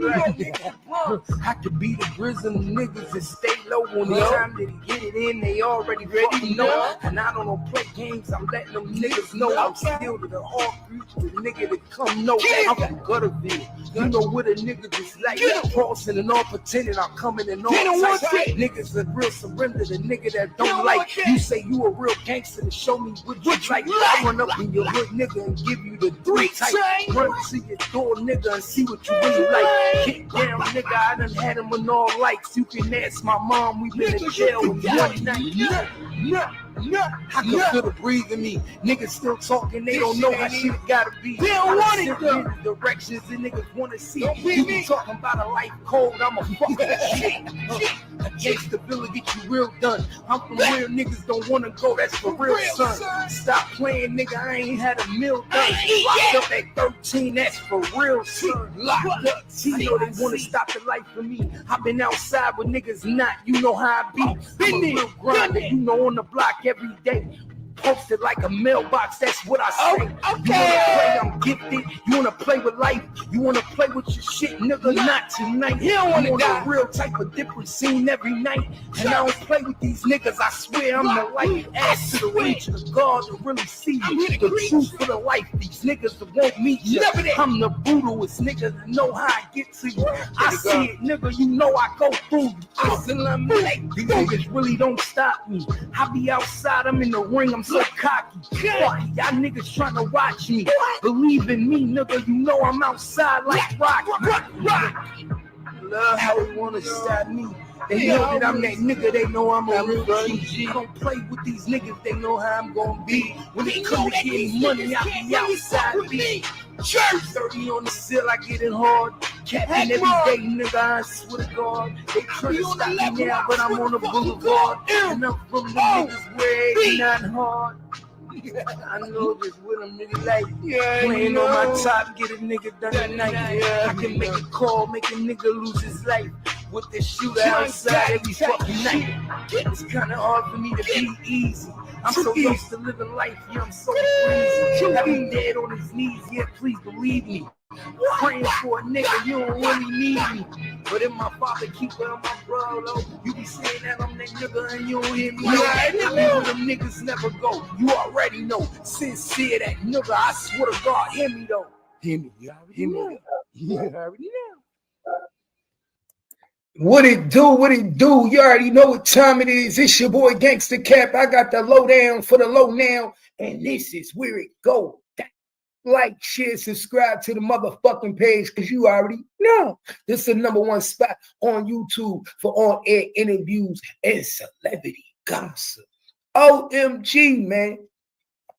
I could be the grizzle niggas and stay low on the time that he get it in. They already ready know. And I don't play games. I'm letting them niggas know I'm still to the hard future. The nigga that come know I'm from Gutterville. You know what a nigga just like crossing and all pretending I'm coming and all types. Niggas that real surrender. The nigga that don't like. You say you a real gangster to show me what you like. I run up in your hood nigga and give you the 3 type. Run to your door nigga and see what you really like. Kick down nigga, I done had him on all lights. You can ask my mom, we been in jail in one night. I can feel the breathe in me. Niggas still talking, they don't know how shit gotta be. They don't want it though. Directions and niggas wanna see. You be talking about a life code, I'm a fucking shit. Against the villa, get you real done. I'm from where niggas don't wanna go, that's for real, son. Stop playing, nigga, I ain't had a meal done. Locked up at 13, that's for real, son. Locked up, you know they wanna stop the life for me. I've been outside with niggas not, you know how I be. I'm a real grinder, you know on the block every day. Posted like a mailbox, that's what I say. Okay. You wanna play, I'm gifted. You wanna play with life. You wanna play with your shit, nigga, not tonight. You don't wanna die. A real type of different scene every night. And I don't play with these niggas, I swear I'm the light. Ask to the reach of God to really see you. The truth for the life, these niggas that won't meet you. I'm the brutalest nigga that know how I get to you. I see it, nigga, you know I go through you. These niggas really don't stop me. I be outside, I'm in the ring, I'm so cocky. Fuck, y'all niggas trying to watch me. Believe in me, nigga, you know I'm outside like rock. Love how they wanna stop me. They know that I'm that nigga, they know I'm a real G. Don't play with these niggas, they know how I'm gonna be. When they come to getting money, I be outside be. 30 on the sill, I get it hard. Capping every day, nigga, I swear to God. They try to stop me now, but I'm on the boulevard. And I'm from the niggas where it's not hard. I know just what I'm really like. Playing on my top, get a nigga done tonight. I can make a call, make a nigga lose his life. With this shooter outside every fucking night. It's kinda hard for me to be easy. I'm so used to living life, yeah, I'm so crazy. Have him dead on his knees, yeah, please believe me. Praying for a nigga, you don't really need me. But if my father keep it on my bro, though, you be saying that I'm that nigga and you don't hear me. I mean, where them niggas never go. You already know. Sincere that nigga, I swear to God, hear me though. Hear me, you already know. You already know. What it do, what it do? You already know what time it is. It's your boy Gangsta Cap. I got the lowdown for the low now, and this is where it goes. Like, share, subscribe to the motherfucking page, because you already know this is the #1 spot on YouTube for on-air interviews and celebrity gossip. OMG, man.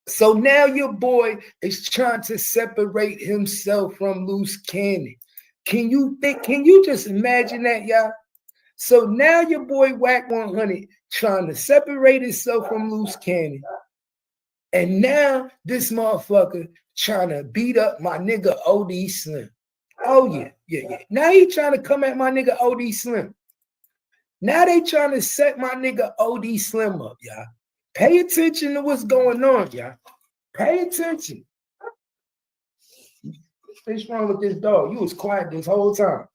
So now your boy is trying to separate himself from Loose Cannon. Can you just imagine that, y'all? So now your boy Whack 100 trying to separate himself from Loose Cannon. And now this motherfucker trying to beat up my nigga OD Slim. Oh, yeah. Now he trying to come at my nigga OD Slim. Now they trying to set my nigga OD Slim up, y'all. Pay attention to what's going on, y'all. Pay attention. What's wrong with this dog? You was quiet this whole time.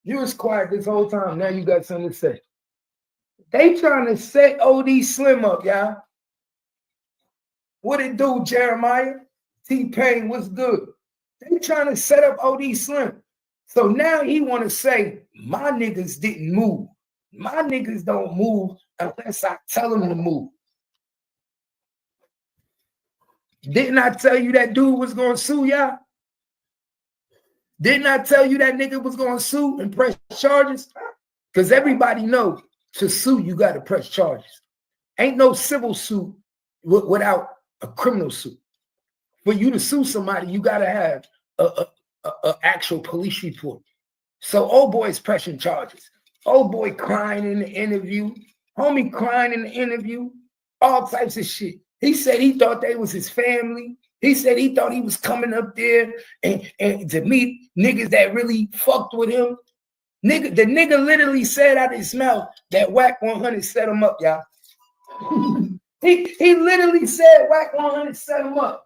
Now you got something to say. They trying to set OD Slim up, y'all. What it do, Jeremiah? T-Pain, what's good? They trying to set up OD Slim. So now he want to say, my niggas didn't move. My niggas don't move unless I tell them to move. Didn't I tell you that dude was going to sue y'all? Didn't I tell you that nigga was going to sue and press charges? Because everybody knows to sue, you got to press charges. Ain't no civil suit without a criminal suit. For you to sue somebody, you got to have a actual police report. So old boy is pressing charges. Old boy crying in the interview. Homie crying in the interview. All types of shit. He said he thought they was his family. He said he thought he was coming up there and to meet niggas that really fucked with him. The nigga literally said out of his mouth that Whack 100 set him up, y'all. he literally said Whack 100 set him up.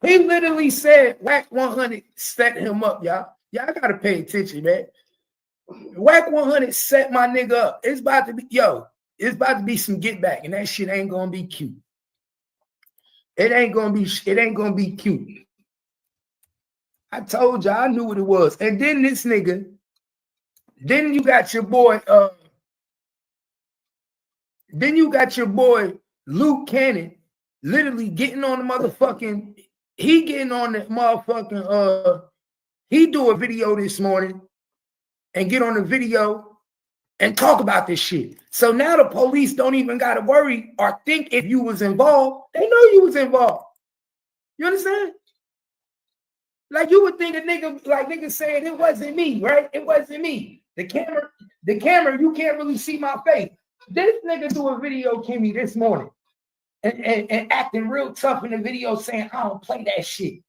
He literally said Whack 100 set him up, y'all. Y'all gotta pay attention, man. Whack 100 set my nigga up. It's about to be, it's about to be some get back, and that shit ain't gonna be cute. It ain't gonna be cute. I told y'all, I knew what it was. And then this nigga, then you got your boy, Luke Cannon literally getting on the motherfucking, he getting on the motherfucking, he do a video this morning and get on the video and talk about this shit. So now the police don't even got to worry or think if you was involved. They know you was involved. You understand? Like you would think a nigga, like nigga saying it wasn't me, right? It wasn't me. The camera, you can't really see my face. This nigga do a video, Kimmy, this morning and acting real tough in the video saying, I don't play that shit.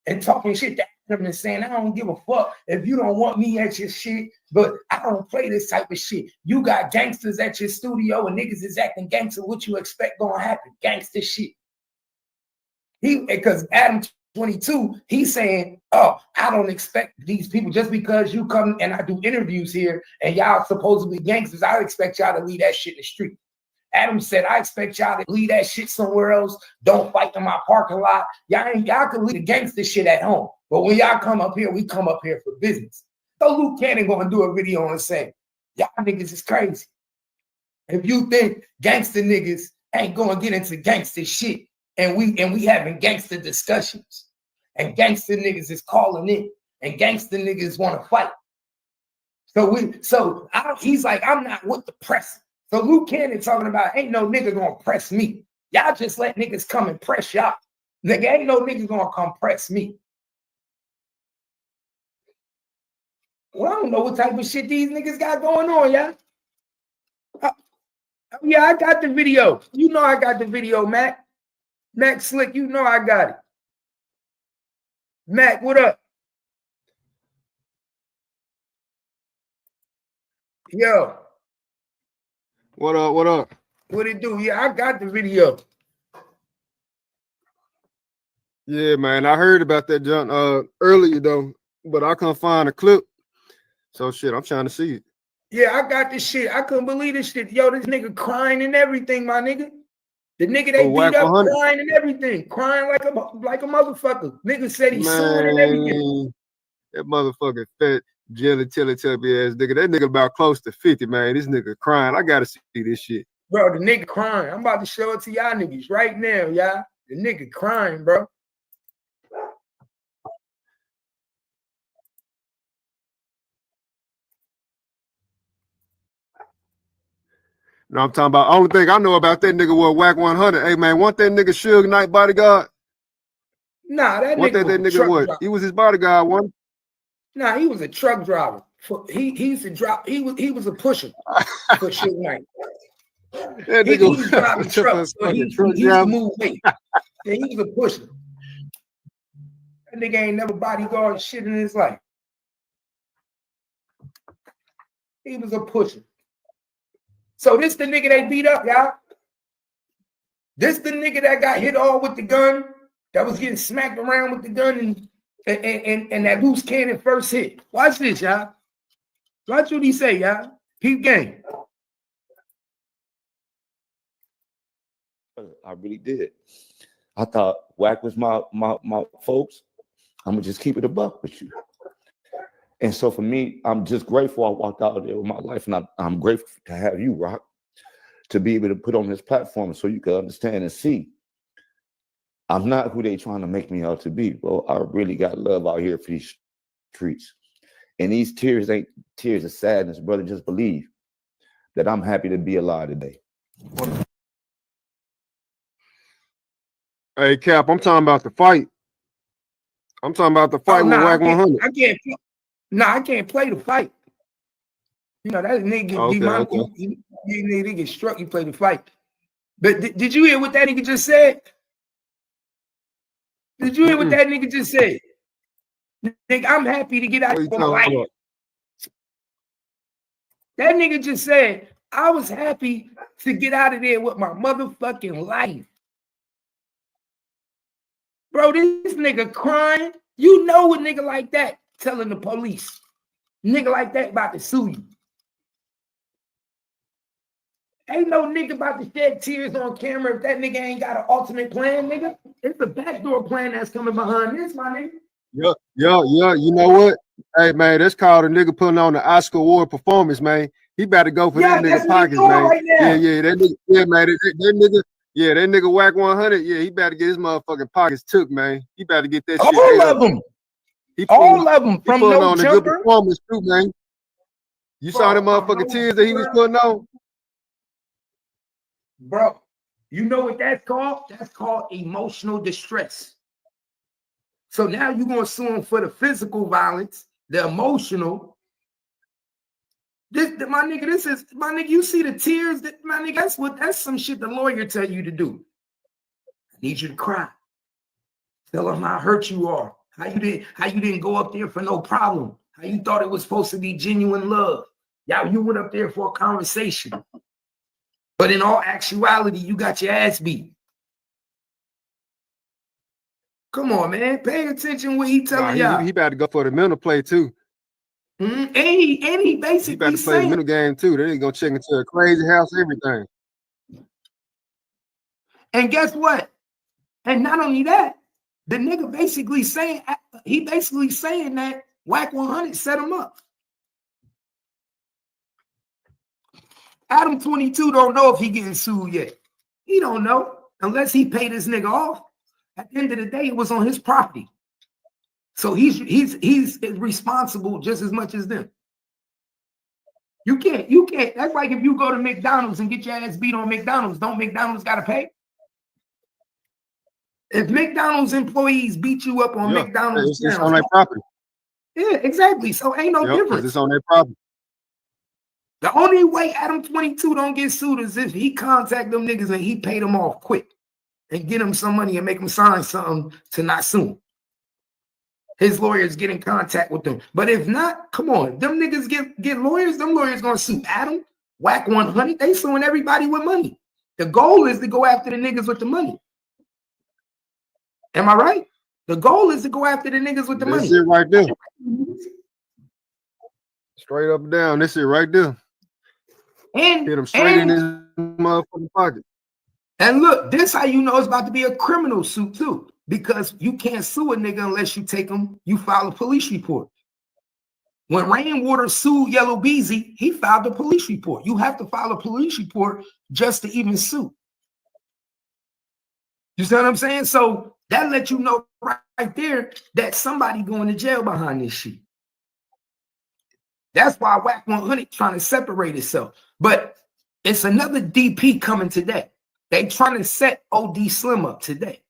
And talking shit to Adam and saying, I don't give a fuck if you don't want me at your shit, but I don't play this type of shit. You got gangsters at your studio and niggas is acting gangster. What you expect gonna happen? Gangster shit. Because Adam22, he's saying, oh, I don't expect these people just because you come and I do interviews here and y'all supposedly gangsters, I expect y'all to leave that shit in the street. Adam said, I expect y'all to leave that shit somewhere else. Don't fight in my parking lot. Y'all can leave the gangster shit at home. But when y'all come up here, we come up here for business. So Luke Cannon gonna do a video and say, y'all niggas is crazy. If you think gangster niggas ain't gonna get into gangster shit, and we having gangster discussions, and gangster niggas is calling in, and gangster niggas want to fight. He's like, I'm not with the press. So Luke Cannon talking about ain't no nigga gonna press me. Y'all just let niggas come and press y'all. Nigga, ain't no nigga gonna come press me. Well, I don't know what type of shit these niggas got going on, y'all. Yeah, I got the video. You know I got the video, Mac. Mac Slick, you know I got it. Mac, what up? Yo. What up? What up? What it do? Yeah, I got the video. Yeah, man. I heard about that junk earlier though, but I couldn't find a clip. So shit, I'm trying to see it. Yeah, I got this shit. I couldn't believe this shit. Yo, this nigga crying and everything, my nigga. The nigga they beat up 100. Crying and everything. Crying like a motherfucker. Nigga said he suing and everything. That motherfucker fat jelly tubby ass nigga. That nigga about close to 50, man. This nigga crying. I gotta see this shit. Bro, the nigga crying. I'm about to show it to y'all niggas right now, y'all. The nigga crying, bro. No, I'm talking about, only thing I know about that nigga was Whack 100. Hey, man, want that nigga Suge Knight bodyguard? Nah, that nigga that nigga what? He was his bodyguard, one? Nah, he was a truck driver. He used to drop, he was a pusher for Suge Knight. He was driving trucks, so he used to move weight. Yeah, he was a pusher. That nigga ain't never bodyguard shit in his life. He was a pusher. So this the nigga they beat up, y'all. This the nigga that got hit all with the gun, that was getting smacked around with the gun and that loose cannon first hit. Watch this, y'all. Watch what he say, y'all. Peep game. I really did. I thought Whack was my folks. I'm gonna just keep it a buck with you. And so for me, I'm just grateful I walked out there with my life, and I'm grateful to have you, Rock, to be able to put on this platform so you can understand and see. I'm not who they trying to make me out to be, bro. I really got love out here for these streets. And these tears ain't tears of sadness, brother. Just believe that I'm happy to be alive today. Hey, Cap, I'm talking about the fight. I'm talking about the fight with Whack 100. I can't play the fight. You know, that nigga nigga get struck, you play the fight. But did you hear what that nigga just said? Did you hear what that nigga just said? Nigga, I'm happy to get out of my life. That nigga just said, I was happy to get out of there with my motherfucking life. Bro, this nigga crying. You know a nigga like that telling the police. Nigga like that about to sue you. Ain't no nigga about to shed tears on camera if that nigga ain't got an ultimate plan, nigga. It's a backdoor plan that's coming behind this, my nigga. Yeah. You know what? Hey, man, that's called a nigga putting on the Oscar Award performance, man. He about to go for that nigga pockets, man. Right now. Yeah, that nigga, yeah, man, that nigga, yeah, that nigga whack 100. Yeah, he about to get his motherfucking pockets took, man. He about to get that shit. All of them. All of them from No on Jumper. A good performance too, man. You saw the motherfucking tears that he was putting on? Bro, you know what that's called? That's called emotional distress. So now you're going to sue him for the physical violence, the emotional. My nigga, you see the tears, my nigga, that's some shit the lawyer tell you to do. I need you to cry. Tell him how hurt you are. How you didn't go up there for no problem. How you thought it was supposed to be genuine love. You went up there for a conversation. But in all actuality, you got your ass beat. Come on, man. Pay attention what he telling y'all. He about to go for the mental play too. And he basically about to play the mental game too. They gonna check into a crazy house, everything. And guess what? And not only that, the nigga basically saying that Whack 100 set him up. Adam22 don't know if he getting sued yet. He don't know unless he paid this nigga off. At the end of the day, it was on his property. So he's responsible just as much as them. You can't. That's like if you go to McDonald's and get your ass beat on McDonald's, don't McDonald's gotta pay? If McDonald's employees beat you up on McDonald's, it's on their property. Yeah, exactly. So ain't no difference. It's on their property. The only way Adam22 don't get sued is if he contact them niggas and he pay them off quick and get him some money and make them sign something to not sue him. His lawyers get in contact with them. But if not, come on, them niggas get lawyers. Them lawyers gonna sue Adam, Whack 100. They suing everybody with money. The goal is to go after the niggas with the money. Am I right? The goal is to go after the niggas with the money. That's it right there. Straight up and down. This it right there. And hit him straight in his motherfucking pocket. And look, this how you know it's about to be a criminal suit too, because you can't sue a nigga unless you file a police report. When Rainwater sued Yellow Beezy, he filed a police report. You have to file a police report just to even sue. You see what I'm saying? So that lets you know right there that somebody going to jail behind this shit. That's why Whack 100 trying to separate itself. But it's another DP coming today. They trying to set OD Slim up today.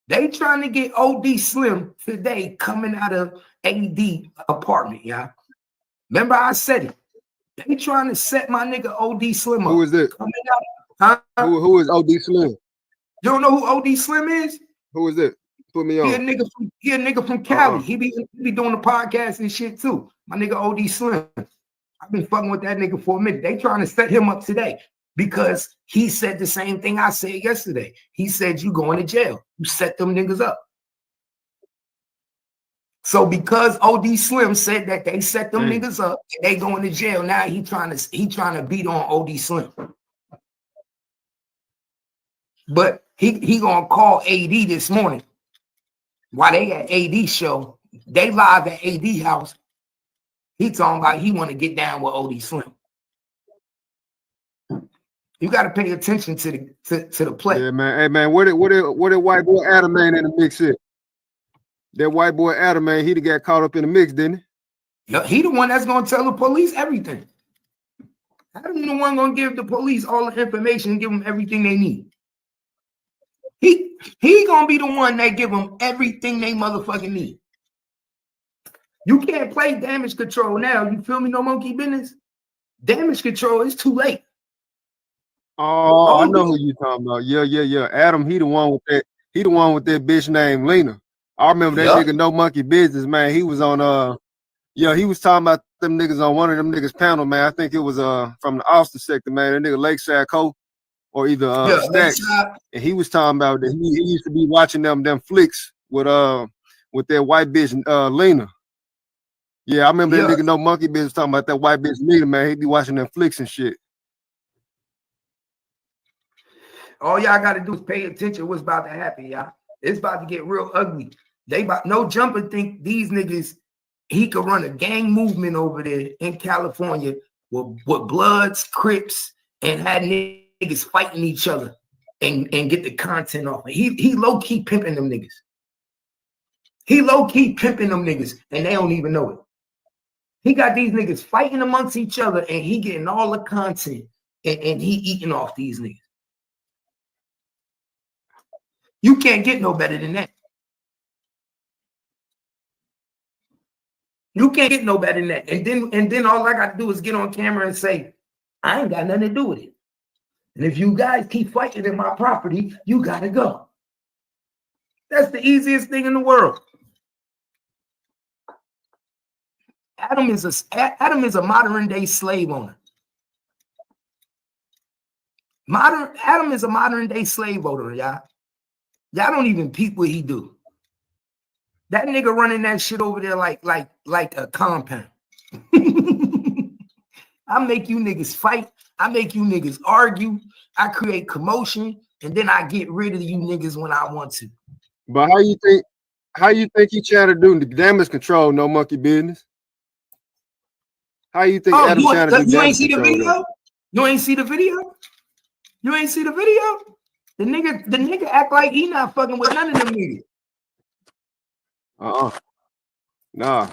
They trying to get OD Slim today coming out of AD apartment, y'all. Remember I said it. They trying to set my nigga OD Slim up. Who is that? Coming out, huh? Who is OD Slim? You don't know who OD Slim is? Who is it? Put me on. He a nigga from Cali. He be doing the podcast and shit too. My nigga OD Slim. I've been fucking with that nigga for a minute. They trying to set him up today because he said the same thing I said yesterday. He said, you going to jail. You set them niggas up. So because OD Slim said that they set them niggas up, they going to jail. Now he trying to beat on OD Slim. But he gonna call AD this morning. While they at AD show, they live at AD house. He talking about he want to get down with OD Slim. You got to pay attention to the play. Yeah, man. Hey, man, what did white boy Adam man in the mix here? That white boy Adam man, he got caught up in the mix, didn't he? Yeah, he the one that's gonna tell the police everything. Adam the one gonna give the police all the information and give them everything they need. He gonna be the one that give them everything they motherfucking need. You can't play damage control now. You feel me? No monkey business. Damage control is too late. Oh, I know who you talking about. Yeah. Adam, he the one with that. He the one with that bitch named Lena. I remember that nigga No Monkey Business, man. He was on he was talking about them niggas on one of them niggas panel, man. I think it was from the Austin sector, man. That nigga Lakeside Cole. or either Stacks, and he was talking about that he used to be watching them flicks with that white bitch Lena. Yeah, I remember that nigga No Monkey Bitch talking about that white bitch Lena, man. He be watching them flicks and shit. All y'all got to do is pay attention to what's about to happen, y'all. It's about to get real ugly. No Jumper think these niggas, he could run a gang movement over there in California with Bloods, Crips, and had niggas fighting each other and get the content off. He low-key pimping them niggas. He low-key pimping them niggas, and they don't even know it. He got these niggas fighting amongst each other, and he getting all the content, and he eating off these niggas. You can't get no better than that. You can't get no better than that. And then all I got to do is get on camera and say, I ain't got nothing to do with it. And if you guys keep fighting in my property, you got to go. That's the easiest thing in the world. Adam is a modern day slave owner. Adam is a modern day slave owner, y'all. Y'all don't even peep what he do. That nigga running that shit over there like a compound. I make you niggas fight. I make you niggas argue. I create commotion, and then I get rid of you niggas when I want to. But how you think he trying to do the damage control? No monkey business. How you think Adam trying to do damage control? You ain't see the video? You ain't see the video? The nigga act like he not fucking with none of them niggas. Nah.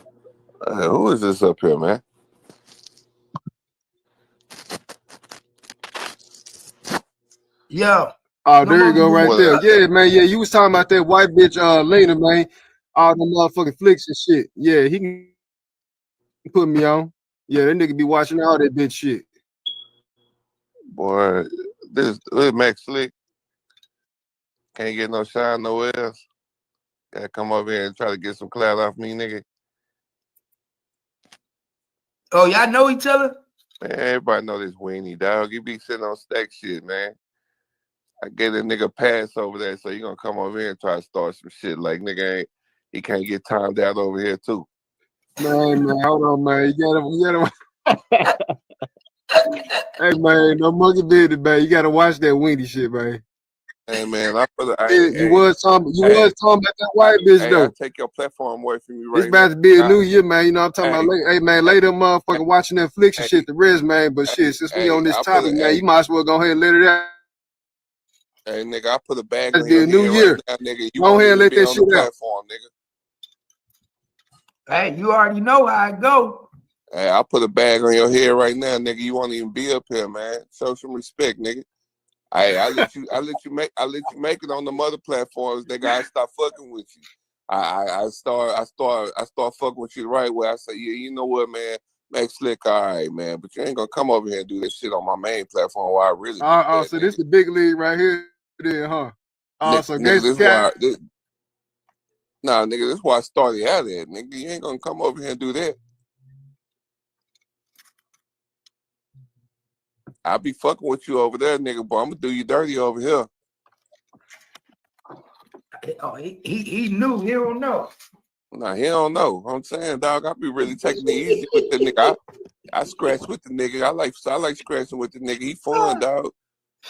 Who is this up here, man? Yo. Oh, there you go, right there. Yeah, man. Yeah, you was talking about that white bitch later, man. All them motherfucking flicks and shit. Yeah, he can put me on. Yeah, that nigga be watching all that bitch shit. Boy, this Max Slick can't get no shine nowhere else. Gotta come over here and try to get some clout off me, nigga. Oh, y'all know each other? Man, everybody know this weenie, dog. You be sitting on stack shit, man. I get a nigga pass over there, so you gonna come over here and try to start some shit like nigga he can't get timed out over here too. Man, hold on, man. You gotta Hey man, no monkey business, man. You gotta watch that weenie shit, man. Hey man, you was talking about that white bitch though. I take your platform away from you right now. It's about to be a new year, man. You know what I'm talking about? Hey man, later motherfucker watching Netflix and shit the rest, man. But shit, since we on this topic, man, you might as well go ahead and let it out. Hey nigga, I put a bag on your new year. Right now, nigga. You go ahead and let that shit out. Platform, nigga. Hey, you already know how it go. Hey, I put a bag on your head right now, nigga. You won't even be up here, man. Show some respect, nigga. Hey, I let you make it on the mother platforms, nigga. I stop fucking with you. I start fucking with you the right way. I say, yeah, you know what, man? Make Slick, all right, man. But you ain't gonna come over here and do this shit on my main platform where I really so this the big league right here, then, huh? So nigga, this why nigga, this why I started out at, nigga. You ain't gonna come over here and do that. I be fucking with you over there, nigga, but I'm gonna do you dirty over here. Oh, he knew. He don't know. Nah, he don't know. I'm saying, dog, I be really taking it easy with the nigga. I scratch with the nigga. I like scratching with the nigga. He fun, dog.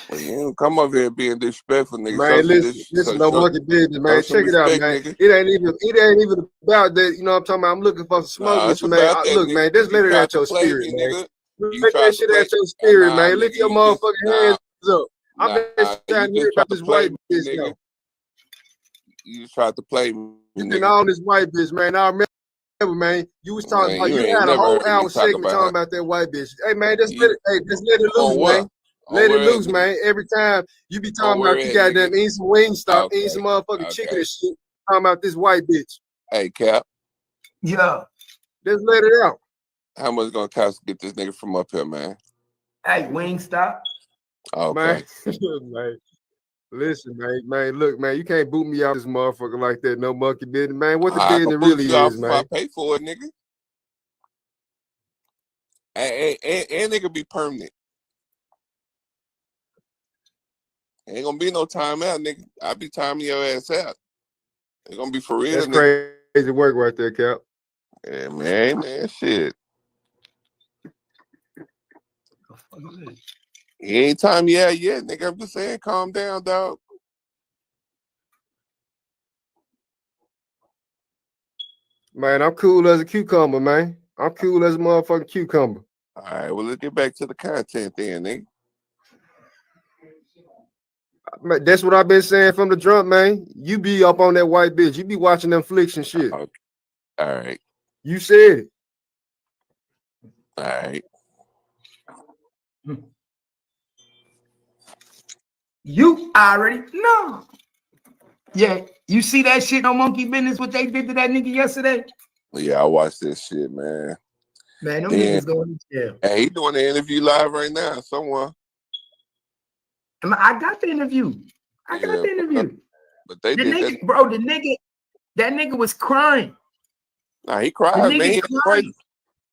But you don't come over here being disrespectful, nigga. Man, listen, no monkey business, man. Check it out, man. Nigga. It ain't even about that. You know what I'm talking about? I'm looking for some smoke with you, man. Look, man, just let it at your spirit, man. Let that shit at your spirit, man. Lift your motherfucking hands up. I'm just trying to hear about this white bitch now. You just tried to play me. You been on this white bitch, man. I remember, man. You was talking about, you had a whole hour segment talking about that white bitch. Hey, man, just let it loose, man. Let it loose, man. Every time you be talking about you goddamn eating some Wingstop, eating some motherfucking chicken and shit, talking about this white bitch. Hey, Cap. Yeah. Just let it out. How much gonna cost to get this nigga from up here, man? Hey, Wingstop. Okay. Man. Listen, man. Look, man, you can't boot me out this motherfucker like that. No monkey business, man. What the business really is, man. I pay for it, nigga. And nigga be permanent. Ain't gonna be no time out, nigga. I be timing your ass out. It's gonna be for real, That's nigga. crazy work right there, Cap. Yeah, man, shit. He ain't time you out yet, nigga. I'm just saying, calm down, dog. Man, I'm cool as a cucumber, man. I'm cool as a motherfucking cucumber. All right, well, let's get back to the content then, nigga. Man, that's what I've been saying from the jump, man. You be up on that white bitch. You be watching them flicks and shit. Okay. All right. You said it. All right. You already know. Yeah, you see that shit on Monkey Business, what they did to that nigga yesterday? Yeah, I watched this shit, man. Man, them niggas going to jail. Hey, he doing the interview live right now, someone. I got the interview. I got the interview. But they did nigga, bro, that nigga was crying. Nah, he cried, man. He crazy.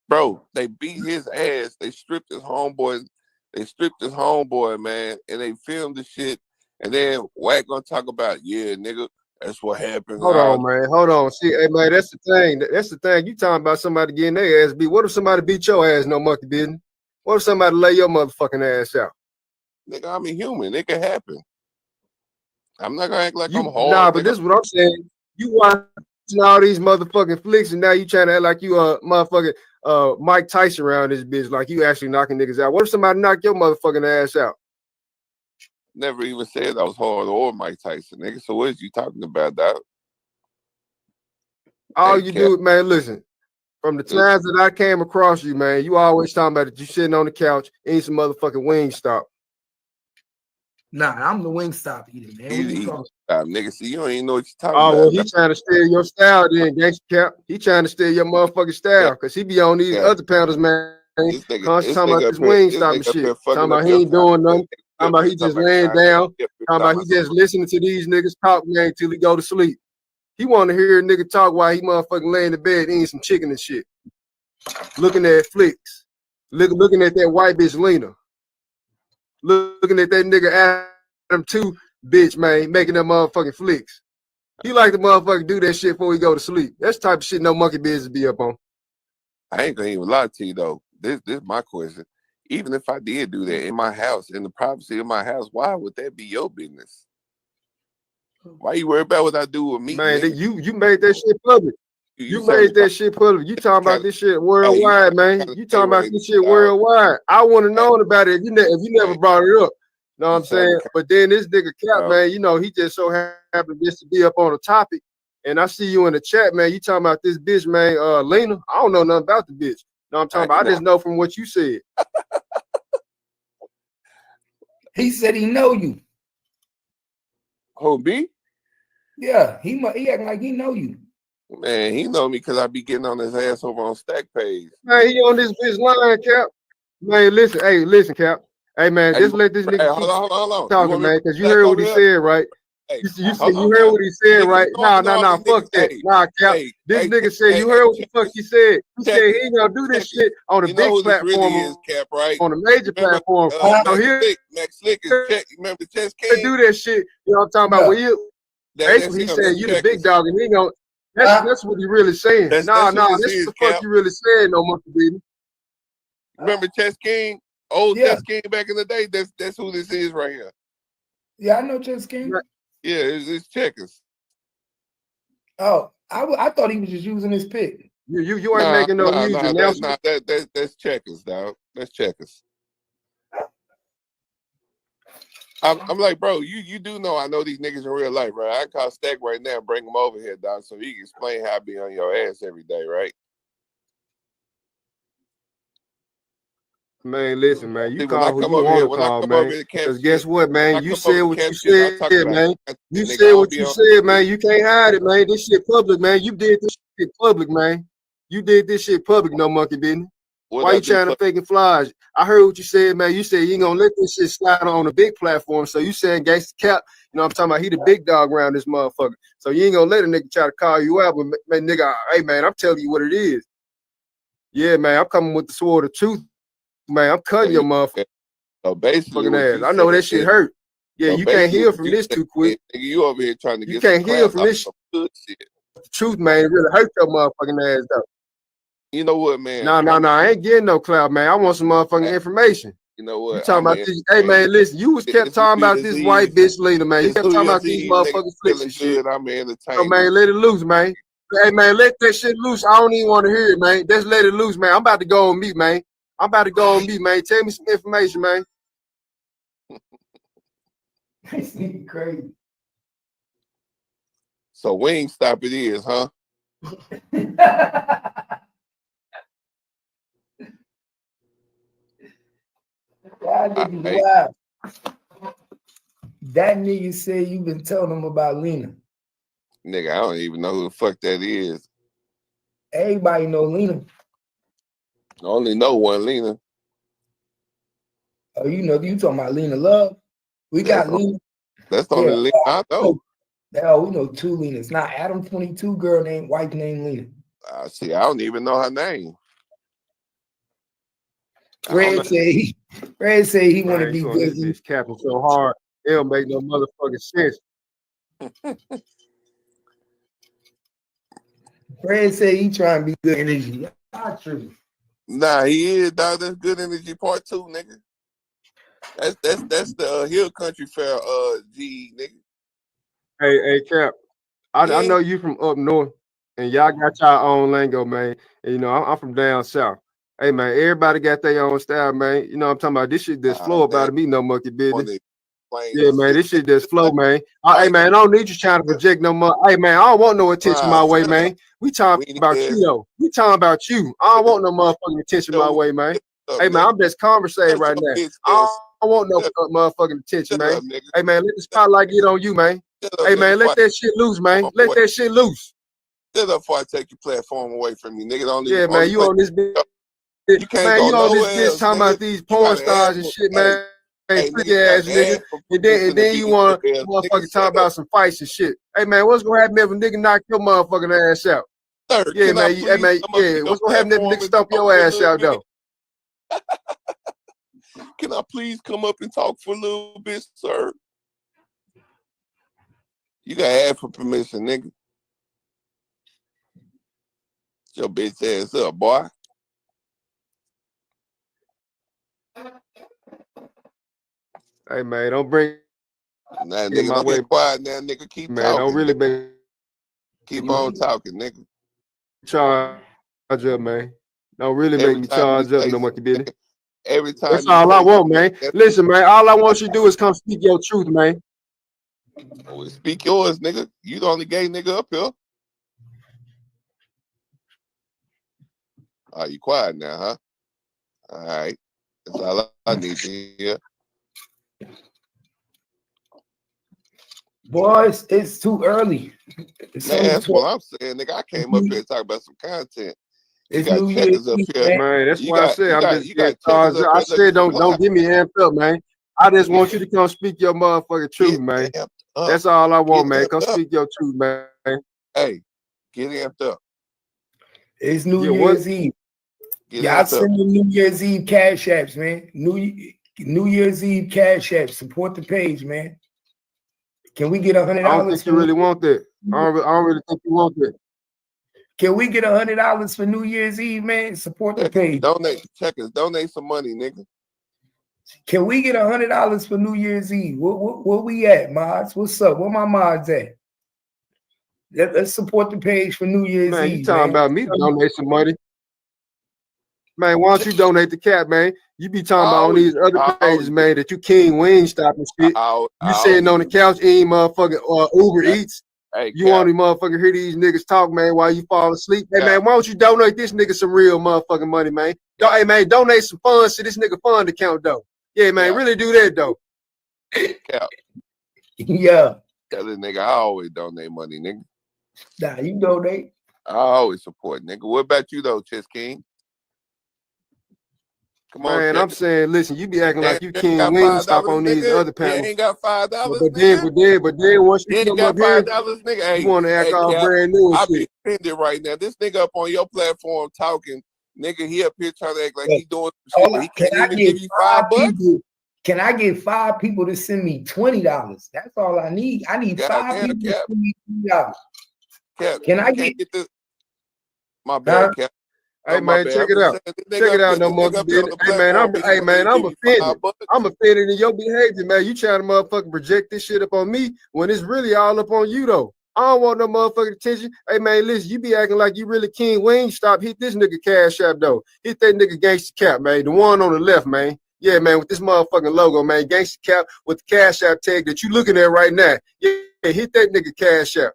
Bro, they beat his ass. They stripped his homeboy. They stripped his homeboy, man, and they filmed the shit. And then Wack gonna talk about, yeah, nigga, that's what happened. Hold on, man. Hold on. See, hey, man, that's the thing. That's the thing. You talking about somebody getting their ass beat. What if somebody beat your ass, no monkey business? What if somebody lay your motherfucking ass out? Nigga, I'm a human. It can happen. I'm not gonna act like I'm hard. Nah, but this is what I'm saying. You watching all these motherfucking flicks, and now you trying to act like you motherfucking Mike Tyson around this bitch, like you actually knocking niggas out. What if somebody knock your motherfucking ass out? Never even said I was hard or Mike Tyson, nigga. So what is you talking about, dog? All you do, man, listen. From the times that I came across you, man, you always talking about it. You sitting on the couch, eating some motherfucking Wingstop. Nah, I'm the Wingstop eater, man. Nigga, see, you don't even know what you're talking about. Oh, well, he trying to steal your style then, gangsta Cap. He trying to steal your motherfucking style, because he be on these other pounders, man. Constantly talking about this Wingstop and shit. Talking about he ain't doing nothing. Talking about he just laying down. Talking about he just listening to these niggas talk, man, till he go to sleep. He want to hear a nigga talk while he motherfucking laying in bed eating some chicken and shit. Looking at flicks. Looking at that white bitch Lena. Looking at that nigga Adam22 bitch, man, making them motherfucking flicks. He like to motherfucking do that shit before he go to sleep. That's the type of shit no monkey business be up on. I ain't gonna even lie to you though. This is my question. Even if I did do that in my house, in the privacy of my house, why would that be your business? Why you worry about what I do with me? Man, you made that shit public. You made that shit public. You talking about this shit worldwide, man. You talking about this shit worldwide. I want to know about it if you never brought it up. Know what I'm saying? But then this nigga Cap, man, you know, he just so happened just to be up on a topic. And I see you in the chat, man. You talking about this bitch, man, Lena. I don't know nothing about the bitch. No, I'm talking about. I just know from what you said. He said he know you. Who, me? Yeah, he acting like he know you. Man, he know me because I be getting on his ass over on Stack Page. Man, he on this bitch line, Cap. Man, listen, hey, listen, Cap. Hey, man, just let this nigga keep talking, man, because you heard what he said, right? You heard what he said, right? Nah, fuck that. Nah, Cap. This nigga said, you heard what the fuck he said. He said he ain't gonna do this shit on a big platform, Cap, right? On a major platform. Max Slick is check. Remember Chess King? Do that shit. You know what I'm talking about? Well, basically, he said you the big dog, and he gonna. That's what he really saying. Nah, this is the fuck you really saying, no monkey baby. Remember Chess King? Old Chess King back in the day. That's who this is right here. Yeah, I know Chess King. Yeah, it's Checkers. Oh, I thought he was just using his pick. You ain't making no music. That's Checkers, dog. That's Checkers. I'm like, bro, you do know I know these niggas in real life, right? I call Stack right now and bring him over here, dog, so he can explain how I be on your ass every day, right? Man, listen, man. You call who you want to call, man. Because guess what, man? You said what you said, man. You said what you said, man. You can't hide it, man. This shit public, man. You did this shit public, man. You did this shit public, no monkey business. Why you trying to fake and flies? I heard what you said, man. You said you ain't gonna let this shit slide on a big platform. So you saying Gangsta Cap, you know what I'm talking about? He the big dog around this motherfucker. So you ain't gonna let a nigga try to call you out, but man, nigga, hey man, I'm telling you what it is. Yeah, man, I'm coming with the sword of truth. Man, I'm cutting your motherfucker. So basically, ass. I know that shit hurt. Yeah, So you can't basically, heal from this too quick. Nigga, you over here trying to You get can't some heal clout from off this some good shit. The truth, man, it really hurt your motherfucking ass though. You know what, man? No, I ain't getting no clout, man. I want some motherfucking information. You know what? You talking about this? Hey, man, listen, you was kept talking about this white bitch Lena, man. You kept talking about these motherfucking flicks and shit. I'm entertaining. So, man, let it loose, man. Hey, man, let that shit loose. I don't even want to hear it, man. Just let it loose, man. I'm about to go on mute, man. I'm about to go on mute, man. Tell me some information, man. This nigga crazy. So Wingstop it is, huh? Wow. That nigga said you been telling him about Lena. Nigga, I don't even know who the fuck that is. Everybody know Lena. I only know one Lena. Oh, you know, you talking about Lena Love? We got Lena. That's the only Lena I know. Oh, we know two Lenas. Not Adam22 girl named wife named Lena. See, I don't even know her name. Fred say he want to be good. This capping so hard, it don't make no motherfucking sense. Fred say he trying to be good energy. Not true. Nah, he is, dog. That's good energy part 2, nigga. That's the Hill Country Fair, G, nigga. Hey, Cap. I know you from up north, and y'all got y'all own lingo, man. And, you know, I'm from down south. Hey, man, everybody got their own style, man. You know what I'm talking about? This shit just flow about me, no monkey business. Yeah, man, this shit just flow, man. Hey, man, I don't need you trying to project no more. Hey, man, I don't want no attention my way, man. We talking about you, though. We talking about you. I don't want no motherfucking attention my way, man. Hey, man, I'm just conversating right now. I don't want no motherfucking attention, man. Hey, man, let the spotlight get on you, man. Hey, man, let that shit loose, man. Let that shit loose. Shut up before I take your platform away from you, nigga. Yeah, man, you on this bitch. Man, you on this bitch talking about these porn stars and shit, man. Hey, pretty ass nigga. And then you want to motherfucking talk about some fights and shit. Hey, man, what's going to happen if a nigga knock your motherfucking ass out? Yeah, man, yeah, what's going to happen if a nigga stomp your ass out, though? Can I please come up and talk for a little bit, sir? You got to ask for permission, nigga. Your bitch ass up, boy. Hey, man, don't bring Nah, nigga, don't get quiet now, nigga. Keep talking. Man, don't really keep on talking, nigga. Charge up, man. Don't really make me charge up no monkey business. Every time that's all I want, man. Listen, man, all I want you to do is come speak your truth, man. Oh, speak yours, nigga. You the only gay nigga up here. Are you quiet now, huh? All right. That's all I need to hear. Boys, it's too early. Man, that's what I'm saying, nigga. I came up here to talk about some content. You got checkers up here. Man, that's why I said I'm just getting charged up. I said don't give me amped up, man. I just want you to come speak your motherfucking truth, man. That's all I want, man. Come speak your truth, man. Hey, get amped up. It's New Year's Eve. Y'all send the New Year's Eve cash apps, man. New Year's Eve cash apps. Support the page, man. Can we get $100? I don't think you really want that. I don't really think you want that. Can we get $100 for New Year's Eve, man? Support the page. Donate, checkers. Donate some money, nigga. Can we get $100 for New Year's Eve? Where we at, mods? What's up? Where my mods at? Let's support the page for New Year's Eve. You talking about me to donate some money? Man, why don't you donate the cat, man? You be talking about on these other pages, man, that you King Wingstop and shit. You sitting on the couch eating motherfucking Uber Eats. Hey, you want to motherfucking hear these niggas talk, man, while you fall asleep. Hey, man, why don't you donate this nigga some real motherfucking money, man? Hey, man, donate some funds to this nigga fund account, though. Yeah, man, really do that, though. Cap. Yeah. Tell this nigga I always donate money, nigga. Nah, you donate. I always support, nigga. What about you, though, Chess King? Come on, man, I'm saying, listen, you be acting like you King Wingstop on these other panels. You ain't got $5, but then once you come up here, nigga, hey, you want to act all brand new and I shit. be offended right now. This nigga up on your platform talking, nigga, he up here trying to act like he doing some shit. He can't even give you $5. Can I get 5 people to send me $20? That's all I need. I need 5 people to send me $20. Cap, can I get this? My bad, Cap. Hey man, check it out. Check it out, no monkey business. Hey man, I'm offended. I'm offended in your behavior, man. You trying to motherfucking project this shit up on me when it's really all up on you though. I don't want no motherfucking attention. Hey man, listen, you be acting like you really King Wing. Stop, hit this nigga Cash App though. Hit that nigga Gangsta Cap, man. The one on the left, man. Yeah, man, with this motherfucking logo, man. Gangsta Cap with the Cash App tag that you looking at right now. Yeah, hit that nigga Cash App.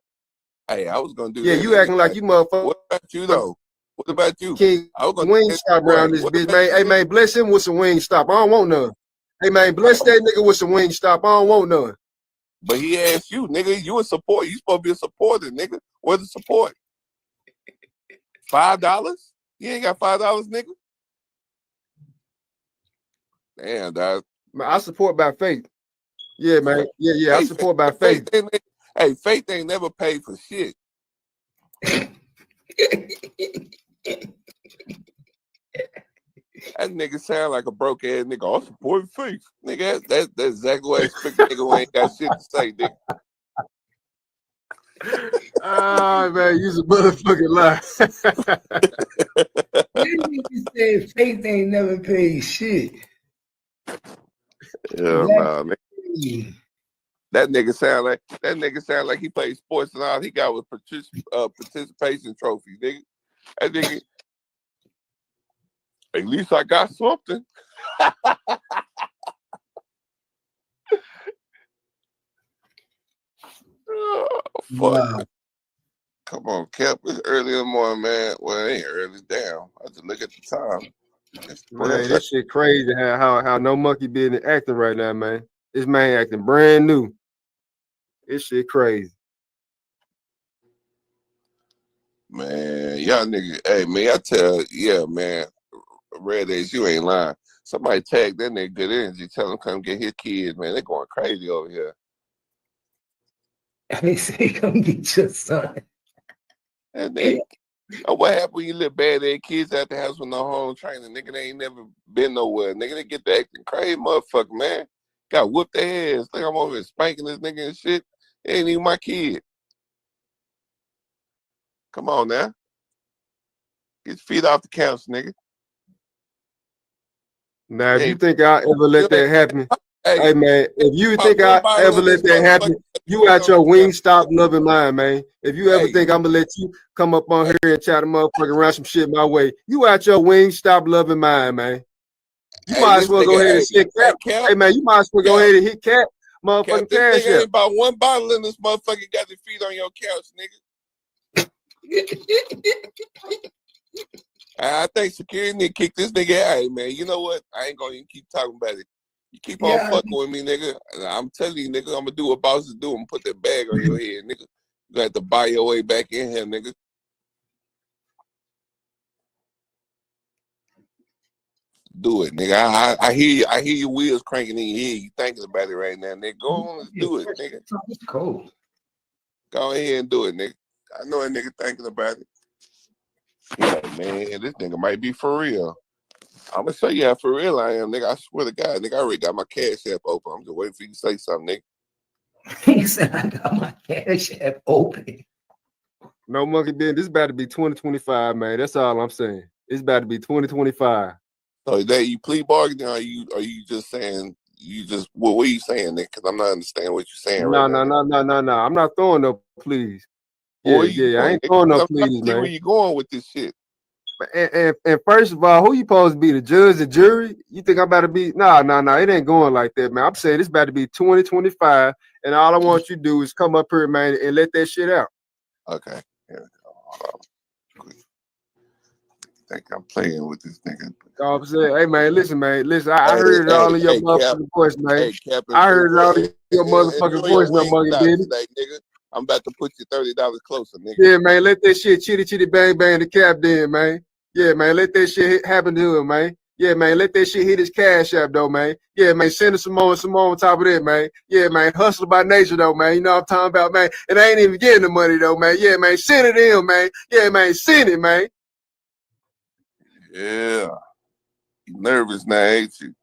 Hey, I was gonna do that. Yeah, you acting like you motherfucker. What about you though? What about you? King Wingstop around this bitch, man. Hey, man, bless him with some Wingstop. I don't want none. Hey, man, bless that nigga with some Wingstop. I don't want none. But he asked you, nigga, you a support. You supposed to be a supporter, nigga. Where's the support? $5? You ain't got $5, nigga? Damn, dog. Man, I support by faith. Yeah, man. Yeah, I support by faith. Hey, faith ain't never paid for shit. That nigga sound like a broke ass nigga. I support faith. Nigga, that's exactly what I expect a nigga who ain't got shit to say, nigga. Ah, man, you's a motherfucking lie. You said faith ain't never paid shit. Yeah, nah, nigga. That nigga sound like he plays sports and all he got was participation trophies, nigga. That nigga, at least I got something. Oh, fuck. Wow. Come on, Cap. It's early in the morning, man. Well, it ain't early. Damn. I just look at the time. Man, this shit crazy how no monkey business acting right now, man. This man acting brand new. This shit crazy. Man, y'all nigga, hey man, I tell, yeah, man, Red Ace, you ain't lying. Somebody tag that nigga Good Energy, tell him come get his kids, man. They going crazy over here. They say come get your son. And they, what happened when you let bad ass kids at the house with no home training? Nigga, they ain't never been nowhere. Nigga, they get to acting crazy, motherfucker, man. Got whooped their ass. Think I'm over here spanking this nigga and shit. It ain't even my kid. Come on now. Get your feet off the couch, nigga. Now, if you think I'll ever let that happen, hey man, if you think I'll ever let that happen, you got your Wingstop loving mind, man. If you ever think I'm gonna let you come up on here and try to motherfucking run some shit my way, you out your Wingstop loving mind, man. You might as well go ahead and hit Cap. Hey man, you might as well go ahead and hit Cap, motherfucking Cash App. Ain't about one bottle in this motherfucker got your feet on your couch, nigga. I think security nigga kicked this nigga out. Hey, man, you know what? I ain't gonna even keep talking about it. You keep on fucking with me, nigga. I'm telling you, nigga, I'm gonna do what bosses do. I'm gonna put that bag on your head, nigga. You got to buy your way back in here, nigga. Do it, nigga. I hear your wheels cranking in your head. You thinking about it right now, nigga. Go on, let's do it, nigga. It's cold. Go ahead and do it, nigga. I know a nigga thinking about it. Yeah, man, this nigga might be for real. I'm gonna show you how for real I am, nigga. I swear to God, nigga, I already got my Cash App open. I'm just waiting for you to say something, nigga. He said I got my Cash App open. No monkey business. This about to be 2025, man. That's all I'm saying. It's about to be 2025. So is that you plea bargaining, or are you just saying what are you saying, nigga? Because I'm not understanding what you're saying right now. No. I'm not throwing no pleas. Yeah, I ain't throwing no pleas, man. Where you going with this shit? And first of all, who you supposed to be? The judge, the jury? You think I'm about to be? No. It ain't going like that, man. I'm saying it's about to be 2025, and all I want you to do is come up here, man, and let that shit out. Okay. Yeah. I think I'm playing with this nigga. I'm saying, hey man, listen, I heard it all in your motherfucking voice, man. I heard it all in your motherfucking voice, no monkey business. Nigga. I'm about to put you $30 closer, nigga. Yeah, man, let that shit chitty bang the Cap then, man. Yeah, man, let that shit happen to him, man. Yeah, man, let that shit hit his Cash App though, man. Yeah, man, send us some more on top of that, man. Yeah, man, hustle by nature though, man. You know what I'm talking about, man. And I ain't even getting the money though, man. Yeah, man, send it in, man. Yeah, man, send it, man. Yeah. You nervous now, ain't you?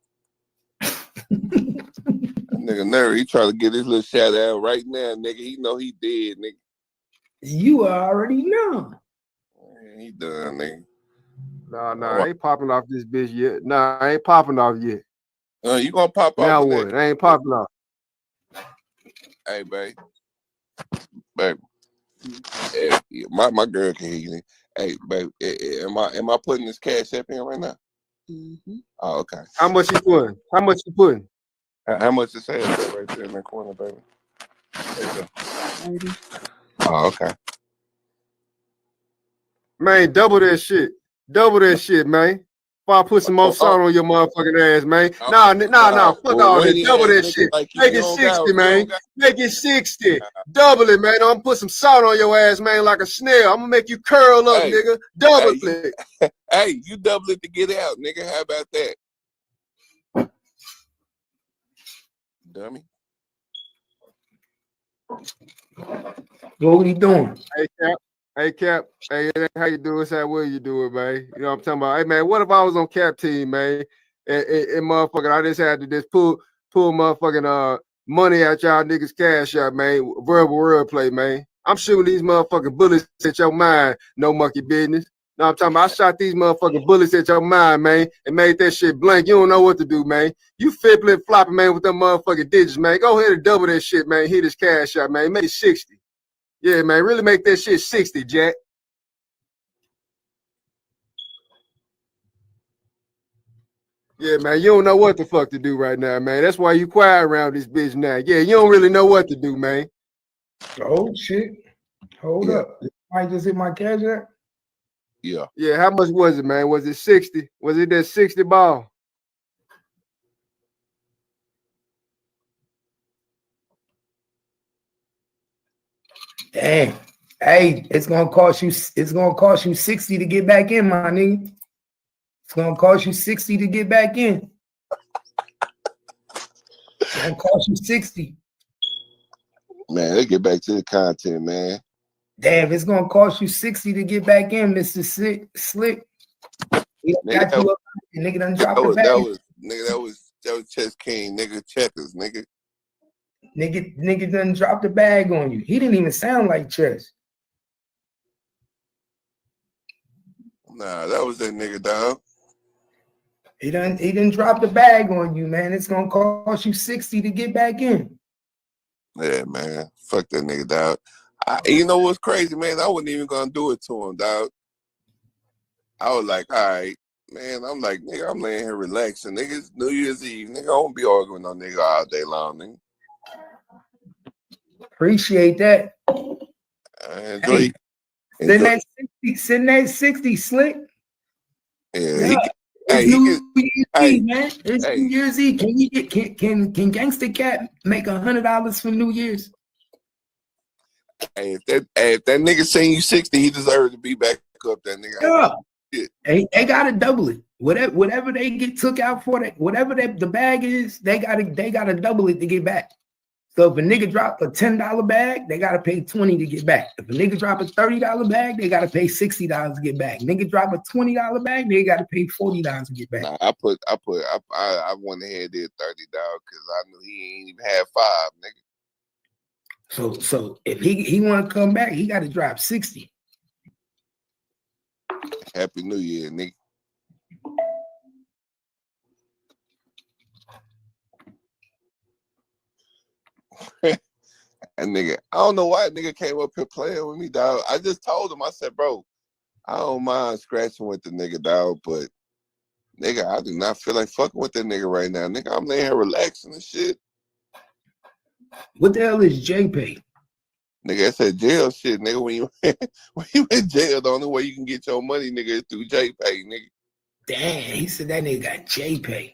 Nigga nerve, he trying to get his little shout out right now, nigga. He know he dead, nigga. You already know. Man, he done, nigga. Nah, I ain't popping off this bitch yet. Nah, I ain't popping off yet. You gonna pop off? Now what? I ain't popping off. Hey, babe. Hey, my girl can hear you. Hey, babe, am I putting this cash app in right now? Mm-hmm. Oh, okay. How much you putting? How much you putting? How much is that right there in that corner, baby? Oh, okay. Man, double that shit. Double that shit, man. Before I put some more salt on your motherfucking ass, man. Nah, fuck all that. Double that shit. Like Make it 60, man. Make it 60. Double it, man. I'm gonna put some salt on your ass, man, like a snail. I'm gonna make you curl up, nigga. Double it. Hey, you double it to get out, nigga. How about that? Dummy. What are you doing? Hey, Cap. Hey, how you doing? How well you doing, man? You know what I'm talking about? Hey, man, what if I was on Cap team, man? And motherfucking, I just had to just pull motherfucking money out y'all niggas cash out, man. Verbal wordplay, man. I'm shooting these motherfucking bullets at your mind, no monkey business. No, I'm talking about I shot these motherfucking bullets at your mind, man, and made that shit blank. You don't know what to do, man. You flip flopping, man, with them motherfucking digits, man. Go ahead and double that shit, man. Hit his cash out, man. Make it 60. Yeah, man, really make that shit 60, Jack. Yeah, man, you don't know what the fuck to do right now, man. That's why you quiet around this bitch now. Yeah, you don't really know what to do, man. Oh, shit. Hold up. I just hit my cash app? Yeah. Yeah, how much was it, man? Was it 60? Was it that 60 ball? Damn. Hey, it's gonna cost you 60 to get back in, my nigga. It's gonna cost you 60 to get back in. It's gonna cost you 60. Man, let's get back to the content, man. Damn, it's gonna cost you 60 to get back in, Mr. Slick. He got you up, nigga done dropped the bag. That was Chess King, nigga, checkers, nigga. Nigga done dropped the bag on you. He didn't even sound like Chess. Nah, that was that nigga, dog. He done drop the bag on you, man. It's gonna cost you 60 to get back in. Yeah, man. Fuck that nigga, dog. You know what's crazy, man? I wasn't even gonna do it to him, dog. I was like, all right, man. I'm like, nigga, I'm laying here relaxing. Nigga, it's New Year's Eve. Nigga, I won't be arguing with no nigga all day long, nigga. Appreciate that. Enjoy. Send that 60, Slick. Yeah, it's New Year's Eve, man. It's New Year's Eve. Can Gangsta Cat make $100 for New Year's? Hey, if that nigga send you 60, he deserves to be back up there, nigga. Yeah. They gotta double it. Whatever they get took out for that, whatever the bag is, they gotta double it to get back. So if a nigga drop a $10 bag, they gotta pay 20 to get back. If a nigga drop a $30 bag, they gotta pay $60 to get back. Nigga drop a $20 bag, they gotta pay $40 to get back. Nah, I went ahead and did $30 because I knew he ain't even had 5, nigga. So if he want to come back, he got to drop 60. Happy New Year, nigga. And nigga, I don't know why nigga came up here playing with me, dog. I just told him, I said, bro, I don't mind scratching with the nigga, dog, but nigga, I do not feel like fucking with that nigga right now. Nigga, I'm laying here relaxing and shit. What the hell is JPay? Nigga, I said jail shit, nigga. When you in jail, the only way you can get your money, nigga, is through JPay, nigga. Damn, he said that nigga got JPay.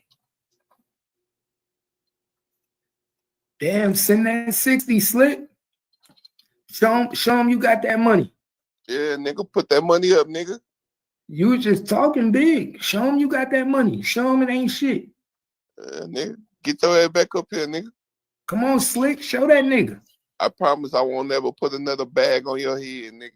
Damn, send that 60, Slick. Show him you got that money. Yeah, nigga, put that money up, nigga. You was just talking big. Show him you got that money. Show him it ain't shit. Nigga, get your ass back up here, nigga. Come on, Slick. Show that nigga. I promise I won't never put another bag on your head, nigga.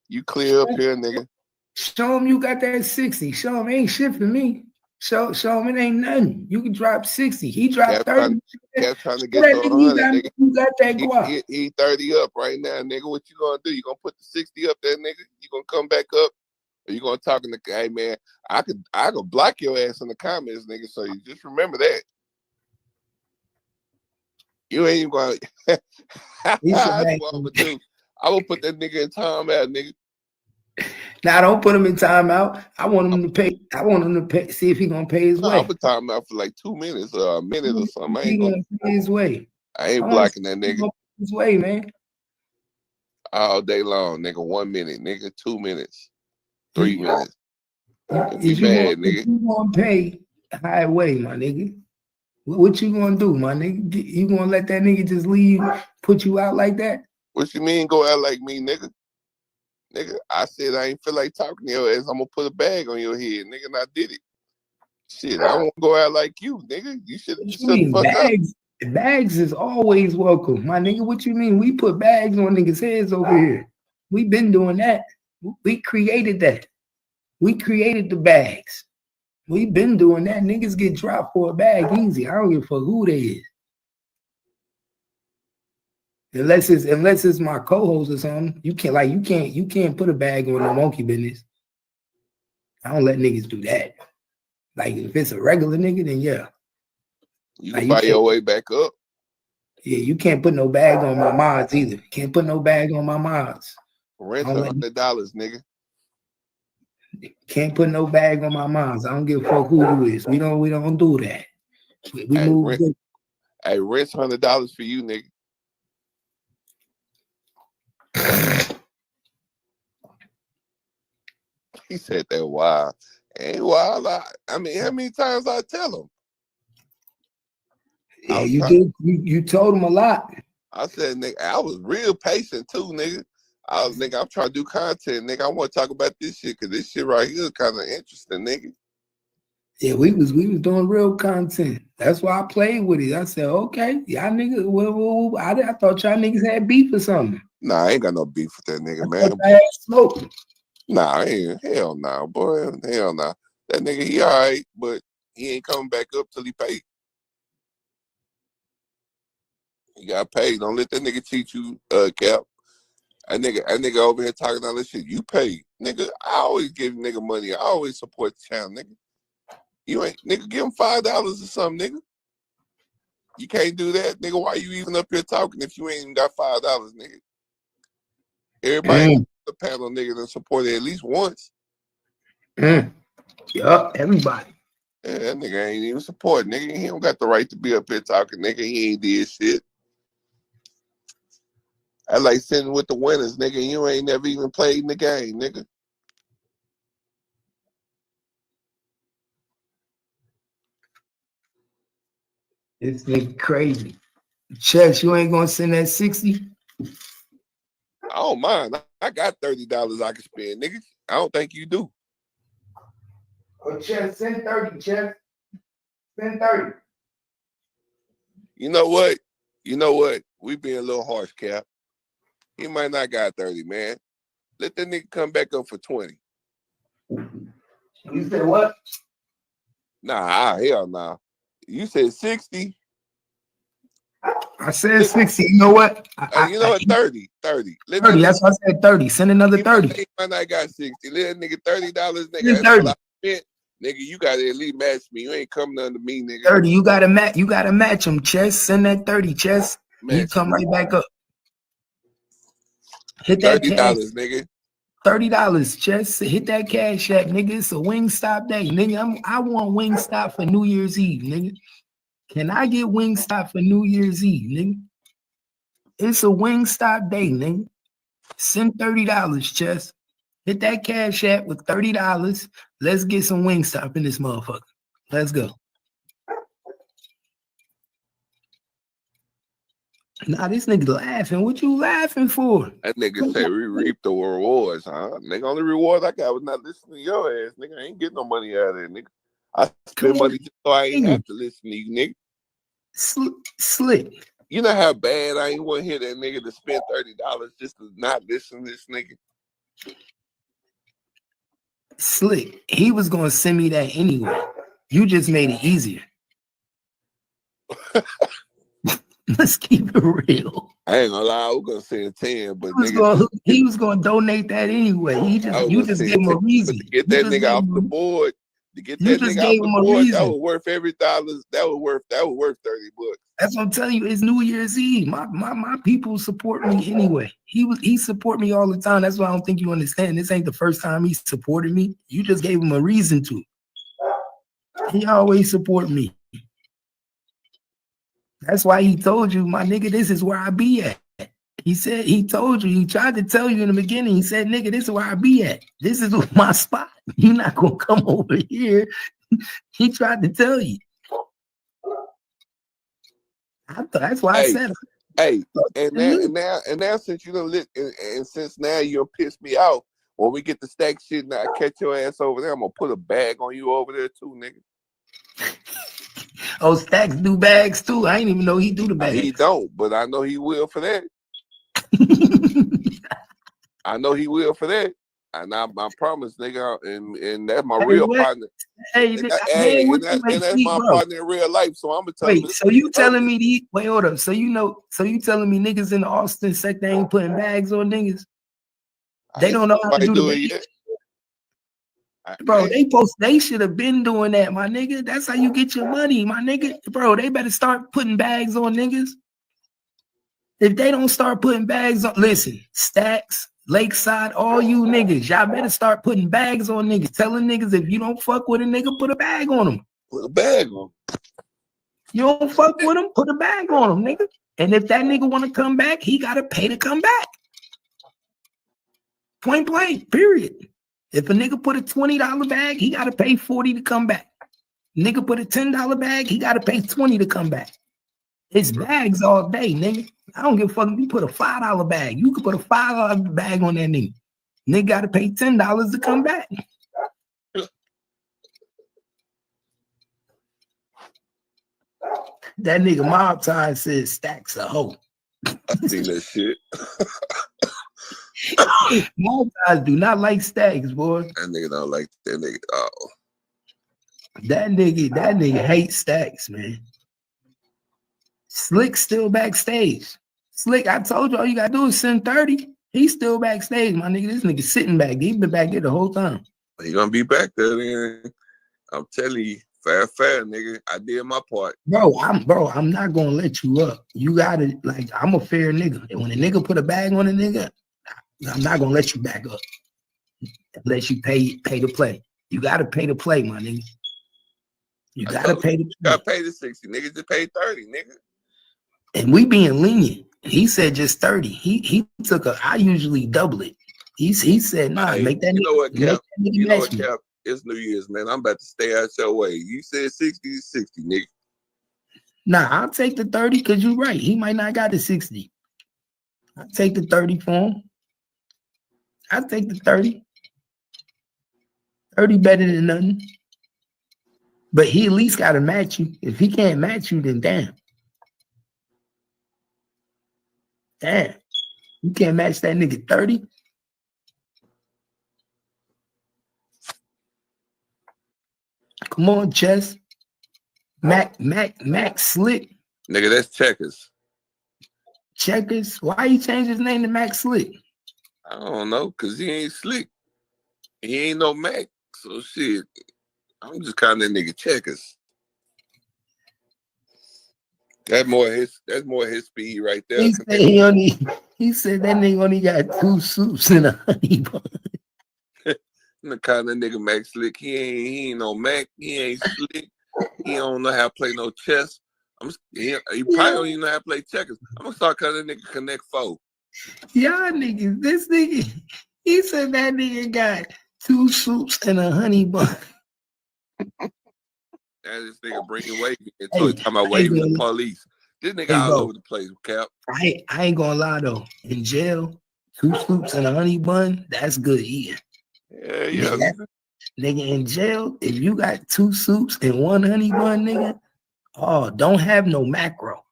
You clear up here, nigga. Show him you got that 60. Show him ain't shit for me. Show him it ain't nothing. You can drop 60. He dropped 30. Kept trying to get to 100, nigga. You got that guap. He 30 up right now, nigga. What you gonna do? You gonna put the 60 up there, nigga? You gonna come back up? Or you gonna talk in the, hey man, I could block your ass in the comments, nigga. So you just remember that. You ain't even gonna that's what I'm gonna do. I will put that nigga in timeout, nigga. Now don't put him in timeout. I want him to pay. I want him to pay. See if he gonna pay his way. I'll put timeout for like 2 minutes or a minute or something. I ain't gonna pay his way. I ain't blocking that nigga. His way, man. All day long, nigga. 1 minute, nigga. 2 minutes. 3 minutes. If you gonna pay highway, my nigga. What you gonna do, my nigga? You gonna let that nigga just leave, put you out like that? What you mean go out like me, nigga? Nigga, I said I ain't feel like talking to your ass. I'm gonna put a bag on your head, nigga, and I did it. Shit, I don't want to go out like you, nigga. You should fuck bags, up. Bags is always welcome, my nigga. What you mean? We put bags on niggas' heads over here. We been doing that. We created that. We created the bags. We been doing that. Niggas get dropped for a bag easy. I don't give a fuck who they is. Unless it's my co-host or something. You can't put a bag on no monkey business. I don't let niggas do that. Like if it's a regular nigga, then yeah. You can buy your way back up. Yeah, you can't put no bag on my mods either. Can't put no bag on my mods. Rent $100, nigga. Can't put no bag on my mods. I don't give a fuck who you is. We don't do that. We move. Rent's $100 for you, nigga. He said that wild. Ain't wild. I mean, how many times I tell him? Yeah, you did. You told him a lot. I said, nigga, I was real patient too, nigga. I'm trying to do content, nigga. I want to talk about this shit because this shit right here is kind of interesting, nigga. Yeah, we was doing real content. That's why I played with it. I said, okay, y'all niggas. I thought y'all niggas had beef or something. Nah, I ain't got no beef with that nigga, man. I had smoke. Nah, I ain't. Hell nah, boy. Hell nah. That nigga, he all right, but he ain't coming back up till he paid. He got paid. Don't let that nigga cheat you, Cap. That nigga over here talking all this shit. You pay. Nigga, I always give nigga money. I always support the channel, nigga. You ain't, nigga, give him $5 or something, nigga. You can't do that, nigga. Why you even up here talking if you ain't even got $5, nigga? Everybody on the panel, nigga, that supported at least once. Yup, everybody. Yeah, that nigga ain't even supporting, nigga. He don't got the right to be up here talking, nigga. He ain't did shit. I like sitting with the winners, nigga. You ain't never even played in the game, nigga. This nigga crazy. Chess, you ain't gonna send that 60? I don't mind. I got $30 I can spend, nigga. I don't think you do. Oh, Chess, send 30, Chess. Send 30. You know what? We being a little harsh, Cap. He might not got 30, man. Let that nigga come back up for 20. You said what? Nah, hell nah. You said 60. I said 60. You know what? You know what? 30. 30. 30. That's why I said 30. Send another 30. He might not got 60. Let that nigga $30, nigga. That's all I spent. Nigga, you gotta at least match me. You ain't coming under me, nigga. 30. You gotta match him, Chess. Send that 30, Chess. He come right back up. Hit that $30, cash. nigga. $30, Chess. Hit that cash app, nigga. It's a Wingstop day, nigga. I want Wingstop for New Year's Eve, nigga. Can I get Wingstop for New Year's Eve, nigga? It's a Wingstop day, nigga. Send $30, Chess. Hit that cash app with $30. Let's get some Wingstop in this motherfucker. Let's go. Nah, this nigga laughing. What you laughing for? That nigga say we reap the rewards, huh? Nigga, only reward I got was not listening to your ass, nigga. I ain't getting no money out of it, nigga. I spend money just so I ain't have to listen to you, nigga. Slick. You know how bad I ain't want to hear that nigga to spend $30 just to not listen to this nigga? Slick. He was gonna send me that anyway. You just made it easier. Let's keep it real. I ain't gonna lie, I was gonna say a 10, but he was gonna donate that anyway. You just gave him a reason. To get that nigga off the board, that was worth every dollar. That was worth $30. That's what I'm telling you. It's New Year's Eve. My people support me anyway. He support me all the time. That's why I don't think you understand. This ain't the first time he supported me. You just gave him a reason to. He always support me. That's why he told you, my nigga, this is where I be at. He told you, he tried to tell you in the beginning, he said, nigga, this is where I be at. This is my spot. You're not gonna come over here. He tried to tell you. That's why I said it. Hey, and now since you done and since now you'll piss me off, when we get the stack shit and I catch your ass over there, I'm gonna put a bag on you over there too, nigga. Oh, Stacks do bags too. I ain't even know he do the bags. He don't, but I know he will for that. I know he will for that. And I promise, nigga, and that's my real partner. And that's my partner in real life. So I'm gonna tell you. So you telling me hold up. So you telling me niggas in the Austin sector ain't putting bags on niggas? They don't know how to do it yet. Bro, they should have been doing that, my nigga. That's how you get your money, my nigga. Bro, they better start putting bags on niggas. If they don't start putting bags on, listen, Stacks, Lakeside, all you niggas, y'all better start putting bags on niggas. Telling niggas if you don't fuck with a nigga, put a bag on them. Put a bag on them. You don't fuck with him, put a bag on him, nigga. And if that nigga want to come back, he got to pay to come back. Point blank, period. If a nigga put a $20 bag, he got to pay $40 to come back. Nigga put a $10 bag, he got to pay $20 to come back. It's bags all day, nigga. I don't give a fuck if you put a $5 bag. You could put a $5 bag on that nigga. Nigga got to pay $10 to come back. That nigga Mob Time says Stacks a hoe. I see that shit. Mob Ties do not like Stacks, boy. That nigga don't like that nigga. Oh. That nigga hates Stacks, man. Slick still backstage. Slick, I told you all you gotta do is send 30. He's still backstage, my nigga. This nigga sitting back. He's been back there the whole time. He gonna be back there then. I'm telling you, fair, nigga. I did my part. Bro, I'm not gonna let you up. You gotta, like, I'm a fair nigga. And when a nigga put a bag on a nigga, I'm not gonna let you back up. Unless you pay to play. You gotta pay to play, my nigga. You gotta pay to play. You gotta pay the 60. Niggas just pay 30, nigga. And we being lenient. He said just 30. He took I usually double it. He said, nah, hey, make that you nigga. Know what, Cap? You know what, me. Cap? It's New Year's, man. I'm about to stay out your way. You said 60 to 60, nigga. Nah, I'll take the 30 because you're right. He might not got the 60. I'll take the 30 for him. I'll take the 30. 30 better than nothing. But he at least got to match you. If he can't match you, then damn. Damn. You can't match that nigga 30? Come on, Chess. Mac Slick. Nigga, that's Checkers. Checkers? Why he changed his name to Mac Slick? I don't know, because he ain't slick. He ain't no Mac. So shit. I'm just calling that nigga Checkers. That's more his speed right there. He said that nigga only got 2 soups and a honey bun. I'm the kind of nigga Mac Slick. He ain't no Mac. He ain't slick. He don't know how to play no chess. He probably don't even know how to play checkers. I'm gonna start calling that nigga Connect 4. Y'all niggas, this nigga, he said that nigga got 2 soups and a honey bun. And this nigga bringing wavy until he talking about waving the police. This nigga all over the place, Cap. I ain't gonna lie though. In jail, 2 soups and a honey bun, that's good eating. Yeah. Nigga, in jail, if you got 2 soups and 1 honey bun, nigga, don't have no macro.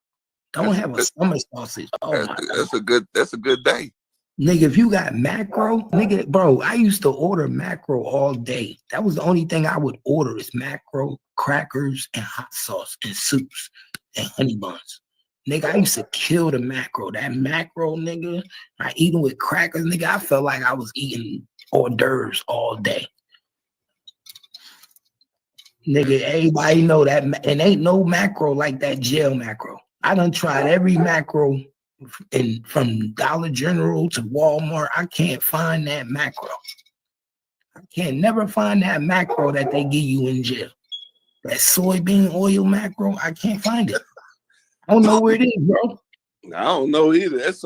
Don't have a summer sausage. Oh my God. That's a good day. Nigga, if you got macro, nigga, bro, I used to order macro all day. That was the only thing I would order is macro, crackers, and hot sauce, and soups, and honey buns. Nigga, I used to kill the macro. That macro, nigga, I eat them with crackers, nigga. I felt like I was eating hors d'oeuvres all day. Nigga, everybody know that, and ain't no macro like that jail macro. I done tried every macro. And from Dollar General to Walmart, I can't find that macro. I can't never find that macro that they give you in jail. That soybean oil macro, I can't find it. I don't know where it is, bro. I don't know either. That's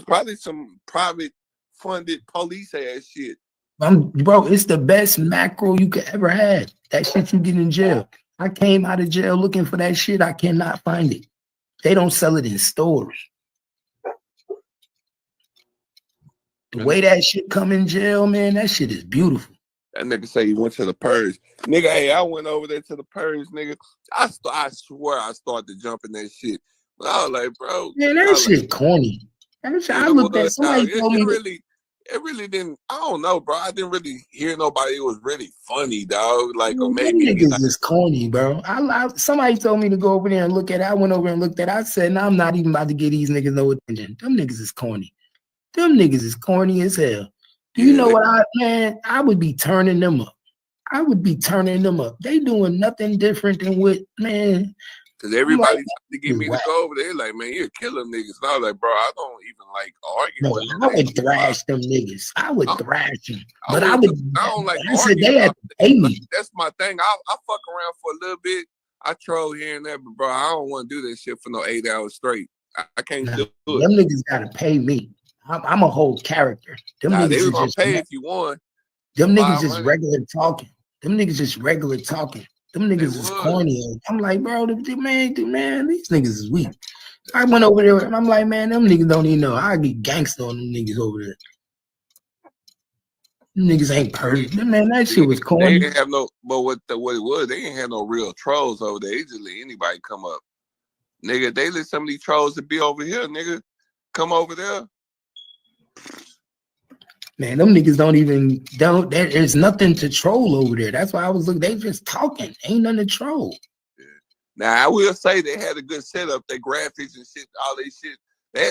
probably some private funded police ass shit. Bro, it's the best macro you could ever have. That shit you get in jail. I came out of jail looking for that shit. I cannot find it. They don't sell it in stores. The way that shit come in jail, man, that shit is beautiful. That nigga say he went to the purge. Nigga, hey, I went over there to the purge, nigga. I swear I started jumping that shit. But I was like, bro. Man, that shit corny. That shit, I looked at somebody told me it really didn't. I don't know, bro. I didn't really hear nobody. It was really funny, dog. Like, or maybe niggas is corny, bro. Somebody told me to go over there and look at it. I went over and looked at it. I said, no, I'm not even about to give these niggas no attention. Them niggas is corny. Them niggas is corny as hell. Do you know what I would be turning them up. I would be turning them up. They doing nothing different than what, man. Because everybody tried to get me to go over there. Like, man, you're killing niggas. And I was like, bro, I don't even like arguing with them. I would thrash them niggas. I would thrash them. But I don't like arguing. They had to pay me. That's my thing. I fuck around for a little bit. I troll here and there, but bro, I don't want to do that shit for no 8 hours straight. I can't do it. Them niggas gotta pay me. I'm a whole character. Them niggas they were gonna just pay if you won. Them niggas just regular talking. Them niggas just regular talking. Them niggas is corny. I'm like, bro, man, these niggas is weak. I went over there and I'm like, man, them niggas don't even know. I get gangster on them niggas over there. Them niggas ain't perfect. Man, that shit was corny. They didn't have no, but what it was, they didn't have no real trolls over there. They just let anybody come up. Nigga, they let some of these trolls to be over here, nigga. Come over there. Man, them niggas there's nothing to troll over there. That's why I was looking, they just talking. Ain't nothing to troll. Yeah. Now I will say they had a good setup, their graphics and shit, all they shit. They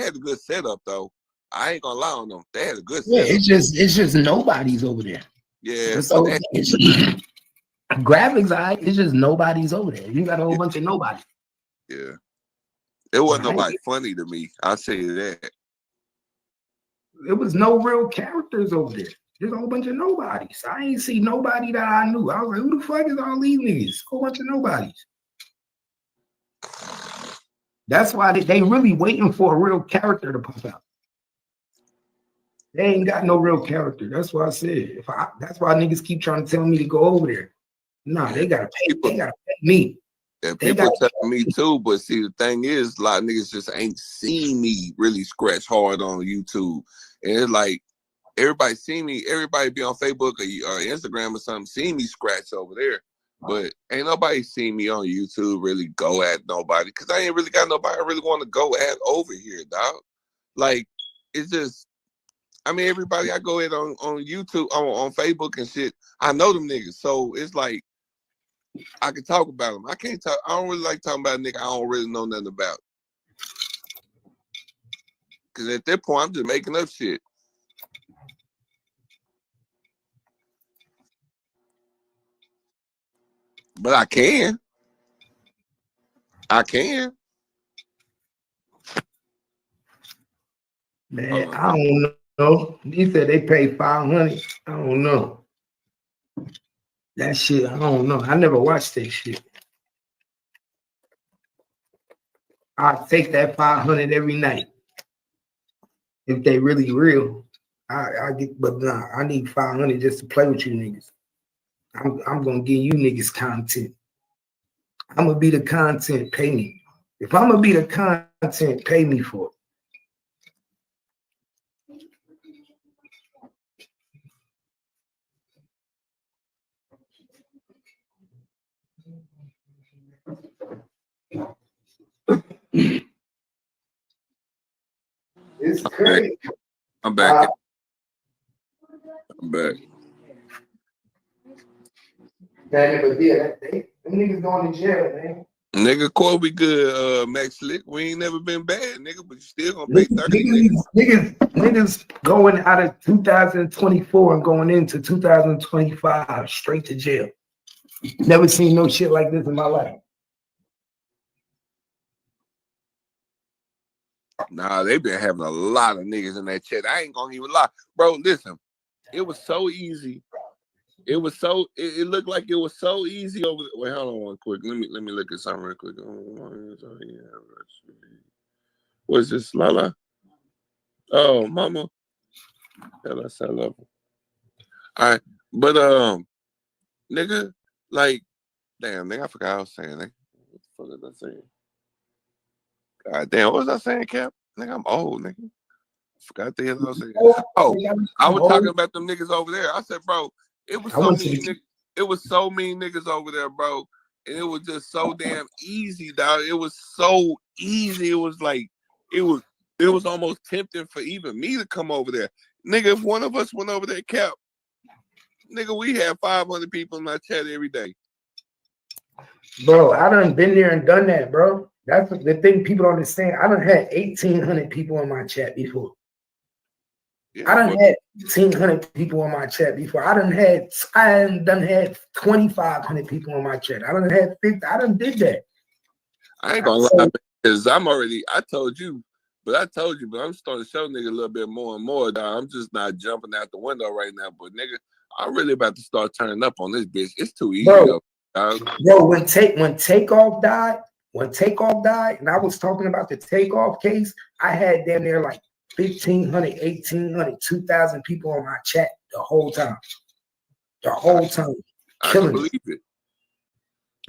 had a good setup though. I ain't gonna lie on them. They had a good setup. It's just nobody's over there. Yeah. So graphics, it's just nobody's over there. You got a whole bunch of nobody. Yeah. It wasn't nobody funny to me. I'll say that. There was no real characters over there. There's a whole bunch of nobodies. I ain't see nobody that I knew. I was like, who the fuck is all these niggas? A whole bunch of nobodies. That's why they really waiting for a real character to pop out. They ain't got no real character. That's why I said. That's why niggas keep trying to tell me to go over there. Nah, they gotta pay. They gotta pay me. And people telling me too, but see, the thing is, a lot of niggas just ain't seen me really scratch hard on YouTube. And it's like, everybody see me, everybody be on Facebook or Instagram or something, see me scratch over there. But ain't nobody seen me on YouTube really go at nobody, because I ain't really got nobody I really want to go at over here, dog. Like, it's just, I mean, everybody I go at on YouTube, on Facebook and shit, I know them niggas. So it's like, I can talk about them. I can't talk. I don't really like talking about a nigga I don't really know nothing about. Because at that point, I'm just making up shit. But I can. Man, I don't know. He said they paid $500. I don't know. That shit, I don't know. I never watched that shit. I take that 500 every night. If they really real, I get, but nah, I need 500 just to play with you niggas. I'm gonna give you niggas content. I'm gonna be the content, pay me. If I'm gonna be the content, pay me for it. is crazy. I'm back. I'm back. Man, but yeah, them niggas going to jail, man. Nigga, Corey good, Max Slick. We ain't never been bad, nigga, but you still gonna pay 30. Niggas going out of 2024 and going into 2025 straight to jail. Never seen no shit like this in my life. Nah, they been having a lot of niggas in that chat. I ain't gonna even lie. Bro, listen, it was so easy. It was so it looked like it was so easy over there. Wait, hold on one quick. Let me look at something real quick. What's this, Lala? Oh, mama. All right. But nigga, like, damn, nigga, I forgot what I was saying, nigga. What the fuck was I saying? God damn, what was I saying, Cap? Nigga, I'm old, nigga. Forgot the hell I was saying. Oh, I was talking about them niggas over there. I said, bro, it was so many niggas. It was so many niggas over there, bro. And it was just so damn easy, dog. It was so easy. It was like, it was almost tempting for even me to come over there. Nigga, if one of us went over there, Cap, nigga, we have 500 people in my chat every day. Bro, I done been there and done that, bro. That's the thing people don't understand. I done had 1,800 people in my chat before. Yeah, I done had 1,500 people in my chat before. I done had 2,500 people in my chat. I done had 50. I done did that. I ain't gonna lie, because I told you, but I'm starting to show nigga a little bit more and more, dog. I'm just not jumping out the window right now, but nigga, I'm really about to start turning up on this bitch. It's too easy, though, dog. Bro, when Takeoff died, and I was talking about the Takeoff case, I had damn near like 1,500, 1,800, 2,000 people on my chat the whole time. I can believe it.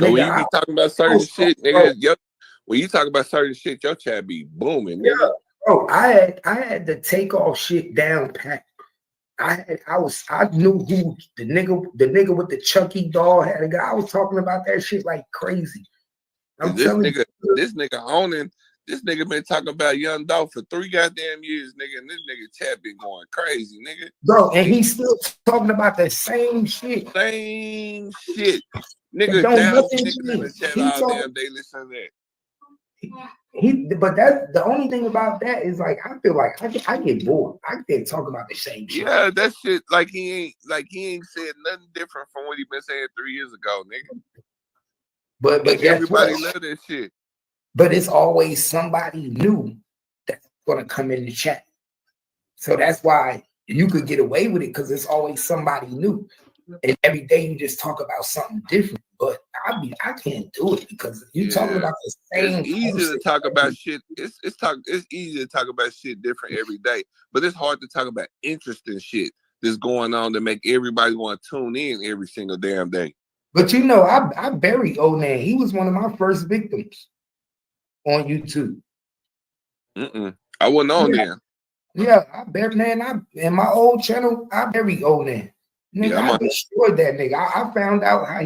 Nigga, when you be talking about certain shit, nigga, when you talk about certain shit, your chat be booming, nigga. Yeah, bro, I had the Takeoff shit down pat. I knew who the nigga with the Chucky doll had a guy. I was talking about that shit like crazy. This nigga owning. This nigga been talking about Young Dolph for 3 goddamn years, nigga, and this nigga chat been going crazy, nigga. Bro, and he's still talking about the same shit. Nigga, down niggas in the chat all damn day listening to that. But that's the only thing about that is like I feel like I get bored. I can't talk about the same shit. Yeah, that shit like he ain't said nothing different from what he been saying 3 years ago, nigga. But everybody love that shit. But it's always somebody new that's gonna come in the chat. So that's why you could get away with it because it's always somebody new. And every day you just talk about something different. But I can't do it because you talking about the same. It's easy to talk about shit. It's easy to talk about shit different every day, but it's hard to talk about interesting shit that's going on to make everybody want to tune in every single damn day. But you know, I buried O-Man. He was one of my first victims on YouTube. I wasn't on there. Yeah, I buried in my old channel. I buried O-Man. Nigga, I destroyed that nigga. I found out how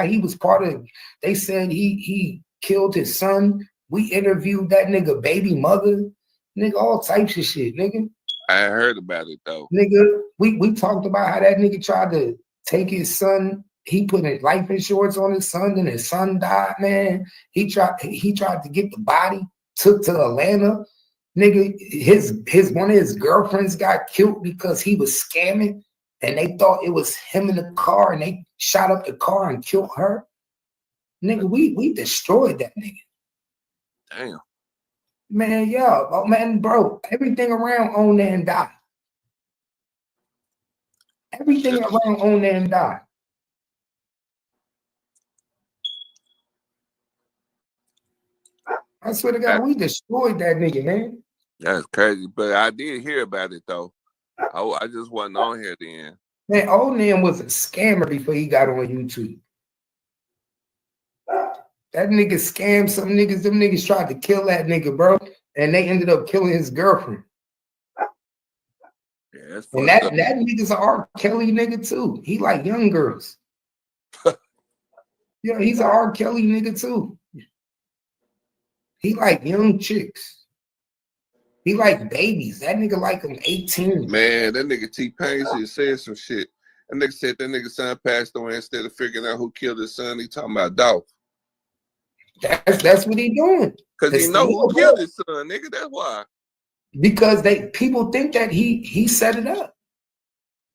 he was part of. They said he killed his son. We interviewed that nigga baby mother. Nigga, all types of shit, nigga. I heard about it though. Nigga, we talked about how that nigga tried to take his son. He put his life insurance on his son, and his son died, man. He tried to get the body, took to Atlanta. Nigga, his one of his girlfriends got killed because he was scamming, and they thought it was him in the car, and they shot up the car and killed her. Nigga, we destroyed that nigga. Damn. Man, yeah. Oh man, bro. Everything around O-Man died. Everything around O-Man died. I swear to God, we destroyed that nigga, man. That's crazy, but I did hear about it though. I just wasn't on here then. Man, O-Man was a scammer before he got on YouTube. That nigga scammed some niggas. Them niggas tried to kill that nigga, bro, and they ended up killing his girlfriend. Yeah, that's and that nigga's an R. Kelly nigga too. He like young girls. Yeah, he's an R. Kelly nigga too. He like young chicks. He like babies. That nigga like him 18. Man, that nigga T-Pain just said some shit. That nigga said that nigga son passed away instead of figuring out who killed his son. He talking about Dolph. That's what he doing. Cause he know who killed his son, nigga. That's why. Because people think that he set it up.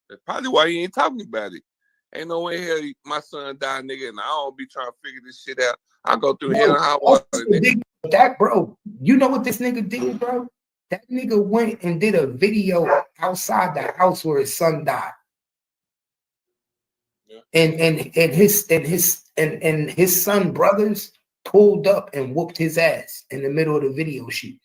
That's probably why he ain't talking about it. Ain't no way hell my son died, nigga, and I don't be trying to figure this shit out. I go through hell and high water, nigga. That bro, you know what this nigga did, bro? That nigga went and did a video outside the house where his son died. Yeah. And his son brothers pulled up and whooped his ass in the middle of the video shoot.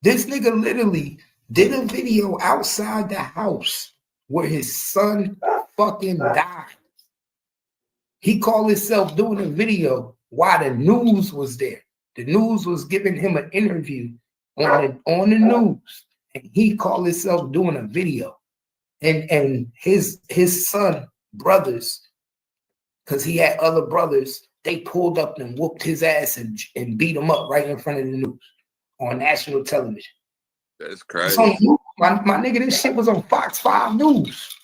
This nigga literally did a video outside the house where his son fucking died. He called himself doing a video while the news was there. The news was giving him an interview on the news, and he called himself doing a video. And his son brothers, because he had other brothers, they pulled up and whooped his ass and beat him up right in front of the news on national television. That's crazy. My nigga, this shit was on Fox 5 News.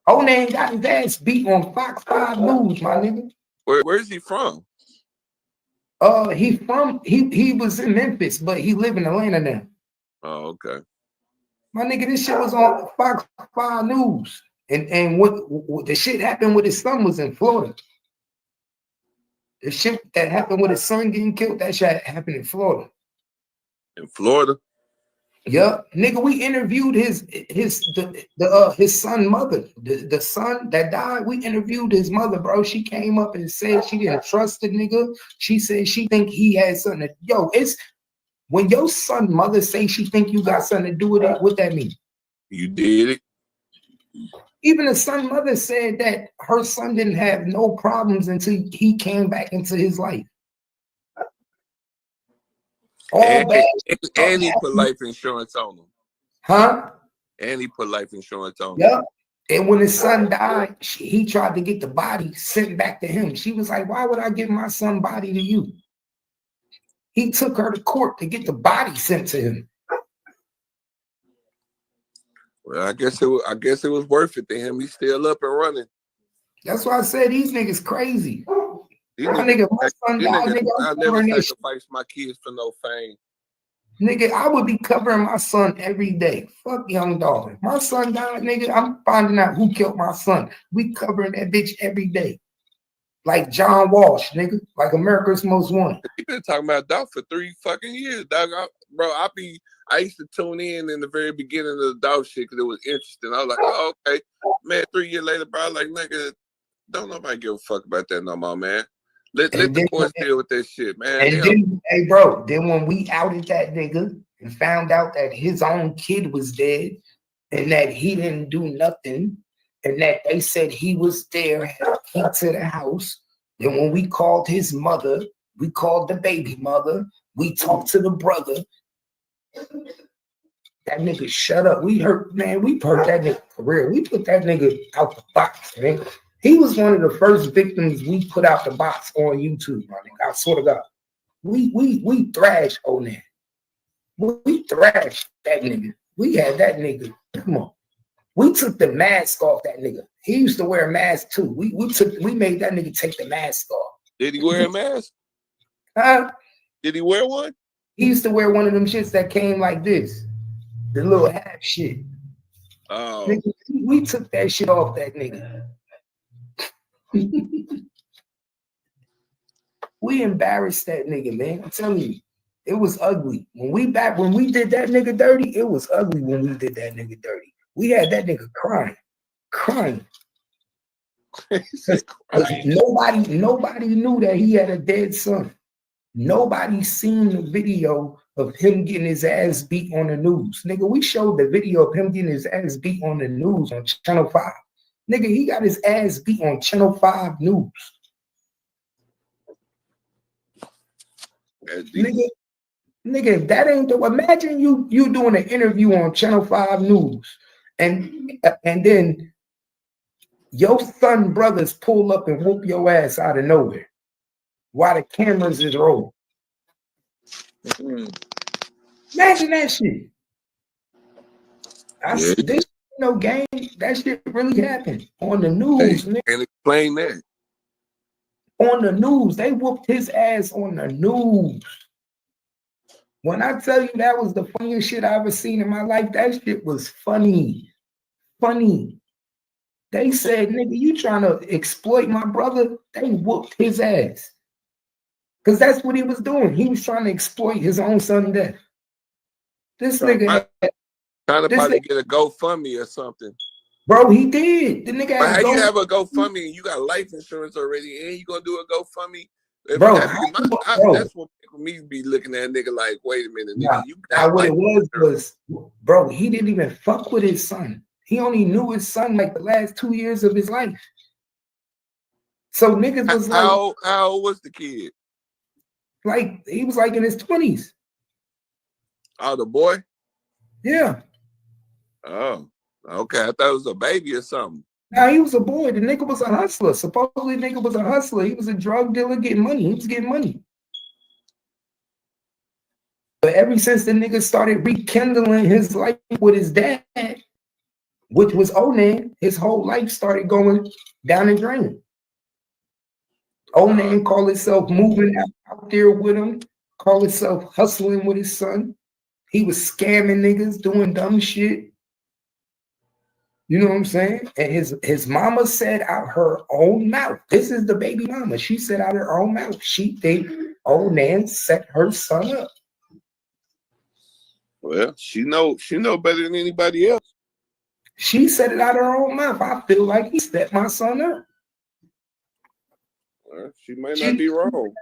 Onan got his ass beat on Fox 5 News, my nigga. Where's he from? He was in Memphis, but he live in Atlanta now. Oh, okay. My nigga, this shit was on Fox 5 News. And what the shit happened with his son was in Florida. The shit that happened with his son getting killed, that shit happened in Florida. In Florida? Yeah, nigga, we interviewed his son mother, the son that died. We interviewed his mother, bro. She came up and said she didn't trust the nigga. She said she think he had something. Yo, it's when your son mother say she think you got something to do with it. What that mean? You did it. Even the son mother said that her son didn't have no problems until he came back into his life. And he put life insurance on him. Huh? And he put life insurance on him. Yeah. And when his son died, he tried to get the body sent back to him. She was like, why would I give my son's body to you? He took her to court to get the body sent to him. Well, I guess it was worth it to him. He's still up and running. That's why I said these niggas crazy. My son died, nigga, I never sacrifice my kids for no fame. Nigga, I would be covering my son every day. Fuck Young Dog. My son died, nigga. I'm finding out who killed my son. We covering that bitch every day. Like John Walsh, nigga. Like America's Most Wanted. You been talking about Dolph for 3 fucking years, dog. I used to tune in the very beginning of the Dolph shit because it was interesting. I was like, oh, okay. Man, 3 years later, bro, like, nigga, don't nobody give a fuck about that no more, man. Let the courts deal with that shit, man. And then, hey, bro, then when we outed that nigga and found out that his own kid was dead and that he didn't do nothing and that they said he was there, had a key to the house, then when we called his mother, we called the baby mother, we talked to the brother, that nigga shut up. We hurt that nigga career. We put that nigga out the box, man. He was one of the first victims we put out the box on YouTube, my nigga. I swear to God. We thrashed Onan. We thrashed that nigga. We had that nigga. Come on. We took the mask off that nigga. He used to wear a mask too. We made that nigga take the mask off. Did he wear a mask? Huh? Did he wear one? He used to wear one of them shits that came like this. The little half shit. Oh. Nigga, we took that shit off that nigga. We embarrassed that nigga, man. I'm telling you, it was ugly. When we did that nigga dirty, it was ugly when we did that nigga dirty. We had that nigga crying. Nobody knew that he had a dead son. Nobody seen the video of him getting his ass beat on the news. Nigga, we showed the video of him getting his ass beat on the news on Channel 5. Nigga, he got his ass beat on Channel 5 News. Nigga, if that ain't imagine you doing an interview on Channel 5 News and then Your son brothers pull up and whoop your ass out of nowhere while the cameras is rolling. Imagine that shit. This no game. That shit really happened on the news. Hey, can't explain that. On the news, they whooped his ass on the news. When I tell you that was the funniest shit I ever seen in my life, that shit was funny. Funny. They said, nigga, you trying to exploit my brother? They whooped his ass. Because that's what he was doing. He was trying to exploit his own son's death. This nigga trying to probably get a GoFundMe or something. Bro, he did. The nigga had how you have a GoFundMe and you got life insurance already and you gonna do a GoFundMe? Bro, that's what me be looking at a nigga like, wait a minute, nigga. What it was, bro, he didn't even fuck with his son. He only knew his son like the last 2 years of his life. So niggas was like, how old was the kid? Like he was like in his 20s. Oh, the boy? Yeah. Oh, okay. I thought it was a baby or something. Nah, he was a boy. The nigga was a hustler. Supposedly the nigga was a hustler. He was a drug dealer getting money. He was getting money. But ever since the nigga started rekindling his life with his dad, which was Onan, his whole life started going down the drain. Onan called himself moving out there with him, called himself hustling with his son. He was scamming niggas, doing dumb shit. You know what I'm saying? And his mama said out her own mouth, this is the baby mama. She said out her own mouth, she think Onan set her son up. Well, she know better than anybody else. She said it out of her own mouth. I feel like he set my son up. Well, she may not be wrong.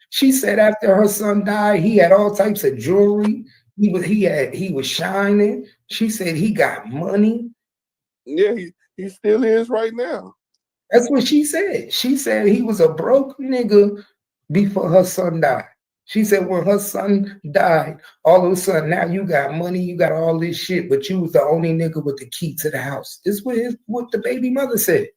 She said after her son died, he had all types of jewelry. He was shining. She said he got money. Yeah, he still is right now. That's what she said. She said he was a broke nigga before her son died. She said when her son died, all of a sudden now you got money, you got all this shit, but you was the only nigga with the key to the house. This is what the baby mother said.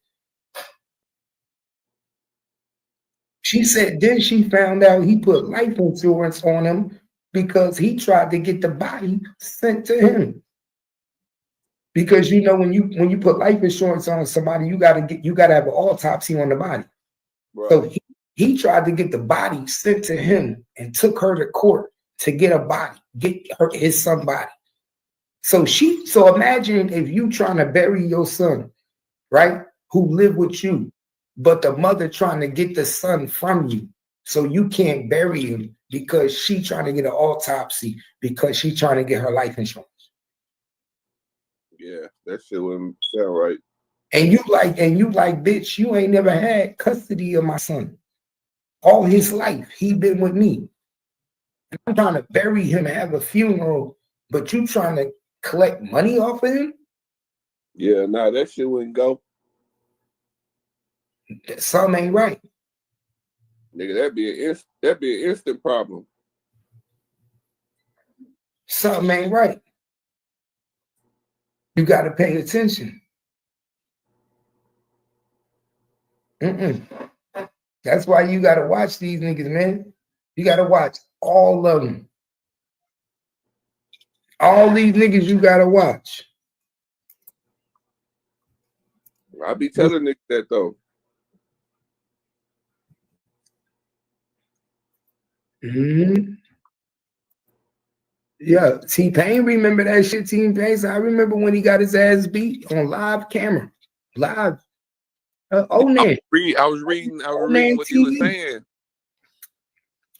She said then she found out he put life insurance on him because he tried to get the body sent to him. Because you know when you put life insurance on somebody, you gotta have an autopsy on the body. Right. So he tried to get the body sent to him and took her to court to get a body, his son body. So imagine if you trying to bury your son, right? Who lived with you, but the mother trying to get the son from you. So you can't bury him because she trying to get an autopsy because she trying to get her life insurance. Yeah, that shit wouldn't sound right. And you like, bitch, you ain't never had custody of my son. All his life, he been with me. And I'm trying to bury him and have a funeral, but you trying to collect money off of him? Yeah, nah, that shit wouldn't go. Something ain't right. Nigga, that'd be an instant problem. Something ain't right. You got to pay attention. That's why you got to watch these niggas, man. You got to watch all of them. All these niggas you got to watch. I be telling niggas that though. Yeah, T-Pain remember that shit, T-Pain. So I remember when he got his ass beat on live camera. Live. Onan. I was reading what he was saying.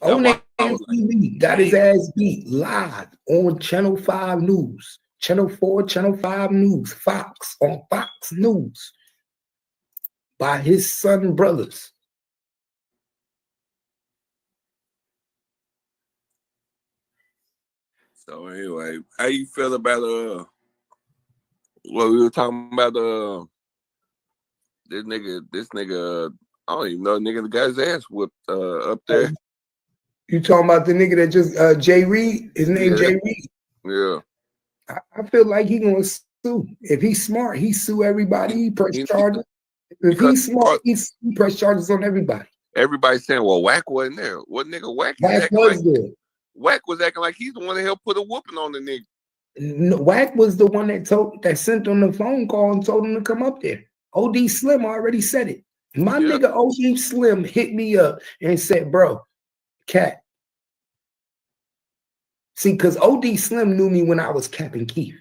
Onan TV got his ass beat live on Channel 5 News. Channel 4, Channel 5 News, Fox, on Fox News by his son brothers. So anyway, how you feel about what we were talking about this nigga I don't even know, nigga, the guy's ass whipped up there. You talking about the nigga that just Jay Reed? His name Jay Reed. Yeah. I feel like he gonna sue. If he's smart, he sue everybody. He press charges. If he's smart, he press charges on everybody. Everybody's saying, well, Whack wasn't there. What nigga Whack was there. Whack was acting like he's the one that helped put a whooping on the nigga. No, Whack was the one that sent him the phone call and told him to come up there. OD Slim already said it. My nigga OD Slim hit me up and said, bro, Cat. See, because OD Slim knew me when I was Captain Keith.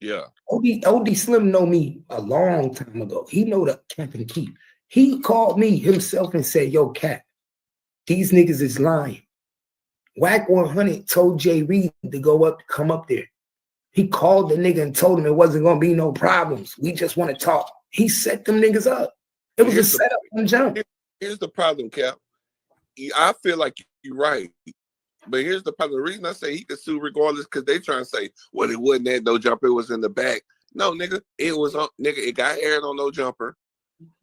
Yeah. OD Slim know me a long time ago. He know the Captain Keith. He called me himself and said, yo, Cat, these niggas is lying. Whack 100 told Jay Reed to come up there. He called the nigga and told him it wasn't going to be no problems. We just want to talk. He set them niggas up. It was a setup from jump. Here's the problem, Cap. I feel like you're right. But here's the problem. The reason I say he could sue regardless, because they trying to say, well, it wasn't that No Jumper, it was in the back. No, nigga, it was on, nigga, it got aired on No Jumper.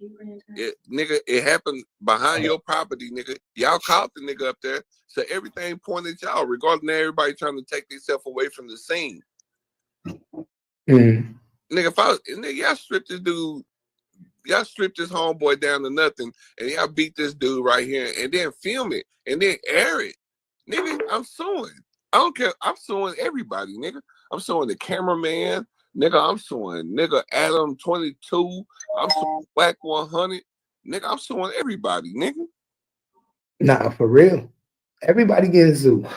It happened behind your property, nigga. Y'all caught the nigga up there. So everything pointed at y'all, regardless of everybody trying to take themselves away from the scene. Mm. Nigga, y'all stripped this dude, y'all stripped this homeboy down to nothing, and y'all beat this dude right here, and then film it, and then air it. Nigga, I'm suing. I don't care. I'm suing everybody, nigga. I'm suing the cameraman. Nigga, I'm suing nigga Adam22. I'm suing Whack 100. Nigga, I'm suing everybody, nigga. Nah, for real. Everybody getting sued.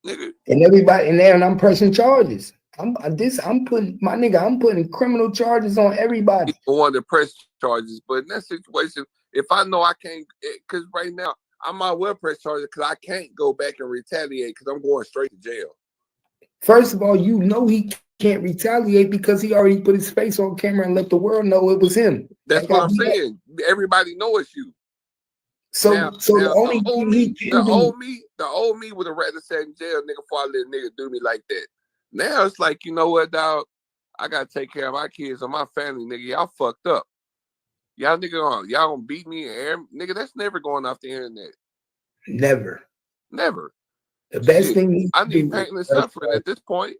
Nigga. And everybody in there, and I'm pressing charges. I'm putting criminal charges on everybody. I want to press charges, but in that situation, if I know I can't, because right now, I might well press charges because I can't go back and retaliate because I'm going straight to jail. First of all, you know he can't retaliate because he already put his face on camera and let the world know it was him. That's what I'm saying. Everybody knows it's you. So the only thing the old me would have rather sat in jail, nigga, before I let a nigga do me like that. Now it's like, you know what, dog? I gotta take care of my kids and my family, nigga. Y'all fucked up. Y'all gonna beat me and air, nigga. That's never going off the internet. Never. The best thing I need pain and suffering at this point.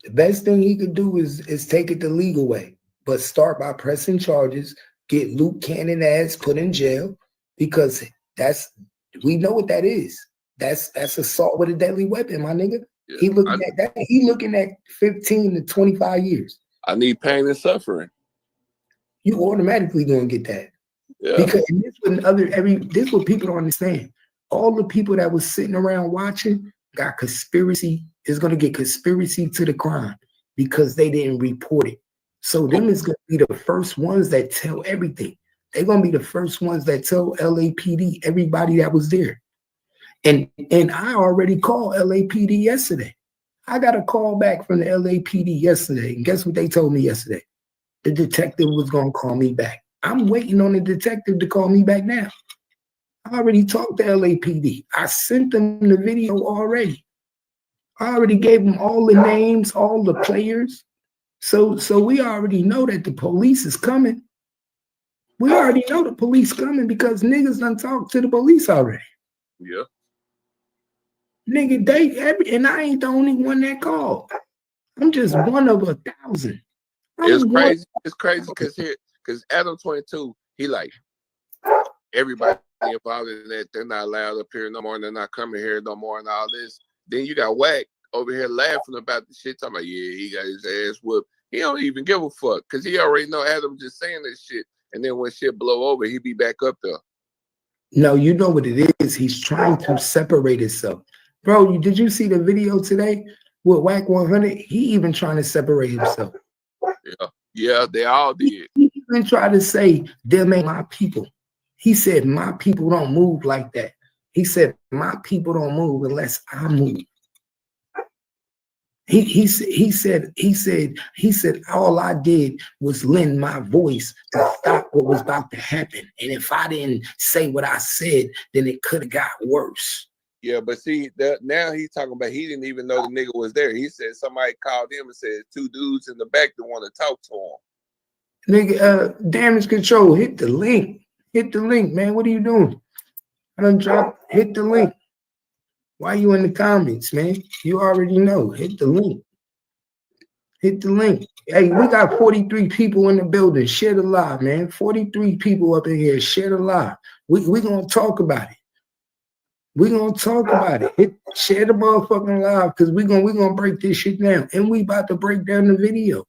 The best thing he could do is take it the legal way, but start by pressing charges, get Luke Cannon ass put in jail, because we know what that is. That's assault with a deadly weapon, my nigga. Yeah, he looking at 15 to 25 years. I need pain and suffering. You automatically gonna get that. Yeah. Because this is what people don't understand. All the people that was sitting around watching got conspiracy, is gonna get conspiracy to the crime because they didn't report it. So them is gonna be the first ones that tell everything. They're gonna be the first ones that tell LAPD, everybody that was there. And I already called LAPD yesterday. I got a call back from the LAPD yesterday. And guess what they told me yesterday? The detective was gonna call me back. I'm waiting on the detective to call me back now. I already talked to LAPD. I sent them the video already. I already gave them all the names, all the players. So we already know that the police is coming. We already know the police coming because niggas done talked to the police already. Yeah. Nigga, and I ain't the only one that called. I'm just one of 1,000. It's crazy. It's crazy because Adam22, he like, everybody involved in that, they're not allowed up here no more, and they're not coming here no more, and all this. Then you got Whack over here laughing about the shit, talking about, yeah, he got his ass whooped. He don't even give a fuck because he already know Adam just saying this shit, and then when shit blow over, he be back up there. No, you know what it is. He's trying to separate himself. Bro, did you see the video today with Whack 100? He even trying to separate himself. Yeah, they all did. He even tried to say, them ain't my people. He said, my people don't move like that. He said, my people don't move unless I move. He said, all I did was lend my voice to stop what was about to happen. And if I didn't say what I said, then it could have got worse. Yeah, but see, now he's talking about he didn't even know the nigga was there. He said somebody called him and said 2 dudes in the back that want to talk to him. Nigga, damage control, hit the link. Hit the link, man. What are you doing? I done dropped, hit the link. Why you in the comments, man? You already know. Hit the link. Hit the link. Hey, we got 43 people in the building. Share the live, man. 43 people up in here. Share the live. We gonna talk about it. We gonna talk about it. Share the motherfucking live because we gonna break this shit down. And we about to break down the video.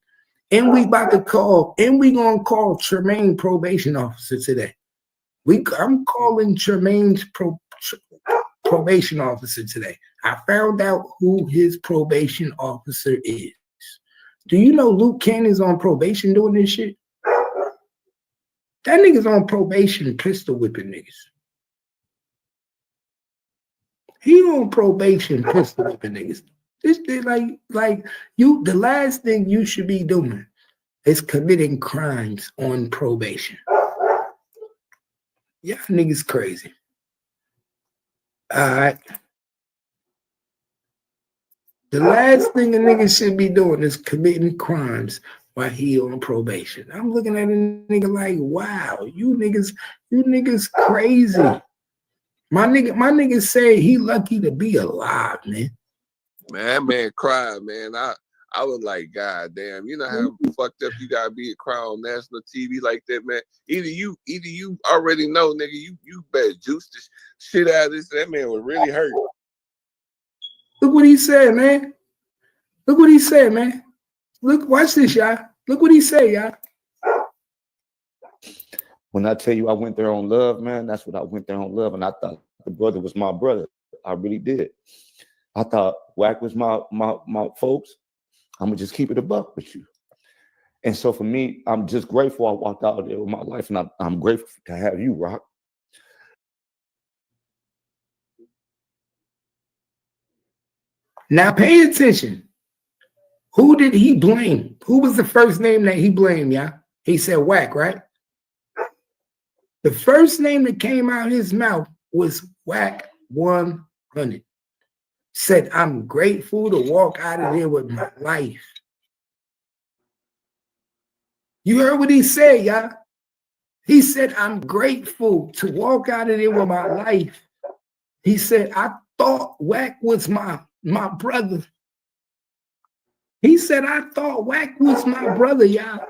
And we about to call. And we gonna call Tremaine probation officer today. I'm calling Tremaine's probation officer today. I found out who his probation officer is. Do you know Luke Cannon's on probation doing this shit? That nigga's on probation pistol whipping niggas. He on probation pistol whipping niggas. This like you, the last thing you should be doing is committing crimes on probation. Y'all niggas crazy. All right. The last thing a nigga should be doing is committing crimes while he on probation. I'm looking at a nigga like, wow, you niggas crazy. My nigga say he lucky to be alive, man. Man cried, man. I was like, God damn, you know how fucked up you gotta be to cry on national TV like that, man. Either you already know, nigga, you better juice the shit out of this. That man was really hurt. Look what he said, man. Look what he said, man. Look, watch this, y'all. Look what he said, y'all. When I tell you I went there on love, man, that's what I went there on love. And I thought the brother was my brother. I really did. I thought Wack was my folks. I'm gonna just keep it a buck with you. And so for me, I'm just grateful I walked out there with my life, and I'm grateful to have you, Rock. Now pay attention. Who did he blame? Who was the first name that he blamed, y'all? He said Wack, right? The first name that came out of his mouth was Wack 100. Said, I'm grateful to walk out of there with my life. You heard what he said, y'all? He said, I'm grateful to walk out of there with my life. He said, I thought Wack was my brother. He said, I thought Wack was my brother, y'all.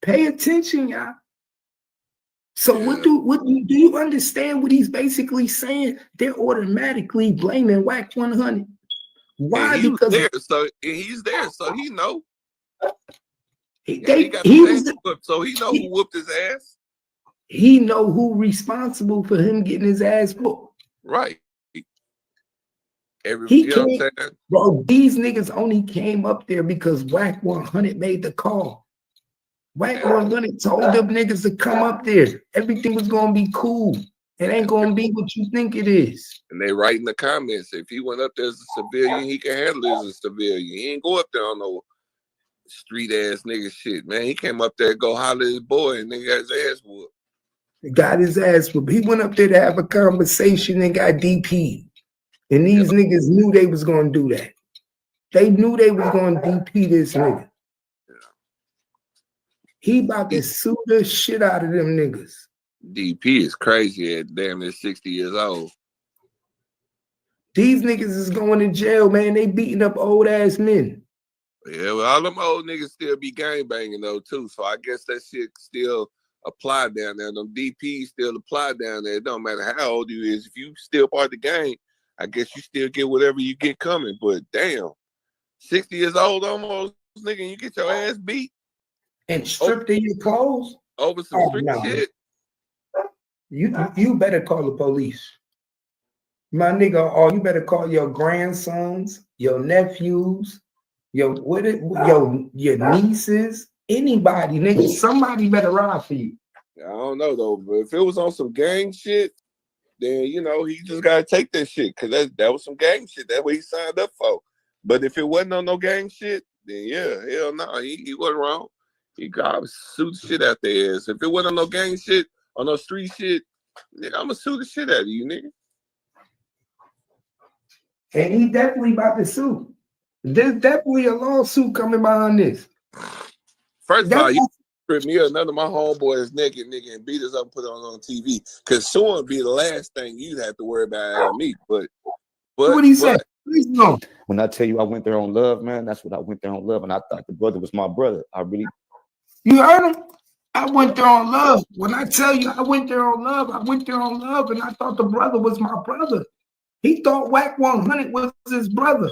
Pay attention, y'all. So do you understand what he's basically saying? They're automatically blaming Wack 100. Why? And because he's there, so he know. So he know who whooped his ass. He know who responsible for him getting his ass whooped. Right. Bro, these niggas only came up there because Wack 100 made the call. Wack 100 told them niggas to come up there. Everything was gonna be cool. It ain't gonna be what you think it is. And they write in the comments, if he went up there as a civilian, he can handle it as a civilian. He ain't go up there on no street ass nigga shit, man. He came up there, go holler at his boy, and nigga got his ass whooped. Got his ass whooped. He went up there to have a conversation and got DP'd. And these niggas knew they was gonna do that. They knew they was gonna DP this nigga. He about to sue the shit out of them niggas. DP is crazy at damn near 60 years old. These niggas is going to jail, man. They beating up old ass men. Yeah, well, all them old niggas still be gang banging though too. So I guess that shit still apply down there. Them DPs still apply down there. It don't matter how old you is. If you still part of the gang, I guess you still get whatever you get coming. But damn, 60 years old almost, nigga, you get your ass beat. And stripped of your clothes? Over some street shit. You better call the police. My nigga, or you better call your grandsons, your nephews, your nieces, anybody, nigga. Somebody better ride for you. I don't know though, but if it was on some gang shit, then you know he just gotta take that shit because that was some gang shit. That's what he signed up for. But if it wasn't on no gang shit, then yeah, hell no, he wasn't wrong. He got sue the shit out their ass. If it wasn't on no gang shit, on no street shit, nigga, I'ma sue the shit out of you, nigga. And he definitely about to sue. There's definitely a lawsuit coming behind this. First of all, you strip me up, none of my homeboys naked, nigga, and beat us up and put it on TV. Because suing would be the last thing you'd have to worry about out of me. But what he said? When I tell you I went there on love, man, that's what I went there on love. And I thought the brother was my brother. I really. You heard him? I went there on love. When I tell you I went there on love, I went there on love, and I thought the brother was my brother. He thought Whack 100 was his brother.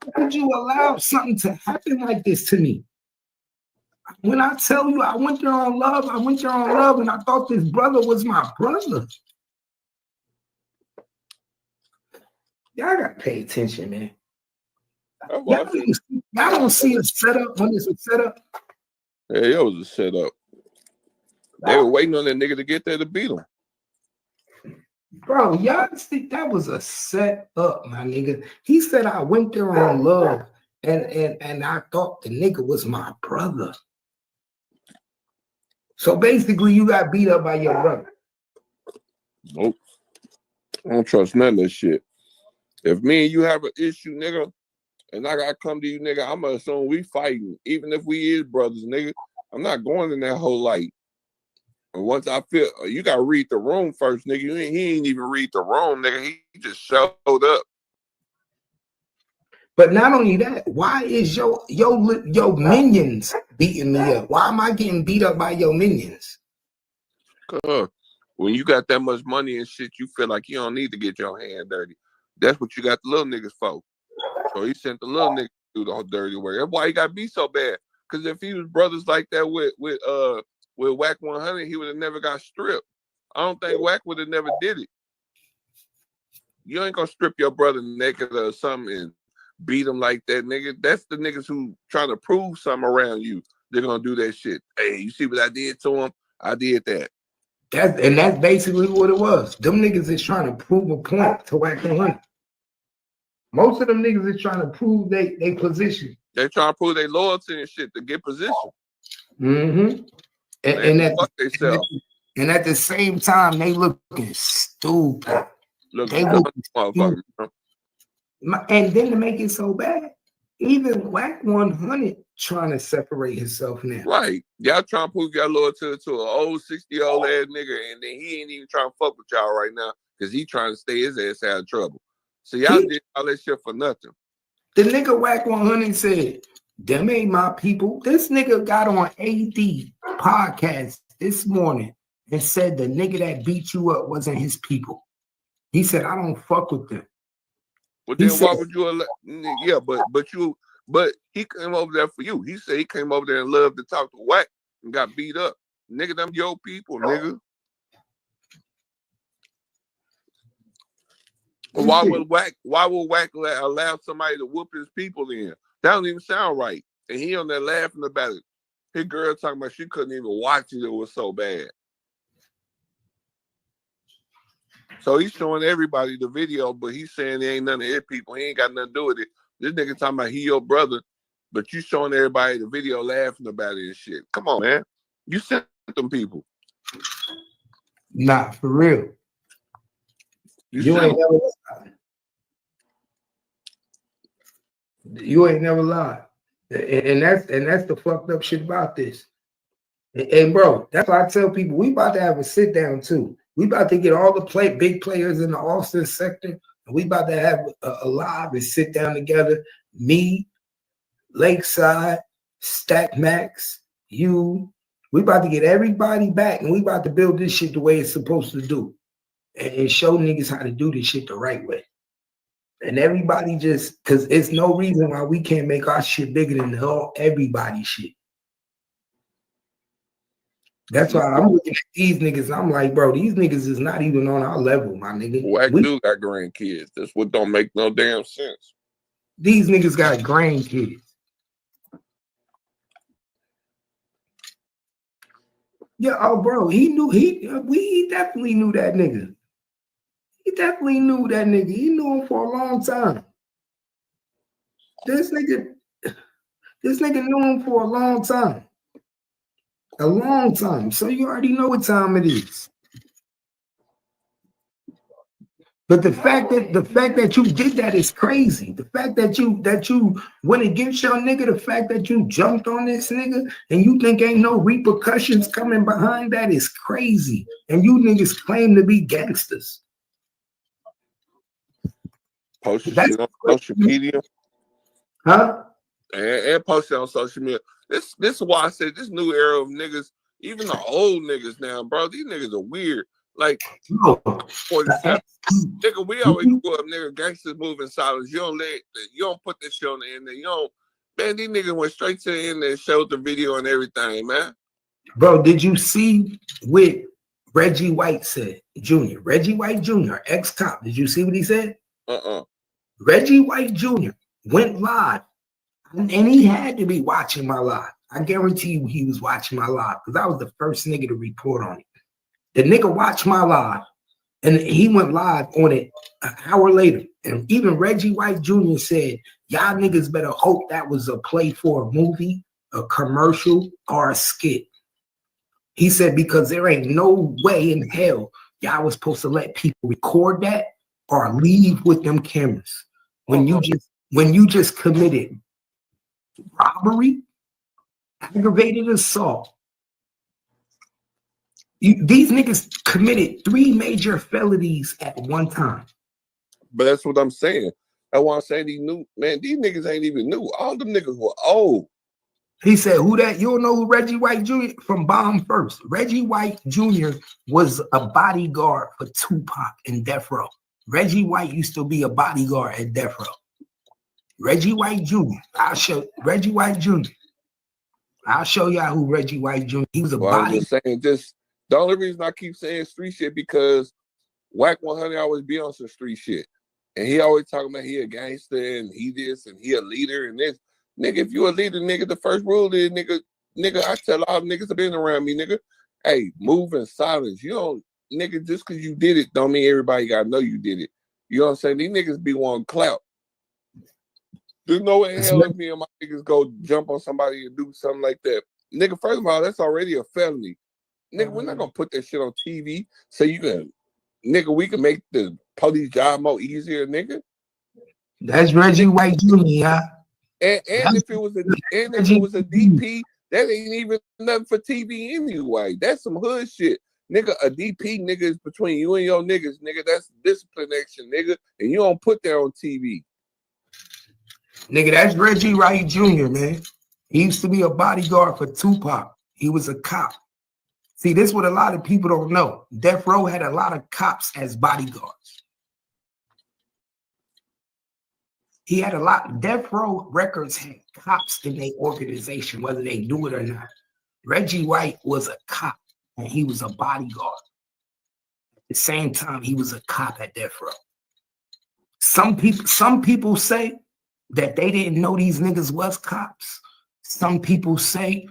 How could you allow something to happen like this to me? When I tell you I went there on love, I went there on love, and I thought this brother was my brother. Y'all gotta pay attention, man. Y'all don't see a setup when it's a setup. Yeah, it was a setup. They were waiting on that nigga to get there to beat him. Bro, y'all think that was a setup, my nigga. He said I went there on love, and I thought the nigga was my brother. So basically, you got beat up by your brother. Nope. I don't trust none of that shit. If me and you have an issue, nigga, and I gotta come to you, nigga, I'm gonna assume we fighting, even if we is brothers, nigga. I'm not going in that whole light. And once I feel, you gotta read the room first, nigga. He ain't even read the room, nigga. He just showed up. But not only that, why is your minions beating me up? Why am I getting beat up by your minions? When you got that much money and shit, you feel like you don't need to get your hand dirty. That's what you got the little niggas for. So he sent the little niggas to do the whole dirty work. That's why he got beat so bad. Because if he was brothers like that with Whack 100, he would have never got stripped. I don't think Whack would have never did it. You ain't gonna strip your brother naked or something and beat him like that, nigga. That's the niggas who trying to prove something around you. They're gonna do that shit. Hey, you see what I did to him? I did that. That's basically what it was. Them niggas is trying to prove a point to Whack 100. Most of them niggas is trying to prove they position. They trying to prove their loyalty and shit to get position. Mm-hmm. And at the same time, they looking stupid. Looking dumb motherfucker. And then to make it so bad, even Whack 100 trying to separate himself now. Right. Y'all trying to prove y'all loyalty to an old 60-year-old ass nigga, and then he ain't even trying to fuck with y'all right now because he trying to stay his ass out of trouble. So y'all did all that shit for nothing. The nigga Whack 100 said, them ain't my people. This nigga got on AD podcast this morning and said the nigga that beat you up wasn't his people. He said, I don't fuck with them. Well, then why would you? Yeah, but he came over there for you. He said he came over there and loved to talk to Whack and got beat up. Nigga, them your people, nigga. Why would Whack allow somebody to whoop his people in? That don't even sound right. And he on there laughing about it. His girl talking about she couldn't even watch it. It was so bad. So he's showing everybody the video, but he's saying there ain't none of his people. He ain't got nothing to do with it. This nigga talking about he your brother, but you showing everybody the video laughing about it and shit. Come on, man. You sent them people. Nah, for real. You ain't never lied. You ain't never lied. And that's the fucked up shit about this. And bro, that's why I tell people we about to have a sit down too. We about to get all the big players in the Austin sector, and we about to have a live and sit down together. Me, Lakeside, Stack Max, you. We about to get everybody back, and we about to build this shit the way it's supposed to do, and show niggas how to do this shit the right way. And everybody just, because it's no reason why we can't make our shit bigger than everybody's shit. That's why I'm looking at these niggas. I'm like, bro, these niggas is not even on our level, my nigga. Whack do got grandkids. That's what don't make no damn sense. These niggas got grandkids. Yeah, oh, bro, he definitely knew that nigga. He definitely knew that nigga. He knew him for a long time. This nigga knew him for a long time. A long time. So you already know what time it is. But the fact that you did that is crazy. The fact that you went against your nigga, the fact that you jumped on this nigga and you think ain't no repercussions coming behind that is crazy. And you niggas claim to be gangsters. Post your shit on social media. Huh? And post it on social media. This is why I said this new era of niggas, even the old niggas now, bro, these niggas are weird. Like, No. 47. Nigga, we always grew up, nigga, gangsters moving silence. You don't put this shit on the internet. You don't, man, these niggas went straight to the internet and showed the video and everything, man. Bro, did you see what Reggie White said, Jr.? Reggie White Jr., ex-cop. Did you see what he said? Reggie White Jr. went live, and he had to be watching my live. I guarantee you he was watching my live because I was the first nigga to report on it. The nigga watched my live, and he went live on it an hour later. And even Reggie White Jr. said, y'all niggas better hope that was a play for a movie, a commercial, or a skit. He said, because there ain't no way in hell y'all was supposed to let people record that or leave with them cameras. When you just committed robbery, aggravated assault. These niggas committed 3 major felonies at one time. But that's what I'm saying. That's why I'm saying these niggas ain't even new. All them niggas were old. He said, who that? You don't know who Reggie White Jr. from Bomb First. Reggie White Jr. was a bodyguard for Tupac in Death Row. Reggie White used to be a bodyguard at Death Row. Reggie White Jr. I'll show Reggie White Jr. I'll show y'all who Reggie White Jr. He was a I'm just saying, the only reason I keep saying street shit because Whack 100 always be on some street shit. And he always talking about he a gangster and he this and he a leader and this. Nigga, if you a leader, nigga, the first rule is, nigga, I tell all niggas that been around me, nigga, hey, move in silence. You don't, nigga, just because you did it don't mean everybody got to know you did it. You know what I'm saying? These niggas be wanting clout. There's no way in hell if me and my niggas go jump on somebody and do something like that. Nigga, first of all, that's already a felony. Nigga, we're not going to put that shit on TV so you can, nigga, we can make the police job more easier, nigga. That's Reggie White Jr., yeah. And if it was a DP, that ain't even nothing for TV anyway. That's some hood shit. Nigga, a DP, nigga, is between you and your niggas, nigga. That's discipline action, nigga. And you don't put that on TV. Nigga, that's Reggie White Jr., man. He used to be a bodyguard for Tupac. He was a cop. See, this is what a lot of people don't know. Death Row had a lot of cops as bodyguards. He had a lot. Death Row Records had cops in their organization, whether they knew it or not. Reggie White was a cop, and he was a bodyguard. At the same time, he was a cop at Death Row. Some people say that they didn't know these niggas was cops. Some people say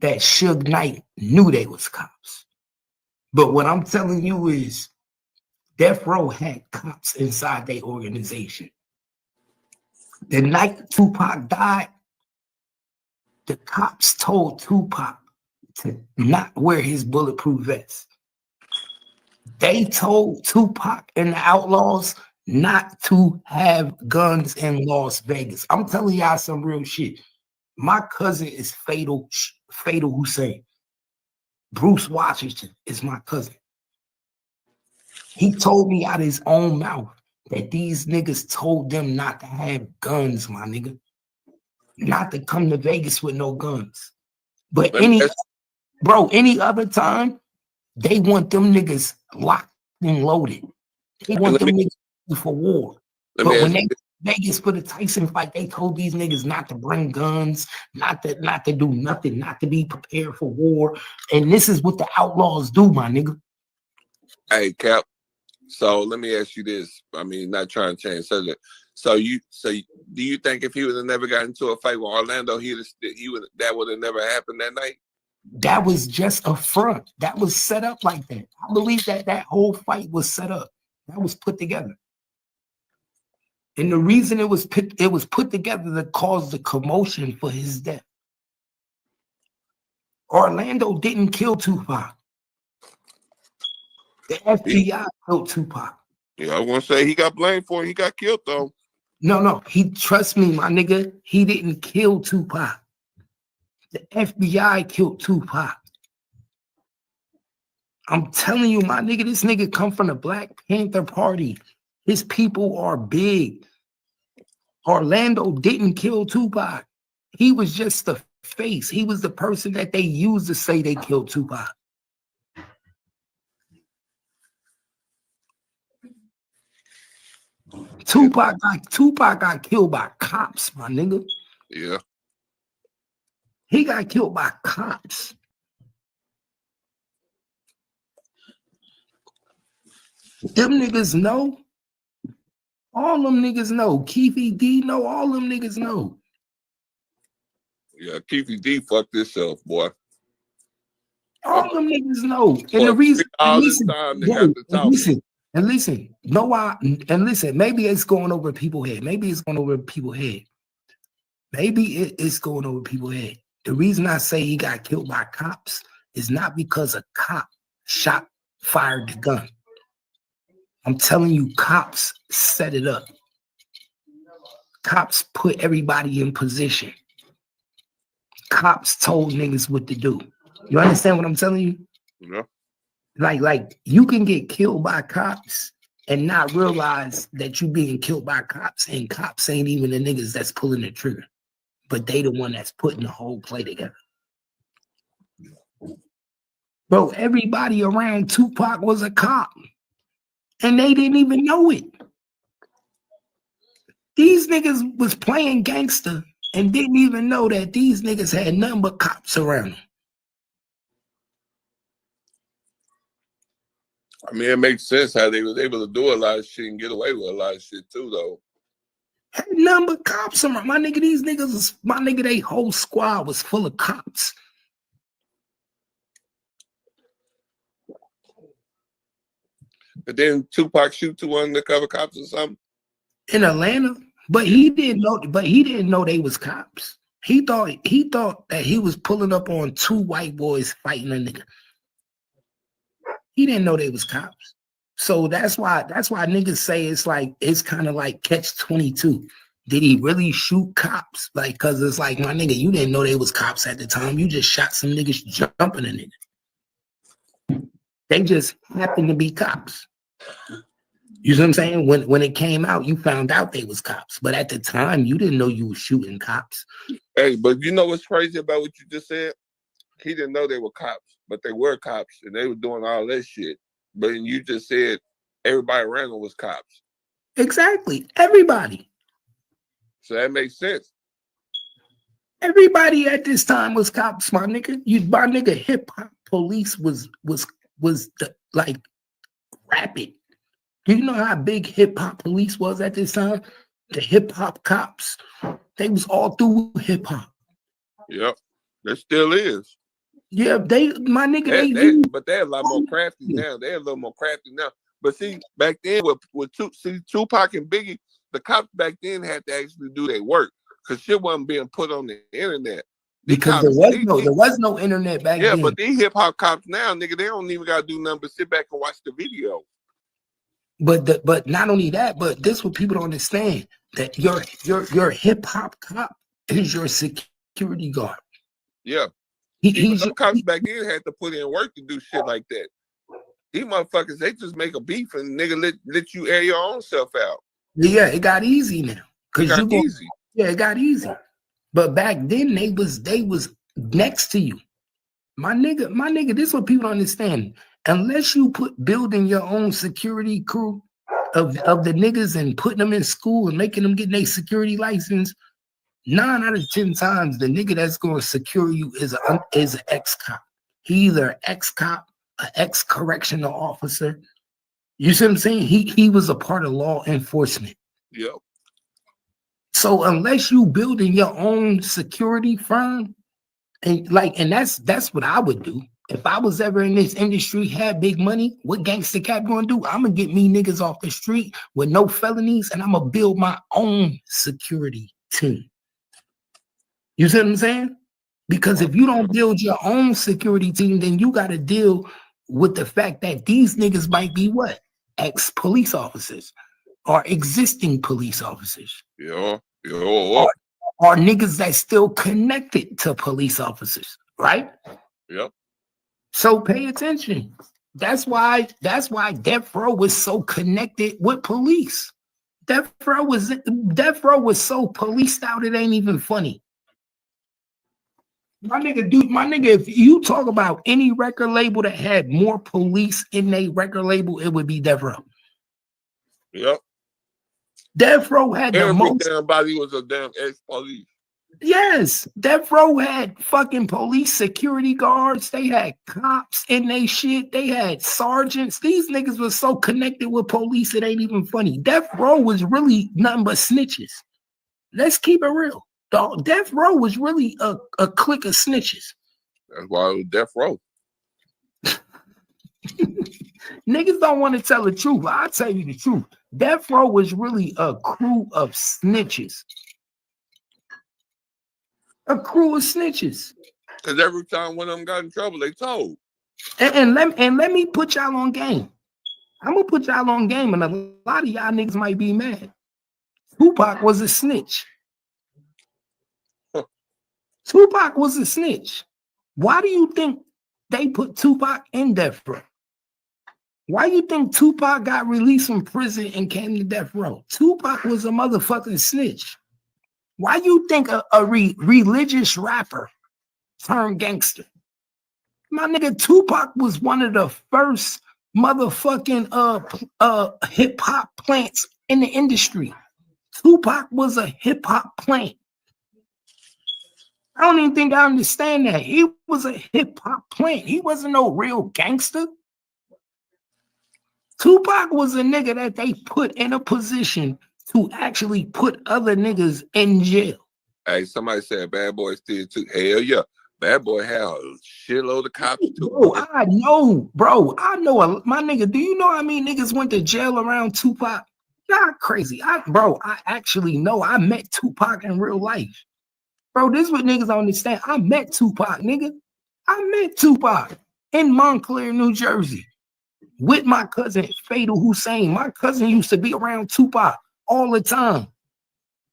that Suge Knight knew they was cops. But what I'm telling you is Death Row had cops inside their organization. The night Tupac died, the cops told Tupac to not wear his bulletproof vest. They told Tupac and the Outlaws not to have guns in Las Vegas. I'm telling y'all some real shit. My cousin is Fatal Hussein. Bruce Washington is my cousin. He told me out of his own mouth that these niggas told them not to have guns, my nigga. Not to come to Vegas with no guns. But any other time, they want them niggas locked and loaded. They want them niggas for war. But when they Vegas for the Tyson fight, they told these niggas not to bring guns, not to do nothing, not to be prepared for war. And this is what the Outlaws do, my nigga. Hey, Cap. So let me ask you this. I mean, not trying to change subject. So do you think if he would have never gotten into a fight with Orlando, that would have never happened that night? That was just a front. That was set up like that. I believe that whole fight was set up. That was put together. And the reason it was put together to cause the commotion for his death. Orlando didn't kill Tupac. The FBI killed Tupac. Yeah, I want to say he got blamed for it. He got killed though. No. Trust me, my nigga. He didn't kill Tupac. The FBI killed Tupac. I'm telling you, my nigga, this nigga come from the Black Panther Party. His people are big. Orlando didn't kill Tupac. He was just the face. He was the person that they used to say they killed Tupac. Tupac got killed by cops, my nigga. Yeah. He got killed by cops. Them niggas know. All them niggas know. Keefy D know. All them niggas know. Yeah, Keefy D fucked himself, boy. All them niggas know. And the reason, all this time they got to talk. Listen, know why? And listen, maybe it's going over people's head. Maybe it's going over people's head. Maybe it's going over people's head. The reason I say he got killed by cops is not because a cop fired the gun. I'm telling you, cops set it up. Cops put everybody in position. Cops told niggas what to do. You understand what I'm telling you? Yeah. Like you can get killed by cops and not realize that you being killed by cops, and cops ain't even the niggas that's pulling the trigger, but they the one that's putting the whole play together. Bro, everybody around Tupac was a cop, and they didn't even know it. These niggas was playing gangster and didn't even know that these niggas had nothing but cops around them. I mean, it makes sense how they was able to do a lot of shit and get away with a lot of shit too, though. Had nothing but cops around. My nigga, these niggas, they whole squad was full of cops. But then Tupac shoot 2 undercover cops or something in Atlanta, but he didn't know. But he didn't know they was cops. He thought that he was pulling up on 2 white boys fighting a nigga. He didn't know they was cops. So that's why niggas say it's kind of like catch-22. Did he really shoot cops? Like, cause it's like, my nigga, you didn't know they was cops at the time. You just shot some niggas jumping a nigga. They just happened to be cops. You know what I'm saying? When it came out, you found out they was cops. But at the time, you didn't know you was shooting cops. Hey, but you know what's crazy about what you just said? He didn't know they were cops, but they were cops, and they were doing all that shit. But you just said everybody around them was cops. Exactly. Everybody. So that makes sense. Everybody at this time was cops, my nigga. My nigga, hip hop police was like rapid. Do you know how big hip hop police was at this time? The hip hop cops, they was all through hip hop. Yep, there still is. Yeah, but they're a lot more crafty now. They're a little more crafty now. But see, back then with Tupac and Biggie, the cops back then had to actually do their work because shit wasn't being put on the internet. Because there was no internet back then. Yeah, but these hip hop cops now, nigga, they don't even gotta do nothing but sit back and watch the video. But not only that, but this what people don't understand, that your hip hop cop is your security guard. Yeah. Some cops back then had to put in work to do shit like that. These motherfuckers, they just make a beef and nigga let you air your own self out. Yeah, it got easy now. It got easy. But back then they was next to you. My nigga, this is what people don't understand. Unless you building your own security crew of the niggas and putting them in school and making them get their security license, 9 out of 10 times the nigga that's going to secure you is an ex-cop. He either an ex-cop, an ex-correctional officer. You see what I'm saying? He was a part of law enforcement. Yep. So unless you building your own security firm, and that's what I would do. If I was ever in this industry, had big money, what gangster cap gonna do? I'm gonna get me niggas off the street with no felonies, and I'm gonna build my own security team. You see what I'm saying? Because if you don't build your own security team, then you got to deal with the fact that these niggas might be what? Ex-police officers or existing police officers. Yeah. Or niggas that's still connected to police officers, right? Yep. So pay attention. That's why Death Row was so connected with police. Death Row was so policed out, it ain't even funny. My nigga, if you talk about any record label that had more police in their record label, it would be Death Row. Yep. Death Row had the most. Everybody was a damn ex-police. Yes, Death Row had fucking police security guards. They had cops in they shit. They had sergeants. These niggas was so connected with police, it ain't even funny. Death Row was really nothing but snitches. Let's keep it real. Dog, Death Row was really a clique of snitches. That's why it was Death Row. Niggas don't want to tell the truth. I'll tell you the truth. Death Row was really a crew of snitches. A crew of snitches. Because every time one of them got in trouble, they told. And let me put y'all on game. I'm gonna put y'all on game, and a lot of y'all niggas might be mad. Tupac was a snitch. Tupac was a snitch. Why do you think they put Tupac in Death Row? Why do you think Tupac got released from prison and came to Death Row? Tupac was a motherfucking snitch. Why do you think a religious rapper turned gangster? My nigga, Tupac was one of the first motherfucking hip-hop plants in the industry. Tupac was a hip-hop plant. I don't even think I understand that. He was a hip-hop plant. He wasn't no real gangster. Tupac was a nigga that they put in a position to actually put other niggas in jail. Hey, somebody said Bad Boy still too. Hell yeah. Bad Boy had a shitload of cops too. Bro, I know, bro. I know my nigga. Do you know how many niggas went to jail around Tupac? Y'all crazy. I actually know. I met Tupac in real life. Bro, this is what niggas don't understand. I met Tupac, nigga. I met Tupac in Montclair, New Jersey, with my cousin Fatal Hussein. My cousin used to be around Tupac all the time.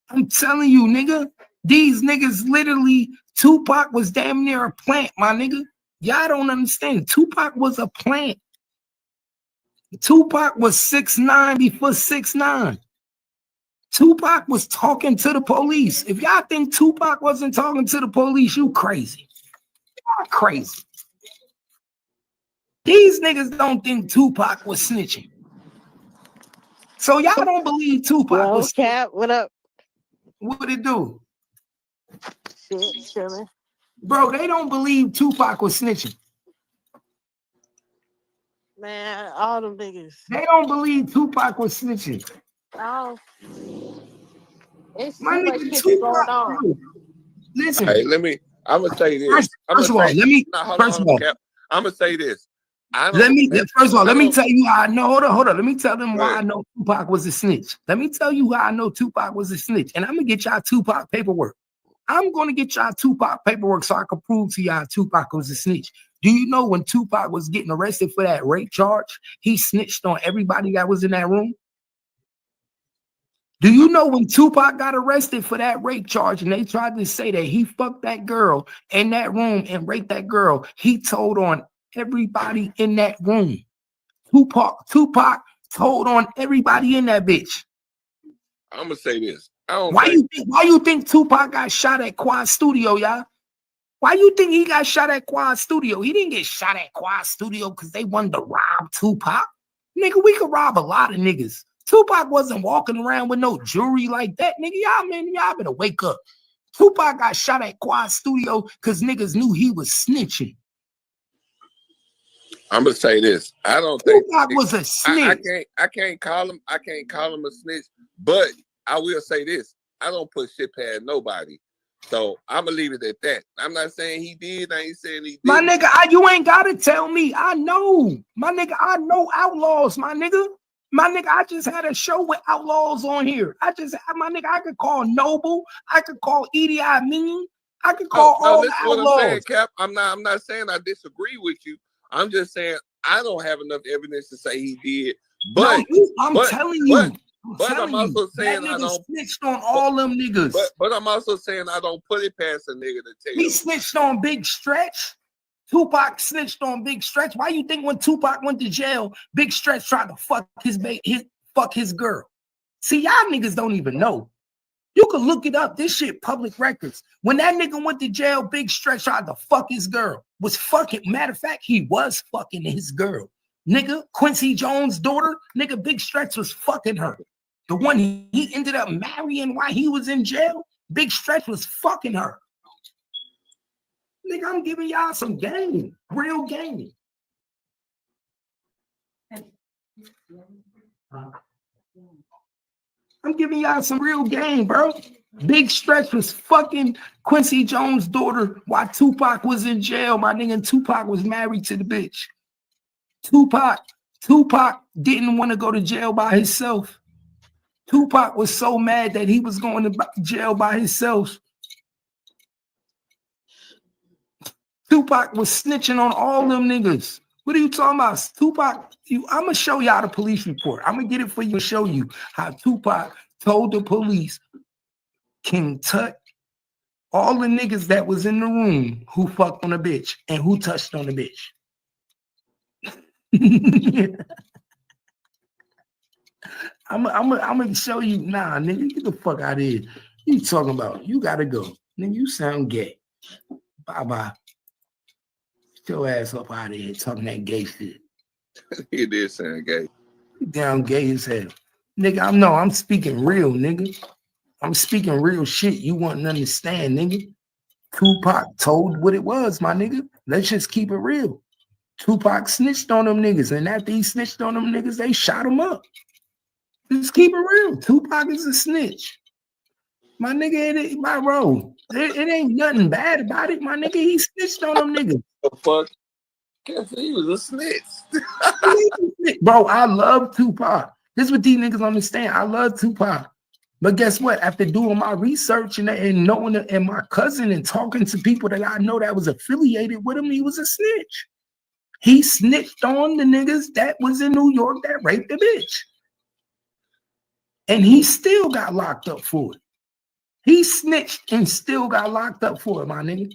I'm telling you, nigga, these niggas literally, Tupac was damn near a plant, my nigga. Y'all don't understand. Tupac was a plant. Tupac was 6'9" before 6'9". Tupac was talking to the police. If y'all think Tupac wasn't talking to the police, you crazy. Y'all crazy. These niggas don't think Tupac was snitching. So y'all don't believe Tupac was snitching. Cap, what up? What it do? Shit, chilling. Bro, they don't believe Tupac was snitching. Man, all them niggas. They don't believe Tupac was snitching. Oh. It's My too much nigga shit Tupac, going on. bro. Listen. Hey, I'm gonna say this. First of all, let me I'm gonna say this. Let me tell you how I know. Hold on. Let me tell them why I know Tupac was a snitch. Let me tell you how I know Tupac was a snitch. And I'm gonna get y'all Tupac paperwork. I'm gonna get y'all Tupac paperwork so I can prove to y'all Tupac was a snitch. Do you know when Tupac was getting arrested for that rape charge, he snitched on everybody that was in that room? Do you know when Tupac got arrested for that rape charge and they tried to say that he fucked that girl in that room and raped that girl, he told on everybody in that room. Tupac told on everybody in that bitch. I'm gonna say this. Why you think Tupac got shot at Quad Studio, y'all? Why you think he got shot at Quad Studio? He didn't get shot at Quad Studio because they wanted to rob Tupac. Nigga, we could rob a lot of niggas. Tupac wasn't walking around with no jewelry like that, nigga. Y'all better wake up. Tupac got shot at Quad Studio because niggas knew he was snitching. I'm gonna say this. I don't think Tupac was a snitch. I can't call him a snitch, but I will say this. I don't put shit past nobody. So I'm gonna leave it at that. I'm not saying he did. I ain't saying he did. My nigga, you ain't gotta tell me. I know. My nigga, I know outlaws, my nigga. My nigga, I just had a show with outlaws on here. I could call Noble. I could call Idi Amin. I could call all the outlaws. What I'm saying, Cap. I'm not saying I disagree with you. I'm just saying I don't have enough evidence to say he did. But I'm telling you. But I'm also saying I don't snitched on all them niggas. But I'm also saying I don't put it past a nigga to tell. He snitched on Big Stretch. Tupac snitched on Big Stretch. Why you think when Tupac went to jail, Big Stretch tried to fuck his girl? See, y'all niggas don't even know. You can look it up. This shit public records. When that nigga went to jail, Big Stretch tried to fuck his girl. Was fucking, matter of fact, he was fucking his girl. Nigga, Quincy Jones' daughter, nigga, Big Stretch was fucking her. The one he ended up marrying while he was in jail, Big Stretch was fucking her. Nigga, I'm giving y'all some game, real game. I'm giving y'all some real game, bro. Big Stretch was fucking Quincy Jones' daughter while Tupac was in jail, my nigga. And Tupac was married to the bitch. Tupac didn't want to go to jail by himself. Tupac was so mad that he was going to jail by himself. Tupac was snitching on all them niggas. What are you talking about? Tupac, I'm going to show y'all the police report. I'm going to get it for you and show you how Tupac told the police King Tut, all the niggas that was in the room who fucked on a bitch and who touched on the bitch. I'm going to show you. Nah, nigga, get the fuck out of here. You talking about? You got to go. Nigga, you sound gay. Bye-bye. Get your ass up out of here talking that gay shit. He did sound gay. You damn gay as hell. Nigga, I'm speaking real, nigga. I'm speaking real shit. You wouldn't understand, nigga. Tupac told what it was, my nigga. Let's just keep it real. Tupac snitched on them niggas, and after he snitched on them niggas, they shot him up. Just keep it real. Tupac is a snitch. My nigga, my bro, it ain't nothing bad about it, my nigga. He snitched on them niggas. The fuck? He was a snitch. Bro, I love Tupac. This is what these niggas understand. I love Tupac. But guess what? After doing my research and knowing and my cousin and talking to people that I know that was affiliated with him, he was a snitch. He snitched on the niggas that was in New York that raped the bitch. And he still got locked up for it. He snitched and still got locked up for it, my nigga.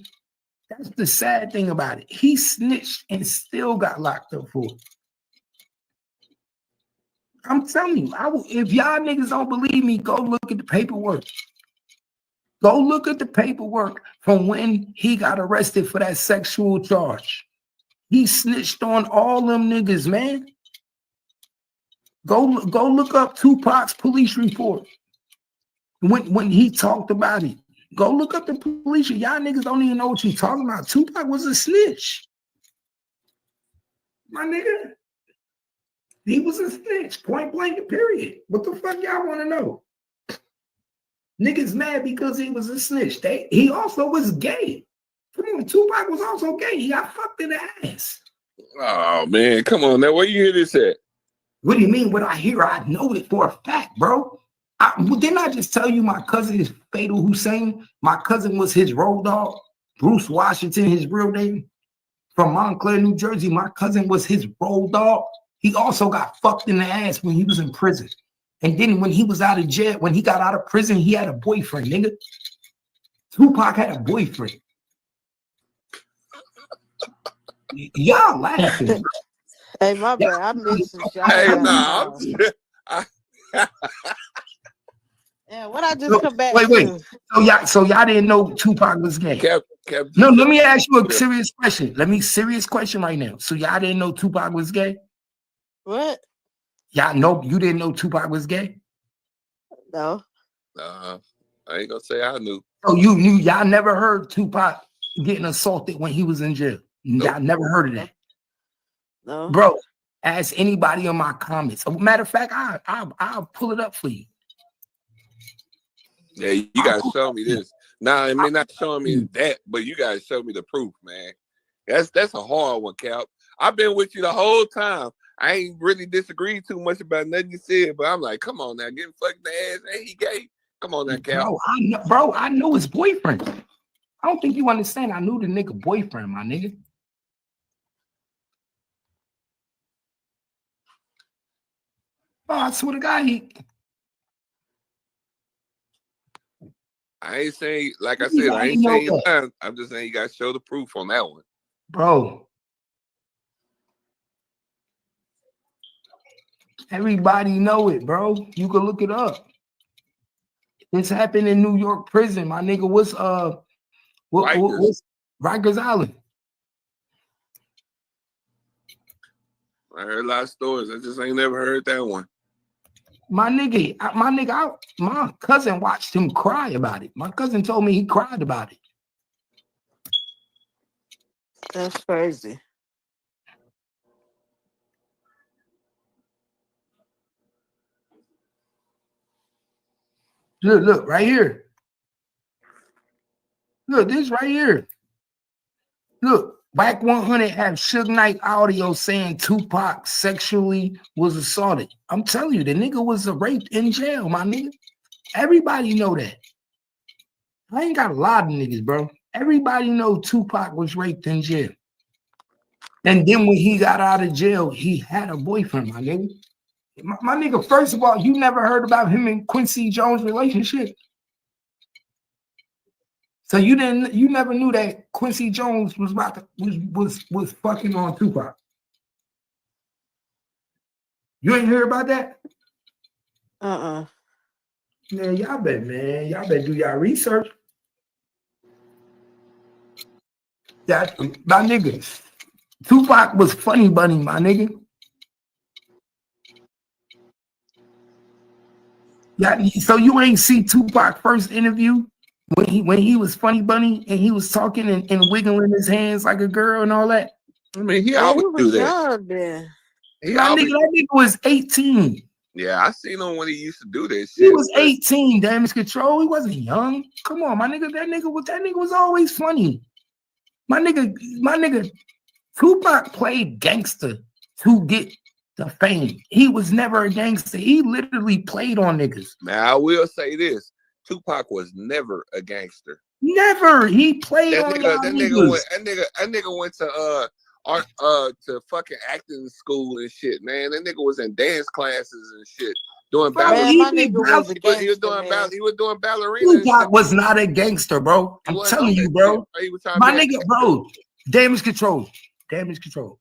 That's the sad thing about it. He snitched and still got locked up for it. I'm telling you, if y'all niggas don't believe me, go look at the paperwork. Go look at the paperwork from when he got arrested for that sexual charge. He snitched on all them niggas, man. Go look up Tupac's police report when he talked about it. Go look up the police. Y'all niggas don't even know what you're talking about. Tupac was a snitch. My nigga. He was a snitch, point blank, period. What the fuck y'all want to know? Niggas mad because he was a snitch. He also was gay. Come on, Tupac was also gay. He got fucked in the ass. Oh, man, come on now. Where you hear this at? What do you mean? What I hear, I know it for a fact, bro. Didn't I just tell you my cousin is Fatal Hussein? My cousin was his road dog. Bruce Washington, his real name. From Montclair, New Jersey. My cousin was his road dog. He also got fucked in the ass when he was in prison. And then when he was out of jail, when he got out of prison, he had a boyfriend, nigga. Tupac had a boyfriend. Y'all laughing. Hey, my bad. I missed it. Hey, nah. Yeah, what I just come back Wait. to? So y'all didn't know Tupac was gay? No, let me ask you a serious question. Serious question right now. So y'all didn't know Tupac was gay? What? Y'all know you didn't know Tupac was gay? No. I ain't gonna say I knew. Oh, you knew? Y'all never heard Tupac getting assaulted when he was in jail? Nope. Y'all never heard of that? No. Bro, ask anybody in my comments. Matter of fact, I'll pull it up for you. Yeah, you gotta show me this. Nah, I mean not showing me that, but you gotta show me the proof, man. That's a hard one, Cap. I've been with you the whole time. I ain't really disagreed too much about nothing you said, but I'm like, come on now, getting fucked in the ass, ain't he gay? Come on now, Cap. I know his boyfriend. I don't think you understand. I knew the nigga boyfriend, my nigga. Oh, I swear to God, I ain't saying, like I said, I ain't saying you lying. I'm just saying you gotta show the proof on that one. Bro. Everybody know it, bro. You can look it up. This happened in New York prison. My nigga, what's Rikers Island? I heard a lot of stories. I just ain't never heard that one. My cousin watched him cry about it. My cousin told me he cried about it. That's crazy. Look, right here. Look, this right here. Look, Whack 100 have Suge Knight audio saying Tupac sexually was assaulted. I'm telling you, the nigga was raped in jail, my nigga. Everybody know that. I ain't got a lot of niggas, bro. Everybody know Tupac was raped in jail. And then when he got out of jail, he had a boyfriend, my nigga. My nigga, first of all, you never heard about him and Quincy Jones' relationship. So you never knew that Quincy Jones was was fucking on Tupac. You ain't hear about that? Man, y'all better do y'all research. That my nigga, Tupac was Funny Bunny, my nigga. Yeah, so you ain't see Tupac first interview when he was Funny Bunny and he was talking and wiggling his hands like a girl and all that. I mean, he always do that. My nigga, that nigga was 18. Yeah, I seen him when he used to do that shit. He was 18, damage control. He wasn't young. Come on, my nigga. That nigga was always funny. My nigga, Tupac played gangster to get the fame. He was never a gangster. He literally played on niggas. Now I will say this: Tupac was never a gangster. Never. He played on that nigga went to fucking acting school and shit, man. That nigga was in dance classes and shit, doing ballerina. He was doing ballerina. Tupac was not a gangster, bro. I'm telling you, bro. My nigga, bro. Damage control.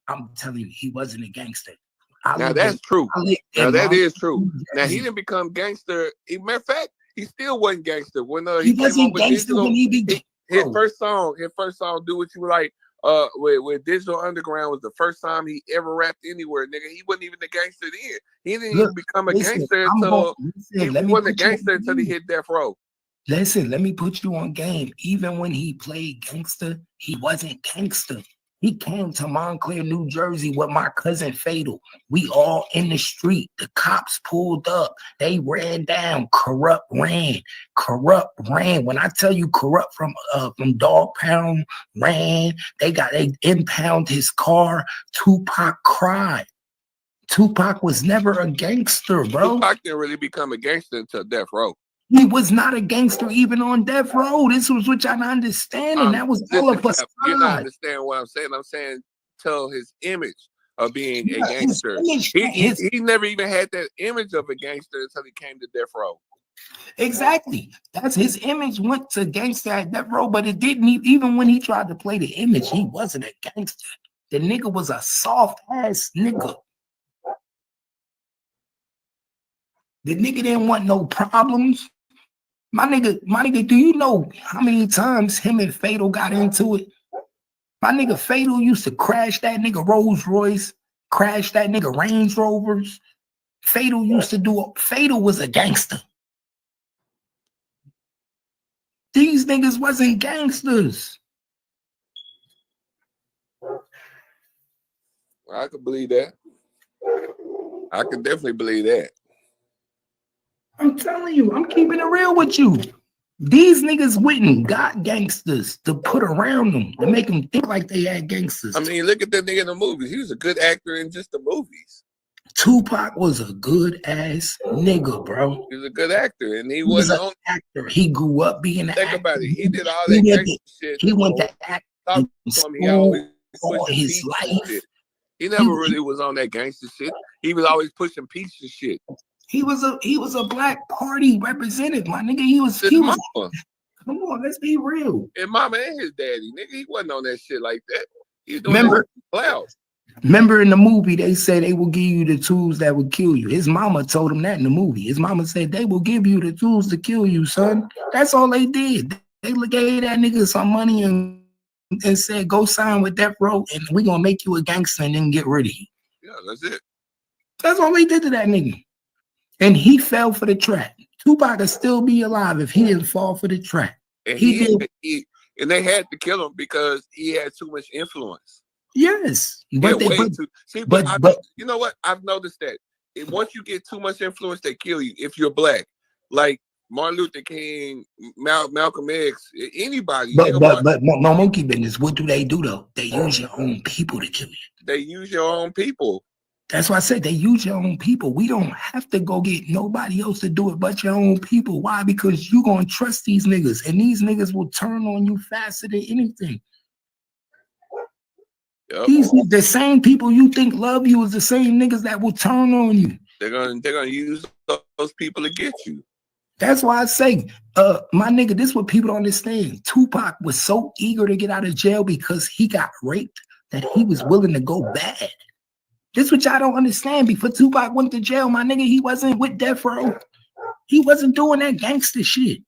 I'm telling you, he wasn't a gangster. Now that's true. Now that is true. Now he didn't become gangster. Matter of fact, he still wasn't gangster when he wasn't gangster when he began. His first song, "Do What You Like," with Digital Underground was the first time he ever rapped anywhere, nigga. He wasn't even a gangster then. He didn't even become a gangster until he wasn't a gangster until he hit Death Row. Listen, let me put you on game. Even when he played gangster, he wasn't gangster. He came to Montclair, New Jersey with my cousin Fatal. We all in the street. The cops pulled up. They ran down. Corrupt ran. When I tell you Corrupt from Dog Pound ran, they impound his car. Tupac cried. Tupac was never a gangster, bro. Tupac didn't really become a gangster until Death Row. He was not a gangster even on Death Row. This was what y'all understand, and that was all of us. You not understand what I'm saying. I'm saying tell his image of being a gangster. He never even had that image of a gangster until he came to Death Row. Exactly. That's his image went to gangster at Death Row, but it didn't even when he tried to play the image, he wasn't a gangster. The nigga was a soft ass nigga. The nigga didn't want no problems. My nigga, do you know how many times him and Fatal got into it? My nigga Fatal used to crash that nigga Rolls Royce, crash that nigga Range Rovers. Fatal was a gangster. These niggas wasn't gangsters. I could believe that. I could definitely believe that. I'm telling you, I'm keeping it real with you. These niggas went and got gangsters to put around them to make them think like they had gangsters. I mean, look at that nigga in the movies. He was a good actor in just the movies. Tupac was a good ass nigga, bro. He was a good actor, and he was an actor. He grew up being an actor. Think about it. He did all that gangster shit. He went to acting school all his life. He never really was on that gangster shit. He was always pushing pizza shit. He was a black party representative, my nigga. He was come on, let's be real. And mama and his daddy, nigga, he wasn't on that shit like that. Remember in the movie, they said they will give you the tools that will kill you. His mama told him that in the movie. His mama said they will give you the tools to kill you, son. That's all they did. They gave that nigga some money and said, go sign with Death Row and we're going to make you a gangster and then get rid of you. Yeah, that's it. That's all they did to that nigga. And he fell for the trap. Tupac would still be alive if he didn't fall for the trap. And and they had to kill him because he had too much influence. Yes, but you know what? I've noticed that once you get too much influence, they kill you. If you're black, like Martin Luther King, Malcolm X, anybody. But monkey business. What do though? They use your own people to kill you. They use your own people. That's why I said they use your own people. We don't have to go get nobody else to do it but your own people. Why? Because you're gonna trust these niggas, and these niggas will turn on you faster than anything. Yep. The same people you think love you is the same niggas that will turn on you. They're gonna use those people to get you. That's why I say, my nigga, this is what people don't understand. Tupac was so eager to get out of jail because he got raped that he was willing to go bad. This is what y'all don't understand. Before Tupac went to jail, my nigga, he wasn't with Death Row. He wasn't doing that gangster shit.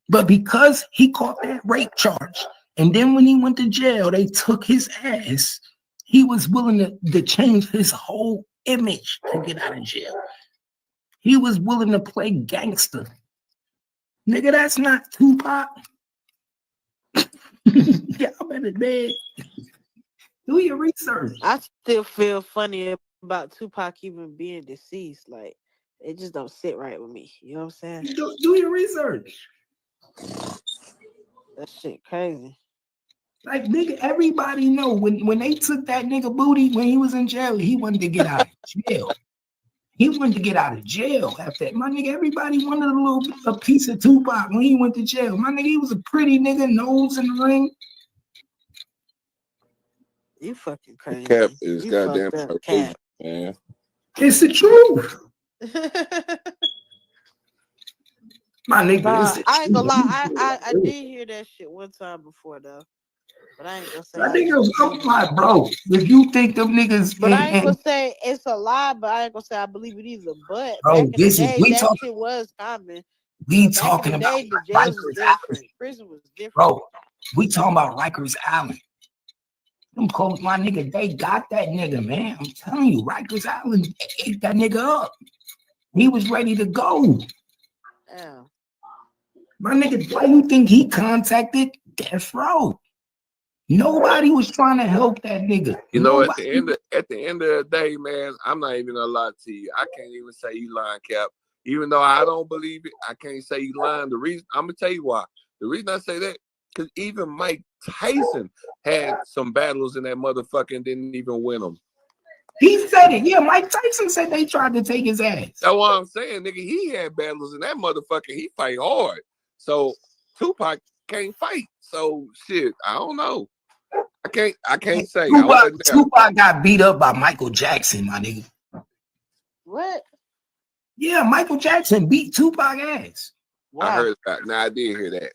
But because he caught that rape charge, and then when he went to jail, they took his ass, he was willing to change his whole image to get out of jail. He was willing to play gangster. Nigga, that's not Tupac. Y'all better dead. Do your research. I still feel funny about Tupac even being deceased. Like, it just don't sit right with me. You know what I'm saying? Do your research. That shit crazy. Like, nigga, everybody know when they took that nigga booty when he was in jail, he wanted to get out of jail. He wanted to get out of jail after that. My nigga, everybody wanted a piece of Tupac when he went to jail. My nigga, he was a pretty nigga, nose in the ring. You fucking crazy. Cap is goddamn Cap, man. It's the truth. My nigga, I ain't gonna lie. I did hear that shit one time before though, but I ain't gonna say. My nigga, I'm like, bro, if you think them niggas, but I ain't gonna say it's a lie. But I ain't gonna say I believe it either. But bro, back in the day, that shit was common. We talking about the jails was different. Prison was different. Bro, we talking about Rikers Island. Them close, my nigga, they got that nigga, man. I'm telling you, Rikers Island ate that nigga up. He was ready to go. Yeah. My nigga, why you think he contacted Death Row? Nobody was trying to help that nigga. You know, at the end of the day, man, I'm not even gonna lie to you. I can't even say you lying, Cap. Even though I don't believe it, I can't say you lying. The reason I'm gonna tell you why. The reason I say that, because even Mike Tyson had some battles in that motherfucker and didn't even win them. He said it. Yeah, Mike Tyson said they tried to take his ass. That's what I'm saying, nigga. He had battles in that motherfucker. He fight hard. So Tupac can't fight. So shit, I don't know. I can't say. Tupac got beat up by Michael Jackson, my nigga. What? Yeah, Michael Jackson beat Tupac ass. Wow. I heard that. Now I did hear that.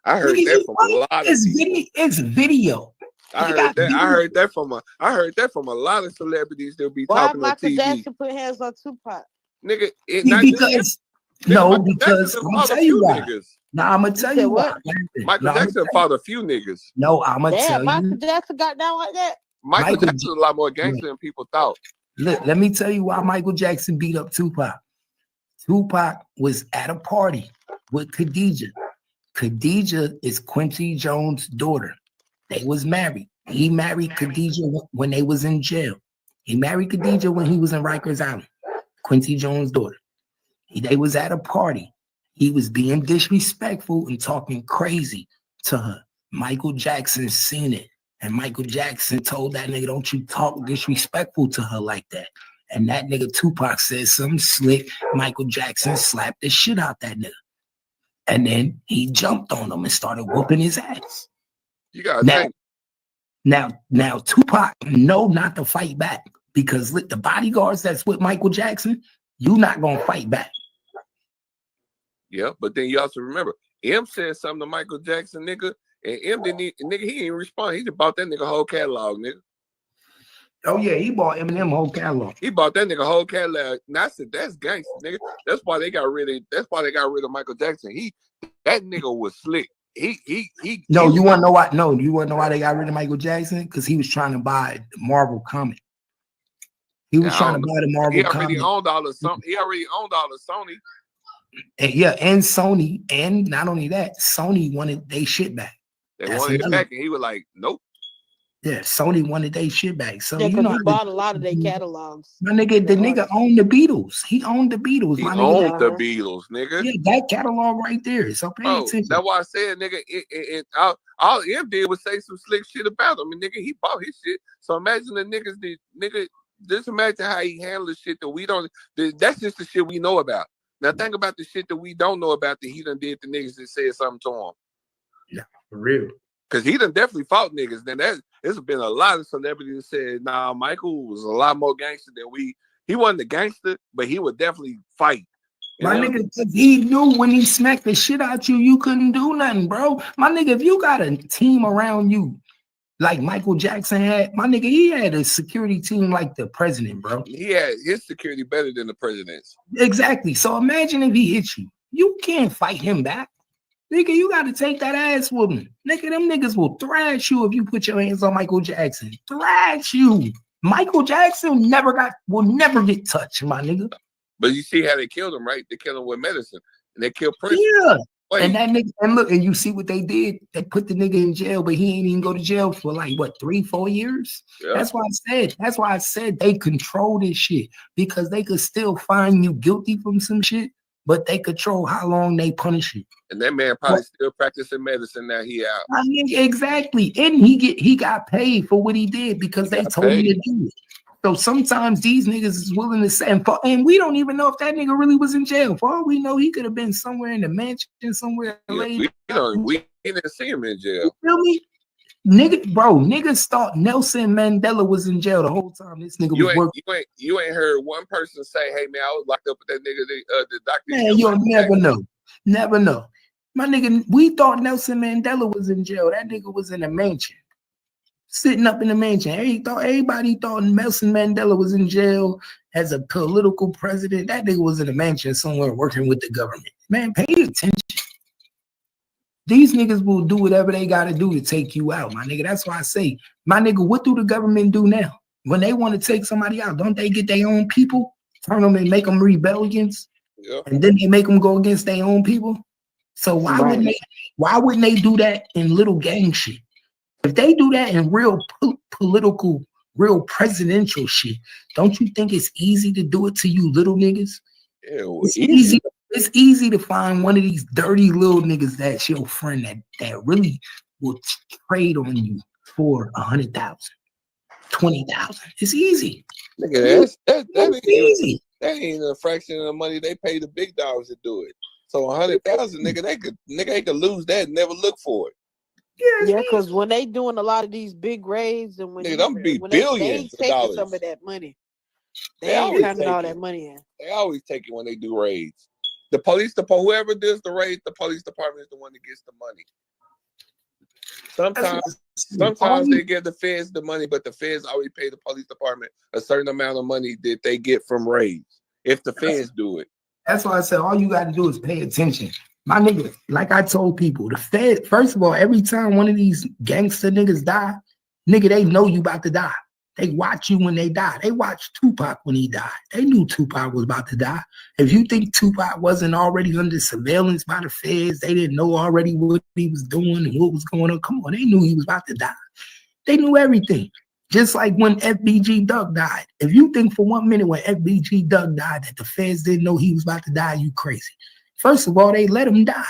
I heard that from a lot of people. It's video. I heard that from a lot of celebrities that'll be talking on TV. Why Michael Jackson put hands on Tupac? Nigga, because I'm gonna tell you why. No, I'm gonna tell you why. Michael Jackson fought a few niggas. No, I'm gonna tell you. Michael Jackson got down like that. Michael Jackson was a lot more gangster than people thought. Look, let me tell you why Michael Jackson beat up Tupac. Tupac was at a party with Khadijah. Khadijah is Quincy Jones' daughter. They was married. He married Khadijah when they was in jail. He married Khadijah when he was in Rikers Island. Quincy Jones' daughter. They was at a party. He was being disrespectful and talking crazy to her. Michael Jackson seen it. And Michael Jackson told that nigga, don't you talk disrespectful to her like that. And that nigga Tupac said something slick. Michael Jackson slapped the shit out that nigga. And then he jumped on him and started whooping his ass. You got now Tupac know not to fight back because the bodyguards that's with Michael Jackson, you not gonna fight back. Yeah, but then you also remember, M said something to Michael Jackson, nigga, And M didn't nigga, he didn't respond. He just bought that nigga whole catalog, nigga. Oh yeah, he bought Eminem whole catalog. He bought that nigga whole catalog. And I said, that's gangster, nigga. That's why they got rid of Michael Jackson. That nigga was slick. You wanna know why? No, you wanna know why they got rid of Michael Jackson? Because he was trying to buy the Marvel comic. He was trying to buy the Marvel comic. He already owned all the Sony. And and Sony, and not only that, Sony wanted their shit back. They wanted it back, and he was like, nope. Yeah, Sony wanted their shit back. So yeah, because he bought a lot of their catalogs. My nigga, the nigga owned the Beatles. He owned the Beatles. He owned the Beatles, nigga. Yeah, that catalog right there. So pay attention. That's why I said, nigga, all M did was say some slick shit about him. And nigga, he bought his shit. So imagine the niggas, just imagine how he handled the shit that we don't. That's just the shit we know about. Now think about the shit that we don't know about that he done did to niggas that said something to him. Yeah, for real. Because he done definitely fought niggas. Then there's been a lot of celebrities that said, nah, Michael was a lot more gangster than we. He wasn't a gangster, but he would definitely fight. My nigga, he knew when he smacked the shit out you couldn't do nothing, bro. My nigga, if you got a team around you like Michael Jackson had, my nigga, he had a security team like the president, bro. He had his security better than the president's. Exactly. So imagine if he hit you. You can't fight him back. Nigga, you got to take that ass whooping. Nigga, them niggas will thrash you if you put your hands on Michael Jackson. Thrash you. Michael Jackson will never get touched, my nigga. But you see how they killed him, right? They killed him with medicine. And they killed Prince. Yeah. Wait. And that nigga, and look, and you see what they did? They put the nigga in jail, but he ain't even go to jail for like, what, 3-4 years? Yeah. That's why I said they control this shit. Because they could still find you guilty from some shit, but they control how long they punish you. And that man probably still practicing medicine now he out. I mean, exactly. And he got paid for what he did because they told him to do it. So sometimes these niggas is willing to say, and we don't even know if that nigga really was in jail. For all we know, he could have been somewhere in the mansion, somewhere. Yeah, we didn't see him in jail. You feel me? Niggas thought Nelson Mandela was in jail the whole time. This nigga was working. You ain't heard one person say, "Hey man, I was locked up with that nigga." The doctor. Man, you'll never know. Never know. My nigga, we thought Nelson Mandela was in jail. That nigga was in a mansion, sitting up in the mansion. Everybody thought Nelson Mandela was in jail as a political president. That nigga was in a mansion somewhere working with the government. Man, pay attention. These niggas will do whatever they got to do to take you out, my nigga. That's why I say, my nigga, what do the government do now? When they want to take somebody out, don't they get their own people, turn them and make them rebellions? Yeah. And then they make them go against their own people? So why wouldn't they do that in little gang shit? If they do that in real political, real presidential shit, don't you think it's easy to do it to you little niggas? Yeah, it's easy. It's easy to find one of these dirty little niggas that's your friend that really will trade on you for 100,000, 20,000. It's easy. Nigga, that's easy. That ain't a fraction of the money they pay the big dogs to do it. So 100,000, nigga, they could lose that and never look for it. Yeah, because when they doing a lot of these big raids and when billions they of dollars. Some of that money, they ain't counting all that money in. They always take it when they do raids. The police department, whoever does the raid, the police department is the one that gets the money. Sometimes they give the feds the money, but the feds always pay the police department a certain amount of money that they get from raids if the feds do it. That's why I said all you got to do is pay attention. My nigga, like I told people, the Fed, first of all, every time one of these gangster niggas die, nigga, they know you about to die. They watch you when they die. They watched Tupac when he died. They knew Tupac was about to die. If you think Tupac wasn't already under surveillance by the feds, they didn't know already what he was doing and what was going on. Come on, they knew he was about to die. They knew everything. Just like when FBG Duck died. If you think for 1 minute when FBG Duck died that the feds didn't know he was about to die, you crazy. First of all, they let him die.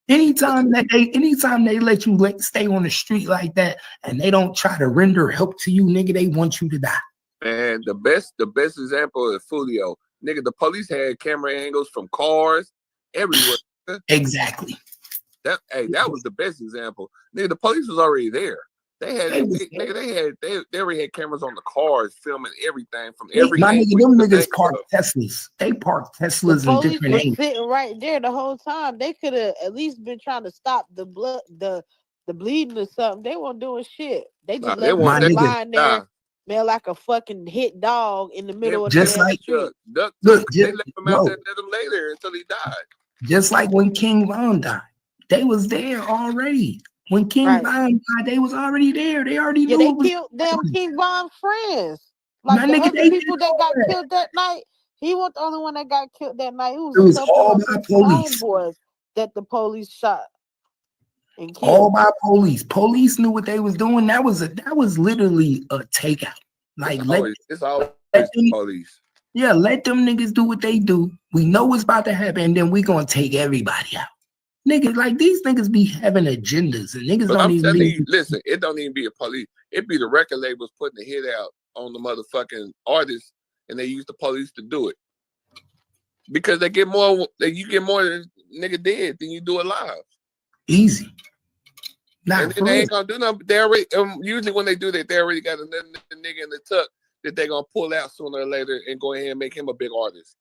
Anytime they let you stay on the street like that and they don't try to render help to you, nigga, they want you to die. And the best example is Fulio. Nigga, the police had camera angles from cars everywhere. Exactly. That was the best example. Nigga, the police was already there. They already had cameras on the cars filming everything from every. My nigga, them niggas parked Teslas. They parked Teslas in different angles. Sitting right there the whole time. They could have at least been trying to stop the the bleeding or something. They weren't doing shit. They just They left want him that lying there, die. man, like a fucking hit dog in the middle of the Just damn like street. Duct, look, they left him out yo, there and let him lay there until he died. just like when King Von died, they was there already. When King Von died, they was already there. They already knew they it was killed them King Von friends. my Like the nigga. other They people did that all got that. killed that night, he was the only one that got killed that night. It was It a was couple all of by his police. homeboys that the police shot and killed. All by police. Police knew what they was doing. That was literally a takeout. Like It's always let them, police. yeah, let them niggas do what they do. We know what's about to happen, and then we gonna take everybody out. Niggas, like these niggas be having agendas, and niggas But don't I'm even telling be. you, listen, it don't even be a police. It be the record labels putting the hit out on the motherfucking artists, and they use the police to do it. Because they get more, you get more nigga dead than you do alive. Easy. Nah, and then they ain't gonna do nothing. They already usually when they do that, they already got another nigga in the tuck that they gonna pull out sooner or later and go ahead and make him a big artist.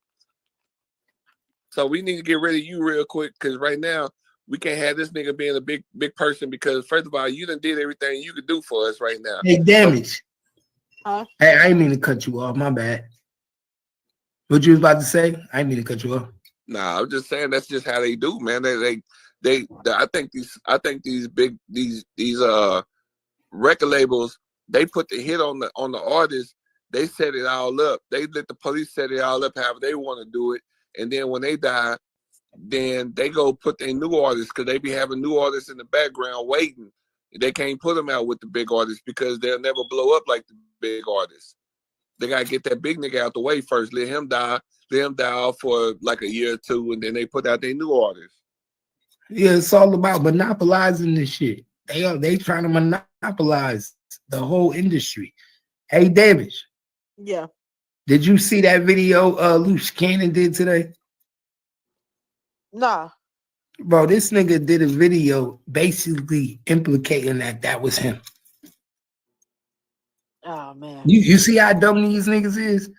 So we need to get rid of you real quick, because right now we can't have this nigga being a big person, because first of all, you done did everything you could do for us right now. Hey, damage. Huh? Hey, I didn't mean to cut you off. My bad. What you was about to say? I didn't mean to cut you off. Nah, I'm just saying that's just how they do, man. I think these record labels, they put the hit on the artist. They set it all up. They let the police set it all up however they want to do it. And then when they die, then they go put their new artists, because they be having new artists in the background waiting. They can't put them out with the big artists because they'll never blow up like the big artists. They gotta get that big nigga out the way first. Let him die off for like a year or two, and then they put out their new artists. Yeah, it's all about monopolizing this shit. They trying to monopolize the whole industry. Hey, David. Yeah. Did you see that video LUCE Cannon did today? Nah. Bro, this nigga did a video basically implicating that was him. Oh man. You see how dumb these niggas is?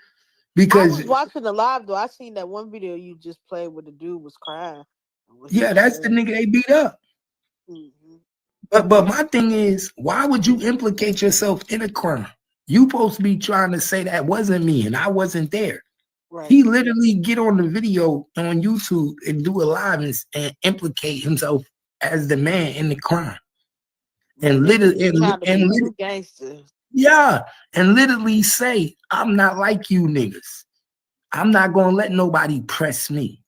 Because I was watching the live though. I seen that one video you just played where the dude was crying. Yeah, that's the nigga they beat up. Mm-hmm. But my thing is, why would you implicate yourself in a crime? You supposed to be trying to say that wasn't me and I wasn't there. Right. He literally get on the video on YouTube and do a live and implicate himself as the man in the crime. And literally, yeah, and literally say, I'm not like you niggas. I'm not gonna let nobody press me.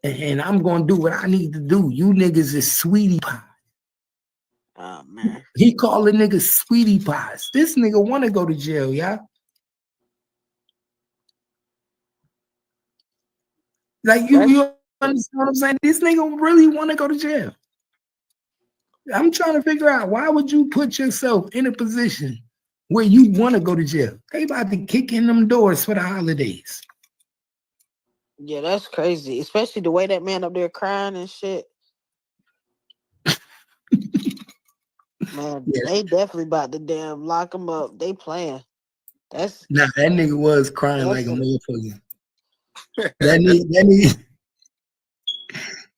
And I'm gonna do what I need to do. You niggas is sweetie pie. Oh man. He calling niggas sweetie pies. This nigga wanna go to jail, yeah. Like you understand what I'm saying? This nigga really wanna go to jail. I'm trying to figure out, why would you put yourself in a position where you want to go to jail? They about to kick in them doors for the holidays. Yeah, that's crazy. Especially the way that man up there crying and shit. Man, they definitely about to damn lock him up. They playing. That nigga was crying like a motherfucker.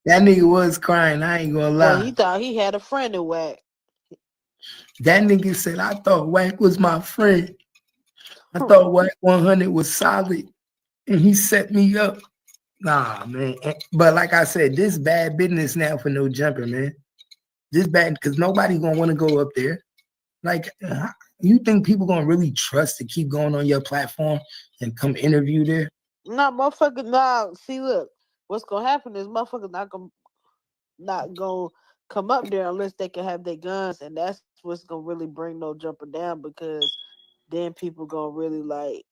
That nigga was crying. I ain't gonna lie. Well, he thought he had a friend in Wack. That nigga said, I thought Wack was my friend. I thought Wack 100 was solid, and he set me up. Nah, man. But like I said, this bad business now for No Jumper, man. This bad because nobody gonna want to go up there. Like, you think people gonna really trust to keep going on your platform and come interview there? Nah, motherfucker. Nah, see, look, what's gonna happen is motherfuckers not gonna come up there unless they can have their guns, and that's what's gonna really bring No Jumper down, because then people gonna really like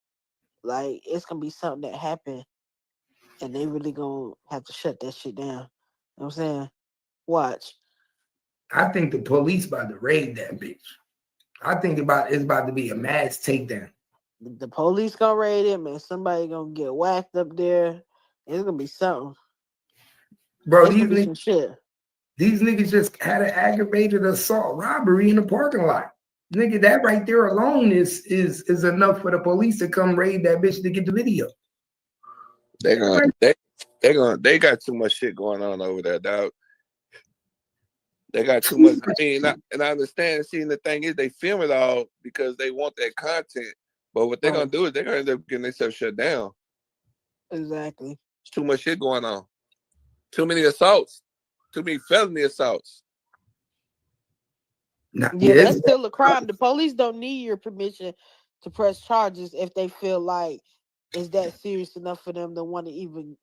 it's gonna be something that happened, and they really gonna have to shut that shit down. You know what I'm saying? Watch. I think the police about to raid that bitch. I think it's about to be a mass takedown. The police gonna raid him, and somebody gonna get whacked up there. It's gonna be something. Bro, these niggas just had an aggravated assault robbery in the parking lot. Nigga, that right there alone is enough for the police to come raid that bitch to get the video. They got too much shit going on over there, dog. They got too much. I mean, and I understand. Seeing the thing is, they film it all because they want that content. But what they're gonna do is they're gonna end up getting themselves shut down. Exactly. There's too much shit going on. Too many assaults. Too many felony assaults. Yeah, that's still a crime. The police don't need your permission to press charges if they feel like it's that serious enough for them to want to even,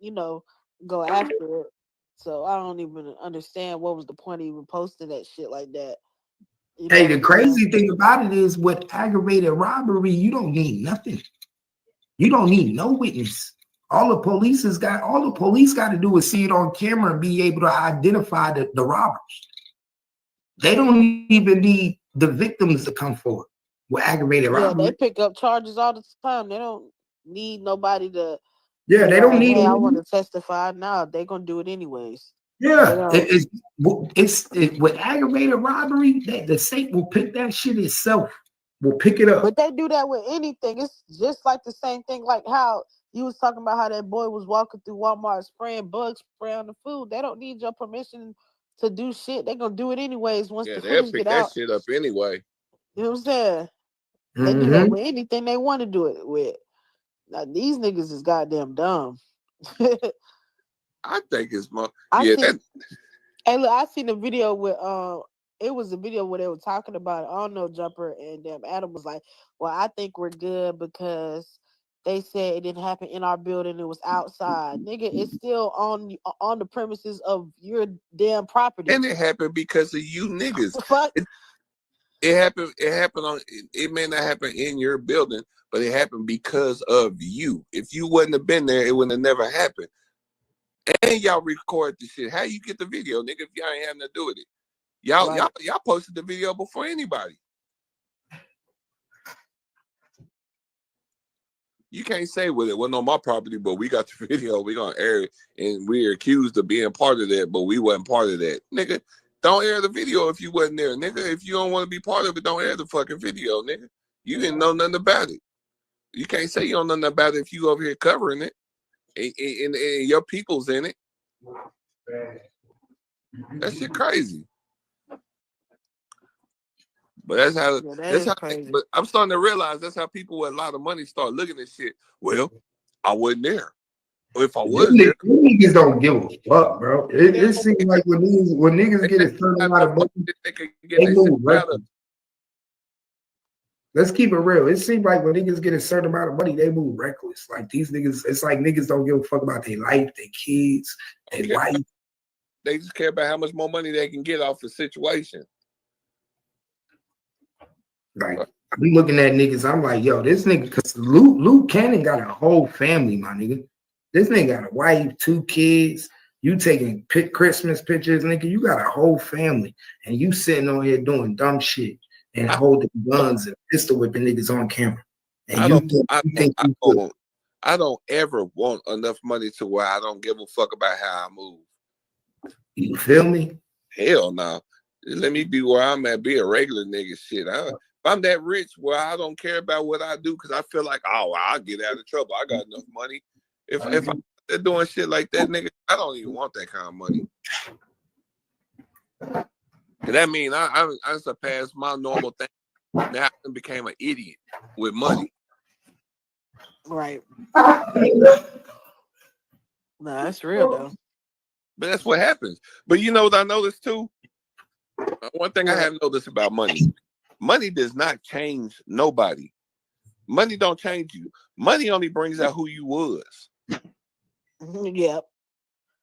go after it. So I don't even understand what was the point of even posting that shit like that. Hey, the crazy thing about it is with aggravated robbery, you don't need nothing. You don't need no witness. All the police got to do is see it on camera and be able to identify the robbers. They don't even need the victims to come forward with aggravated robbery. Yeah, they pick up charges all the time. They don't need nobody to. Yeah, they don't need. Hey, I want to testify. No, they're gonna do it anyways. Yeah, it's with aggravated robbery. The state will pick that shit itself. Will pick it up. But they do that with anything. It's just like the same thing. Like how you was talking about how that boy was walking through Walmart spraying bug spray on the food. They don't need your permission to do shit. They're gonna do it anyways once the they'll foods pick get out. that shit up anyway. You know what I'm saying? They do that with anything they want to do it with. Now, these niggas is goddamn dumb. I think it's more. Hey, look, I seen a video with it was a video where they were talking about it on No Jumper, and Adam was like, "Well, I think we're good because they said it didn't happen in our building; it was outside. Nigga, it's still on the premises of your damn property, and it happened because of you niggas. Fuck. It happened. It happened on. It may not happen in your building, but it happened because of you. If you wouldn't have been there, it would have never happened. And y'all record the shit. How you get the video, nigga? If y'all ain't having to do with it, y'all posted the video before anybody. You can't say, well, it wasn't on my property, but we got the video. We gonna air it, and we're accused of being part of that, but we wasn't part of that, nigga. Don't air the video if you wasn't there, nigga. If you don't want to be part of it, don't air the fucking video, nigga. You didn't know nothing about it. You can't say you don't know nothing about it if you over here covering it, and your people's in it. That shit crazy. But that's how. But I'm starting to realize that's how people with a lot of money start looking at shit. Well, I wasn't there. If I was there, niggas don't give a fuck, bro. It seems like when niggas get a certain amount of money, they move reckless. Let's keep it real. It seems like when niggas get a certain amount of money, they move reckless. Like these niggas, it's like niggas don't give a fuck about their life, their kids, their wife. They just care about how much more money they can get off the situation. Like I be looking at niggas, I'm like, yo, this nigga, because Luke Cannon got a whole family, my nigga. This nigga got a wife, 2 kids. You taking Christmas pictures, nigga. You got a whole family, and you sitting on here doing dumb shit and holding guns and pistol whipping niggas on camera. And I don't ever want enough money to where I don't give a fuck about how I move. You feel me? Hell no. Let me be where I'm at. Be a regular nigga. Shit. If I'm that rich, where I don't care about what I do because I feel like, oh, I'll get out of trouble. I got enough money. If I'm doing shit like that, nigga, I don't even want that kind of money. That means I surpassed my normal thing. Now I became an idiot with money. Right. No, that's real though. But that's what happens. But you know what I noticed too? One thing I have noticed about money. Money does not change nobody. Money don't change you. Money only brings out who you was. Yep.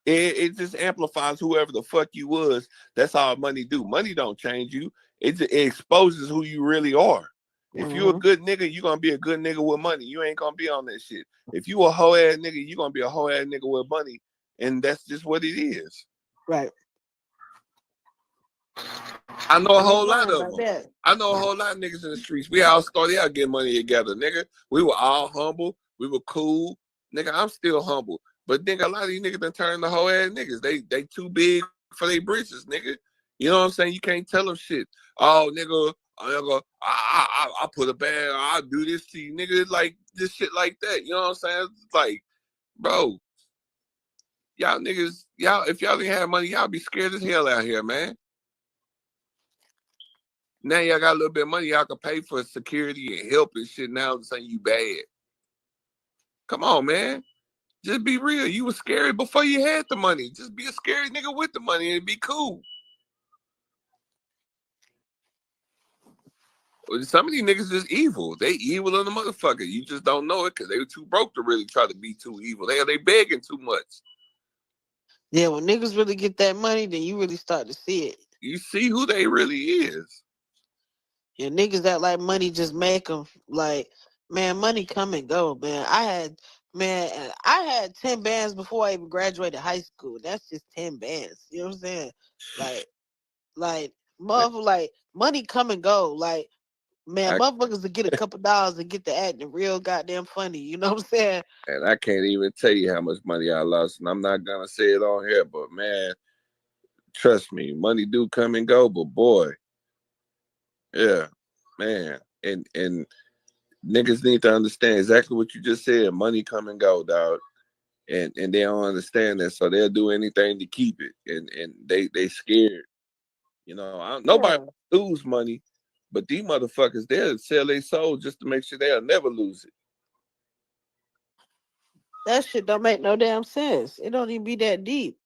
It just amplifies whoever the fuck you was. That's all money do. Money don't change you. It exposes who you really are. If you a good nigga, you gonna be a good nigga with money. You ain't gonna be on that shit. If you a hoe ass nigga, you gonna be a hoe ass nigga with money, and that's just what it is. Right. I know a whole lot of them. I know a whole lot of niggas in the streets. We all started out getting money together, nigga. We were all humble. We were cool, nigga. I'm still humble, but nigga, a lot of these niggas done turned the whole ass niggas. They too big for their britches, nigga. You know what I'm saying? You can't tell them shit. Oh, nigga, I put a bag. I'll do this to you, nigga. Like this shit like that. You know what I'm saying? It's like, bro, y'all niggas, if y'all didn't have money, y'all be scared as hell out here, man. Now y'all got a little bit of money, y'all can pay for security and help and shit. Now saying you bad. Come on, man. Just be real. You was scary before you had the money. Just be a scary nigga with the money and be cool. Some of these niggas just evil. They evil in the motherfucker. You just don't know it because they were too broke to really try to be too evil. They begging too much. Yeah, when niggas really get that money, then you really start to see it. You see who they really is. Yeah, niggas that like money just make them like, man, money come and go, man. I had 10 bands before I even graduated high school. That's just 10 bands. You know what I'm saying? Like, motherfucker, like money come and go. Like, man, motherfuckers will get a couple dollars and get to acting real goddamn funny. You know what I'm saying? And I can't even tell you how much money I lost, and I'm not gonna say it on here, but man, trust me, money do come and go, but boy, yeah, man, and niggas need to understand exactly what you just said. Money come and go, dog, and they don't understand that, so they'll do anything to keep it, and they scared. You know, nobody lose money, but these motherfuckers, they'll sell their soul just to make sure they'll never lose it. That shit don't make no damn sense. It don't even be that deep.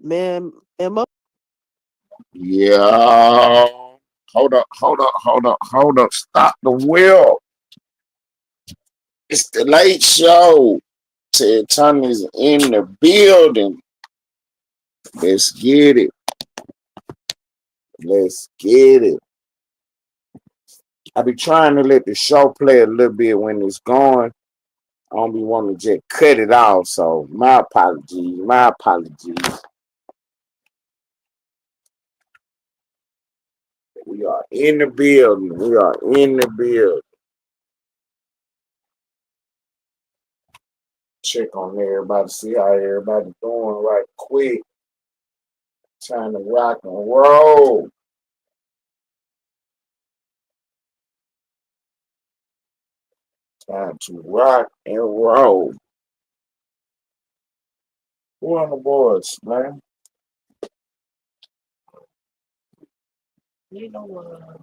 Man, Yeah. Hold up. Stop the wheel. It's the late show. Ted Turner's in the building. Let's get it. I be trying to let the show play a little bit when it's going. I don't be wanting to just cut it off. So my apologies. We are in the building. Check on everybody, see how everybody doing right quick. Trying to rock and roll. Time to rock and roll. Who on the boards, man? you know what?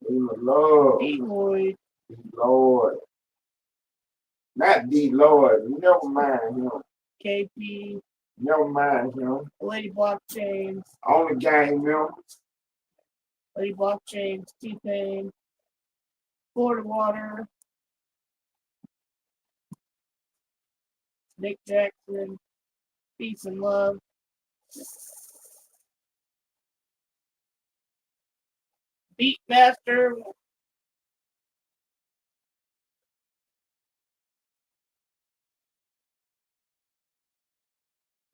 Lord. D-Lloyd. Lord. Not D Lord. Never mind him. KP. Never mind him. Lady Blockchains. Only gang members. Lady Blockchains. T-Pain. Florida Water. Nick Jackson. Peace and love. Beatmaster.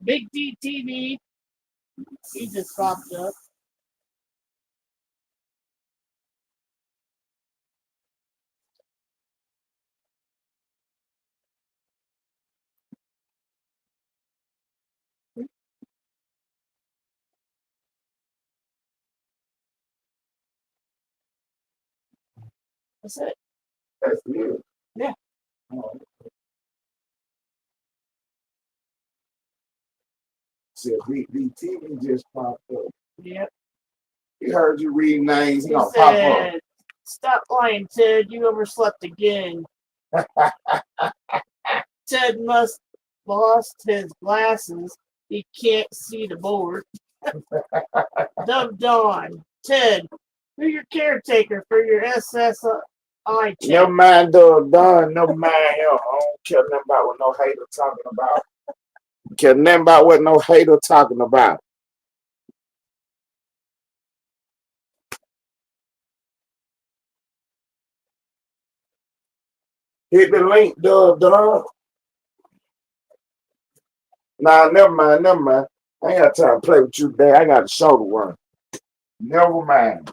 Big D TV. He just popped up. That's it. That's it. Yeah. Said BTV just popped up. Yep. He heard you read names. He He gonna pop up. said, "Stop lying, Ted. You overslept again." Ted must lost his glasses. He can't see the board. Dub Dawn. Ted, who your caretaker for your SSI check? Never mind, done. Never mind him. I don't care nothing about what no hater talking about. Care nothing about what no hater talking about. Hit the link, done. Nah, never mind. I ain't got time to play with you today. I got a show to run. Never mind.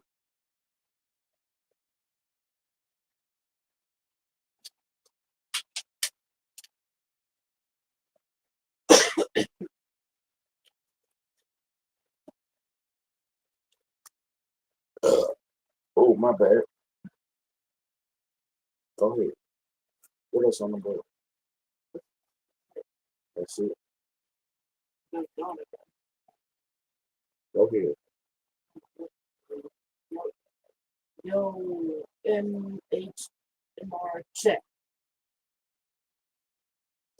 Oh, my bad. Go ahead. What else on the board? That's it. Go ahead. Yo, MHMR check.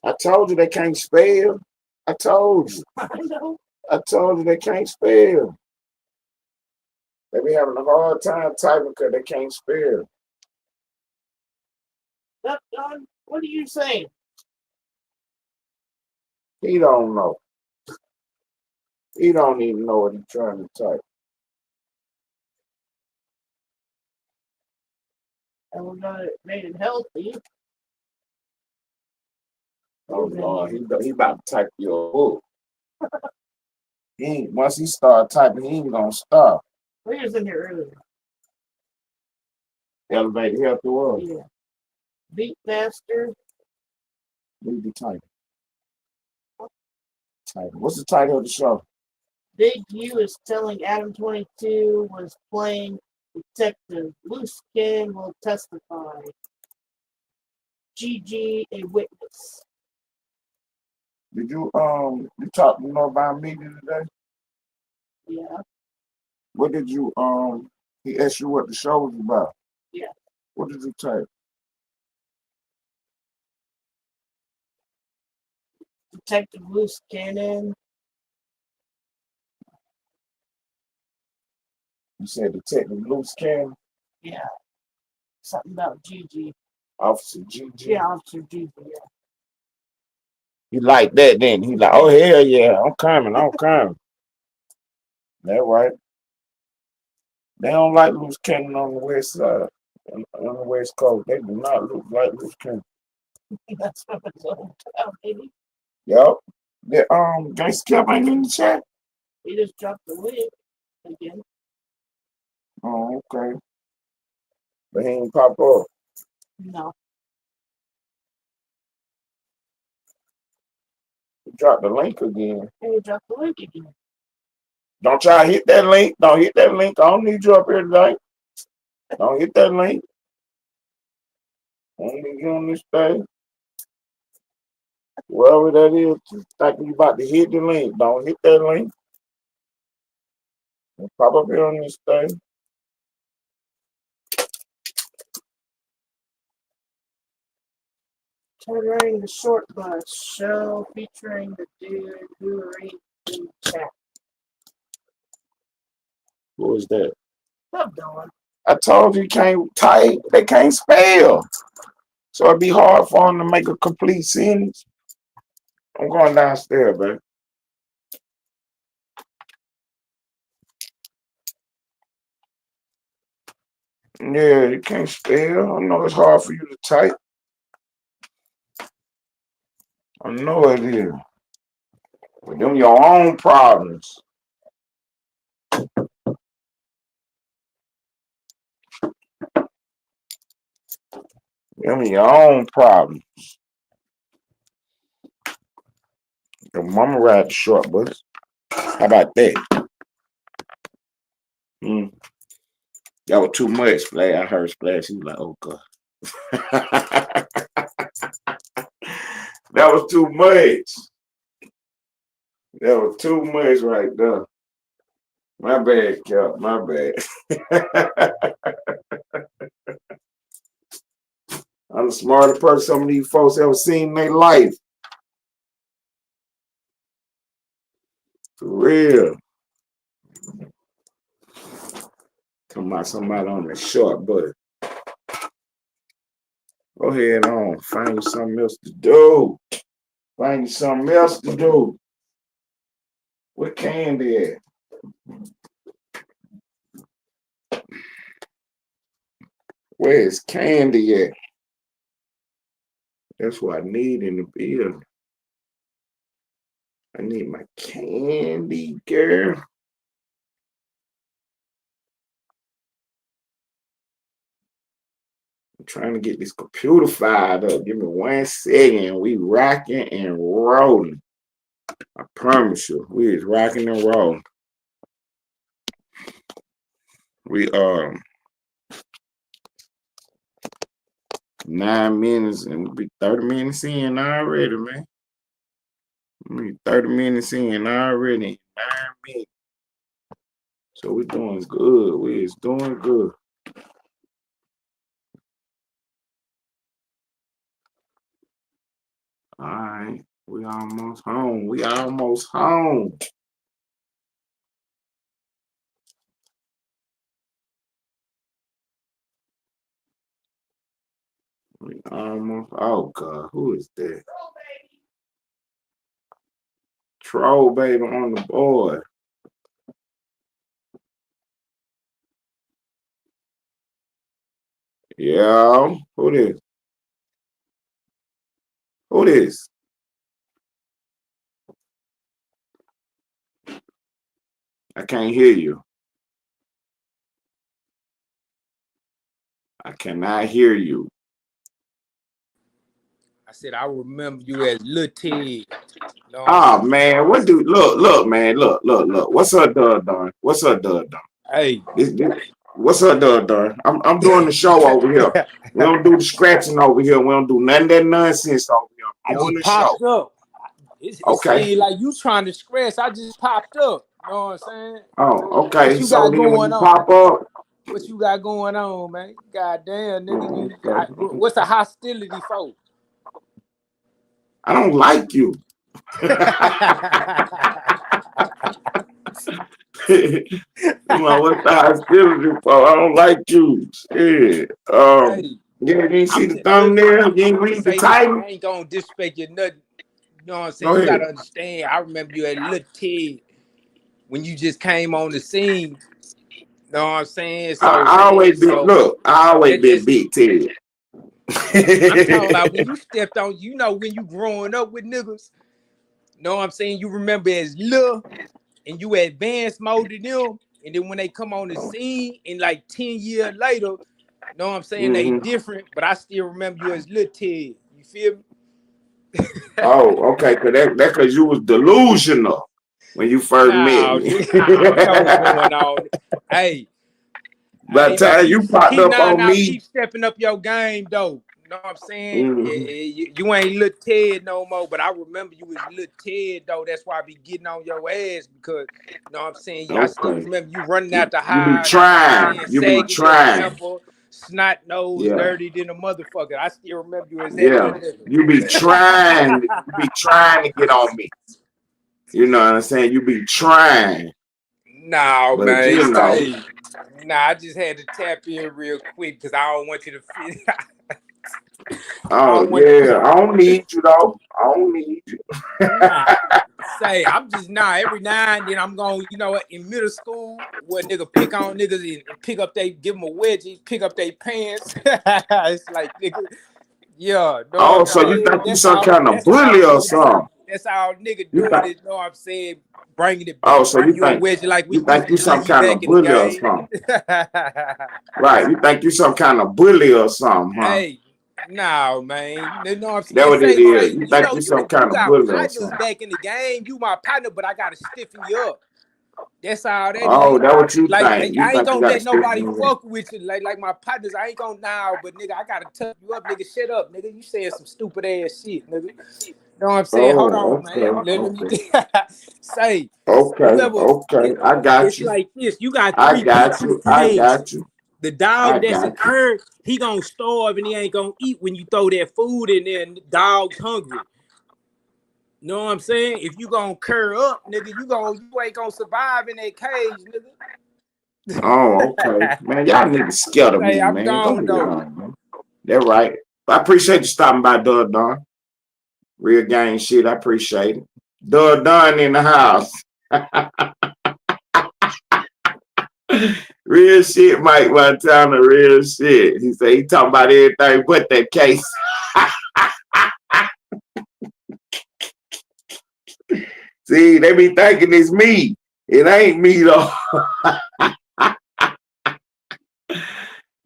I told you they can't spell. I told you. I know. I told you they can't spell. They be having a hard time typing because they can't spell. John, what are you saying? He don't know. He don't even know what he's trying to type. And we're gonna make it healthy. Oh Lord, he about to type your book. Once he start typing, he ain't gonna stop. We was in here earlier. Elevator help the world. Yeah. Beatmaster. Read the title. What's the title of the show? Big U is telling Adam22 was playing detective. Loose Skin will testify. GiGi a witness. Did you talk to know about media today? Yeah. What did you he asked you what the show was about? Yeah. What did you type? Detective Loose Cannon. You said Detective Loose Cannon? Yeah. Something about GiGi. Officer GiGi? Yeah, Officer GiGi, yeah. He like that then. He like, oh hell yeah, I'm coming. That right. They don't like loose cannon on the west side, on the west coast. They do not look like loose cannon. That's what it's all about, baby. Yep. The Gangsta Cap ain't in the chat. He just dropped the link again. Oh, okay. But he ain't pop up. No. He dropped the link again. And he dropped the link again. Don't try to hit that link. Don't hit that link. I don't need you up here tonight. Don't hit that link. I don't need you on this thing. Wherever that is, think you about to hit the link. Don't hit that link. Pop up here on this thing. Turning the Short Bus show featuring the dude who reads in chat. Who is that? Stop doing. I told you can't type. They can't spell. So it'd be hard for them to make a complete sentence. I'm going downstairs, baby. Yeah, you can't spell. I know it's hard for you to type. I know it is. But them your own problems. Them your own problems. Your mama ride the short bus. How about that? That was too much, Splash. I heard Splash. He was like, oh, God. That was too much. That was too much right there. My bad, Cap. My bad. I'm the smartest person some of these folks ever seen in their life. For real. Talking about somebody on the short bus. Go ahead on. Find you something else to do. Find you something else to do. Where Candy at? Where is Candy at? That's what I need in the building. I need my Candy, girl. I'm trying to get this computer fired up. Give me 1 second. We rocking and rolling. I promise you, we is rocking and rolling. We 9 minutes and we'll be 30 minutes in already, man. We 30 minutes in already. 9 minutes. So we're doing good. We is doing good. We almost home. We almost home. We almost. Oh God, who is that? Troll baby on the board. Yeah, who this? Who this? I can't hear you. I cannot hear you. I said, I remember you as Lil Ted. Oh man, what do look, man, look. What's up, Dun? What's up, Dun? Hey. What's up, Dun? I'm doing the show over here. We don't do the scratching over here. We don't do none of that nonsense over here. I'm I on just the popped show. up. It Okay. seemed like you trying to scratch. I just popped up. You know what I'm saying? Oh, okay. What you So got then when going you on? pop up. What you got going on, man? Goddamn, nigga. Okay. What's the hostility for? I don't like you. What's the hostility for? I don't like you. Shit. Hey, Yeah, you ain't see the look, thumbnail? You ain't I'm gonna read the say this. title? I ain't gonna disrespect your nothing. You know what I'm saying? Go You ahead. gotta understand. I remember you at Lil Ted when you just came on the scene. You know what I'm saying? I always been, look, I always been Big Ted. I'm talking about when you stepped on, you know, when you growing up with niggas, you know what I'm saying? You remember as Lil and you advanced mode to them, and then when they come on the scene and like 10 years later, you know what I'm saying? They different, but I still remember you as Lil Ted. You feel me? Oh, okay, cause that cause you was delusional when you first met me. I know what's going on. Hey, By the time you popped up on me, keep stepping up your game though. You know what I'm saying? You ain't Lil Ted no more, but I remember you was Lil Ted though. That's why I be getting on your ass because, you know what I'm saying? I still remember you running out the you be hive, trying. You be sagging your trying. temper, snot nose, dirty than a motherfucker. I still remember you as that little nigga. You be trying. You be trying to get on me. You know what I'm saying? You be trying. No, but man. You know. I just had to tap in real quick because I don't want you to feel. Oh, yeah. I don't need you, though. I don't need you. I'm just every now and then I'm going, you know, in middle school where nigga pick on niggas and pick up give them a wedgie, pick up their pants. It's like, nigga, yeah. Oh, so you think you some kind of bully or something? That's all nigga doing it, you know what I'm saying? Bringing it back. Oh, so you you think, a wedgie like we think you some GiGi kind of bully or something? Right, you think you some kind of bully or something, huh? Hey, no, man. You know what I'm saying? That what it is. You think you some kind of bully or something? Back in the game. You my partner, but I gotta stiffen you up. That's all that is. Oh, that what you like, think? You I ain't think gonna you let nobody fuck with you. Like my partners, I ain't gonna but nigga, I gotta tuck you up, nigga. Shut up, nigga. You saying some stupid ass shit, nigga. You know what I'm saying? Hold on, man. Let me say. Okay. I got It's you. like this. You got I three got people you. I got you. The dog that's a cur, he gonna starve and he ain't gonna eat when you throw that food in there and the dog's hungry. Know what I'm saying? If you gonna cur up, nigga, you ain't gonna survive in that cage, nigga. Oh, okay. Man, y'all niggas scared of me, I'm man. gone, though. Man. That right. I appreciate you stopping by, Don. Real gang shit, I appreciate it. Don in the house. Real shit, Mike, one time, the real shit. He said he talking about everything but that case. See, they be thinking it's me. It ain't me, though.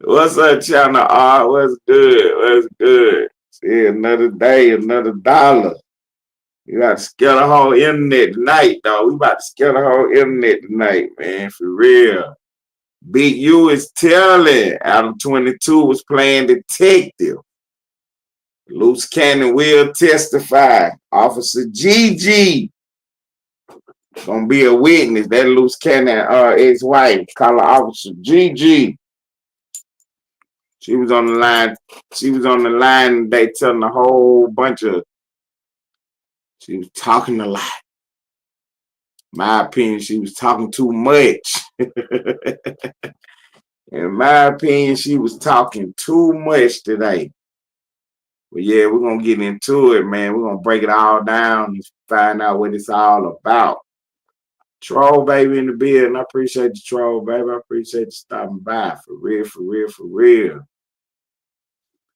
What's up, Channel R? What's good? See, another day, another dollar. You got to scare the whole internet tonight, dog. We about to scare the whole internet tonight, man, for real. Big U is telling. Adam22 was playing detective. Loose Cannon will testify. Officer GiGi gonna be a witness. That Loose Cannon ex-wife, call her Officer GiGi. She was on the line. They telling a whole bunch of She was talking a lot. My opinion, she was talking too much. In my opinion, she was talking too much today. But yeah, we're going to get into it, man. We're going to break it all down and find out what it's all about. Troll baby in the building. I appreciate you, Troll baby. I appreciate you stopping by. For real, for real, for real.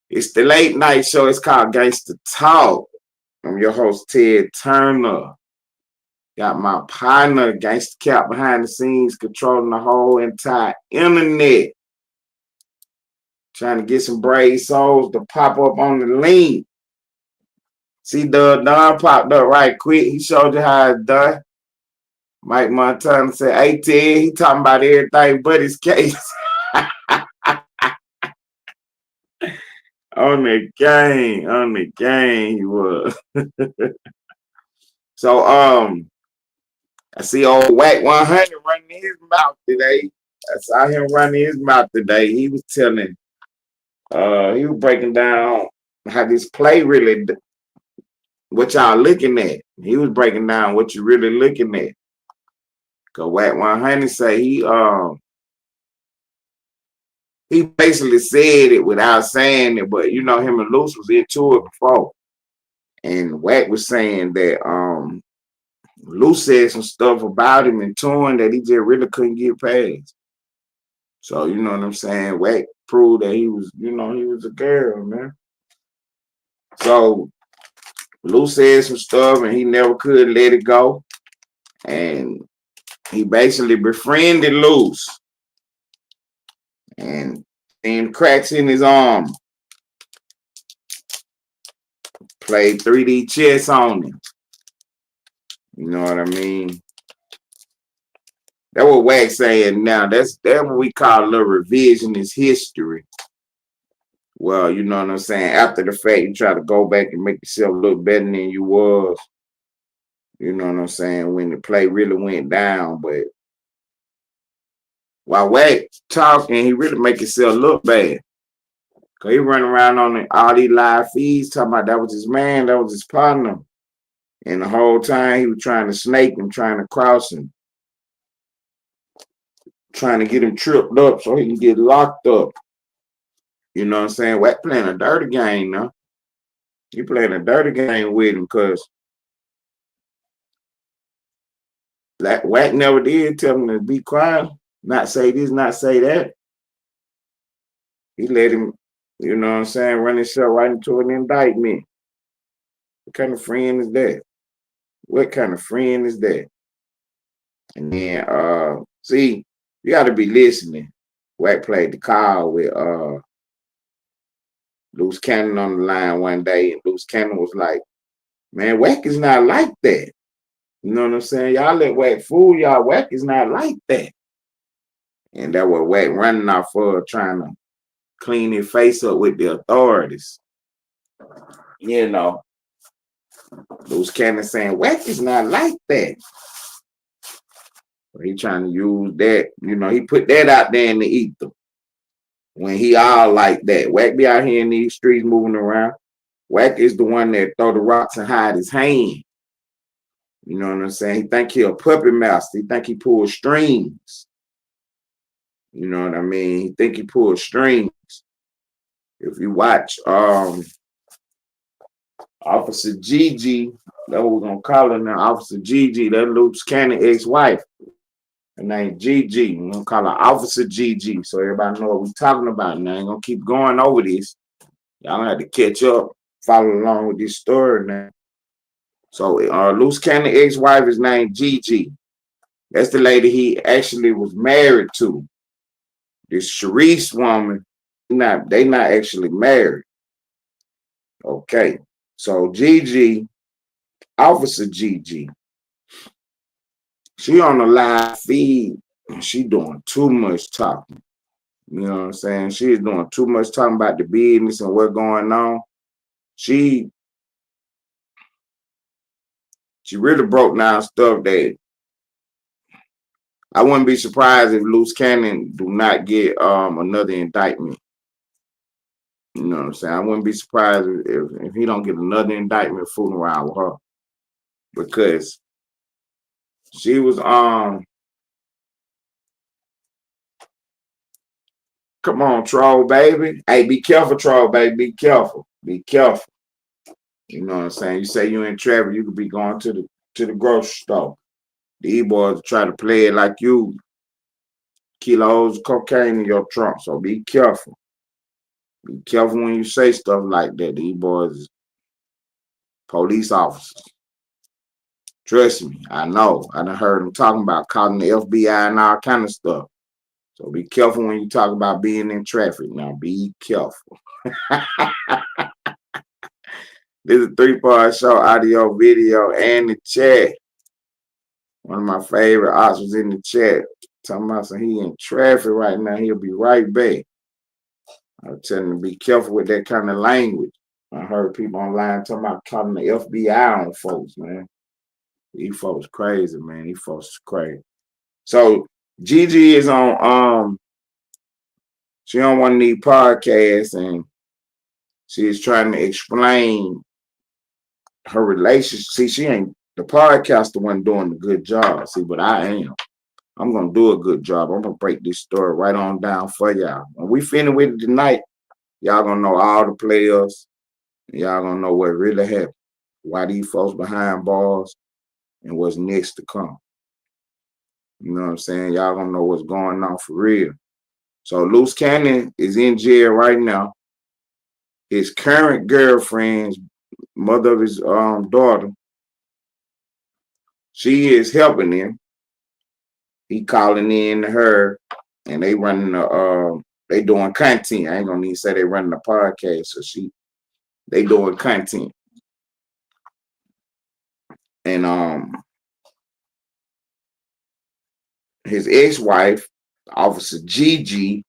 It's the late night show. It's called Gangsta Talk. I'm your host, Ted Turner. Got my partner, Gangsta Cap, behind the scenes, controlling the whole entire internet. Trying to get some brave souls to pop up on the link. See, Don popped up right quick. He showed you how it's done. Mike Montana said, hey, Ted, he talking about everything but his case. On the game, he was. So, I see old Whack 100 running his mouth today. I saw him running his mouth today. He was telling, he was breaking down how this play really, what y'all looking at. He was breaking down what you really looking at. Cause Whack 100 say he basically said it without saying it, but you know him and LUCE was into it before. And Whack was saying that LUCE said some stuff about him and touring that he just really couldn't get past. So you know what I'm saying? Whack proved that he was, you know, he was a girl, man. So LUCE said some stuff and he never could let it go. And he basically befriended LUCE. And cracks in his arm. Played 3D chess on him. You know what I mean? That's what Wack's saying now. That's what we call a little revisionist history. Well, you know what I'm saying? After the fact, you try to go back and make yourself look better than you was. You know what I'm saying? When the play really went down. But while Wack talking, he really make himself look bad. Because he running around on all these live feeds talking about that was his man, that was his partner. And the whole time he was trying to snake him, trying to cross him. Trying to get him tripped up so he can get locked up. You know what I'm saying? Wack playing a dirty game now. He playing a dirty game with him because Wack never did tell him to be quiet, not say this, not say that. He let him, you know what I'm saying, run himself right into an indictment. What kind of friend is that? What kind of friend is that? And then, see, you got to be listening. Wack played the call with Loose Cannon on the line one day, and Loose Cannon was like, man, Wack is not like that. You know what I'm saying? Y'all let Wack fool y'all. Wack is not like that. And that was Wack running off for trying to clean his face up with the authorities. You know, Loose Cannon saying, Wack is not like that. But he trying to use that, you know, he put that out there in the ether. When he all like that. Wack be out here in these streets moving around. Wack is the one that throw the rocks and hide his hand. You know what I'm saying? He think he a puppet master. He think he pulls strings. You know what I mean? He think he pulls strings. If you watch Officer GiGi, that's what we're gonna call her now, Officer GiGi, that Luke's Cannon ex-wife. Her name GiGi. We're gonna call her Officer GiGi, so everybody know what we're talking about. Now, I ain't gonna keep going over this. Y'all have to catch up, follow along with this story now. So, Luke's Cannon ex-wife is named GiGi. That's the lady he actually was married to. This Sharice woman, they not actually married. Okay, so GiGi, Officer GiGi, she on the live feed and she doing too much talking. You know what I'm saying? She's doing too much talking about the business and what's going on. She really broke down stuff that I wouldn't be surprised if Loose Cannon do not get another indictment. You know what I'm saying? I wouldn't be surprised if he don't get another indictment fooling around with her. because she was come on, troll baby. Hey, be careful, troll baby. Be careful. Be careful. You know what I'm saying? You say you in traffic, you could be going to the grocery store. These boys try to play it like you kilos of cocaine in your trunk. So be careful. Be careful when you say stuff like that. These boys, police officers. Trust me, I know. I done heard them talking about calling the FBI and all kind of stuff. So be careful when you talk about being in traffic. Now be careful. This is a 3-part show, audio, video, and the chat. One of my favorite ops was in the chat. Talking about some he in traffic right now. He'll be right back. I was telling him to be careful with that kind of language. I heard people online talking about calling the FBI on folks, man. These folks crazy, man. These folks is crazy. So GiGi is on she on one of these podcasts and she is trying to explain her relationship. See, she ain't the podcaster one doing a good job. See, but I am. I'm gonna do a good job. I'm gonna break this story right on down for y'all. When we finish with it tonight, y'all gonna know all the players. Y'all gonna know what really happened. Why these folks behind bars and what's next to come. You know what I'm saying? Y'all gonna know what's going on for real. So Loose Cannon is in jail right now. His current girlfriend's mother of his daughter, she is helping him. He calling in to her, and they running they doing content. I ain't gonna even say they running the podcast, so they doing content. And his ex-wife, Officer GiGi,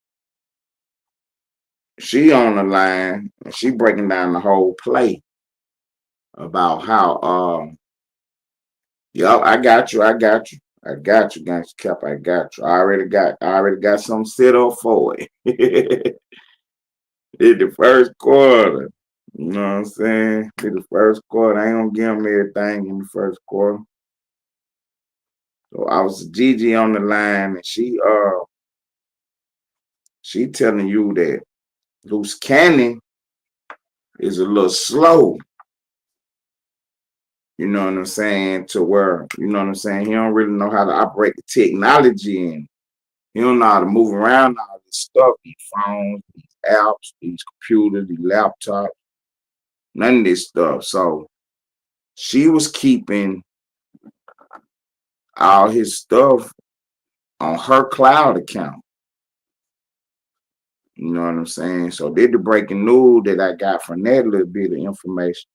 she on the line and she breaking down the whole play about how yup, I got you, Gangsta Cap, I got you. I already got something set up for it. Did the first quarter. You know what I'm saying? Did the first quarter. I ain't gonna give them everything in the first quarter. So I was GiGi on the line and she telling you that Loose Cannon is a little slow. You know what I'm saying? To where, you know what I'm saying? He don't really know how to operate the technology and he don't know how to move around all this stuff, these phones, these apps, these computers, these laptops, none of this stuff. So she was keeping all his stuff on her Cloud account. You know what I'm saying? So did the breaking news that I got from that little bit of information.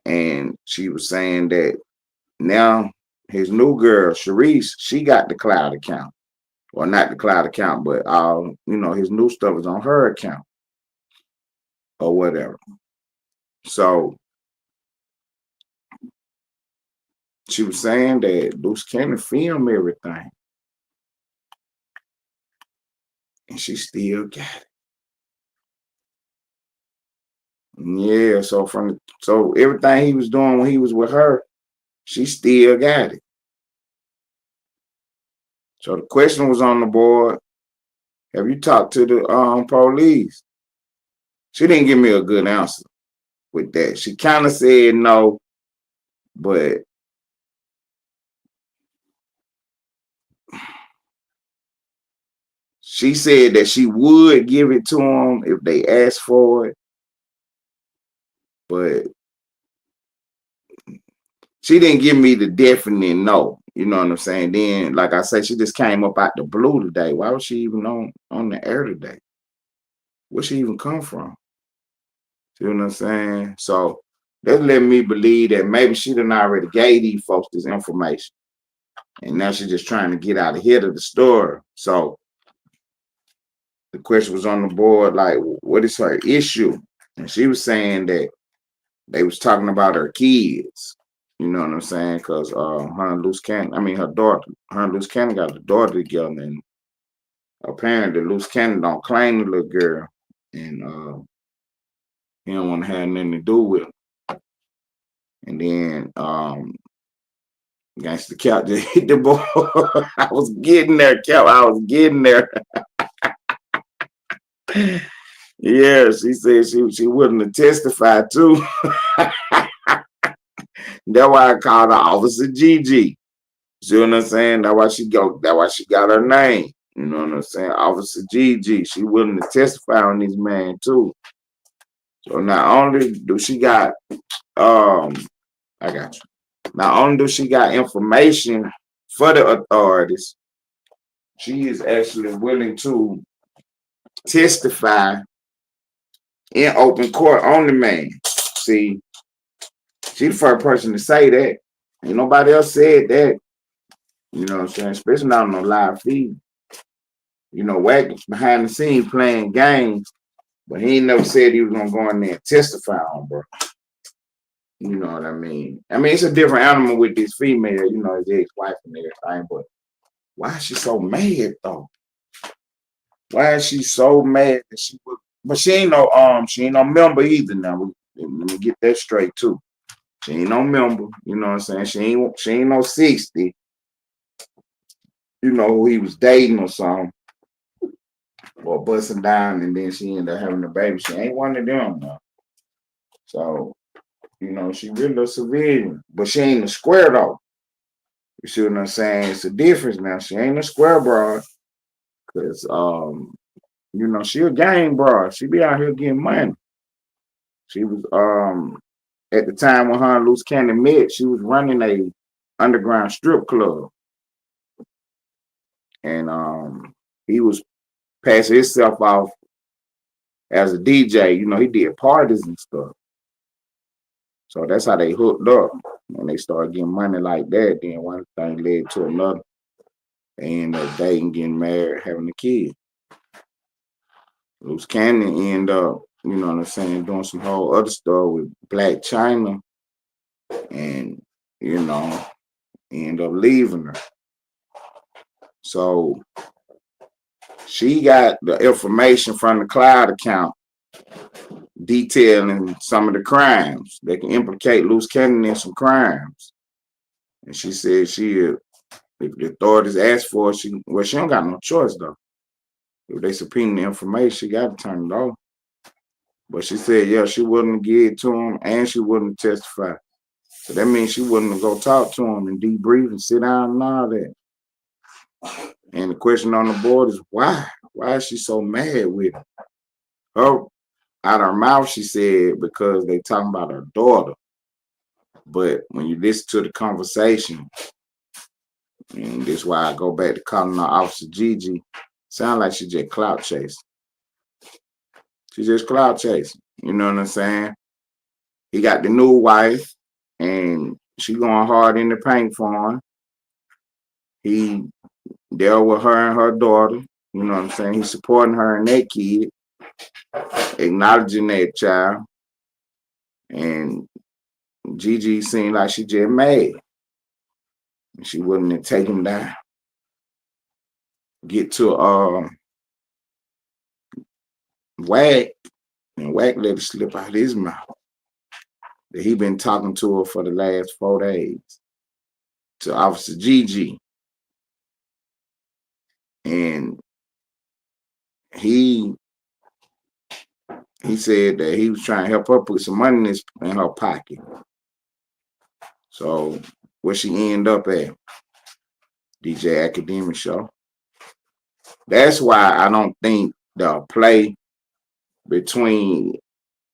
And she was saying that now his new girl, Sharice, she got the Cloud account. Well, not the Cloud account, but his new stuff is on her account or whatever. So she was saying that Loose Cannon film everything. And she still got it. Yeah, so everything he was doing when he was with her, she still got it. So the question was on the board. Have you talked to the police? She didn't give me a good answer with that. She kind of said no, but she said that she would give it to them if they asked for it. But she didn't give me the definite no. You know what I'm saying? Then, like I said, she just came up out the blue today. Why was she even on the air today? Where she even come from? See what I'm saying? So that let me believe that maybe she done already gave these folks this information. And now she's just trying to get out ahead of the story. So the question was on the board, like, what is her issue? And she was saying that they was talking about her kids. You know what I'm saying? Because her and Loose Cannon, her daughter, her and Loose Cannon got a daughter together. And apparently Loose Cannon don't claim the little girl. And he don't want to have nothing to do with her. And then Gangsta Cap just hit the ball. I was getting there, Cap. I was getting there. Yeah, she said she wouldn't testify too. That's why I called her Officer GiGi. See what I'm saying? That's why she got her name. You know what I'm saying? Officer GiGi. She willing to testify on this man too. So not only do she got I got you. Not only do she got information for the authorities, she is actually willing to testify in open court on the man. See, she the first person to say that. Ain't nobody else said that. You know what I'm saying? Especially not on no live feed. You know, Wack behind the scenes playing games, but he ain't never said he was gonna go in there and testify on, bro. You know what I mean? I mean, it's a different animal with this female, you know, his ex-wife and everything, but why is she so mad though? Why is she so mad that she would? But she ain't no member either now. Let me get that straight too. She ain't no member, you know what I'm saying? She ain't no 60, you know, who he was dating or something. Or busting down and then she ended up having a baby. She ain't one of them though. So, you know, she really a civilian. But she ain't a square though. You see what I'm saying? It's a difference now. She ain't a square broad. Cause you know, she a gang broad. She be out here getting money. She was at the time when her and Loose Cannon met, she was running a underground strip club. And he was passing himself off as a DJ. You know, he did parties and stuff. So that's how they hooked up. When they started getting money like that, then one thing led to another. They ended up dating, getting married, having a kid. Loose Cannon ended up, you know what I'm saying, doing some whole other stuff with Black China. And, you know, ended up leaving her. So she got the information from the Clout account detailing some of the crimes. They can implicate Loose Cannon in some crimes. And she said if the authorities ask for it, she don't got no choice though. If they subpoena the information, she got to turn it over. But she said, yeah, she wouldn't give it to him and she wouldn't testify. So that means she wouldn't go talk to him and debrief and sit down and all that. And the question on the board is why? Why is she so mad with him? Out her mouth, she said because they talking about her daughter. But when you listen to the conversation, and this is why I go back to calling her Officer GiGi, sound like she just clout chasing. She just clout chasing. You know what I'm saying? He got the new wife, and she going hard in the paint for him. He dealt with her and her daughter. You know what I'm saying? He's supporting her and that kid, acknowledging that child. And GiGi seemed like she just mad. She wouldn't take him down. Get to Wack, and Wack let it slip out his mouth that he been talking to her for the last 4 days. To Officer GiGi. And he said that he was trying to help her put some money in her pocket. So where she end up at? DJ Academic show. That's why I don't think the play between,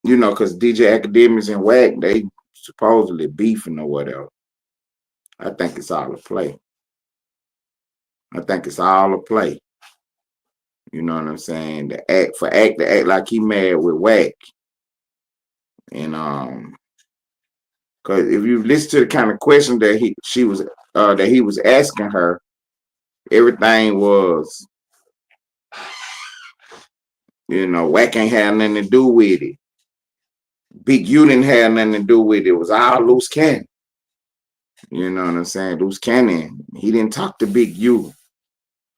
you know, because DJ Academics and Wack, they supposedly beefing or whatever. I think it's all a play. I think it's all a play. You know what I'm saying? To act like he mad with Wack. And because if you listen to the kind of question that he was asking her, everything was, you know, Wack ain't had nothing to do with it. Big U didn't have nothing to do with it. It was all Loose Cannon. You know what I'm saying? Loose Cannon, he didn't talk to Big U.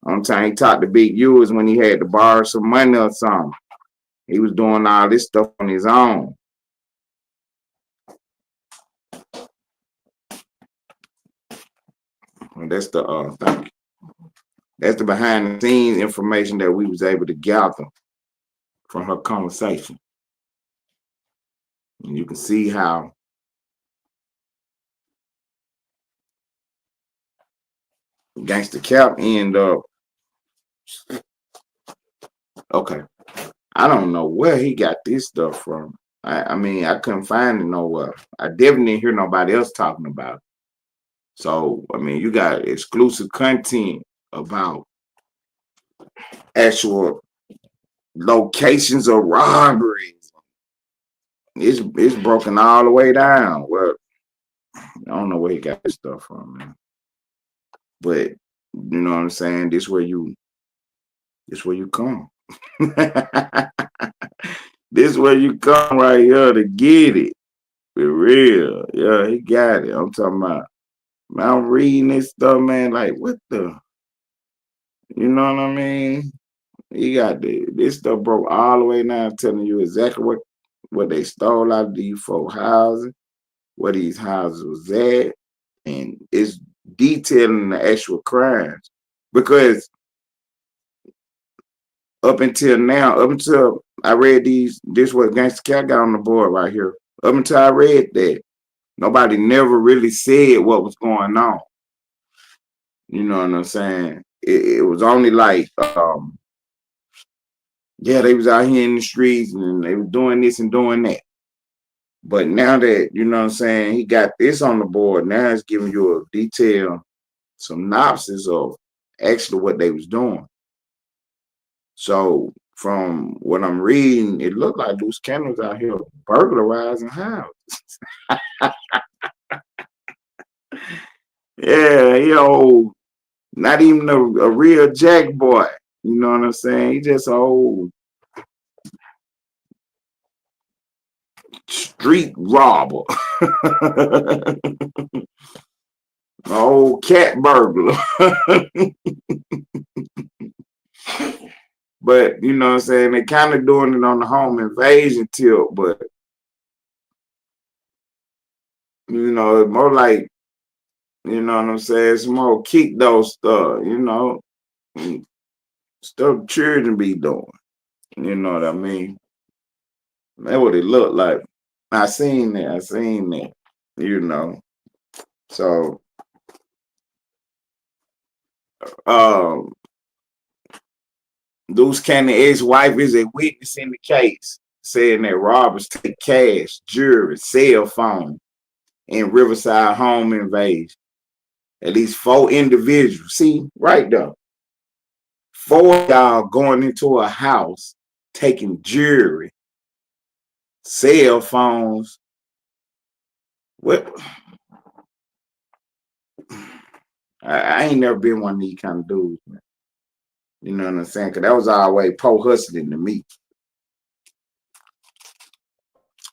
Only time he talked to Big U is when he had to borrow some money or something. He was doing all this stuff on his own. And that's the that's the behind the scenes information that we was able to gather from her conversation. And you can see how Gangsta Cap end up. Okay, I don't know where he got this stuff from. I mean, I couldn't find it nowhere. I definitely didn't hear nobody else talking about it. So, I mean, you got exclusive content about actual locations of robberies. It's broken all the way down. Well, I don't know where he got this stuff from, man. But you know what I'm saying? This where you come. This where you come right here to get it. For real. Yeah, he got it. I'm talking about, man, I'm reading this stuff, man, like what the, you know what I mean? He got this stuff broke all the way down, telling you exactly what they stole out of these 4 houses, where these houses was at, and it's detailing the actual crimes. Because up until now, up until I read this what Gangsta Cat got on the board right here. Up until I read that, nobody never really said what was going on. You know what I'm saying? It was only like, yeah, they was out here in the streets and they were doing this and doing that. But now that, you know what I'm saying, he got this on the board, now it's giving you a detailed synopsis of actually what they was doing. So from what I'm reading, it looked like loose cannons out here burglarizing houses. Yeah, yo, not even a real jack boy. You know what I'm saying? He just an old street robber. Old cat burglar. But you know what I'm saying, they kind of doing it on the home invasion tip, but you know, more like, you know what I'm saying, it's more kick those stuff, you know, stuff children be doing. You know what I mean? That's what it looked like. I seen that, you know. So Loose Cannon ex-wife is a witness in the case, saying that robbers take cash, jewelry, cell phone in Riverside Home Invasion. At least 4 individuals. See, right there. 4 y'all going into a house, taking jewelry, cell phones. What? I ain't never been one of these kind of dudes, man. You know what I'm saying? Because that was always po hustling to me.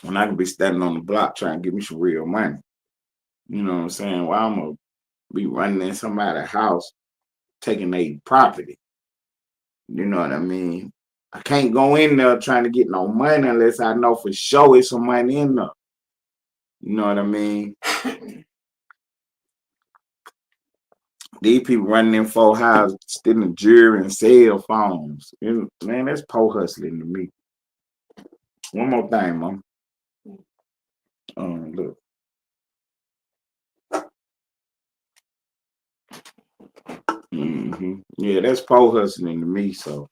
When I could be standing on the block trying to get me some real money. You know what I'm saying? Well, I'm going to be running in somebody's house, taking their property. You know what I mean? I can't go in there trying to get no money unless I know for sure it's some money in there. You know what I mean? These people running in 4 houses, stealing jewelry and cell phones. Man, that's po hustling to me. One more thing, Mom. Look. Yeah, that's po hustling to me. So,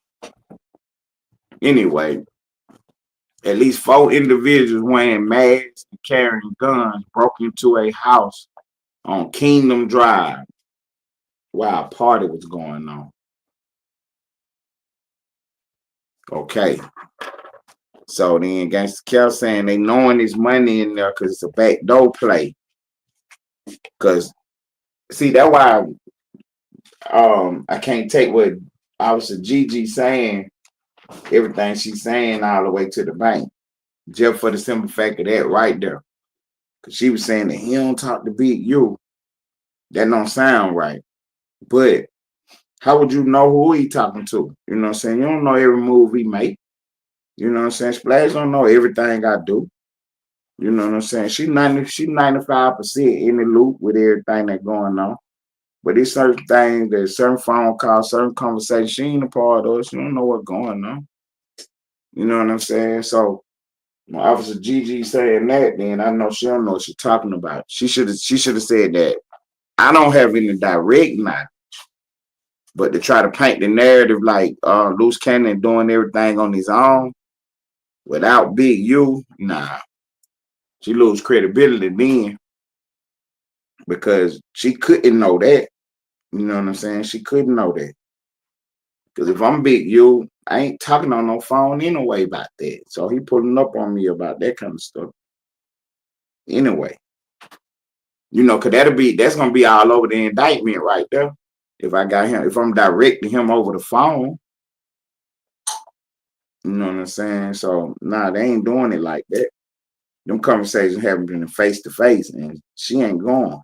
anyway, at least 4 individuals wearing masks and carrying guns broke into a house on Kingdom Drive while a party was going on. Okay. So then Gangsta Cal saying they knowing there's money in there because it's a backdoor play. Because, see, that's why I can't take what Officer GiGi saying, everything she's saying all the way to the bank. Just for the simple fact of that right there. Because she was saying that he don't talk to Big U. That don't sound right. But how would you know who he talking to? You know what I'm saying? You don't know every move he make. You know what I'm saying? Splash don't know everything I do. You know what I'm saying? She 95% in the loop with everything that's going on. But it's certain things, there's certain phone calls, certain conversations. She ain't a part of it. She don't know what's going on. You know what I'm saying? So when Officer GiGi saying that, then I know she don't know what she's talking about. She should have said that. I don't have any direct knowledge, but to try to paint the narrative like Loose Cannon doing everything on his own without Big U, nah. She lose credibility then because she couldn't know that. You know what I'm saying? She couldn't know that. Because if I'm Big U, I ain't talking on no phone anyway about that. So he pulling up on me about that kind of stuff. Anyway. You know, cause that's gonna be all over the indictment right there. If I got him, if I'm directing him over the phone, you know what I'm saying? So nah, they ain't doing it like that. Them conversations haven't been face to face, and she ain't going.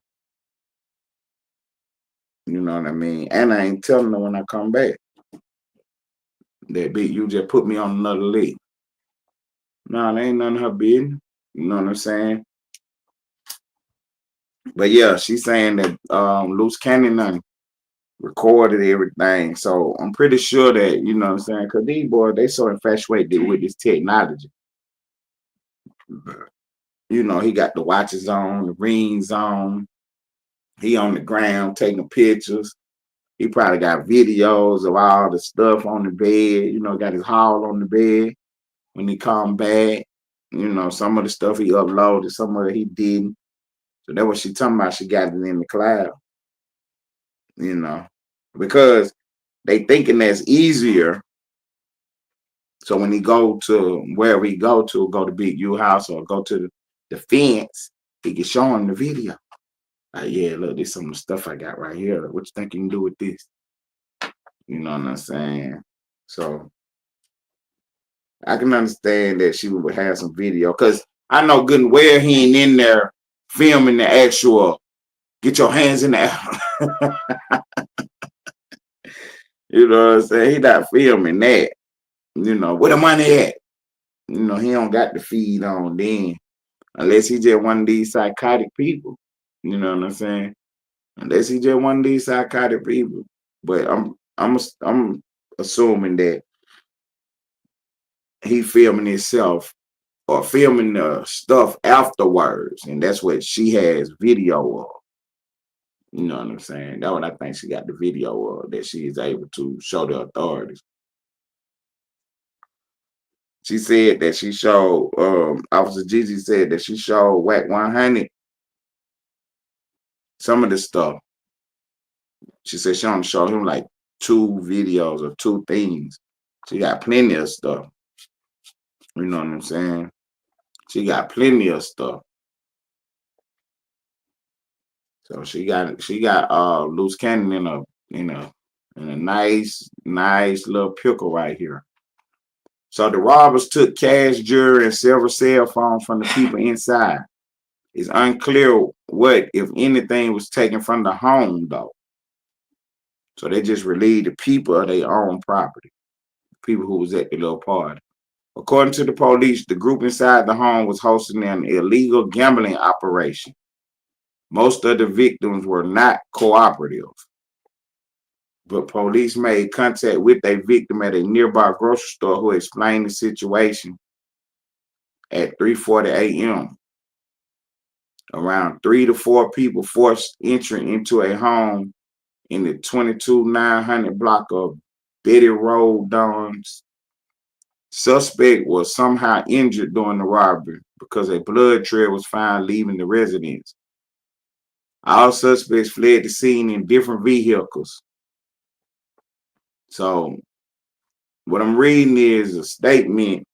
You know what I mean? And I ain't telling her when I come back that Big you just put me on another leg. Nah, they ain't none of her business. You know what I'm saying? But yeah, she's saying that Loose Cannon recorded everything. So I'm pretty sure that, you know what I'm saying, because these boys, they so infatuated with this technology. You know, he got the watches on, the rings on. He on the ground taking pictures. He probably got videos of all the stuff on the bed, you know, got his haul on the bed when he come back. You know, some of the stuff he uploaded, some of it he didn't. So that's what she talking about. She got it in the cloud. You know, because they thinking that's easier. So when he go to wherever he go to Big U house or go to the fence, he can show him the video. Like, yeah, look, this some of the stuff I got right here. What you think you can do with this? You know what I'm saying? So I can understand that she would have some video because I know good and well he ain't in there filming the actual get your hands in there. You know what I'm saying? He not filming that. You know, where the money at? You know, he don't got the feed on then. Unless he just one of these psychotic people. You know what I'm saying? Unless he just one of these psychotic people. But I'm assuming that he filming himself or filming the stuff afterwards. And that's what she has video of. You know what I'm saying? That's what I think she got the video of that she is able to show the authorities. She said that she showed, Officer GiGi said that she showed Whack 100 some of the stuff. She said she only showed him like 2 videos or 2 things. She got plenty of stuff. You know what I'm saying? She got plenty of stuff. So she got Loose Cannon in a nice little pickle right here. So the robbers took cash, jewelry, and several cell phones from the people inside. It's unclear what, if anything, was taken from the home, though. So they just relieved the people of their own property, people who was at the little party. According to the police, the group inside the home was hosting an illegal gambling operation. Most of the victims were not cooperative, but police made contact with a victim at a nearby grocery store who explained the situation at 3:40 a.m. Around 3 to 4 people forced entry into a home in the 22900 block of Betty Roadone. Suspect was somehow injured during the robbery because a blood trail was found leaving the residence. All suspects fled the scene in different vehicles. So what I'm reading is a statement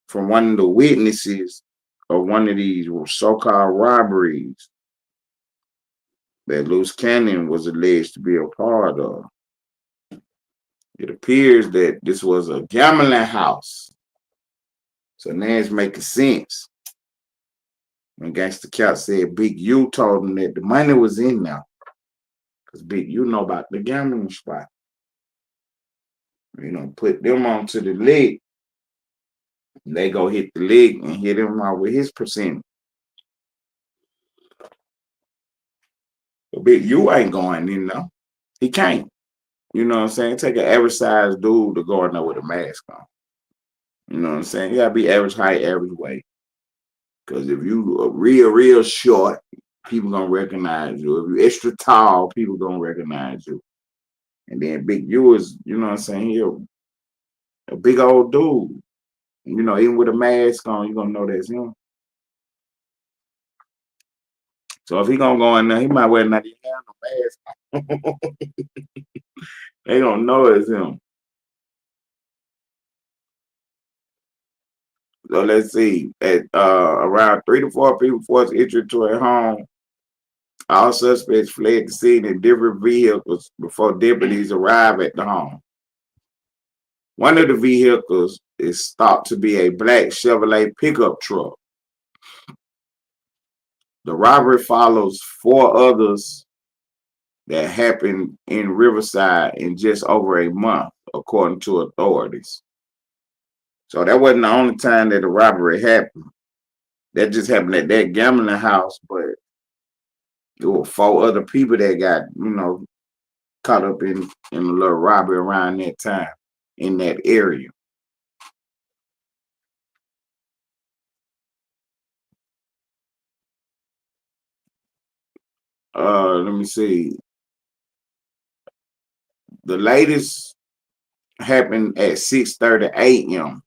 from one of the witnesses of one of these so-called robberies that Loose Cannon was alleged to be a part of. It appears that this was a gambling house. So now it's making sense. When Gangsta Clout said Big U told him that the money was in there. Because Big U know about the gambling spot. You know, put them onto the leg. They go hit the leg and hit him out with his percentage. Big U ain't going in there. He can't. You know what I'm saying? Take an average size dude to go in there with a mask on. You know what I'm saying? You gotta be average height, average weight. Because if you are real short, people gonna recognize you. If you extra tall, people gonna recognize you. And then Big U is, you know what I'm saying? He a big old dude. You know, even with a mask on, you're gonna know that's him. So if he gonna go in there, he might wear not even have no mask on. They don't know it's him. So let's see. At around 3 to 4 people forced entry to a home. All suspects fled the scene in different vehicles before deputies arrived at the home. One of the vehicles is thought to be a black Chevrolet pickup truck. The robbery follows 4 others that happened in Riverside in just over a month, according to authorities. So that wasn't the only time that the robbery happened. That just happened at that gambling house, but there were 4 other people that got, you know, caught up in a little robbery around that time in that area. Let me see. The latest happened at 6:30 a.m.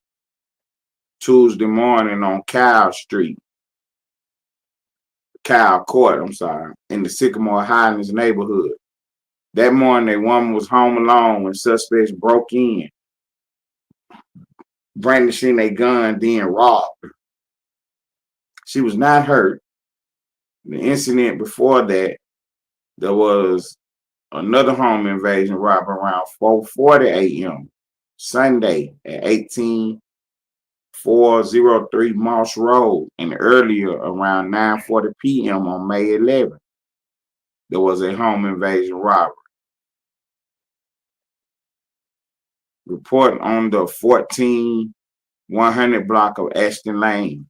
Tuesday morning on Court, I'm sorry, in the Sycamore Highlands neighborhood. That morning, a woman was home alone when suspects broke in, brandishing a gun, then robbed her. She was not hurt. The incident before that, there was another home invasion robbery around 4:40 a.m. Sunday at 18403 Moss Road, and earlier around 9:40 p.m. on May 11th, there was a home invasion robbery. Report on the 14100 block of Ashton Lane.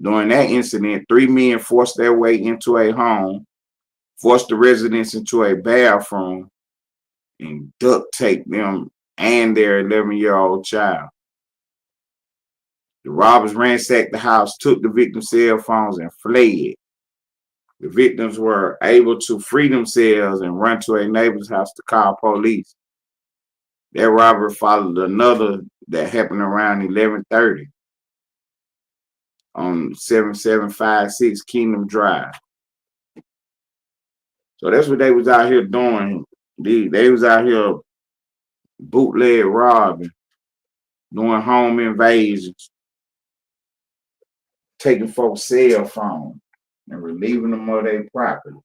During that incident, 3 men forced their way into a home, forced the residents into a bathroom, and duct taped them and their 11-year-old child. The robbers ransacked the house, took the victim's cell phones, and fled. The victims were able to free themselves and run to a neighbor's house to call police. That robbery followed another that happened around 11:30 on 7756 Kingdom Drive. So that's what they was out here doing. They was out here bootleg robbing, doing home invasions, taking folks' cell phones and relieving them of their property.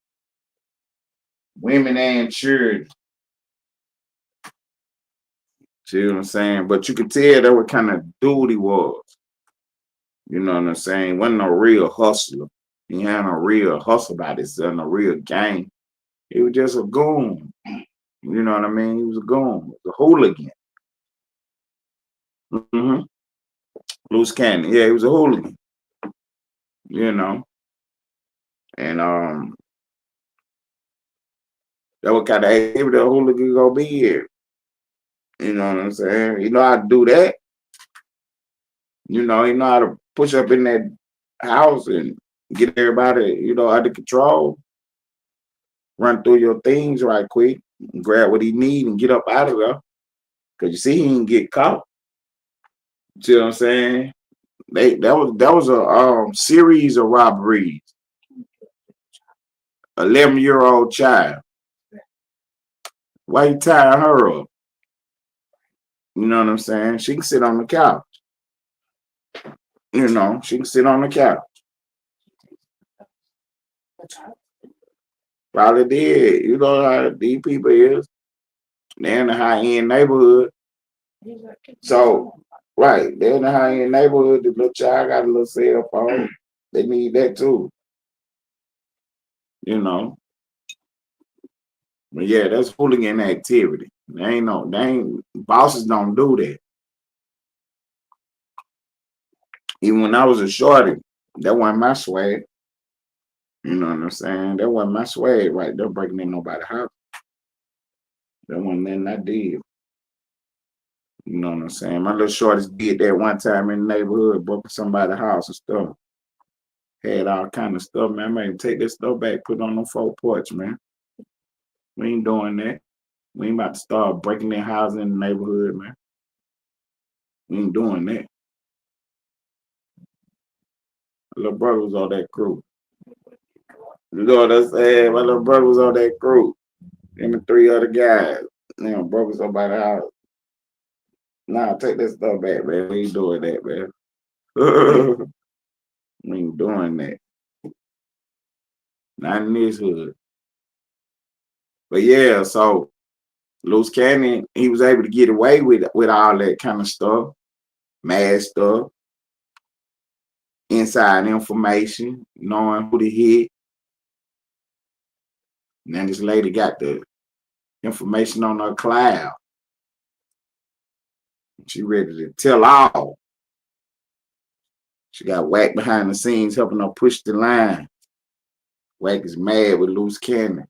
Women and children. See what I'm saying? But you could tell that what kind of dude he was. You know what I'm saying? Wasn't a real hustler. He had a real hustle about himself, a real gang. He was just a goon. You know what I mean? He was a goon. He was a hooligan. Loose cannon. Yeah, he was a hooligan. You know. And that what kind of activity a hooligan gonna be here. You know what I'm saying? You know how to do that. You know how to push up in that house and get everybody, under control. Run through your things right quick, and grab what he need and get up out of there. Cause you see he didn't get caught. See what I'm saying? That was a series of robberies. 11-year-old child. Why you tying her up? You know what I'm saying? She can sit on the couch. She can sit on the couch. Probably did. You know how these people is. They're in the high-end neighborhood. So, right, they're in the high-end neighborhood. The little child got a little cell phone. They need that too. But yeah, that's hooligan activity. Bosses don't do that. Even when I was a shorty, that wasn't my swag. You know what I'm saying? That wasn't my swag right there, breaking in nobody's house. That wasn't nothing I did. You know what I'm saying? My little shorties did that one time in the neighborhood, broke somebody's house and stuff. Had all kind of stuff, man. I made take this stuff back, put it on the front porch, man. We ain't doing that. We ain't about to start breaking their houses in the neighborhood, man. We ain't doing that. My little brother was on that crew. You know what I'm saying? My little brother was on that crew. Him and 3 other guys. You know, broke somebody's house. Nah, take that stuff back, man. We ain't doing that, man. We ain't doing that. Not in this hood. But yeah, so Loose Cannon, he was able to get away with all that kind of stuff, mad stuff, inside information, knowing who to hit. And then this lady got the information on her cloud. She ready to tell all. She got Wack behind the scenes helping her push the line. Wack is mad with Loose Cannon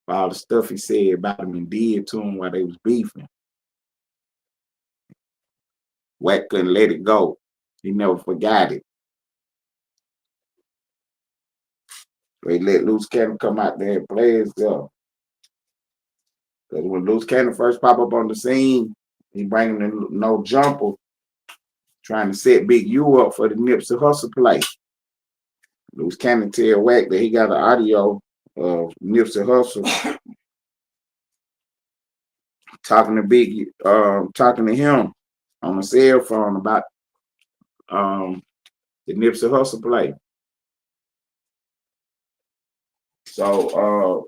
for all the stuff he said about him and did to him while they was beefing. Wack couldn't let it go. He never forgot it. They let Loose Cannon come out there and play himself. Because when Loose Cannon first pop up on the scene, he bringing in No Jumper, trying to set Big U up for the Nipsey Hussle play. Loose Cannon tell Wack that he got an audio of Nipsey Hussle talking to him on a cell phone about the Nipsey Hussle play. So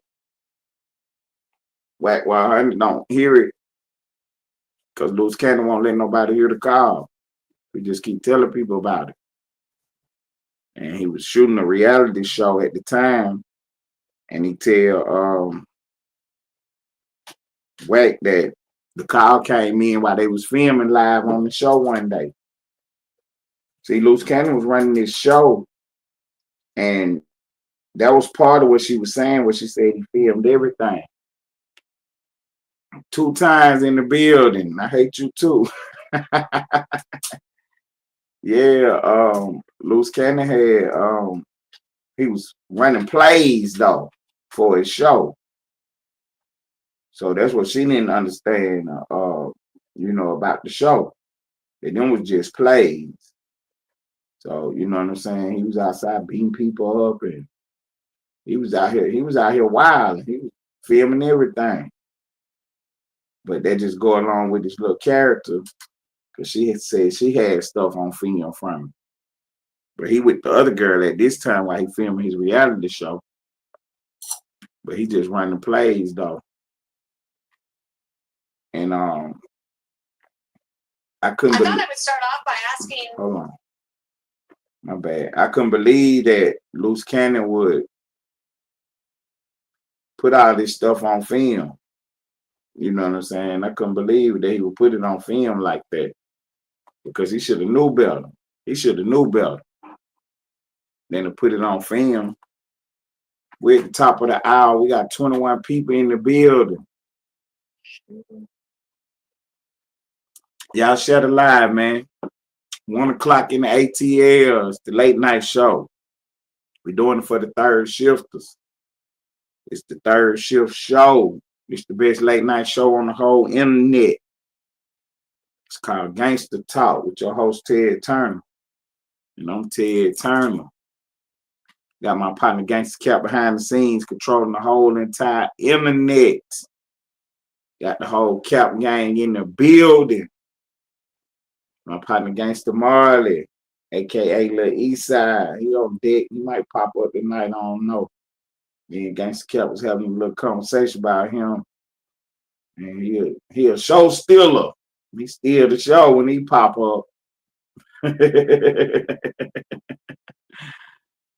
Wack 100 don't hear it because Loose Cannon won't let nobody hear the call. We just keep telling people about it. And he was shooting a reality show at the time, and he tell Wack that the call came in while they was filming live on the show one day. See, Loose Cannon was running this show, and that was part of what she was saying, where she said he filmed everything. 2 times in the building. I hate you too. Yeah, Loose Cannon had he was running plays though for his show. So that's what she didn't understand, about the show. That them was just plays. So, you know what I'm saying? He was outside beating people up, and he was out here wild. He was filming everything. But that just go along with this little character, because she had said she had stuff on film from him. But he with the other girl at this time while he filming his reality show. But he just running plays though. And I thought I would start off by asking. Hold on. My bad. I couldn't believe that Loose Cannon would put all this stuff on film. You know what I'm saying? I couldn't believe that he would put it on film like that. Because he should have knew better. He should have knew better than to put it on film. We're at the top of the hour. We got 21 people in the building. Y'all share the live, man. 1 o'clock in the ATL. It's the late night show. We're doing it for the third shifters. It's the third shift show. It's the best late night show on the whole internet. It's called Gangster Talk with your host, Ted Turner. And I'm Ted Turner. Got my partner Gangster Cap behind the scenes controlling the whole entire internet. Got the whole Cap gang in the building. My partner Gangster Marley, a.k.a. Lil Eastside. He on deck. He might pop up tonight. I don't know. Me and Gangster Cap was having a little conversation about him. And he a show stealer. He steal the show when he pop up.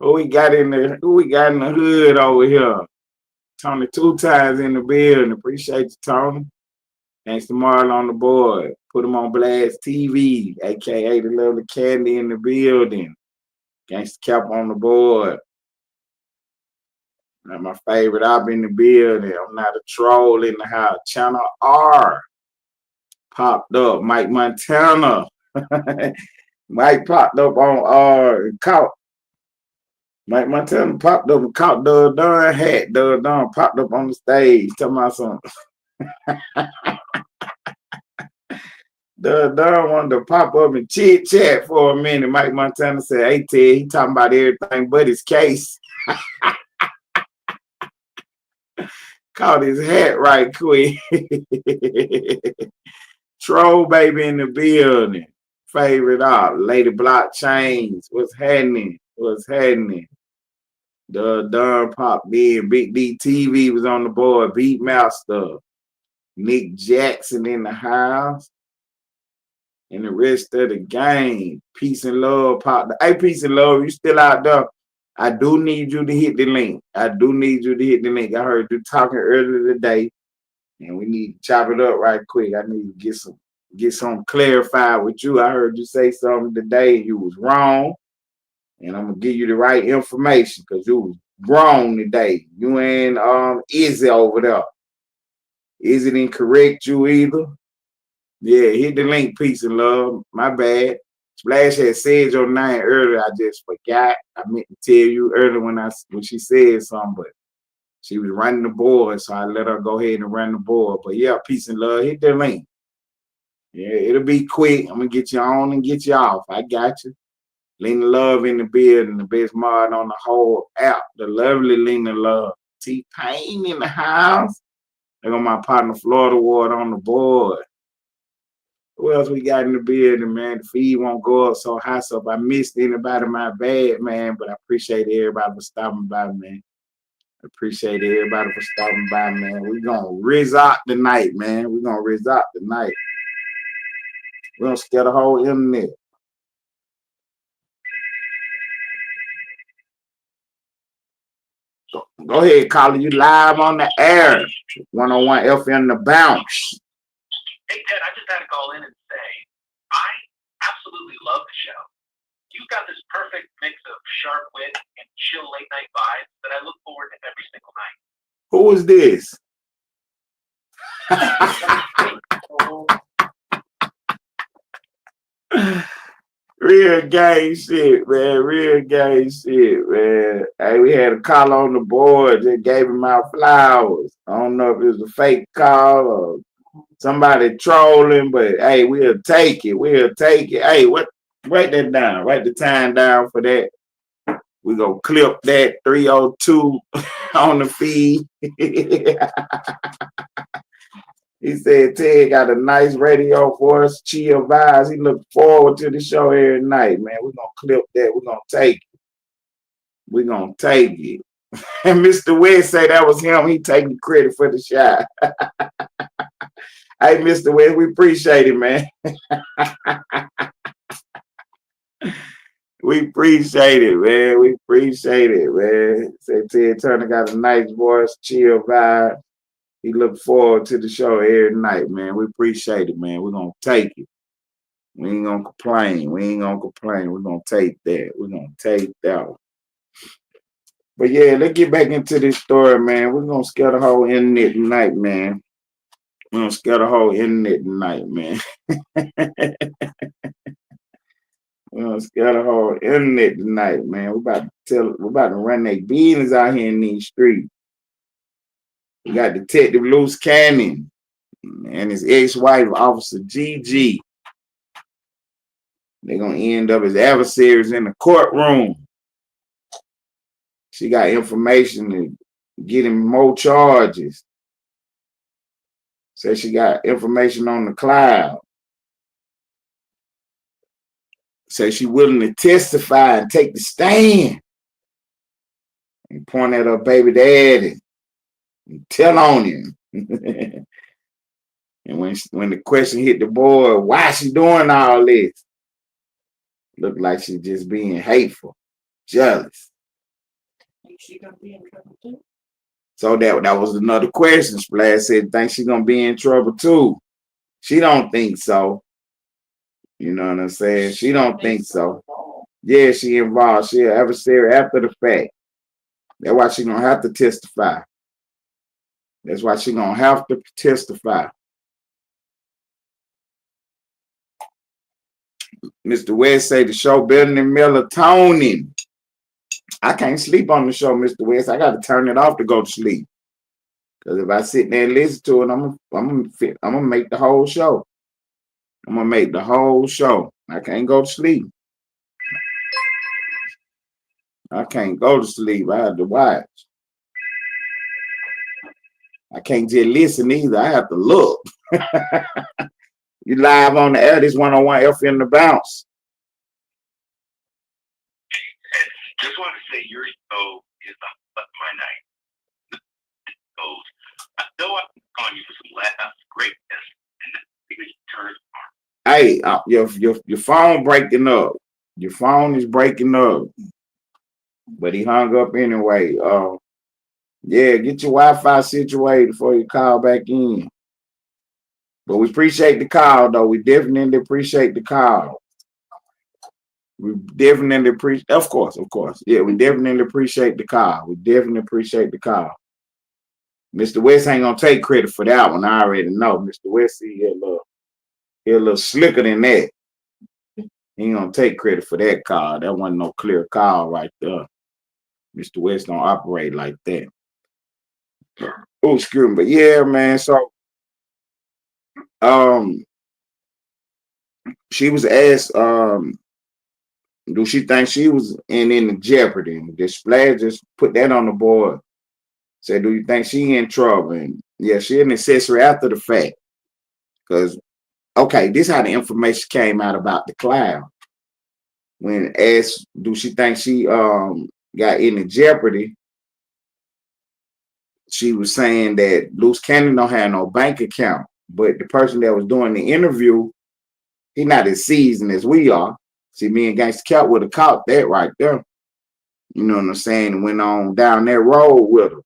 Who we got in the hood over here? Tony 2 times in the building. Appreciate you, Tony. Thanks to Marlon on the board. Put him on Blast TV, aka the Lovely Candy in the building. Gangsta Cap on the board. Now my favorite up in the building. I'm not a troll in the house. Channel R popped up. Mike Montana. Mike popped up on caught. Mike Montana popped up and caught the hat. The popped up on the stage. Talking about something. The wanted to pop up and chit chat for a minute. Mike Montana said, "Hey Ted, he talking about everything but his case." Caught his hat right quick. Troll baby in the building. Favorite up. Lady Blockchains. What's happening? What's happening? The Don popped in. Big D TV was on the board. Beatmaster. Nick Jackson in the house. And the rest of the game. Peace and love popped. Hey, peace and love. You still out there? I do need you to hit the link. I do need you to hit the link. I heard you talking earlier today, and we need to chop it up right quick. I need to get some clarified with you. I heard you say something today, and you was wrong, and I'm gonna give you the right information because you was wrong today. You ain't Izzy over there. Izzy didn't correct you either. Yeah, hit the link. Peace and love. My bad. Splash had said your name earlier. I just forgot. I meant to tell you earlier when she said something, but she was running the board, so I let her go ahead and run the board. But yeah, peace and love. Hit the link. Yeah, it'll be quick. I'm gonna get you on and get you off. I got you. Lena Love in the building, the best mod on the whole app. The lovely Lena Love. T-Pain in the house. I got my partner Florida Ward on the board. Who else we got in the building, man? The feed won't go up so high, so if I missed anybody, my bad, man. But I appreciate everybody for stopping by, man. I appreciate everybody for stopping by, man. We're going to resort tonight, man. We're going to resort tonight. We're going to scare the whole internet. Go ahead, caller. You live on the air. 101 FM The Bounce. Hey, Ted, I just had to call in and say, I absolutely love the show. You've got this perfect mix of sharp wit and chill late night vibes that I look forward to every single night. Who is this? Real gang shit, man. Real gang shit, man. Hey, we had a call on the board that gave him out flowers. I don't know if it was a fake call or somebody trolling, but hey, we'll take it. We'll take it. Hey, write that down. Write the time down for that. We gonna clip that 302 on the feed. He said Ted got a nice radio for us, chill vibes. He looked forward to the show every night, man. We're gonna clip that. We're gonna take it. We're gonna take it. And Mr. West say that was him. He taking credit for the shot. Hey, Mr. West, we appreciate it, man. We appreciate it, man. We appreciate it, man. Say Ted Turner got a nice voice, chill vibe. He look forward to the show every night, man. We appreciate it, man. We're going to take it. We ain't going to complain. We ain't going to complain. We're going to take that. We're going to take that one. But yeah, let's get back into this story, man. We're going to scare the whole internet tonight, man. We're going to scare the whole internet tonight, man. We're going to scare the whole internet tonight, man. We're about to run their business out here in these streets. We got Detective Loose Cannon and his ex-wife, Officer GiGi. They're going to end up as adversaries in the courtroom. She got information to get him more charges. Says she got information on the Clout. Says she willing to testify and take the stand. And point at her baby daddy. And tell on him. And when the question hit the board, why she doing all this? Looked like she just being hateful, jealous. She gonna be in trouble too? So that was another question. Splash said, think she gonna be in trouble too. She don't think so. You know what I'm saying? She don't think so. Yeah, she involved. She an adversary after the fact. That's why she gonna have to testify. That's why she gonna have to testify. Mr. West say the show better than melatonin. I can't sleep on the show, Mr. West. I got to turn it off to go to sleep. Because if I sit there and listen to it, I'm gonna make the whole show. I'm gonna make the whole show. I can't go to sleep. I can't go to sleep. I have to watch. I can't just listen either. I have to look. You live on the air. This 101 FM The Bounce. Just want to say your show is up my night. I know I'm calling you for some laughs, greatness, and then turns on. Hey, your phone breaking up. Your phone is breaking up. But he hung up anyway. Yeah, get your Wi-Fi situated before you call back in. But we appreciate the call, though. We definitely appreciate the call. We definitely appreciate, of course. Yeah, we definitely appreciate the call. We definitely appreciate the call. Mr. West ain't gonna take credit for that one. I already know. Mr. West, he a little slicker than that. He ain't gonna take credit for that call. That wasn't no clear call right there. Mr. West don't operate like that. Oh, excuse me. But yeah, man. So, she was asked, do she think she was in jeopardy? Just put that on the board. Said, do you think she in trouble? And yeah, she an accessory after the fact. Because, okay, this is how the information came out about the Clout. When asked, do she think she got into jeopardy? She was saying that Luce Cannon don't have no bank account. But the person that was doing the interview, he not as seasoned as we are. See, me and Gangsta Clout would have caught that right there. You know what I'm saying? Went on down that road with her.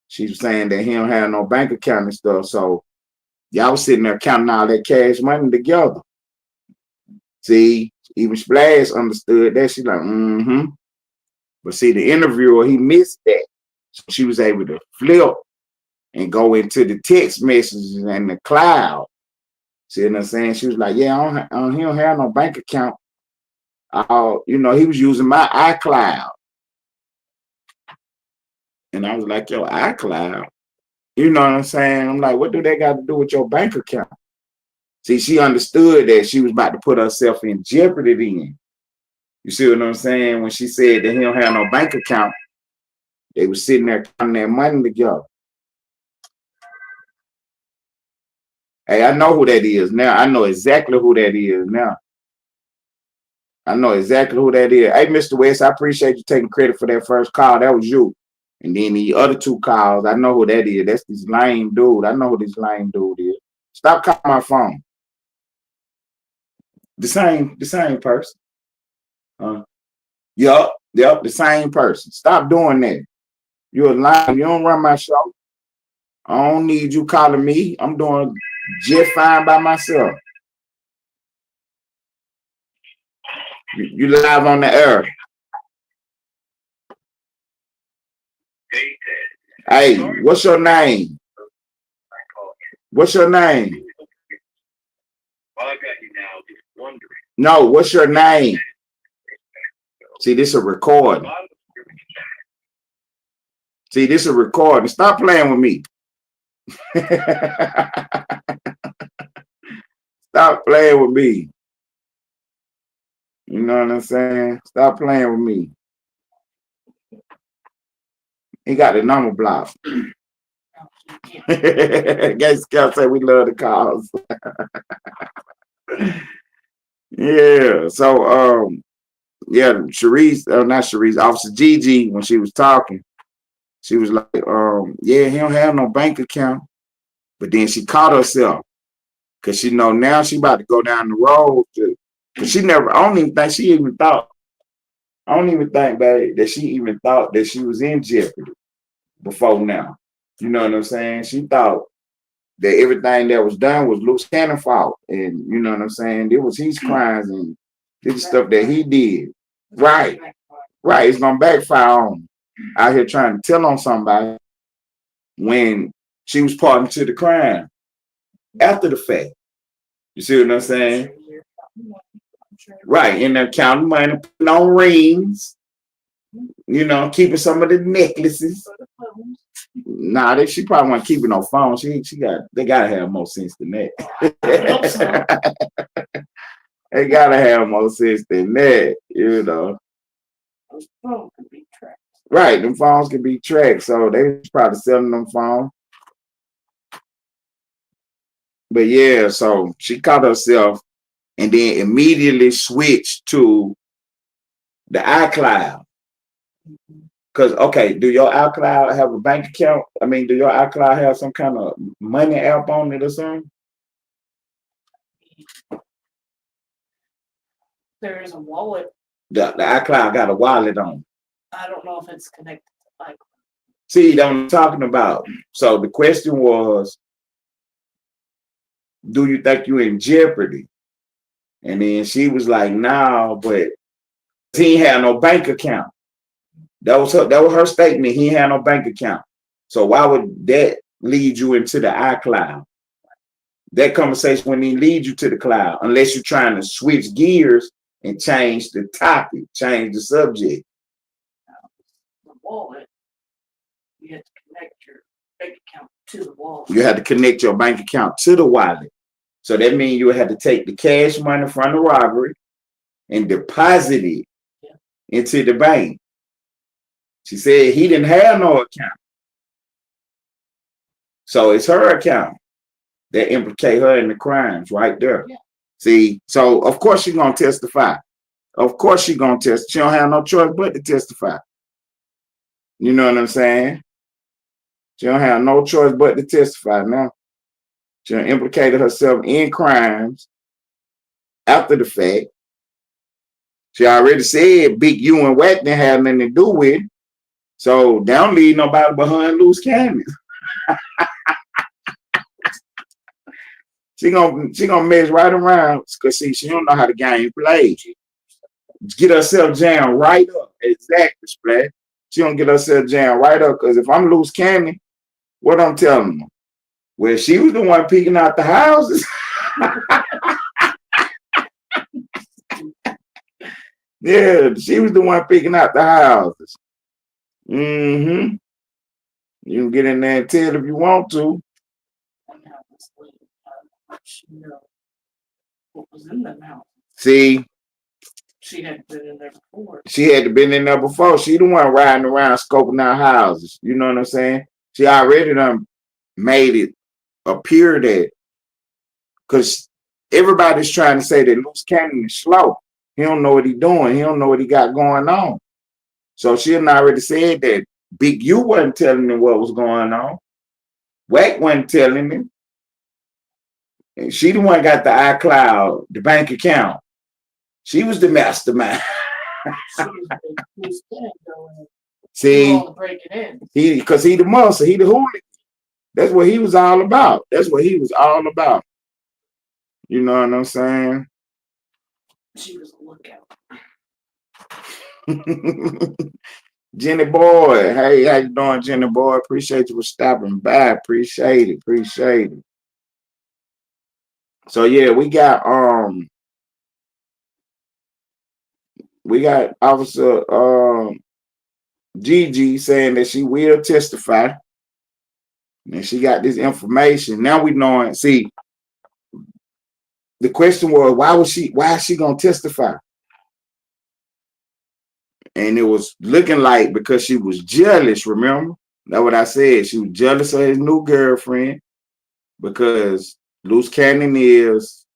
She was saying that he don't have no bank account and stuff. So y'all was sitting there counting all that cash money together. See, even Splash understood that. She's like, mm-hmm. But see, the interviewer, he missed that. So she was able to flip and go into the text messages and the cloud. See what I'm saying? She was like, yeah, he don't have no bank account. You know, he was using my iCloud. And I was like, yo, iCloud? You know what I'm saying? I'm like, what do they got to do with your bank account? See, she understood that she was about to put herself in jeopardy then. You see what I'm saying? When she said that he don't have no bank account, they were sitting there counting their money together. Hey, I know who that is now. I know exactly who that is now. I know exactly who that is. Hey, Mr. West, I appreciate you taking credit for that first call. That was you. And then the other two calls, I know who that is. That's this lame dude. I know who this lame dude is. Stop calling my phone. The same person. Yup, the same person. Stop doing that. You're lying. You don't run my show. I don't need you calling me. I'm doing just fine by myself. You live on the air. Hey, what's your name? What's your name? Well, I got you now. Just wondering. No, what's your name? See, this is a recording. See, this is a recording. Stop playing with me. Stop playing with me. You know what I'm saying? Stop playing with me. He got the number blocked. Guys, say we love the calls. Yeah. So yeah, not Sharice, Officer GiGi, when she was talking, she was like, yeah, he don't have no bank account. But then she caught herself. Cause she know now she about to go down the road cause I don't even think, babe, that she even thought that she was in jeopardy before now. You know what I'm saying? She thought that everything that was done was Luce Cannon's fault. And you know what I'm saying? It was his crimes and this stuff that he did. Right. It's gonna backfire on him. out here trying to tell on somebody when she was parting to the crime after the fact. You see what I'm saying? Right, and they're counting money, putting on rings, you know, keeping some of the necklaces. Nah, she probably wasn't keeping no phone. They gotta have more sense than that. They gotta have more sense than that, you know. Those phones can be tracked. Right, them phones can be tracked, so they probably selling them phones. But yeah, so she caught herself and then immediately switched to the iCloud. Because, okay, do your iCloud have a bank account? I mean, do your iCloud have some kind of money app on it or something? There is a wallet. The iCloud got a wallet on it. I don't know if it's connected to iCloud. See, that's what I'm talking about. So the question was, do you think you're in jeopardy? And then she was like, no, but he ain't had no bank account. That was her statement. He ain't had no bank account. So why would that lead you into the iCloud? That conversation wouldn't even lead you to the cloud unless you're trying to switch gears and change the topic, change the subject. The wallet, you have to connect your bank account to the wallet. You have to connect your bank account to the wallet. So that means you had to take the cash money from the robbery and deposit it into the bank. She said he didn't have no account. So it's her account that implicate her in the crimes right there. Yeah. See, so of course she's going to testify. Of course she's going to testify. She don't have no choice but to testify. You know what I'm saying? She don't have no choice but to testify now. She implicated herself in crimes after the fact. She already said Big U and Wack didn't have nothing to do with it. So they don't leave nobody behind loose cannons. She gonna mess right around because see, she don't know how the game plays. Get herself jammed right up. Exactly, Splat. She gonna get herself jammed right up because if I'm loose cannon, what I'm telling them? Well, she was the one peeking out the houses. Yeah, she was the one picking out the houses. Mm-hmm. You can get in there and tell if you want to. What was in the house? See, she had been in there before. She had been in there before. She the one riding around scoping out houses. You know what I'm saying? She already done made it appear that because everybody's trying to say that Loose Cannon is slow. He don't know what he doing. He don't know what he got going on. So she had already said that Big U wasn't telling him what was going on. Wack wasn't telling him. And she the one got the iCloud, the bank account. She was the mastermind. See, because he the muscle, he the hooligan. That's what he was all about. That's what he was all about. You know what I'm saying? She was a lookout. Jenny boy, hey, how you doing, Jenny boy? Appreciate you for stopping by. Appreciate it. Appreciate it. So yeah, we got Officer GiGi saying that she will testify. And she got this information. Now we knowing, see, the question was, why is she gonna testify? And it was looking like because she was jealous, remember? That's what I said. She was jealous of his new girlfriend because Loose Cannon is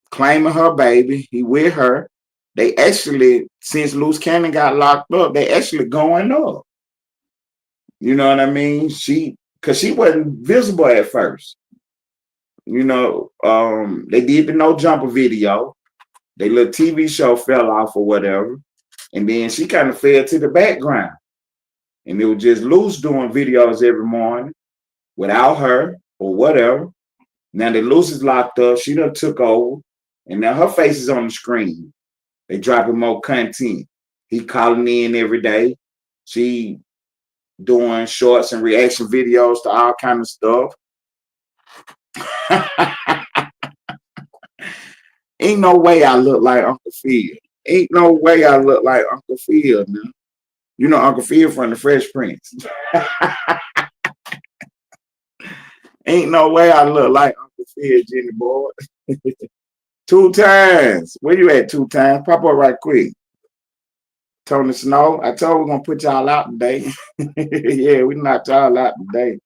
claiming her baby. He with her. They actually, since Loose Cannon got locked up, they actually going up. You know what I mean? Because she wasn't visible at first. You know, they did the No Jumper video. Their little TV show fell off or whatever. And then she kind of fell to the background. And it was just Loose doing videos every morning without her or whatever. Now that Loose is locked up, she done took over. And now her face is on the screen. They dropping more content. He calling in every day. She doing shorts and reaction videos to all kind of stuff. Ain't no way I look like Uncle Phil. Ain't no way I look like Uncle Phil now. You know Uncle Phil from the Fresh Prince. Ain't no way I look like Uncle Phil, Jenny boy. 2 times. Where you at 2 times? Pop up right quick. Tony Snow. I told we're gonna put y'all out today. Yeah, we knocked y'all out today.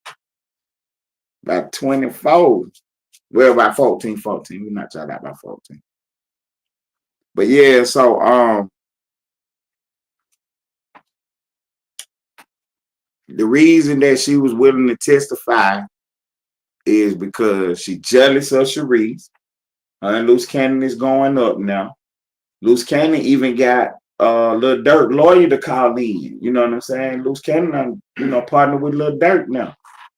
About 24. Well, about 14. We knocked y'all out by 14. But yeah, so the reason that she was willing to testify is because she jealous of Sharice. Her and Loose Cannon is going up now. Loose Cannon even got Lil Durk lawyer to call in. You know what I'm saying? Loose Cannon, partner with Lil Durk now.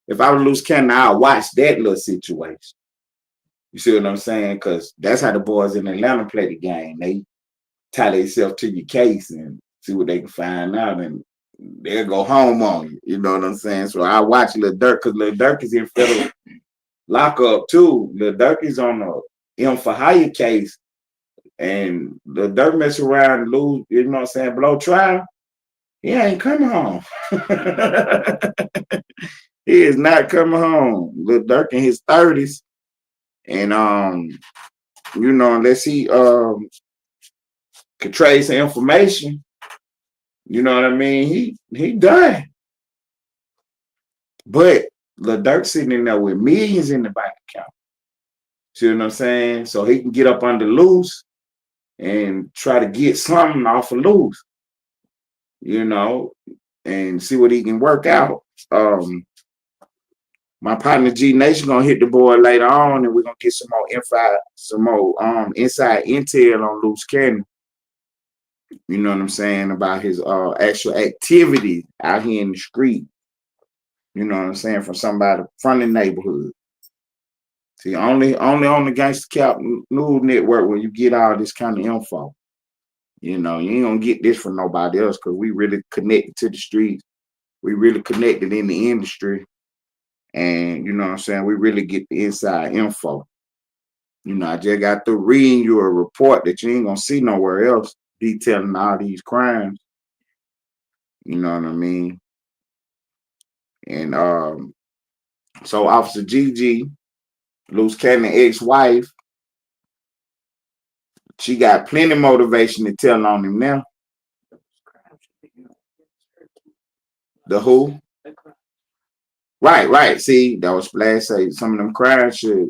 If I was Loose Cannon, I'll watch that little situation. You see what I'm saying? Because that's how the boys in Atlanta play the game. They tie themselves to your case and see what they can find out, and they'll go home on you. You know what I'm saying? So I watch Lil Durk because Lil Durk is in federal lockup too. Lil Durk is on a M for hire case, and Lil Durk mess around and lose, you know what I'm saying, blow trial. He ain't coming home. He is not coming home. Lil Durk in his 30s. And unless he could trace information, you know what I mean, he done. But Lil Durk sitting in there with millions in the bank account. See what I'm saying? So he can get up under LUCE and try to get something off of LUCE, and see what he can work out. My partner G Nation gonna hit the board later on, and we're gonna get some more inside intel on Loose Cannon. You know what I'm saying, about his actual activity out here in the street. You know what I'm saying, from somebody from the neighborhood. See, only on the Gangsta Cap News Network when you get all this kind of info. You ain't gonna get this from nobody else, because we really connected to the streets. We really connected in the industry. And you know what I'm saying, we really get the inside info. I just got through reading you a report that you ain't gonna see nowhere else detailing all these crimes. You know what I mean? And so Officer GiGi, Loose Cannon ex-wife, she got plenty of motivation to tell on him now. The who? Right. See, that was Splash say some of them crimes should,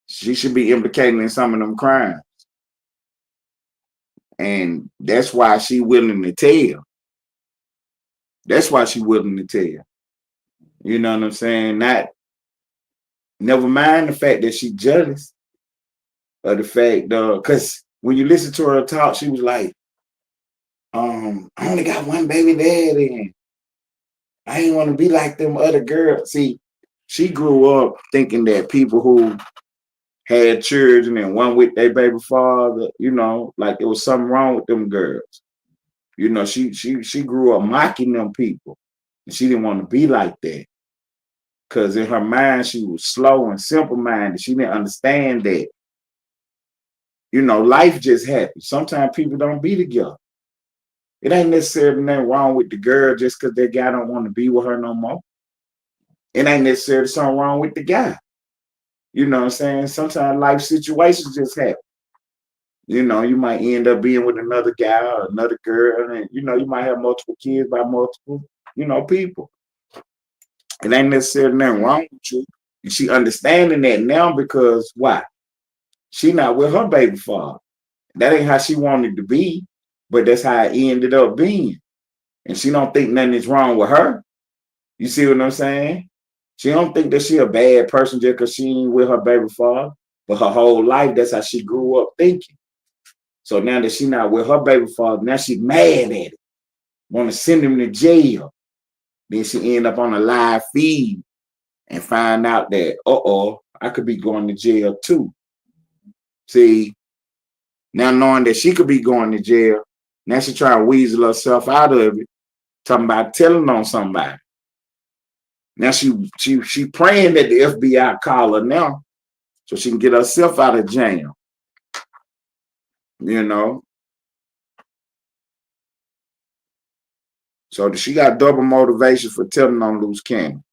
she should be implicated in some of them crimes. And that's why she willing to tell. That's why she willing to tell. You know what I'm saying? Never mind the fact that she jealous, or the fact, because when you listen to her talk, she was like, I only got one baby daddy, and I ain't want to be like them other girls. See, she grew up thinking that people who had children and one with their baby father, like there was something wrong with them girls. She grew up mocking them people, and she didn't want to be like that. Because in her mind, she was slow and simple-minded. She didn't understand that, life just happens. Sometimes people don't be together. It ain't necessarily nothing wrong with the girl just because that guy don't want to be with her no more. It ain't necessarily something wrong with the guy. You know what I'm saying? Sometimes life situations just happen. You might end up being with another guy or another girl, and you might have multiple kids by multiple, people. It ain't necessarily nothing wrong with you. And she understanding that now, because why? She not with her baby father. That ain't how she wanted to be, but that's how it ended up being. And she don't think nothing is wrong with her. You see what I'm saying? She don't think that she a bad person just because she ain't with her baby father. But her whole life, that's how she grew up thinking. So now that she not with her baby father, now she mad at it. Want to send him to jail. Then she end up on a live feed and find out that, I could be going to jail too. See, now knowing that she could be going to jail, Now she trying to weasel herself out of it, talking about telling on somebody. Now she praying that the FBI call her now so she can get herself out of jail. You know. So she got double motivation for telling on Loose Cannon.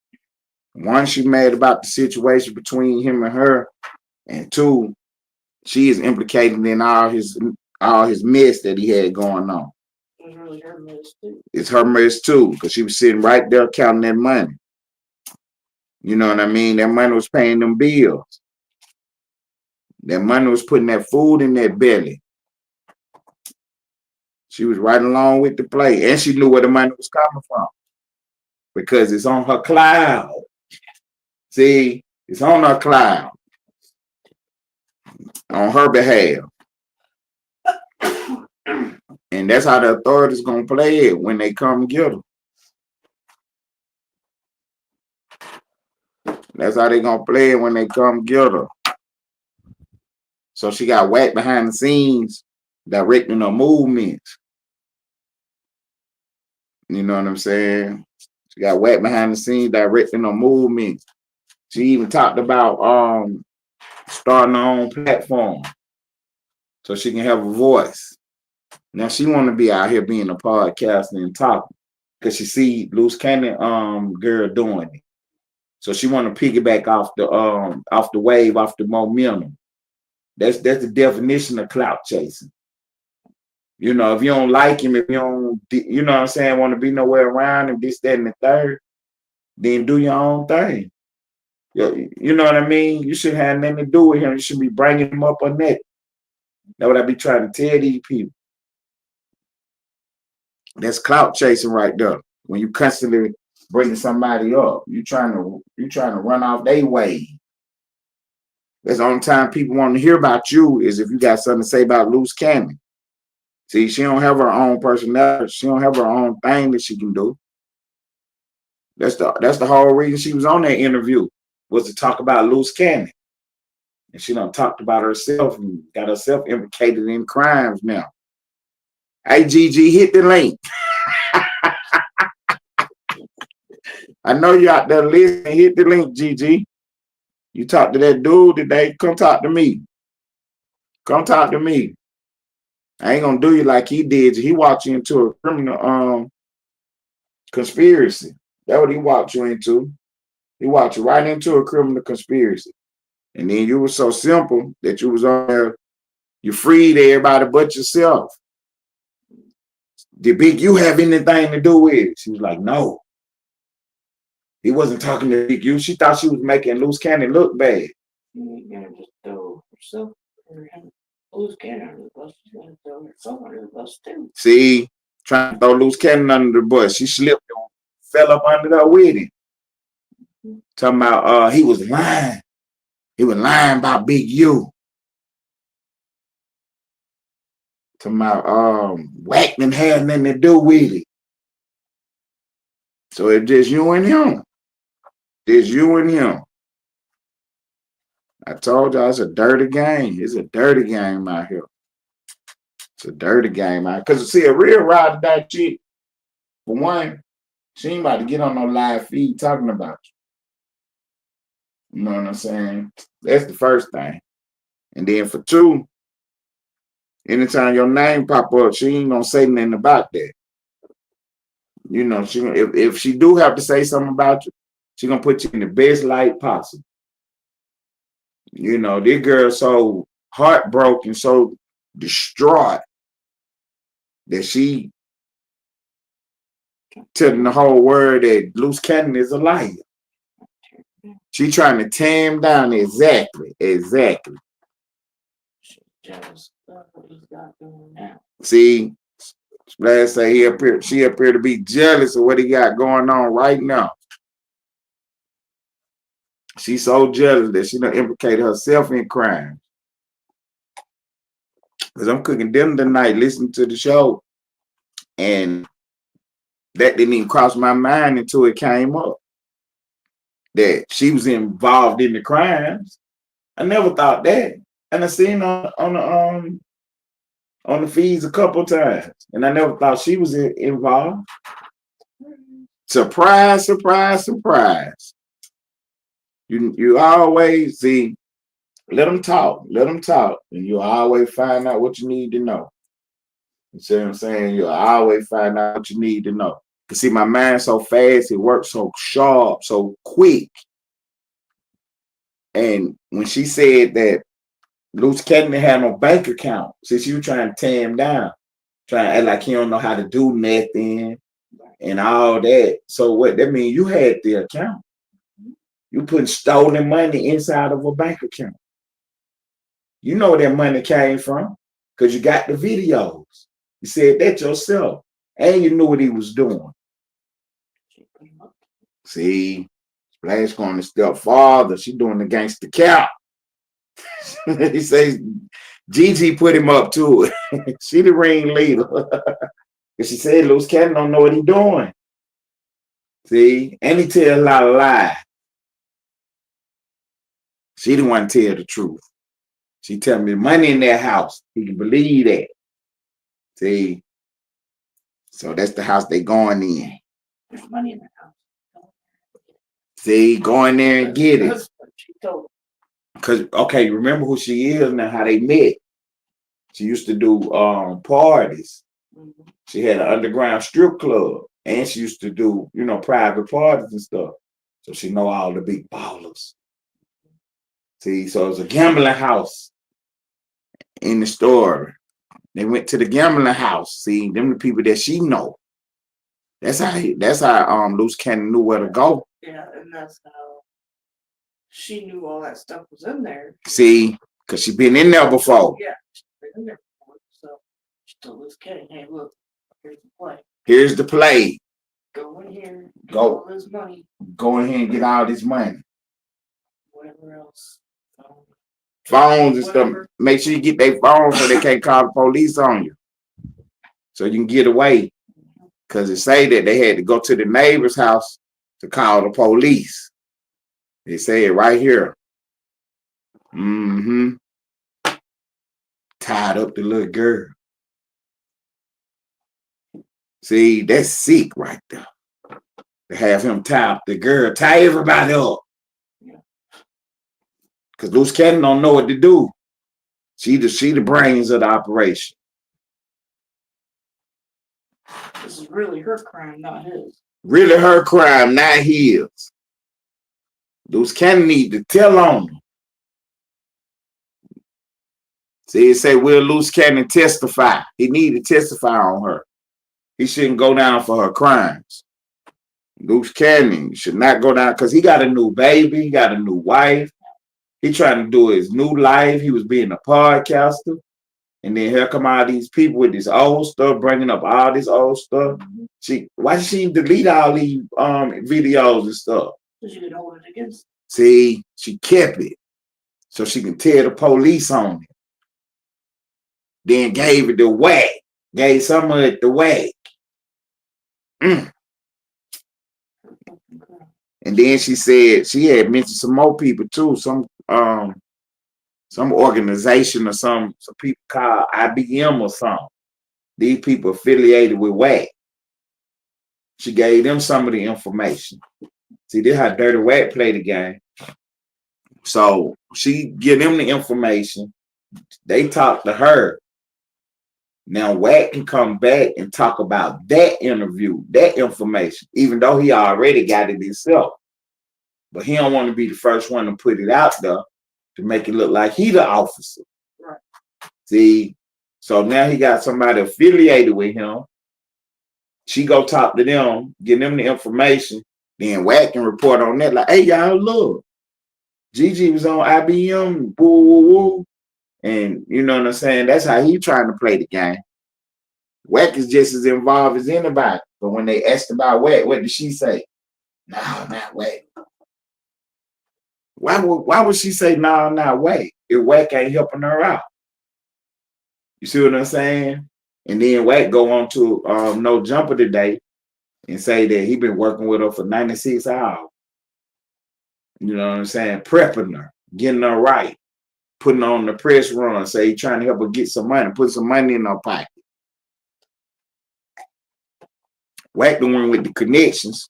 One, she mad about the situation between him and her, and two, she is implicated in all his mess that he had going on. It's really her mess too. It's her mess too, because she was sitting right there counting that money. You know what I mean? That money was paying them bills. That money was putting that food in that belly. She was right along with the play, and she knew where the money was coming from because it's on her cloud. See, it's on her cloud, on her behalf. And that's how the authorities gonna play it when they come get her. That's how they gonna play it when they come get her. So she got whacked behind the scenes, directing her movements. You know what I'm saying? She got whacked behind the scenes, directing her movements. She even talked about starting her own platform so she can have a voice. Now she want to be out here being a podcaster and talking because she see Loose Cannon girl doing it. So she want to piggyback off the wave, off the momentum. That's the definition of clout chasing. You know, if you don't like him, if you don't, you know what I'm saying, want to be nowhere around him, this, that, and the third, then do your own thing. You know what I mean? You shouldn't have nothing to do with him. You should be bringing him up on that. That's what I be trying to tell these people. That's clout chasing right there. When you constantly bringing somebody up, you trying to run off their way. That's the only time people want to hear about you is if you got something to say about Loose Cannon. See, she don't have her own personality. She don't have her own thing that she can do. That's the whole reason she was on that interview, was to talk about Loose Cannon. And she done talked about herself and got herself implicated in crimes now. Hey, GiGi, hit the link. I know you out there listening. Hit the link, GiGi. You talk to that dude today. Come talk to me. Come talk to me. I ain't gonna do you like he did. He walked you into a criminal conspiracy. That's what he walked you into. He walked you right into a criminal conspiracy. And then you were so simple that you was on there, you freed everybody but yourself. Did Big U have anything to do with it? She was like, no. He wasn't talking to Big U. She thought she was making Loose Cannon look bad. You're gonna just throw herself or Loose Cannon under the bus. She's gonna throw herself under the bus too. See, trying to throw Loose Cannon under the bus. She slipped and fell up under there with him. Talking about he was lying. He was lying about Big U. Talking about Whack didn't have nothing to do with it. So it's just you and him. It's you and him. I told y'all it's a dirty game. It's a dirty game out here. It's a dirty game out here. Because see, a real ride or die chick, for one, she ain't about to get on no live feed talking about you. You know what I'm saying? That's the first thing. And then for two, anytime your name pop up, she ain't gonna say nothing about that. You know, if she do have to say something about you, she gonna put you in the best light possible. You know, this girl so heartbroken, so distraught that she telling the whole world that Loose Cannon is a liar. She trying to tear him down. Exactly. See, let's say she appear to be jealous of what he got going on right now. She's so jealous that she done implicated herself in crime. Because I'm cooking dinner tonight, listening to the show, and that didn't even cross my mind until it came up that she was involved in the crimes. I never thought that. And I seen on on the feeds a couple times, and I never thought she was involved. Surprise, surprise, surprise. You always see, let them talk, and you always find out what you need to know. You see what I'm saying? You'll always find out what you need to know. You see, my mind so fast, it works so sharp, so quick. And when she said that Luce Kennedy had no bank account, since you trying to tear him down, trying to act like he don't know how to do nothing and all that. So what that means, you had the account. You putting stolen money inside of a bank account. You know where that money came from because you got the videos. You said that yourself. And you knew what he was doing. See, Splash going a step farther. She doing the gangster cap. He says GiGi put him up to it. She the ringleader. She said Luce Cannon don't know what he doing. See, and he tell a lot of lies. She the one tell the truth. She tell me money in their house. He can believe that. See, so that's the house they going in. There's money in the house. See, go in there and get it. Because, okay, remember who she is now, how they met. She used to do parties. Mm-hmm. She had an underground strip club. And she used to do, you know, private parties and stuff. So she know all the big ballers. See, so it's a gambling house in the story. They went to the gambling house. See, them the people that she know. That's how Luce Cannon knew where to go. Yeah, and that's how she knew all that stuff was in there. See, because she been in there before. Yeah, she's been in there before. So she told Luce Cannon, hey, look, here's the play. Here's the play. Go in here, get all this money. Go in here and get all this money. Whatever else. Phones and stuff. Make sure you get their phones so they can't call the police on you. So you can get away. Because it say that they had to go to the neighbor's house to call the police. They say it right here. Mm-hmm. Tied up the little girl. See, that's sick right there. To have him tie up the girl. Tie everybody up. Because Luce Cannon don't know what to do. She the brains of the operation. This is really her crime, not his. Really her crime, not his. Luce Cannon need to tell on him. See, it say, will Luce Cannon testify? He need to testify on her. He shouldn't go down for her crimes. Luce Cannon should not go down because he got a new baby. He got a new wife. He trying to do his new life. He was being a podcaster. And then here come all these people with this old stuff, bringing up all this old stuff. Why did she delete all these videos and stuff? Because you can hold it against. See, she kept it. So she can tell the police on it. Then gave it the whack. Gave some of it the whack. And then she said she had mentioned some more people too. Some organization or some people called IBM or something. These people affiliated with WAC. She gave them some of the information. See, this how Dirty WAC play the game. So she give them the information. They talk to her. Now WAC can come back and talk about that interview, that information, even though he already got it himself. But he don't want to be the first one to put it out there to make it look like he the officer. Right. See, so now he got somebody affiliated with him. She go talk to them, give them the information, then WAC can report on that like, hey, y'all, look, GiGi was on IBM, woo, woo, woo. And you know what I'm saying? That's how he trying to play the game. WAC is just as involved as anybody. But when they asked about WAC, what did she say? No, not WAC. Why would she say no, not WAC if WAC ain't helping her out? You see what I'm saying? And then WAC go on to No Jumper today and say that he been working with her for 96 hours. You know what I'm saying? Prepping her, getting her right. putting on the press run, say he trying to help her get some money, put some money in her pocket. Wack the one with the connections,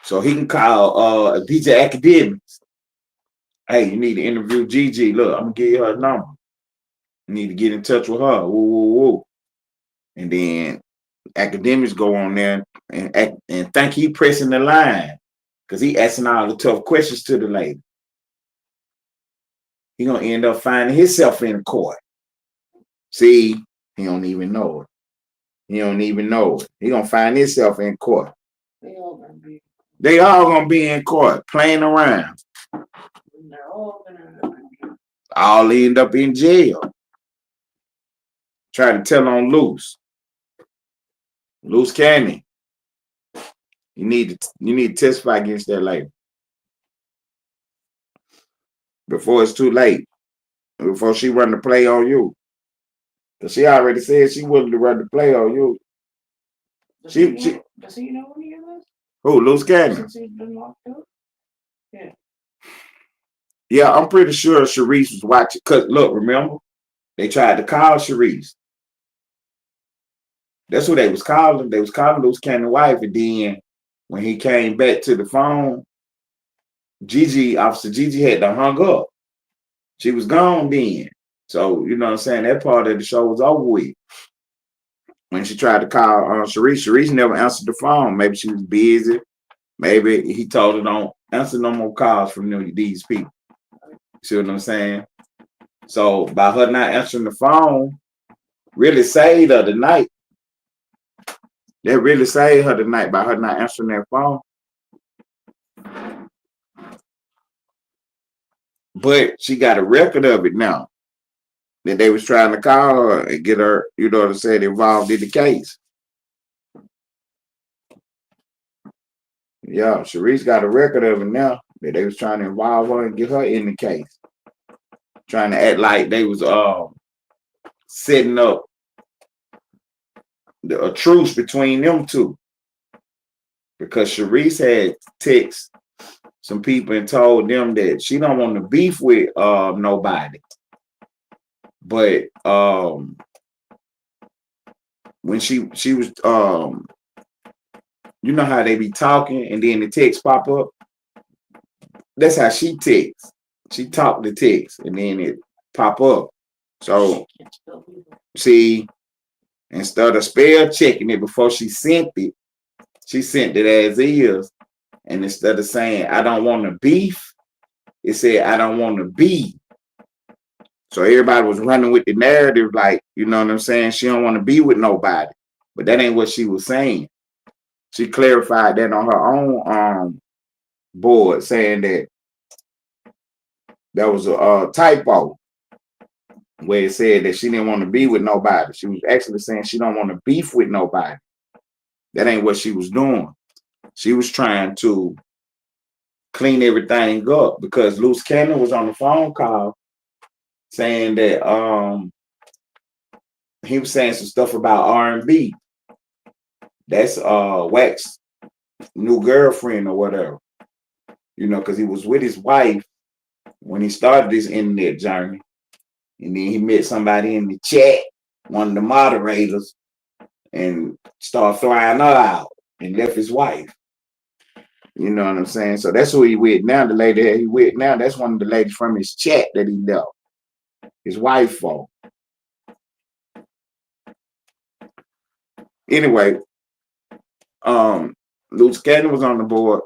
so he can call DJ Academics. Hey, you need to interview GiGi. Look, I'm gonna give you her number. You need to get in touch with her. Woo, woo, woo. And then Academics go on there and think he pressing the line because he asking all the tough questions to the lady. He gonna end up finding himself in court. See, he don't even know it. He don't even know it. He gonna find himself in court. They all gonna be in court playing around. All end up in jail. Trying to tell on LUCE. LUCE Canyon. You need to testify against that lady before it's too late. Before she run the play on you. Because she already said she willing to run the play on you. Does he know any of this? Who, LUCE Canyon? Since he's been locked up? Yeah. Yeah, I'm pretty sure Sharice was watching. Because, look, remember? They tried to call Sharice. That's who they was calling. They was calling LUCE Cannon's wife. And then when he came back to the phone, Officer GiGi had to hung up. She was gone then. So, you know what I'm saying? That part of the show was over with. When she tried to call Sharice never answered the phone. Maybe she was busy. Maybe he told her don't answer no more calls from these people. See what I'm saying? So by her not answering the phone, really saved her tonight. That really saved her tonight by her not answering that phone. But she got a record of it now. That they was trying to call her and get her, you know what I'm saying, involved in the case. Yeah, Sharice got a record of it now. That they was trying to involve her and get her in the case. Trying to act like they was setting up a truce between them two. Because Sharice had texted some people and told them that she don't want to beef with nobody. But when she was you know how they be talking and then the text pop up? That's how she texts. She talked the text and then it pop up. So see, instead of spell checking it before she sent it as is. And instead of saying I don't want to beef, it said I don't want to be. So everybody was running with the narrative like, you know what I'm saying? She don't want to be with nobody. But that ain't what she was saying. She clarified that on her own board, saying that was a typo where it said that she didn't want to be with nobody. She was actually saying she don't want to beef with nobody. That ain't what she was doing. She was trying to clean everything up because LUCE Cannon was on the phone call saying that he was saying some stuff about R&B. That's Wack's new girlfriend or whatever. You know, because he was with his wife when he started this internet journey. And then he met somebody in the chat, one of the moderators, and started flying her out and left his wife. You know what I'm saying? So that's who he with now. The lady that he with now, that's one of the ladies from his chat that he left. His wife for. Anyway, LUCE Cannon was on the board.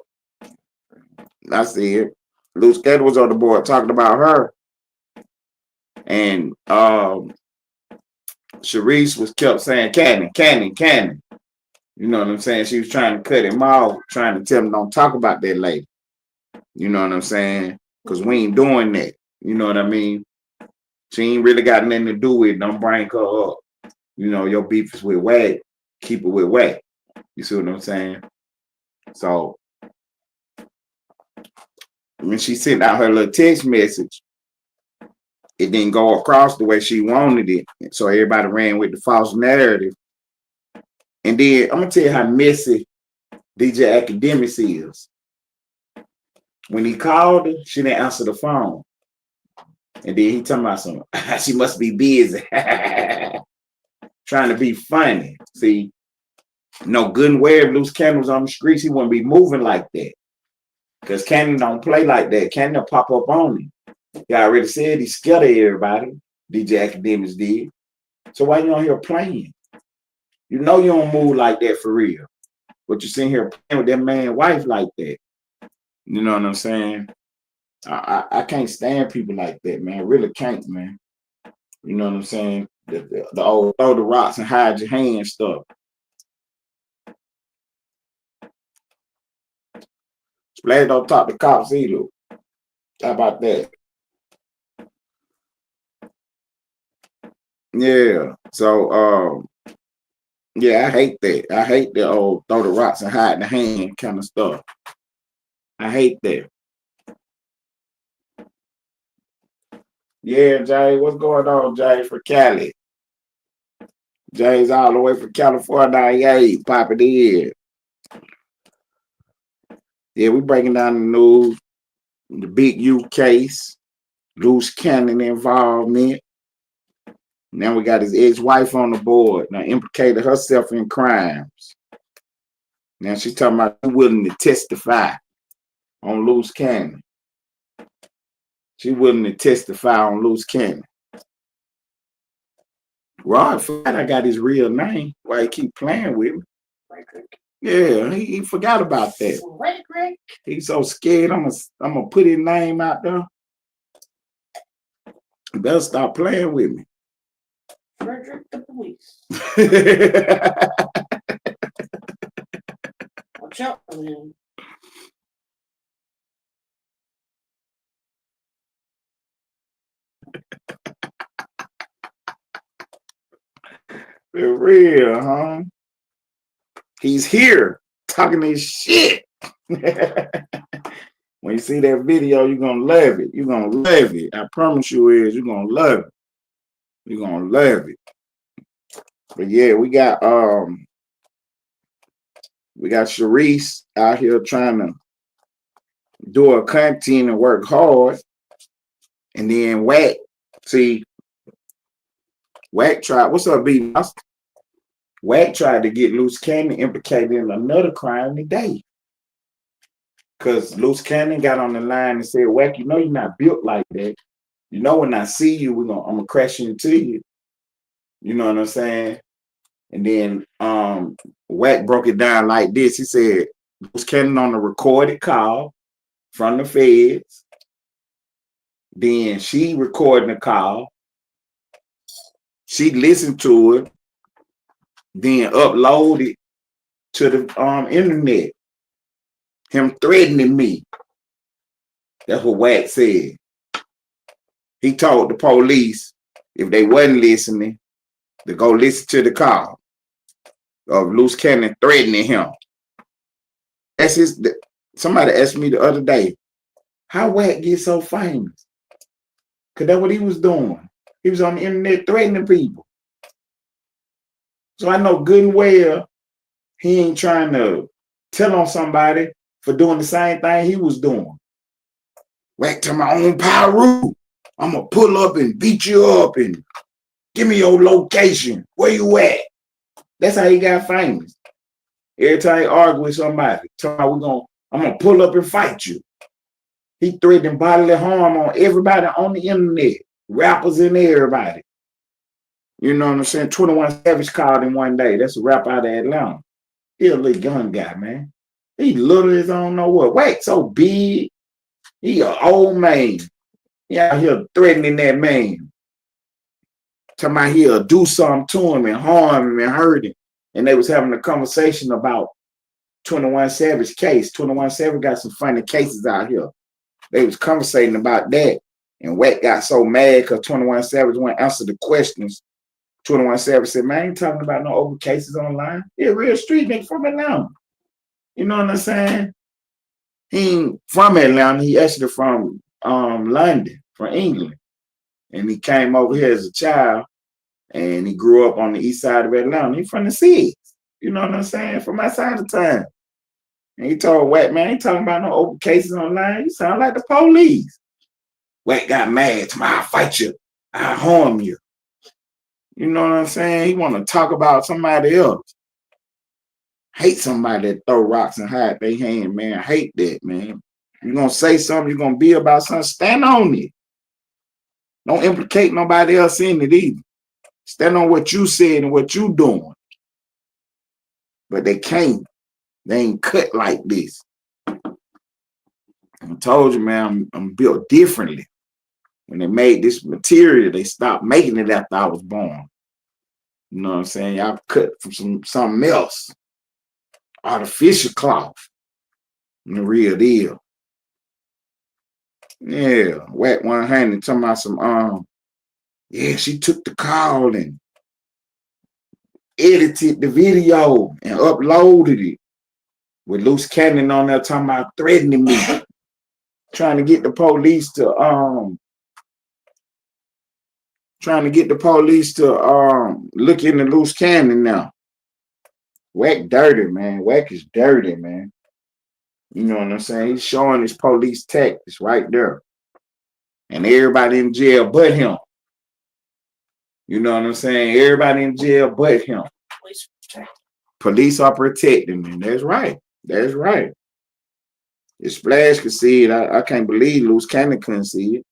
I see it. LUCE Cannon was on the board talking about her. And Sharice was kept saying, Cannon. You know what I'm saying? She was trying to cut him off, trying to tell him don't talk about that lady. You know what I'm saying? Because we ain't doing that. You know what I mean? She ain't really got nothing to do with it. Don't bring her up. You know, your beef is with Wack. Keep it with Wack. You see what I'm saying? So when she sent out her little text message, it didn't go across the way she wanted it. So everybody ran with the false narrative. And then I'm going to tell you how messy DJ Academics is. When he called her, she didn't answer the phone. And then he talking about some, she must be busy. Trying to be funny. See, no good and well, loose candles on the streets, he wouldn't be moving like that. Because Cannon don't play like that. Cannon will pop up on him. He already said he's scared of everybody. DJ Academics did. So why you on here playing? You know you don't move like that for real. But you sitting here playing with that man's wife like that. You know what I'm saying? I can't stand people like that, man. I really can't, man. You know what I'm saying? The old throw the rocks and hide your hand stuff. Splash don't talk to cops either. How about that? Yeah. So yeah, I hate that. I hate the old throw the rocks and hide the hand kind of stuff. I hate that. Yeah, Jay, what's going on, Jay, for Cali? Jay's all the way from California, yay, popping in. Yeah, we breaking down the news, the big U case, loose cannon involvement. Now we got his ex-wife on the board. Now implicated herself in crimes. Now she's talking about willing to testify on loose cannon. She willing to testify on loose cannon. Rod forgot I got his real name. Why he keep playing with me? Yeah, he forgot about that. He's so scared. I'm gonna put his name out there. You better stop playing with me. Frederick the police. Watch out for him. For real, huh? He's here talking his shit. When you see that video, you're gonna love it. You're gonna love it. I promise you you're gonna love it. You're gonna love it. But yeah, we got Sharice out here trying to do her content and work hard. And then Wack, see, Wack tried, what's up, B? Wack tried to get Loose Cannon implicated in another crime today. Because Loose Cannon got on the line and said, Wack, you know you're not built like that. You know when I see you, I'm gonna crash into you. You know what I'm saying? And then Wack broke it down like this. He said, Loose Cannon on a recorded call from the feds. Then she recording the call. She listened to it, then uploaded it to the internet. Him threatening me. That's what Wack said. He told the police if they wasn't listening to go listen to the call of Loose Cannon threatening him. That's his. Somebody asked me the other day, how Wack get so famous? Because that's what he was doing. He was on the internet threatening people. So I know good and well he ain't trying to tell on somebody for doing the same thing he was doing. Wack to my own Pyru. I'm going to pull up and beat you up and give me your location. Where you at? That's how he got famous. Every time he argue with somebody, I'm going to pull up and fight you. He threatened bodily harm on everybody on the internet. Rappers and everybody. You know what I'm saying? 21 Savage called him one day. That's a rapper out of Atlanta. He a little gun guy, man. He little as I don't know what. Wack so big. He an old man. He out here threatening that man. Talking about he'll do something to him and harm him and hurt him. And they was having a conversation about 21 Savage case. 21 Savage got some funny cases out here. They was conversating about that. And Wack got so mad because 21 Savage wouldn't answer the questions. 21 Savage said, man, I ain't talking about no open cases online. He a real street nigga from Atlanta. You know what I'm saying? He ain't from Atlanta. He actually from London, from England. And he came over here as a child and he grew up on the east side of Atlanta. He from the cities. You know what I'm saying? From my side of town. And he told Wack, man, I ain't talking about no open cases online. You sound like the police. Wack got mad. I'll fight you. I'll harm you. You know what I'm saying? He want to talk about somebody else. Hate somebody that throw rocks and hide their hand, man. I hate that, man. You're going to say something, you're going to be about something, stand on it. Don't implicate nobody else in it either. Stand on what you said and what you doing. But they can't. They ain't cut like this. I told you, man, I'm built differently. When they made this material, they stopped making it after I was born. You know what I'm saying? Y'all cut from something else. Artificial cloth. The real deal. Yeah. Wack 100 talking about some yeah, she took the call and edited the video and uploaded it with loose cannon on there talking about threatening me. Trying to get the police to look into loose cannon now. Wack dirty, man. Wack is dirty, man. You know what I'm saying? He's showing his police tactics right there. And everybody in jail but him. You know what I'm saying? Everybody in jail but him. Police are protecting him. That's right. That's right. If Splash could see it, I can't believe Loose Cannon couldn't see it.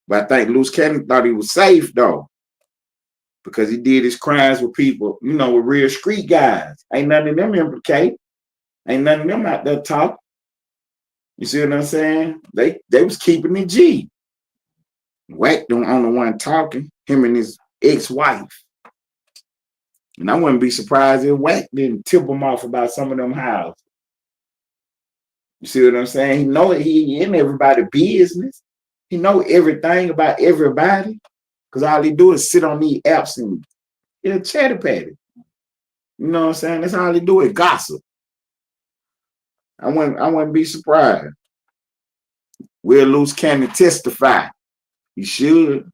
But I think Loose Cannon thought he was safe, though. Because he did his crimes with people, you know, with real street guys. Ain't none of them implicate. Ain't none of them out there talking. You see what I'm saying? They was keeping it G. Wack don't own the one talking, him and his ex-wife. And I wouldn't be surprised if Wack didn't tip him off about some of them houses. You see what I'm saying? He know he in everybody's business. He know everything about everybody. Because all he do is sit on these apps and he'll chatty patty. You know what I'm saying? That's all he do is gossip. I wouldn't be surprised. Will Loose Cannon testify? He should.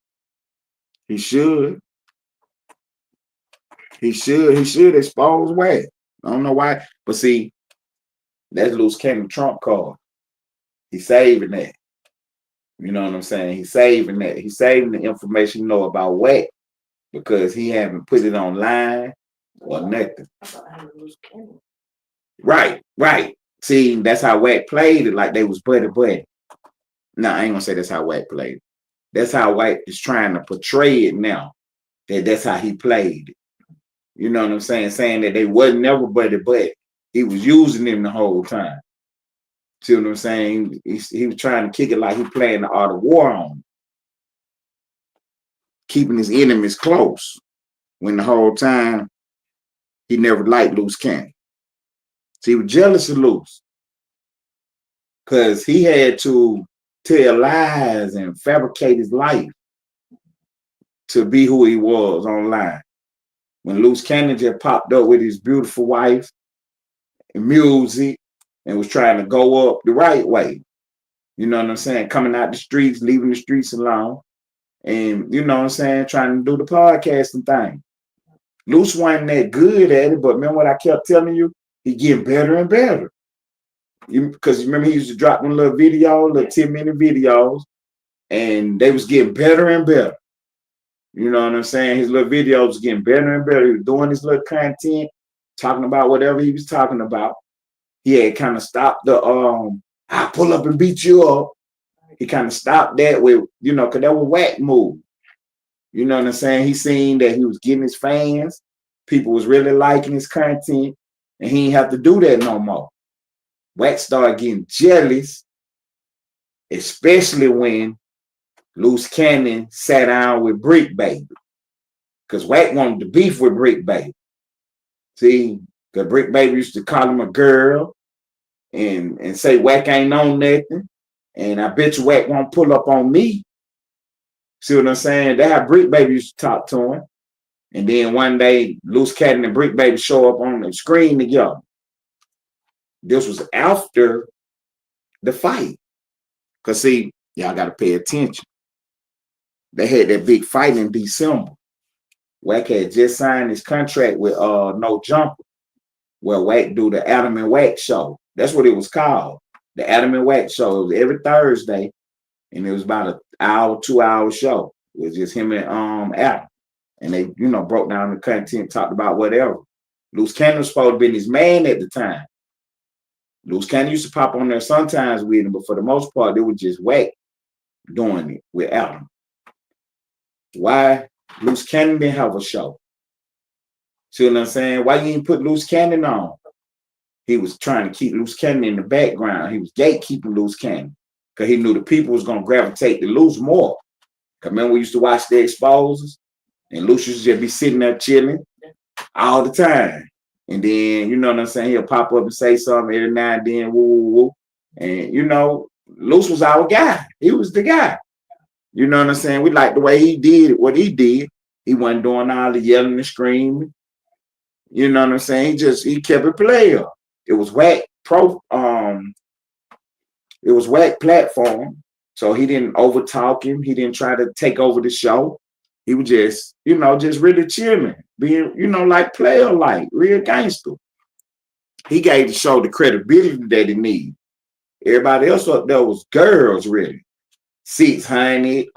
He should. He should expose Wack. I don't know why. But see, that's Loose Cannon trump card. He's saving that. You know what I'm saying? He's saving that. He's saving the information you know about Wack because he haven't put it online or nothing. Right, right. See, that's how Wack played it, like they was buddy. No, I ain't gonna say that's how Wack played it. That's how Wack is trying to portray it now. That's how he played it. You know what I'm saying? Saying that they wasn't never buddy. He was using them the whole time. See what I'm saying? He was trying to kick it like he playing the art of war on. Keeping his enemies close. When the whole time he never liked Loose Cannon. So he was jealous of Loose. Because he had to tell lies and fabricate his life to be who he was online. When Loose Cannon just popped up with his beautiful wife and music and was trying to go up the right way. You know what I'm saying? Coming out the streets, leaving the streets alone. And you know what I'm saying? Trying to do the podcasting thing. Loose wasn't that good at it, but remember what I kept telling you? He getting better and better. Because remember he used to drop one little 10-minute videos, and they was getting better and better. You know what I'm saying? His little videos was getting better and better. He was doing his little content, talking about whatever he was talking about. He had kind of stopped the I pull up and beat you up. He kind of stopped that with, you know, because that was Wack move. You know what I'm saying? He seen that he was getting his fans. People was really liking his content, and he didn't have to do that no more. Wack started getting jealous, especially when Loose Cannon sat down with Brick Baby. Because Wack wanted to beef with Brick Baby. See, because Brick Baby used to call him a girl and say Wack ain't on nothing. And I bet you Wack won't pull up on me. See what I'm saying? That's how Brick Baby used to talk to him. And then one day, Loose Cannon and Brick Baby show up on the screen together. This was after the fight. Because see, y'all got to pay attention. They had that big fight in December. Wack had just signed his contract with No Jumper, where Wack do the Adam and Wack show. That's what it was called. The Adam and Wack show. It was every Thursday And it was about an hour, 2 hour show. It was just him and Adam. And they, broke down the content, talked about whatever. Loose Cannon was supposed to be his man at the time. Loose Cannon used to pop on there sometimes with him, but for the most part, they were just Wack doing it with Adam. Why Loose Cannon didn't have a show? See what I'm saying? Why you didn't put Loose Cannon on? He was trying to keep Loose Cannon in the background. He was gatekeeping Loose Cannon because he knew the people was going to gravitate to Loose more. Because remember, we used to watch the exposers, and Loose used to just be sitting there chilling all the time. And then, you know what I'm saying, he'll pop up and say something every now and then, woo, woo, woo. And, Loose was our guy. He was the guy. You know what I'm saying? We liked the way he did what he did. He wasn't doing all the yelling and screaming. You know what I'm saying? He kept it player. It was Wack it was Wack platform. So he didn't overtalk him. He didn't try to take over the show. He was just, just really chilling, being, like player, like real gangster. He gave the show the credibility that it needed. Everybody else up there was girls, really. 600,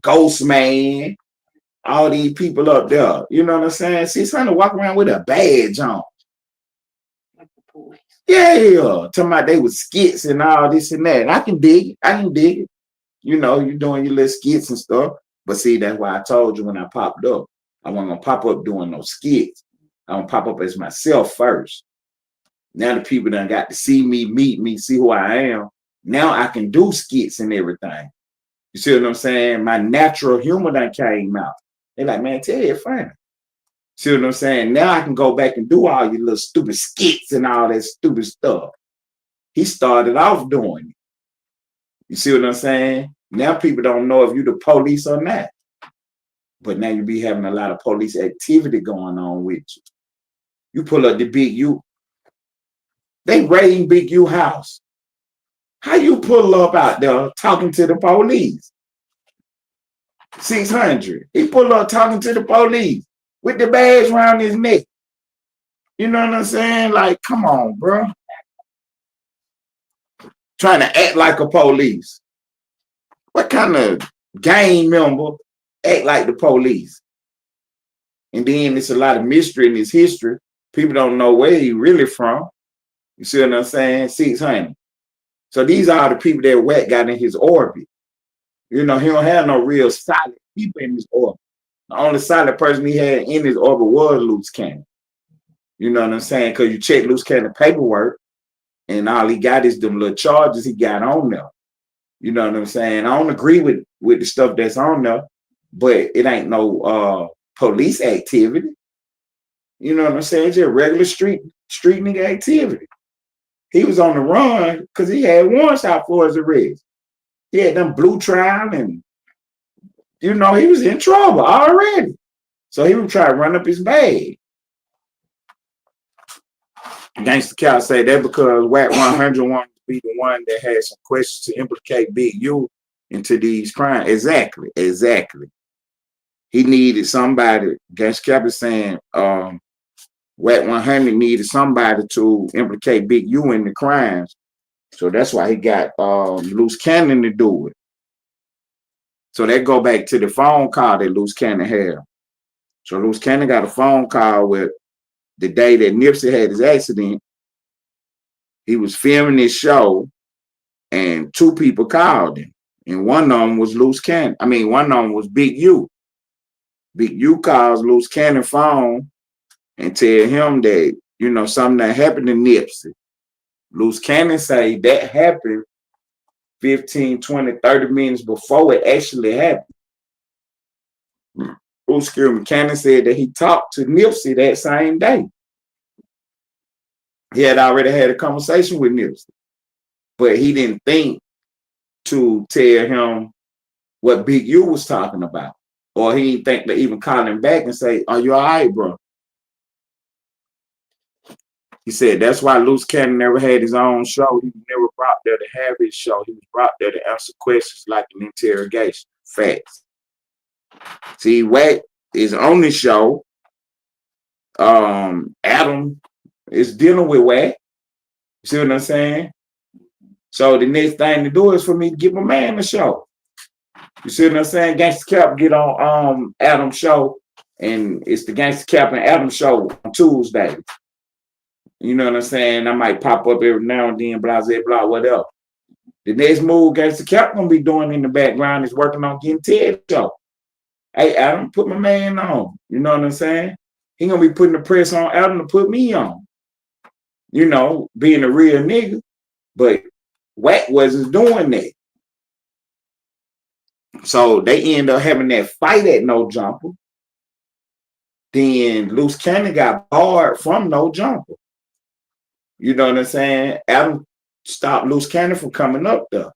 Ghost Man, all these people up there. You know what I'm saying? 600 walk around with a badge on. Yeah, talking about they was skits and all this and that. And I can dig it. You're doing your little skits and stuff. But see, that's why I told you when I popped up, I wasn't gonna pop up doing no skits. I'm gonna pop up as myself first. Now the people done got to see me, meet me, see who I am. Now I can do skits and everything. You see what I'm saying? My natural humor done came out. They're like, man, tell you funny. See what I'm saying? Now I can go back and do all your little stupid skits and all that stupid stuff. He started off doing it. You see what I'm saying? Now people don't know if you the police or not. But now you be having a lot of police activity going on with you. You pull up the Big U. They raiding Big U house. How you pull up out there talking to the police? 600. He pull up talking to the police with the badge around his neck. You know what I'm saying? Like, come on, bro. Trying to act like a police. What kind of gang member act like the police? And then it's a lot of mystery in his history. People don't know where he really from. You see what I'm saying? 600. So these are the people that Wack got in his orbit. He don't have no real solid people in his orbit. The only solid person he had in his orbit was Loose Cannon. You know what I'm saying? Because you check Loose Cannon paperwork, and all he got is them little charges he got on there. You know what I'm saying? I don't agree with the stuff that's on there, but it ain't no police activity. You know what I'm saying? It's just regular street nigga activity. He was on the run because he had warrants out for his arrest. He had them blue trial and, he was in trouble already. So he would try to run up his bag. Gangsta Cal say that because Wack 100 wanted to be the one that had some questions to implicate Big U into these crimes. Exactly. He needed somebody. Gangsta Cal is saying Wack 100 needed somebody to implicate Big U in the crimes. So that's why he got Loose Cannon to do it. So that go back to the phone call that Loose Cannon had. So Loose Cannon got a phone call with the day that Nipsey had his accident. He was filming his show, and two people called him. And one of them was Loose Cannon. One of them was Big U. Big U calls Loose Cannon phone and tell him that, something that happened to Nipsey. Loose Cannon say that happened 15, 20, 30 minutes before it actually happened. Bruce Cannon said that he talked to Nipsey that same day. He had already had a conversation with Nipsey, but he didn't think to tell him what Big U was talking about. Or he didn't think to even call him back and say, are you all right, bro? He said that's why Loose Cannon never had his own show. He was never brought there to have his show. He was brought there to answer questions like an interrogation. Facts. See, Wack is on the show. Adam is dealing with Wack. See what I'm saying? So the next thing to do is for me to get my man the show. You see what I'm saying? Gangsta Cap get on Adam's show, and it's the Gangsta Cap and Adam show on Tuesday. You know what I'm saying? I might pop up every now and then, blah, blah, blah, whatever. The next move Gangsta Cap gonna be doing in the background is working on getting Ted show. Hey, Adam, put my man on. You know what I'm saying? He gonna be putting the press on Adam to put me on. You know, being a real nigga. But Wack wasn't doing that. So they end up having that fight at No Jumper. Then Loose Cannon got barred from No Jumper. You know what I'm saying? Adam stopped Loose Cannon from coming up there.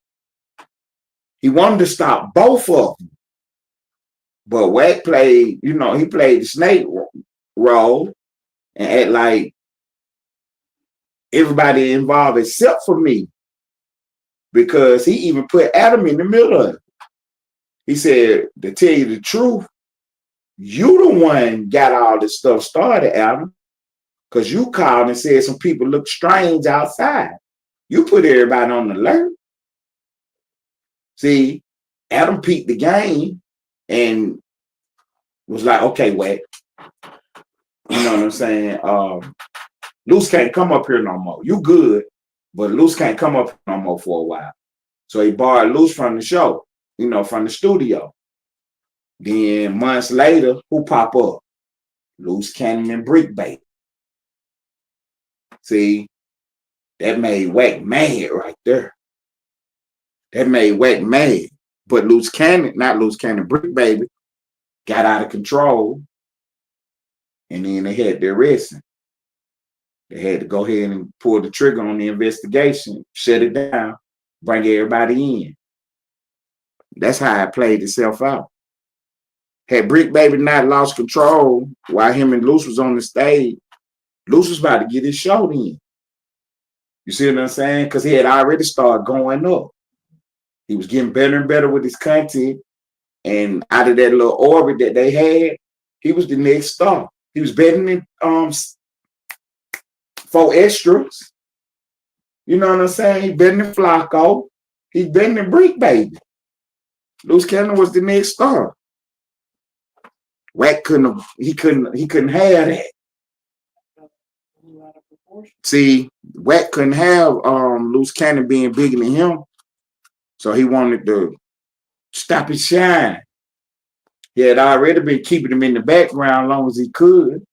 He wanted to stop both of them. But Wack played, you know, he played the snake role and act like everybody involved except for me. Because he even put Adam in the middle of it. He said, to tell you the truth, you the one got all this stuff started, Adam. Because you called and said some people look strange outside. You put everybody on alert. See, Adam peeked the game and was like, okay, Wack. You know what I'm saying? Luce can't come up here no more. You good, but Luce can't come up no more for a while. So he borrowed Luce from the show, you know, from the studio. Then months later, who pop up? Loose Cannon and Brick Bait. See, that made Wack mad right there. That made Wack mad. But Loose Cannon, not Loose Cannon, Brick Baby, got out of control. And then they had to arrest him. They had to go ahead and pull the trigger on the investigation, shut it down, bring everybody in. That's how it played itself out. Had Brick Baby not lost control while him and Luce was on the stage, Luce was about to get his show in. You see what I'm saying? Because he had already started going up. He was getting better and better with his content. And out of that little orbit that they had, he was the next star. He was better than 4 extras. You know what I'm saying? He better than Flacco. He better than Brick Baby. Loose Cannon was the next star. Wack couldn't have that. See, Wack couldn't have Loose Cannon being bigger than him. So he wanted to stop his shine. He had already been keeping him in the background as long as he could.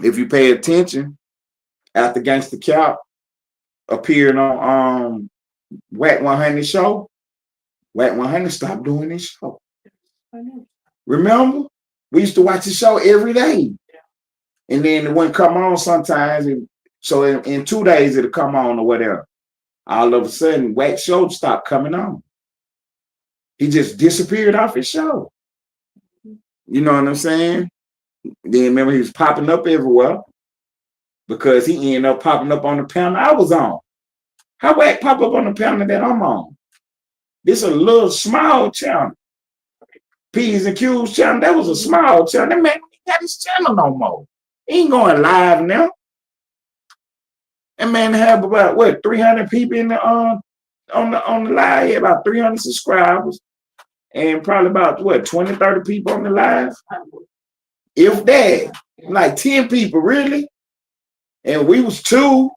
If you pay attention, after Gangsta Cap appeared on Wack 100 show, Wack 100 stopped doing this show. Remember? We used to watch the show every day. And then it wouldn't come on sometimes. So in 2 days it'll come on or whatever. All of a sudden, Wack show stopped coming on. He just disappeared off his show. You know what I'm saying? Then remember he was popping up everywhere because he ended up popping up on the panel I was on. How Wack pop up on the panel that I'm on? This is a little small channel. P's and Q's channel, that was a small channel. That man ain't got his channel no more. He ain't going live now. That man have about what 300 people in the on the live. He had about 300 subscribers and probably about what 20, 30 people on the live. If that, like 10 people really. And we was 2.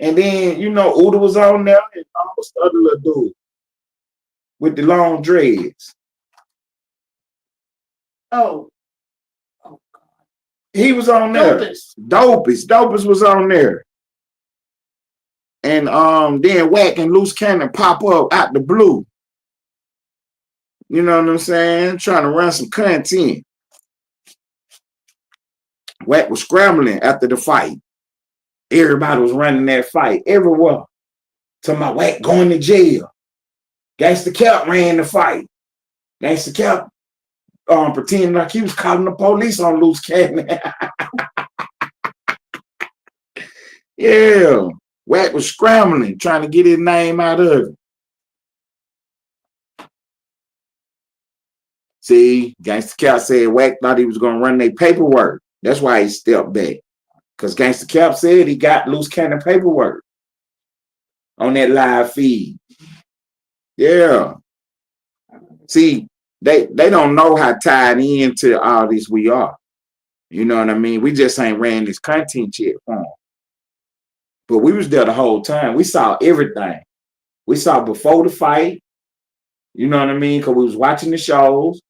And then, you know, Uda was on there and almost the other little dude with the long dreads. Oh. Oh God. He was on there. Dopest was on there. And then Wack and Loose Cannon pop up out the blue. You know what I'm saying? Trying to run some content. Wack was scrambling after the fight. Everybody was running that fight everywhere. Talking about Wack going to jail. Gangsta Cap ran the fight. Gangsta Cap pretending like he was calling the police on Loose Cannon. Yeah. Wack was scrambling, trying to get his name out of it. See, Gangsta Cap said Wack thought he was going to run their paperwork. That's why he stepped back. Because Gangsta Cap said he got Loose Cannon paperwork. on that live feed. Yeah. See, they don't know how tied into all this we are. You know what I mean? We just ain't ran this content yet for them. But we was there the whole time. We saw everything. We saw before the fight. You know what I mean? Because we was watching the shows.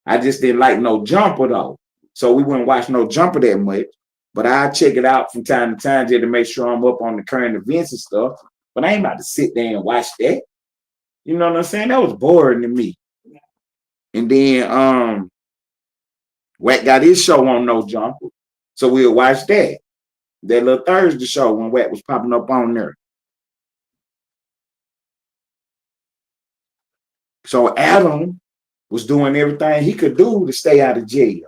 I just didn't like No Jumper, though. So we wouldn't watch No Jumper that much. But I check it out from time to time just to make sure I'm up on the current events and stuff. But I ain't about to sit there and watch that. You know what I'm saying? That was boring to me. And then Wack got his show on No Jumper. So we'll watch that. That little Thursday show when Wack was popping up on there. So Adam was doing everything he could do to stay out of jail.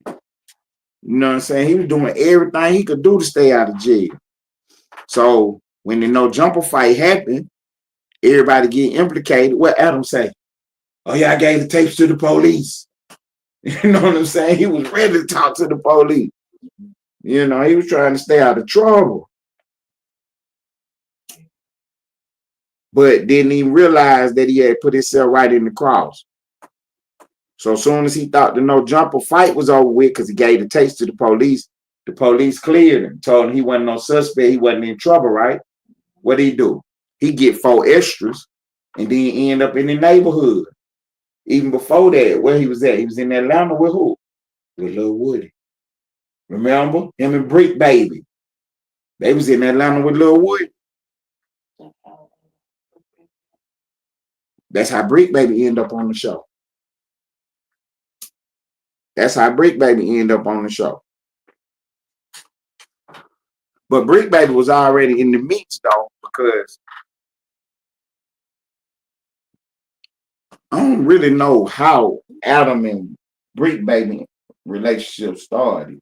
You know what I'm saying? He was doing everything he could do to stay out of jail. So when the No Jumper fight happened, everybody get implicated. What Adam say? Oh yeah, I gave the tapes to the police. You know what I'm saying? He was ready to talk to the police. You know, he was trying to stay out of trouble. But didn't even realize that he had put himself right in the cross. So as soon as he thought the No Jumper fight was over with, because he gave the tapes to the police cleared him, told him he wasn't no suspect, he wasn't in trouble, right? What did he do? He get 4 extras and then end up in the neighborhood. Even before that, where he was at, he was in Atlanta with who? With Lil Woody. Remember? Him and Brick Baby. They was in Atlanta with Lil Woody. That's how Brick Baby ended up on the show. That's how Brick Baby ended up on the show. But Brick Baby was already in the mix though, because I don't really know how Adam and Brick Baby relationship started.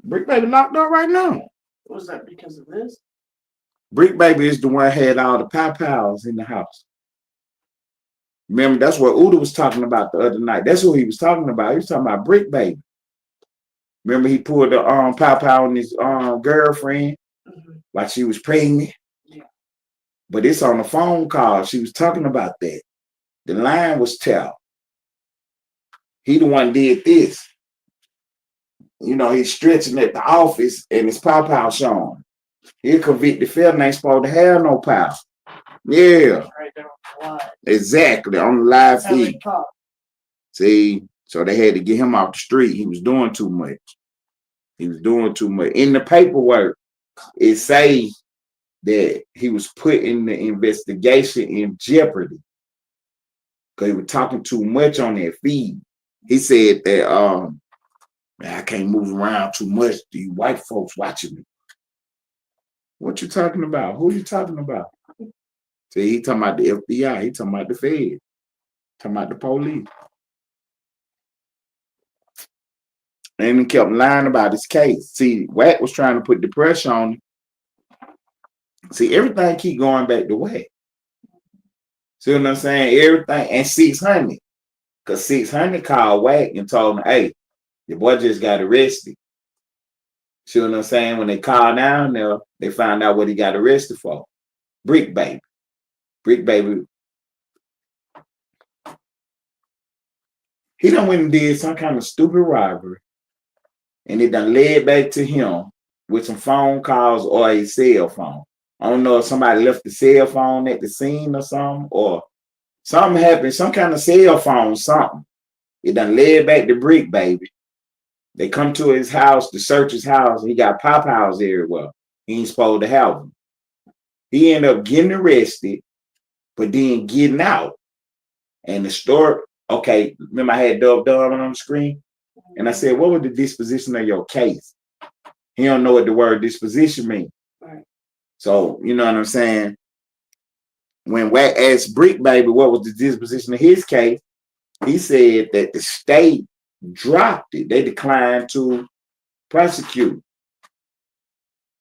Brick Baby locked up right now. Was that because of this? Brick Baby is the one had all the pow-pows in the house. Remember, that's what Uda was talking about the other night. That's what he was talking about. He was talking about Brick Baby. Remember, he pulled the pow-pow on his girlfriend like she was pregnant. Yeah. But it's on the phone call. She was talking about that. The line was tell. He the one did this. You know, he's stretching at the office and his pow-pow showing. He a convicted felon, ain't supposed to have no pow. Yeah. Right there on the line. Exactly, on the live feed. See, so they had to get him off the street. He was doing too much. He was doing too much. In the paperwork, it say that he was putting the investigation in jeopardy because he was talking too much on that feed. He said that man, I can't move around too much. These white folks watching me. What you talking about? Who you talking about? See, he talking about the FBI. He talking about the Fed. Talking about the police. And he kept lying about his case. See, Wack was trying to put the pressure on him. See, everything keep going back to Wack. See what I'm saying? Everything. And 600. Because 600 called Wack and told him, hey, your boy just got arrested. See what I'm saying? When they called down there, they found out what he got arrested for. Brick Baby. Brick Baby. He done went and did some kind of stupid robbery. And it done led back to him with some phone calls or a cell phone. I don't know if somebody left the cell phone at the scene or something, or something happened, some kind of cell phone, something. It done led back to Brick Baby. They come to his house to search his house. He got pop-house everywhere. He ain't supposed to have them. He ended up getting arrested, but then getting out. And the story, okay, remember I had Dub Dunn on the screen? And I said, what was the disposition of your case? He don't know what the word disposition means. Right. So, you know what I'm saying? When Wack asked Brick Baby what was the disposition of his case, he said that the state dropped it. They declined to prosecute.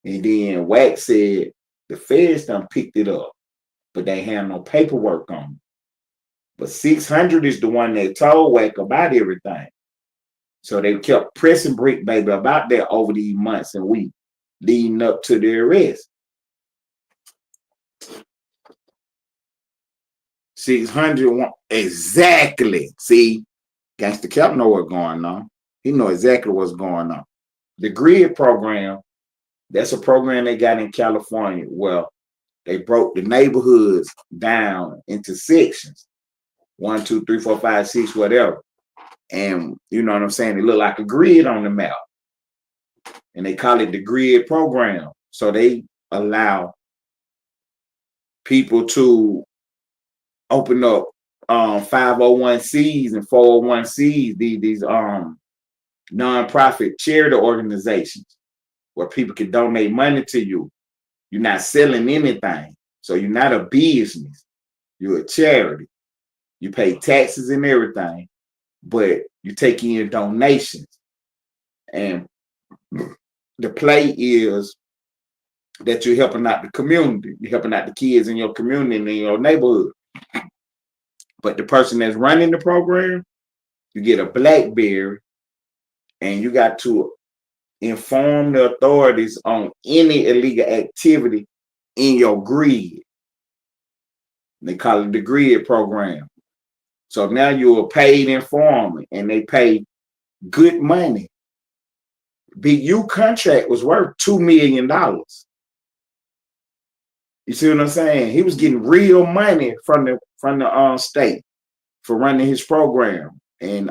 And then Wack said the feds done picked it up, but they had no paperwork on it. But 600 is the one that told Wack about everything. So they kept pressing Brick Baby about that over these months and weeks leading up to the arrest. 600 exactly. See, Gangsta Cap know what's going on. He know exactly what's going on. The grid program, that's a program they got in California. Well, they broke the neighborhoods down into sections. 1, 2, 3, 4, 5, 6, whatever. And you know what I'm saying? It look like a grid on the map. And they call it the grid program. So they allow people to open up 501c and 401c, these nonprofit charity organizations where people can donate money to you. You're not selling anything. So you're not a business. You're a charity. You pay taxes and everything, but you take in donations. And the play is that you're helping out the community. You're helping out the kids in your community and in your neighborhood. But the person that's running the program, you get a BlackBerry, and you got to inform the authorities on any illegal activity in your grid. They call it the grid program. So now you're a paid informant, and they pay good money. Big U contract was worth $2 million. You see what I'm saying? He was getting real money from the state for running his program. And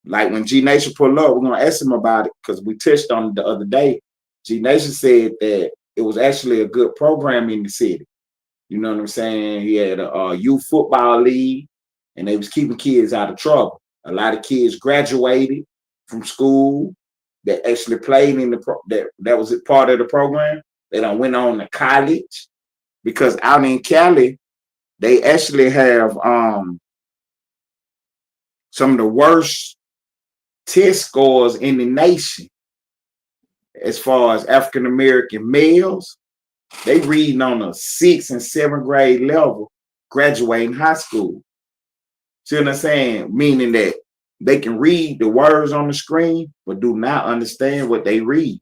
like when G Nation pulled up, we're gonna ask him about it because we touched on it the other day. G Nation said that it was actually a good program in the city. You know what I'm saying? He had a youth football league, and they was keeping kids out of trouble. A lot of kids graduated from school that actually played in that was a part of the program. They done went on to college, because out in Cali, they actually have some of the worst test scores in the nation as far as African American males. They reading on a 6th and 7th grade level, graduating high school. See what I'm saying? Meaning that they can read the words on the screen, but do not understand what they read.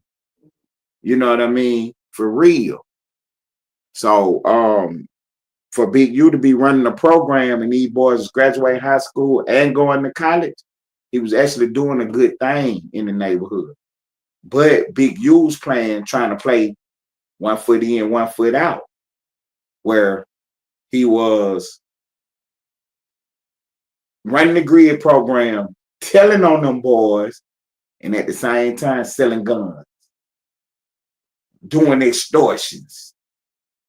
You know what I mean? For real. So for Big U to be running a program and these boys graduating high school and going to college, he was actually doing a good thing in the neighborhood. But Big U's trying to play 1 foot in, 1 foot out, where he was running the grid program, telling on them boys, and at the same time selling guns, doing extortions,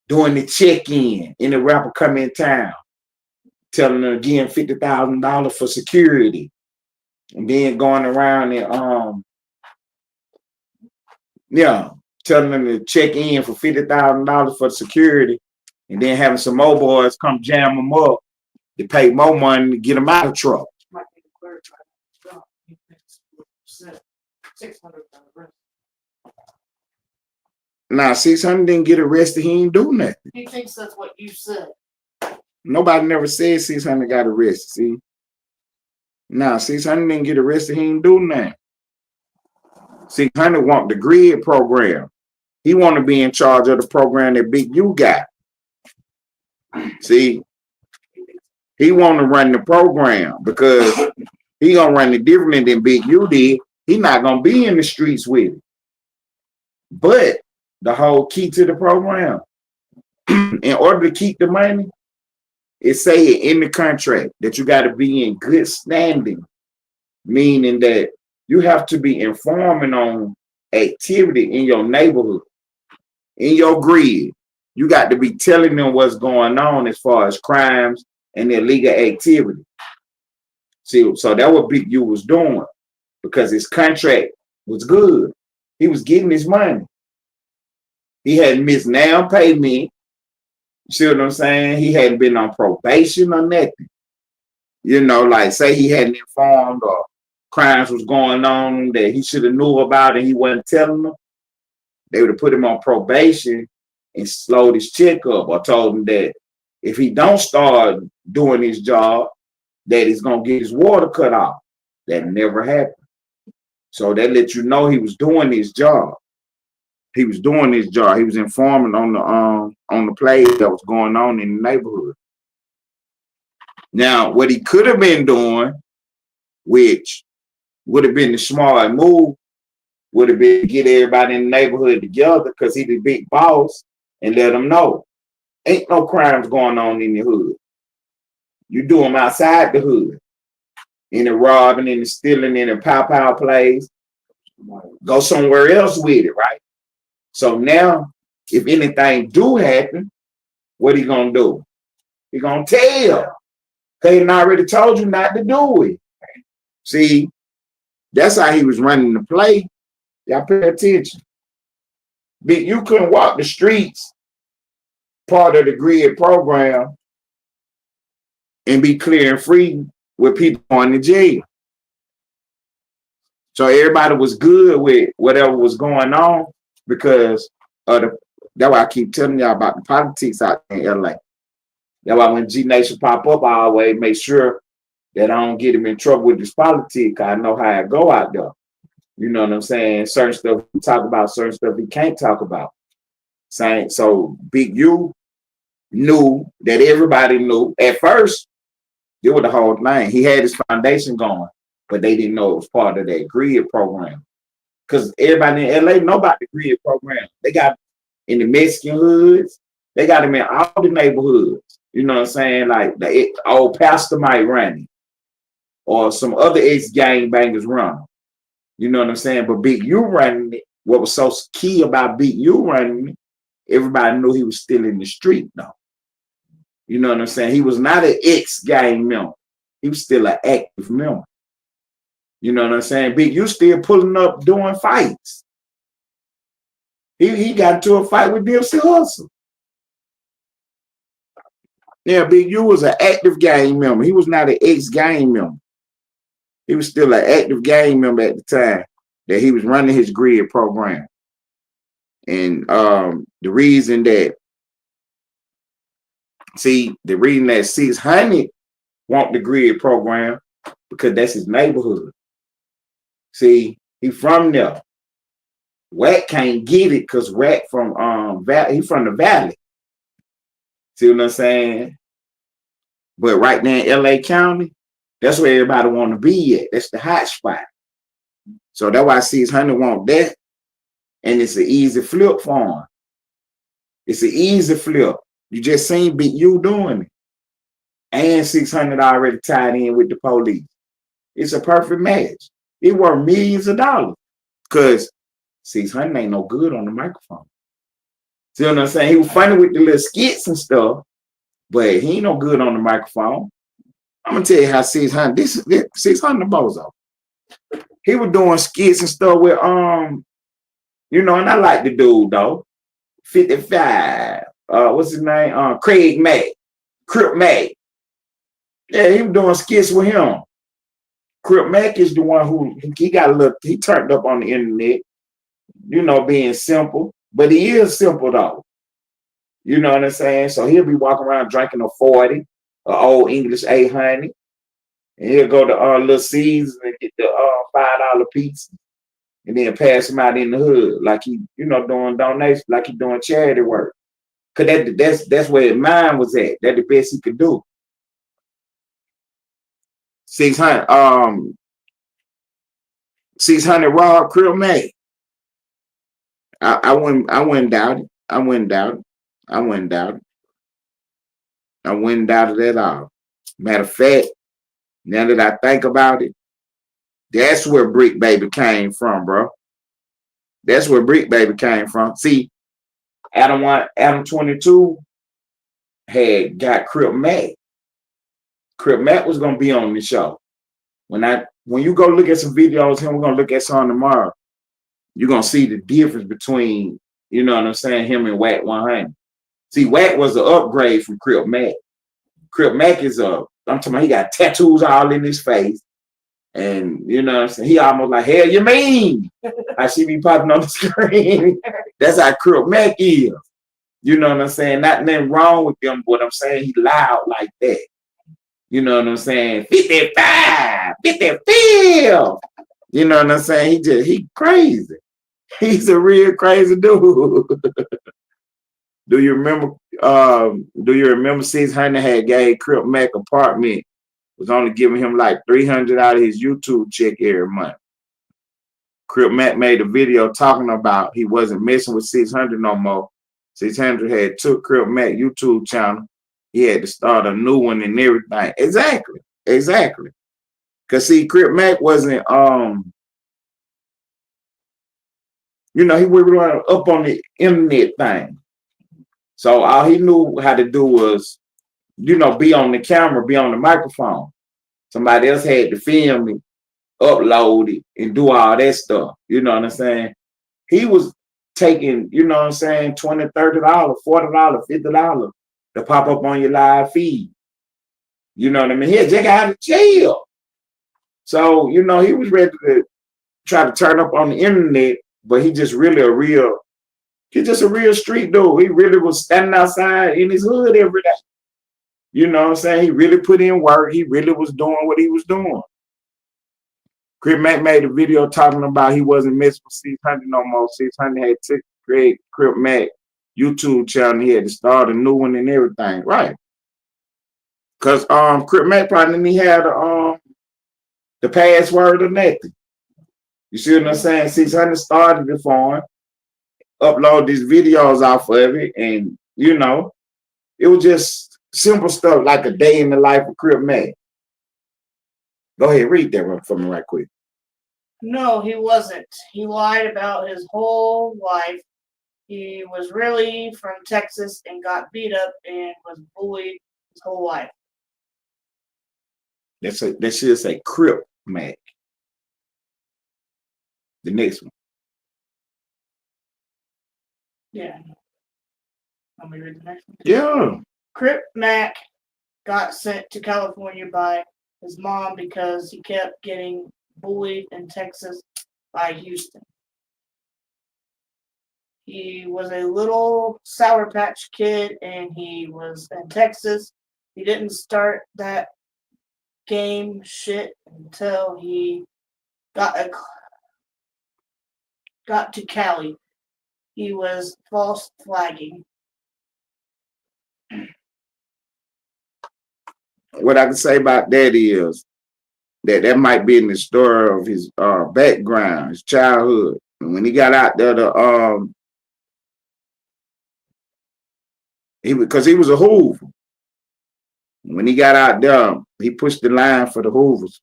doing the check-in. Any rapper come in town, telling them again $50,000 for security, and then going around and telling them to check in for $50,000 for security, and then having some more boys come jam them up to pay more money to get them out of trouble. Now, 600 didn't get arrested. He ain't do nothing. He thinks that's what you said. Nobody never said 600 got arrested. See? Now, 600 didn't get arrested. He ain't do nothing. 600 want the grid program. He want to be in charge of the program that Big U got. See? He want to run the program because he gonna run it differently than Big U did. He not gonna be in the streets with it. But the whole key to the program, in order to keep the money, it say in the contract that you got to be in good standing, meaning that you have to be informing on activity in your neighborhood, in your grid. You got to be telling them what's going on as far as crimes and illegal activity. See, so that what Big U was doing, because his contract was good. He was getting his money. He hadn't missed now payment. You see what I'm saying? He hadn't been on probation or nothing. You know, like say he hadn't informed or crimes was going on that he should have knew about and he wasn't telling them. They would have put him on probation and slowed his check up, or told him that if he don't start doing his job, that he's gonna get his water cut off. That never happened. So that let you know he was doing his job. He was doing his job. He was informing on the play that was going on in the neighborhood. Now, what he could have been doing, which would have been the smart move, would have been to get everybody in the neighborhood together because he's the big boss and let them know. Ain't no crimes going on in the hood. You do them outside the hood. In the robbing, in the stealing, in the pow plays. Go somewhere else with it, right? So now, if anything do happen, what he gonna do? He gonna tell. Because he already told you not to do it. See, that's how he was running the play. Y'all pay attention. But you couldn't walk the streets, part of the grid program, and be clear and free with people going to jail. So everybody was good with whatever was going on because of the. That's why I keep telling y'all about the politics out in LA. That's why when G Nation pop up, I always make sure that I don't get him in trouble with this politics. I know how it go out there. You know what I'm saying? Certain stuff he talk about, certain stuff he can't talk about. Saying so, Big U knew that everybody knew at first. It was the whole thing. He had his foundation going, but they didn't know it was part of that grid program. Because everybody in LA know about the grid program. They got in the Mexican hoods. They got them in all the neighborhoods. You know what I'm saying? Like the old pastor might run it, or some other ex-gangbangers run. You know what I'm saying? But Big U running it. What was so key about Big U running it? Everybody knew he was still in the street, though. You know what I'm saying? He was not an ex-gang member. He was still an active member. You know what I'm saying? Big U still pulling up doing fights. He got into a fight with Nipsey Hussle. Yeah, Big U was an active gang member. He was not an ex-gang member. He was still an active gang member at the time that he was running his grid program. And the reason that 600 want the grid program because that's his neighborhood. See, he from there. Wack can't get it because Wack from he from the valley. See what I'm saying? But right now in LA County, that's where everybody want to be at. That's the hot spot. So that's why 600 want that. And it's an easy flip for him. It's an easy flip. You just seen Big U doing it. And 600 already tied in with the police. It's a perfect match. It worth millions of dollars. Because 600 ain't no good on the microphone. See what I'm saying? He was funny with the little skits and stuff, but he ain't no good on the microphone. I'm gonna tell you how 600, this 600 bozo. He was doing skits and stuff with you know, and I like the dude though. 55. What's his name? Craig Mack. Crip Mack. Yeah, he was doing skits with him. Crip Mack is the one who he turned up on the internet, you know, being simple. But he is simple though. You know what I'm saying? So he'll be walking around drinking a 40, an old English 800. And he'll go to Little Caesars and get the $5 pizza. And then pass him out in the hood like he, you know, doing donations, like he doing charity work. Cause that's where his mind was at. That's the best he could do. 600 Rob Krill May. I wouldn't doubt it. I wouldn't doubt it at all. Matter of fact, now that I think about it, that's where Brick Baby came from, bro. That's where Brick Baby came from. See, Adam22 had got Crip Mack. Crip Mack was gonna be on the show. When you go look at some videos of him, we're gonna look at some tomorrow. You're gonna see the difference between, you know what I'm saying, him and Wack 100. See, Wack was an upgrade from Crip Mack. Crip Mack is I'm talking about he got tattoos all in his face. And you know what I'm saying? He almost like, hell you mean? I see me popping on the screen. That's how Crip Mack is. You know what I'm saying? Nothing wrong with them, but I'm saying he loud like that. You know what I'm saying? 55, 55. You know what I'm saying? He crazy. He's a real crazy dude. Do you remember? Do you remember 600 had gave Crip Mac apartment, was only giving him like 300 out of his YouTube check every month. Crip Mac made a video talking about he wasn't messing with 600 no more. 600 had took Crip Mac YouTube channel. He had to start a new one and everything. Exactly. Cause see, Crip Mac wasn't he was up on the internet thing. So all he knew how to do was, be on the camera, be on the microphone. Somebody else had to film it, upload it, and do all that stuff. You know what I'm saying? He was taking, $20, $30, $40, $50 to pop up on your live feed. You know what I mean? He had just got out of jail. So, he was ready to try to turn up on the internet, but he just really he's just a real street dude. He really was standing outside in his hood every day. You know what I'm saying? He really put in work. He really was doing what he was doing. Crip Mac made a video talking about he wasn't messing with 600 no more. 600 had to create Crip Mac YouTube channel. He had to start a new one and everything. Right. Because Crip Mac probably didn't have the password or nothing. You see what I'm saying? 600 started it for him. Upload these videos off of it, and it was just simple stuff like a day in the life of Crip Mac. Go ahead, read that one for me right quick. No, he wasn't. He lied about his whole life. He was really from Texas and got beat up and was bullied his whole life. That should say Crip Mac. The next one. Yeah. Let me read the next one. Yeah. Crip Mac got sent to California by his mom because he kept getting bullied in Texas by Houston. He was a little Sour Patch Kid and he was in Texas. He didn't start that game shit until he got to Cali. He was false flagging. What I can say about that is that might be in the story of his background, his childhood. And when he got out there because he was a Hoover. When he got out there, he pushed the line for the Hoovers.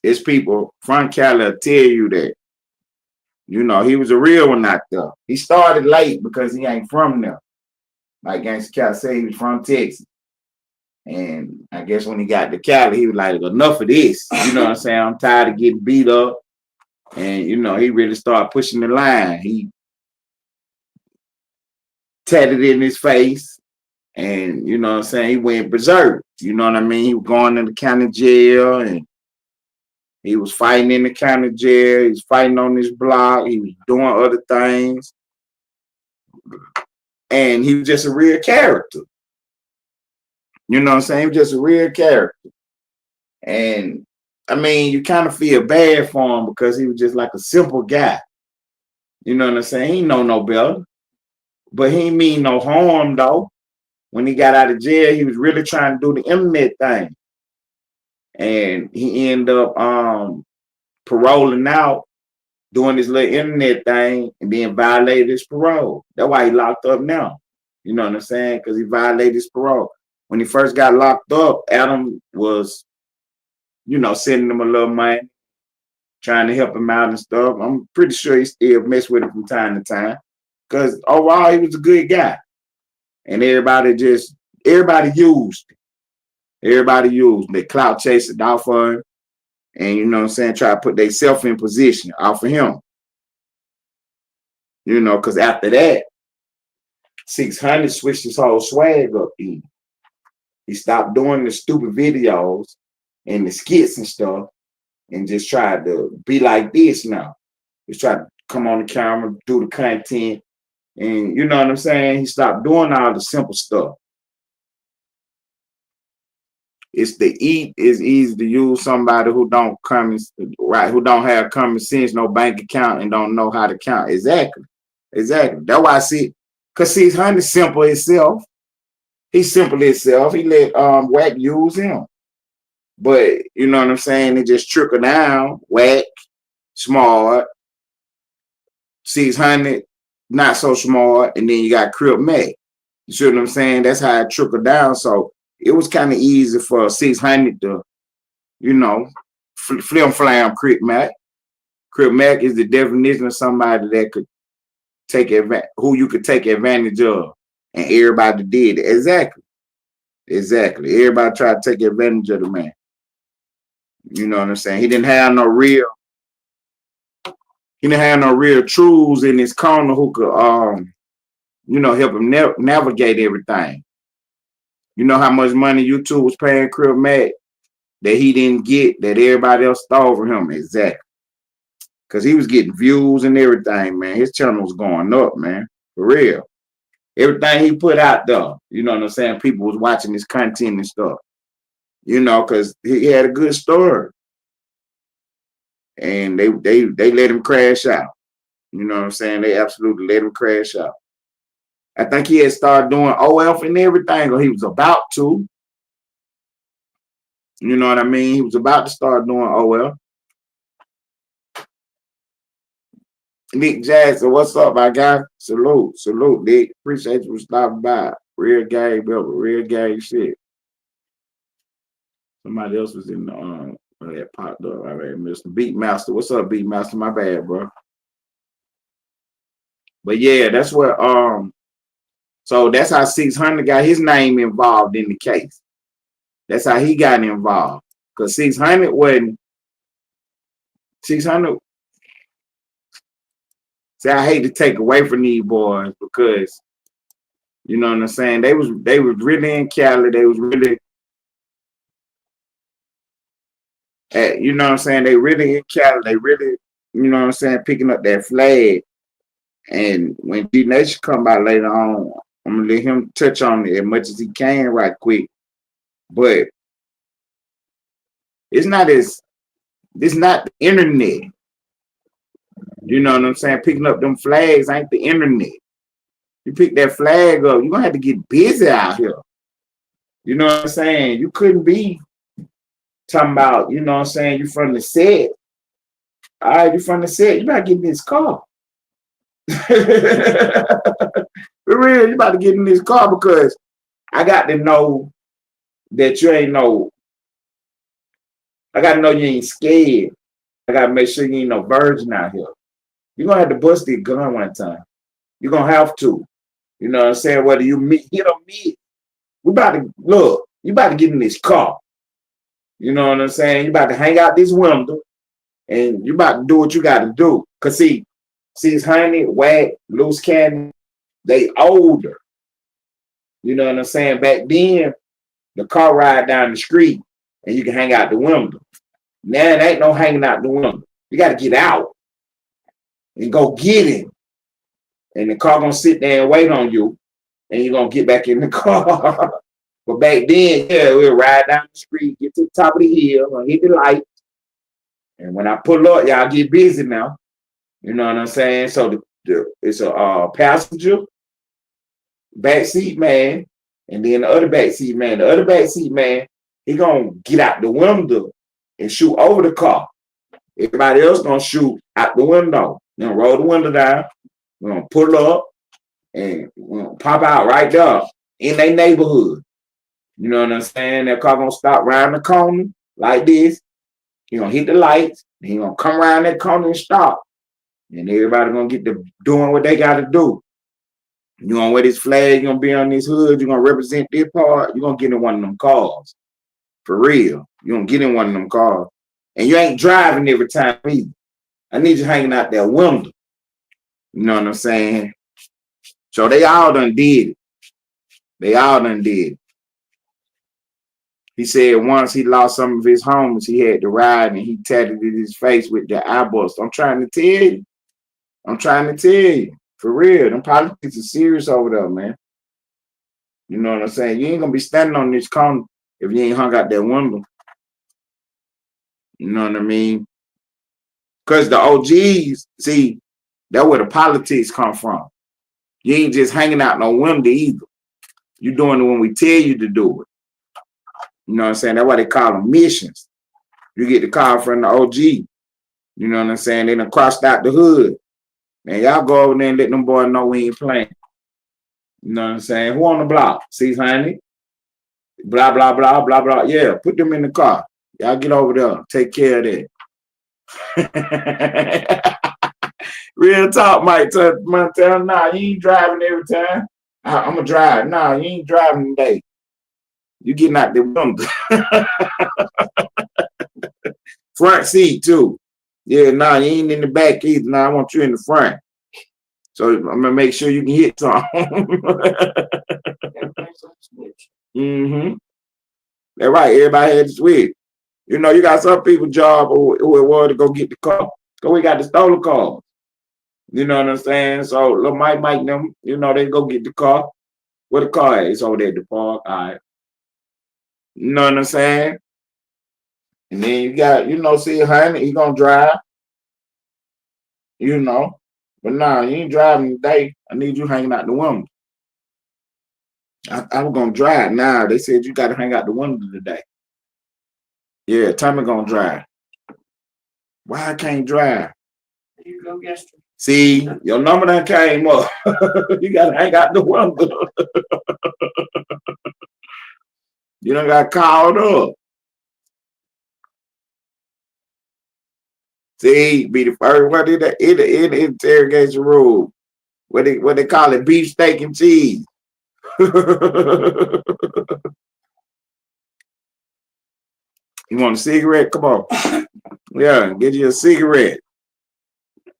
His people from Cali will tell you that. He was a real one out there. He started late because he ain't from there. Like Gangsta Cali said, he was from Texas. And I guess when he got to Cali, he was like, enough of this. You know what I'm saying? I'm tired of getting beat up. And, he really started pushing the line. He tatted in his face. And, you know what I'm saying? He went berserk. You know what I mean? He was going to the county jail and he was fighting in the county jail. He was fighting on this block. He was doing other things. And he was just a real character. You know what I'm saying? He was just a real character. And, I mean, you kind of feel bad for him because he was just like a simple guy. You know what I'm saying? He ain't know no better. But he ain't mean no harm, though. When he got out of jail, he was really trying to do the internet thing. And he ended up paroling out, doing this little internet thing, and then violated his parole. That's why he locked up now. You know what I'm saying? Because he violated his parole. When he first got locked up, Adam was, sending him a little money, trying to help him out and stuff. I'm pretty sure he still messed with him from time to time. Because overall, he was a good guy. And everybody used him. Everybody used him. They clout chased it off of him. And you know what I'm saying, try to put themselves in position off of him. Because after that, 600 switched his whole swag up. He stopped doing the stupid videos and the skits and stuff and just tried to be like this now. He tried to come on the camera, do the content. And you know what I'm saying? He stopped doing all the simple stuff. It's easy to use somebody who don't have common sense, no bank account, and don't know how to count. Exactly. That's why I see Cause see, Honey simple itself. He's simple itself. He let Wack use him. But you know what I'm saying? It just trickle down. Wack, smart. 600, not so smart. And then you got Crip Mac. You see what I'm saying? That's how it trickled down. So it was kind of easy for 600 to, you know, flim-flam Crip Mac. Crip Mac is the definition of somebody that could take advantage, who you could take advantage of. And everybody did it. Exactly. Everybody tried to take advantage of the man. You know what I'm saying? He didn't have no real truths in his corner who could you know, help him navigate everything. You know how much money YouTube was paying Crip Mac that he didn't get, that everybody else stole from him? Exactly. Because he was getting views and everything, man. His channel was going up, man. For real. Everything he put out there, you know what I'm saying? People was watching his content and stuff. You know, because he had a good story. And they let him crash out. You know what I'm saying? They absolutely let him crash out. I think he had started doing OF and everything, or he was about to. You know what I mean? He was about to start doing OF. Nick Jackson, what's up, my guy? Salute, Nick. Appreciate you for stopping by. Real game, brother. Real game shit. Somebody else was in the that popped up. I mean, Mr. Beatmaster. What's up, Beatmaster? My bad, bro. But yeah, that's what so that's how 600 got his name involved in the case. That's how he got involved. Because 600 wasn't 600. See, I hate to take away from these boys because you know what I'm saying? They was really in Cali. They was really you know what I'm saying? They really in Cali. They really, you know what I'm saying, picking up that flag. And when G Nation come by later on, I'm gonna let him touch on it as much as he can right quick. But it's not the internet. You know what I'm saying? Picking up them flags ain't the internet. You pick that flag up, you're gonna have to get busy out here. You know what I'm saying? You couldn't be talking about, you know what I'm saying, you from the set. All right, you from the set, you better get in this car. For real, you about to get in this car because I got to know that you ain't I got to know you ain't scared. I got to make sure you ain't no virgin out here. You're going to have to bust this gun one time. You're going to have to. You know what I'm saying? Whether you hit or miss. We about to, look, you about to get in this car. You know what I'm saying? You about to hang out this window and you about to do what you got to do. Because see, 600, Wack, Loose Cannon, they older. You know what I'm saying? Back then, the car ride down the street and you can hang out the window. Now it ain't no hanging out the window. You got to get out and go get him. And the car gonna sit there and wait on you, and you're gonna get back in the car. But back then, yeah, we'll ride down the street, get to the top of the hill, and hit the light. And when I pull up, y'all get busy now. You know what I'm saying? So it's a passenger, backseat man, and then the other backseat man. The other backseat man, he gonna get out the window and shoot over the car. Everybody else gonna shoot out the window. They're gonna roll the window down. We're gonna pull up and we're gonna pop out right there in their neighborhood. You know what I'm saying? That car gonna stop around the corner like this. He gonna hit the lights. He gonna come around that corner and stop. And everybody gonna get to doing what they gotta do. You gonna wear this flag, you're gonna be on this hood, you're gonna represent this part, you're gonna get in one of them cars. For real. You're gonna get in one of them cars. And you ain't driving every time either. I need you hanging out that window. You know what I'm saying? So they all done did it. They all done did it. He said once he lost some of his homies, he had to ride and he tatted his face with the eyeballs. I'm trying to tell you. I'm trying to tell you. For real. Them politics are serious over there, man. You know what I'm saying? You ain't gonna be standing on this corner if you ain't hung out that window. You know what I mean? Because the OGs, see, that's where the politics come from. You ain't just hanging out no window either. You doing it when we tell you to do it. You know what I'm saying? That's why they call them missions. You get the call from the OG. You know what I'm saying? They done crossed out the hood. Man, y'all go over there and let them boys know we ain't playing. You know what I'm saying? Who on the block? See, honey? Blah, blah, blah, blah, blah. Yeah, put them in the car. Y'all get over there. Take care of that. Real talk, Mike. Tell nah, you ain't driving every time. I'm going to drive. Nah, you ain't driving today. You getting out the window. Front seat, too. Yeah, nah, you ain't in the back either. Nah, I want you in the front. So I'm going to make sure you can hit something. Mm-hmm. That's right. Everybody had to switch. You know, you got some people job who want to go get the car. So we got the stolen cars. You know what I'm saying? So little Mike them, you know, they go get the car. Where the car at? It's over there at the park. All right. You know what I'm saying? And then you got, you know, see honey, he gonna drive. You know. But nah, you ain't driving today. I need you hanging out the window. I was gonna drive. Nah, they said you gotta hang out the window today. Yeah, Tommy gonna drive. Why I can't drive? You go yesterday. See, your number done came up. You gotta hang out the window. You done got called up. See, be the first one in the interrogation room. What they call it, beef, steak, and cheese. You want a cigarette? Come on. Yeah, get you a cigarette.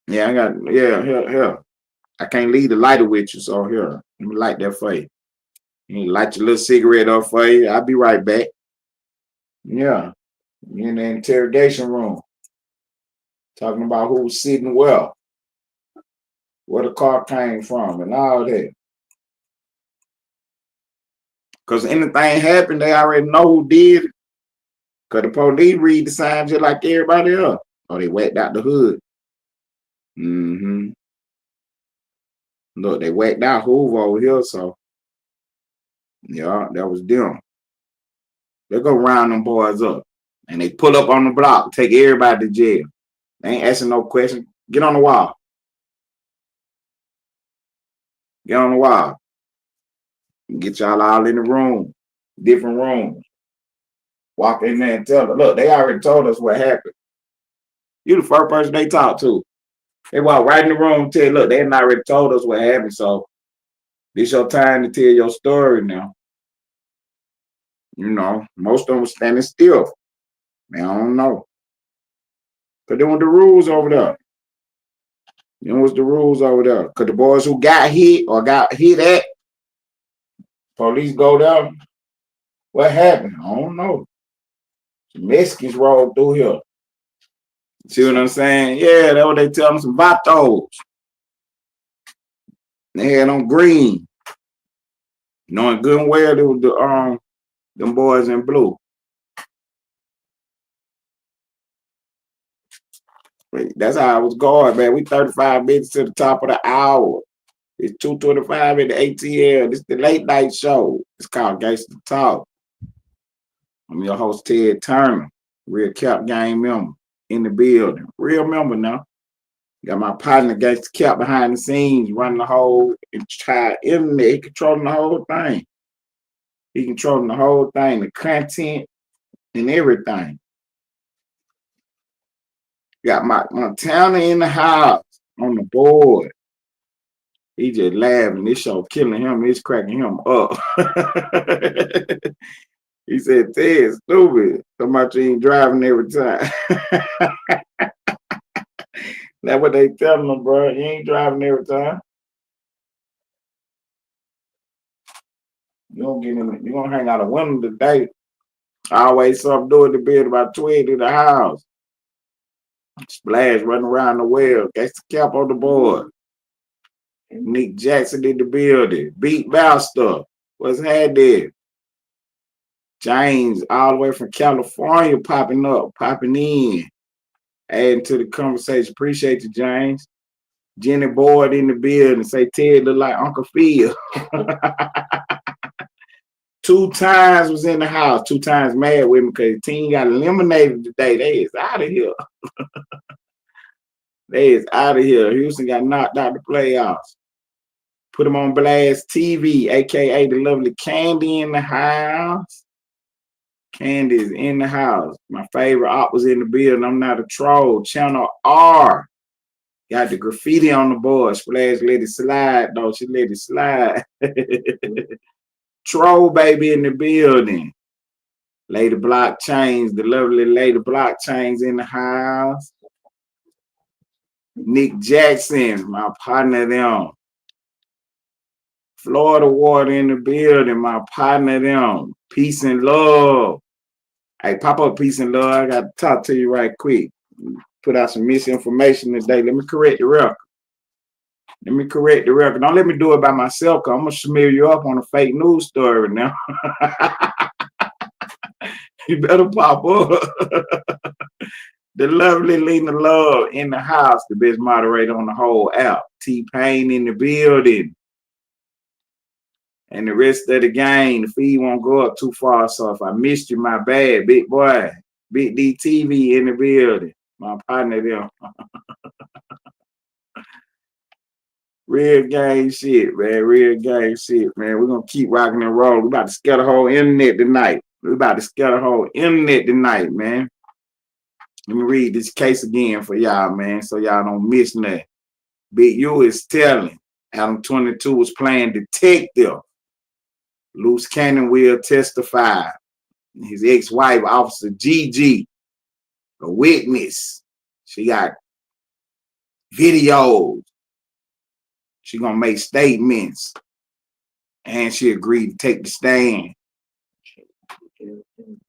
Yeah, I got, yeah, here. I can't leave the lighter with you, so here, let me light that for you. You light your little cigarette up for you. I'll be right back. Yeah, you in the interrogation room. Talking about who's sitting well, where the car came from, and all that. Because anything happened, they already know who did it. Because the police read the sign just like everybody else. Oh, they whacked out the hood. Mm-hmm. Look, they whacked out Hoover over here, so yeah, that was them. They go round them boys up. And they pull up on the block, take everybody to jail. They ain't asking no question. Get on the wall. Get on the wall. Get y'all all in the room. Different rooms. Walk in there and tell them, look, they already told us what happened. You the first person they talk to. They walk right in the room and tell you, look, they ain't already told us what happened, so this your time to tell your story now. You know, most of them standing still. Man, I don't know. Because they want the rules over there. You know what's the rules over there? Because the boys who got hit or got hit at, police go down. What happened? I don't know. Some Mexicans rolled through here. See what I'm saying? Yeah, that's what they tell them, some vatos. They had on green. Knowing good and well they was them boys in blue. That's how I was going, man. We 35 minutes to the top of the hour. It's 2:25 in the ATL. This is the late night show. It's called Gangsta Talk. I'm your host, Ted Turner, real Cap gang member in the building. Real member now. Got my partner, Gangsta Cap, behind the scenes, running the whole entire internet. He controlling the whole thing. He controlling the whole thing, the content and everything. Got my Montana in the house on the board. He just laughing. This show killing him. It's cracking him up. He said, Ted, stupid. So much you ain't driving every time. That's what they telling him, bro. You ain't driving every time. You don't get in. You gonna hang out a window today. Always something doing the bed about 12 in the house. Splash running around the well. That's the Cap on the board. Nick Jackson in the building. Beat Master. What's had there? James, all the way from California, popping in, adding to the conversation. Appreciate you, James. Jenny Boyd in the building. Say Ted look like Uncle Phil. 2 times was in the house. 2 times mad with me because the team got eliminated today. They is out of here. They is out of here. Houston got knocked out the playoffs. Put them on blast TV, aka the lovely Candy in the house. Candy is in the house. My favorite op was in the building. I'm not a troll. Channel R. Got the graffiti on the board. Splash let it slide, though. She let it slide. Troll baby in the building. Lady Blockchains, the lovely Lady Blockchains in the house. Nick Jackson, my partner them. Florida Water in the building, my partner them. Peace and love. Hey, pop up peace and love. I got to talk to you right quick. Put out some misinformation today. Let me correct the record. Don't let me do it by myself, because I'm going to smear you up on a fake news story now. You better pop up. The lovely Lena Love in the house, the best moderator on the whole app. T-Pain in the building. And the rest of the game, the feed won't go up too far. So if I missed you, my bad, big boy. Big D TV in the building. My partner there. Real gang shit, man. Real gang shit, man. We're going to keep rocking and rolling. We're about to scare the whole internet tonight. Man. Let me read this case again for y'all, man, so y'all don't miss nothing. Big U is telling Adam22 was playing detective. Loose Cannon will testify. His ex-wife, Officer GiGi, a witness. She got videos. She gonna make statements. And she agreed to take the stand.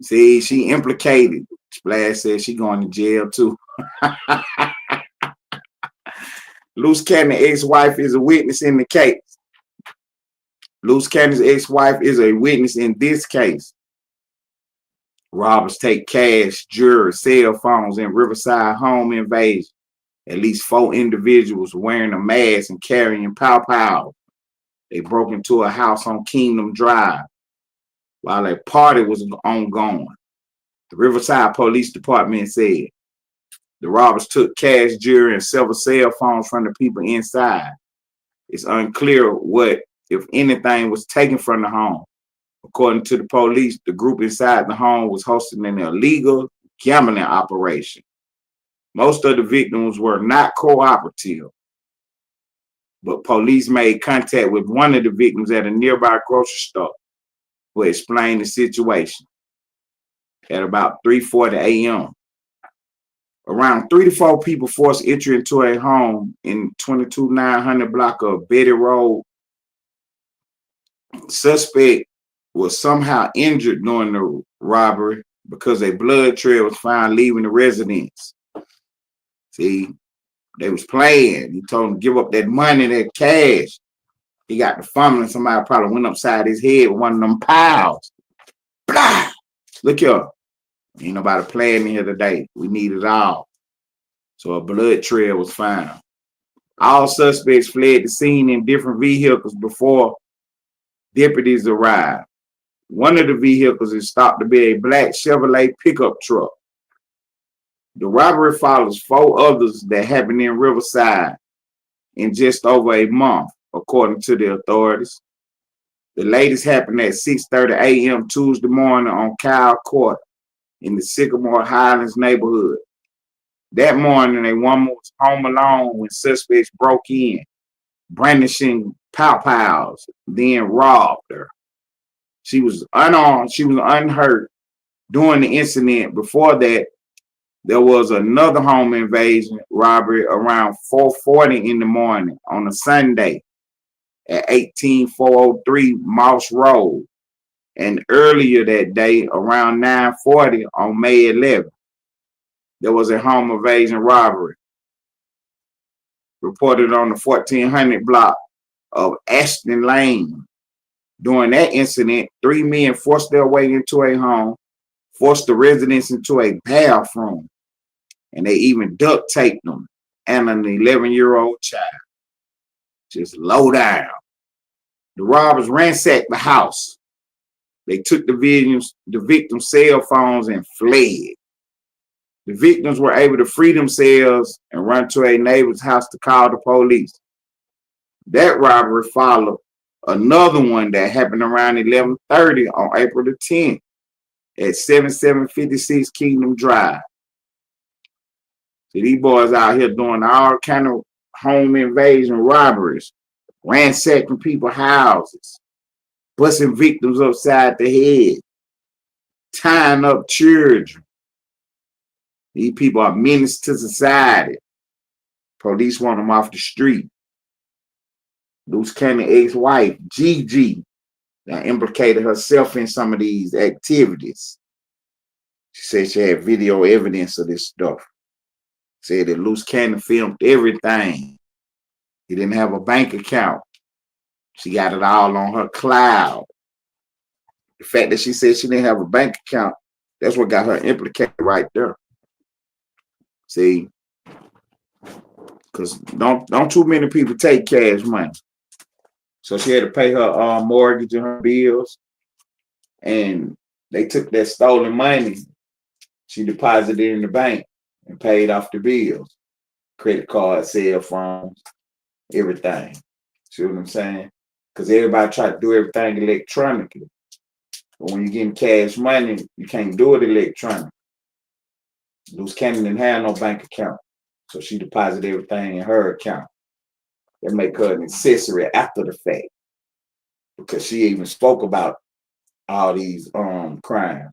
See, she implicated. Splash said she going to jail too. Loose Cannon ex-wife is a witness in the case. Loose Cannon's ex-wife is a witness in this case. Robbers take cash, jewelry, cell phones in Riverside Home Invasion. At least 4 individuals wearing a mask and carrying pow-pow. They broke into a house on Kingdom Drive while a party was ongoing. The Riverside Police Department said the robbers took cash, jewelry, and several cell phones from the people inside. It's unclear what, if anything, was taken from the home. According to the police, the group inside the home was hosting an illegal gambling operation. Most of the victims were not cooperative, but police made contact with one of the victims at a nearby grocery store who explained the situation. At about 3:40 a.m., around 3 to 4 people forced entry into a home in 22900 block of Betty Road. Suspect was somehow injured during the robbery because a blood trail was found leaving the residence. See, they was playing. He told him to give up that money, that cash. He got the fumbling. Somebody probably went upside his head with one of them piles. Blah! Look here. Ain't nobody playing in here today. We need it all. So a blood trail was found. All suspects fled the scene in different vehicles before deputies arrived. One of the vehicles is thought to be a black Chevrolet pickup truck. The robbery follows 4 others that happened in Riverside in just over a month, according to the authorities. The latest happened at 6:30 a.m. Tuesday morning on Kyle Court in the Sycamore Highlands neighborhood. That morning, a woman was home alone when suspects broke in, brandishing pow-pows, then robbed her. She was unarmed. She was unhurt during the incident. Before that, there was another home invasion robbery around 4:40 in the morning on a Sunday at 18403 Moss Road. And earlier that day, around 9:40 on May 11th, there was a home invasion robbery reported on the 1400 block of Ashton Lane. During that incident, 3 men forced their way into a home, forced the residents into a bathroom, and they even duct taped them. and an 11-year-old child. Just low down. The robbers ransacked the house. They took the victim's cell phones and fled. The victims were able to free themselves and run to a neighbor's house to call the police. That robbery followed another one that happened around 11:30 on April the 10th at 7756 Kingdom Drive. So these boys out here doing all kind of home invasion robberies, ransacking people's houses, busting victims upside the head, tying up children. These people are menace to society. Police want them off the street. Luce Cannon ex-wife, GiGi, that implicated herself in some of these activities. She said she had video evidence of this stuff. Said that Luce Cannon filmed everything. He didn't have a bank account. She got it all on her cloud. The fact that she said she didn't have a bank account, that's what got her implicated right there. See, because don't too many people take cash money. So she had to pay her mortgage and her bills. And they took that stolen money. She deposited it in the bank and paid off the bills. Credit cards, cell phones, everything. See what I'm saying? Because everybody try to do everything electronically. But when you're getting cash money, you can't do it electronically. Luce Cannon didn't have no bank account. So she deposited everything in her account. That make her an accessory after the fact. Because she even spoke about all these crimes.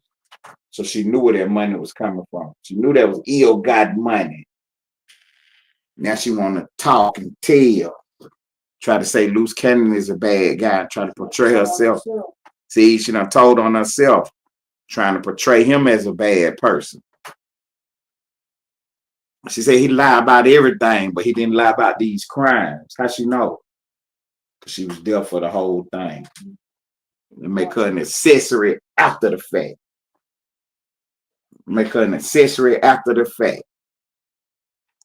So she knew where that money was coming from. She knew that was ill-gotten money. Now she want to talk and tell. Try to say Luce Cannon is a bad guy. Try to portray herself. See, she done told on herself. Trying to portray him as a bad person. She said he lied about everything, but he didn't lie about these crimes. How she know? Because she was there for the whole thing. And make her an accessory after the fact. Make her an accessory after the fact.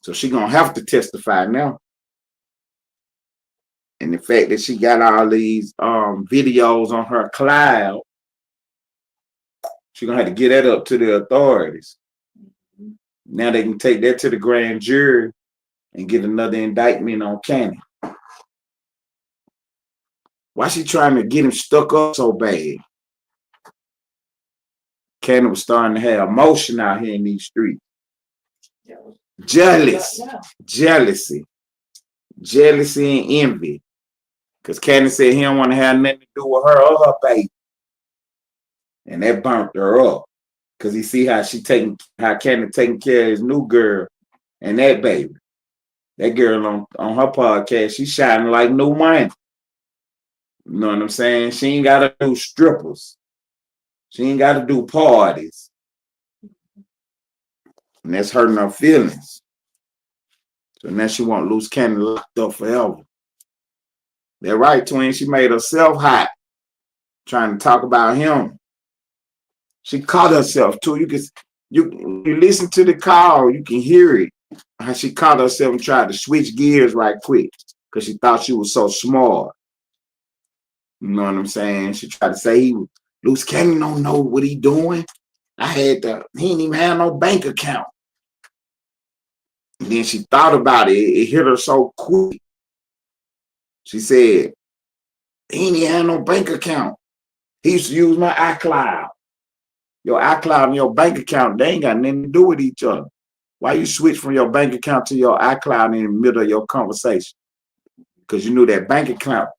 So she gonna have to testify now. And the fact that she got all these videos on her cloud, she gonna have to get that up to the authorities. Now they can take that to the grand jury and get another indictment on Cannon. Why she trying to get him stuck up so bad? Cannon was starting to have emotion out here in these streets. Jealousy and envy. Because Cannon said he don't want to have nothing to do with her or her baby. And that burnt her up. Because he see how Cannon taking care of his new girl and that baby. That girl on her podcast, she shining like new money. You know what I'm saying? She ain't got to do strippers. She ain't got to do parties. And that's hurting her feelings. So now she want Luce Cannon locked up forever. They're right, twin. She made herself hot. Trying to talk about him. She caught herself too. You listen to the call, you can hear it. How she caught herself and tried to switch gears right quick. Because she thought she was so smart. You know what I'm saying? She tried to say Luce Cannon don't know what he doing. He ain't even have no bank account. And then she thought about it. It hit her so quick. She said, he ain't even have no bank account. He used to use my iCloud. Your iCloud and your bank account, they ain't got nothing to do with each other. Why you switch from your bank account to your iCloud in the middle of your conversation? Because you knew that bank account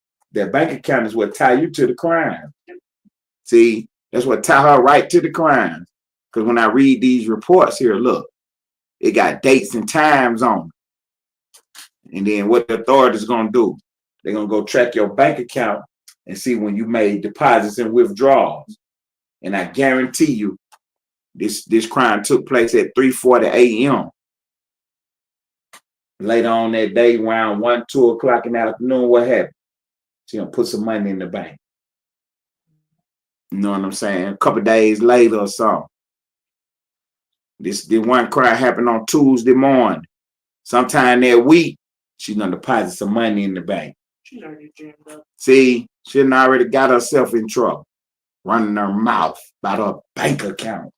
is what tie you to the crime. See, that's what tie her right to the crime. Because when I read these reports here, look, it got dates and times on it. And then what the authorities going to do? They're going to go track your bank account and see when you made deposits and withdrawals. And I guarantee you, this crime took place at 3:40 a.m. Later on that day, around 1, 2 o'clock in the afternoon, what happened? She gonna put some money in the bank. You know what I'm saying? A couple days later or something. This one crime happened on Tuesday morning. Sometime that week, she's gonna deposit some money in the bank. She's already jammed up. See, she done already got herself in trouble, running her mouth about her bank account.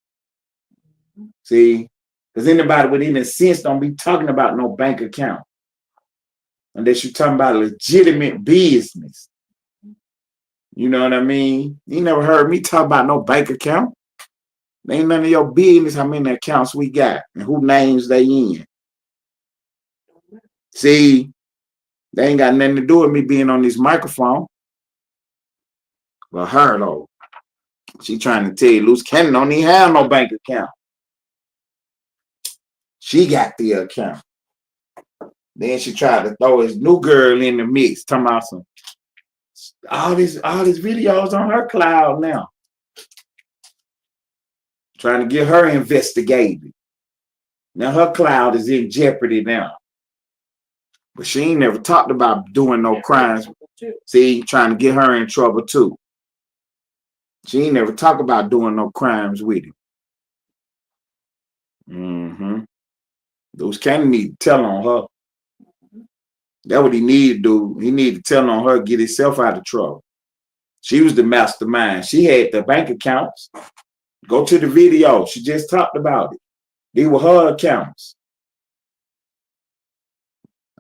See, because anybody with any sense don't be talking about no bank account unless you're talking about legitimate business. You know what I mean? You never heard me talk about no bank account. Ain't none of your business how many accounts we got and who names they in. See, they ain't got nothing to do with me being on this microphone. But her though, she trying to tell you Luce Cannon don't even have no bank account. She got the account. Then she tried to throw his new girl in the mix, talking about some all these videos on her cloud now. Trying to get her investigated. Now her cloud is in jeopardy now. But she ain't never talked about doing no crimes. See, trying to get her in trouble too. She ain't never talked about doing no crimes with him. Those Cannon need to tell on her. That's what he need to do. He need to tell on her, get himself out of trouble. She was the mastermind. She had the bank accounts. Go to the video. She just talked about it. These were her accounts.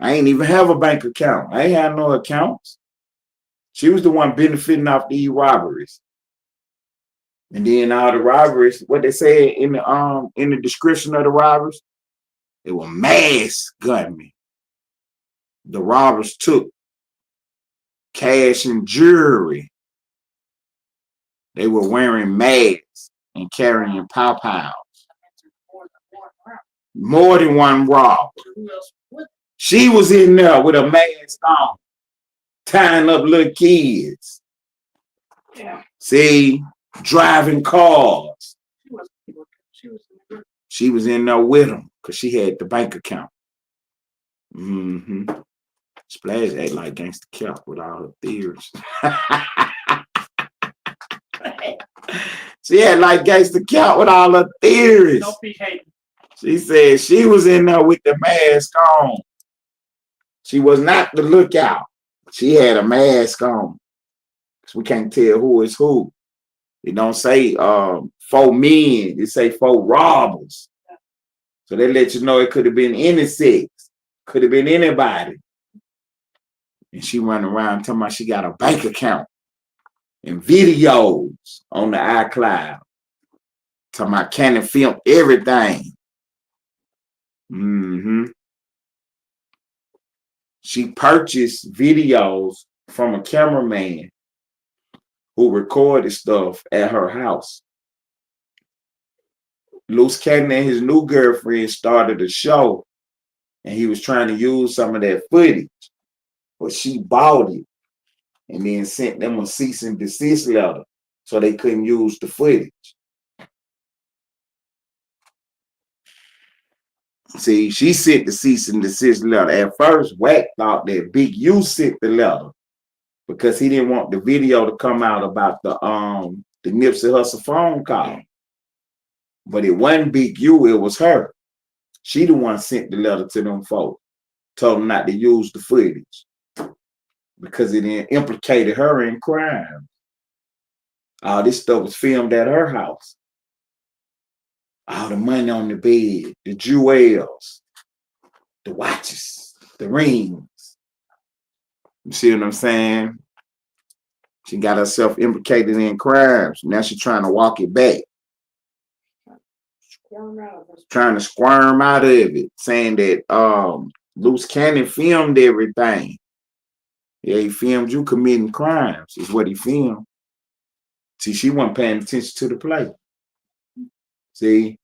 I ain't even have a bank account. I ain't have no accounts. She was the one benefiting off these robberies. And then all the robberies, what they said in the description of the robbers, they were mass gunmen. The robbers took cash and jewelry. They were wearing masks and carrying pow-pows. More than one robber. She was in there with a mask on, tying up little kids. Yeah. See, driving cars. She was in there with them because she had the bank account. Splash act like Gangsta Cap with all her theories. She had like Gangsta Cap with all her theories. Don't be hating. She said she was in there with the mask on. She was not the lookout. She had a mask on. So we can't tell who is who. It don't say 4 men. It say 4 robbers. So they let you know it could have been any sex. Could have been anybody. And she running around talking about she got a bank account and videos on the iCloud. Talking about Cannon film everything. She purchased videos from a cameraman who recorded stuff at her house. Luce Cannon and his new girlfriend started a show, and he was trying to use some of that footage, but she bought it and then sent them a cease and desist letter so they couldn't use the footage. See, she sent the cease and desist letter. At first, Wack thought that Big U sent the letter because he didn't want the video to come out about the Nipsey Hussle phone call. But it wasn't Big U, it was her. She the one sent the letter to them folks, told them not to use the footage because it implicated her in crime. All this stuff was filmed at her house. All the money on the bed, the jewels, the watches, the rings. You see what I'm saying? She got herself implicated in crimes. Now she's trying to walk it back. Trying to squirm out of it, saying that Luce Cannon filmed everything. Yeah, he filmed you committing crimes, is what he filmed. See, she wasn't paying attention to the play. See,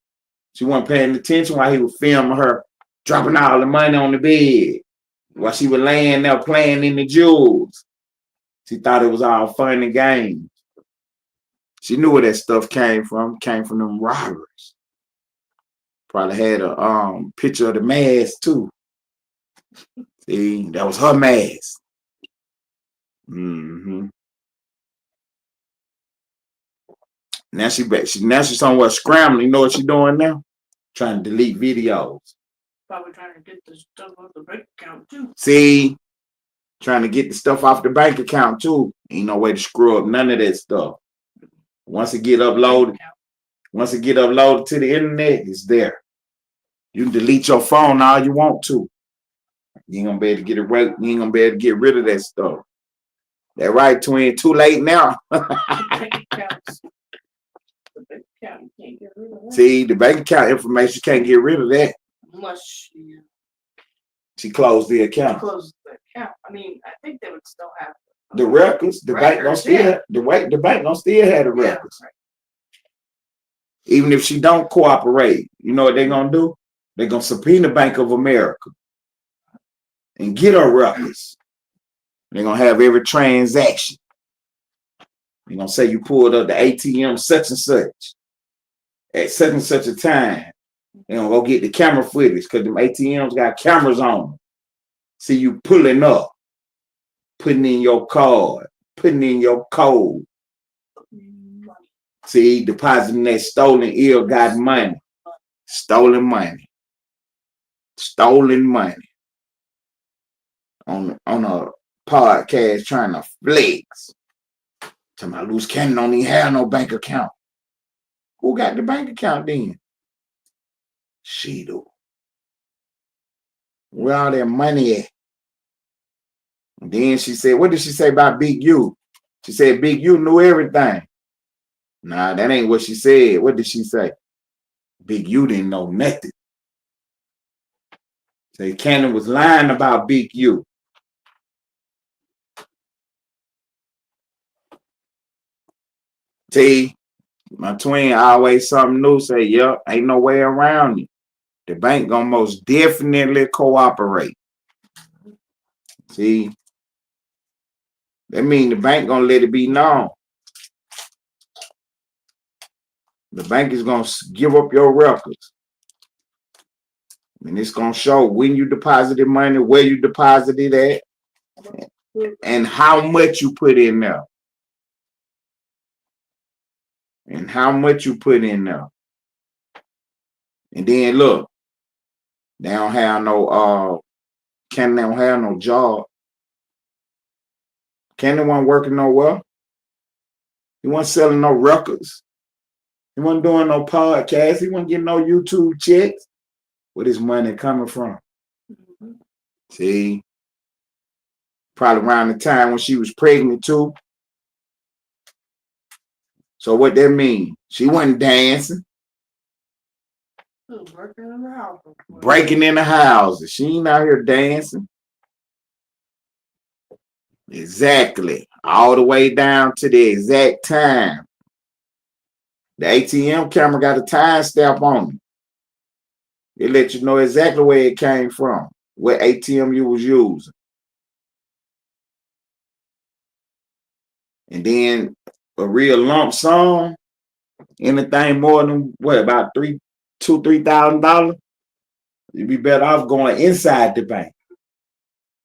she wasn't paying attention while he was filming her dropping all the money on the bed while she was laying there playing in the jewels. She thought it was all fun and games. She knew where that stuff came from. Came from them robbers. Probably had a picture of the mask too. See, that was her mask. Now she's somewhere scrambling. You know what she's doing now? Trying to delete videos. Probably trying to get the stuff off the bank account too. See, trying to get the stuff off the bank account too. Ain't no way to screw up none of that stuff. Once it get uploaded to the internet, it's there. You can delete your phone all you want to. You ain't gonna be able to get it right. You ain't gonna be able to get rid of that stuff. That right, twin. Too late now. See, the bank account information can't get rid of that. Unless she closed the account. Closed the account. I mean, I think they would still have the records. The bank gonna still the bank gonna still have the records. Right. Even if she don't cooperate, you know what they're gonna do? They're gonna subpoena Bank of America and get her records. They're gonna have every transaction. They're gonna say you pulled up the ATM such and such at such and such a time. They're gonna go get the camera footage because them ATMs got cameras on them. See you pulling up, putting in your card, putting in your code. See, depositing that stolen ill-gotten money. Stolen money. Stolen money. On a podcast trying to flex. Tell my loose cannon don't even have no bank account. Who got the bank account then? She do. Where all that money at? And then she said, what did she say about Big U? She said Big U knew everything. Nah, that ain't what she said. What did she say? Big U didn't know nothing. Say Cannon was lying about Big U. See, my twin always something new. Say, yep, ain't no way around it. The bank gonna most definitely cooperate. See, that mean the bank gonna let it be known. The bank is gonna give up your records. And it's gonna show when you deposited money, where you deposited at, and how much you put in there. And how much you put in there. And then look, they don't have no Cannon don't have no job. Cannon wasn't working nowhere. He wasn't selling no records. He wasn't doing no podcasts. He wasn't getting no YouTube checks. Where his money coming from? Mm-hmm. See? Probably around the time when she was pregnant too. So what that mean? She wasn't dancing. Breaking in the house. Breaking in the houses. She ain't out here dancing. Exactly. All the way down to the exact time. The ATM camera got a time stamp on it. It let you know exactly where it came from. What ATM you was using. And then a real lump sum, anything more than what, about $3,000, you'd be better off going inside the bank.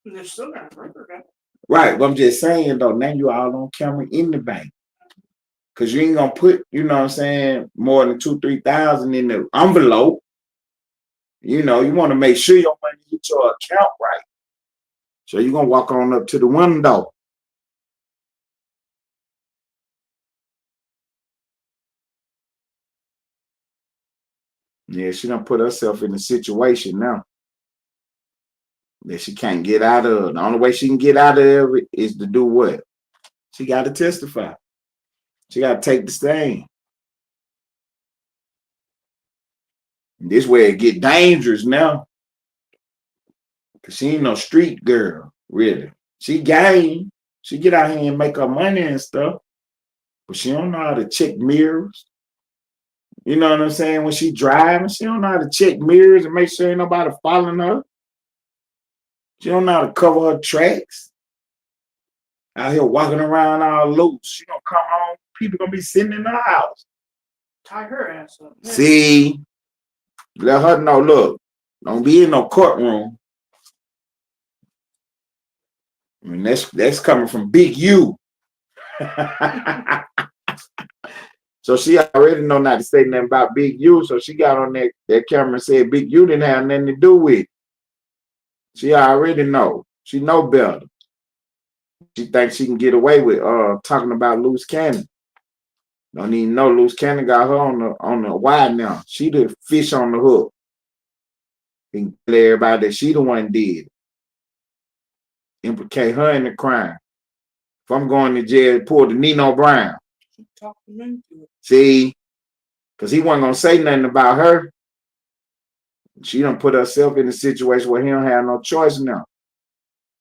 They're still got a record. Right, but I'm just saying though, now you all on camera in the bank. Cause you ain't gonna put, you know what I'm saying, more than $2,000-3,000 in the envelope. You know, you want to make sure your money hit your account right. So you're gonna walk on up to the window. Yeah, she done put herself in a situation now that she can't get out of. The only way she can get out of it is to do what? She got to testify. She got to take the stand. And this way it get dangerous now. Because she ain't no street girl, really. She game. She get out here and make her money and stuff. But she don't know how to check mirrors. You know what I'm saying? When she driving, she don't know how to check mirrors and make sure ain't nobody following her. She don't know how to cover her tracks. Out here walking around all loose. She gonna come home, people gonna be sitting in the house. Tie her ass up. Yeah. See, let her know, look, don't be in no courtroom. I mean, that's coming from Big U. So So she already know not to say nothing about Big U. So she got on that camera and said Big U didn't have nothing to do with it. She already know. She know better. She thinks she can get away with talking about Loose Cannon. Don't even know Loose Cannon got her on the wire now. She the fish on the hook. And tell everybody that she the one did. Implicate her in the crime. If I'm going to jail, pull the Nino Brown. See? Because he wasn't going to say nothing about her. She done put herself in a situation where he don't have no choice now.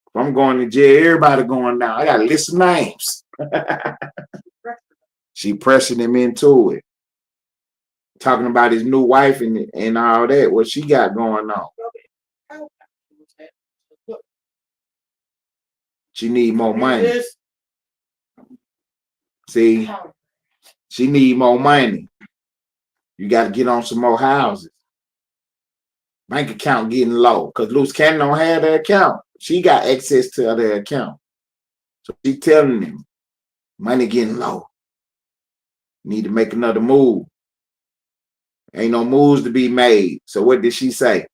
If I'm going to jail, everybody going down. I got a list of names. She pressing him into it. Talking about his new wife and all that, what she got going on. She need more money. See, she need more money. You got to get on some more houses. Bank account getting low because Loose Cannon don't have the account. She got access to their account. So she telling him, money getting low. Need to make another move. Ain't no moves to be made. So what did she say?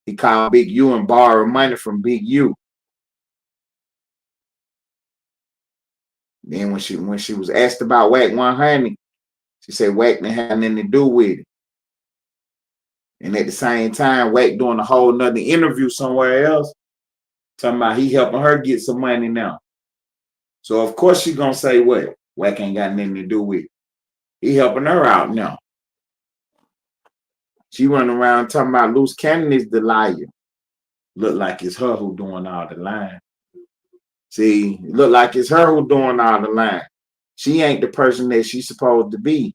He called Big U and borrowed money from Big U. Then when she was asked about Wack 100, she said Wack didn't have nothing to do with it. And at the same time, Wack doing a whole nother interview somewhere else, talking about he helping her get some money now. So of course she gonna say what? Wack ain't got nothing to do with it. He helping her out now. She running around talking about Loose Cannon is the liar. Look like it's her who doing all the lying. See, look like it's her who doing all the lying. She ain't the person that she's supposed to be.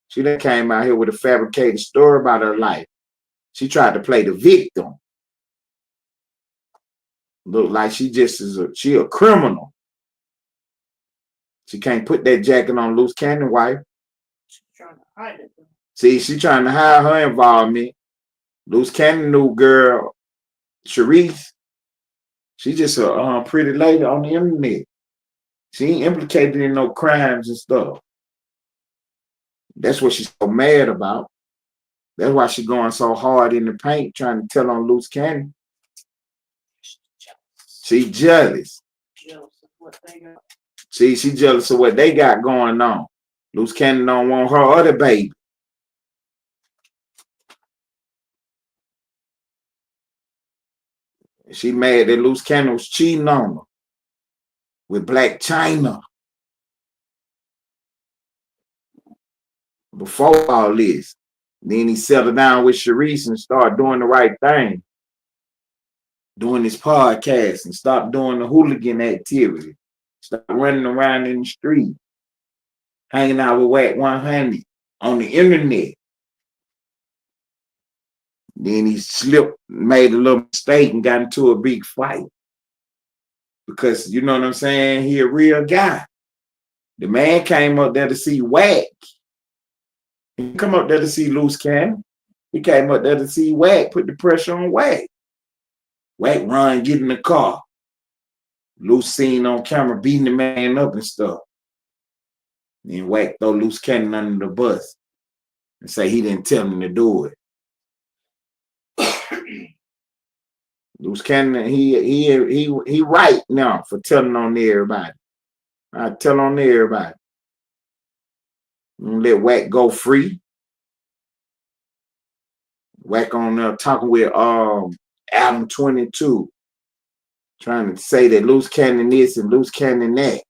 She done came out here with a fabricated story about her life. She tried to play the victim. Look like she just is she a criminal. She can't put that jacket on Loose Cannon wife. She's trying to hide it. See, she trying to hide her involvement. Loose Cannon new girl, Sharice. She just a pretty lady on the internet. She ain't implicated in no crimes and stuff. That's what she's so mad about. That's why she's going so hard in the paint trying to tell on Loose Cannon. She jealous. See, she jealous of what they got going on. Loose Cannon don't want her other baby. She mad that Loose Cannon was cheating on her with Black China. Before all this, then he settled down with Sharice and started doing the right thing. Doing his podcast and stopped doing the hooligan activity. Stop running around in the street. Hanging out with Wack 100 on the internet. Then he slipped, made a little mistake and got into a big fight. Because, you know what I'm saying, he a real guy. The man came up there to see Wack. He didn't come up there to see Loose Cannon. He came up there to see Wack, put the pressure on Wack. Wack run, get in the car. Loose seen on camera beating the man up and stuff. Then Wack throw Loose Cannon under the bus and say he didn't tell him to do it. Loose Cannon, he right now for telling on everybody. I tell on everybody. Let Wack go free. Wack on there talking with Adam22, trying to say that Loose Cannon this and Loose Cannon that.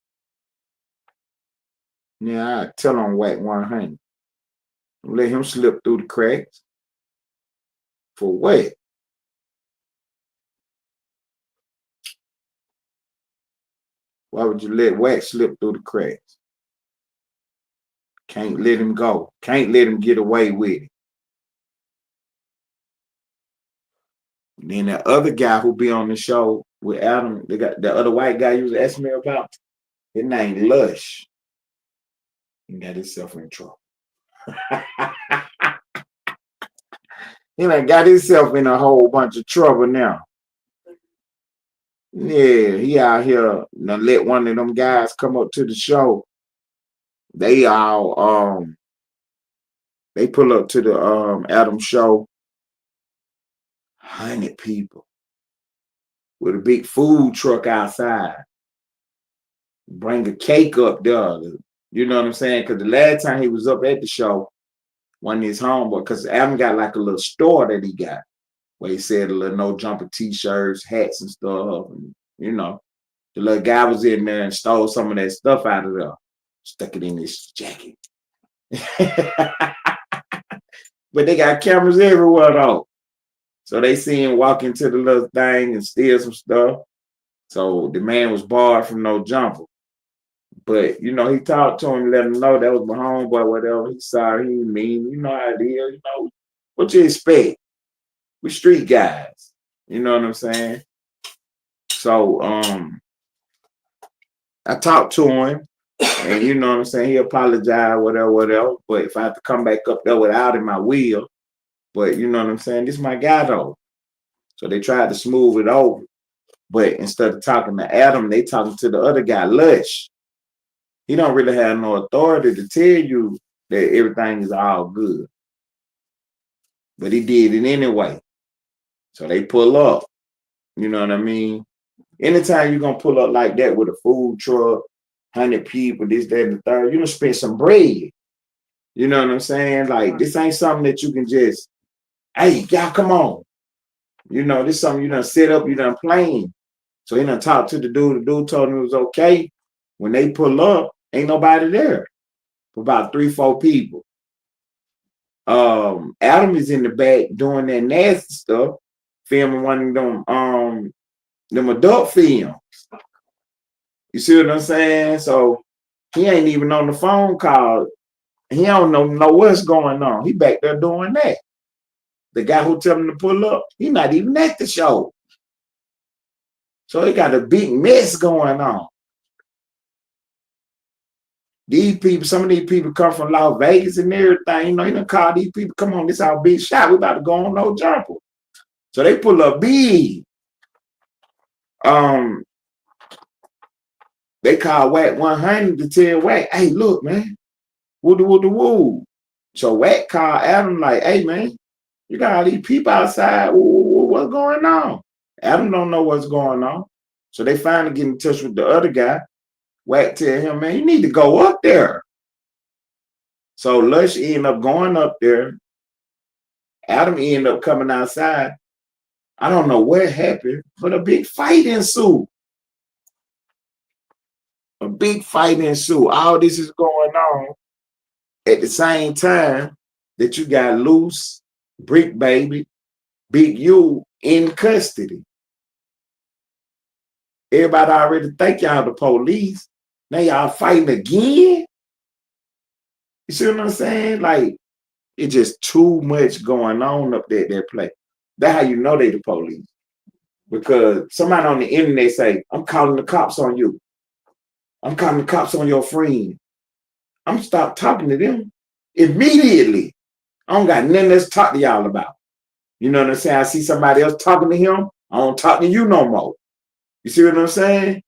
Yeah, I tell on Wack 100. Let him slip through the cracks. For what? Why would you let Wack slip through the cracks? Can't let him go. Can't let him get away with it. And then that other guy who be on the show with Adam, the other white guy you was asking me about, his name Lush. He got himself in trouble. He done got himself in a whole bunch of trouble now. Yeah, he out here let one of them guys come up to the show. They all They pull up to the Adam show. 100 people with a big food truck outside. Bring a cake up there. You know what I'm saying? Because the last time he was up at the show, one of his homeboy, because Adam got like a little store that he got where he said a little No Jumper t-shirts, hats and stuff. And, you know, the little guy was in there and stole some of that stuff out of there. Stuck it in his jacket. But they got cameras everywhere though. So they see him walk into the little thing and steal some stuff. So the man was barred from No Jumper. But, you know, he talked to him, let him know that was my homeboy, whatever. He sorry, he mean. You know how it is, you know. What you expect? We street guys. You know what I'm saying? So, I talked to him, and you know what I'm saying? He apologized, whatever. But if I have to come back up there without him, I will. But you know what I'm saying? This is my guy, though. So they tried to smooth it over. But instead of talking to Adam, they talking to the other guy, Lush. He don't really have no authority to tell you that everything is all good. But he did it anyway. So they pull up. You know what I mean? Anytime you're going to pull up like that with a food truck, 100 people, this, that, and the third, you're going to spend some bread. You know what I'm saying? Like, this ain't something that you can just, hey, y'all, come on. You know, this is something you done set up, you done planned. So he done talked to the dude. The dude told him it was okay. When they pull up, ain't nobody there. About 3-4 people. Adam is in the back doing that nasty stuff, filming one of them adult films. You see what I'm saying? So he ain't even on the phone call. He don't know what's going on. He back there doing that. The guy who tell him to pull up, he not even at the show. So he got a big mess going on. These people, some of these people come from Las Vegas and everything. You know, he done call these people, come on, this our big shot. We about to go on No Jumper. So they pull up big. They call Wack 100 to tell Wack, hey, look, man, woo. So Wack called Adam like, hey, man, you got all these people outside. What's going on? Adam don't know what's going on. So they finally get in touch with the other guy. Wack tell him, man, you need to go up there. So Lush ended up going up there. Adam ended up coming outside. I don't know what happened, but a big fight ensued. A big fight ensued. All this is going on at the same time that you got LUCE, Brick Baby, Big U in custody. Everybody already think y'all the police. Now y'all fighting again? You see what I'm saying? Like, it's just too much going on up there at that place. That's how you know they the police. Because somebody on the internet say, I'm calling the cops on you. I'm calling the cops on your friend. I'm stop talking to them immediately. I don't got nothing else to talk to y'all about. You know what I'm saying? I see somebody else talking to him. I don't talk to you no more. You see what I'm saying?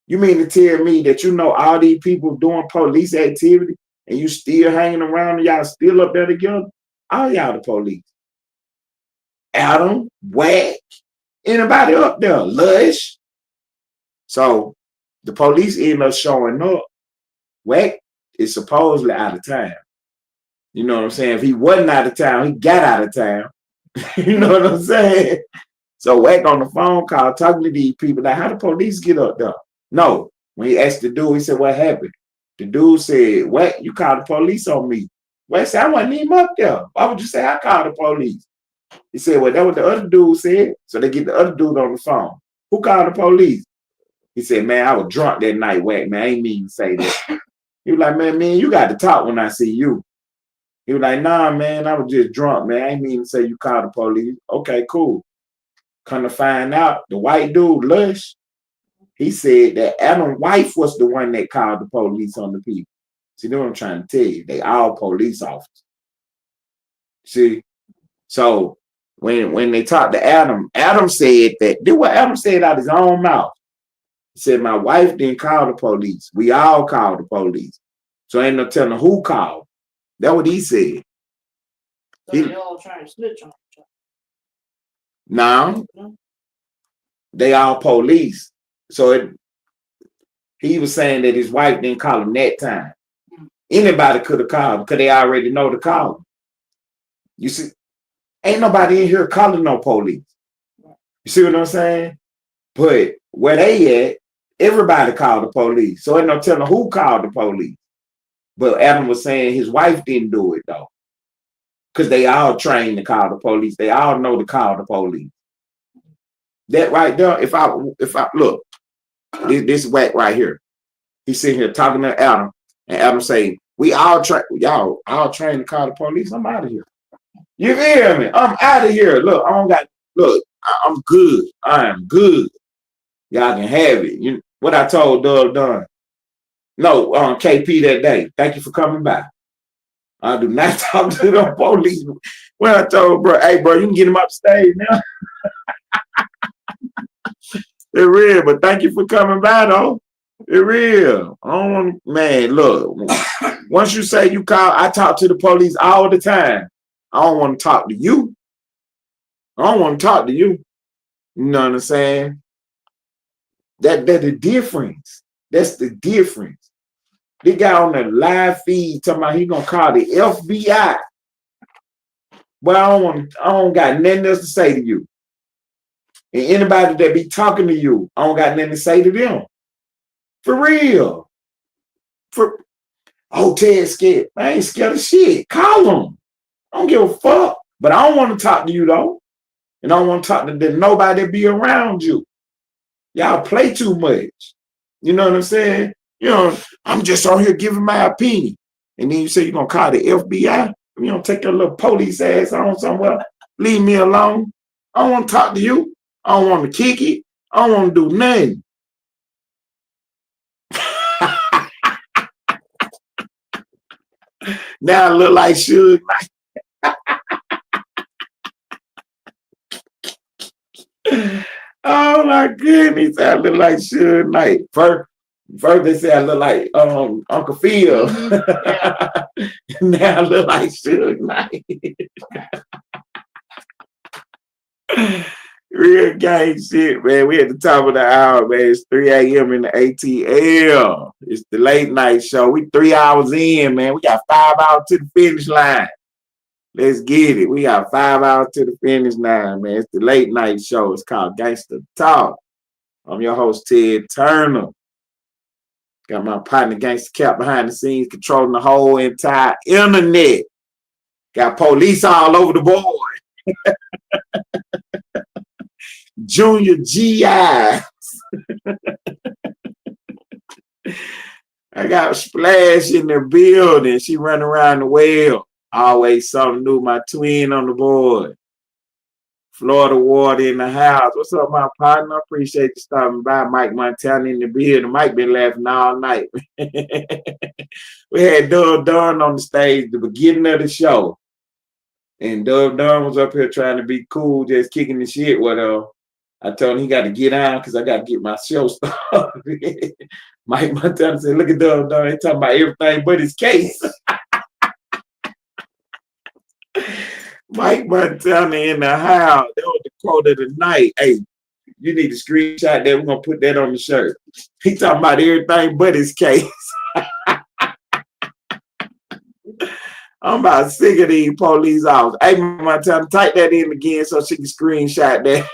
You mean to tell me that you know all these people doing police activity and you still hanging around and y'all still up there together? All y'all the police. Adam, Wack, anybody up there, Lush. So the police end up showing up. Wack is supposedly out of town. You know what I'm saying? If he wasn't out of town, he got out of town. You know what I'm saying? So Wack on the phone call talking to these people. Like, how the police get up there? No. When he asked the dude, he said, what happened? The dude said, Wack, you called the police on me. Wack said, I wasn't even up there. Why would you say I called the police? He said, well, that's what the other dude said. So they get the other dude on the phone. Who called the police? He said, man, I was drunk that night, Wack, man. I ain't mean to say that. He was like, man, you got to talk when I see you. He was like, nah, man, I was just drunk, man. I ain't mean to say you called the police. Okay, cool. Come to find out, the white dude, Lush, he said that Adam's wife was the one that called the police on the people. See, that's what I'm trying to tell you. They all police officers. See? So when they talked to Adam, Adam said that, this what Adam said out of his own mouth. He said, my wife didn't call the police. We all called the police. So ain't no telling who called. That's what he said. So they all trying to snitch on each other. Now, they all police. So he was saying that his wife didn't call him that time. Anybody could have called because they already know to call him. You see, ain't nobody in here calling no police. You see what I'm saying? But where they at, everybody called the police. So ain't no telling who called the police. But Adam was saying his wife didn't do it though. Because they all trained to call the police. They all know to call the police. That right there, if I look, this whack right here. He's sitting here talking to Adam, and Adam say, we all y'all all trained to call the police. I'm out of here. You hear me? I'm out of here. Look, I'm good. I am good. Y'all can have it. What I told Duck. No, KP that day. Thank you for coming by. I do not talk to the police. When I told bro, hey bro, you can get him upstage now. They're real, but thank you for coming by though. They're real. I don't want, man, look. Once you say you call, I talk to the police all the time. I don't want to talk to you. I don't want to talk to you. You know what I'm saying? That's the difference. That's the difference. This guy on the live feed talking about he gonna call the FBI. But I don't got nothing else to say to you. And anybody that be talking to you, I don't got nothing to say to them. For real. Ted's scared. I ain't scared of shit. Call them. I don't give a fuck. But I don't want to talk to you though. And I don't want to talk to nobody that be around you. Y'all play too much. You know what I'm saying? I'm just on here giving my opinion. And then you say you're going to call the FBI? You don't take your little police ass on somewhere. Leave me alone. I don't want to talk to you. I don't want to kick it. I don't want to do nothing. Now I look like Suge Knight. Oh my goodness, I look like Suge Knight. First they say I look like Uncle Phil. Now I look like Suge Knight. Real gang shit, man. We at the top of the hour, man. It's 3 a.m. in the ATL. It's the late night show. We 3 hours in, man. We got 5 hours to the finish line. Let's get it. We got 5 hours to the finish line, man. It's the late night show. It's called Gangster Talk. I'm your host, Ted Turner. Got my partner, Gangster Cap, behind the scenes, controlling the whole entire internet. Got police all over the board. Junior GI. I got Splash in the building. She running around the well. Always something new. My twin on the board. Florida Water in the house. What's up, my partner? I appreciate you stopping by. Mike Montana in the building. Mike been laughing all night. We had Dub Dunn on the stage at the beginning of the show. And Dub Dunn was up here trying to be cool, just kicking the shit with her. I told him he got to get on because I got to get my show started. Mike Montana said, look at Dub Dunn. He talking about everything but his case. Mike Montana in the house. That was the quote of the night. Hey, you need to screenshot that. We're going to put that on the shirt. He talking about everything but his case. I'm about sick of these police officers. Hey, Montana, type that in again so she can screenshot that.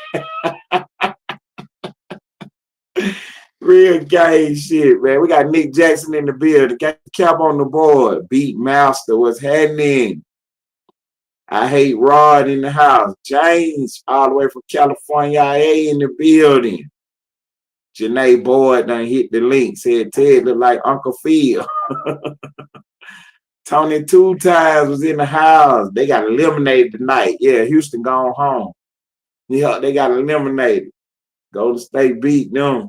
Real gay shit, man. We got Nick Jackson in the building. Got the Cap on the board. Beat Master. What's happening? I hate Rod in the house. James, all the way from California, IA in the building. Janae Boyd done hit the link. Said Ted look like Uncle Phil. Tony 2 times was in the house. They got eliminated tonight. Yeah, Houston gone home. Yeah, they got eliminated. Golden State beat them.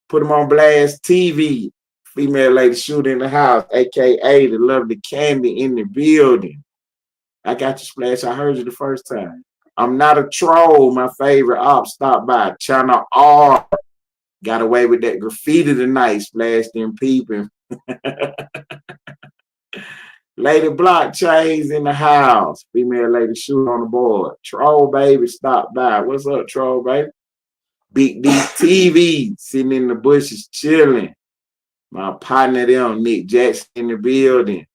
Put them on blast TV. Female lady shooter in the house, a.k.a. the lovely Candy in the building. I got you, Splash. I heard you the first time. I'm not a troll. My favorite op stopped by. Channel R. Got away with that graffiti tonight. Splash them peeping. Lady blockchains in the house. Female lady shoot on the board. Troll baby stop by. What's up, troll baby? Big D TV sitting in the bushes chilling. My partner them, Nick Jackson in the building.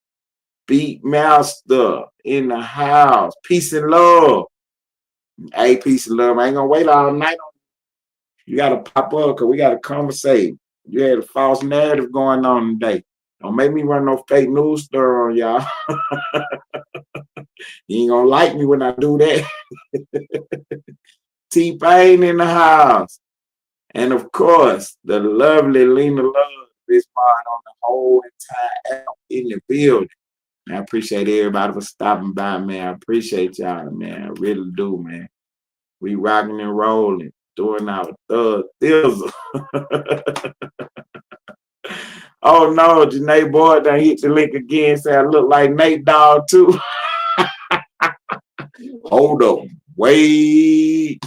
Beat Master in the house. Peace and love. Hey, peace and love. I ain't gonna wait all night on you. Gotta pop up because we gotta conversate. You had a false narrative going on today. Don't make me run no fake news story on y'all. You ain't gonna like me when I do that. T-Pain in the house. And of course, the lovely Lena Love is on the whole entire app in the building. I appreciate everybody for stopping by, man. I appreciate y'all, man. I really do, man. We rocking and rolling, doing our thug thizzle. Oh no, Janae Boy done hit the link again. Say I look like Nate Dogg too. Hold up, wait.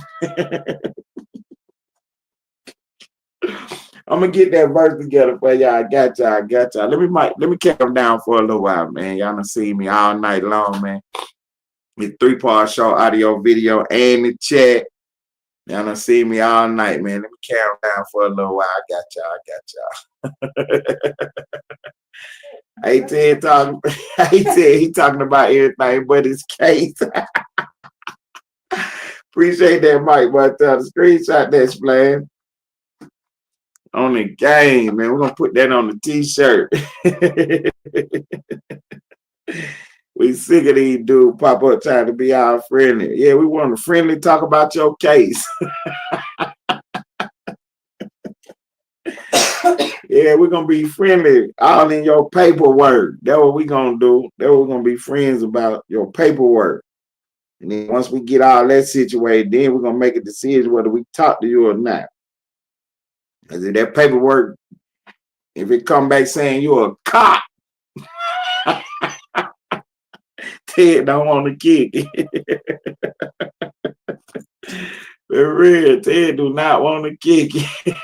I'm gonna get that verse together for y'all. I got y'all. Let me catch them down for a little while, man. Y'all done see me all night long, man. It's 3-part show, audio, video, and the chat. Y'all done see me all night, man. Let me carry them down for a little while. I got y'all. Hey, Ted talking. Hey, Ted, he talking about everything but his case. Appreciate that, Mike. But the screenshot that splash on the game, man. We're gonna put that on the t-shirt. We sick of these dudes pop up trying to be all friendly. Yeah, we want to friendly talk about your case. Yeah, we're gonna be friendly all in your paperwork. That's what we're gonna do. That's what we're gonna be friends about, your paperwork. And then once we get all that situated, then we're gonna make a decision whether we talk to you or not. Because if that paperwork, if it come back saying you're a cop, Ted don't want to kick it. For real, Ted do not want to kick it.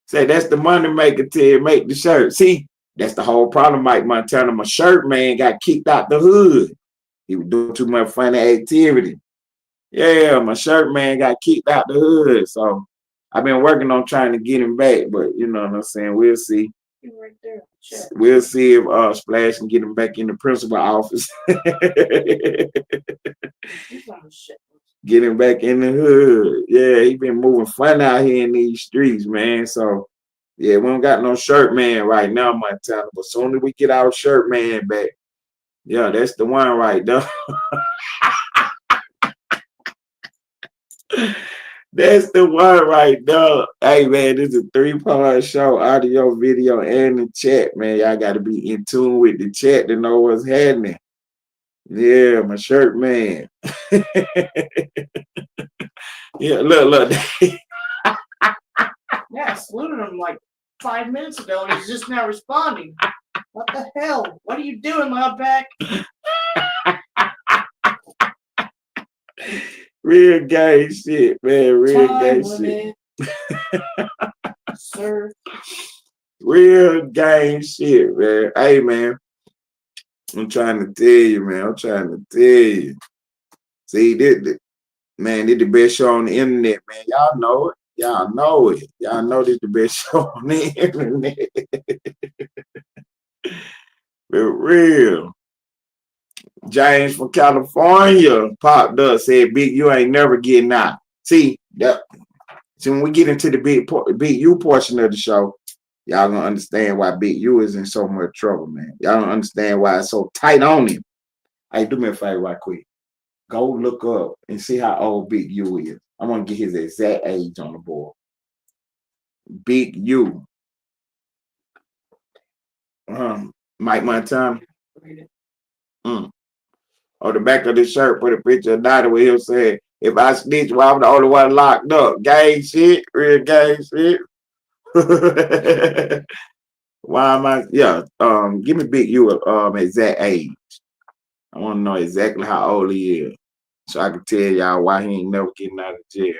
Say that's the money maker, Ted. Make the shirt. See, that's the whole problem, Mike Montana. My shirt man got kicked out the hood. He was doing too much funny activity. Yeah, my shirt man got kicked out the hood. So I've been working on trying to get him back, but you know what I'm saying? We'll see. Right there. We'll see if Splash can get him back in the principal office. Get him back in the hood. Yeah, he been moving fun out here in these streets, man. So yeah, we don't got no shirt man right now, Montana. But soon as we get our shirt man back, yeah, that's the one right there. That's the one right there. Hey, man, this is a 3-part show, audio, video, and the chat, man. Y'all got to be in tune with the chat to know what's happening. Yeah, my shirt man. Yeah, look. Yeah, I saluted him like 5 minutes ago, and he's just now responding. What the hell? What are you doing, Loudback? Real gay shit, man. Real gay shit. Sir. Real gang shit, man. Hey, man. I'm trying to tell you, man. I'm trying to tell you. See, this the best show on the internet, man. Y'all know it. Y'all know it. Y'all know this the best show on the internet. For real. James from California popped up, said, Big U ain't never getting out. See, when we get into the Big U portion of the show, y'all gonna understand why Big U is in so much trouble, man. Y'all don't understand why it's so tight on him. Hey, do me a favor right quick. Go look up and see how old Big U is. I want to get his exact age on the board. Big U. Mike Montana. On the back of the shirt, put a picture of Dottie where he'll say, if I snitch, well, I'm the only one locked up. Gang shit, real gang shit. Why am I? Yeah, give me Big U exact age. I want to know exactly how old he is, so I can tell y'all why he ain't never getting out of jail.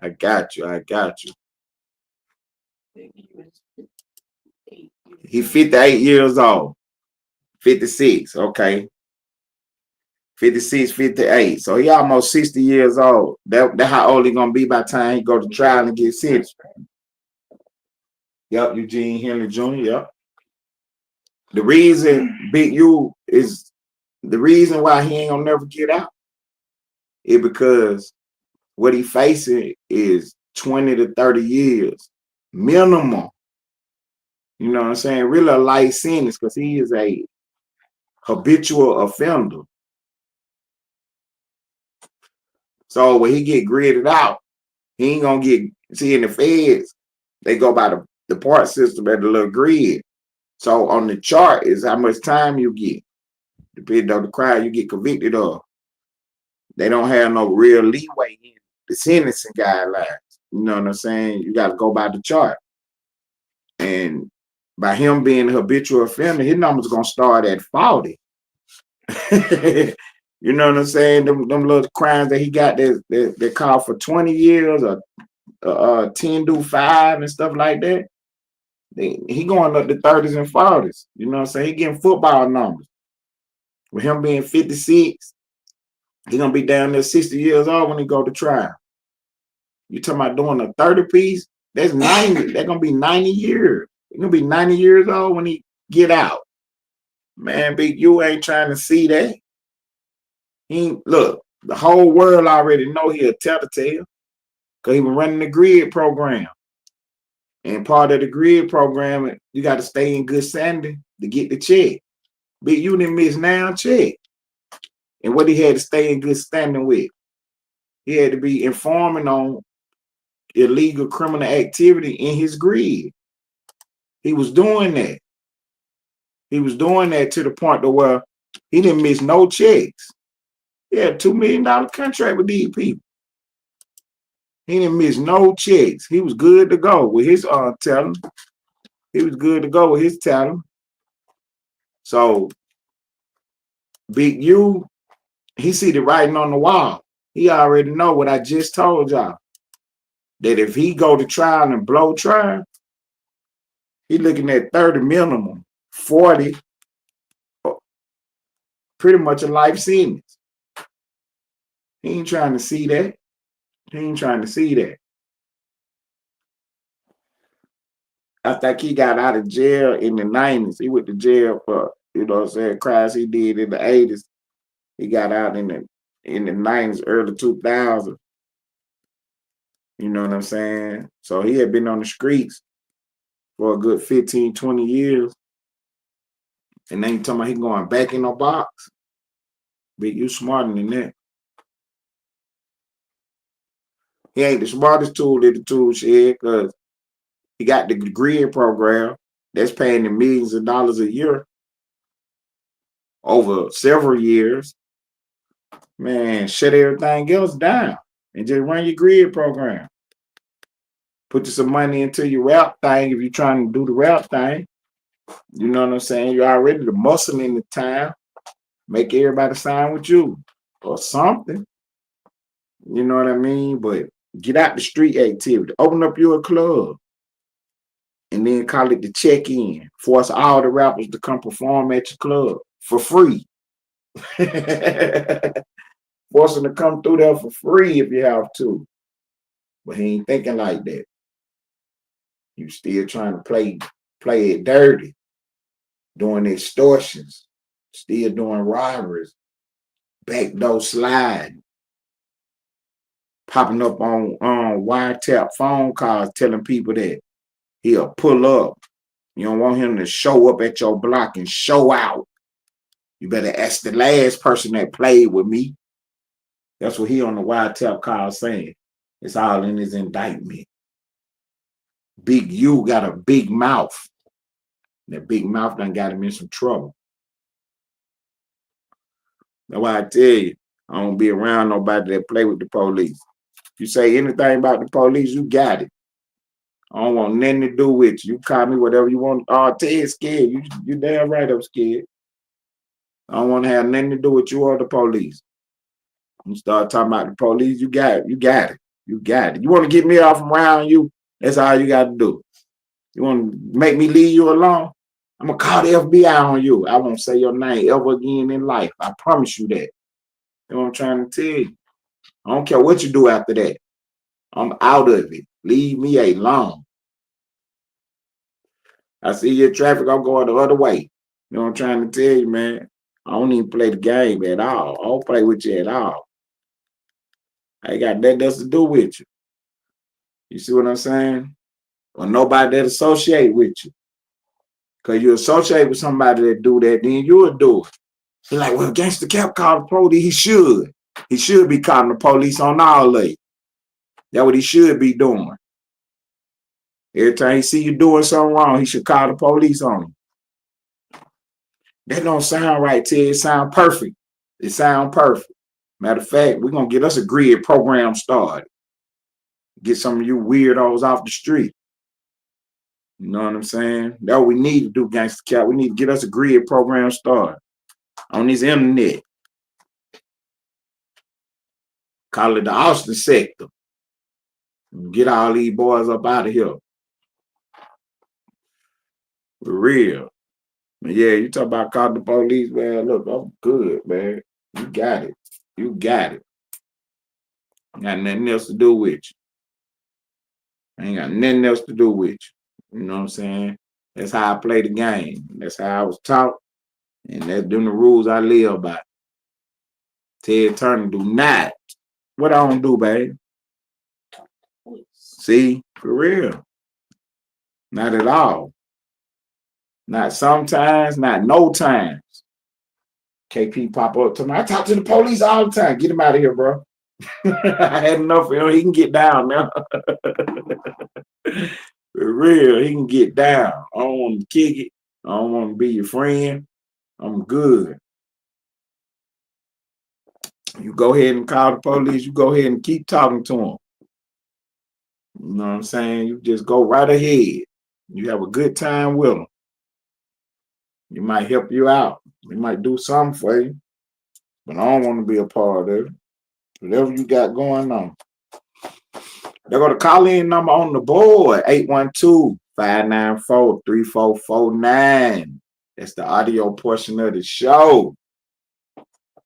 I got you. He 58 years old. 56, okay. 56, 58. So he almost 60 years old. That's how old he gonna be by the time he go to trial and get sentenced. Yep, Eugene Henry Jr., yep. The reason Big U is the reason why he ain't gonna never get out is because what he facing is 20 to 30 years minimum. You know what I'm saying? Really a light sentence because he is a habitual offender. So when he get gridded out, he ain't gonna get, see, in the feds, they go by the part system at the little grid. So on the chart is how much time you get, depending on the crime you get convicted of. They don't have no real leeway in the sentencing guidelines. You know what I'm saying? You got to go by the chart. And by him being a habitual offender, his number's gonna start at 40. You know what I'm saying? Them little crimes that he got that call for 20 years or 10 do 5 and stuff like that. He going up to 30s and 40s. You know what I'm saying? He getting football numbers. With him being 56, he gonna be down there 60 years old when he go to trial. You talking about doing a 30 piece? That's 90. That's gonna be 90 years. He's gonna be 90 years old when he get out. Man, Big U ain't trying to see that. Look, the whole world already know he a telltale because he was running the grid program. And part of the grid program, you got to stay in good standing to get the check. Big U didn't miss now check. And what he had to stay in good standing with, he had to be informing on illegal criminal activity in his grid. He was doing that. He was doing that to the point to where he didn't miss no checks. He had a $2 million contract with these people. He didn't miss no checks. He was good to go with his talent. He was good to go with his talent. So Big U, he see the writing on the wall. He already know what I just told y'all. That if he go to trial and blow trial, he looking at 30 minimum, 40, pretty much a life sentence. He ain't trying to see that. He ain't trying to see that. I think he got out of jail in the 90s. He went to jail for, you know what I'm saying, crimes he did in the 80s. He got out in the 90s, early 2000s. You know what I'm saying? So he had been on the streets for a good 15, 20 years. And then you talking about he going back in a box. Big, you smarter than that. He ain't the smartest tool in the tool shed because he got the grid program that's paying him millions of dollars a year over several years. Man, shut everything else down and just run your grid program. Put you some money into your route thing if you're trying to do the route thing. You know what I'm saying? You're already the muscle in the town. Make everybody sign with you or something. You know what I mean? But get out the street activity. Open up your club. And then call it the check-in. Force all the rappers to come perform at your club for free. Force them to come through there for free if you have to. But he ain't thinking like that. You still trying to play it dirty. Doing extortions. Still doing robberies. Backdoor sliding. Popping up on wiretap phone calls telling people that he'll pull up. You don't want him to show up at your block and show out. You better ask the last person that played with me. That's what he on the wiretap call saying. It's all in his indictment. Big U got a big mouth. That big mouth done got him in some trouble. That's why I tell you, I don't be around nobody that play with the police. If you say anything about the police, you got it. I don't want nothing to do with you. You call me whatever you want. Oh, Ted's scared. You damn right I'm scared. I don't want to have nothing to do with you or the police. You start talking about the police, you got it. You got it. You got it. You want to get me off from around you? That's all you got to do. You want to make me leave you alone? I'm gonna call the FBI on you. I won't say your name ever again in life. I promise you that. You know what I'm trying to tell you? I don't care what you do after that. I'm out of it. Leave me alone. I see your traffic, I'm going the other way. You know what I'm trying to tell you, man? I don't even play the game at all. I don't play with you at all. I ain't got nothing else to do with you. You see what I'm saying? Or nobody that associate with you. Because you associate with somebody that do that, then you'll do it. You're like, well, Gangsta Cap called the police. He should. He should be calling the police on all of you. That's what he should be doing. Every time he see you doing something wrong, he should call the police on you. That don't sound right, Ted. It sound perfect. It sound perfect. Matter of fact, we're going to get us a grid program started. Get some of you weirdos off the street. You know what I'm saying? That's what we need to do, Gangsta Cap. We need to get us a grid program started on this internet. Call it the Austin sector. Get all these boys up out of here. For real. Yeah, you talk about calling the police, man. Look, I'm good, man. You got it. You got it. Got nothing else to do with you. I ain't got nothing else to do with you. You know what I'm saying? That's how I play the game. That's how I was taught. And that's them the rules I live by. Ted Turner do not. What I don't do, babe? See? For real. Not at all. Not sometimes, not no times. KP pop up to me. I talk to the police all the time. Get him out of here, bro. I had enough of him. He can get down now. For real, he can get down. I don't want to kick it. I don't want to be your friend. I'm good. You go ahead and call the police. You go ahead and keep talking to them. You know what I'm saying? You just go right ahead. You have a good time with them. You might help you out. They might do something for you. But I don't want to be a part of it. Whatever you got going on. They're going to call in number on the board, 812-594-3449. That's the audio portion of the show.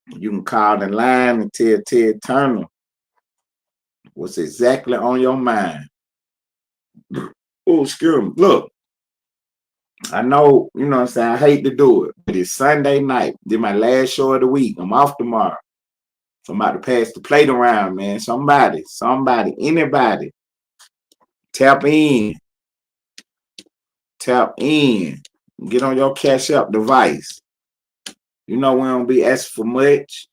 You can call the line and tell Ted Turner what's exactly on your mind. Oh, excuse me. Look, I know, you know what I'm saying, I hate to do it, but it's Sunday night. Did my last show of the week. I'm off tomorrow. So I'm about to pass the plate around, man. Somebody, anybody. Tap in. Tap in. Get on your Cash App device. You know we don't be asking for much.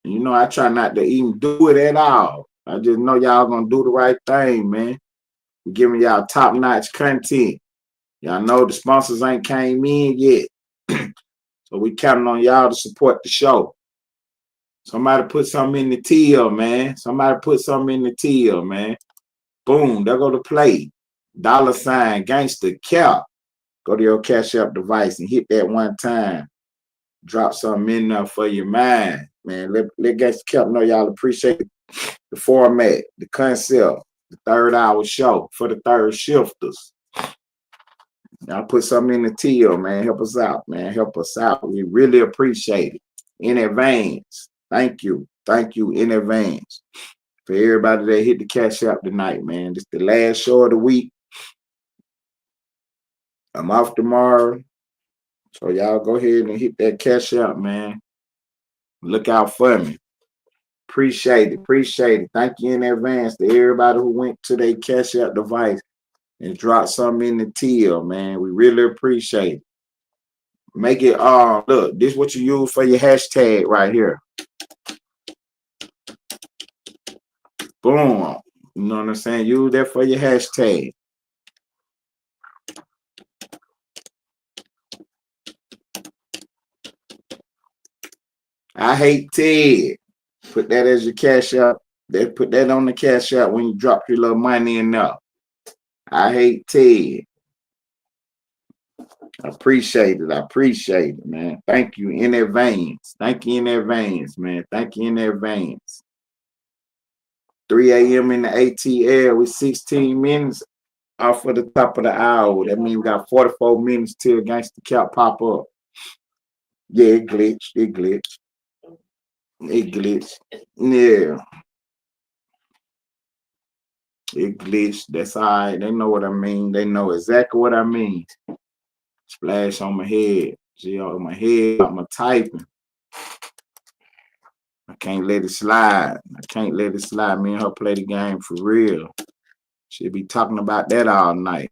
You know I try not to even do it at all. I just know y'all gonna do the right thing, man. We're giving y'all top-notch content. Y'all know the sponsors ain't came in yet. So we counting on y'all to support the show. Somebody put something in the till, man. Somebody put something in the till, man. Boom, there go the play. $ Gangsta Cap. Go to your Cash App device and hit that one time. Drop something in there for your mind, man. Let Gangsta Cap know y'all appreciate the format, the concept, the third hour show for the third shifters. Y'all put something in the till, man. Help us out, man. Help us out. We really appreciate it in advance. Thank you. Thank you in advance. For everybody that hit the Cash App tonight, man. This is the last show of the week. I'm off tomorrow. So y'all go ahead and hit that Cash App, man. Look out for me. Appreciate it. Appreciate it. Thank you in advance to everybody who went to their Cash App device and dropped something in the till, man. We really appreciate it. Make it, look, this is what you use for your hashtag right here. Boom. You know what I'm saying? Use that for your hashtag. I hate Ted. Put that as your Cash App. They put that on the Cash App when you drop your little money in there. I hate Ted. I appreciate it. I appreciate it, man. Thank you in advance. Thank you in advance, man. Thank you in advance. 3 a.m. in the ATL with 16 minutes. off of the top of the hour. That means we got 44 minutes till Gangsta Cap pop up. Yeah, it glitched. It glitched. It glitched. Yeah. It glitched. That's all right. They know what I mean. They know exactly what I mean. Splash on my head. G on my head. I'm a typing. I can't let it slide. I can't let it slide. Me and her play the game for real. She'll be talking about that all night.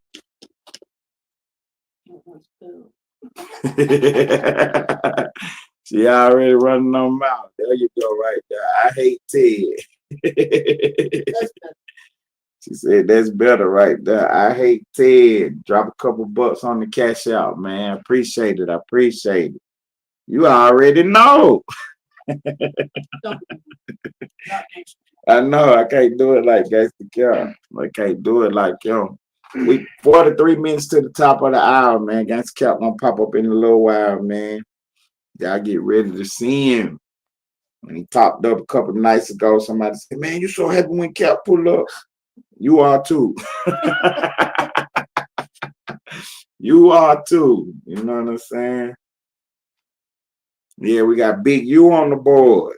She already running on mouth. There you go, right there. I hate Ted. She said that's better right there. I hate Ted. Drop a couple bucks on the cash out, man. Appreciate it. I appreciate it. You already know. I know. I can't do it like Gangsta Cap. I can't do it like him. We 43 minutes to the top of the hour, man. Gangsta Cap gonna pop up in a little while, man. Y'all get ready to see him. When he topped up a couple of nights ago, somebody said, man, you so happy when Cap pull up. You are too. You are too. You know what I'm saying? Yeah, we got Big U on the board.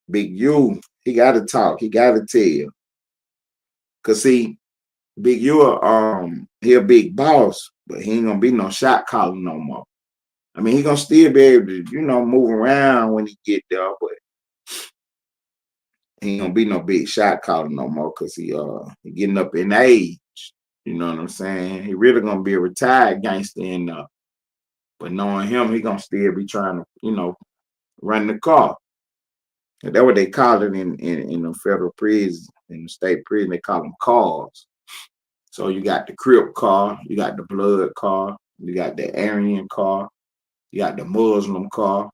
Big U, he got to talk. He got to tell. Cause see, Big U, he a big boss, but he ain't gonna be no shot caller no more. I mean, he gonna still be able to, move around when he get there, but he ain't gonna be no big shot caller no more. Cause he getting up in age. You know what I'm saying? He really gonna be a retired gangster in there. But knowing him, he gonna still be trying to, run the car. And that's what they call it in the federal prison, in the state prison. They call them cars. So you got the Crip car, you got the Blood car, you got the Aryan car, you got the Muslim car.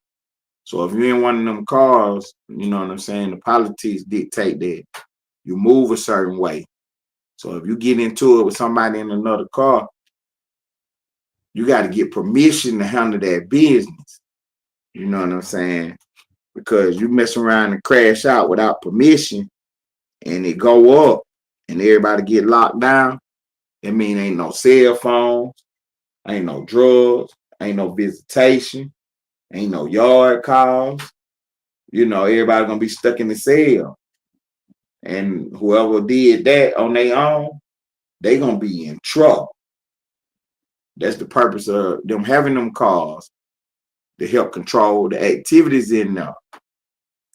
So if you're in one of them cars, you know what I'm saying, the politics dictate that you move a certain way. So if you get into it with somebody in another car, you got to get permission to handle that business. You know what I'm saying? Because you mess around and crash out without permission and it go up and everybody get locked down, it mean ain't no cell phones, ain't no drugs, ain't no visitation, ain't no yard calls. Everybody gonna be stuck in the cell. And whoever did that on their own, they gonna be in trouble. That's the purpose of them having them cars, to help control the activities in there.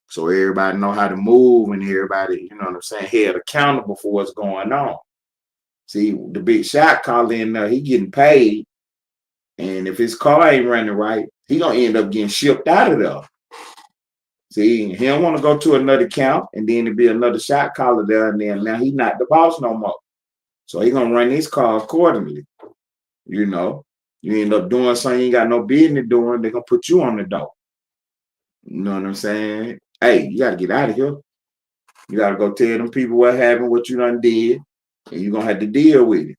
So everybody know how to move and everybody, you know what I'm saying, held accountable for what's going on. See, the big shot caller in there, he getting paid. And if his car ain't running right, he gonna end up getting shipped out of there. See, he don't want to go to another count and then it'll be another shot caller there and then now he's not the boss no more. So he gonna run his car accordingly. You end up doing something you ain't got no business doing, they're gonna put you on the door. You know what I'm saying? Hey, you gotta get out of here. You gotta go tell them people what happened, what you done did, and you're gonna have to deal with it.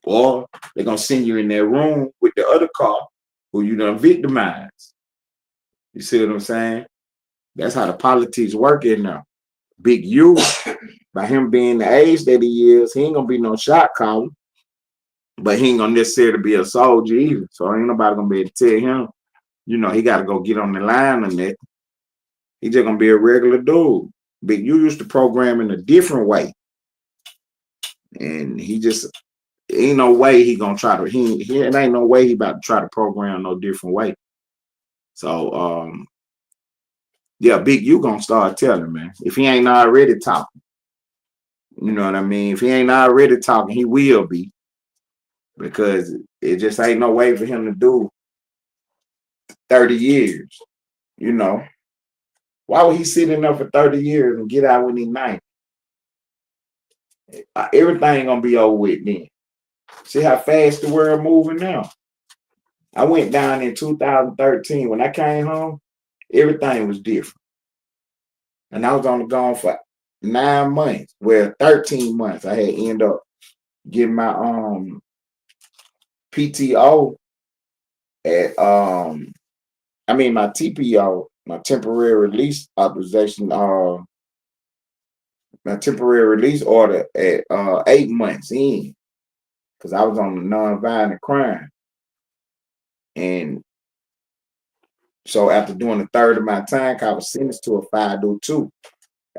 Or they're gonna send you in that room with the other car who you done victimized. You see what I'm saying? That's how the politics work in now. Big U, by him being the age that he is, he ain't gonna be no shot caller, but he ain't gonna necessarily be a soldier either. So ain't nobody gonna be able to tell him, he gotta go get on the line on that. He just gonna be a regular dude. Big U used to program in a different way. And he just ain't no way he gonna try to it ain't no way he about to try to program no different way. So yeah, Big U gonna start telling, man. If he ain't already talking. You know what I mean? If he ain't already talking, he will be. Because it just ain't no way for him to do 30 years. Why would he sit in there for 30 years and get out when he's 90? Everything gonna be over with then. See how fast the world moving now. I went down in 2013. When I came home, everything was different. And I was only gone for 9 months. Well, 13 months. I had ended up getting my PTO at my TPO, my temporary release authorization, my temporary release order at 8 months in, because I was on a non-violent crime. And so after doing the third of my time, I was sentenced to a 502.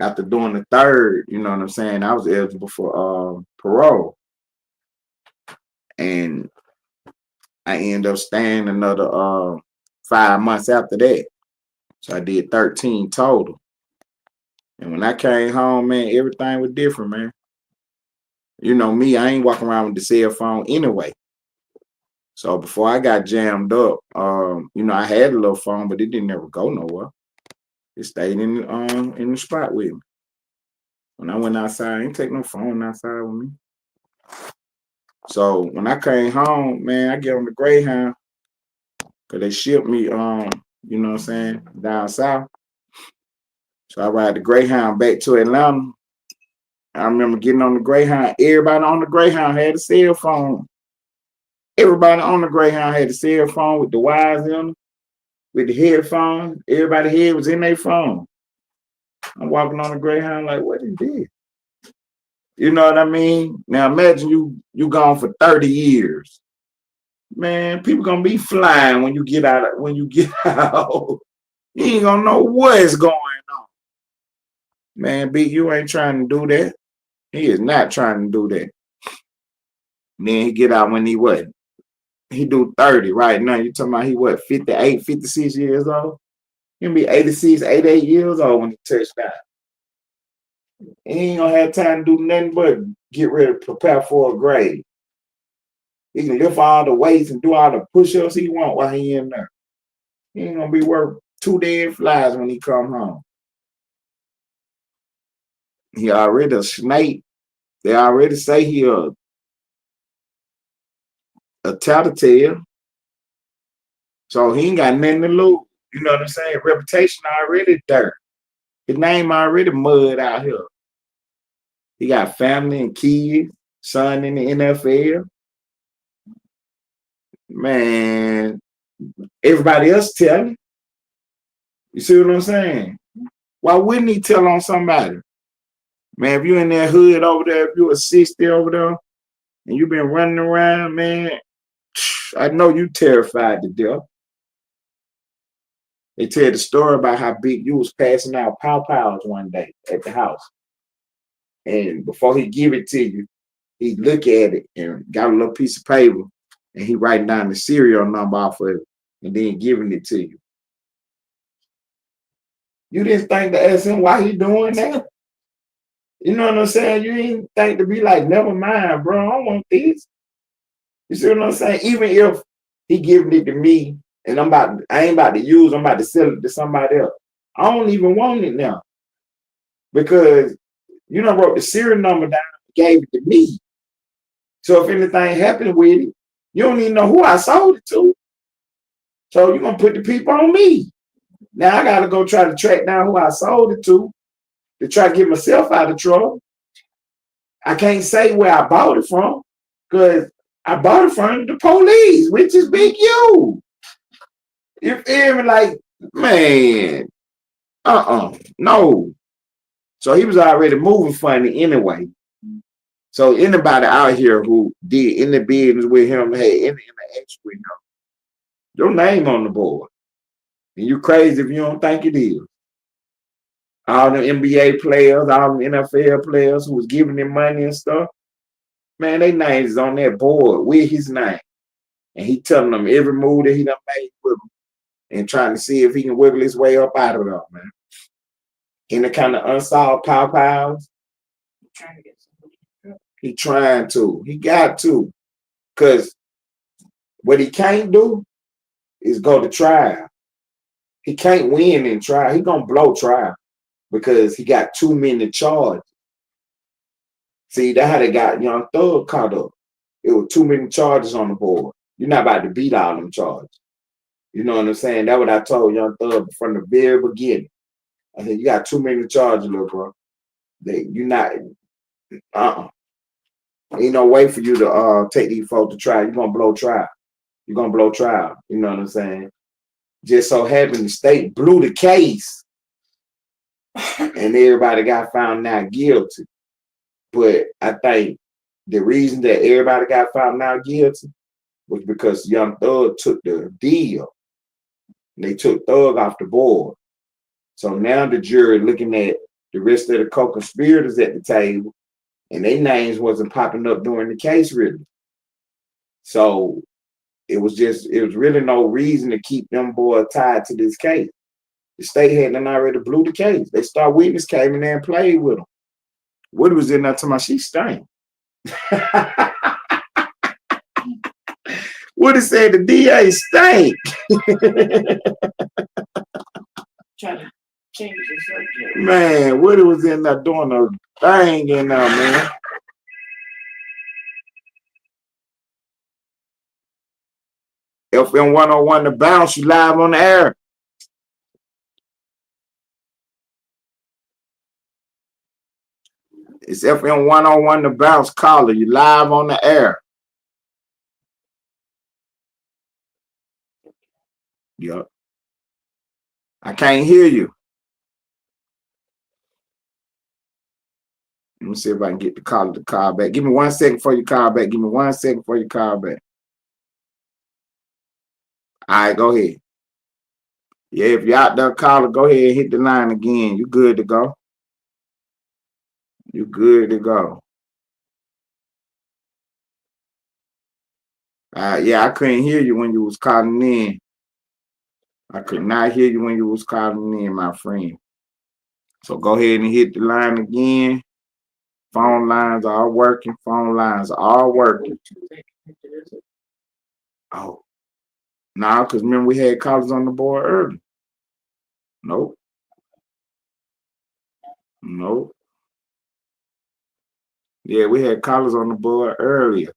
After doing the third, you know what I'm saying, I was eligible for parole. And I ended up staying another 5 months after that. So I did 13 total. And when I came home, man, everything was different, man. You know me, I ain't walking around with the cell phone anyway. So before I got jammed up, you know, I had a little phone, but it didn't ever go nowhere. It stayed in the spot with me. When I went outside, I ain't take no phone outside with me. So when I came home, man, I get on the Greyhound, because they shipped me, you know what I'm saying, down south. So I ride the Greyhound back to Atlanta. I remember getting on the Greyhound. Everybody on the Greyhound had a cell phone. Everybody on the Greyhound had a cell phone with the wires in them, with the headphones. Everybody's head was in their phone. I'm walking on the Greyhound like, what is this? You know what I mean? Now imagine you gone for 30 years. Man, people gonna be flying when you get out. You ain't gonna know what's going on. Man, Big, you ain't trying to do that. He is not trying to do that. And then he get out when he what? He do 30 right now. You talking about he what, 58, 56 years old? He'll be 86, 88 years old when he touch down. He ain't gonna have time to do nothing but get ready to prepare for a grave. He can lift all the weights and do all the push-ups he want while he in there. He ain't gonna be worth 2 dead flies when he come home. He already a snake. They already say he a tattletale. So he ain't got nothing to lose. You know what I'm saying? Reputation already dirt. His name already mud out here. He got family and kids, son in the NFL. Man, everybody else tell him. You see what I'm saying? Why wouldn't he tell on somebody? Man, if you in that hood over there, if you a 60 over there, and you been running around, man, I know you terrified to death. They tell the story about how Big you was passing out pow-pows one day at the house. And before he give it to you, he look at it and got a little piece of paper and he writing down the serial number off of it and then giving it to you. You didn't think to ask him why he doing that? You know what I'm saying? You didn't think to be like, never mind, bro, I don't want this. You see what I'm saying? Even if he giving it to me and I ain't about to use it, I'm about to sell it to somebody else. I don't even want it now. Because you done wrote the serial number down and gave it to me. So if anything happened with it, you don't even know who I sold it to. So you're going to put the people on me. Now I got to go try to track down who I sold it to try to get myself out of trouble. I can't say where I bought it from because I bought it from the police, which is Big U. You feel me? Like, man, no. So he was already moving funny anyway. So anybody out here who did any business with him, had any interaction with him, your name on the board. And you crazy if you don't think it is. All the NBA players, all the NFL players who was giving him money and stuff, man, their names is on that board with his name. And he telling them every move that he done made with him and trying to see if he can wiggle his way up out of it, man. Any kind of unsolved pow-pows. He trying to. He got to. Because what he can't do is go to trial. He can't win in trial. He gonna blow trial because he got too many charges. See, that's how they got Young Thug caught up. It was too many charges on the board. You're not about to beat all them charges. You know what I'm saying? That's what I told Young Thug from the very beginning. I said, you got too many charges, little bro. You're not, ain't no way for you to take these folks to trial. You're gonna blow trial. You're gonna blow trial. You know what I'm saying? Just so happened the state blew the case and everybody got found not guilty. But I think the reason that everybody got found not guilty was because Young Thug took the deal. They took Thug off the board. So now the jury looking at the rest of the co-conspirators at the table, and their names wasn't popping up during the case really. So it was really no reason to keep them boys tied to this case. The state hadn't already blew the case. They star witness came in there and played with them. Woody was in there talking about she stank. Woody said the DA stank. Trying to change the subject. Man, Woody was in there doing a thing in there, man. FM 101 The Bounce, you live on the air. It's FM 101 The Bounce caller. You live on the air. Yep. I can't hear you. Let me see if I can get the caller to call back. Give me 1 second for your call back. Give me 1 second for your call back. All right, go ahead. Yeah, if you're out there, caller, go ahead and hit the line again. You good to go. You good to go. Yeah, I couldn't hear you when you was calling in. I could not hear you when you was calling in, my friend. So go ahead and hit the line again. Phone lines are all working. Phone lines are all working. Oh, no, because remember we had callers on the board early. Nope. Nope. Yeah, we had callers on the board earlier.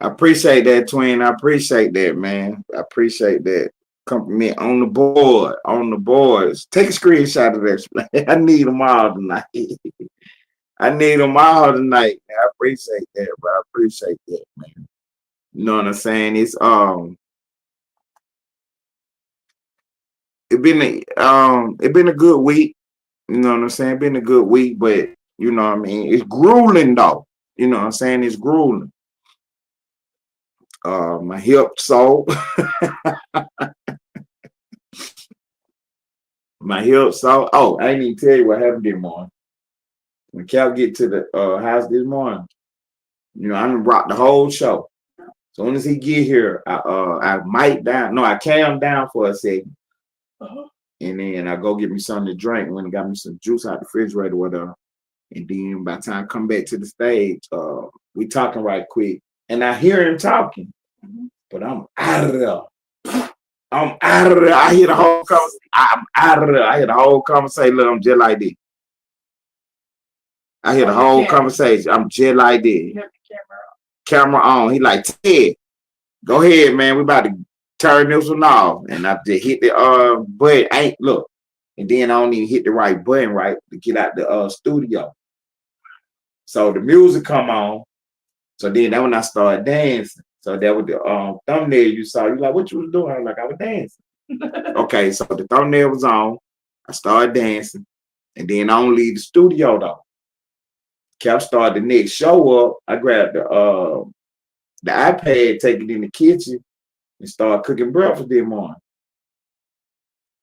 I appreciate that, twin. I appreciate that, man. I appreciate that. Compliment on the board, on the boards. Take a screenshot of that. I need them all tonight. I need them all tonight. Man. I appreciate that, bro. I appreciate that, man. You know what I'm saying? It's it been a good week. You know what I'm saying? Been a good week, but you know what I mean? It's grueling though. You know what I'm saying? It's grueling. My hip sore. My hip sore. Oh, I didn't even tell you what happened this morning. When Cal get to the house this morning, you know, I done rocked the whole show. As soon as he get here, I mic down. No, I calm down for a second. And then I go get me something to drink. When I got me some juice out the refrigerator or whatever. And then by the time I come back to the stage, we talking right quick. And I hear him talking. But I'm out of there. I'm out of there. I hear the whole conversation. I'm out of there. I hear the whole conversation. Look, I'm just like this. I hear the whole conversation. I'm just like this. You have the camera on. He like, Ted, go ahead, man. We about to turn this one off. And I just hit the button. Look. And then I don't even hit the right button right to get out the studio. So the music come on. So then that when I started dancing. So that was the thumbnail you saw. You like, what you was doing? I was like, I was dancing. Okay, so the thumbnail was on. I started dancing. And then I don't leave the studio though. Cap started the next show up. I grabbed the iPad, take it in the kitchen, and start cooking breakfast this morning.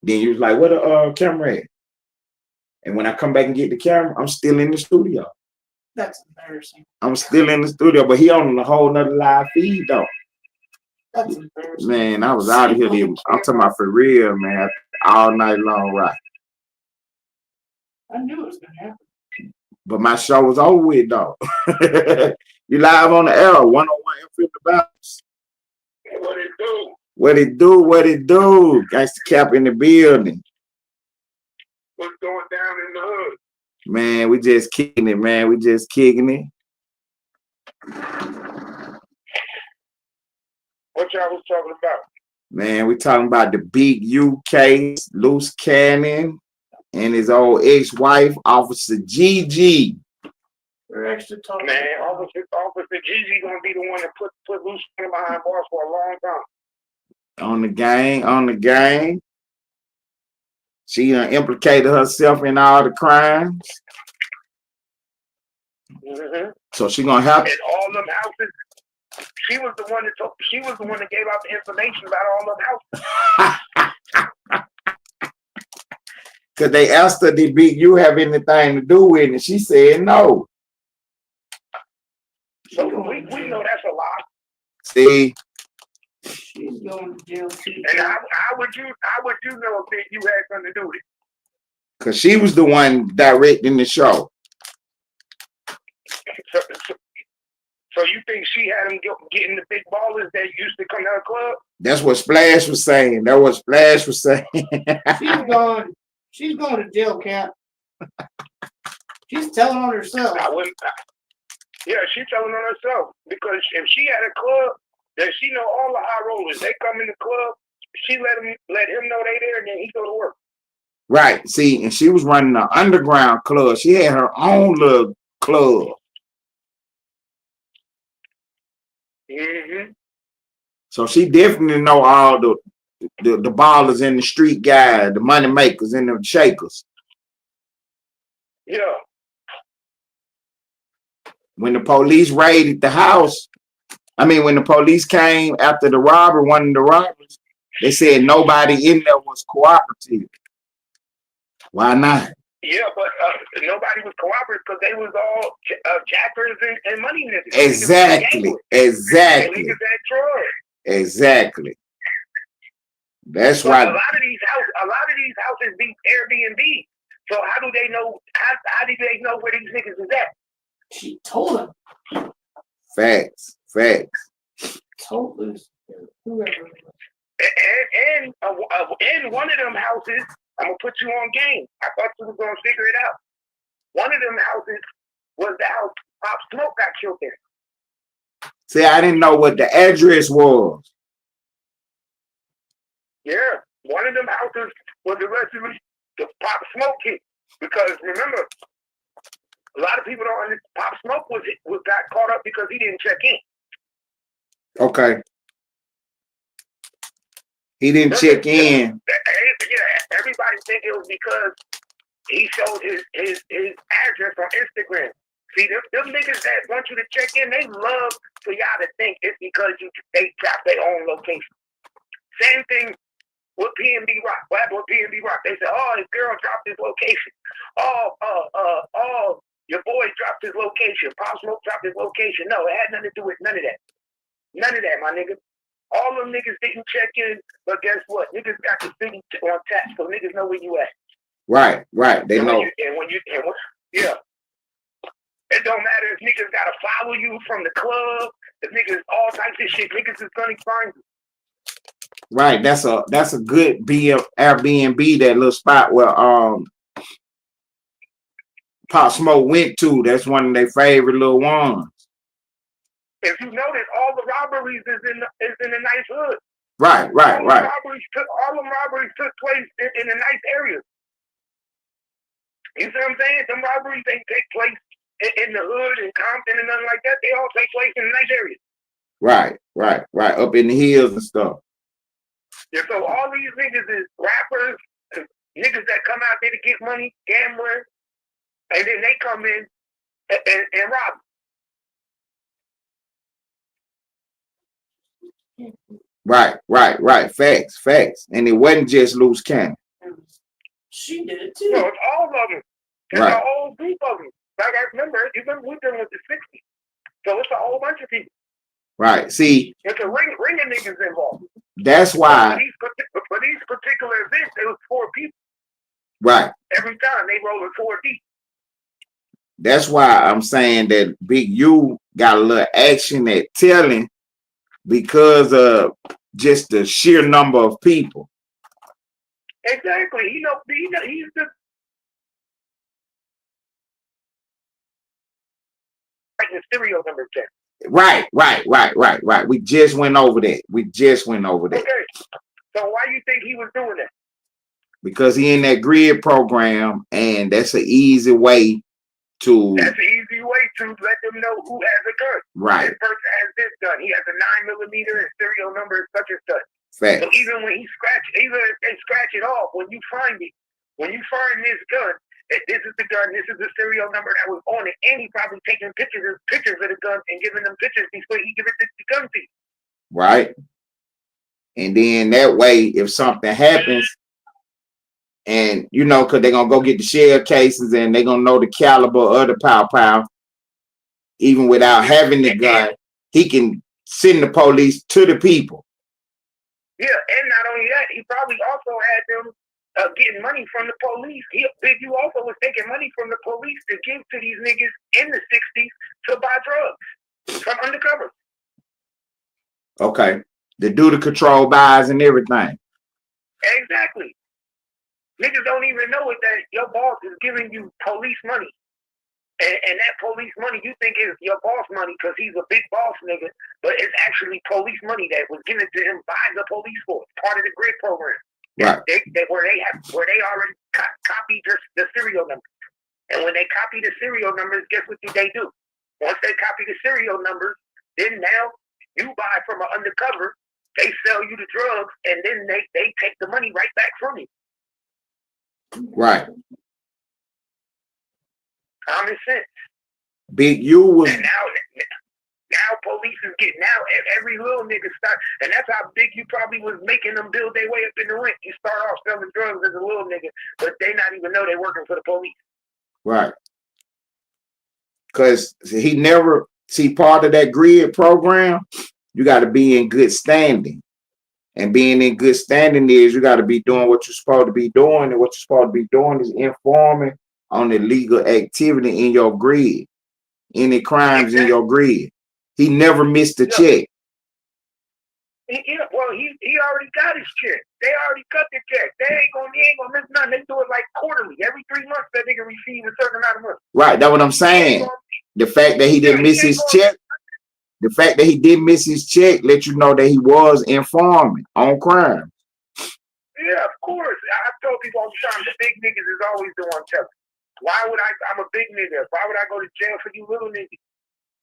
Then you was like, where the camera at? And when I come back and get the camera, I'm still in the studio. That's embarrassing. I'm still in the studio, but he on a whole nother live feed though. That's embarrassing. Man, I was out of here. I'm talking about for real, man. All night long, right? I knew it was gonna happen. But my show was over with though. You live on the air, 101 FM The Bounce. What it do? What it do? What it do? Got the Cap in the building. What's going down in the hood? Man, we just kicking it, man. We just kicking it. What y'all was talking about? Man, we talking about the big UK, loose cannon, and his old ex-wife, Officer GiGi. We're actually talking. Man, Officer GiGi gonna be the one that put loose cannon behind bars for a long time. On the gang. She implicated herself in all the crimes. Mm-hmm. So she gonna have And all them houses. She was the one that told. She was the one that gave out the information about all them houses. Cause they asked her, "Did Big U have anything to do with it?" And she said no. So we know that's a lie. See. She's going to jail too. And how would you know if Big U had something to do with it? Cause she was the one directing the show. So you think she had him getting the big ballers that used to come to her club? That's what Splash was saying. She's going to jail, Cap. She's telling on herself. Yeah, she's telling on herself. Because if she had a club that she know all the high rollers, they come in the club, she let him know they there, and then he go to work. Right. See, and she was running an underground club. She had her own little club. Mm-hmm. So she definitely know all the ballers and the street guys, the money makers and the shakers. Yeah. When the police raided the house, when the police came after the robbery, one of the robbers, they said nobody in there was cooperative. Why not? Yeah, but nobody was cooperative because they was all jackers and money niggas. Exactly. Niggas that drugs. Exactly. That's so why a lot of these houses be Airbnb. So how do they know? How do they know where these niggas is at? She told them. Facts. Told us. Whoever. And one of them houses, I'm gonna put you on game. I thought you was gonna figure it out. One of them houses was the house Pop Smoke got killed in. See, I didn't know what the address was. Yeah, one of them houses was the Pop Smoke kid. Because remember, a lot of people don't understand. Pop Smoke got caught up because he didn't check in. Okay. He didn't check in. Yeah, everybody think it was because he showed his address on Instagram. See, them niggas that want you to check in, they love for y'all to think it's because they drop their own location. Same thing with PNB Rock. What happened with PNB Rock? They said, oh, his girl dropped his location. Oh, your boy dropped his location. Pop Smoke dropped his location. No, it had nothing to do with none of that. None of that, my nigga. All them niggas didn't check in, but guess what? Niggas got the city on tap, so niggas know where you at. Right. They know. Yeah. It don't matter if niggas gotta follow you from the club, the niggas, all types of shit. Niggas is gonna find you. Right. That's a good Airbnb, that little spot where Pop Smoke went to. That's one of their favorite little ones. If you notice, all the robberies is in a nice hood. Right. All the robberies took place in a nice area. You see what I'm saying? Them robberies ain't take place in the hood and Compton and nothing like that. They all take place in a nice area. Right. Up in the hills and stuff. Yeah, so all these niggas is rappers, niggas that come out there to get money, gambling, and then they come in and rob. Right. Facts. And it wasn't just Loose Cannon. She did it too. No, it's all of them. It's a whole group of them. Like I remember we done with the 60s. So it's a whole bunch of people. Right. See, it's a ring of niggas involved. That's why. For these particular events, there was 4 people. Right. Every time they rolled 4 deep. That's why I'm saying that Big U got a little action at telling, because of just the sheer number of people. Exactly. He's the stereo number 10. Right. We just went over that. Okay. So why you think he was doing that? Because he in that grid program, and that's an easy way to. That's an easy way to let them know who has a gun. Right. This person has this gun. He has a 9mm and serial number such and such. Fact. So even when he even if they scratch it off, when you find this gun, this is the gun, this is the serial number that was on it, and he probably taking pictures of the gun and giving them pictures before he give it the gun to you. Right. And then that way, if something happens, and you know, because they're gonna go get the shell cases and they're gonna know the caliber of the pow, even without having the gun, he can send the police to the people. Yeah, and not only that, he probably also had them getting money from the police. Big U also was taking money from the police to give to these niggas in the 60s to buy drugs from undercover. Okay. To do the control buys and everything. Exactly. Niggas don't even know it that your boss is giving you police money. And that police money you think is your boss money because he's a big boss nigga, but it's actually police money that was given to him by the police force, part of the grid program. Right. Where they already copied the serial numbers. And when they copy the serial numbers, guess what they do? Once they copy the serial numbers, then now you buy from an undercover, they sell you the drugs, and then they take the money right back from you. Right. Common sense. Big U was. And now police is getting out. Every little nigga start, and that's how Big U probably was making them build their way up in the rent. You start off selling drugs as a little nigga, but they not even know they working for the police. Right. Because he never see part of that grid program. You got to be in good standing, and being in good standing is you got to be doing what you're supposed to be doing, and what you're supposed to be doing is informing on the legal activity in your grid, any crimes in your grid. He never missed a check. He already got his check. They already cut the check. He ain't gonna miss nothing. They do it like quarterly. Every 3 months that nigga receive a certain amount of money. Right, that's what I'm saying. The fact that he didn't miss his check, let you know that he was informing on crime. Yeah, of course. I told people all the time, the big niggas is always the one telling. Why would I'm a big nigga. Why would I go to jail for you little niggas?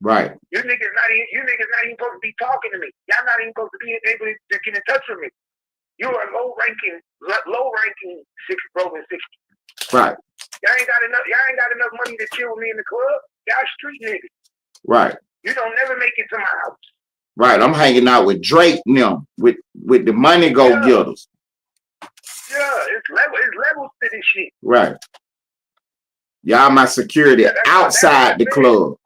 Right. You niggas not even supposed to be talking to me. Y'all not even supposed to be able to get in touch with me. You are low ranking 60. Right. Y'all ain't got enough money to chill with me in the club. Y'all street niggas. Right. You don't never make it to my house. Right. I'm hanging out with Drake now, with the money go getters. Yeah, it's levels to this shit. Right. Y'all my security outside the club.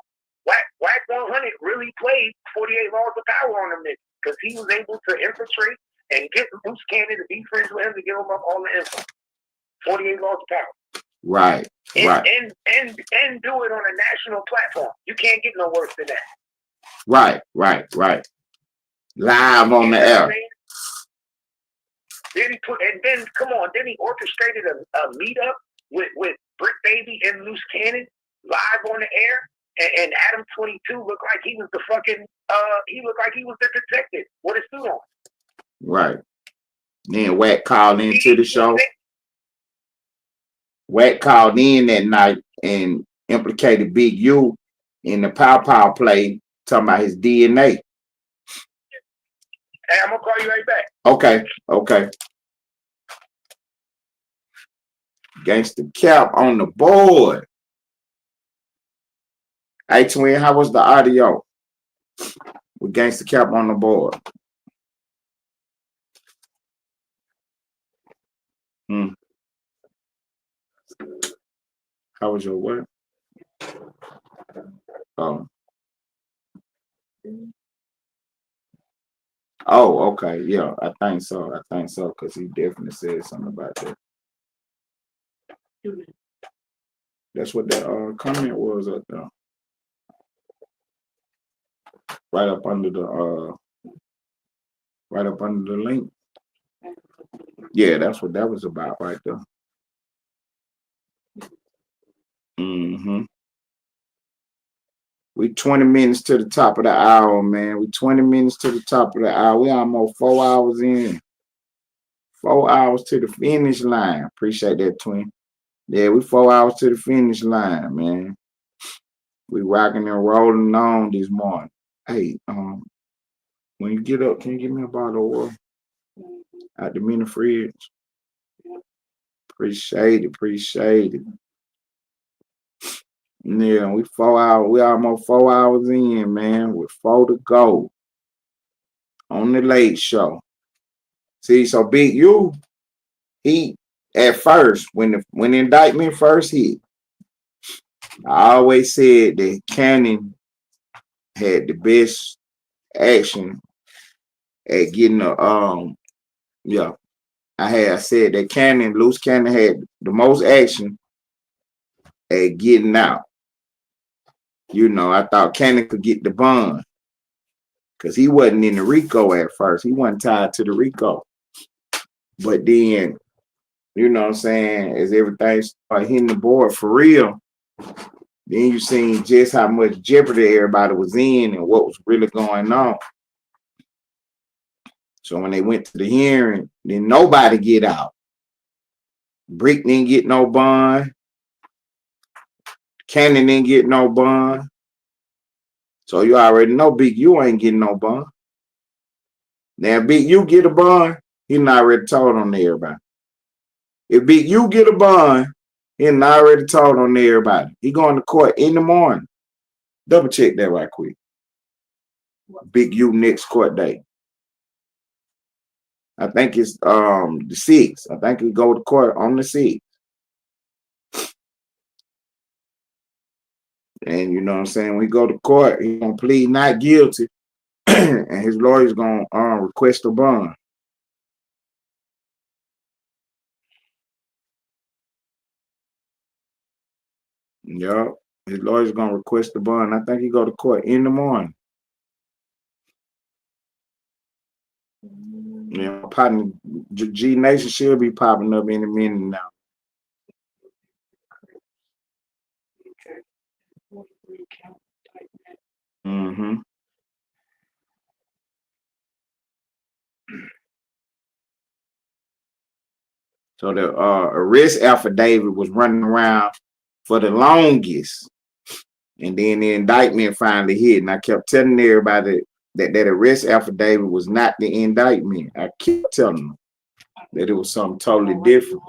Wack 100 really played 48 Laws of Power on them niggas because he was able to infiltrate and get Loose Cannon to be friends with him to give him up all the info. 48 Laws of Power. Right. And do it on a national platform. You can't get no worse than that. Right. Live on the air. Then he orchestrated a meetup with Brick Baby and Loose Cannon live on the air. And Adam22 looked like he was the detective with a suit on. Right. Then Wack called into the show. Wack called in that night and implicated Big U in the pow play, talking about his DNA. Hey, I'm gonna call you right back. Okay. Gangsta Cap on the board. Hey, Twin, how was the audio? With Gangsta Cap on the board. How was your what? Oh, okay. Yeah, I think so, because he definitely said something about that. That's what that comment was up there. Right up under the link. Yeah, that's what that was about right there. We 20 minutes to the top of the hour, man. We 20 minutes to the top of the hour. We almost 4 hours in. 4 hours to the finish line. Appreciate that, Twin. Yeah, we 4 hours to the finish line, man. We rocking and rolling on this morning. Hey, when you get up, can you give me a bottle of water? out the mini fridge. Appreciate it. Yeah, we 4 hours. We almost 4 hours in, man. With 4 to go on the late show. See, so Big U, he at first when the indictment first hit, I always said that Cannon had the best action at getting I said that Loose Cannon had the most action at getting out. You know, I thought Cannon could get the bond because he wasn't in the RICO at first. He wasn't tied to the RICO. But then, you know what I'm saying, as everything started hitting the board for real, then you seen just how much jeopardy everybody was in and what was really going on. So when they went to the hearing, then nobody get out. Brick didn't get no bond. Cannon didn't get no bond. So you already know Big U ain't getting no bond. Now Big U get a bond, he not already told on everybody. If Big U get a bond, he not already told on everybody. He going to court in the morning. Double check that right quick. Big U next court date. I think it's the 6th. I think he go to court on the 6th. And you know what I'm saying? When he go to court, he gonna plead not guilty, and his lawyer's gonna request a bond. Yup, his lawyer's gonna request a bond. I think he go to court in the morning. Yeah, my partner G Nation should be popping up in a minute now. Mm-hmm. So the arrest affidavit was running around for the longest. And then the indictment finally hit. And I kept telling everybody that arrest affidavit was not the indictment. I kept telling them that it was something totally different.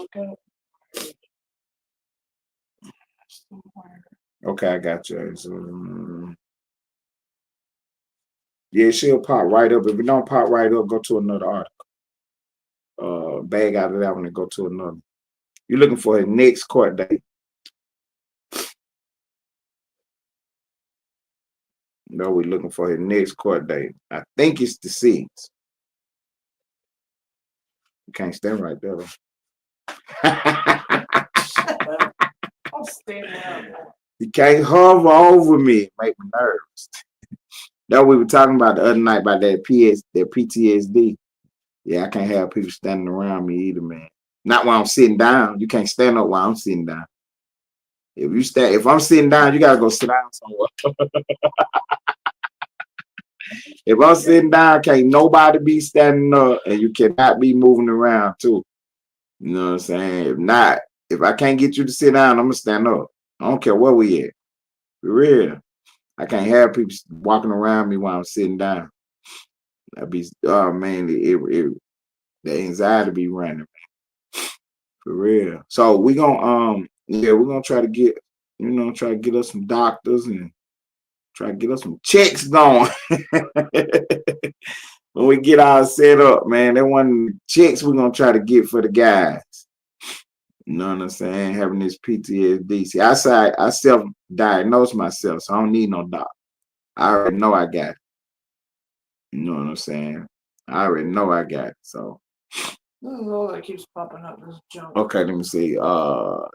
Okay, I got you. Yeah, she'll pop right up. If it don't pop right up, go to another article. Bag out of that one and go to another. You're looking for his next court date. No, we're looking for his next court date. I think it's the 6th. You can't stand right there. I'll stand out. You can't hover over me. Make me nervous. That we were talking about the other night about that PTSD. Yeah, I can't have people standing around me either, man. Not while I'm sitting down. You can't stand up while I'm sitting down. If I'm sitting down, you gotta go sit down somewhere. If I'm sitting down, can't nobody be standing up, and you cannot be moving around too. You know what I'm saying? If I can't get you to sit down, I'm gonna stand up. I don't care where we at. For real. I can't have people walking around me while I'm sitting down. That'd be the anxiety be running, man. For real. So we're gonna try to get us some doctors and try to get us some checks going. When we get all set up, man, that one checks we're gonna try to get for the guys. You know what I'm saying? Having this PTSD. See, I self-diagnose myself, so I don't need no doctor. I already know I got it. You know what I'm saying? I already know I got it. So This is all that keeps popping up. This junk. okay, let me see. I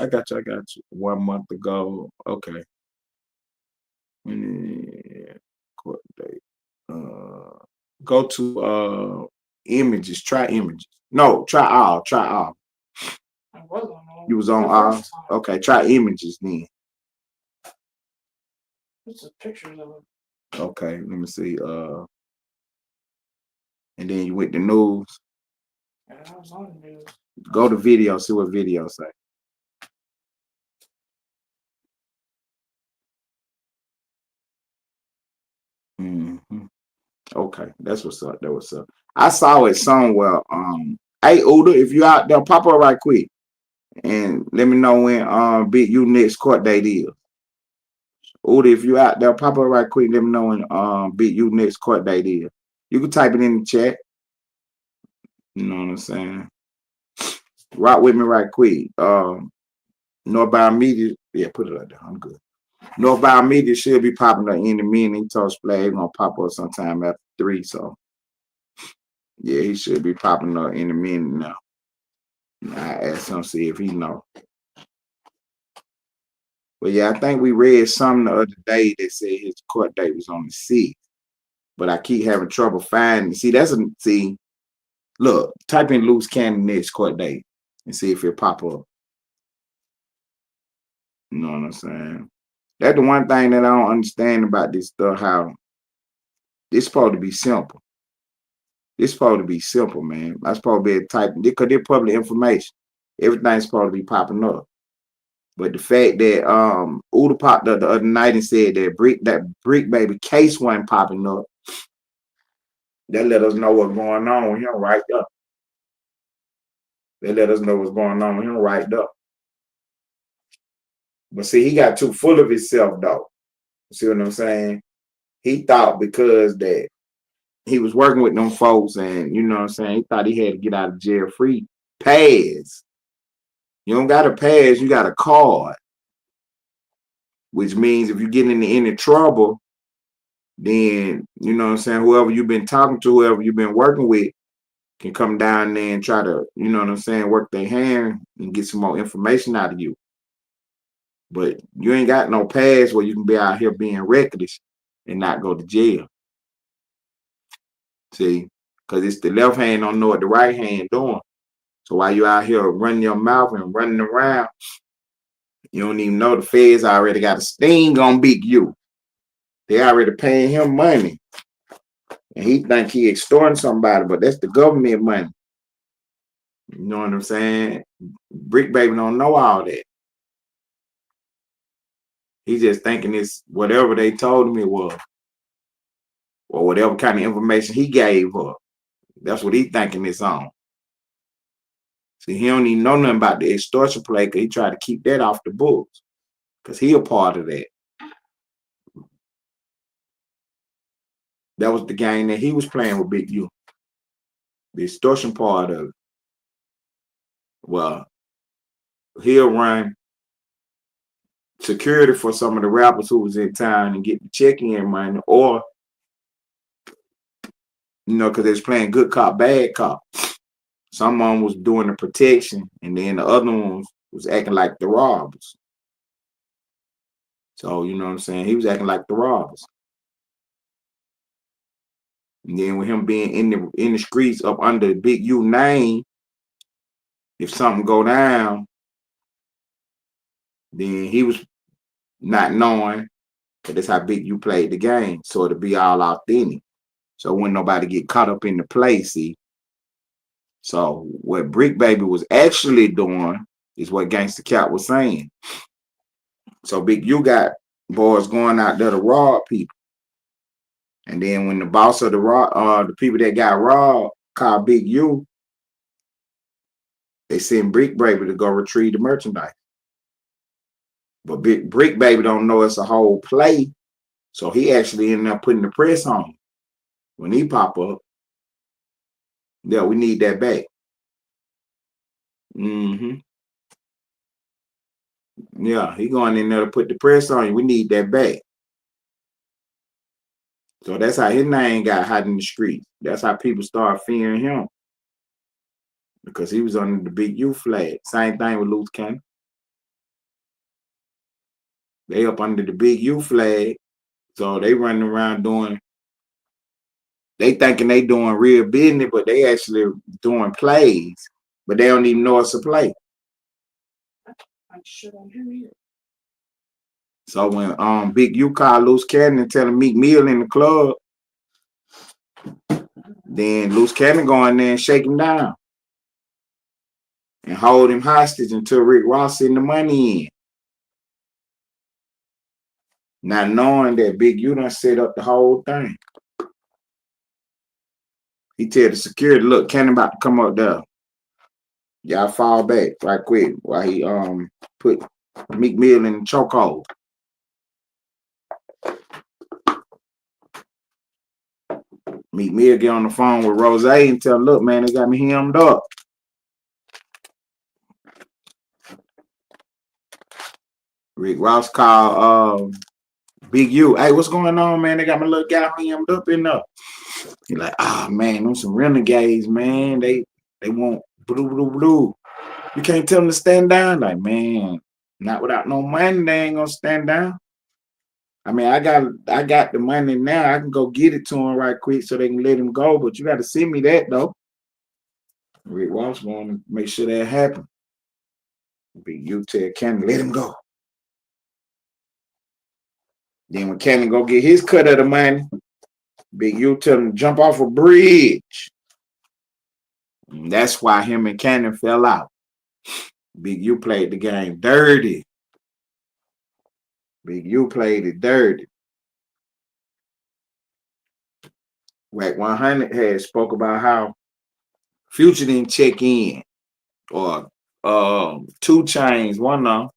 got you. 1 month ago. Okay. Court date. Go to images. Try images. No, try all. You was on all. Okay, try images then. This is pictures of it. Okay, let me see. And then you went to news. Yeah, I was on the news. Go to video. See what video say. Okay, that's what's up. That what's up. I saw it somewhere. Hey Uda, if you out there, pop up right quick and let me know when Big U next court date is. Uda, if you out there, pop up right quick. Let me know when Big U next court date is. You can type it in the chat. You know what I'm saying? Rock with me right quick. Northbound Media, yeah, put it like that. I'm good. Northbound Media should be popping up in the minute. He told Splay he's gonna pop up sometime after 3. So yeah, he should be popping up in a minute now. I asked him to see if he know. But yeah, I think we read something the other day that said his court date was on the 6th. But I keep having trouble finding. See, look, type in Loose Cannon next court date and see if it pop up. You know what I'm saying? That's the one thing that I don't understand about this stuff, how it's supposed to be simple. It's supposed to be simple, man. I'm supposed to be able to type, because they're public information. Everything's supposed to be popping up. But the fact that Uda popped up the other night and said that Brick Baby case wasn't popping up, that let us know what's going on with him right there. They let us know what's going on with him right there. But see, he got too full of himself, though. See what I'm saying? He thought because that he was working with them folks and, you know what I'm saying, he thought he had to get out of jail free. Pass. You don't got a pass, you got a card. Which means if you get into any trouble, then, you know what I'm saying, whoever you've been talking to, whoever you've been working with, can come down there and try to, you know what I'm saying, work their hand and get some more information out of you. But you ain't got no pass where you can be out here being reckless and not go to jail. See, because it's the left hand don't know what the right hand doing. So while you out here running your mouth and running around, you don't even know the feds already got a sting on Big U. They already paying him money. And he think he extorting somebody, but that's the government money. You know what I'm saying? Brick Baby don't know all that. He just thinking it's whatever they told him it was. Or whatever kind of information he gave her. That's what he thinking it's on. See, he don't even know nothing about the extortion play because he tried to keep that off the books. Because he a part of that. That was the game that he was playing with Big U. The extortion part of it. Well, he'll run security for some of the rappers who was in town and get the check-in money, or, you know, because they was playing good cop, bad cop. Someone was doing the protection, and then the other ones was acting like the robbers. So, you know what I'm saying? He was acting like the robbers. And then with him being in the streets up under Big U name, if something go down, then he was not knowing, because that's how Big U played the game. So it'll be all authentic. So when nobody get caught up in the play, see. So what Brick Baby was actually doing is what Gangsta Cat was saying. So Big U got boys going out there to rob people. And then when the boss of the people that got robbed called Big U, they send Brick Baby to go retrieve the merchandise. But Brick Baby don't know it's a whole play. So he actually ended up putting the press on him. When he pop up, yeah, we need that back. Yeah, he going in there to put the press on you. We need that back. So that's how his name got hot in the streets. That's how people start fearing him. Because he was under the Big U flag. Same thing with Loose Cannon. They up under the Big U flag. So they running around they thinking they doing real business, but they actually doing plays. But they don't even know it's a play. So when Big U called Loose Cannon and tell him Meek Mill in the club, then Loose Cannon go in there and shake him down and hold him hostage until Rick Ross send the money in. Not knowing that Big U done set up the whole thing. He tell the security, look, Cannon about to come up there. Y'all fall back right quick while he put Meek Mill in the chokehold. Meek Mill get on the phone with Rose and tell him, look, man, they got me hemmed up. Rick Ross called Big U. Hey, what's going on, man? They got my little guy hemmed up in there. He like, ah, man, them some renegades, man. They want blue. You can't tell them to stand down. Like, man, not without no money, they ain't gonna stand down. I mean, I got the money now. I can go get it to him right quick so they can let him go. But you got to send me that though. Rick Ross want to make sure that happen. Big U tell Cannon, let him go. Then when Cannon go get his cut of the money, Big U tell him to jump off a bridge. And that's why him and Cannon fell out. Big U played the game dirty. Big U played it dirty. Wack 100 had spoke about how Future didn't check in, or 2 Chainz, one of them.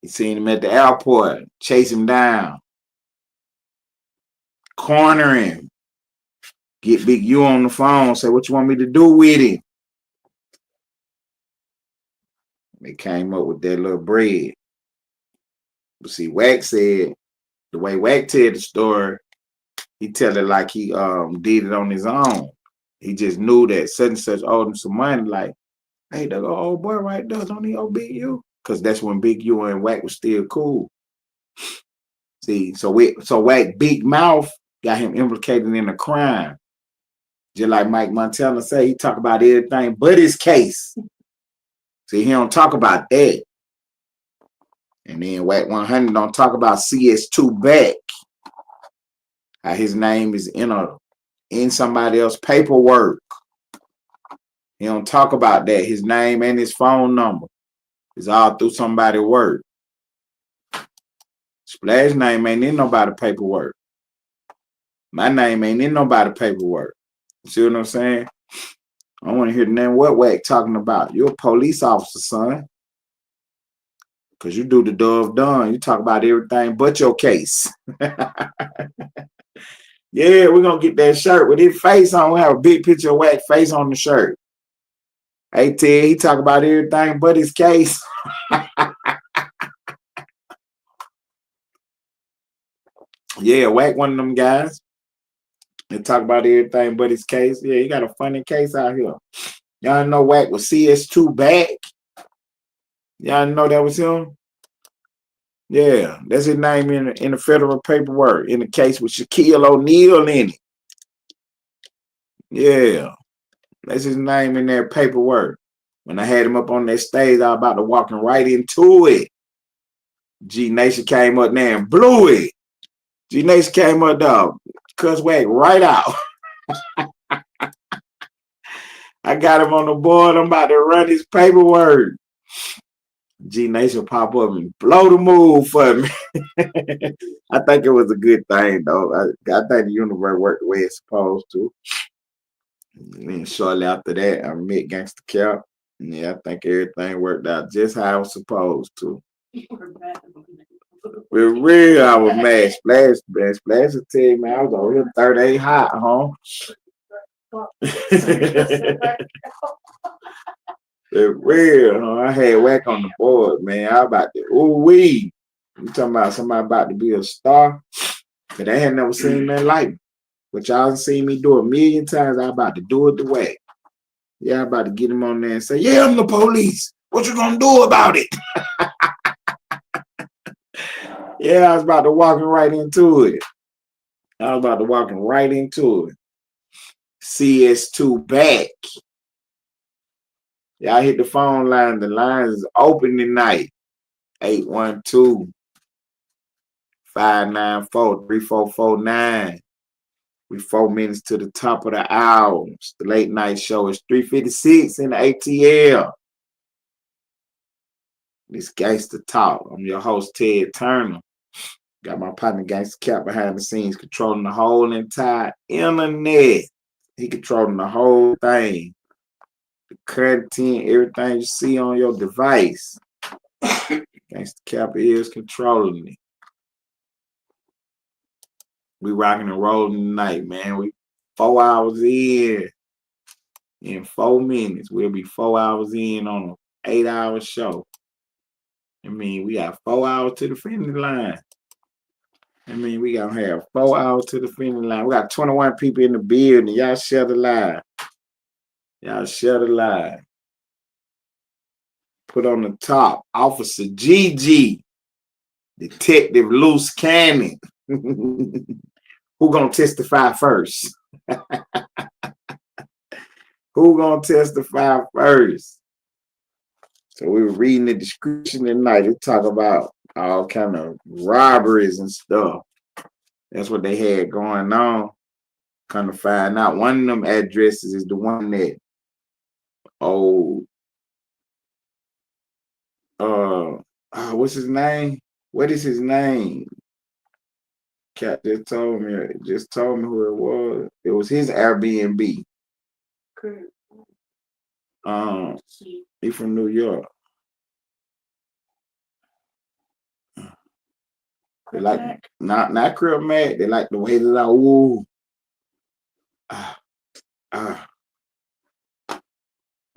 He seen him at the airport, chase him down, corner him, get Big U on the phone, say, what you want me to do with him? They came up with that little bread. But see, Wack said, the way Wack tell the story, he tell it like he did it on his own. He just knew that such and such owed him some money, like, hey, that old boy right there, don't he owe Big U? Because that's when Big U and Wack was still cool. See, so Wack Big Mouth got him implicated in a crime. Just like Mike Montana say, he talk about everything but his case. See, he don't talk about that. And then Wack 100 don't talk about CS2 back. How his name is in somebody else's paperwork. He don't talk about that. His name and his phone number is all through somebody's work. Splash name ain't in nobody's paperwork. My name ain't in nobody's paperwork. You see what I'm saying? I want to hear the name what Wack talking about. You're a police officer, son. Because you do the done. You talk about everything but your case. Yeah, we're going to get that shirt with his face on. We have a big picture of Wack face on the shirt. Hey, Ted, he talk about everything but his case. Yeah, Wack one of them guys. They talk about everything but his case. Yeah, he got a funny case out here. Y'all know Wack was CS2 back. Y'all know that was him? Yeah, that's his name in the federal paperwork, in the case with Shaquille O'Neal in it. Yeah, that's his name in that paperwork. When I had him up on that stage, I was about to walk him right into it. G Nation came up there and blew it. G Nation came up there, cuss Wack right out. I got him on the board. I'm about to run his paperwork. G Nation pop up and blow the move for me. I think it was a good thing, though. I think the universe worked the way it's supposed to. And then shortly after that, I met Gangsta Cap. Yeah, I think everything worked out just how it was supposed to. We're real, I was mad. Splash will tell you, man, I was over here 38 hot, huh? It's real, huh? I had Wack on the board, man. I about to, ooh-wee. You talking about somebody about to be a star? But they had never seen that like me. But y'all seen me do a million times. I about to do it the Wack. Yeah, I about to get him on there and say, yeah, I'm the police. What you gonna do about it? Yeah, I was about to walk him right into it. CS2 back. Y'all hit the phone line. The line is open tonight. 812-594-3449. We 4 minutes to the top of the hour. It's the late night show. It's 3:56 in the ATL. This Gangsta Talk. I'm your host, Ted Turner. Got my partner Gangsta Cap behind the scenes, controlling the whole entire internet. He controlling the whole thing. The content, everything you see on your device. Gangsta Cap is controlling it. We rocking and rolling tonight, man. We 4 hours in 4 minutes. We'll be 4 hours in on an 8-hour show. I mean, we got 4 hours to the finish line. I mean, we gonna have 4 hours to the finish line. We got 21 people in the building. Y'all share the live. Y'all share the live. Put on the top, Officer GiGi, Detective Loose Cannon. Who gonna testify first? Who gonna testify first? So we were reading the description tonight. It talk about all kind of robberies and stuff. That's what they had going on. Kind of find out one of them addresses is the one that what's his name? What is his name? Cat just told me who it was. It was his Airbnb. He from New York. They like not Crib Mac. They like the way that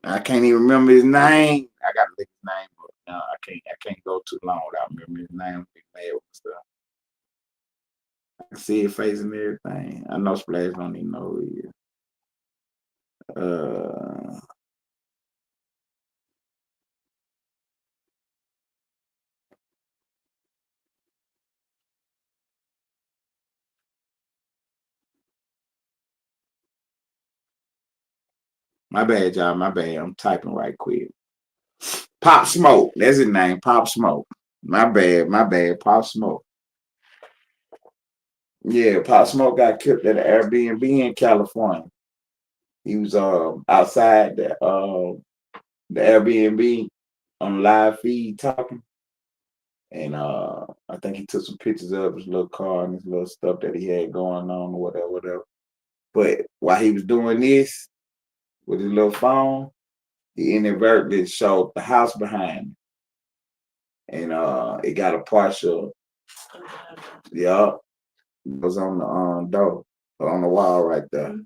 I can't even remember his name. I gotta look his name up. No, I can't go too long without remembering his name. Be mad with stuff. I can see his face and everything. I know Splash don't even know who he is. My bad, y'all. My bad. I'm typing right quick. Pop Smoke. That's his name. Pop Smoke. My bad. Pop Smoke. Yeah, Pop Smoke got killed at an Airbnb in California. He was outside the Airbnb on live feed talking. And I think he took some pictures of his little car and his little stuff that he had going on or whatever. But while he was doing this with his little phone, he inadvertently showed the house behind him. And it got a partial, it was on the door, on the wall right there.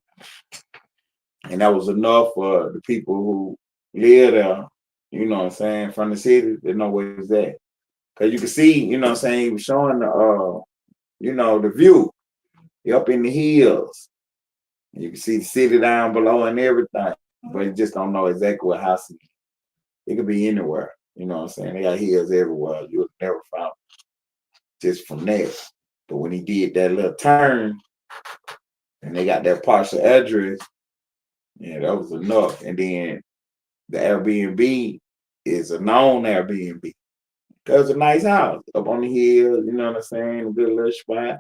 And that was enough for the people who live there, you know what I'm saying, from the city, they know where it's at. Because you can see, you know what I'm saying, he was showing the, the view. He up in the hills. You can see the city down below and everything. But you just don't know exactly what house it is. It could be anywhere. You know what I'm saying? They got hills everywhere. You would never find just from there. But when he did that little turn and they got that partial address, yeah, that was enough. And then the Airbnb is a known Airbnb. Because it's a nice house up on the hill, you know what I'm saying? A good little spot.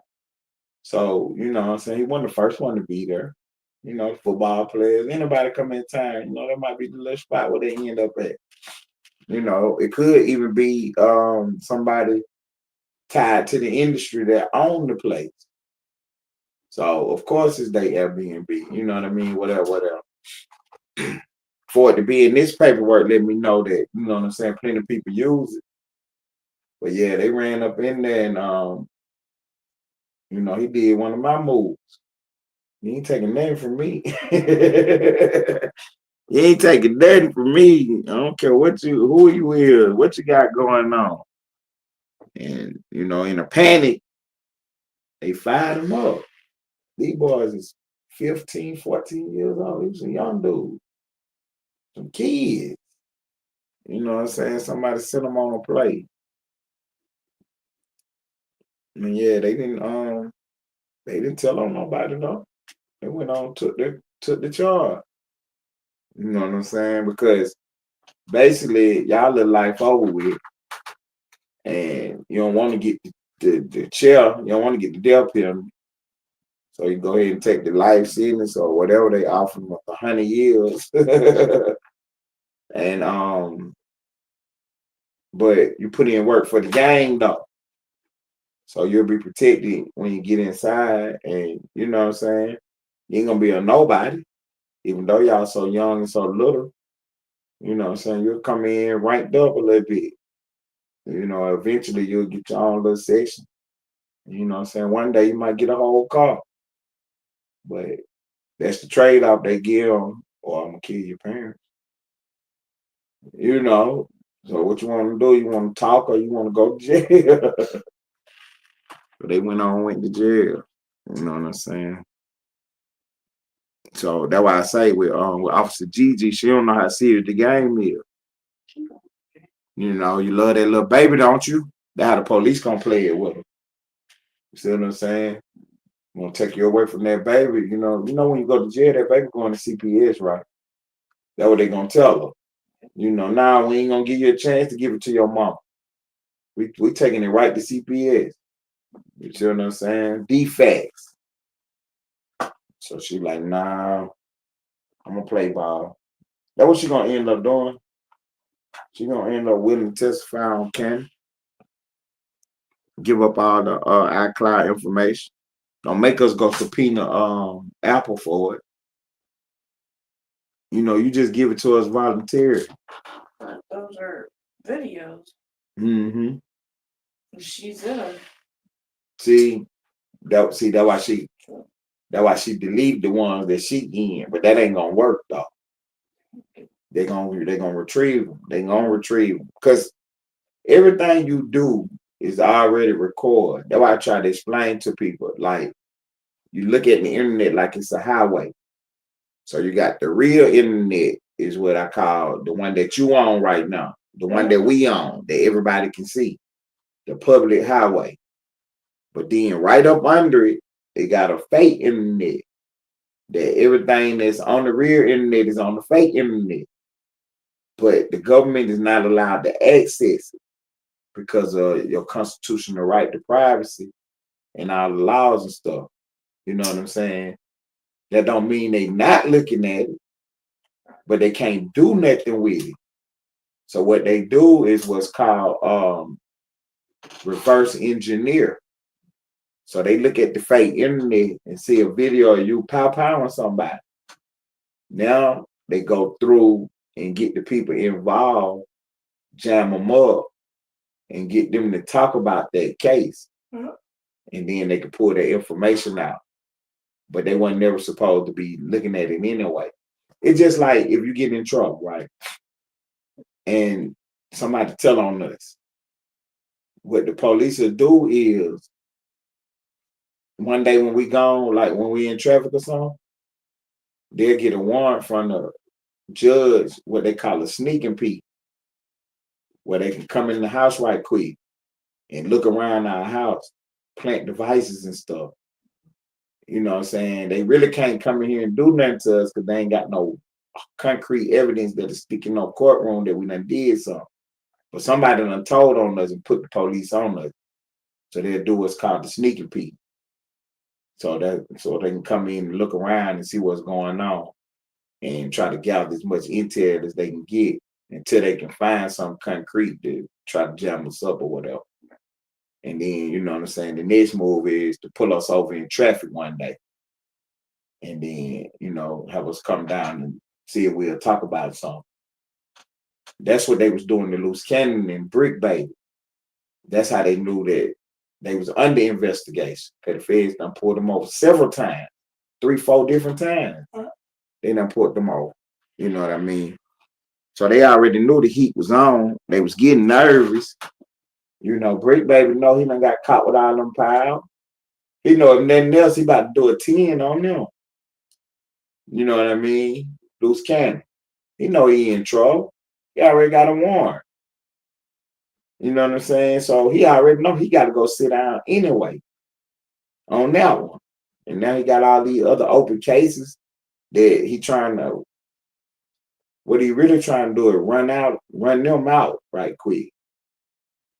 So, you know what I'm saying? He wasn't the first one to be there. You know, football players, anybody come in town, you know, that might be the little spot where they end up at. You know, it could even be somebody tied to the industry that owned the place. So, of course, it's their Airbnb. You know what I mean? Whatever. For it to be in this paperwork, let me know that, you know what I'm saying, plenty of people use it. But yeah, they ran up in there and, he did one of my moves. He ain't taking nothing from me. He ain't taking nothing from me. I don't care who you is, what you got going on. And, in a panic, they fired him up. These boys is 15, 14 years old. He was a young dude. Some kids. You know what I'm saying? Somebody sent them on a plate. And yeah, they didn't tell on nobody though. They went on, took the charge. You know what I'm saying? Because basically y'all live life over with. And you don't want to get the chair, you don't want to get the death penalty. So you go ahead and take the life sentence or whatever they offer them, 100 years. And but you put in work for the gang though. So you'll be protected when you get inside, and you know what I'm saying? You ain't gonna be a nobody, even though y'all so young and so little. You know what I'm saying? You'll come in ranked up a little bit. You know, eventually you'll get your own little section. You know what I'm saying? One day you might get a whole car. But that's the trade-off they give them, or I'm gonna kill your parents. You know. So what you want to do? You want to talk or you want to go to jail? But they went to jail. You know what I'm saying? So that's why I say with Officer GiGi, she don't know how serious the game is. You know, you love that little baby, don't you? That's how the police gonna play it with her. You see what I'm saying? Gonna take you away from that baby. You know when you go to jail, that baby going to CPS, right? That's what they gonna tell her. You know, now we ain't gonna give you a chance to give it to your mom. We taking it right to CPS. You see what I'm saying? Defects. So she like, nah, I'm gonna play ball. That's what she gonna end up doing. She gonna end up willing to testify on camera. Give up all the iCloud information. Don't make us go subpoena Apple for it. You know, you just give it to us voluntarily. Those are videos. Mm-hmm. She's in them. See, that's why she deleted the ones that she in, but that ain't gonna work though. They're gonna retrieve them. They're gonna retrieve them. Because everything you do is already recorded. That's why I try to explain to people. Like, you look at the internet like it's a highway. So you got the real internet is what I call the one that you own right now. The one that we own, that everybody can see. The public highway. But then right up under it, they got a fake internet. That everything that's on the real internet is on the fake internet. But the government is not allowed to access it because of your constitutional right to privacy and all the laws and stuff. You know what I'm saying? That don't mean they not looking at it, but they can't do nothing with it. So what they do is what's called reverse engineer. So they look at the fake internet and see a video of you pow-powing somebody. Now they go through and get the people involved, jam them up, and get them to talk about that case. Mm-hmm. And then they can pull their information out. But they weren't never supposed to be looking at it anyway. It's just like if you get in trouble, right? And somebody tell on us. What the police will do is, one day when we gone, like when we in traffic or something, they'll get a warrant from the judge, what they call a sneaking peek, where they can come in the house right quick and look around our house, plant devices and stuff. You know what I'm saying? They really can't come in here and do nothing to us because they ain't got no concrete evidence that is speaking no courtroom that we done did something. But somebody done told on us and put the police on us. So they'll do what's called the sneaking peek. So they can come in and look around and see what's going on and try to gather as much intel as they can get until they can find some concrete to try to jam us up or whatever. And then, you know what I'm saying, the next move is to pull us over in traffic one day. And then, you know, have us come down and see if we'll talk about something. That's what they was doing to Loose Cannon and Brick Baby. That's how they knew that they was under investigation. Because the feds done pulled them over several times, 3-4 different times. They done pulled them over. You know what I mean? So they already knew the heat was on. They was getting nervous. You know, Brick Baby know he done got caught with all them piles. He know if nothing else, he about to do a 10 on them. You know what I mean? Loose Cannon. He know he in trouble. He already got a warrant. You know what I'm saying? So he already know he got to go sit down anyway on that one. And now he got all these other open cases that he trying to, what he really trying to do is run them out right quick.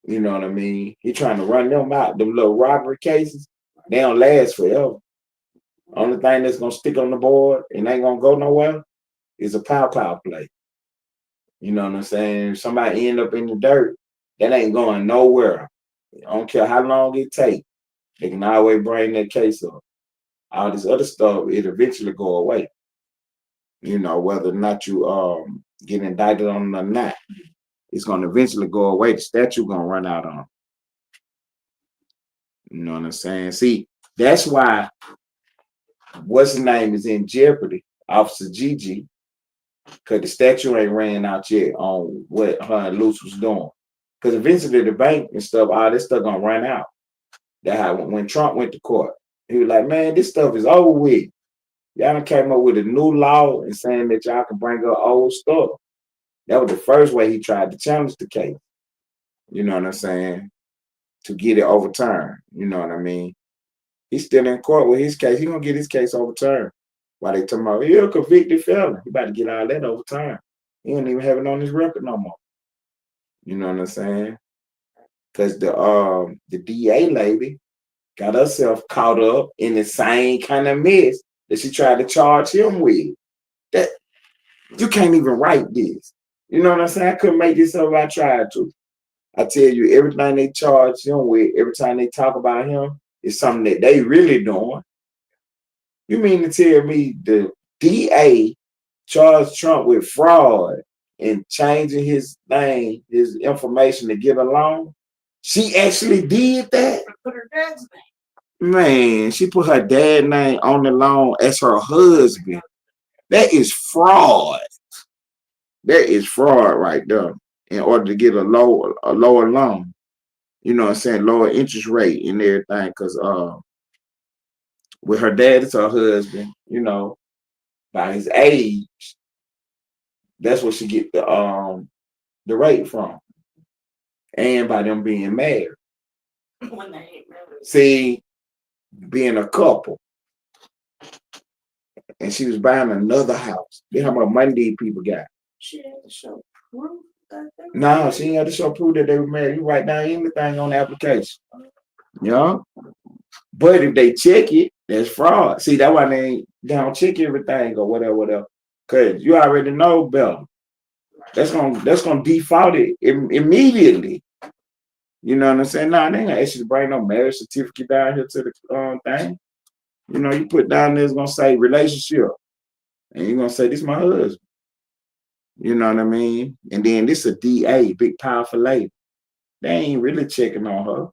You know what I mean? He trying to run them out. Them little robbery cases, they don't last forever. Only thing that's going to stick on the board and ain't going to go nowhere is a pow-pow play. You know what I'm saying? If somebody end up in the dirt, that ain't going nowhere. I don't care how long it takes. They can always bring that case up. all this other stuff, it eventually go away. You know, whether or not you get indicted on it or not, it's gonna eventually go away. The statute gonna run out on. You know what I'm saying? See, that's why what's his name is in jeopardy, Officer GiGi, because the statute ain't ran out yet on what her and LUCE was doing. Because eventually the bank and stuff, all this stuff gonna run out. That how when Trump went to court, he was like, man, this stuff is over with. Y'all done came up with a new law and saying that y'all can bring up old stuff. That was the first way he tried to challenge the case. You know what I'm saying? To get it overturned. You know what I mean? He's still in court with his case. He gonna get his case overturned. While they talking about, he's a convicted felon. He about to get all that overturned. He don't even have it on his record no more. You know what I'm saying? Because the DA lady got herself caught up in the same kind of mess that she tried to charge him with. That you can't even write this. You know what I'm saying? I couldn't make this up if I tried to. I tell you, everything they charge him with, every time they talk about him, is something that they really doing. You mean to tell me the DA charged Trump with fraud and changing his name, his information to get a loan? She actually did that? Put her dad's name. Man, she put her dad's name on the loan as her husband. That is fraud. That is fraud right there. In order to get a lower loan. You know what I'm saying? Lower interest rate and everything. Because with her dad, it's her husband, you know, by his age, that's where she get the rate from. And by them being married. When they ain't married. See, being a couple. And she was buying another house. Then how much money these people got? She had to show proof that they were No, married. she ain't had to show proof that they were married. You write down anything on the application. Yeah. But if they check it, that's fraud. See, that's why they don't check everything or whatever. Cause you already know better. That's gonna default it immediately. You know what I'm saying? Nah, they ain't gonna ask you to bring no marriage certificate down here to the thing. You know, you put down there, it's gonna say relationship. And you're gonna say, this is my husband. You know what I mean? And then this a DA, big powerful lady. They ain't really checking on her.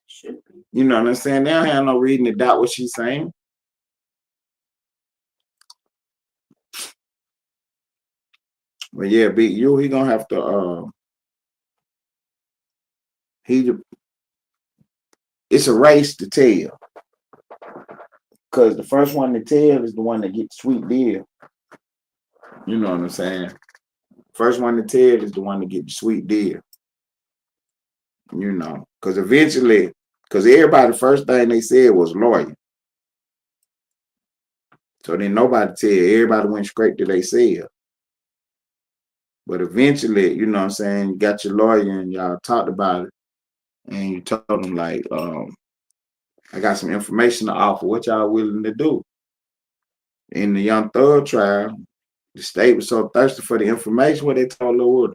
Should be. You know what I'm saying? They don't have no reason to doubt what she's saying. But yeah, Big U, he gonna have to it's a race to tell. Because the first one to tell is the one that gets sweet deal. You know what I'm saying? First one to tell is the one that gets the sweet deal. You know, because eventually, because everybody, the first thing they said was lawyer. So then nobody tell, everybody went straight to they sell. But eventually, you know what I'm saying, you got your lawyer and y'all talked about it. And you told them like, I got some information to offer. What y'all willing to do? In the Young Thug trial, the state was so thirsty for the information, what they told Lord,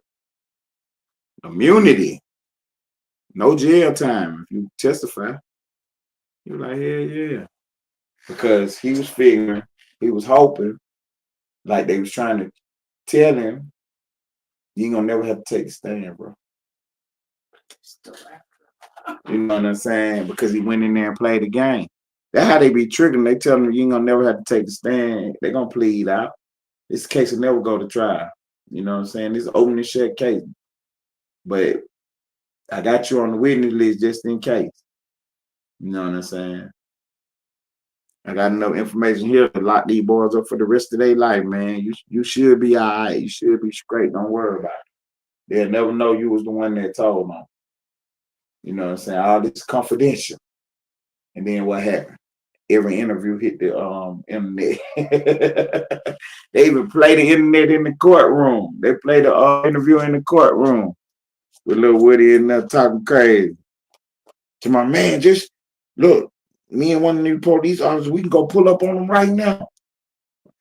immunity, no jail time if you testify. He was like, hell yeah. Because he was figuring, he was hoping, like they was trying to tell him, you ain't gonna never have to take the stand, bro. You know what I'm saying? Because he went in there and played the game. That's how they be triggering. They tell them you ain't gonna never have to take the stand. They're gonna plead out. This case will never go to trial. You know what I'm saying? This is open and shut case. But I got you on the witness list just in case. You know what I'm saying? I got enough information here to lock these boys up for the rest of their life, man. You should be all right. You should be straight. Don't worry about it. They'll never know you was the one that told them. You know what I'm saying? All this is confidential. And then what happened? Every interview hit the internet. They even play the internet in the courtroom. They play the interview in the courtroom with Lil Woody in there talking crazy. To my man, just look, me and one of the police officers, we can go pull up on them right now.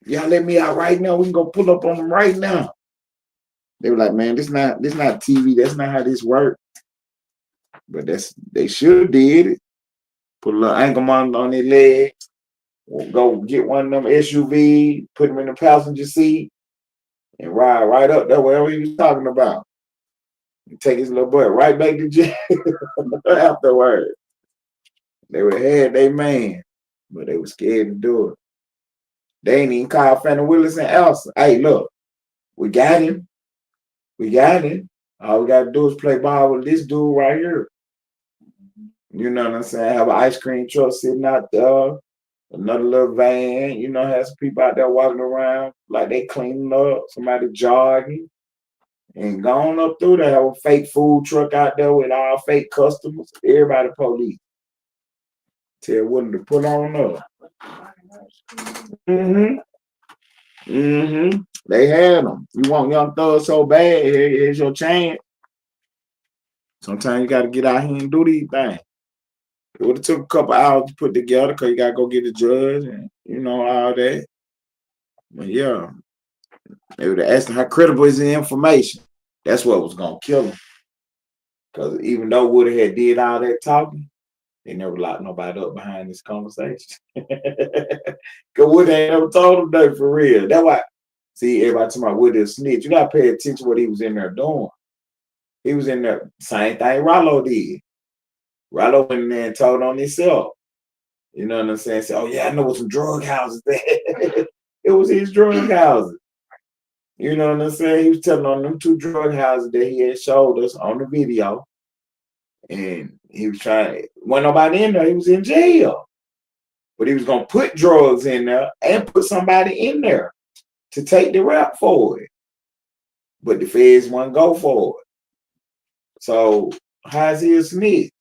Y'all let me out right now. We can go pull up on them right now. They were like, man, this not TV. That's not how this works. But they should have did it. Put a little ankle monitor on their leg. go get one of them SUV, put him in the passenger seat, and ride right up there wherever he was talking about. And take his little boy right back to jail afterwards. They would have had their man, but they were scared to do it. They ain't even called Fannie Willis and Elsa. Hey, look, we got him. We got him. All we got to do is play ball with this dude right here. You know what I'm saying? Have an ice cream truck sitting out there, another little van, you know, have some people out there walking around like they cleaning up, somebody jogging, and going up through there, have a fake food truck out there with all fake customers, everybody police. Tell Willie to put on up. They had them. You want Young Thug so bad, here's your chance. Sometimes you got to get out here and do these things. It would have took a couple hours to put together because you got to go get the judge and, you know, all that. But yeah, they would have asked him how credible is the information. That's what was going to kill him. Because even though Woody had did all that talking, they never locked nobody up behind this conversation. Because Woody ain't never told him that for real. That's why, see, everybody talking about Woody a snitch. You got to pay attention to what he was in there doing. He was in there, same thing Rollo did. Rollo went in there and told on himself. You know what I'm saying? Say, oh, yeah, I know what some drug houses there. It was his drug houses. You know what I'm saying? He was telling on them 2 drug houses that he had showed us on the video. And he was trying, wasn't nobody in there. He was in jail. But he was going to put drugs in there and put somebody in there to take the rap for it. But the feds wouldn't go for it. So how's he a snitch?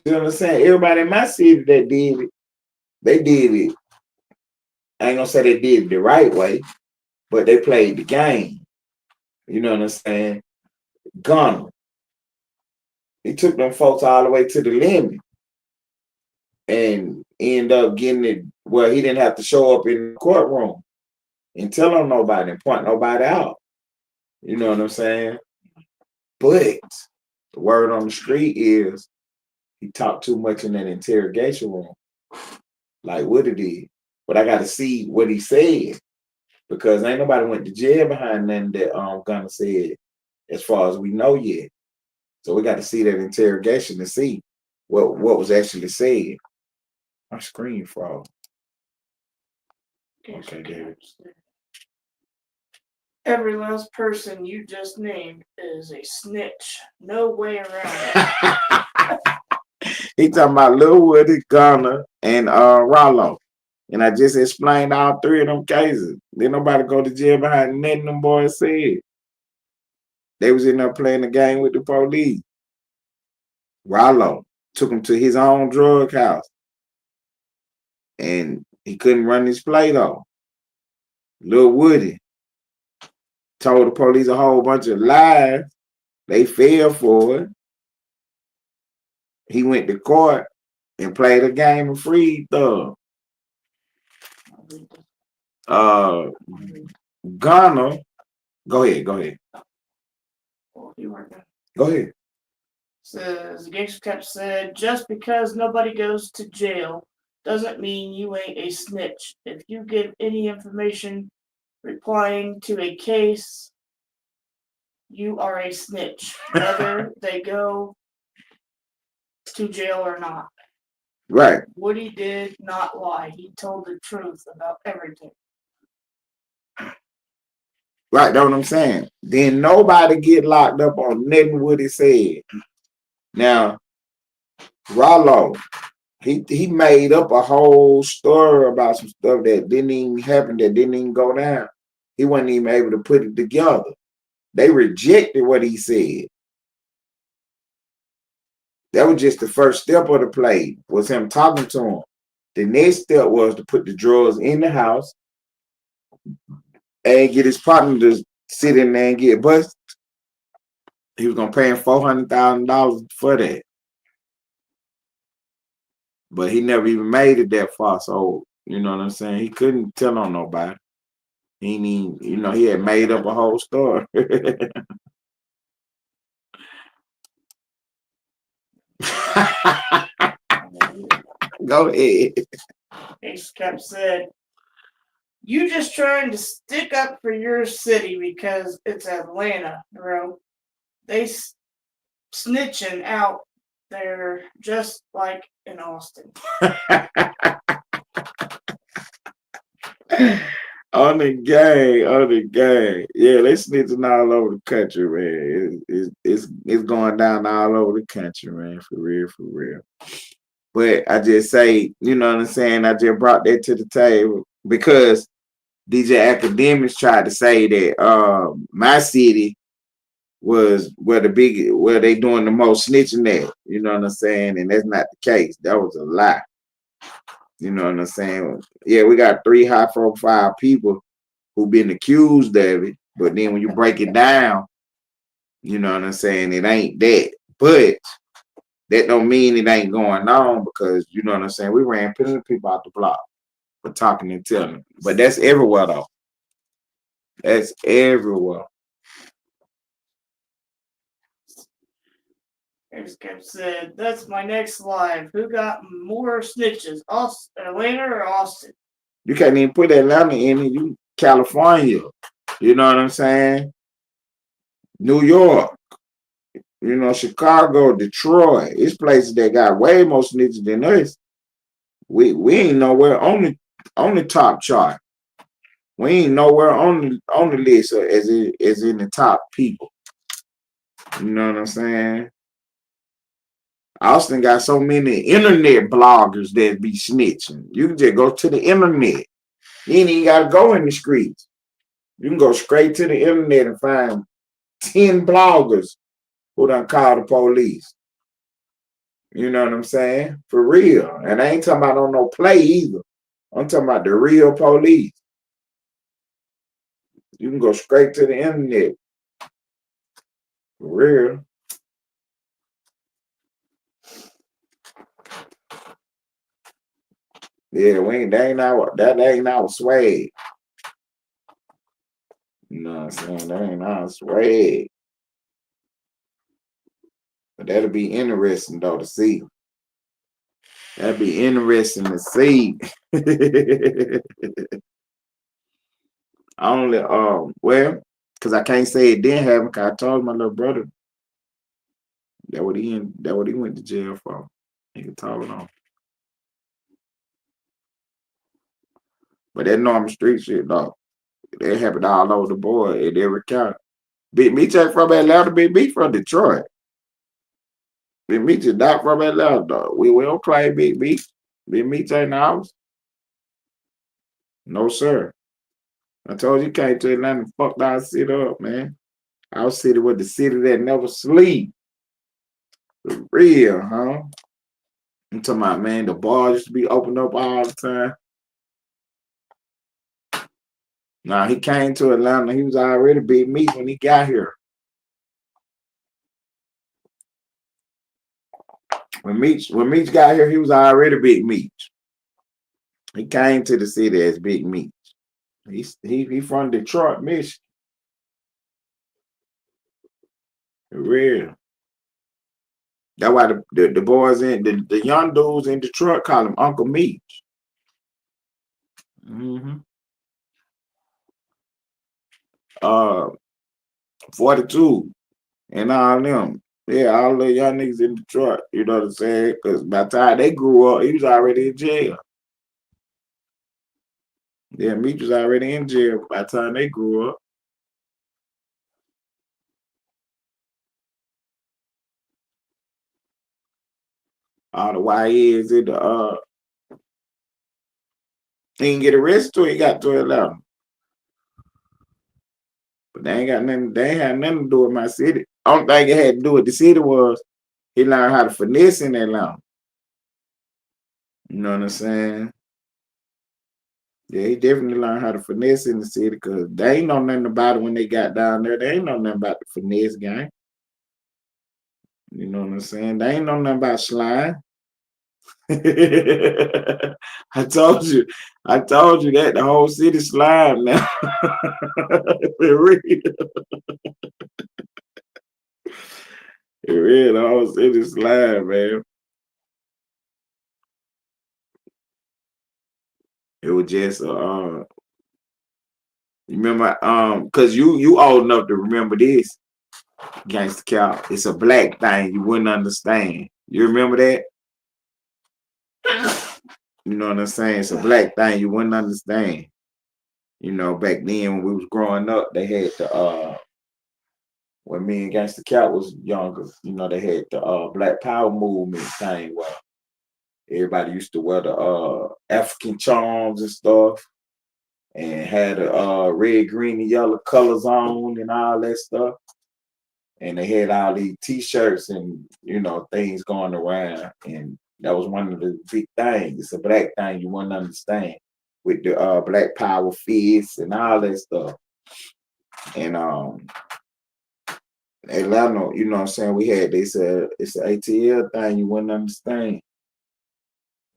You know what I'm saying? Everybody in my city that did it, they did it. I ain't gonna say they did it the right way, but they played the game. You know what I'm saying? Gunner. He took them folks all the way to the limit and ended up getting it where he didn't have to show up in the courtroom and tell on nobody and point nobody out. You know what I'm saying? But the word on the street is he talked too much in that interrogation room, like Woody did. But I got to see what he said because ain't nobody went to jail behind nothing that Gunner said, as far as we know yet. So we got to see that interrogation to see what was actually said. My screen froze. Okay, David. Every last person you just named is a snitch. No way around it. He talking about Lil Woody, Gunner, and Rollo. And I just explained all 3 of them cases. Didn't nobody go to jail behind nothing them boys said. They was in there playing the game with the police. Rollo took him to his own drug house. And he couldn't run his play though. Lil Woody told the police a whole bunch of lies. They fell for it. He went to court and played a game of free thug. Gunner, go ahead. Go ahead. Says the gangster cap said, just because nobody goes to jail doesn't mean you ain't a snitch. If you give any information replying to a case, you are a snitch, whether they go to jail or not. Right. Woody did not lie. He told the truth about everything. Right, that's what I'm saying. Then nobody get locked up on nothing Woody said. Now, Rollo, he made up a whole story about some stuff that didn't even happen, that didn't even go down. He wasn't even able to put it together. They rejected what he said. That was just the first step of the play, was him talking to him. The next step was to put the drugs in the house and get his partner to sit in there and get busted. He was going to pay him $400,000 for that. But he never even made it that far. So, you know what I'm saying? He couldn't tell on nobody. He ain't even, you know, he had made up a whole story. Go ahead. He kept said, "You just trying to stick up for your city because it's Atlanta, bro. They snitching out there just like in Austin." On the gang. Yeah, they snitching all over the country, man. It's going down all over the country, man. For real. But I just say, you know what I'm saying? I just brought that to the table because DJ Academics tried to say that my city was where they doing the most snitching at. You know what I'm saying? And that's not the case. That was a lie. You know what I'm saying? Yeah, we got 3 high-profile people who've been accused of it, but then when you break it down, you know what I'm saying, it ain't that. But that don't mean it ain't going on because, you know what I'm saying, we ran plenty of people out the block for talking and telling. But that's everywhere, though. That's everywhere. Kept said, "That's my next live. Who got more snitches, Atlanta or Austin?" You can't even put Atlanta in it. You California. You know what I'm saying? New York. You know, Chicago, Detroit. It's places that got way more snitches than us. We ain't nowhere on the top chart. We ain't nowhere on the list as in the top people. You know what I'm saying? Austin got so many internet bloggers that be snitching. You can just go to the internet. You ain't even gotta go in the streets. You can go straight to the internet and find 10 bloggers who done call the police. You know what I'm saying? For real. And I ain't talking about on no play either. I'm talking about the real police. You can go straight to the internet. For real. Yeah, that ain't our swag. You know what I'm saying? That ain't our swag. But that'll be interesting though to see. That'd be interesting to see. Only well, because I can't say it didn't happen, because I told my little brother that what he went to jail for. He could talk it on. But that normal street shit, dog, that happened all over the board in every county. Big Meech ain't from Atlanta, Big Meech from Detroit. Big Meech is not from Atlanta, dog. We don't claim Big Meech. Big Meech ain't ours. No, sir. I told you came to Atlanta and fucked our city up, man. Our city was the city that never sleep. For real, huh? I'm talking about, man, the bars used to be opened up all the time. Now, he came to Atlanta. He was already Big Meech when he got here. When Meech got here, he was already Big Meech. He came to the city as Big Meech. He from Detroit, Michigan. For real. That's why the boys in the young dudes in Detroit call him Uncle Meech. 42 and all them. Yeah, all the young niggas in Detroit, you know what I'm saying? Because by the time they grew up, he was already in jail. Yeah, Meech was already in jail by the time they grew up. All the YNs in the he didn't get arrested till he got to Atlanta. But they ain't had nothing to do with my city. Only thing it had to do with the city was he learned how to finesse in Atlanta. You know what I'm saying? Yeah, he definitely learned how to finesse in the city because they ain't know nothing about it when they got down there. They ain't know nothing about the finesse game. You know what I'm saying? They ain't know nothing about slime. I told you that the whole city slime now. For real. For real, the whole city slime, man. It was just you remember because you old enough to remember this gangster cow. It's a black thing you wouldn't understand. You remember that? You know what I'm saying? It's a black thing you wouldn't understand. You know, back then when we was growing up, they had the when me and Gangsta Cat was younger, you know, they had the Black Power movement thing where everybody used to wear the African charms and stuff and had the red, green, and yellow colors on and all that stuff. And they had all these t-shirts and, you know, things going around. And that was one of the big things. It's a black thing you wouldn't understand with the Black Power fists and all that stuff. And Atlanta, you know what I'm saying, they said it's an ATL thing you wouldn't understand.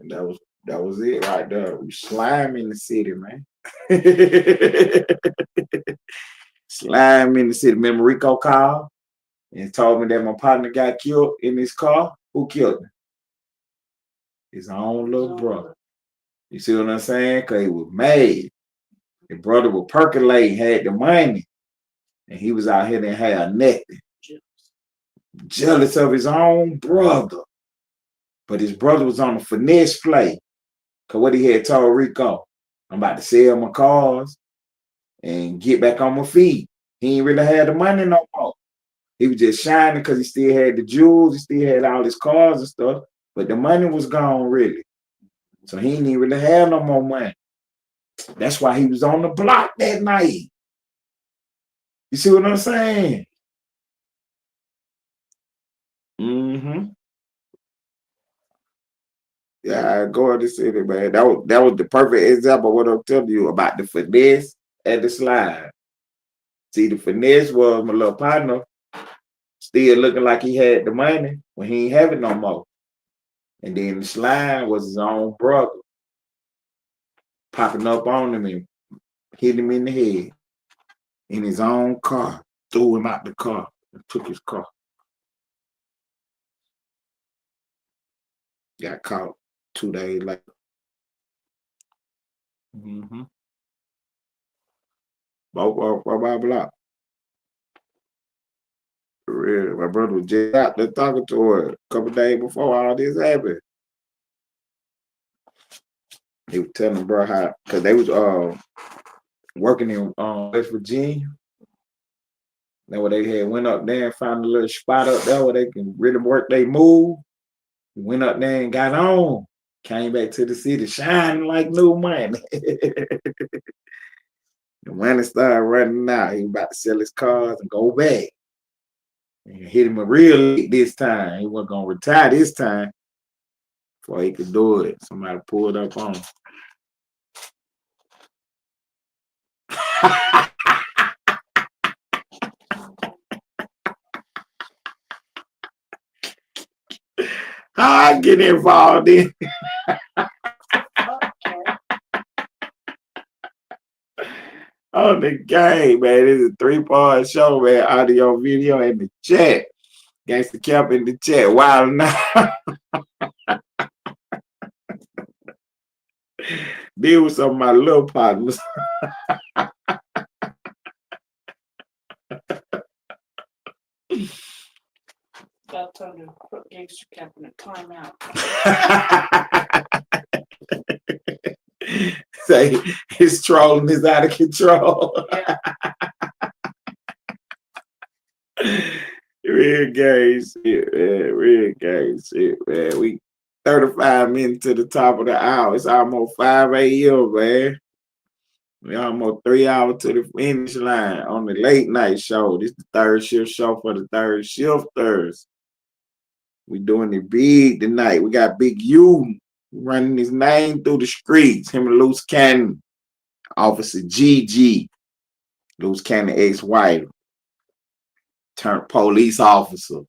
And that was it right there. We slime in the city, man. Slime in the city. Remember Rico called and told me that my partner got killed in his car? Who killed him? His own little brother. You see what I'm saying? Because he was mad. His brother was percolating, had the money. And he was out here and had nothing. Jealous of his own brother. But his brother was on a finesse play. Because what he had told Rico, I'm about to sell my cars and get back on my feet. He ain't really had the money no more. He was just shining because he still had the jewels. He still had all his cars and stuff. But the money was gone, really. So he didn't even really have no more money. That's why he was on the block that night. You see what I'm saying? Mm-hmm. Yeah, I go to the city, man. That was the perfect example of what I'm telling you about the finesse and the slide. See, the finesse was my little partner still looking like he had the money when he ain't have it no more. And then the slide was his own brother popping up on him and hit him in the head in his own car, threw him out the car and took his car. Got caught 2 days later. Mm-hmm. Blah, blah. For real. My brother was just out there talking to her a couple days before all this happened. He was telling bro how, because they was working in West Virginia. That's where they had went up there and found a little spot up there where they can really work their move. Went up there and got on. Came back to the city shining like new money. The money started running out. He was about to sell his cars and go back. And hit him a real lick this time. He wasn't going to retire this time before he could do it. Somebody pulled up on him. How I get involved in? On the game, man. It's a 3-part show, man. Audio, video, and the chat. Gangsta Cap in the chat. Wild now. Deal with some of my little partners. Got time to put Gangsta Cap in a timeout. Say his trolling is out of control. Yeah. Real gay shit, man. Real gay shit, man. We 35 minutes to the top of the hour. It's almost 5 a.m., man. We almost 3 hours to the finish line on the late night show. This is the third shift show for the third shifters. We doing it big tonight. We got Big U running his name through the streets. Him and Loose Cannon. Officer GiGi. Loose Cannon ex-wife. Turned police officer.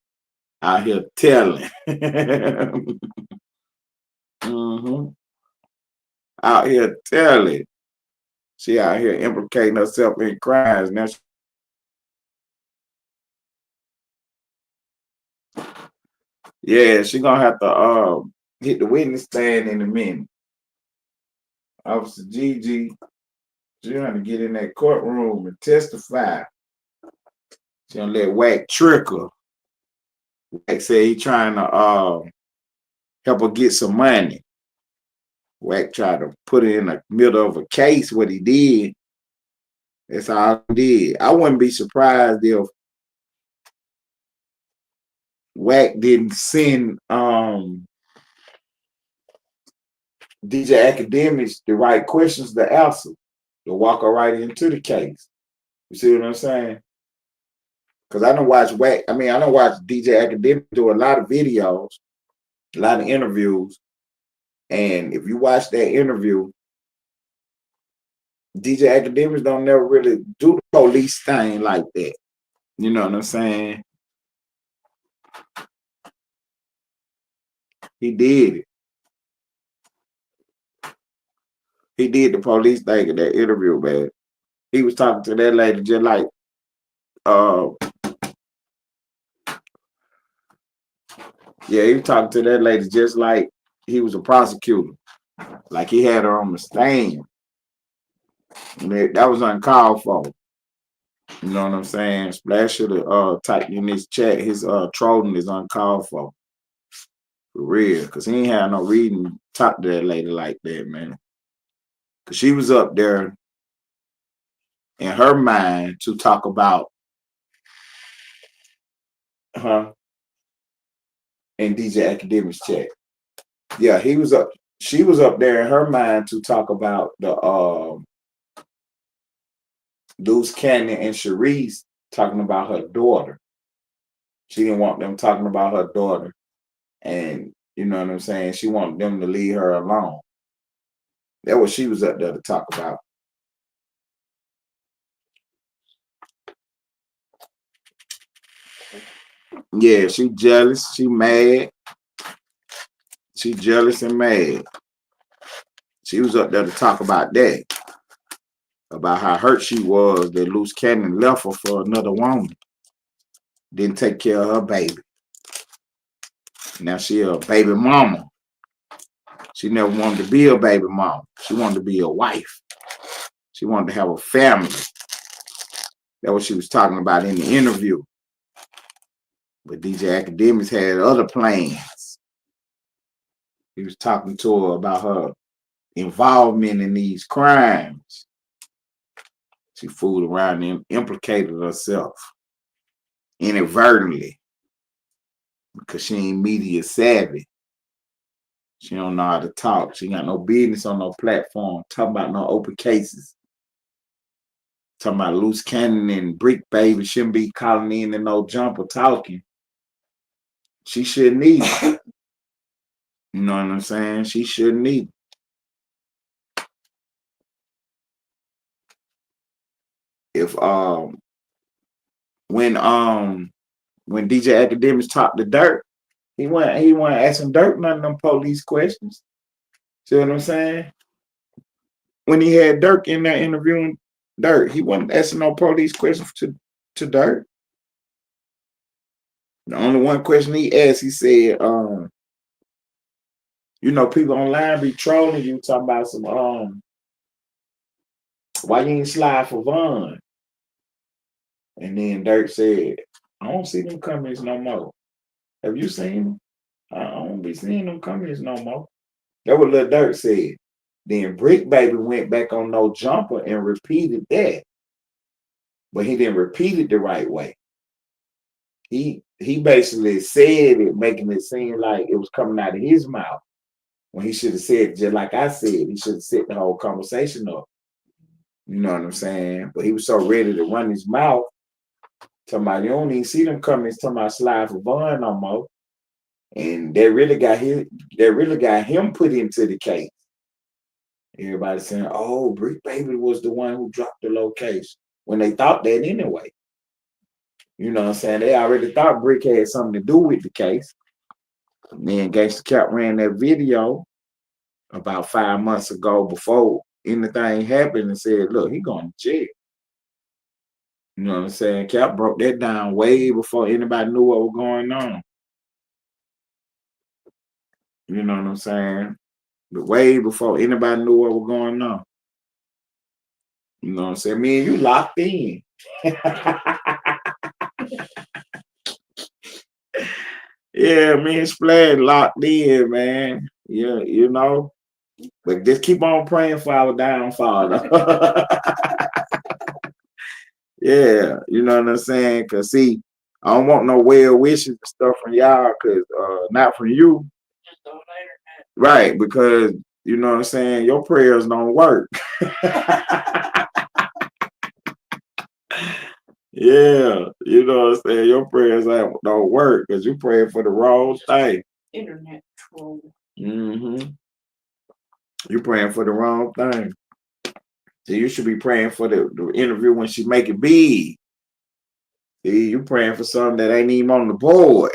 Out here telling. Mm-hmm. Out here telling. She out here implicating herself in crimes. Now yeah, she gonna have to hit the witness stand in a minute. Officer GiGi, she trying to get in that courtroom and testify. She gonna let Wack trick her. Wack said he trying to help her get some money. Wack tried to put her in the middle of a case. What he did, that's all he did. I wouldn't be surprised if Wack didn't send DJ Academics the right questions to answer, to walk her right into the case. You see what I'm saying? Because I don't watch Wack. I don't watch DJ Academics do a lot of videos, a lot of interviews. And if you watch that interview, DJ Academics don't never really do the police thing like that. You know what I'm saying? He did it. He did the police thing in that interview, man. He was talking to that lady just like he was talking to that lady just like he was a prosecutor. Like he had her on the stand. And that was uncalled for. You know what I'm saying? Splash should have typed in his chat. His trolling is uncalled for. For real. Because he ain't had no reason to talk to that lady like that, man. Because she was up there in her mind to talk about her and DJ Academics chat. Yeah, he was up. She was up there in her mind to talk about the Luce Cannon and Sharice talking about her daughter. She didn't want them talking about her daughter. And you know what I'm saying? She wanted them to leave her alone. That's what she was up there to talk about. Yeah, she jealous. She mad. She jealous and mad. She was up there to talk about that. About how hurt she was that Luce Cannon left her for another woman. Didn't take care of her baby. Now she a baby mama. She never wanted to be a baby mama. She wanted to be a wife. She wanted to have a family. That's what she was talking about in the interview. But DJ Academics had other plans. He was talking to her about her involvement in these crimes. She fooled around and implicated herself inadvertently because she ain't media savvy. She don't know how to talk. She got no business on no platform talking about no open cases. Talking about Luce Cannon and Brick Baby shouldn't be calling in and No Jumper talking. She shouldn't either. You know what I'm saying? She shouldn't either. If when DJ Academics talked to Dirt, he wasn't asking Dirt none of them police questions. See what I'm saying? When he had Dirk in there interviewing Dirt, he wasn't asking no police questions to Dirt. The only one question he asked, he said, people online be trolling you talking about some why you ain't slide for Vaughn? And then Dirt said, I don't see them comments no more. Have you seen them? I don't be seeing them comments no more. That's what Lil Dirt said. Then Brick Baby went back on No Jumper and repeated that. But he didn't repeat it the right way. He basically said it, making it seem like it was coming out of his mouth. When he should have said, just like I said, he should have set the whole conversation up. You know what I'm saying? But he was so ready to run his mouth, talking about, you don't even see them comments talking about slide for Vaughn no more. And they really got him put into the case. Everybody saying, oh, Brick Baby was the one who dropped the location. When they thought that anyway. You know what I'm saying? They already thought Brick had something to do with the case. And then Gangsta Cap ran that video about 5 months ago before anything happened and said, look, he going to jail. You know what I'm saying? Cap broke that down way before anybody knew what was going on. You know what I'm saying? But way before anybody knew what was going on. You know what I'm saying? Me and you locked in. Yeah, me and Splash locked in, man. Yeah, you know. But just keep on praying for our downfall. Yeah, you know what I'm saying? Cause see, I don't want no well wishes and stuff from y'all, cause not from you. Right, because you know what I'm saying, your prayers don't work. Yeah, you know what I'm saying, your prayers don't work because you praying for the wrong thing. Internet troll. Mm-hmm. You praying for the wrong thing. So you should be praying for the interview when she make it big. See, you praying for something that ain't even on the board.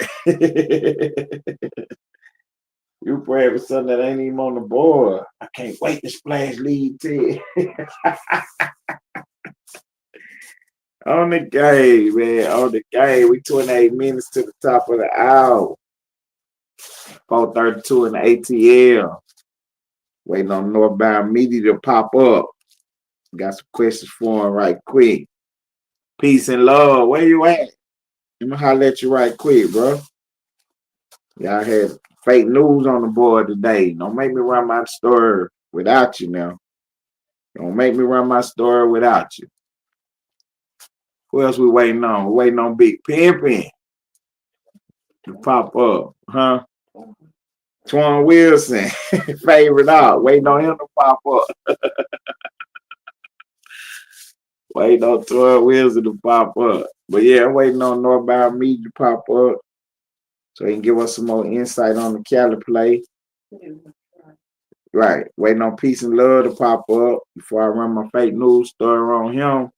You praying for something that ain't even on the board. I can't wait to Splash lead Ted. On the game, man. On the game. We 28 minutes to the top of the hour. 4:32 in the ATL. Waiting on northbound media to pop up. Got some questions for him right quick. Peace and love. Where you at? Let me holler at you right quick, bro. Y'all had fake news on the board today. Don't make me run my story without you now. Don't make me run my story without you. Who else we waiting on? We're waiting on Big Pimpin' to pop up, huh? Twan Wilson, favorite out. Waiting on him to pop up. Waiting on Twan Wilson to pop up. But yeah, I'm waiting on northbound media to pop up so he can give us some more insight on the Cali play. Right. Waiting on peace and love to pop up before I run my fake news story on him.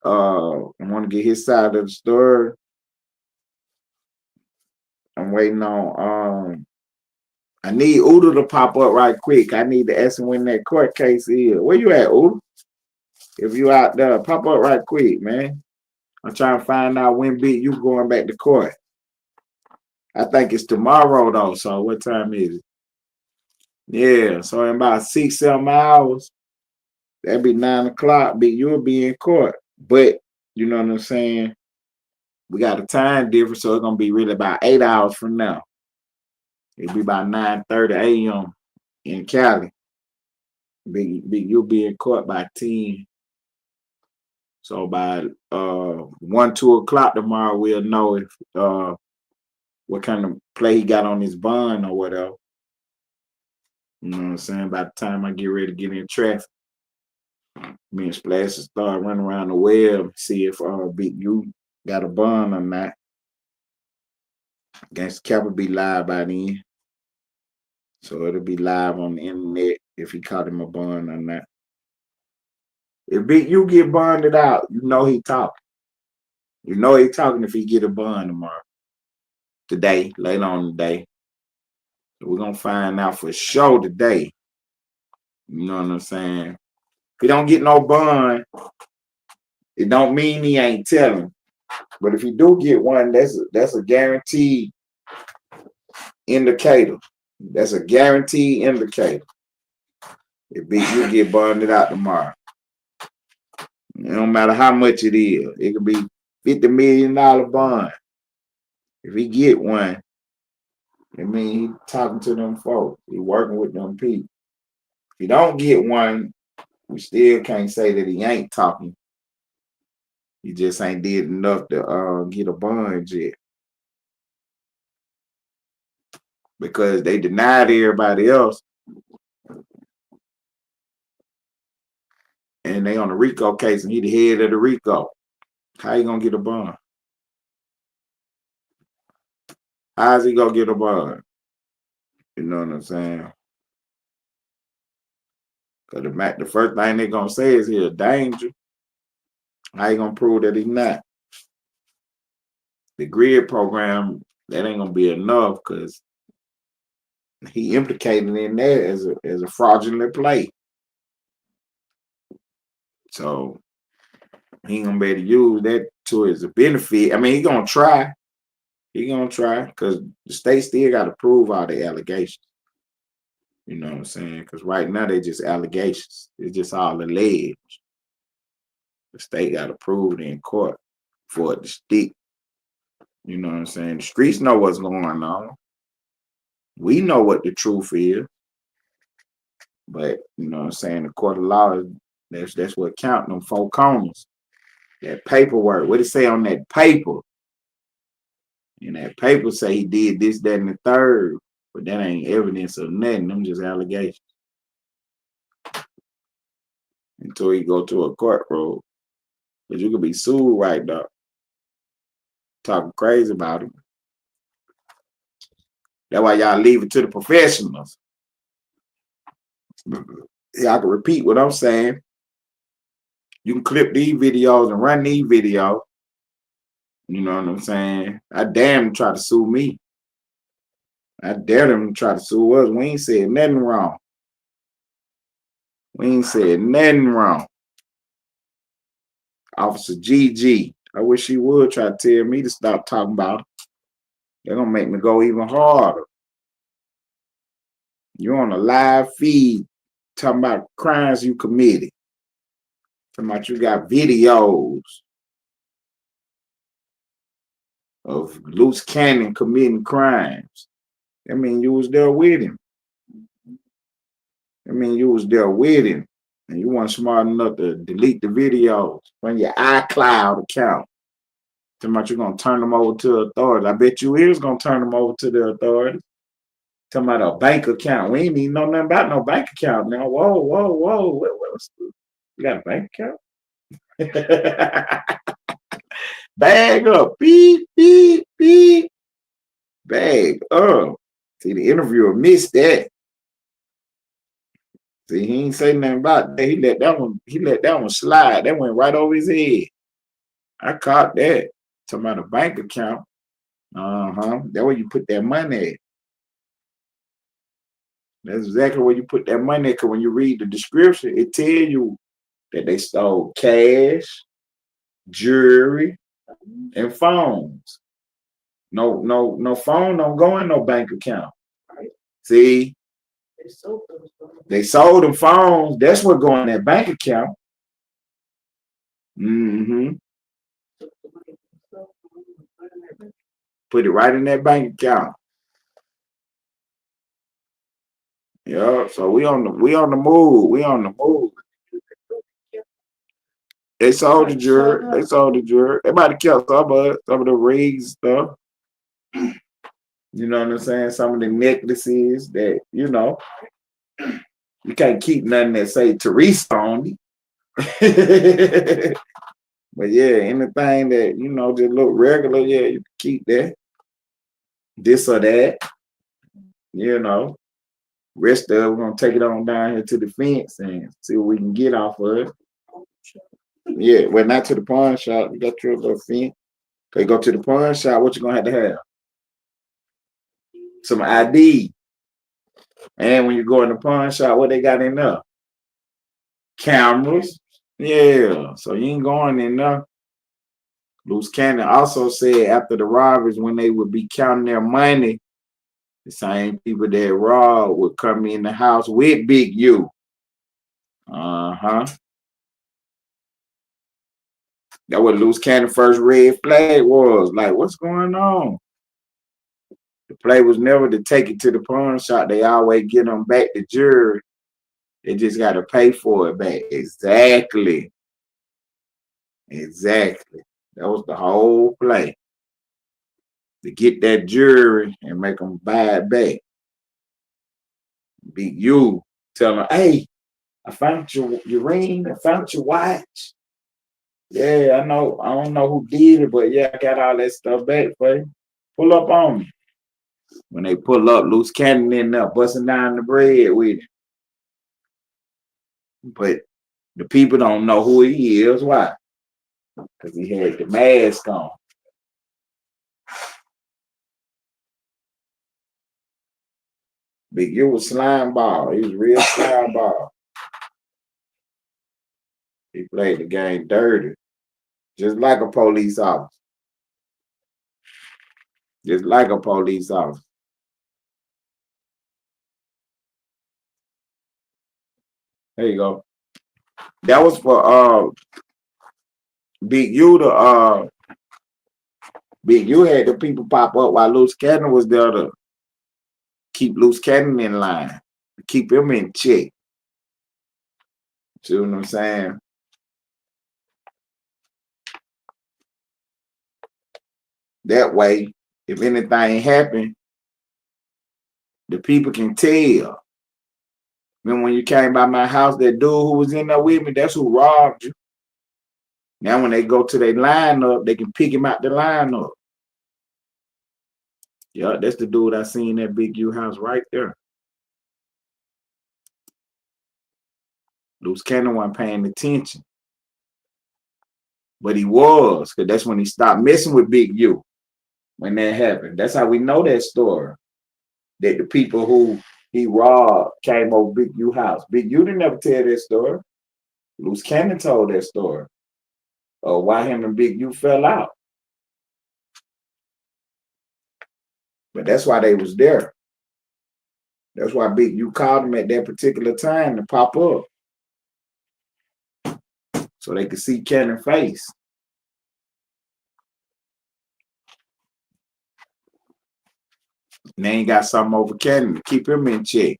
I want to get his side of the story. I'm waiting on I need Udo to pop up right quick. I need to ask him when that court case is. Where you at, Udo? If you out there, pop up right quick, man. I'm trying to find out when big you going back to court. I think it's tomorrow though. So what time is it? Yeah, so in about 6-7 hours, that'd be 9 o'clock. Big, you'll be in court. But you know what I'm saying? We got a time difference, so it's gonna be really about 8 hours from now. It'll be about 9:30 a.m. in Cali. Big, you'll be in court by 10. So by 1-2 o'clock tomorrow, we'll know if what kind of play he got on his bond or whatever. You know what I'm saying? By the time I get ready to get in traffic, me and Splash will start running around the web, see if Big U got a bond or not. Gangsta Cap will be live by then. So it'll be live on the internet if he caught him a bond or not. If Big U get bonded out, you know he talking. You know he talking if he get a bond tomorrow. Today, later on today. So we're gonna find out for sure today. You know what I'm saying? If he don't get no bond, it don't mean he ain't telling. But if he do get one, that's a guaranteed indicator. That's a guaranteed indicator. If Big U get bonded out tomorrow. It don't matter how much it is. It could be $50 million bond. If he get one, it means he talking to them folks. He working with them people. If he don't get one, we still can't say that he ain't talking. He just ain't did enough to get a bond yet. Because they denied everybody else. And they on the RICO case and he the head of the RICO. How you gonna get a bond? How's he gonna get a bond? You know what I'm saying? Because the first thing they gonna say is he a danger. How you gonna prove that he's not? The grid program, that ain't gonna be enough because he implicated in that as a fraudulent play. So he ain't gonna be able to use that to his benefit. I mean, he gonna try. He gonna try because the state still got to prove all the allegations. You know what I'm saying? Because right now they just allegations. It's just all alleged. The state got to prove it in court for it to stick. You know what I'm saying? The streets know what's going on. We know what the truth is. But, you know what I'm saying? The court of law, that's what count them 4 corners. That paperwork. What it say on that paper? And that paper say he did this, that, and the third. But that ain't evidence of nothing. Them just allegations. Until he go to a court road. Because you could be sued right now. Talking crazy about it. That's why y'all leave it to the professionals. Y'all can repeat what I'm saying. You can clip these videos and run these videos. You know what I'm saying? I dare them to try to sue me. I dare them to try to sue us. We ain't said nothing wrong. We ain't said nothing wrong. Officer GiGi. I wish she would try to tell me to stop talking about it. They're going to make me go even harder. You're on a live feed talking about crimes you committed. Talking about you got videos of Loose Cannon committing crimes. I mean, you was there with him. I mean, you was there with him. And you weren't smart enough to delete the videos from your iCloud account. Talking about you're going to turn them over to the authorities. I bet you is going to turn them over to the authorities. Talking about a bank account. We ain't even know nothing about no bank account now. Whoa, whoa, whoa. You got a bank account? Bag up. Beep, beep, beep. Bag up. See, the interviewer missed that. See, he ain't say nothing about that. He let that one slide. That went right over his head. I caught that. Talking about a bank account. That's where you put that money at. That's exactly where you put that money at. Because when you read the description, it tell you that they stole cash, jewelry, and phones. No phone don't go in no bank account. See? They sold them phones. That's what go in that bank account. Put it right in that bank account. Yeah, so we on the move. We on the move. They sold the jewelry. They might have kept some of the rings stuff. You know what I'm saying? Some of the necklaces that, you know, you can't keep nothing that say Teresa on it. But yeah, anything that, you know, just look regular, yeah, you can keep that. This or that. You know. Rest of it, we're going to take it on down here to the fence and see what we can get off of it. Yeah, well, not to the pawn shop. You got your little fence. They go to the pawn shop, what you going to have? Some ID. And when you go in the pawn shop, what they got in there? Cameras. Yeah, so you ain't going in there. Loose Cannon also said after the robberies, when they would be counting their money, the same people that robbed would come in the house with Big U. That what Loose Cannon first red flag was. Like, what's going on? The play was never to take it to the pawn shop. They always get them back to jury. They just got to pay for it back. Exactly. That was the whole play. To get that jury and make them buy it back. Big U tell them, hey, I found your ring. I found your watch. Yeah, I know. I don't know who did it, but yeah, I got all that stuff back for you. Pull up on me. When they pull up, Loose Cannon in there, busting down the bread with him. But the people don't know who he is. Why? Because he had the mask on. Big U was slime ball. He was real slime ball. He played the game dirty. Just like a police officer. Just like a police officer. There you go. That was for Big U to Big U had the people pop up while Loose Cannon was there to keep Loose Cannon in line, to keep him in check. See what I'm saying? That way, if anything happened, the people can tell. Remember when you came by my house, that dude who was in there with me, that's who robbed you. Now when they go to their lineup, they can pick him out the lineup. Yeah, that's the dude I seen that Big U house right there. Loose Cannon wasn't paying attention. But he was, because that's when he stopped messing with Big U. When that happened. That's how we know that story. That the people who he robbed came over Big U house. Big U didn't ever tell that story. Loose Cannon told that story. Why him and Big U fell out. But that's why they was there. That's why Big U called him at that particular time to pop up. So they could see Cannon's face. And they ain't got something over Cannon to keep him in check.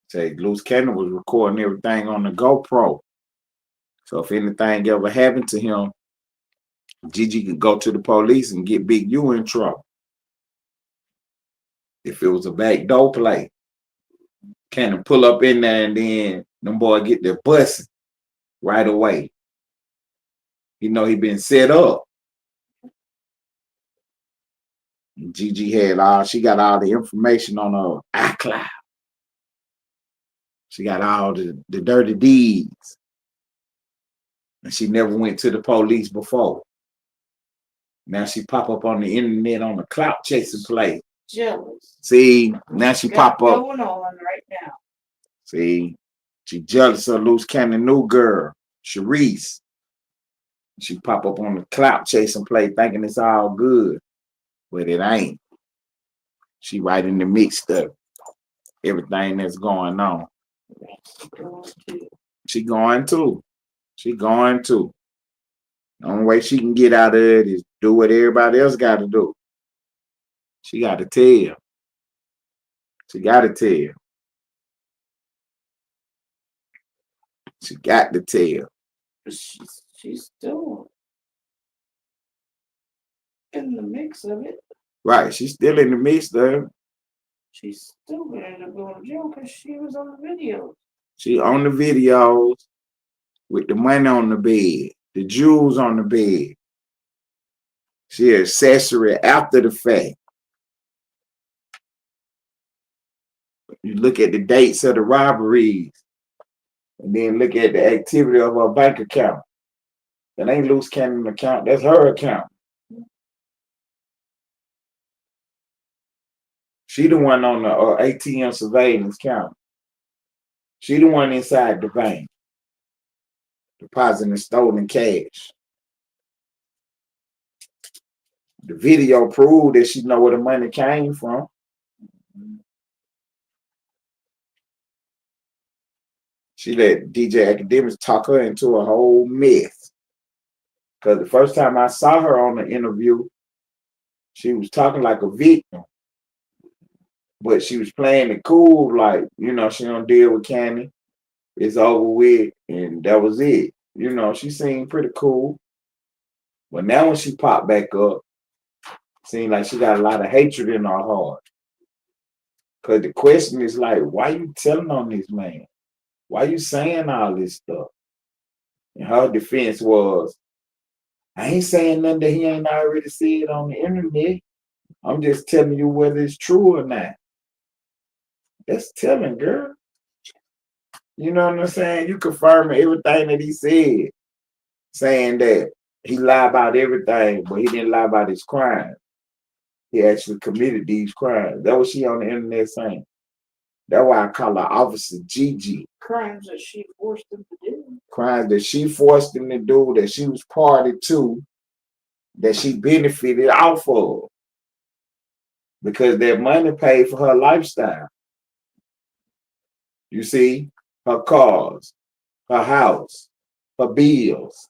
Say Loose Cannon was recording everything on the GoPro. So if anything ever happened to him, GiGi could go to the police and get Big U in trouble. If it was a backdoor play, Cannon pull up in there and then them boys get their bus right away. You know he been set up. And GiGi she got all the information on her iCloud. She got all the dirty deeds. And she never went to the police before. Now she pop up on the internet on the clout chasing play. Jealous. See, now she pop up. Going on right now. See, she jealous of Loose Cannon new girl, Sharice. She pop up on the clout chasing play thinking it's all good. But it ain't. She right in the mix of everything that's going on. She going to. She going to. The only way she can get out of it is do what everybody else got to do. She got to tell. She got to tell. She got to tell. She's still in the mix of it. Right, she's still in the mix of it. She's still going to end up going to jail because she was on the videos. She on the videos with the money on the bed, the jewels on the bed. She an accessory after the fact. You look at the dates of the robberies and then look at the activity of her bank account. That ain't Loose Cannon account, that's her account. She the one on the ATM surveillance count. She the one inside the bank, depositing stolen cash. The video proved that she know where the money came from. She let DJ Academics talk her into a whole mess. Because the first time I saw her on the interview, she was talking like a victim. But she was playing it cool, like, you know, she don't deal with Candy. It's over with, and that was it. You know, she seemed pretty cool. But now when she popped back up, seemed like she got a lot of hatred in her heart. Because the question is like, why you telling on this man? Why you saying all this stuff? And her defense was, I ain't saying nothing that he ain't already said on the internet. I'm just telling you whether it's true or not. That's telling, girl. You know what I'm saying? You confirming everything that he said, saying that he lied about everything, but he didn't lie about his crime. He actually committed these crimes. That was she on the internet saying. That's why I call her Officer GiGi. Crimes that she forced him to do. Crimes that she forced him to do, that she was party to, that she benefited off of because that money paid for her lifestyle. You see, her cars, her house, her bills,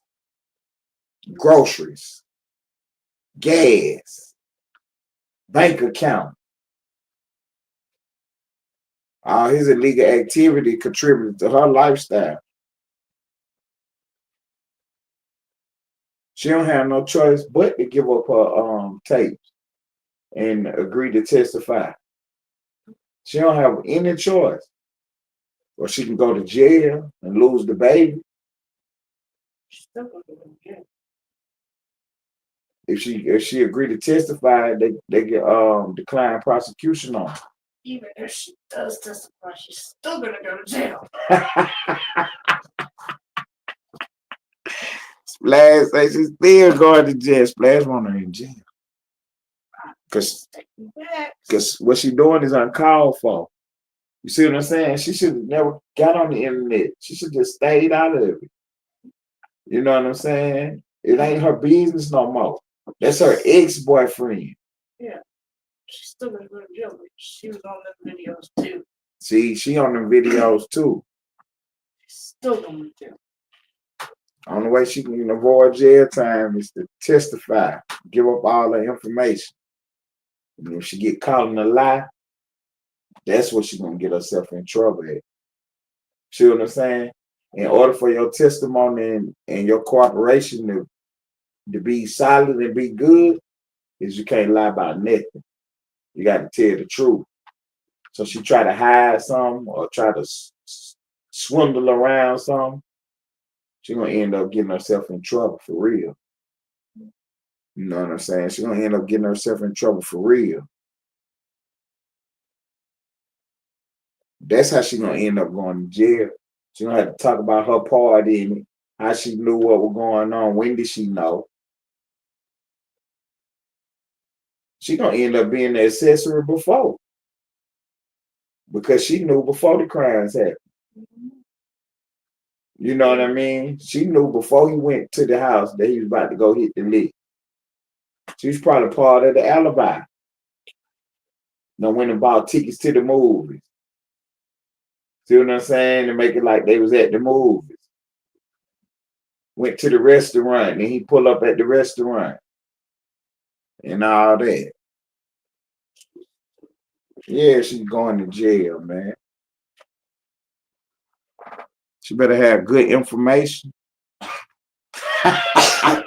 groceries, gas, bank account. All his illegal activity contributed to her lifestyle. She don't have no choice but to give up her tapes and agree to testify. She don't have any choice. Or she can go to jail and lose the baby. She's still going to go to jail. If she agreed to testify, they get decline prosecution on her. Even if she does testify, she's still going to go to jail. Splash say she's still going to jail. Splash want her in jail. Because what she doing is uncalled for. You see what I'm saying? She should have never got on the internet. She should just stayed out of it. You know what I'm saying? It ain't her business no more. That's her ex-boyfriend. Yeah. She's still going to go to jail. But she was on them videos too. See, she on them videos too. She's still going to jail. Only way she can avoid jail time is to testify, give up all the information. And if she get caught in a lie, that's what she's gonna get herself in trouble at. See what I'm saying? In order for your testimony and your cooperation to be solid and be good, is you can't lie about nothing. You got to tell the truth. So she try to hide something or try to swindle around something, she's gonna end up getting herself in trouble for real. You know what I'm saying? She's gonna end up getting herself in trouble for real. That's how she's gonna end up going to jail. She's gonna have to talk about her part in it, how she knew what was going on, when did she know. She's gonna end up being the accessory before. Because she knew before the crimes happened. You know what I mean? She knew before he went to the house that he was about to go hit the lick. She's probably part of the alibi. Now went and bought tickets to the movies. See what I'm saying? To make it like they was at the movies. Went to the restaurant and he pulled up at the restaurant. And all that. Yeah, she's going to jail, man. She better have good information. I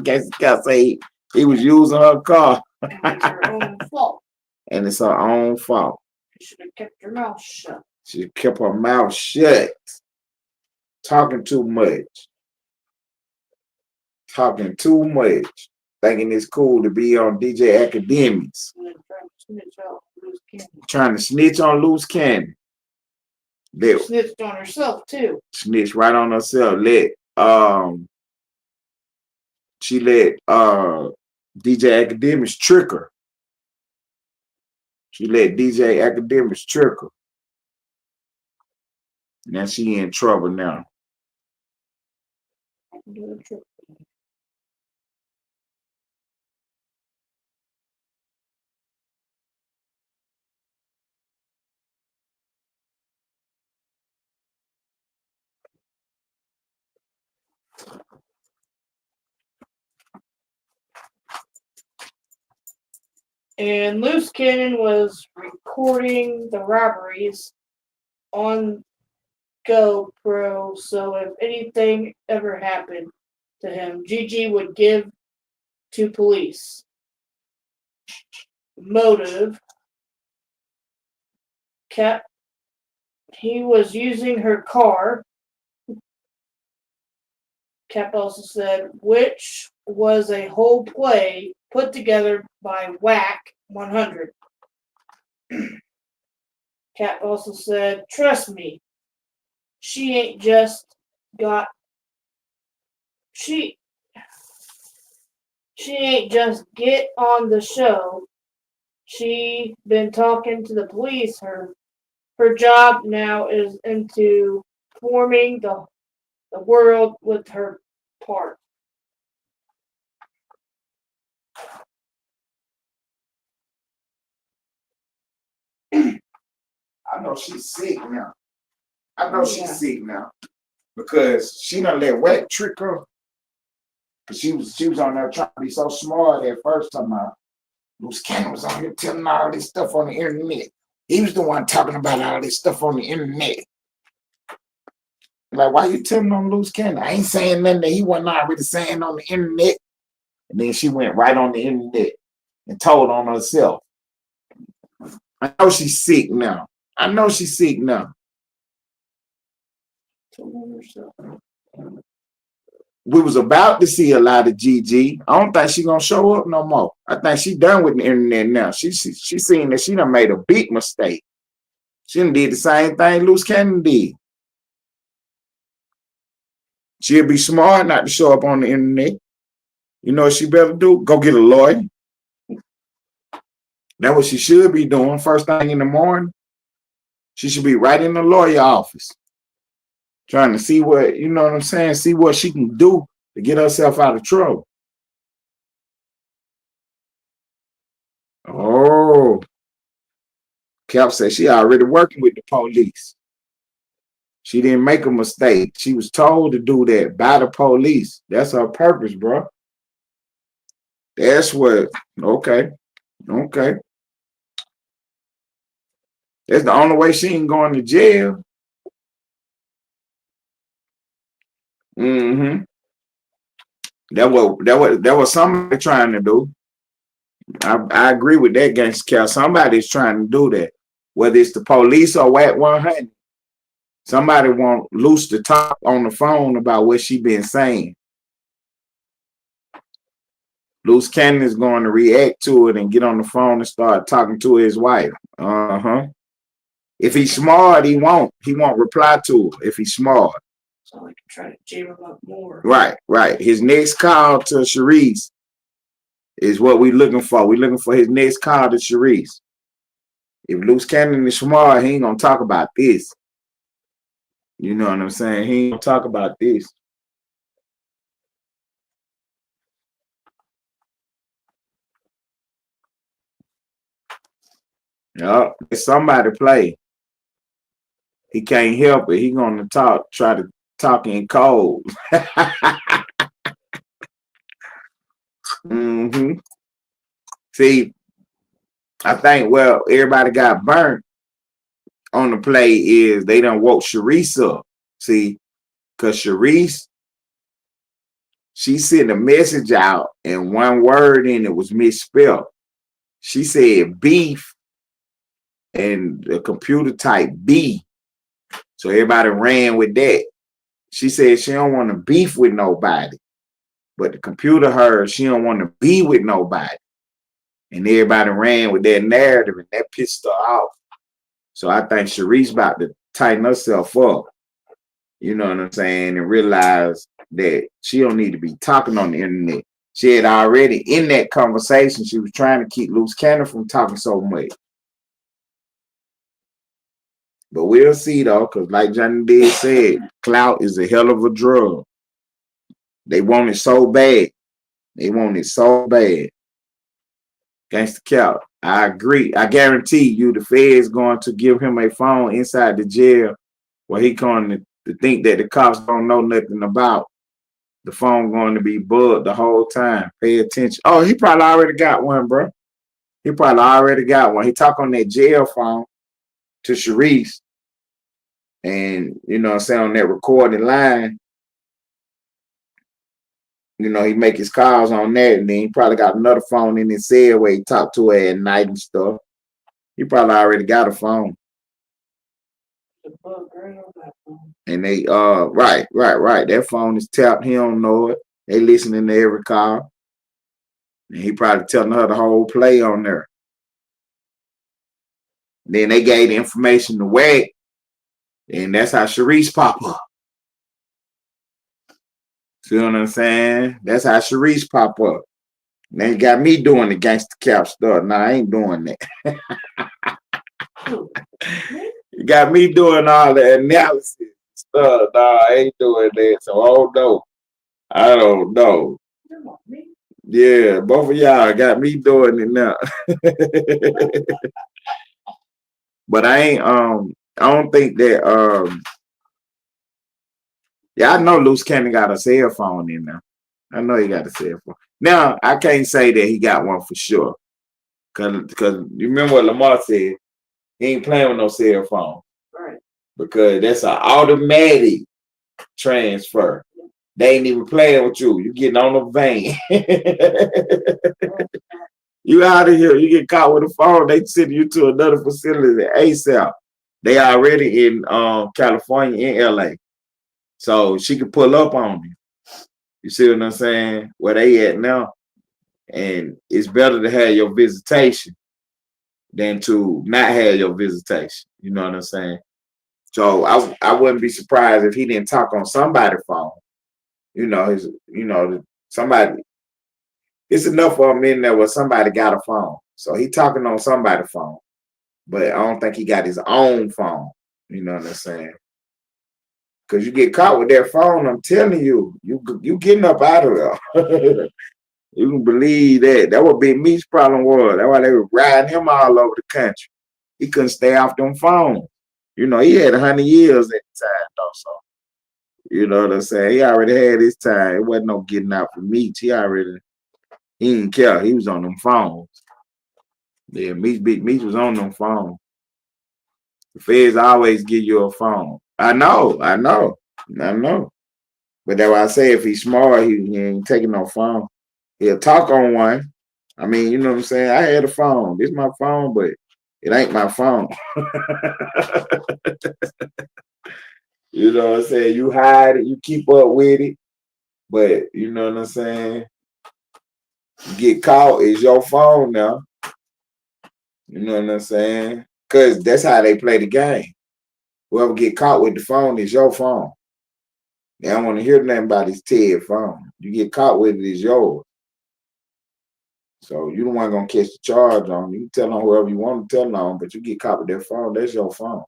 guess you gotta say he was using her car. It's her own fault. And it's her own fault. She should have kept her mouth shut. She kept her mouth shut. Talking too much. Talking too much. Thinking it's cool to be on DJ Academics. Trying to snitch on loose cannon. She snitched on herself too. Snitched right on herself. She let DJ Academics trick her. She let DJ Academics trick her. Now she in trouble now. And Loose Cannon was recording the robberies on GoPro, so if anything ever happened to him, GiGi would give to police. Motive. He was using her car. Cap also said, which was a whole play put together by Whack 100. Cap also said, trust me, she ain't just get on the show. She been talking to the police. Her job now is into forming the world with her part. I know she's sick now. I know she's sick now. Because she done let Wack trick her. She was on there trying to be so smart at first time. Loose Cannon was on here telling all this stuff on the internet. He was the one talking about all this stuff on the internet. Like, why you telling on Loose Cannon? I ain't saying nothing that he wasn't already saying on the internet. And then she went right on the internet and told on herself. I know she's sick now. I know she's sick now. We was about to see a lot of GiGi. I don't think she gonna show up no more. I think she done with the internet now. She seen that she done made a big mistake. She done did the same thing Loose Cannon did. She'll be smart not to show up on the internet. You know what she better do? Go get a lawyer. That's what she should be doing first thing in the morning. She should be right in the lawyer office. Trying to see what, you know what I'm saying? See what she can do to get herself out of trouble. Oh. Cap said she already working with the police. She didn't make a mistake. She was told to do that by the police. That's her purpose, bro. That's what, okay. Okay. That's the only way she ain't going to jail. Mm-hmm. That was somebody trying to do. I agree with that, Gangsta Cal. Somebody's trying to do that. Whether it's the police or WAC 100. Somebody want Luce to talk on the phone about what she been saying. Loose Cannon is going to react to it and get on the phone and start talking to his wife. If he's smart, he won't reply to her if he's smart. So I can try to jam him up more. Right. His next call to Sharice is what we're looking for. We're looking for his next call to Sharice. If Loose Cannon is smart, he ain't gonna talk about this. You know what I'm saying? He ain't gonna talk about this. Yup, if somebody play, he can't help it. He gonna try to talk in code. Mm-hmm. See, I think, well, everybody got burnt on the play is they done woke Sharice up. See, because Sharice, she sent a message out and one word in it was misspelled. She said beef and the computer type B. So everybody ran with that. She said she don't want to beef with nobody. But the computer heard she don't want to be with nobody. And everybody ran with that narrative and that pissed her off. So I think Sharice about to tighten herself up. You know what I'm saying? And realize that she don't need to be talking on the internet. She had already in that conversation, she was trying to keep Loose Cannon from talking so much. But we'll see though, because like Johnny did said, Clout is a hell of a drug. They want it so bad. They want it so bad. Gangsta Clout. I agree. I guarantee you the Fed's going to give him a phone inside the jail where he going to think that the cops don't know nothing about. The phone going to be bugged the whole time. Pay attention. Oh, he probably already got one, bro. He probably already got one. He talk on that jail phone to Sharice. And, you know what I'm saying, on that recording line, you know, he make his calls on that. And then he probably got another phone in his cell where he talk to her at night and stuff. He probably already got a phone. And they, right. That phone is tapped. He don't know it. They listening to every call. And he probably telling her the whole play on there. Then they gave the information to Wack. And that's how Sharice pop up. See what I'm saying? That's how Sharice pop up. Now you got me doing the gangster cap stuff. Nah, I ain't doing that. You got me doing all the analysis stuff. Nah, I ain't doing that. So I don't know. Yeah, both of y'all got me doing it now. But I don't think that yeah, I know Loose Cannon got a cell phone in there. I know he got a cell phone. Now I can't say that he got one for sure. Cause you remember what Lamar said, he ain't playing with no cell phone. Right. Because that's an automatic transfer. They ain't even playing with you. You getting on the van. You out of here. You get caught with a phone. They send you to another facility ASAP. They already in California, in LA. So she can pull up on you. You see what I'm saying? Where they at now. And it's better to have your visitation than to not have your visitation. You know what I'm saying? So I wouldn't be surprised if he didn't talk on somebody's phone. Somebody. It's enough of them in there where somebody got a phone. So he talking on somebody's phone. But I don't think he got his own phone. You know what I'm saying? Because you get caught with that phone, I'm telling you, you getting up out of there. You can believe that. That what Big Meat's problem was. That's why they were riding him all over the country. He couldn't stay off them phones. He had 100 years at the time, though. So, you know what I'm saying? He already had his time. It wasn't no getting out for Meats. He didn't care. He was on them phones. Yeah, Big Meats was on them phones. The feds always give you a phone. I know. But that's why I say if he's smart, he ain't taking no phone. He'll talk on one. I mean, you know what I'm saying? I had a phone. This is my phone, but it ain't my phone. You know what I'm saying? You hide it, you keep up with it. But you know what I'm saying? You get caught, it's your phone now. You know what I'm saying? Because that's how they play the game. Whoever get caught with the phone is your phone. They don't want to hear nothing about his Ted phone. You get caught with it, it's yours. So you the one gonna catch the charge on. You can tell on whoever you want to tell on, but you get caught with their phone, that's your phone.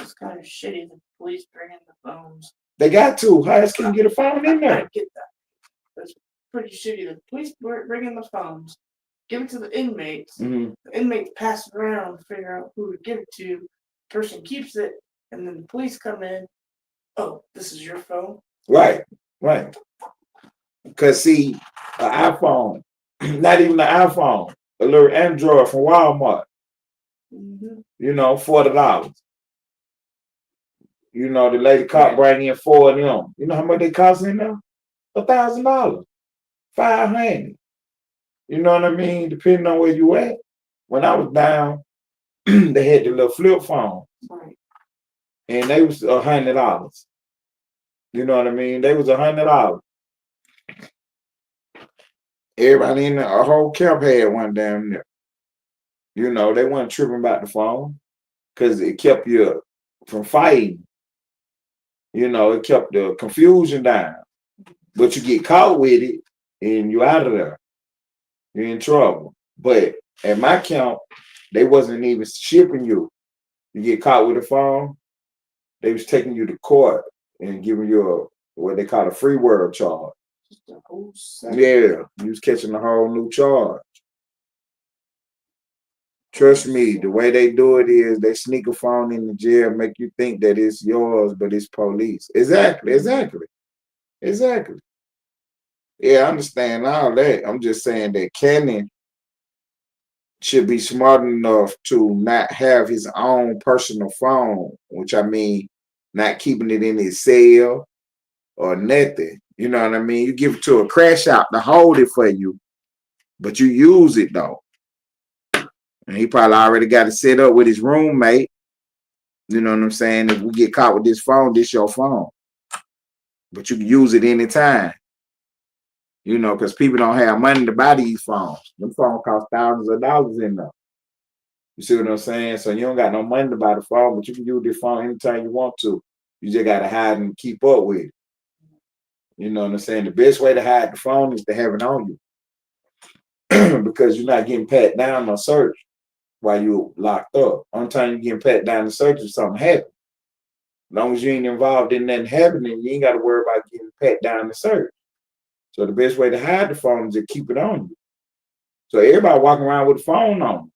It's kind of shitty the police bringing the phones. They got to. How else can you get a phone in there? I get that. That's pretty shitty. The police bringing the phones, give it to the inmates. Mm-hmm. The inmates pass it around, figure out who to give it to. The person keeps it, and then the police come in. Oh, this is your phone? Right. Because see, an iPhone, not even an iPhone, a little Android from Walmart, $40. The lady cop bring in 4 of them. You know how much they cost in there? $1,000, $500. You know what I mean? Depending on where you at. When I was down, they had the little flip phone, and they was $100. You know what I mean? They was $100. Everybody in the whole camp had one down there. They weren't tripping about the phone because it kept you from fighting. It kept the confusion down. But you get caught with it and you out of there. You're in trouble. But at my camp, they wasn't even shipping you. You get caught with a phone, they was taking you to court and giving you what they call a free world charge. Yeah, you was catching a whole new charge. Trust me, the way they do it is they sneak a phone in the jail, make you think that it's yours, but it's police. Exactly. Yeah, I understand all that. I'm just saying that Cannon should be smart enough to not have his own personal phone, which I mean, not keeping it in his cell or nothing. You know what I mean? You give it to a crash out to hold it for you, but you use it though. And he probably already got it set up with his roommate. You know what I'm saying? If we get caught with this phone, this your phone. But you can use it anytime. Because people don't have money to buy these phones. Them phones cost thousands of dollars in there. You see what I'm saying? So you don't got no money to buy the phone, but you can use this phone anytime you want to. You just got to hide and keep up with it. You know what I'm saying? The best way to hide the phone is to have it on you. Because you're not getting pat down or searched while you're locked up. Only time you're getting pat down and searched if something happens. As long as you ain't involved in nothing happening, you ain't got to worry about getting pat down and searched. So the best way to hide the phone is to keep it on you. So everybody walking around with a phone on.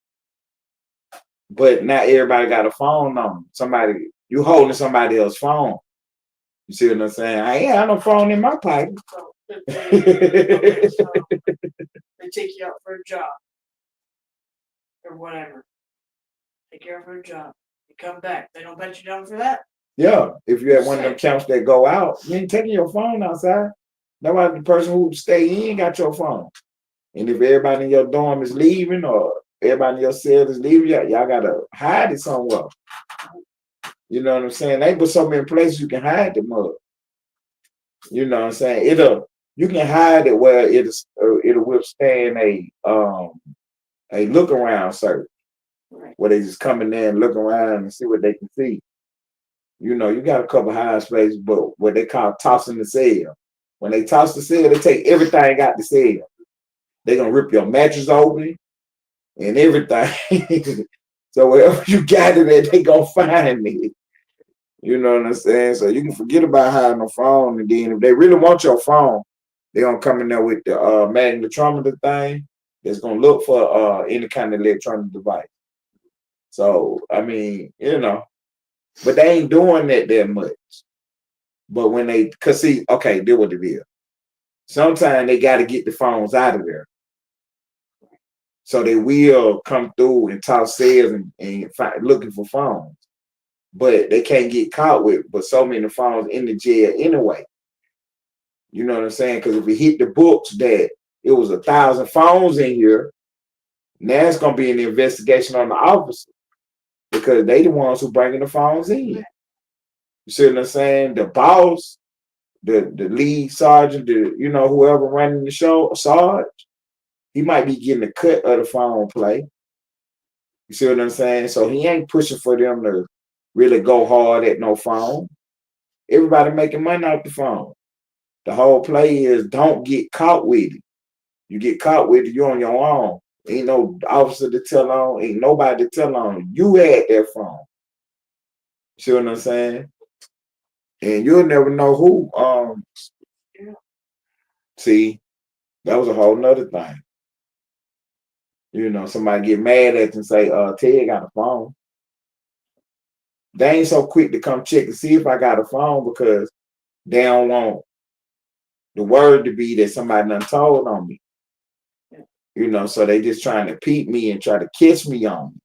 But not everybody got a phone number. Somebody, you holding somebody else's phone. You see what I'm saying? I ain't have no phone in my pocket. So, okay, so they take you out for a job or whatever. Take you out for a job. You come back. They don't bet you down for that? Yeah. If you had one of them camps that go out, you ain't taking your phone outside. Nobody, the person who stay in got your phone. And if everybody in your dorm is leaving or everybody in your cell is leaving, y'all gotta hide it somewhere. You know what I'm saying? They put so many places you can hide the mug. You know what I'm saying? You can hide it where it'll withstand a look around search, where they just come in there and look around and see what they can see. You know, you got a couple high spaces, but what they call tossing the cell. When they toss the cell, they take everything out the cell. They're gonna rip your mattress open and everything. So wherever you got it at, they gonna find it. You know what I'm saying? So you can forget about hiding a phone, and then if they really want your phone, they're gonna come in there with the magnetometer thing that's gonna look for any kind of electronic device. So I mean, you know, but they ain't doing that much. But when they, cause see, okay, deal with it is. Sometimes they got to get the phones out of there. So they will come through and toss sales and find, looking for phones. But they can't get caught with but so many phones in the jail anyway. You know what I'm saying? Because if we hit the books that it was 1,000 phones in here, now it's gonna be an investigation on the officer because they the ones who bringing the phones in. You see what I'm saying? The boss, the lead sergeant, whoever running the show, Sarge, he might be getting a cut of the phone play. You see what I'm saying? So he ain't pushing for them to really go hard at no phone. Everybody making money off the phone. The whole play is don't get caught with it. You get caught with it, you're on your own. Ain't no officer to tell on, ain't nobody to tell on. You had that phone. See what I'm saying? And you'll never know who. See, that was a whole nother thing. You know, somebody get mad at you and say, Ted got a phone. They ain't so quick to come check to see if I got a phone because they don't want the word to be that somebody done told on me. You know, so they just trying to peep me and try to kiss me on me.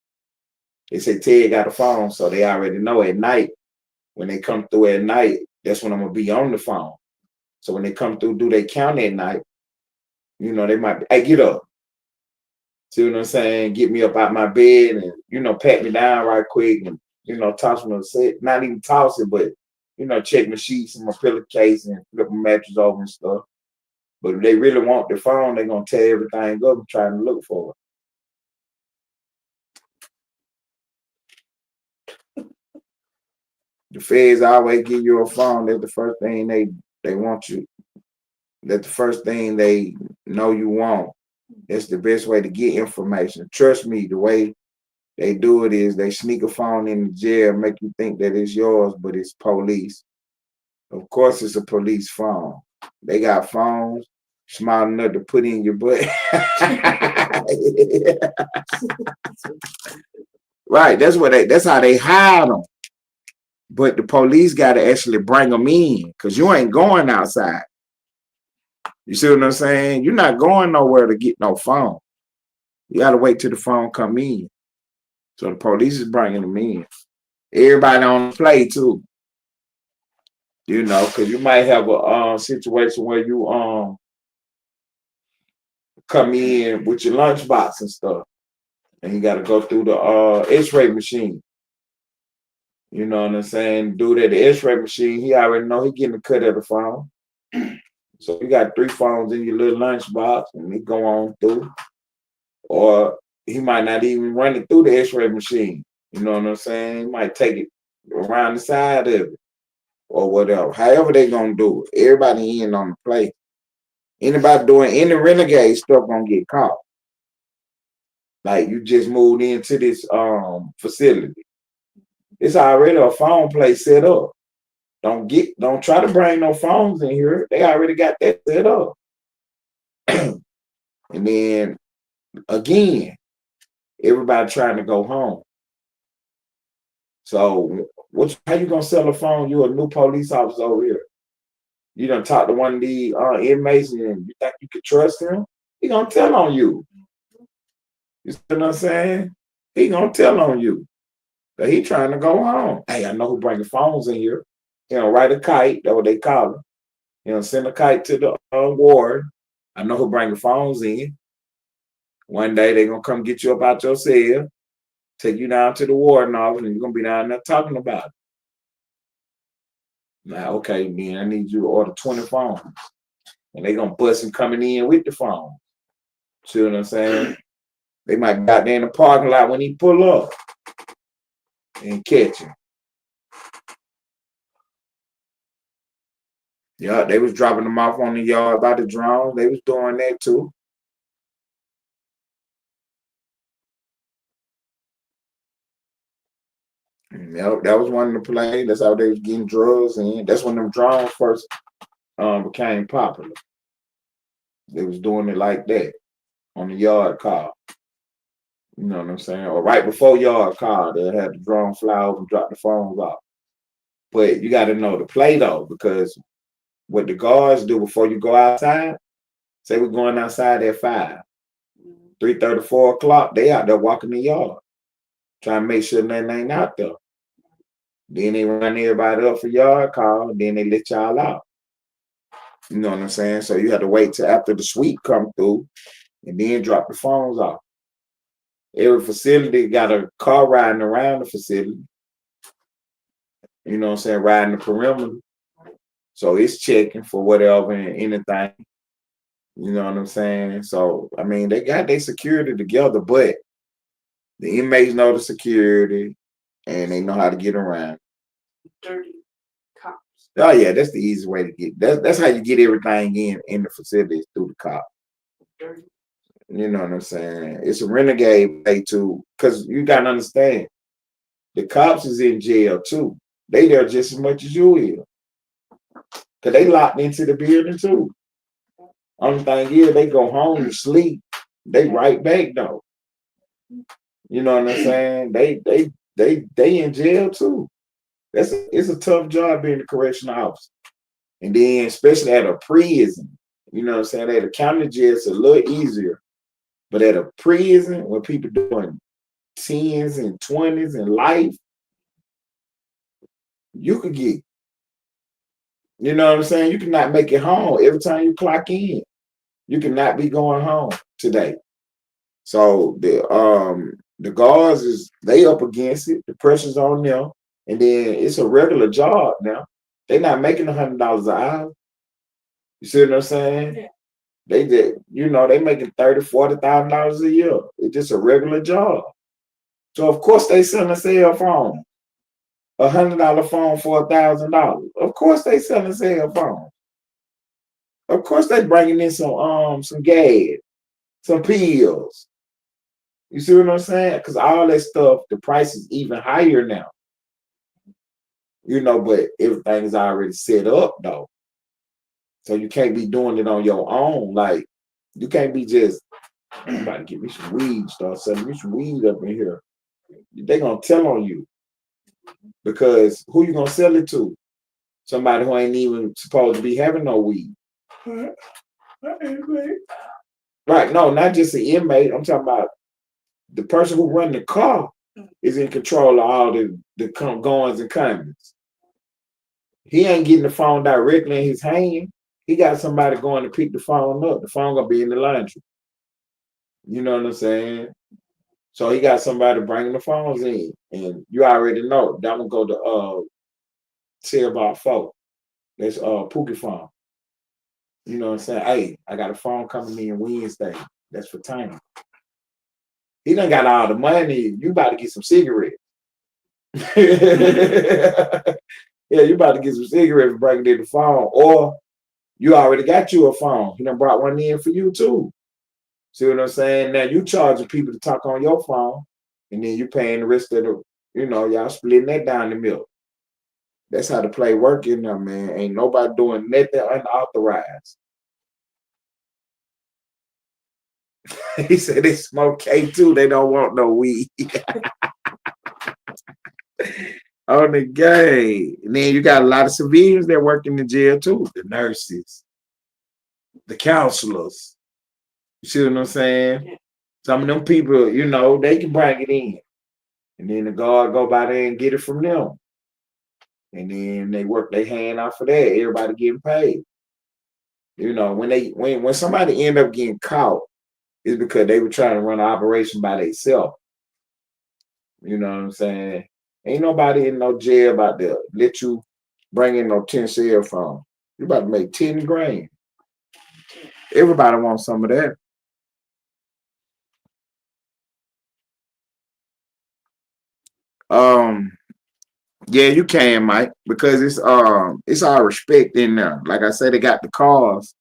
They say Ted got a phone, so they already know at night. When they come through at night, that's when I'm gonna be on the phone. So when they come through, do they count at night? You know, they might be, hey, get up. See what I'm saying? Get me up out my bed and, pat me down right quick and, toss me on the set. Not even toss it, but, check my sheets and my pillowcase and flip my mattress over and stuff. But if they really want the phone, they're going to tear everything up and try to look for it. The feds always give you a phone. That's the first thing they want you. That's the first thing they know you want. That's the best way to get information. Trust me, the way they do it is they sneak a phone in the jail, make you think that it's yours, but it's police. Of course, it's a police phone. They got phones small enough to put in your butt. Right, that's how they hide them. But the police got to actually bring them in because you ain't going outside. You see what I'm saying? You're not going nowhere to get no phone. You got to wait till the phone come in. So the police is bringing them in. Everybody on the play too. Because you might have a situation where you come in with your lunchbox and stuff, and you got to go through the X-ray machine. You know what I'm saying? Dude at the X-ray machine, he already know he getting a cut of the phone. So you got 3 phones in your little lunchbox, and he go on through. Or he might not even run it through the X-ray machine. You know what I'm saying? He might take it around the side of it or whatever. However they gonna do it. Everybody in on the play. Anybody doing any renegade stuff gonna get caught. Like you just moved into this facility. It's already a phone place set up. Don't try to bring no phones in here. They already got that set up. And then again, everybody trying to go home. So how you gonna sell a phone? You a new police officer over here. You done talk to one of the inmates and you think you could trust him? He gonna tell on you. You see what I'm saying? He gonna tell on you. But he trying to go home. Hey, I know who bringing phones in here. Write a kite. That's what they call it. Send a kite to the ward. I know who bringing phones in. One day they gonna come get you up out your cell, take you down to the warden office, and you're gonna be down there talking about it. Now, okay, man, I need you to order 20 phones. And they gonna bust him coming in with the phone. See what I'm saying? They might be out there in the parking lot when he pull up and catch him. Yeah, they was dropping them off on the yard by the drone. They was doing that too. Yep, that was one of the plays. That's how they was getting drugs in. That's when them drones first became popular. They was doing it like that on the yard car. You know what I'm saying? Or right before yard car, they had the drone fly over and drop the phones off. But you got to know the play though, because what the guards do before you go outside, say we're going outside at 5, 3:30, 4 o'clock, they out there walking the yard, trying to make sure nothing ain't out there. Then they run everybody up for yard call, and then they let y'all out. You know what I'm saying? So you have to wait till after the sweep come through and then drop the phones off. Every facility got a car riding around the facility. You know what I'm saying? Riding the perimeter. So it's checking for whatever and anything. You know what I'm saying? So, I mean, they got their security together, but the inmates know the security and they know how to get around. Dirty cops. Oh, yeah, that's the easy way to get. That's how you get everything in the facilities through the cop. Dirty. You know what I'm saying? It's a renegade way too, because you got to understand, the cops is in jail too. They there just as much as you is. Because they locked into the building too. Only thing is, they go home and sleep. They right back though. You know what I'm saying? They in jail too. It's a tough job being a correctional officer. And then especially at a prison, you know what I'm saying? At a county jail, it's a little easier. But at a prison, when people doing 10s and 20s in life, you could get, you know what I'm saying? You cannot make it home every time you clock in. You cannot be going home today. So the guards they up against it. The pressure's on them, and then it's a regular job now. They're not making $100 an hour. You see what I'm saying? Yeah. They did, they making $30,000, $40,000 a year. It's just a regular job. So of course they selling a cell phone, $100 phone for $1,000. Of course they selling cell phone. Of course they bringing in some gas, some pills. You see what I'm saying? Because all that stuff, the price is even higher now. But everything is already set up though. So you can't be doing it on your own. Like, you can't be just, I'm about to get me some weed, start selling me some weed up in here. They're going to tell on you. Because who you going to sell it to? Somebody who ain't even supposed to be having no weed. Right, no, not just an inmate. I'm talking about the person who run the car is in control of all the goings and comings. He ain't getting the phone directly in his hand. He got somebody going to pick the phone up. The phone gonna be in the laundry. You know what I'm saying? So he got somebody bringing the phones in, and you already know that one go to say about 4. That's Pookie phone. You know what I'm saying? Hey, I got a phone coming in Wednesday. That's for Tiny. He done got all the money. You about to get some cigarettes. Yeah, you about to get some cigarettes for bringing in the phone, or you already got you a phone. He done brought one in for you too. See what I'm saying? Now you charging people to talk on your phone, and then you paying the rest of the, y'all splitting that down the middle. That's how the play work in there, man. Ain't nobody doing nothing unauthorized. He said they smoke K2. They don't want no weed. On the game. And then you got a lot of civilians that work in the jail too. The nurses, the counselors. You see what I'm saying? Some of them people, you know, they can bring it in. And then the guard go by there and get it from them. And then they work their hand off of that. Everybody getting paid. You know, when somebody end up getting caught, it's because they were trying to run an operation by themselves. You know what I'm saying? Ain't nobody in no jail about to let you bring in no 10 cell phone. You about to make 10 grand. Everybody wants some of that. Yeah, you can, Mike, because it's all respect in there. Like I said, they got the cars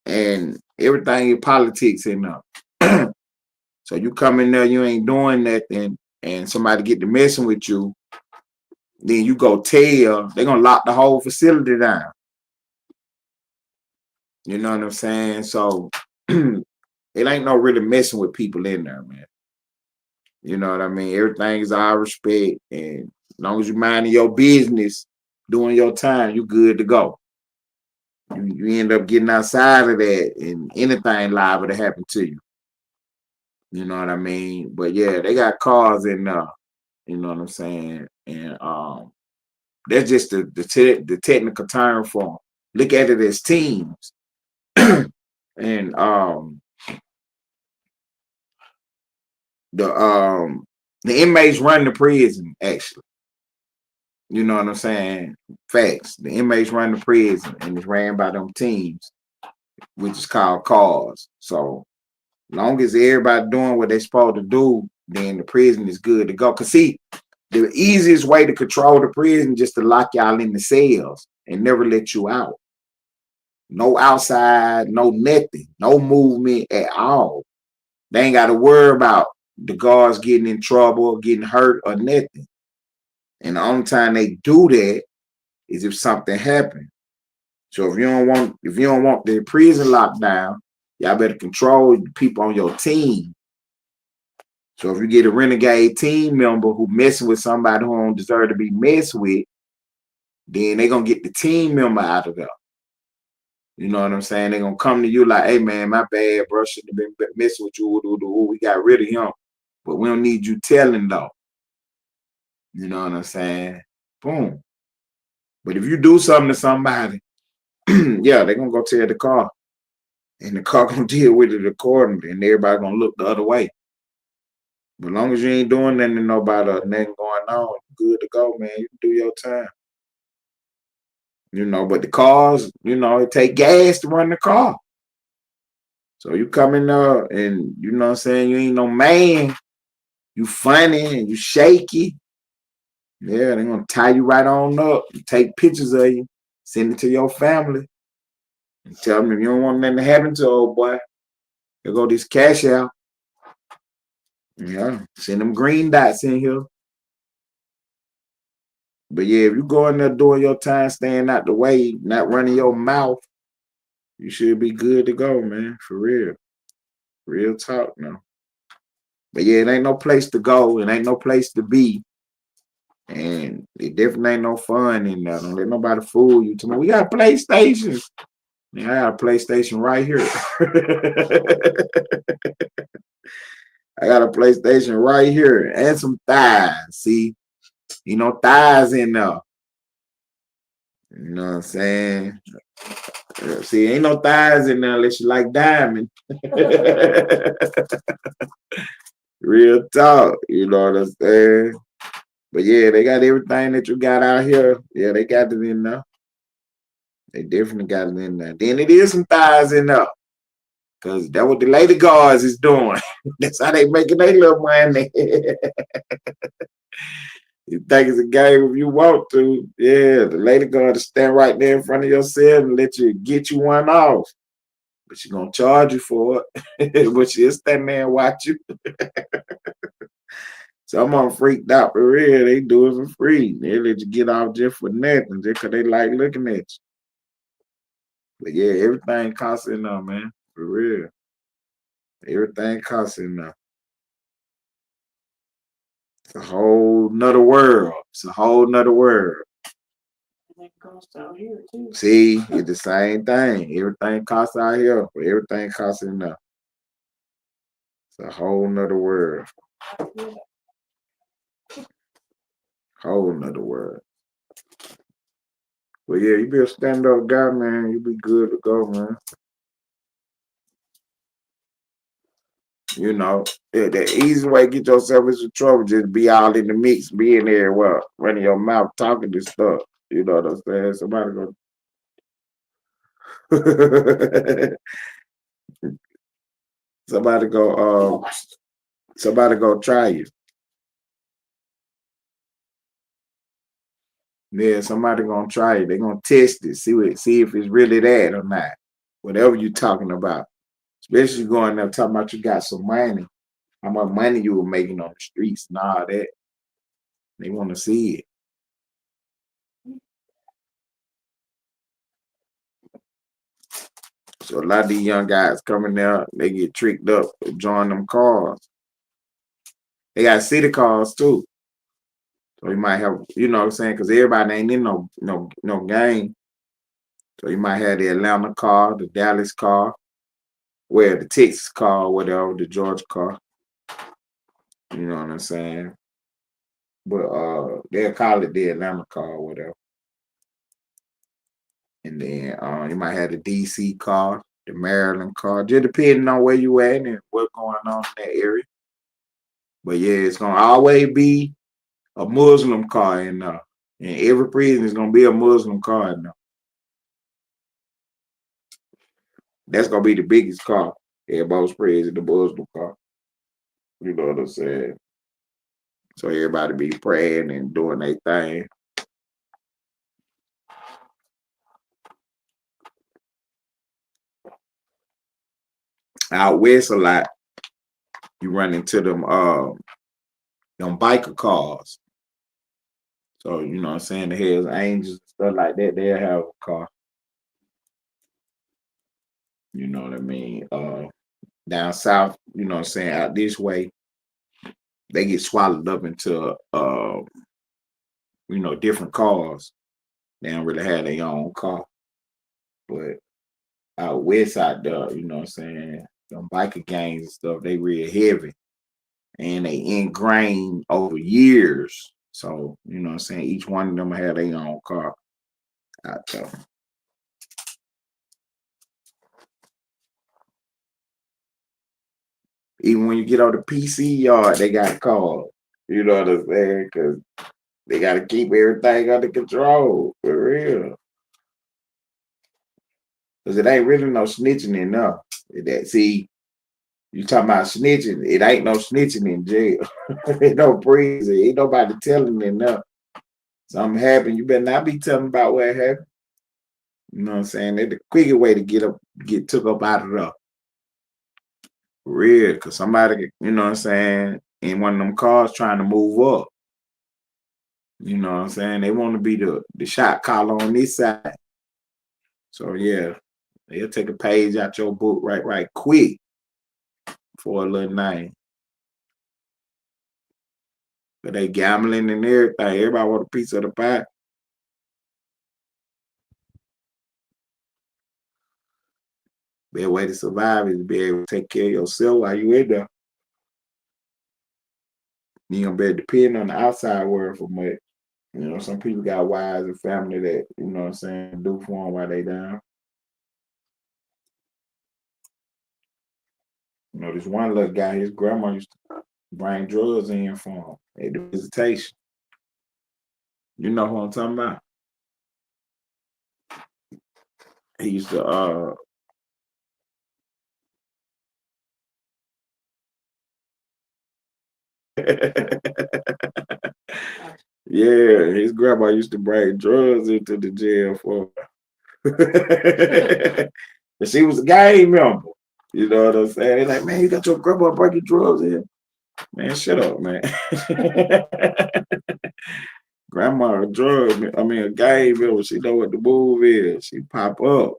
and everything in politics in there. So you come in there, you ain't doing nothing, and somebody get to messing with you, then you go tell, they're gonna lock the whole facility down. You know what I'm saying? So it ain't no really messing with people in there, man. You know what I mean? Everything is all respect, and as long as you minding your business, doing your time, you good to go. You end up getting outside of that, and anything liable to happen to you. You know what I mean? But yeah, they got cars in there. You know what I'm saying? And that's just the technical term for them. Look at it as teams. And the inmates run the prison, actually. You know what I'm saying? Facts. The inmates run the prison, and it's ran by them teams, which is called cars. So long as everybody doing what they're supposed to do, then the prison is good to go. Cause see, the easiest way to control the prison just to lock y'all in the cells and never let you out. No outside, no nothing, no movement at all. They ain't got to worry about the guards getting in trouble, getting hurt, or nothing. And the only time they do that is if something happened. So if you don't want the prison locked down, y'all better control the people on your team. So if you get a renegade team member who messing with somebody who don't deserve to be messed with, then they gonna get the team member out of there. You know what I'm saying? They're gonna come to you like, hey man, my bad, bro. Shouldn't have been messing with you. We got rid of him. But we don't need you telling though. You know what I'm saying? Boom. But if you do something to somebody, yeah, they're gonna go tell the car. And the car gonna deal with it accordingly, and everybody gonna look the other way. But as long as you ain't doing nothing to nobody or nothing going on, you good to go, man. You can do your time. You know, but the cars, you know, it take gas to run the car. So you come in there and you know what I'm saying, you ain't no man. You funny and you shaky. Yeah, they're gonna tie you right on up, take pictures of you, send it to your family, and tell them if you don't want nothing to happen to old boy, they go this cash out. Yeah, send them green dots in here. But yeah, if you go in there doing your time, staying out the way, not running your mouth, you should be good to go, man. For real. Real talk now. But yeah, it ain't no place to go. It ain't no place to be. And it definitely ain't no fun in there. Don't let nobody fool you. Tomorrow, we got PlayStations. Yeah, I got a PlayStation right here. I got a PlayStation right here and some thighs. See, you know, thighs in there. You know what I'm saying? See, ain't no thighs in there unless you like diamond. Real talk, you know what I'm saying? But yeah, they got everything that you got out here. Yeah, they got it in there. They definitely got it in there. Then it is some thighs in there. Because that's what the lady guards is doing. That's how they making their little money. You think it's a game if you want to. Yeah, the lady guard stand right there in front of your cell and let you get you one off. But she's going to charge you for it. But she'll stand there and watch you. Some of them freaked out for real. They do it for free. They let you get off just for nothing, just because they like looking at you. But yeah, everything costs enough, man. For real. Everything costs enough. It's a whole nother world. It's a whole nother world. It costs out here too. See, it's the same thing. Everything costs out here, but everything costs enough. It's a whole nother world. Whole nother world. But yeah, you be a stand-up guy, man. You be good to go, man. You know, the easy way to get yourself into trouble just be all in the mix, be in there, well, running your mouth, talking this stuff. You know what I'm saying? Somebody go try you. Yeah, somebody gonna try it. They're gonna test it, see if it's really that or not. Whatever you talking about. Especially going there talking about you got some money. How much money you were making on the streets and all that. They want to see it. So a lot of these young guys coming there, they get tricked up, join them cars. They got city cars too. So you might have, you know what I'm saying, because everybody ain't in no gang. So you might have the Atlanta car, the Dallas car, the Texas car, whatever, the Georgia car. You know what I'm saying? But they'll call it the Atlanta car or whatever. And then you might have the DC car, the Maryland car, just depending on where you at and what's going on in that area. But yeah, it's gonna always be a Muslim car in there. In every prison is gonna be a Muslim car in there. That's gonna be the biggest car. Everybody's praising the Muslim car. You know what I'm saying? So everybody be praying and doing their thing. Out west a lot, you run into them biker cars. So, you know what I'm saying, the Hells Angels, stuff like that, they'll have a car. You know what I mean? Down south, you know what I'm saying, out this way, they get swallowed up into different cars. They don't really have their own car. But out west out there, you know what I'm saying, them biker gangs and stuff, they real heavy. And they ingrained over years. So, you know what I'm saying, each one of them had their own car out there. Even when you get on the PC yard, they got cars. You know what I'm saying? Because they got to keep everything under control, for real. Because it ain't really no snitching enough. See, you talking about snitching, it ain't no snitching in jail. Ain't no prison. Ain't nobody telling enough. Something happened, you better not be telling about what happened. You know what I'm saying? That's the quicker way to get took up out of there. For real, because somebody, you know what I'm saying, in one of them cars trying to move up. You know what I'm saying? They want to be the shot caller on this side. So yeah, they'll take a page out your book right quick for a little name. But they gambling and everything. Everybody want a piece of the pie. Better way to survive is to be able to take care of yourself while you in there. You don't better depend on the outside world for much. You know, some people got wives and family that, you know what I'm saying, do for them while they down. You know, this one little guy, his grandma used to bring drugs in for him at the visitation. You know who I'm talking about? He used to yeah, his grandma used to bring drugs into the jail for him. And she was a gang member. You know what I'm saying? They're like, man, you got your grandma bringing drugs in. Man, shut up, man. Grandma a gang member. She know what the move is. She pop up.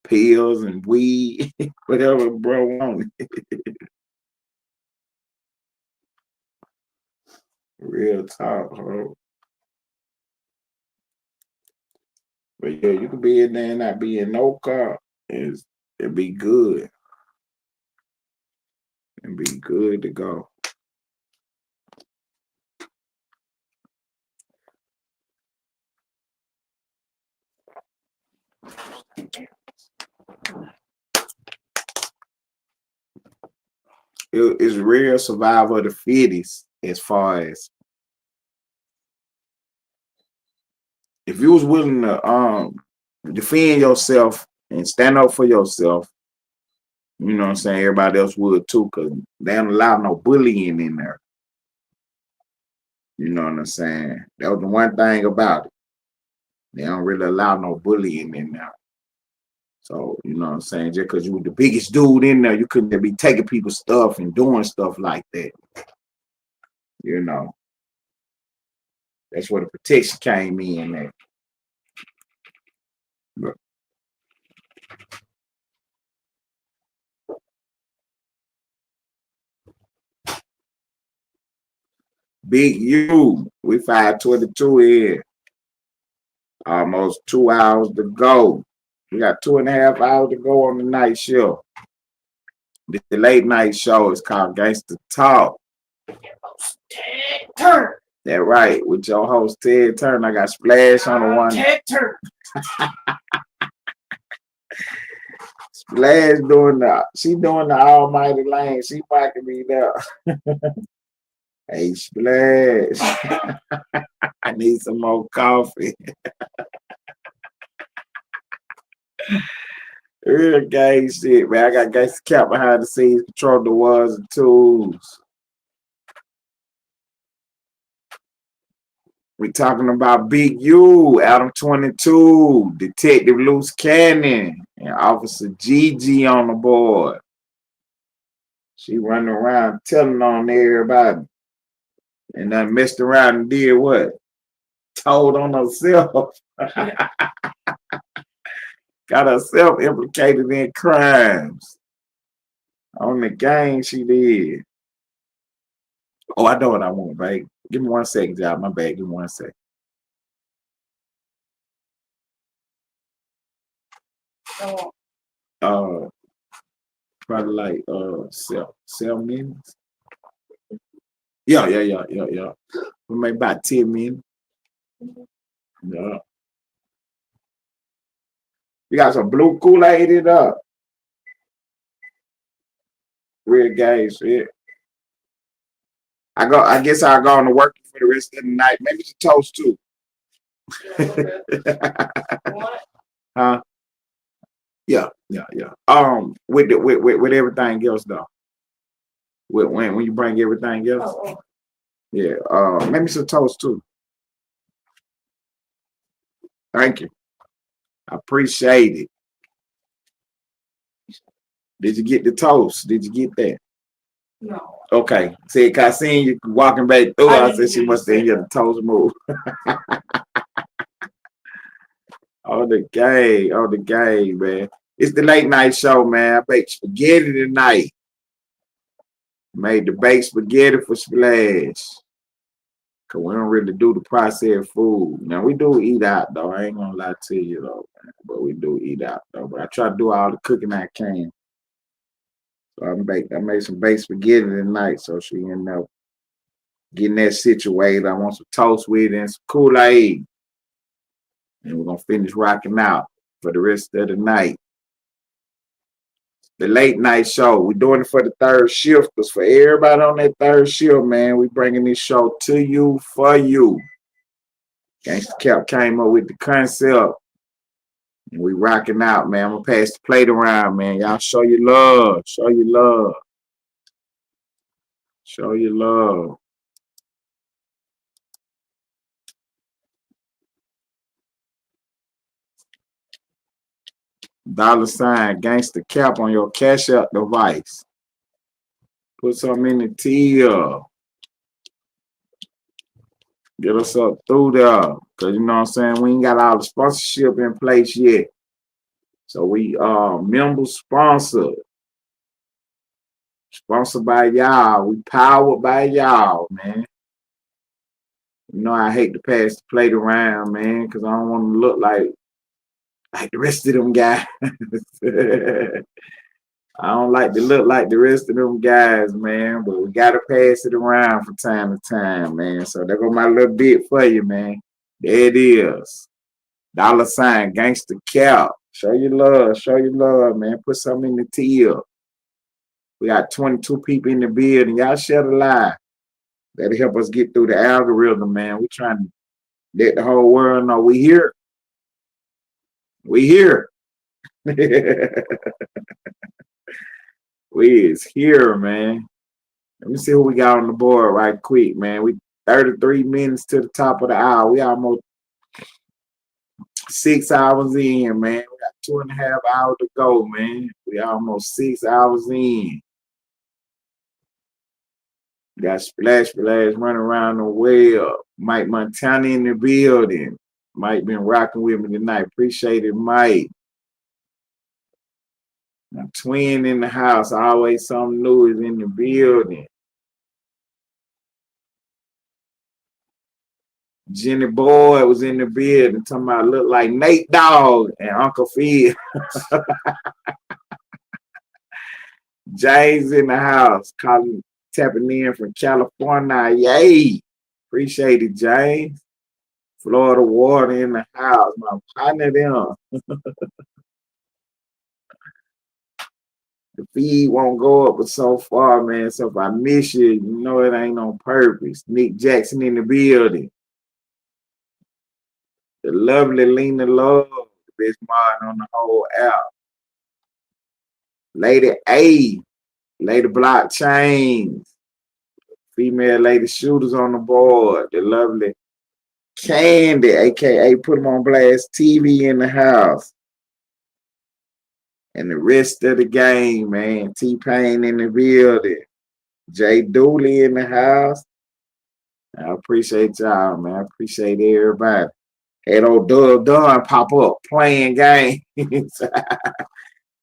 Pills and weed, whatever bro wanted. Real talk, bro. But yeah, you could be in there and not be in no car. It'd be good. It'd be good to go. It's real survival of the fittest as far as if you was willing to defend yourself and stand up for yourself, you know what I'm saying, everybody else would too, because they don't allow no bullying in there. You know what I'm saying? That was the one thing about it. They don't really allow no bullying in there. So, you know what I'm saying? Just because you were the biggest dude in there, you couldn't be taking people's stuff and doing stuff like that. You know. That's where the protection came in there. But Big U, we 522 here. Almost 2 hours to go. We got 2.5 hours to go on the night show. The late night show is called Gangsta Talk. Ted Turner. That's right. With your host, Ted Turner. I got Splash on the one. Ted Turner. Splash doing the almighty lane. She backing me up. Hey, Splash. I need some more coffee. Real gang shit, man. I got Gangsta Cap behind the scenes, control the ones and twos. We talking about Big U, Adam22, Detective Loose Cannon, and Officer GiGi on the board. She running around telling on everybody. And then messed around and did what? Told on herself. Got herself implicated in crimes. On the gang she did. Oh, I know what I want, babe. Give me 1 second, y'all. My bad. Give me 1 second. Probably like cell minutes. Yeah. We make about 10 minutes. Yeah. We got some blue Kool-Aid it up. Real gay shit. I guess I'll go on to work for the rest of the night. Maybe some toast too. What? Huh? Yeah. With everything else though. When you bring everything else. Oh. Yeah. Maybe some toast too. Thank you. I appreciate it. Did you get the toast? Did you get that? No. Okay. See, cause I seen you walking back through. I said she must have heard the toast move. Oh, the game, man. It's the late night show, man. I baked spaghetti tonight. Made the baked spaghetti for Splash. Cause we don't really do the processed food. Now we do eat out though. I ain't gonna lie to you though, man. But we do eat out though. But I try to do all the cooking I can. So I made some baked spaghetti tonight, so she ended up getting that situated. I want some toast with it and some Kool-Aid. And we're gonna finish rocking out for the rest of the night. The late night show. We're doing it for the third shift, because for everybody on that third shift, man, we bringing this show to you for you. Gangsta Cap came up with the concept. And we rocking out, man. I'm gonna pass the plate around, man. Y'all show your love. Show your love. Show your love. $ Gangsta Cap on your Cash App device. Put something in the till. Get us up through there. Cause you know what I'm saying? We ain't got all the sponsorship in place yet. So we member sponsored. Sponsored by y'all. We powered by y'all, man. You know, I hate to pass the plate around, man, because I don't want to look like the rest of them guys. I don't like to look like the rest of them guys, man, but we got to pass it around from time to time, man. So there go my little bit for you, man. There it is. $ gangster cap. Show your love, man. Put something in the till. We got 22 people in the building. Y'all share the live. That'll help us get through the algorithm, man. We trying to let the whole world know we here. We here. We is here, man. Let me see who we got on the board right quick, man. We 33 minutes to the top of the hour. We almost 6 hours in, man. We got 2.5 hours to go, man. We almost 6 hours in. Got Splash running around the well. Mike Montana in the building. Mike been rocking with me tonight. Appreciate it, Mike. My twin in the house. Always something new is in the building. Jenny Boy was in the building talking about look like Nate Dogg and Uncle Phil. Jay's in the house, tapping in from California. Yay! Appreciate it, James. Florida Water in the house. My partner them. The feed won't go up but so far, man. So if I miss you, you know it ain't on purpose. Nick Jackson in the building. The lovely Lena Love, the best mod on the whole app. Lady A, Lady Blockchains, female lady shooters on the board. The lovely Candy, aka Put 'em on Blast TV in the house. And the rest of the game, man. T-Pain in the building. Jay Dooley in the house. I appreciate y'all, man. I appreciate everybody. Had old Dub Dunn pop up playing games.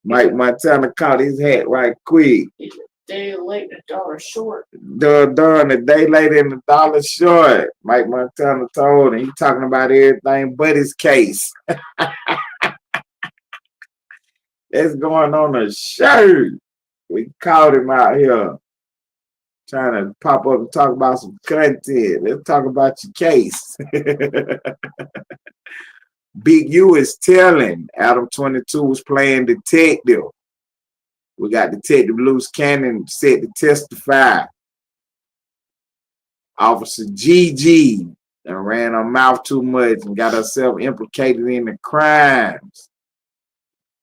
Mike Montana caught his hat right quick. Day late, $1 short. Dub Dunn a day later and $1 short. Mike Montana told him he talking about everything but his case. That's going on a shirt. We caught him out here trying to pop up and talk about some content. Let's talk about your case. Big U is telling Adam22 was playing detective. We got Detective Loose Cannon set to testify. Officer GiGi that ran her mouth too much and got herself implicated in the crimes.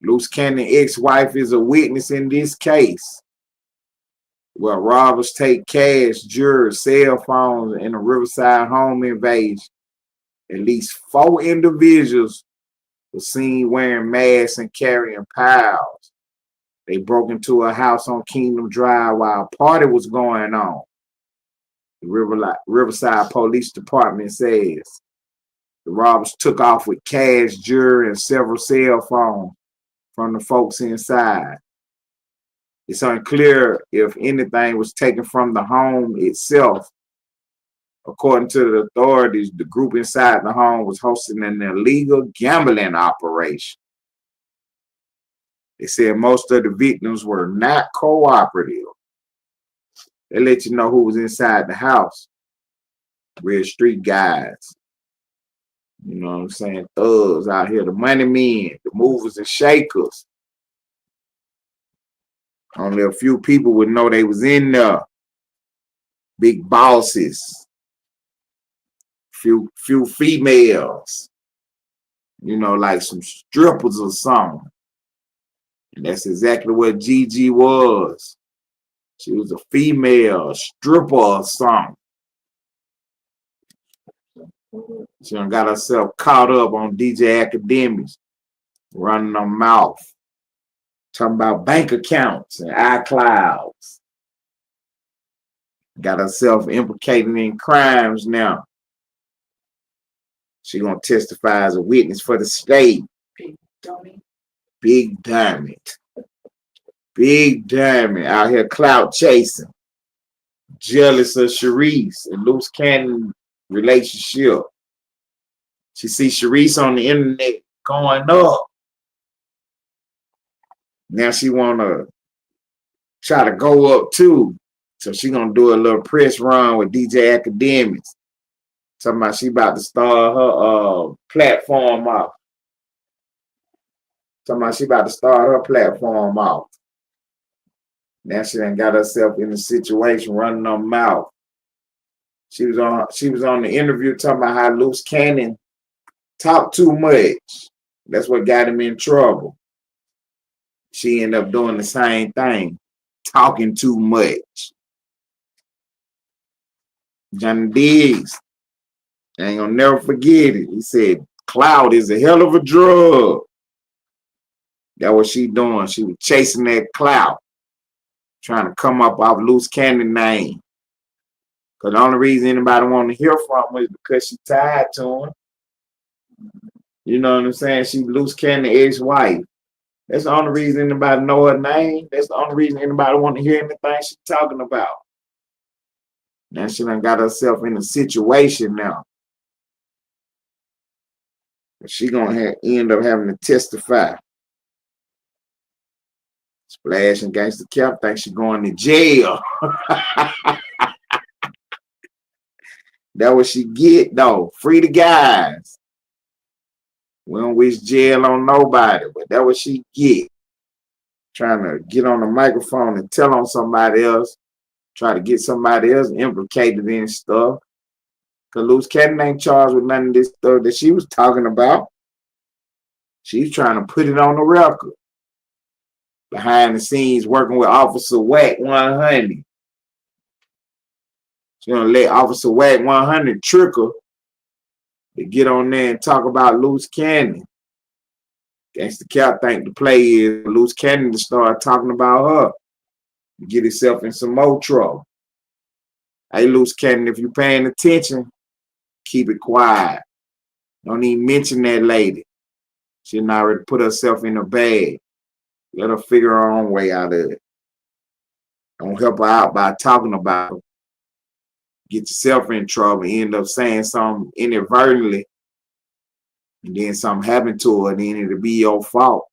Loose Cannon ex-wife is a witness in this case. Where robbers take cash, jewelry, cell phones in a Riverside Home Invasion. At least 4 individuals were seen wearing masks and carrying piles. They broke into a house on Kingdom Drive while a party was going on. The Riverside Police Department says the robbers took off with cash, jewelry, and several cell phones from the folks inside. It's unclear if anything was taken from the home itself. According to the authorities, the group inside the home was hosting an illegal gambling operation. They said most of the victims were not cooperative. They let you know who was inside the house. Red street guys. You know what I'm saying? Thugs out here, the money men, the movers and shakers. Only a few people would know they was in there. Big bosses. Few females. You know, like some strippers or something. And that's exactly what GiGi was. She was a female stripper or something. She done got herself caught up on DJ Academics, running her mouth, talking about bank accounts and iClouds. Got herself implicated in crimes now. She gonna testify as a witness for the state. Big dummy. Big dummy. Big dummy out here clout chasing. Jealous of Sharice and Loose Cannon relationship. She see Sharice on the internet going up. Now she wanna try to go up too. So she gonna do a little press run with DJ Academics. Talking about she about to start her platform off. Talking about she about to start her platform off. Now she done got herself in a situation running her mouth. She was on the interview talking about how Loose Cannon talked too much. That's what got him in trouble. She ended up doing the same thing, talking too much. Johnny Diggs, I ain't gonna never forget it. He said, Clout is a hell of a drug. That's what she doing. She was chasing that clout, trying to come up off Loose Cannon name. Because the only reason anybody want to hear from her is because she tied to him. You know what I'm saying? She Loose Cannon ex-wife. That's the only reason anybody know her name. That's the only reason anybody want to hear anything she's talking about. Now she done got herself in a situation now. She gonna end up having to testify. Splash and Gangsta Cap think she going to jail. That what she get though. Free the guys. We don't wish jail on nobody, but that what she get. Trying to get on the microphone and tell on somebody else. Try to get somebody else implicated in stuff. Cause Loose Cannon ain't charged with none of this stuff that she was talking about. She's trying to put it on the record. Behind the scenes working with Officer Wack 100. She's gonna let Officer Wack 100 trick her to get on there and talk about Loose Cannon. Gangsta Cap think the play is Loose Cannon to start talking about her. Get himself in some more trouble. Hey, Loose Cannon, if you're paying attention, keep it quiet. Don't even mention that lady. She done already put herself in a bag. Let her figure her own way out of it. Don't help her out by talking about her. Get yourself in trouble, end up saying something inadvertently, and then something happened to her, and then it'll be your fault.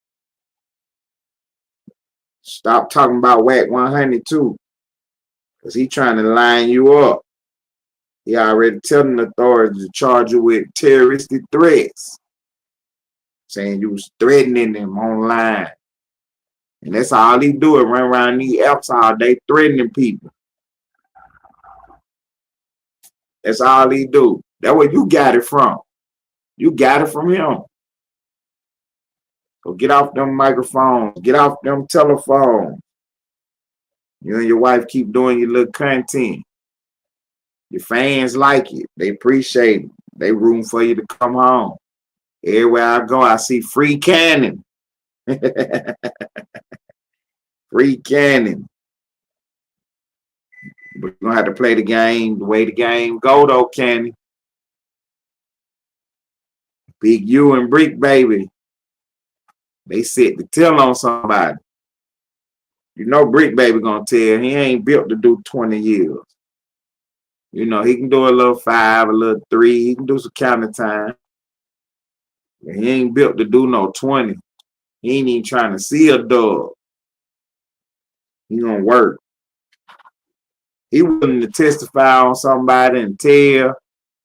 Stop talking about Wack 100 too, because he trying to line you up. He already telling the authorities to charge you with terroristic threats, saying you was threatening them online. And that's all he do is run around these apps all day threatening people. That's all he do. That's where you got it from. You got it from him. So get off them microphones. Get off them telephones. You and your wife keep doing your little content. Your fans like it. They appreciate it. They room for you to come home. Everywhere I go, I see free Cannon. Free Cannon. But you're gonna have to play the game the way the game go though, Cannon. Big U and Brick Baby. They set the tell on somebody. You know Brick Baby gonna tell he ain't built to do 20 years. You know, he can do a little 5, a little 3. He can do some counting time. But he ain't built to do no 20. He ain't even trying to see a dog. He gonna work. He willing to testify on somebody and tell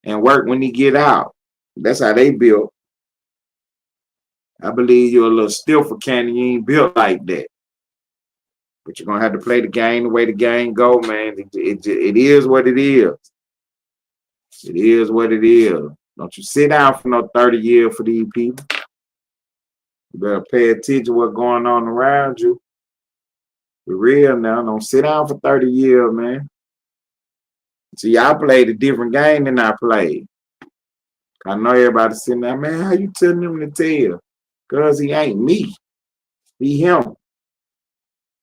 and work when he get out. That's how they built. I believe you're a little still for Cannon. You ain't built like that. But you're gonna have to play the game the way the game go, man. It is what it is. It is what it is. Don't you sit down for no 30 years for these people. You better pay attention to what's going on around you. For real now. Don't sit down for 30 years, man. See, I played a different game than I played. I know everybody sitting there, man, how you telling him to tell? Because he ain't me. He him.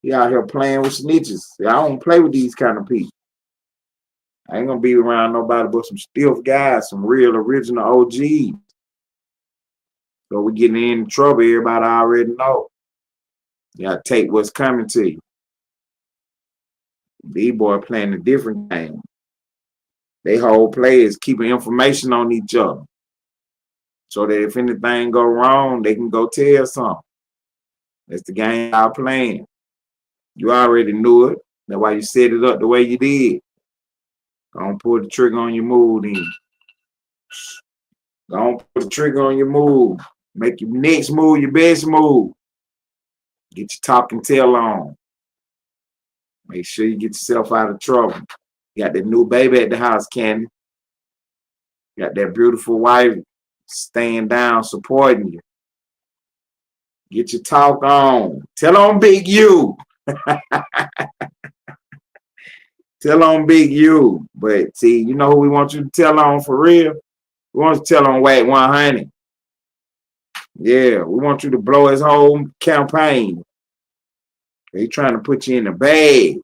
He out here playing with snitches. I don't play with these kind of people. I ain't gonna be around nobody but some stiff guys, some real original OGs. So we getting in trouble, everybody already know. You gotta take what's coming to you. B-boy playing a different game. They whole play is keeping information on each other. So that if anything go wrong, they can go tell something. That's the game y'all playing. You already knew it. That's why you set it up the way you did. Don't pull the trigger on your move then. Don't put the trigger on your move. Make your next move your best move. Get your talk and tell on. Make sure you get yourself out of trouble. You got that new baby at the house, Candy. You got that beautiful wife staying down, supporting you. Get your talk on. Tell on Big U. Tell on Big U. But see, you know who we want you to tell on for real? We want you to tell on Whack 100. Yeah, we want you to blow his whole campaign. They trying to put you in the bag.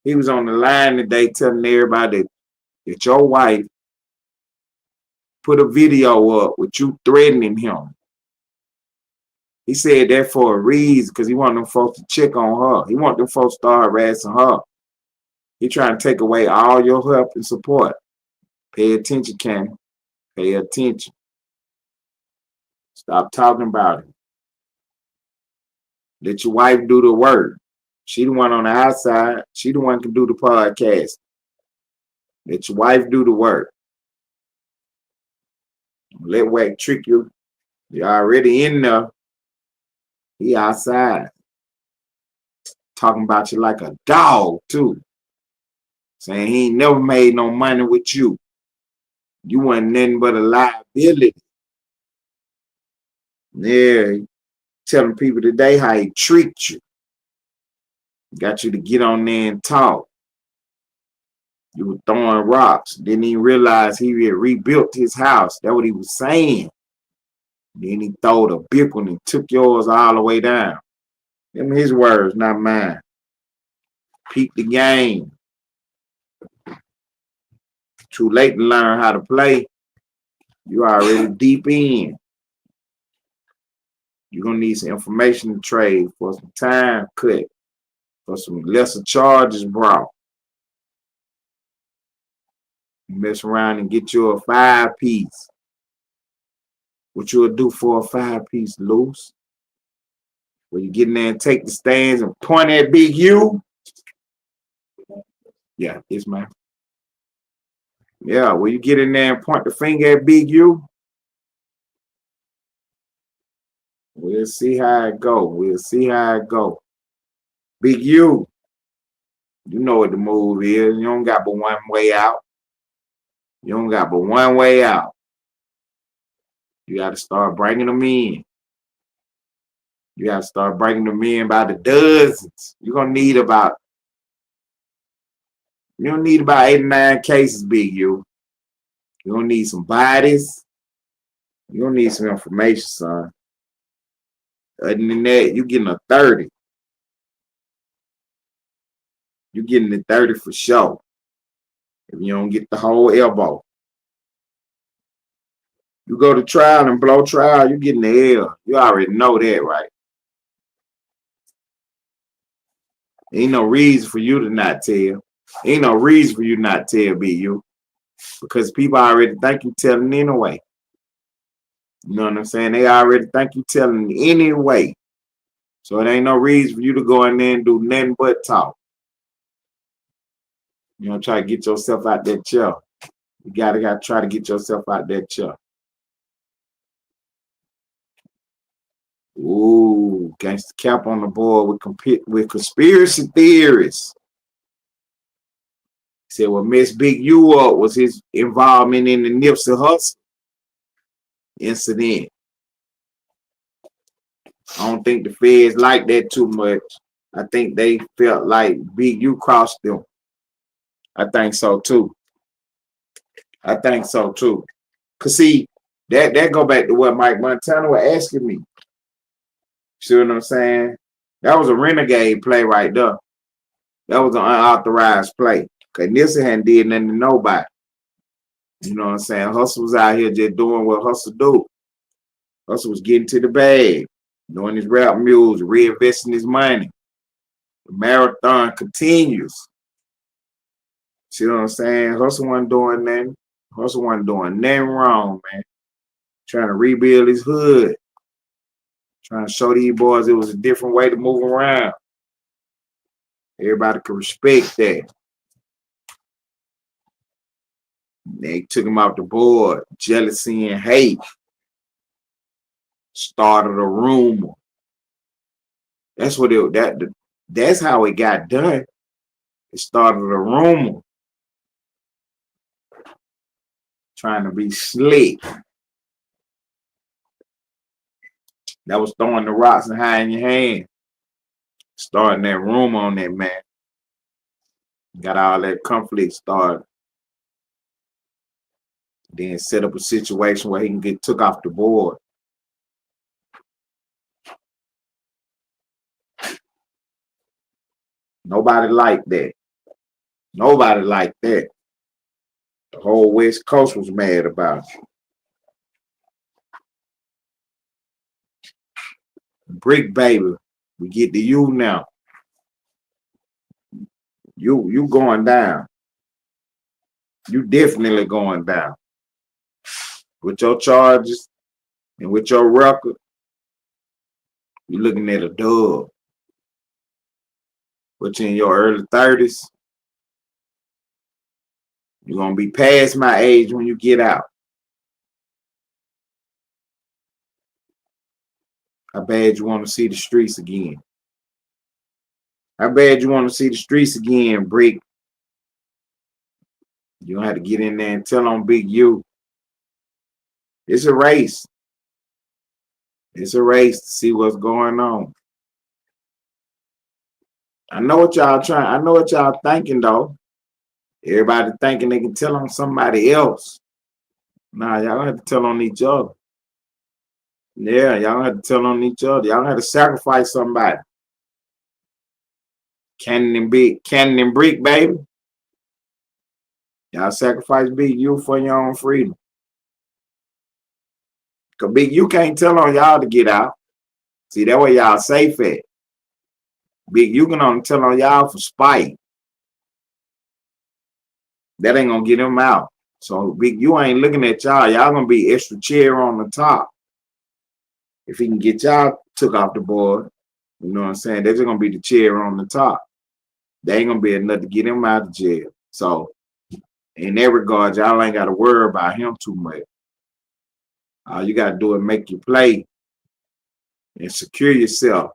He was on the line today telling everybody that your wife put a video up with you threatening him. He said that for a reason, because he wanted them folks to check on her. He wanted them folks to start harassing her. He trying to take away all your help and support. Pay attention, Ken. Pay attention. Stop talking about it. Let your wife do the work. She the one on the outside. She the one can do the podcast. Let your wife do the work. Let Whack trick you. You're already in there. He outside. Talking about you like a dog, too. Saying he ain't never made no money with you. You wasn't nothing but a liability. Yeah. Telling people today how he treat you. Got you to get on there and talk. You were throwing rocks. Didn't even realize he had rebuilt his house. That's what he was saying. Then he threw a big one and took yours all the way down. Them his words, not mine. Peep the game. Too late to learn how to play. You already deep in. You're going to need some information to trade for some time cut. For some lesser charges brought. Mess around and get you a 5-piece. What you'll do for a 5-piece, LUCE? When you get in there and take the stands and point at Big U. Yeah, it's man. Yeah, when you get in there and point the finger at Big U. We'll see how it go. We'll see how it go. Big U. You know what the move is. You don't got but one way out. You don't got but one way out. You got to start bringing them in. You got to start bringing them in by the dozens. You're going to need about, you don't need about 8 or 9 cases, Big U. You're going to need some bodies. You're going to need some information, son. Other than that, you're getting a 30. You're getting the 30 for sure. If you don't get the whole elbow. You go to trial and blow trial, you're getting the L. You already know that, right? Ain't no reason for you to not tell. Ain't no reason for you not to tell, Big U. Because people already think you telling anyway. You know what I'm saying? They already think you telling anyway. So it ain't no reason for you to go in there and do nothing but talk. You know, try to get yourself out that chair. You gotta try to get yourself out that chair. Ooh, gangster cap on the board with conspiracy theories. He said what messed Big U up was his involvement in the Nipsey Hussle incident. I don't think the feds like that too much. I think they felt like Big U crossed them. I think so too. I think so too. Cause see, that go back to what Mike Montana was asking me. See what I'm saying? That was a renegade play right there. That was an unauthorized play. Cause Nipsey hadn't did nothing to nobody. You know what I'm saying? Hustle was out here just doing what Hustle do. Hustle was getting to the bag, doing his rap mules, reinvesting his money. The marathon continues. See what I'm saying? Hustle wasn't doing nothing. Hustle wasn't doing nothing wrong, man. Trying to rebuild his hood. Trying to show these boys it was a different way to move around. Everybody could respect that. They took him off the board. Jealousy and hate started a rumor. That's what that's how it got done. It started a rumor. Trying to be slick. That was throwing the rocks and hiding your hand. Starting that rumor on that man. Got all that conflict started. Then set up a situation where he can get took off the board. Nobody liked that. Nobody liked that. The whole West Coast was mad about it. Brick baby, we get to you now. You going down. You definitely going down. With your charges and with your record, you're looking at a dub. But you're in your early 30s. You're going to be past my age when you get out. How bad you want to see the streets again? How bad you want to see the streets again, Brick? You don't have to get in there and tell on Big U. It's a race. It's a race to see what's going on. I know what y'all trying. I know what y'all thinking though. Everybody thinking they can tell on somebody else. Nah, y'all don't have to tell on each other. Yeah, y'all don't have to tell on each other. Y'all don't have to sacrifice somebody. Cannon and Brick, baby. Y'all sacrifice Big U for your own freedom. Cause Big U can't tell on y'all to get out. See, that way y'all safe at. Big U can only tell on y'all for spite. That ain't gonna get him out. So Big U ain't looking at y'all. Y'all gonna be extra chair on the top. If he can get y'all took off the board, you know what I'm saying? They're just gonna be the chair on the top. They ain't gonna be enough to get him out of jail. So in that regard, y'all ain't gotta worry about him too much. All you gotta do is make your play and secure yourself.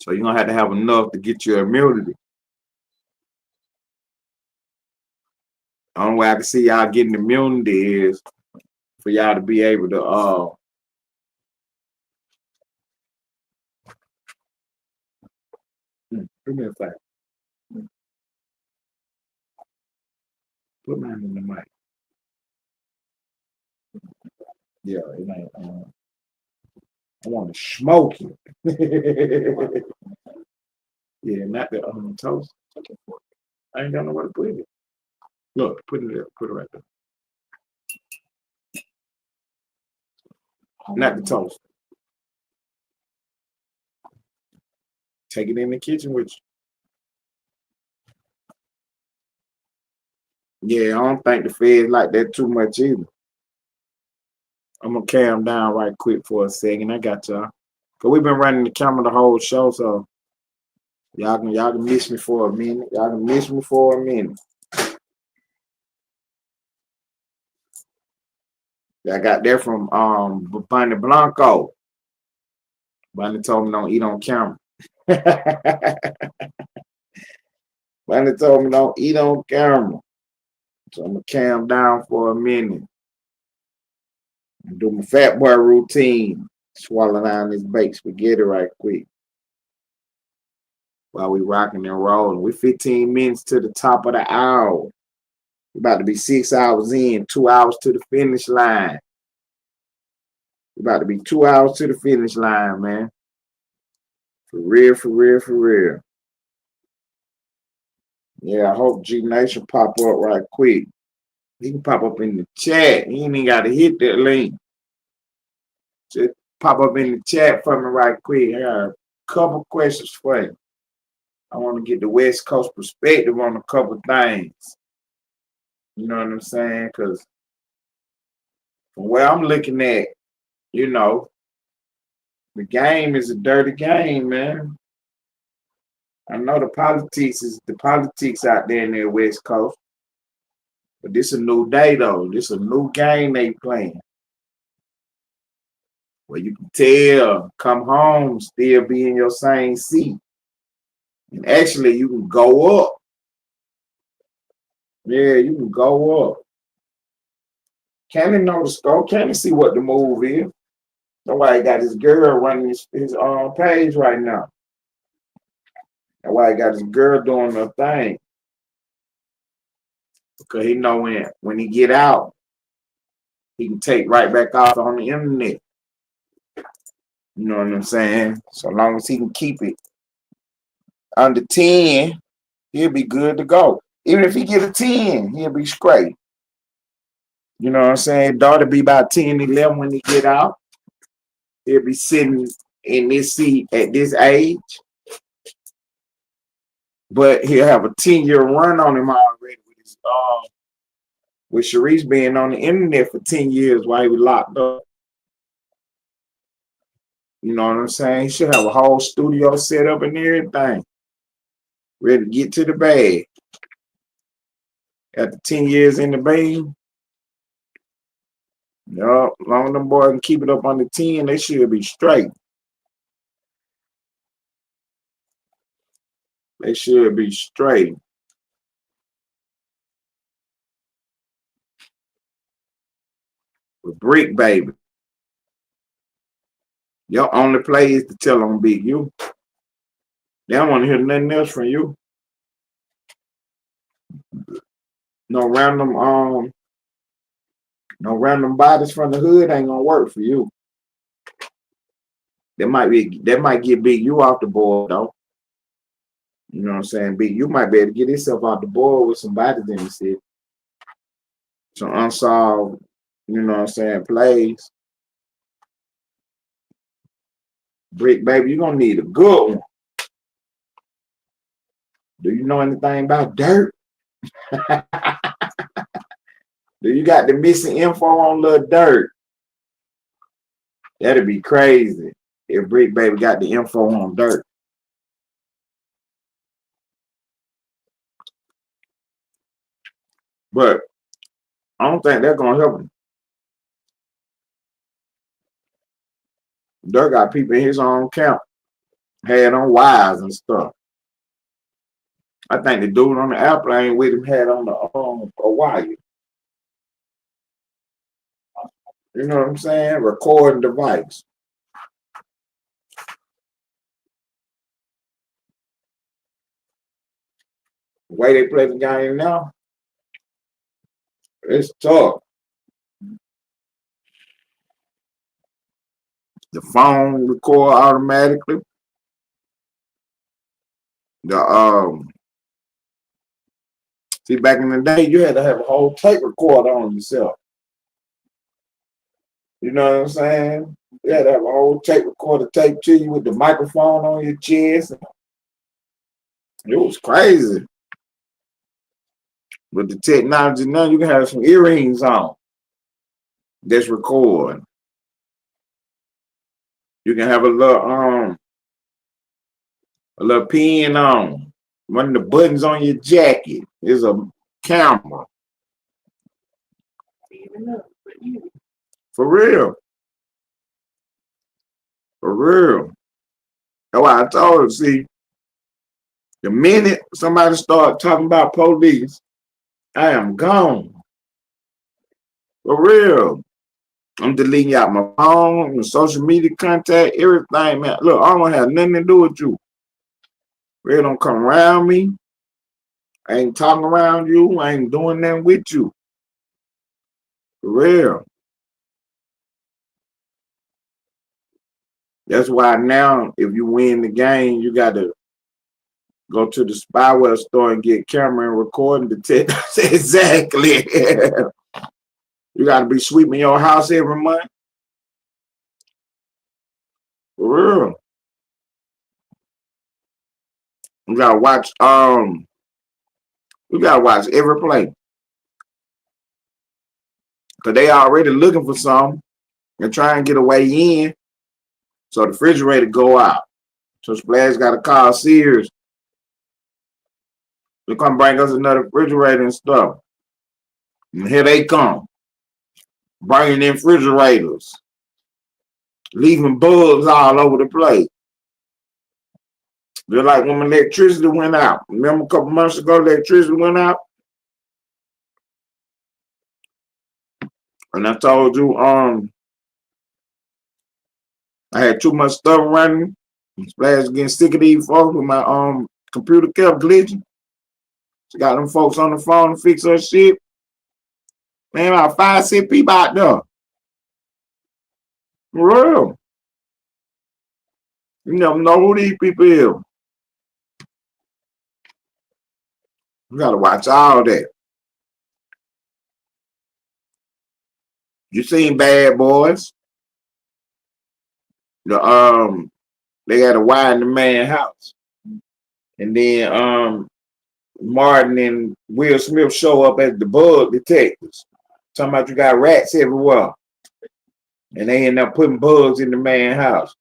So you're gonna have to have enough to get your immunity. The only way I can see y'all getting immunity is for y'all to be able to give me a fact. Put mine in the mic. Yeah, it ain't. I want to smoke it. Yeah, not the toast. I ain't got nowhere to put it. Look, put it there. Put it right there. Not the toast. Take it in the kitchen with you. Yeah, I don't think the feds like that too much either. I'm gonna calm down right quick for a second. I got y'all. Cause we've been running the camera the whole show, so y'all can miss me for a minute. Y'all can miss me for a minute. I got that from Bunny Blanco. Bunny told me don't eat on camera. Bunny told me don't eat on camera. So I'm gonna calm down for a minute. Do my fat boy routine. Swallow down this baked spaghetti right quick. While we rocking and rolling. We're 15 minutes to the top of the hour. We're about to be 6 hours in, 2 hours to the finish line. We're about to be 2 hours to the finish line, man. For real, for real, for real. Yeah, I hope G Nation pop up right quick. He can pop up in the chat. He ain't even got to hit that link. Just pop up in the chat for me right quick. I got a couple questions for you. I want to get the West Coast perspective on a couple things. You know what I'm saying? Because from where I'm looking at, you know, the game is a dirty game, man. I know the politics out there in the West Coast. But this a new day, though. This a new game they playing. Where you can tell, come home, still be in your same seat. And actually, you can go up. Yeah, you can go up. Can he know the score? Can he see what the move is? Nobody got his girl running his page right now. That's why he got his girl doing her thing. Because he know when he get out, he can take right back off on the internet. You know what I'm saying? So long as he can keep it under 10, he'll be good to go. Even if he get a 10, he'll be straight. You know what I'm saying? Daughter be about 10, 11 when he get out. He'll be sitting in this seat at this age. But he'll have a 10-year run on him already with Sharice being on the internet for 10 years while he was locked up. You know what I'm saying? He should have a whole studio set up and everything. Ready to get to the bag. After 10 years in the bag, yup, long as them boys can keep it up under 10, they should be straight. They should be straight. With Brick Baby. Your only play is to tell on Big U. They don't want to hear nothing else from you. No random bodies from the hood ain't gonna work for you. That might get Big U off the board though. You know what I'm saying? Big U might be able to get himself off the board with some bodies in the city. Some unsolved, you know what I'm saying, plays. Brick Baby, you're gonna need a good one. Do you know anything about dirt? Do you got the missing info on Lil Dirt? That'd be crazy if Brick Baby got the info on Dirt. But I don't think that's gonna help him. Dirt got people in his own camp, had on wires and stuff. I think the dude on the airplane with him had on a wire. You know what I'm saying? Recording device. The way they play the game now, it's tough. The phone record automatically. See, back in the day, you had to have a whole tape recorder on yourself. You know what I'm saying? You had to have a whole tape recorder taped to you with the microphone on your chest. It was crazy. With the technology now, you can have some earrings on. That's recording. You can have a little pen on. One of the buttons on your jacket is a camera. For real. For real. That's why I told her, see, the minute somebody start talking about police, I am gone. For real. I'm deleting out my phone, my social media contact, everything, man. Look, I don't have nothing to do with you. Really don't come around me. I ain't talking around you. I ain't doing nothing with you. For real. That's why now, if you win the game, you got to go to the spyware store and get camera and recording to tell exactly. You got to be sweeping your house every month. For real. We gotta watch every play. Cause they already looking for something and try and get a way in. So the refrigerator go out. So Splash gotta call Sears to come bring us another refrigerator and stuff. And here they come, bringing in refrigerators, leaving bugs all over the place. Just like when electricity went out. Remember a couple months ago, electricity went out? And I told you, I had too much stuff running. Splash getting sick of these folks with my computer kept glitching. She got them folks on the phone to fix her shit. Man, about 5, 6 people out there. For real. You never know who these people is. You gotta watch all that. You seen Bad Boys? They had a wire in the man's house. And then Martin and Will Smith show up as the bug detectives. Talking about you got rats everywhere. And they end up putting bugs in the man's house.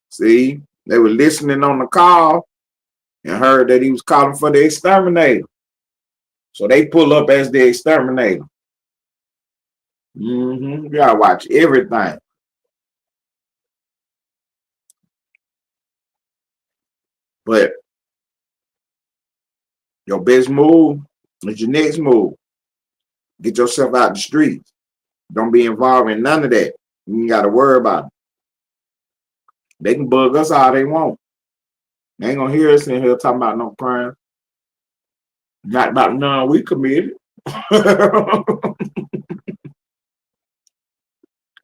See, they were listening on the call and heard that he was calling for the exterminator. So they pull up as the exterminator. You gotta watch everything. But your best move is your next move. Get yourself out the streets. Don't be involved in none of that. You ain't gotta worry about it. They can bug us all they want. They ain't gonna hear us in here talking about no crime. Not about none we committed.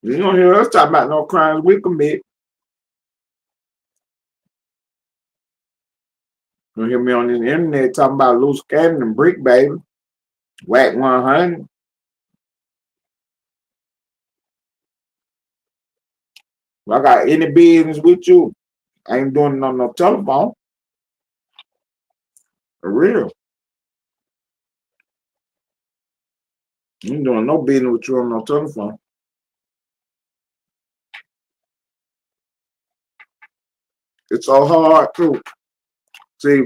You don't hear us talking about no crimes we commit. You hear me on the internet talking about loose cannon and brick baby. Whack 100. If I got any business with you, I ain't doing it on no telephone. For real. I ain't doing no business with you on no telephone. It's so hard too. See,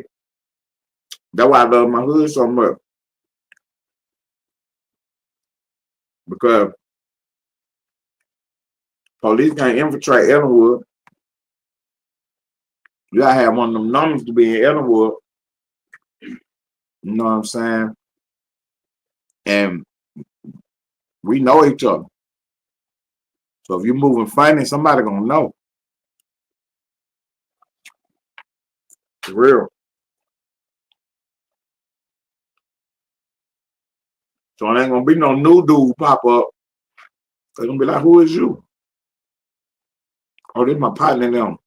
that's why I love my hood so much. Because police can't infiltrate Ellenwood. You gotta have one of them numbers to be in Ellenwood. You know what I'm saying? And we know each other. So if you're moving funny, somebody gonna know. For real. So it ain't gonna be no new dude pop up. They're gonna be like, who is you? Oh, this is my partner now.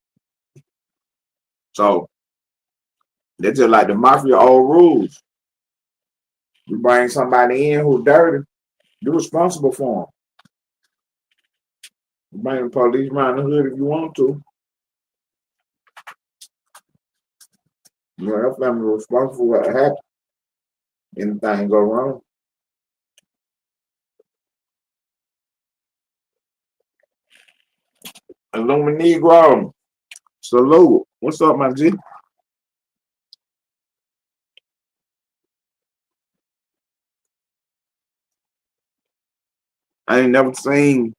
So they're just like the mafia old rules. You bring somebody in who's dirty, you're responsible for them. You bring the police around the hood if you want to. You know, that family responsible for what happened. Anything go wrong. Illuminati Negro. Salute. What's up, my G? I ain't never seen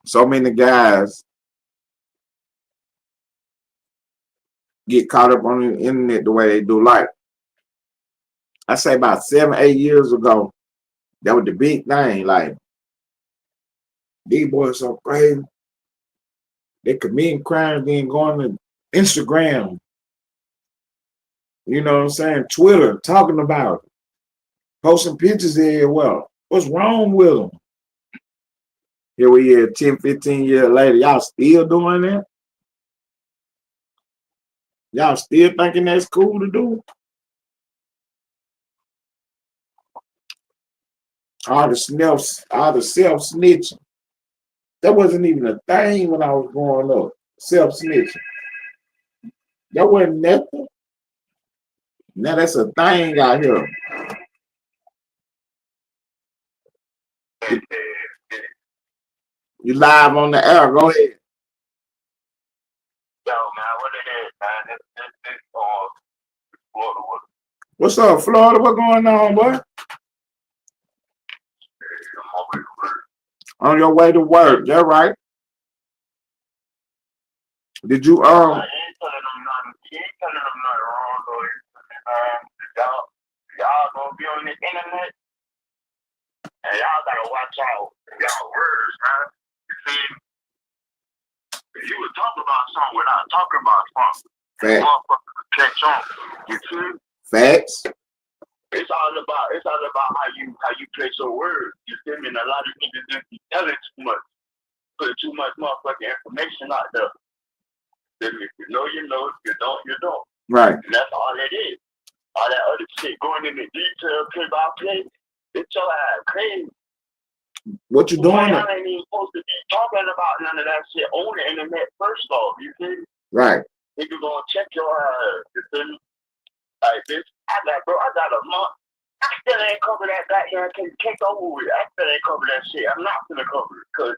so many guys get caught up on the internet the way they do. Like, I say about 7, 8 years ago, that was the big thing. Like, these boys so crazy. They committing crimes, then going to Instagram. You know what I'm saying? Twitter, talking about it. Posting pictures there. Well, what's wrong with them? Here we are 10, 15 years later. Y'all still doing that? Y'all still thinking that's cool to do? All the self-snitching. That wasn't even a thing when I was growing up. Self-snitching. That wasn't nothing. Now that's a thing out here. You live on the air. Go ahead. Yo, man, what it is, man? This Florida. What's up, Florida? What going on, boy? On your way to work. That right? Did you I ain't telling them nothing. You ain't telling them nothing wrong, though. Y'all gonna be on the internet, and y'all gotta watch out y'all words, man. You see, if you would talk about something without talking about something, motherfuckers could catch on. You see? Facts. It's all about how you place your words. You feel me? And a lot of niggas just be telling too much, put too much motherfucking information out there. Then if you know, you know. If you don't, you don't. Right. And that's all it is. All that other shit going into detail, play by play, it's your ass crazy. What you doing? Y'all ain't even supposed to be talking about none of that shit on the internet first off. You feel me? Right. Niggas gonna check your ass. You feel me? Like, bitch, I got a month. I still ain't cover that goddamn cake over with. I still ain't cover that shit. I'm not gonna cover it because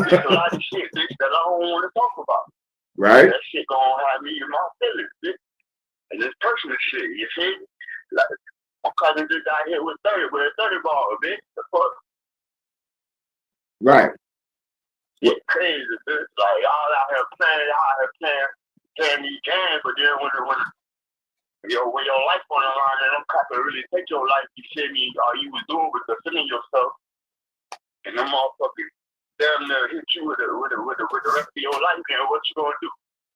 there's a lot of shit, bitch, that I don't want to talk about. Right. That shit gonna have me in my feelings, bitch. And this personal shit, you see? Like, my cousin just got hit with a 30 ball, bitch. The fuck? Right. It's crazy, bitch. Like, y'all out here playing these games, but then when your life on the line and them cops really take your life, you feel me? All you was doing was defending yourself, and them motherfuckers damn near hit you with the rest of your life, and what you gonna do?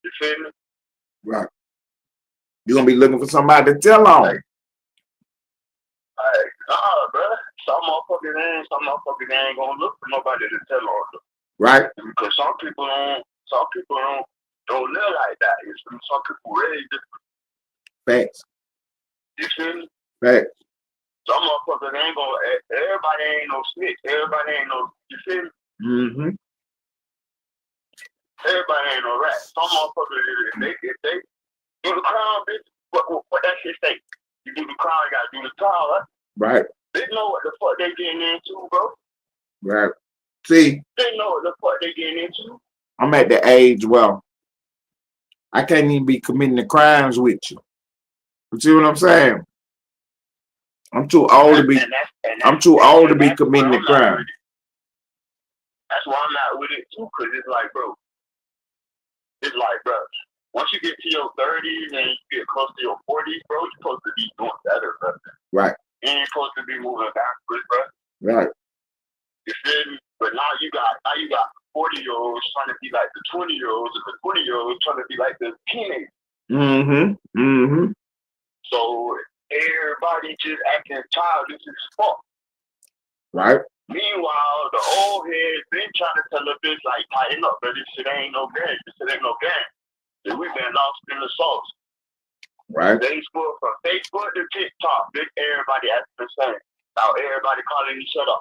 You feel me? Right. You're gonna be looking for somebody to tell on. Like, nah, bro. Some motherfuckers ain't gonna look for nobody to tell on them. Right. Because some people don't live like that. You feel me? Some people really different. Facts. You feel me? Facts. Some motherfuckers ain't gonna. Everybody ain't no snitch. Everybody ain't no. You feel me? Mm-hmm. Everybody ain't no rat. Some motherfuckers, if they do the crime, bitch, what that shit say? You do the crime, you gotta do the trial, right? Right. They know what the fuck they getting into, bro. Right. See, they know what the fuck they getting into. I'm at the age where I can't even be committing the crimes with you. You see what I'm saying? I'm too old to be. I'm too old to be committing the crime. That's why I'm not with it too, cause it's like, bro. Once you get to your 30s and you get close to your 40s, bro, you're supposed to be doing better, bro. Right. You ain't supposed to be moving backwards, bro. Right. You feel me? But now you got 40-year-olds trying to be like the 20-year-olds, and the 20-year-olds trying to be like the teenagers. Mm-hmm. Mm-hmm. So everybody just acting childish as fuck. Right. Meanwhile, the old heads been trying to tell the bitch like, tighten up, but this shit ain't no game. This shit ain't no game. So we been lost in the sauce. Right. From Facebook to TikTok, bitch, everybody acting the same. Now everybody calling each other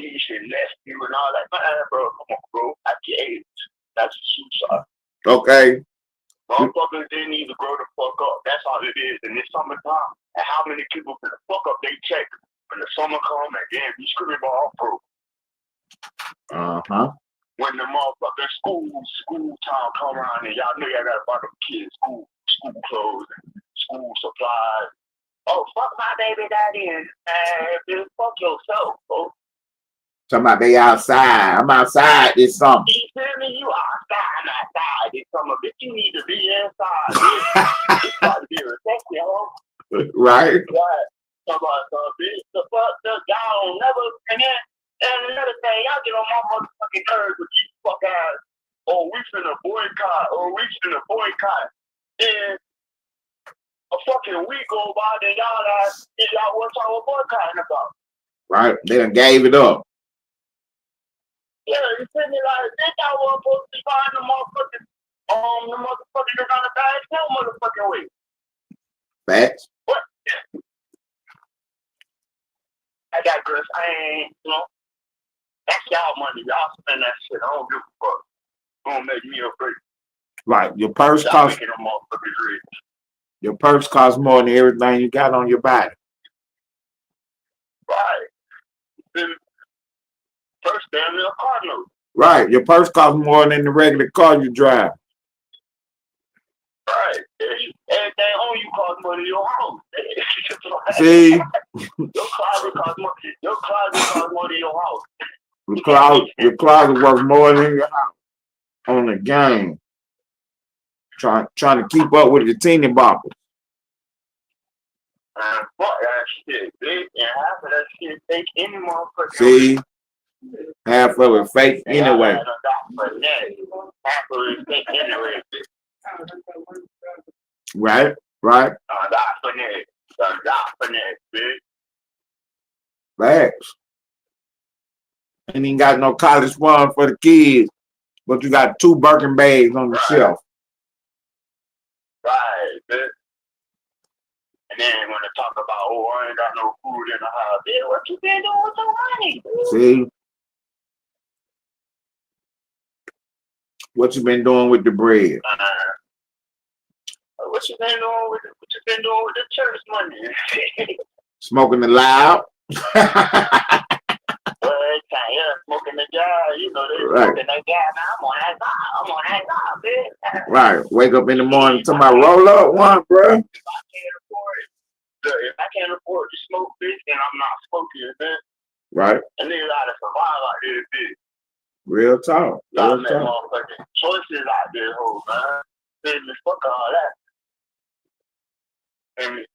you should left you and all that. Man, bro, come on, bro. At your age, that's a suicide. Okay. Motherfuckers, they need to grow the fuck up. That's all it is. In this summertime, and how many people can fuck up they check when the summer come and then you scream all pro. Uh-huh. When the motherfucking school time come around and y'all know y'all gotta buy them kids school clothes and school supplies. Oh, fuck my baby daddy and bitch, fuck yourself, bro. Talking about they outside. I'm outside this summer. You feel me? You outside, I'm outside this summer, bitch. You need to be inside, bitch. You got to be a recession, ho. Right. Right. Somebody, bitch, the fuck, y'all don't never, and another thing, y'all get on my motherfucking nerves with these fuck ass, we finna boycott, and a fucking week go by, then y'all what y'all were boycotting about. Right. They done gave it up. Yeah, you feel me? Like, this y'all was supposed to be buying the motherfucking around the bag, no motherfucking way. Facts. What? I digress. I ain't, That's y'all money. Y'all spend that shit. I don't give a fuck. Don't make me a break. Right. Your purse Y'all costs. making them motherfuckers rich. Your purse costs more than everything you got on your body. Right. Then first damn near a car note. Right. Your purse costs more than the regular car you drive. Right. Everything on you costs more than your house. See? Your closet costs more. Your closet costs more than your house. Your closet worth more than your house on the game. Trying to keep up with the teeny boppers. Fuck that shit, bitch. And half of that shit fake any motherfucker. See? Half of it fake anyway. Half of it fake anyway, bitch. Right. Bitch. Facts. Ain't even got no college fund for the kids, but you got 2 Birkin bags on the shelf. Right, bitch. And then when they talk about, oh, I ain't got no food in the house, bitch, what you been doing with your money? See? What you been doing with the bread? What you been doing with the church money? Smoking the loud. Smoking the guy, you know, they smoking that guy. Now I'm on that side, bitch. Right. Wake up in the morning talking about roll up one, bro. If I can't afford to smoke, bitch, then I'm not smoking, bitch. Right. And niggas out to survive like this, bitch. Real talk. Y'all make motherfucking choices out there, ho, man. Business, fuck all that. And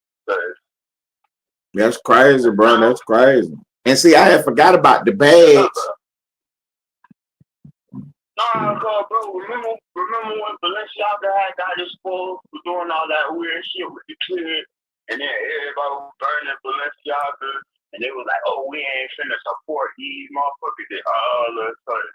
that's crazy, bro. That's crazy. And see, I had forgot about the bags. Nah, bro, remember when Balenciaga had got exposed for doing all that weird shit with the kid, and then everybody was burning Balenciaga, and they was like, oh, we ain't finna support these motherfuckers. Then all of a sudden,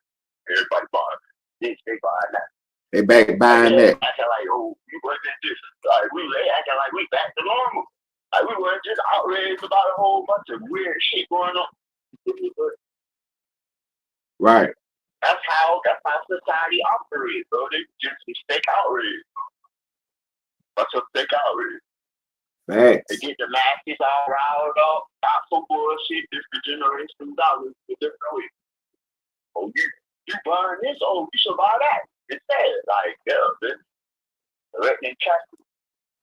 everybody bought it. They buying that. They back buying that. Acting like, oh, we wasn't just, like, they acting like we back to normal. Like, we weren't just outraged about a whole bunch of weird shit going on. Right. That's how society operates, bro. They just mistake outrage. That's a fake outrage. Facts. They get the masses all riled up, not for bullshit. This the generation dollars a different way. Oh, you buying this? Oh, you should buy that. It's sad. Like, yeah, bitch.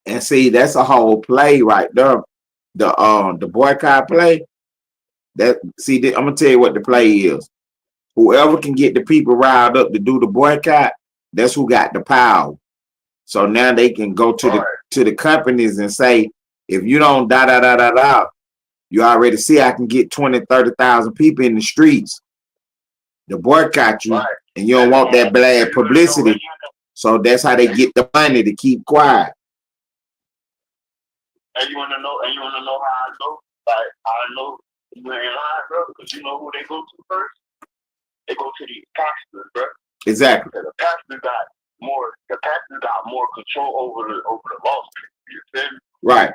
And see, that's a whole play right there. The boycott play. I'm gonna tell you what the play is. Whoever can get the people riled up to do the boycott, that's who got the power. So now they can go to the companies and say, if you don't you already see I can get 20,000, 30,000 people in the streets to boycott you, and you don't want that bad publicity. So that's how they get the money to keep quiet. And you wanna know how I know? Like, I know you ain't lying, bro, because you know who they go to first? They go to these pastors, bro. Exactly. The pastors got more control over the laws. You feel me? Right.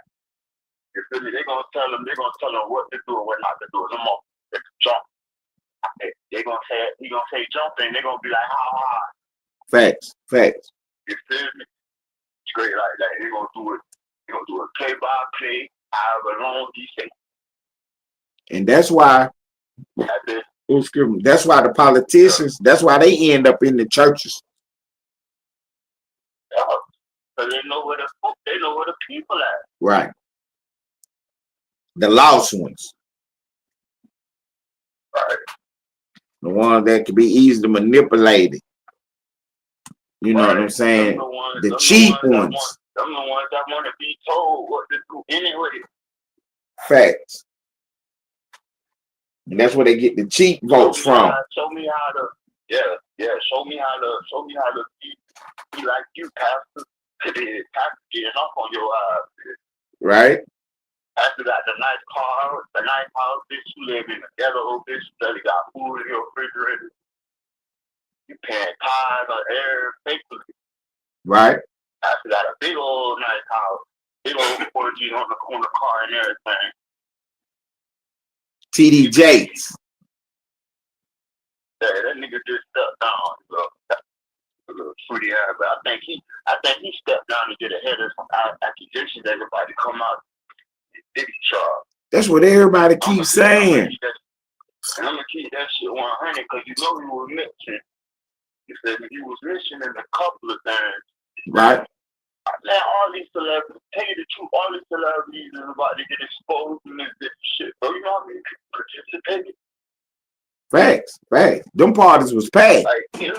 You feel me? They're gonna tell them what to do and what not to do. Them all they can jump. He gonna say jump, and they're gonna be like, ha. Facts. You feel me? Straight like that. They're gonna do it. They're gonna do it play by play, however long he say. And that's why. That's why the politicians. That's why they end up in the churches. Yeah, because they know where the people at. Right. The lost ones. Right. The ones that can be easily manipulated. You know what I'm saying? The cheap ones. Them the ones that want to be told what to do anyway. Facts. And that's where they get the cheap votes from. Show me how to be like you, Pastor. Pastor getting off on your eyes. Right. After that, the nice car, the nice house, bitch, you live in the ghetto, bitch, you got food in your refrigerator. You paying tithes on air faithfully. Right. After that, a big old nice house, big old 4G on the car and everything. TD Jakes. That nigga just stepped down. A little fruity ass, but I think he stepped down to get ahead of some accusations that about to come out. Did he charge? That's what everybody keeps saying. And I'm gonna keep that shit 100 because you know he was mentioned. He said he was mentioned in a couple of things. Right. Man, all these celebrities, tell you the truth, all these celebrities is about to get exposed in this shit. So you know how many people participated? Facts. Them parties was packed. Like, you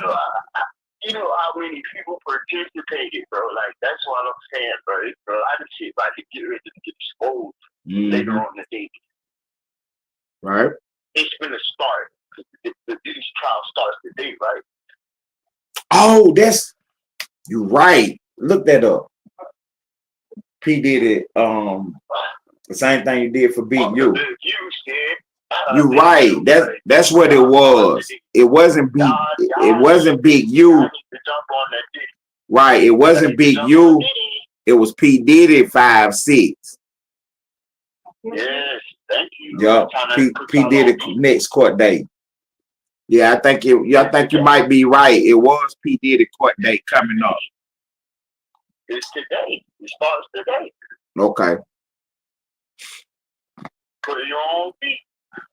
know how many people participated, bro. Like, that's what I'm saying, bro. It's a lot of shit about to get ready to get exposed later on the day. Right. It's gonna start. This trial starts today, right? Oh, you're right. Look that up. P did it. The same thing you did for Big U. You're right. That's what it was. It wasn't Big. It wasn't Big U. Right. It wasn't Big U. It was P Diddy 5-6. Yes, thank you. Yup. P Diddy next court date. Yeah, I think you might be right. It was P Diddy court date coming up. It's today. It starts today. Okay. Put it on feet.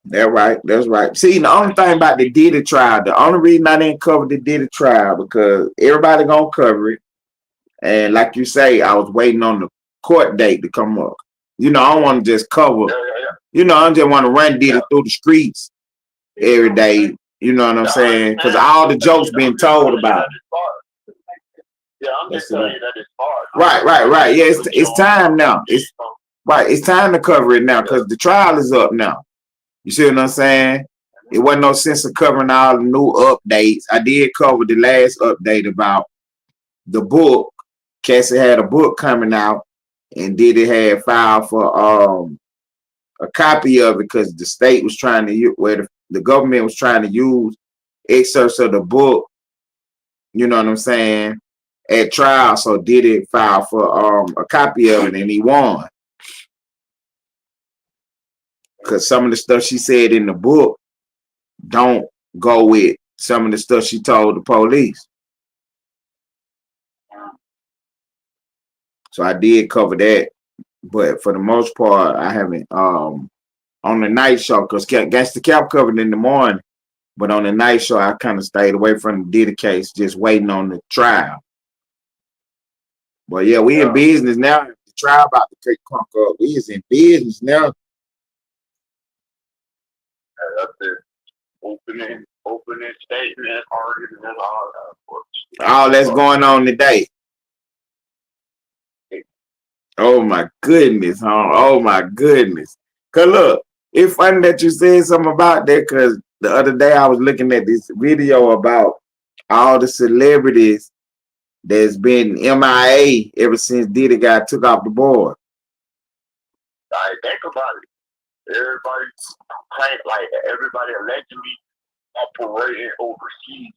That's right. See, the only thing about the Diddy trial, the only reason I didn't cover the Diddy trial because everybody gonna cover it. And like you say, I was waiting on the court date to come up. You know, I don't want to just cover. You know, I just want to run Diddy through the streets every day. You know what I'm saying? Because all the jokes been told about. Yeah, I'm just telling you that it's hard. Right. Yeah, it's time now. It's time to cover it now because the trial is up now. You see what I'm saying? It wasn't no sense of covering all the new updates. I did cover the last update about the book. Cassie had a book coming out, and Diddy had filed for a copy of it because the state was trying to use, the government was trying to use excerpts of the book. You know what I'm saying? At trial, so Diddy filed for a copy of it, and he won. Because some of the stuff she said in the book don't go with some of the stuff she told the police. So I did cover that, but for the most part, I haven't. On the night show, because Gangsta Cap covered in the morning, but on the night show, I kind of stayed away from the Diddy case, just waiting on the trial. But yeah, we in business now. The trial about to take crunk up. We is in business now. That's it. Opening statement, argument, all that. All that's going on today. Oh my goodness, huh? Oh my goodness. Cause look, it's funny that you said something about that because the other day I was looking at this video about all the celebrities that's been MIA ever since Diddy got took off the board. I think about it. Everybody allegedly operating overseas.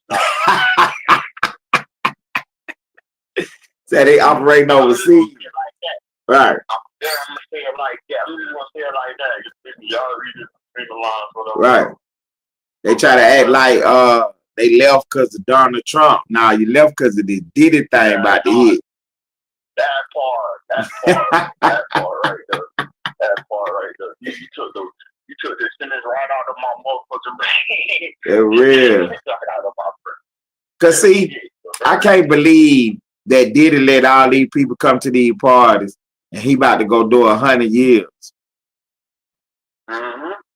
So they operating overseas. Right. I'm gonna say it like that. I'm just gonna say it like that. Y'all read between the lines, whatever. Right. They try to act like they left because of Donald Trump. Nah, you left because of the Diddy thing about the hit. That part right there. You took this sentence right out of my motherfucking brain. It's real. Cause see, I can't believe that Diddy let all these people come to these parties and he about to go do 100 years.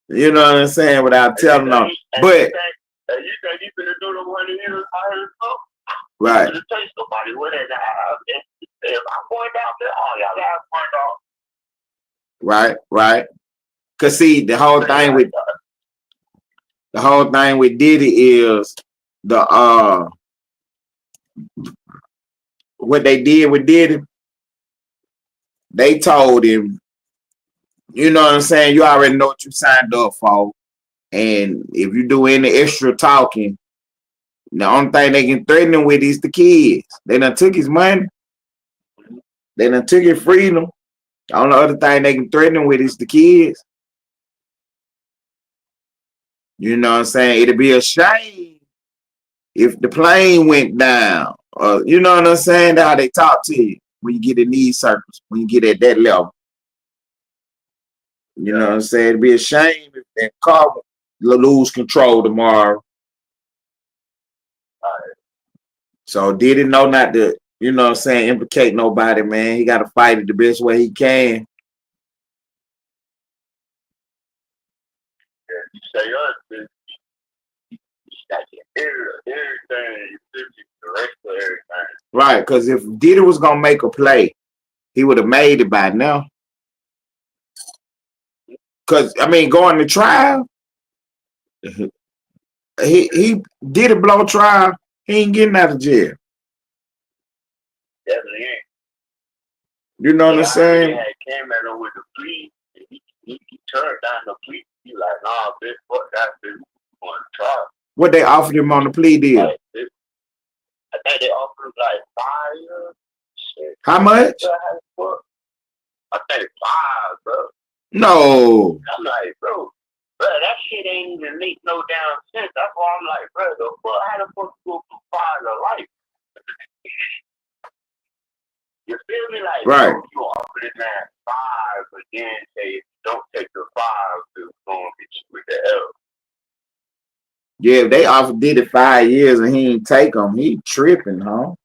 You know what I'm saying? Without telling them. But you think he's gonna do the 100 years by himself? Right. To take somebody with it. If I'm going down there, all y'all gotta find out. Right. Cause see, the whole thing with Diddy is the what they did with Diddy. They told him, you know what I'm saying? You already know what you signed up for, and if you do any extra talking, the only thing they can threaten him with is the kids. They done took his money. They done took his freedom. The only other thing they can threaten him with is the kids. You know what I'm saying? It'd be a shame if the plane went down. You know what I'm saying? That's how they talk to you when you get in these circles, when you get at that level. You know what I'm saying? It'd be a shame if that car lose control tomorrow. So did it know not to, you know what I'm saying, implicate nobody, man. He got to fight it the best way he can. Yeah, you say us, you got everything, the rest of everything. Right, because if Diddy was going to make a play, he would have made it by now. Because, I mean, going to trial, he did a blow trial. He ain't getting out of jail. Definitely ain't. You know what I'm saying? He had came at him with the plea. He turned down the plea. He like, nah, bitch, fuck that bitch. On trial. What they offered him on the plea deal? Like, I think they offered like 5 years. Shit. How much? I think 5, bro. No. I'm like, bro, that shit ain't even make no damn sense. That's why I'm like, bro, how the fuck you go from 5 to life? You feel me? Like, right. Bro, you offer this man 5, but then say, don't take the 5, it's going to hit you with the L. Yeah, if they offered Diddy 5 years and he ain't take them, he tripping, huh?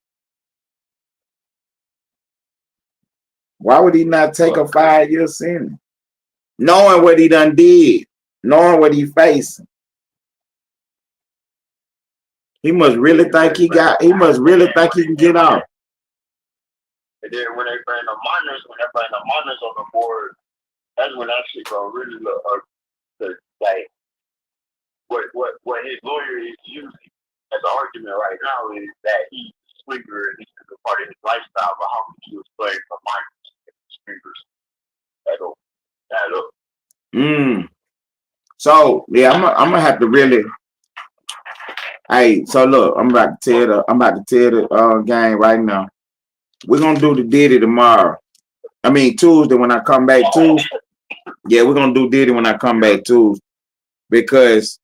Why would he not take a 5-year sentence? Knowing what he done did, knowing what he facing. He must really think he can get off. And then when they bring the minors on the board, that's when that shit gonna really look like what his lawyer is using as an argument right now is that he's a swinger and this is a part of his lifestyle, but how could you explain for minors swingers? So yeah, I'm gonna have to really. Hey, so look, I'm about to tell the game right now. We're gonna do the Diddy tomorrow. I mean Tuesday when I come back Tuesday. Yeah, we're gonna do Diddy when I come back Tuesday. Because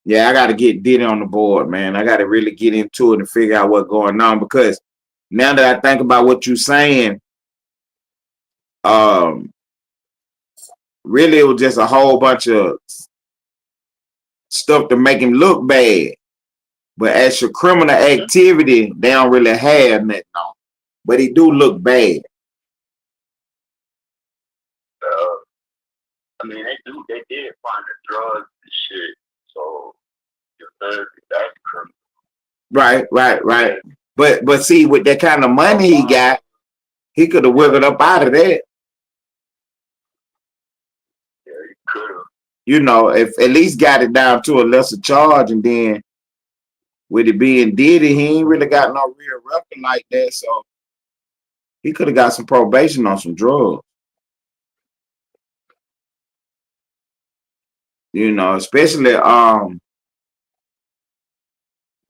yeah, I gotta get Diddy on the board, man. I gotta really get into it and figure out what's going on. Because now that I think about what you're saying, really it was just a whole bunch of stuff to make him look bad. But as your criminal activity, they don't really have nothing on. But he do look bad. I mean, they did find the drugs and shit. So that's criminal. Right. But see, with that kind of money he got, he could have wiggled up out of that. Yeah, he could have. You know, if at least got it down to a lesser charge, and then with it being Diddy, he ain't really got no real record like that. So he could have got some probation on some drugs. You know, especially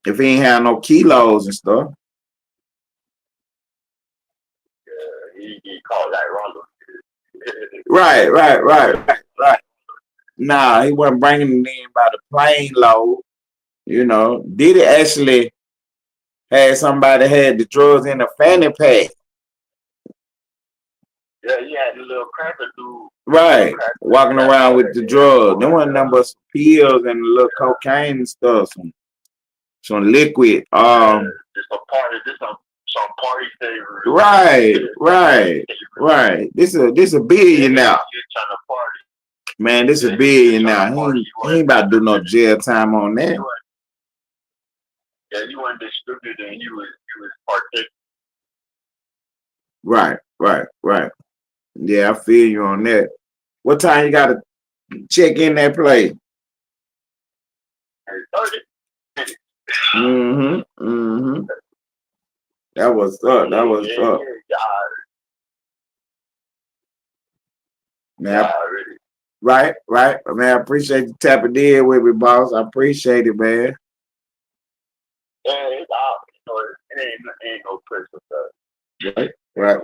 if he ain't have no kilos and stuff. Yeah, he called that Rondo. Right. Nah, he wasn't bringing them in by the plane load. You know, Diddy actually had somebody had the drugs in a fanny pack. Yeah, he had a little cracker dude. Right, walking around with the drugs. There wasn't nothing but some pills and a little cocaine and stuff, some liquid. Just some party favorite. Right. This a billion now. Man, this a billion now. He ain't about to do no jail time on that. Yeah, you weren't distributed and you was partaking. Right. Yeah, I feel you on that. What time you gotta check in that play? 30. That was up. Man, right. Man, I appreciate you tapping in with me, boss. I appreciate it, man. Yeah, it's out. It ain't no pressure. Right.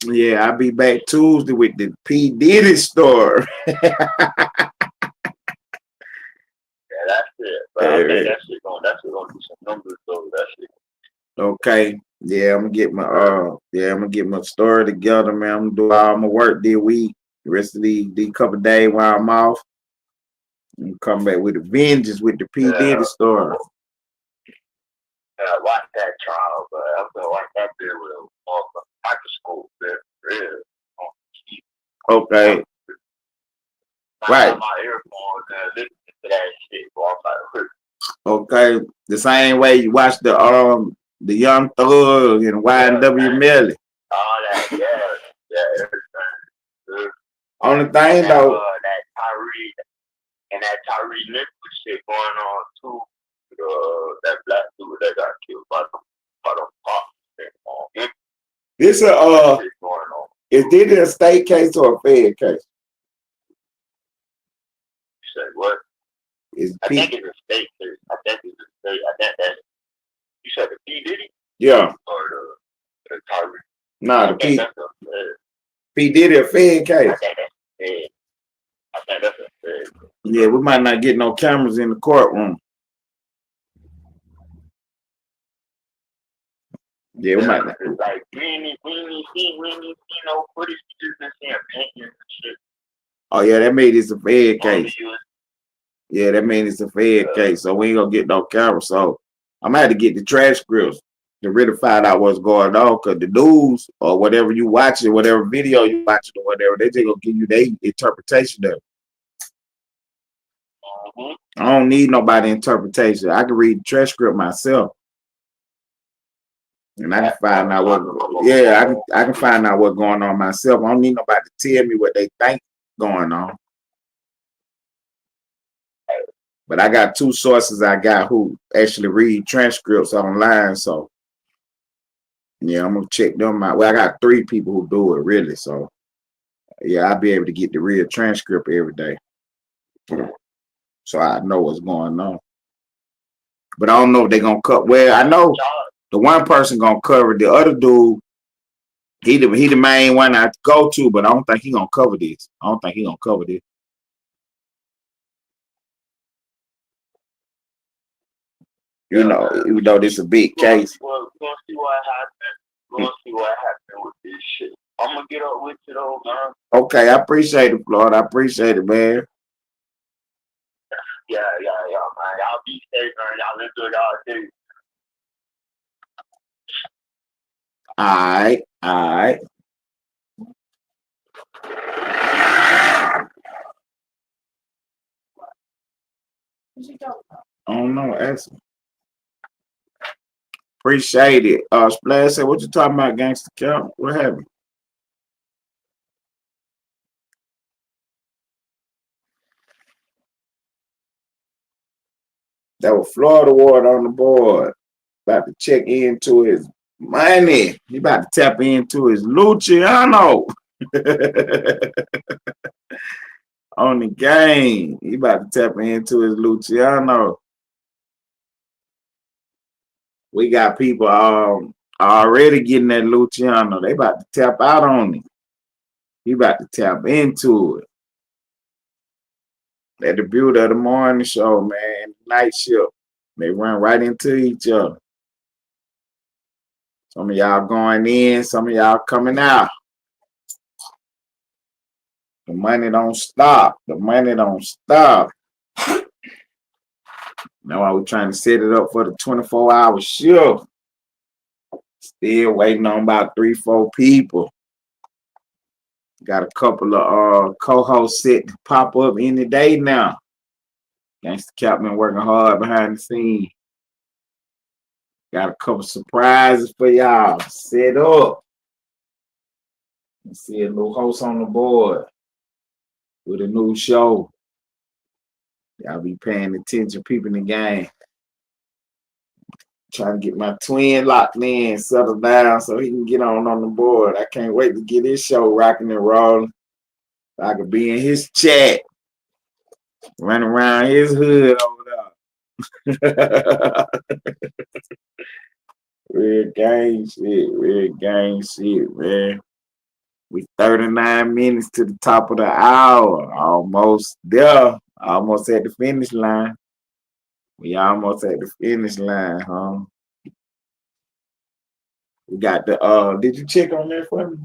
Yeah, I'll be back Tuesday with the P. Diddy story. Yeah, that's it. But I think that shit gonna do some numbers though. That shit. Okay. Yeah, I'm gonna get my story together, man. I'm gonna do all my work this week. The rest of these couple of days while I'm off. And come back with a vengeance with the P. Diddy story. Yeah, watch that trial, but I'm gonna watch that video with a microscope, man. Real. Okay. Right. My earphones and listen to that shit. Walk like, okay. The same way you watch the Young Thug and YNW Melly. all that, yeah, everything. Only thing though, that Tyree and that Tyree Nichols shit going on too. That black dude that got killed by the cops. This is this a state case or a fed case? You said what? I think it's a state case. I think that you said the P. Diddy? Yeah. Or the Tyree? Nah, the P. Diddy a fed case. I think that's a fed. Yeah, we might not get no cameras in the courtroom. Yeah, we might not. Like we ain't see no footage. We just been seeing paintings and shit. Oh yeah, that made this a fed case. Yeah, that means it's a fed case, so we ain't gonna get no camera. So I'm gonna have to get the transcripts to really find out what's going on. Cause the news or whatever you watching, whatever video you watching or whatever, they just gonna give you their interpretation of it. I don't need nobody interpretation. I can read the transcript myself. And I can find out I can find out what's going on myself. I don't need nobody to tell me what they think going on. But I got two sources I got who actually read transcripts online. So yeah, I'm gonna check them out. Well, I got 3 people who do it really. So yeah, I'll be able to get the real transcript every day. So I know what's going on. But I don't know if they're gonna cut. Well, I know the one person gonna cover the other dude. He the main one I go to, but I don't think he gonna cover this. You know, even though this is a big case. We're gonna see what happened with this shit. I'm gonna get up with you though, man. Okay, I appreciate it, Floyd. I appreciate it, man. Yeah, man. Y'all be safe, man. Y'all enjoy y'all day. All right. I don't know. Ask me. Appreciate it. Splash said, what you talking about, Gangster Count? What happened? That was Florida Ward on the board. About to check into his money. He about to tap into his Luciano. On the game. He about to tap into his Luciano. We got people already getting that Luciano. They about to tap out on him. He about to tap into it. That the beauty of the morning show, man. Night shift. They run right into each other. Some of y'all going in, some of y'all coming out. The money don't stop. Now why we trying to set it up for the 24-hour shift. Still waiting on about 3-4 people. Got a couple of co-hosts set to pop up any day now. Gangsta Cap been working hard behind the scenes. Got a couple surprises for y'all. Set up. See a new host on the board with a new show. Y'all be paying attention, peeping the game. Trying to get my twin locked in, settled down so he can get on the board. I can't wait to get his show rocking and rolling. I could be in his chat, running around his hood over there. Real gang shit, man. We 39 minutes to the top of the hour. Almost there. Almost at the finish line. We almost at the finish line, huh? We got the did you check on that for me?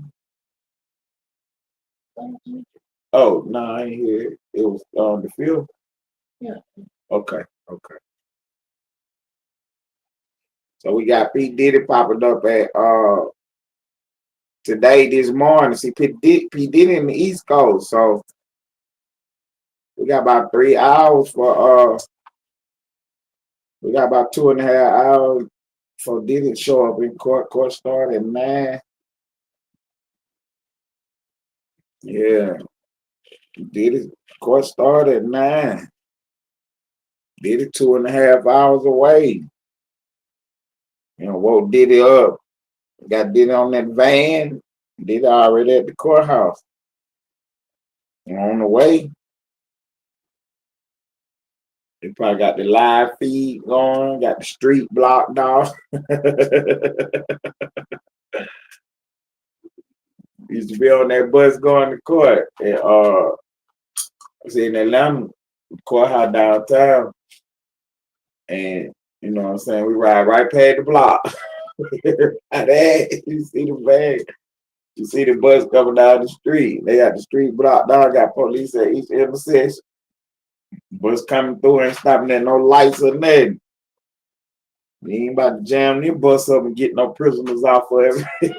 Oh, no, I ain't hear it. It was the field? Yeah. Okay. So we got P. Diddy popping up at today, this morning. See, P. Diddy in the East Coast, so we got about 3 hours for we got about 2.5 hours for Diddy to show up in court. Court started at 9. Yeah. Diddy court started at 9. Diddy 2.5 hours away. You know, woke Diddy up. Got Diddy on that van. Diddy already at the courthouse. And on the way, they probably got the live feed going, got the street blocked off. Used to be on that bus going to court. And, I was in Atlanta, courthouse downtown. And, you know what I'm saying, we ride right past the block. You see the van. You see the bus coming down the street. They got the street blocked down, got police at each intersection. Bus coming through, ain't stopping at no lights or nothing. We ain't about to jam this bus up and get no prisoners off of it.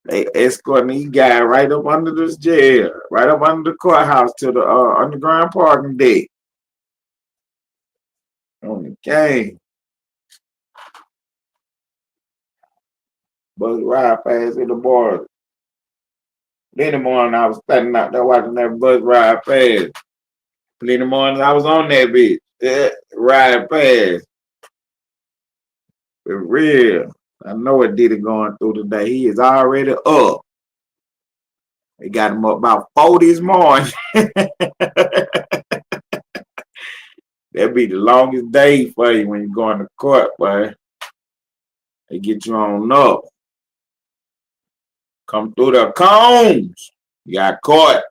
They escorting these guys right up under this jail, right up under the courthouse to the underground parking deck. On the game. Bus ride past in the border. Then in the morning I was standing out there watching that bus ride past. Then in the morning I was on that bitch. Yeah, riding past. For real. I know what Diddy going through today. He is already up. They got him up about 4 this morning. That'd be the longest day for you when you're going to court, boy. They get you on up. Come through the cones. You got caught.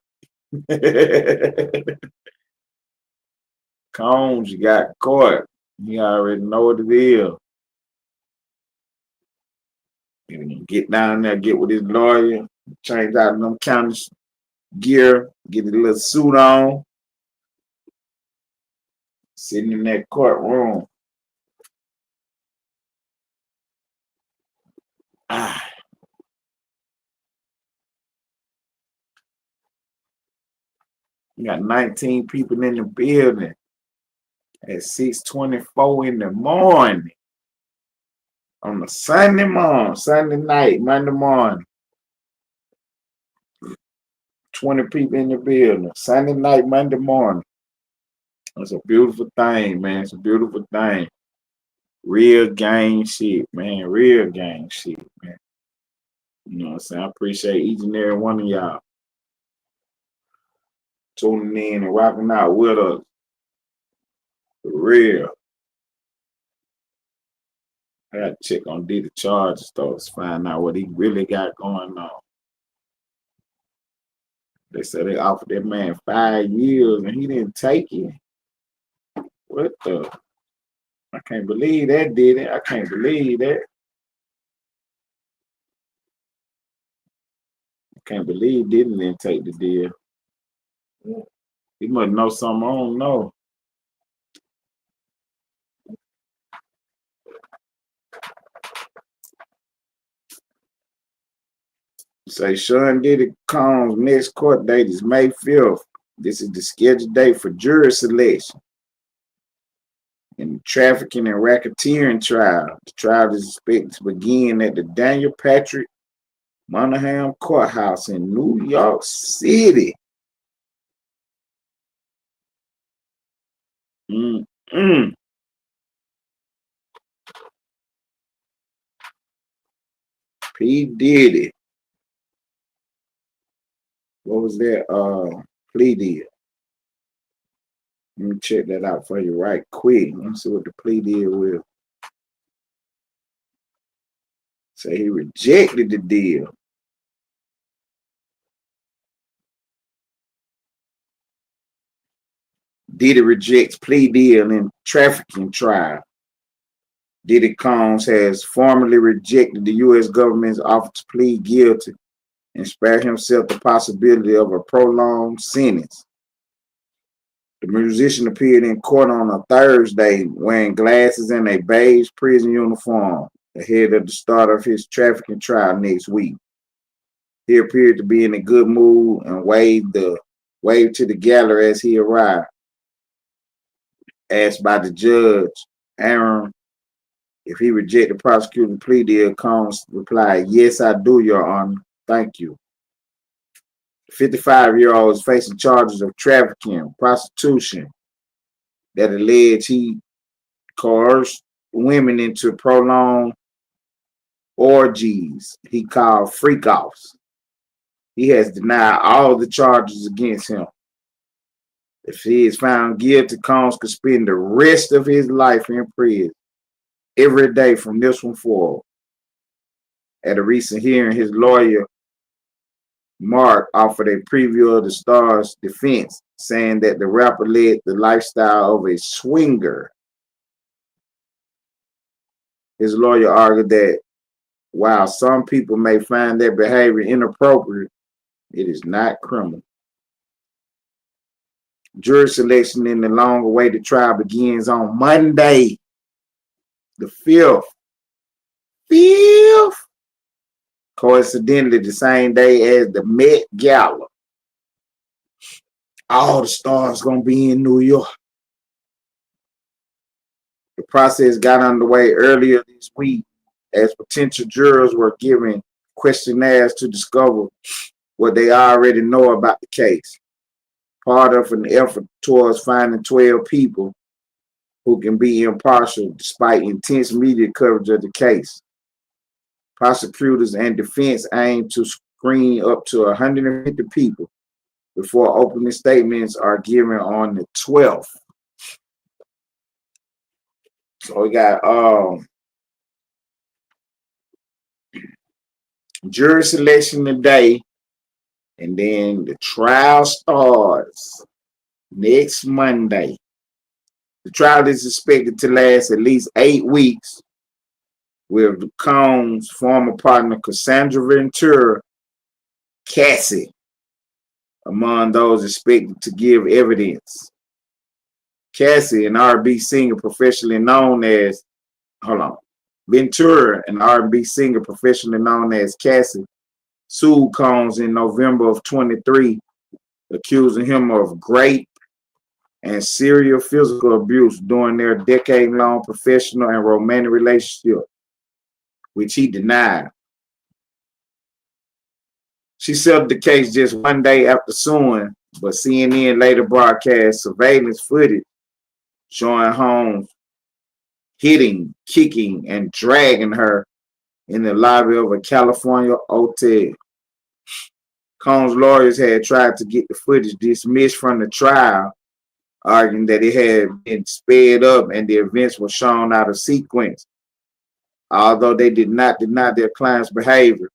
Cones, you got caught. You already know what it is. You get down there, get with his lawyer, change out them county gear, get a little suit on. Sitting in that courtroom. You got 19 people in the building at 6:24 in the morning. On a Sunday night, Monday morning. 20 people in the building. Sunday night, Monday morning. It's a beautiful thing, man. It's a beautiful thing. Real gang shit, man. Real gang shit, man. You know what I'm saying? I appreciate each and every one of y'all tuning in and rocking out with us. For real. I got to check on Diddy charges, though, to find out what he really got going on. They said they offered that man 5 years and he didn't take it. What the? I can't believe that, did it? I can't believe that. I can't believe Diddy didn't take the deal. He must know something I don't know. Say Sean Diddy Combs' next court date is May 5th. This is the scheduled date for jury selection. In the trafficking and racketeering trial, the trial is expected to begin at the Daniel Patrick Monahan Courthouse in New York City. P. Diddy. What was that plea deal? Let me check that out for you right quick. Let me see what the plea deal will. So he rejected the deal. Diddy rejects plea deal in trafficking trial. Diddy Combs has formally rejected the U.S. government's offer to plead guilty and spare himself the possibility of a prolonged sentence. The musician appeared in court on a Thursday wearing glasses and a beige prison uniform ahead of the start of his trafficking trial next week. He appeared to be in a good mood and waved to the gallery as he arrived. Asked by the judge, Aaron, if he rejected the prosecutor's plea deal, Combs replied, "Yes, I do, Your Honor. Thank you." The 55-year-old is facing charges of trafficking, prostitution, that allege he coerced women into prolonged orgies he called freak-offs. He has denied all the charges against him. If he is found guilty, Combs could spend the rest of his life in prison every day from this one forward. At a recent hearing, his lawyer, Mark, offered a preview of the star's defense, saying that the rapper led the lifestyle of a swinger. His lawyer argued that while some people may find that behavior inappropriate, it is not criminal. Jury selection in the long-awaited trial begins on Monday, the 5th. Coincidentally, the same day as the Met Gala. All the stars gonna be in New York. The process got underway earlier this week as potential jurors were given questionnaires to discover what they already know about the case. Part of an effort towards finding 12 people who can be impartial despite intense media coverage of the case. Prosecutors and defense aim to screen up to 150 people before opening statements are given on the 12th. So we got jury selection today, and then the trial starts next Monday. The trial is expected to last at least 8 weeks, with Combs' former partner Cassandra Ventura, Cassie, among those expected to give evidence. Cassie, an R&B singer professionally known as, Ventura, an R&B singer professionally known as Cassie, sued Combs in November of 23, accusing him of rape and serial physical abuse during their decade-long professional and romantic relationship, which he denied. She settled the case just one day after suing, but CNN later broadcast surveillance footage showing Holmes hitting, kicking, and dragging her in the lobby of a California hotel. Combs' lawyers had tried to get the footage dismissed from the trial, arguing that it had been sped up and the events were shown out of sequence. Although they did not deny their client's behavior,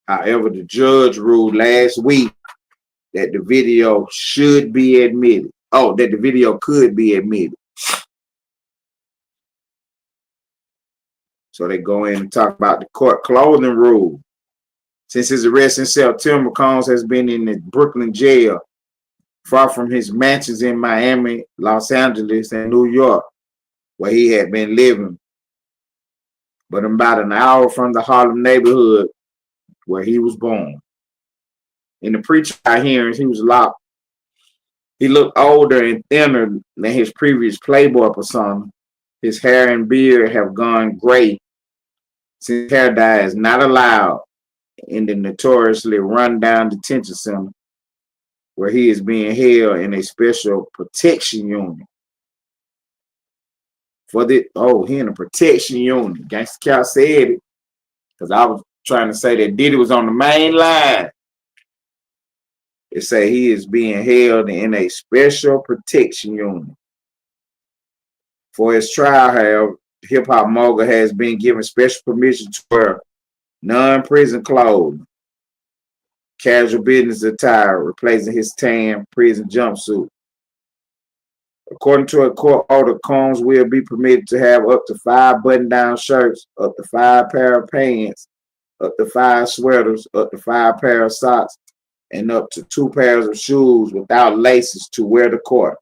however, the judge ruled last week that the video should be admitted. That the video could be admitted. So they go in and talk about the court clothing rule. Since his arrest in September, Combs has been in the Brooklyn jail, far from his mansions in Miami, Los Angeles, and New York, where he had been living, but about an hour from the Harlem neighborhood where he was born. In the pre-trial hearings, he was locked. He looked older and thinner than his previous Playboy persona. His hair and beard have gone gray, since hair dye is not allowed in the notoriously run-down detention center, where he is being held in a special protection unit. He in a protection unit. Gangsta Cal said it, because I was trying to say that Diddy was on the main line. It say he is being held in a special protection unit. For his trial, however, hip-hop mogul has been given special permission to wear non-prison clothing, casual business attire, replacing his tan prison jumpsuit. According to a court order, Combs will be permitted to have up to 5 button-down shirts, up to 5 pair of pants, up to 5 sweaters, up to 5 pair of socks, and up to 2 pairs of shoes without laces to wear to court.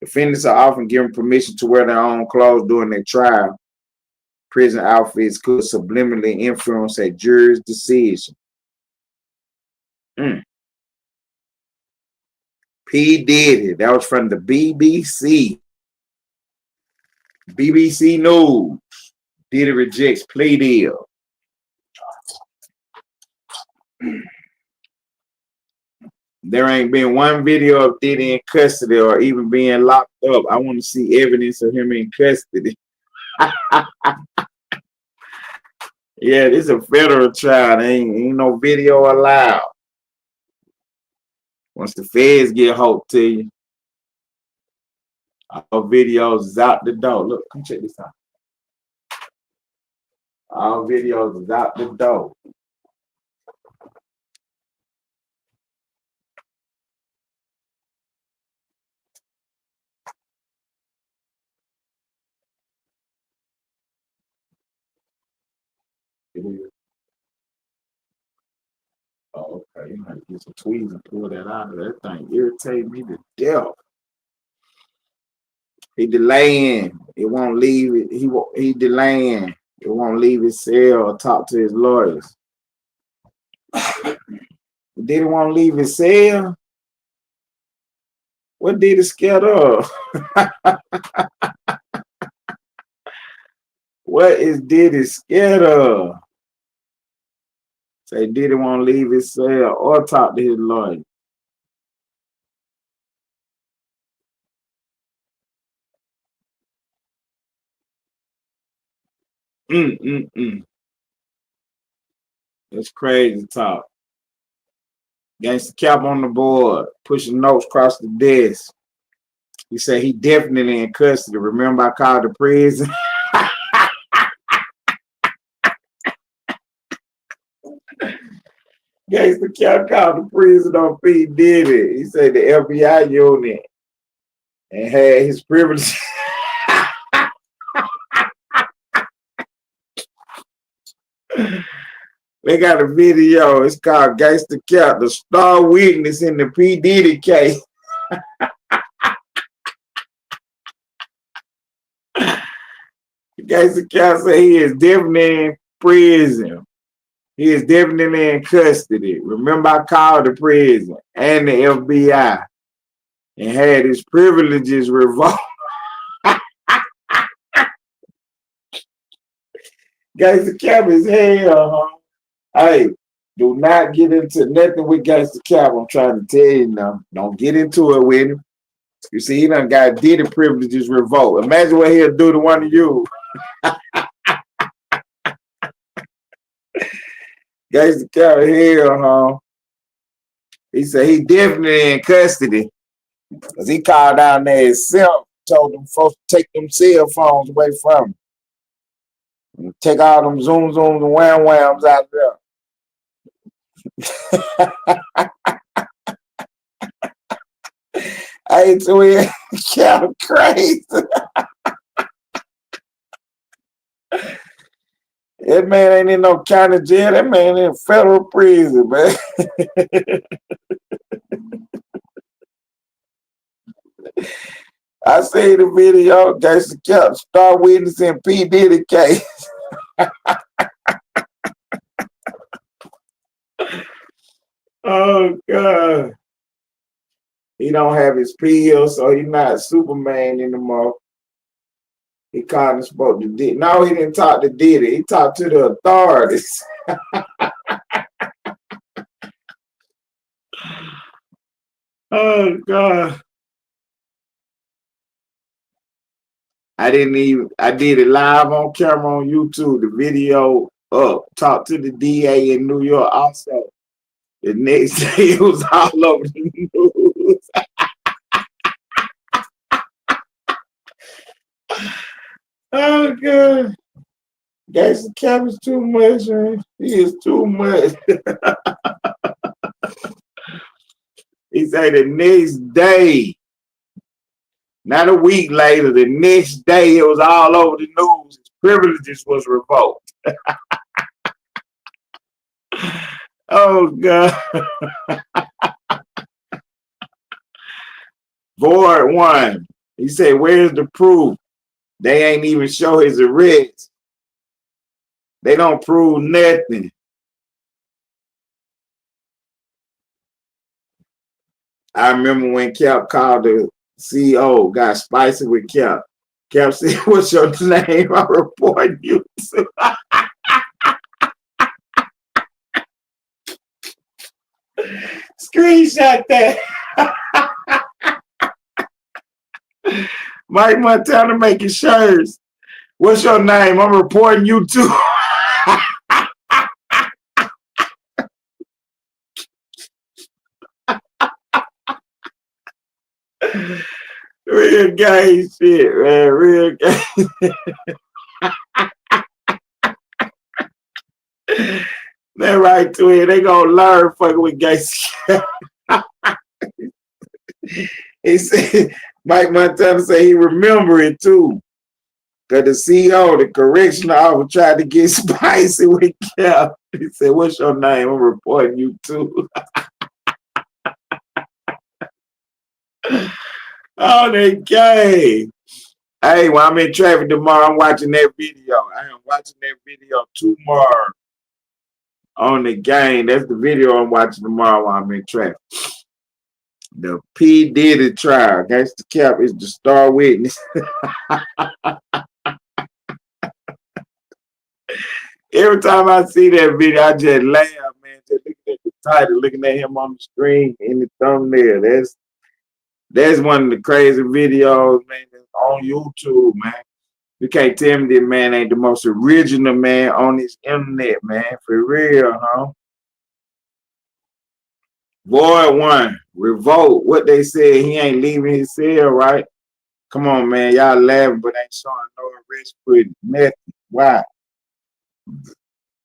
Defendants are often given permission to wear their own clothes during their trial. Prison outfits could subliminally influence a jury's decision. P. Diddy, that was from the BBC. BBC News. Diddy rejects plea deal. There ain't been one video of Diddy in custody or even being locked up. I want to see evidence of him in custody. Yeah, this is a federal trial. Ain't no video allowed. Once the feds get hope to you, all videos is out the door. Look, come check this out. All videos is out the door. Oh, okay. You might get some tweets and pull that out of that thing. Irritate me to death. He delaying. It won't leave it. He delaying. It won't leave his cell or talk to his lawyers. He didn't want to leave his cell. What did he scared of? What is Diddy scared of? Say Diddy want to leave his cell or talk to his lawyer. That's crazy talk. Gangsta Cap on the board, pushing notes across the desk. He said he definitely in custody. Remember I called the prison? Gangsta Cap called the prison on P. Diddy. He said the FBI unit and had his privilege. They got a video. It's called Gangsta Cap, the star witness in the P. Diddy case. Gangsta Cap said he is definitely in prison. He is definitely in custody. Remember, I called the prison and the FBI and had his privileges revoked. Gangsta Cap is hell, huh? Hey, do not get into nothing with Gangsta Cap. I'm trying to tell you now. Don't get into it with him. You see, he done got Diddy privileges revoked. Imagine what he'll do to one of you. Gangsta Cap hell, huh? He said he definitely in custody. Because he called down there himself, told them folks to take them cell phones away from him. And take all them zooms and whams out there. I ain't too kind of crazy. That man ain't in no county jail. That man in federal prison, man. I see the video. Gangsta Cap star witness in P. Diddy case. Oh God. He don't have his pills, so he's not Superman anymore. He called and spoke to Diddy. No, he didn't talk to Diddy. He talked to the authorities. Oh God. I did it live on camera on YouTube. The video up. Talked to the DA in New York also. The next day it was all over the news. Oh God. Gangster Cap is too much, man. He is too much. He said the next day, not a week later, the next day it was all over the news. His privileges was revoked. Oh God. Void 1. He said, where's the proof? They ain't even show his arrest. They don't prove nothing. I remember when Cap called the CEO, got spicy with Cap. Cap said, what's your name? I'm reporting you to. Screenshot that. Mike Montana making shirts. What's your name? I'm reporting you to. Real gay shit, man. Real gay. That right to it. They gonna learn fucking with gay shit. He said, Mike Montana said he remember it too. Cause the CEO, the correctional officer, tried to get spicy with Cap. He said, what's your name? I'm reporting you too. Oh, they gay. Hey, when I'm in traffic tomorrow, I'm watching that video. I am watching that video tomorrow on the game. That's the video I'm watching tomorrow while I'm in traffic. The P. Diddy trial. Gangsta Cap is the star witness. Every time I see that video, I just laugh, man. Just looking at the title, looking at him on the screen in the thumbnail. That's one of the crazy videos, man, that's on YouTube, man. You can't tell me this man ain't the most original man on this internet, man. For real, huh? Void 1, revolt. What they said, he ain't leaving his cell, right? Come on, man. Y'all laughing, but ain't showing no arrest footage. Nothing. Why?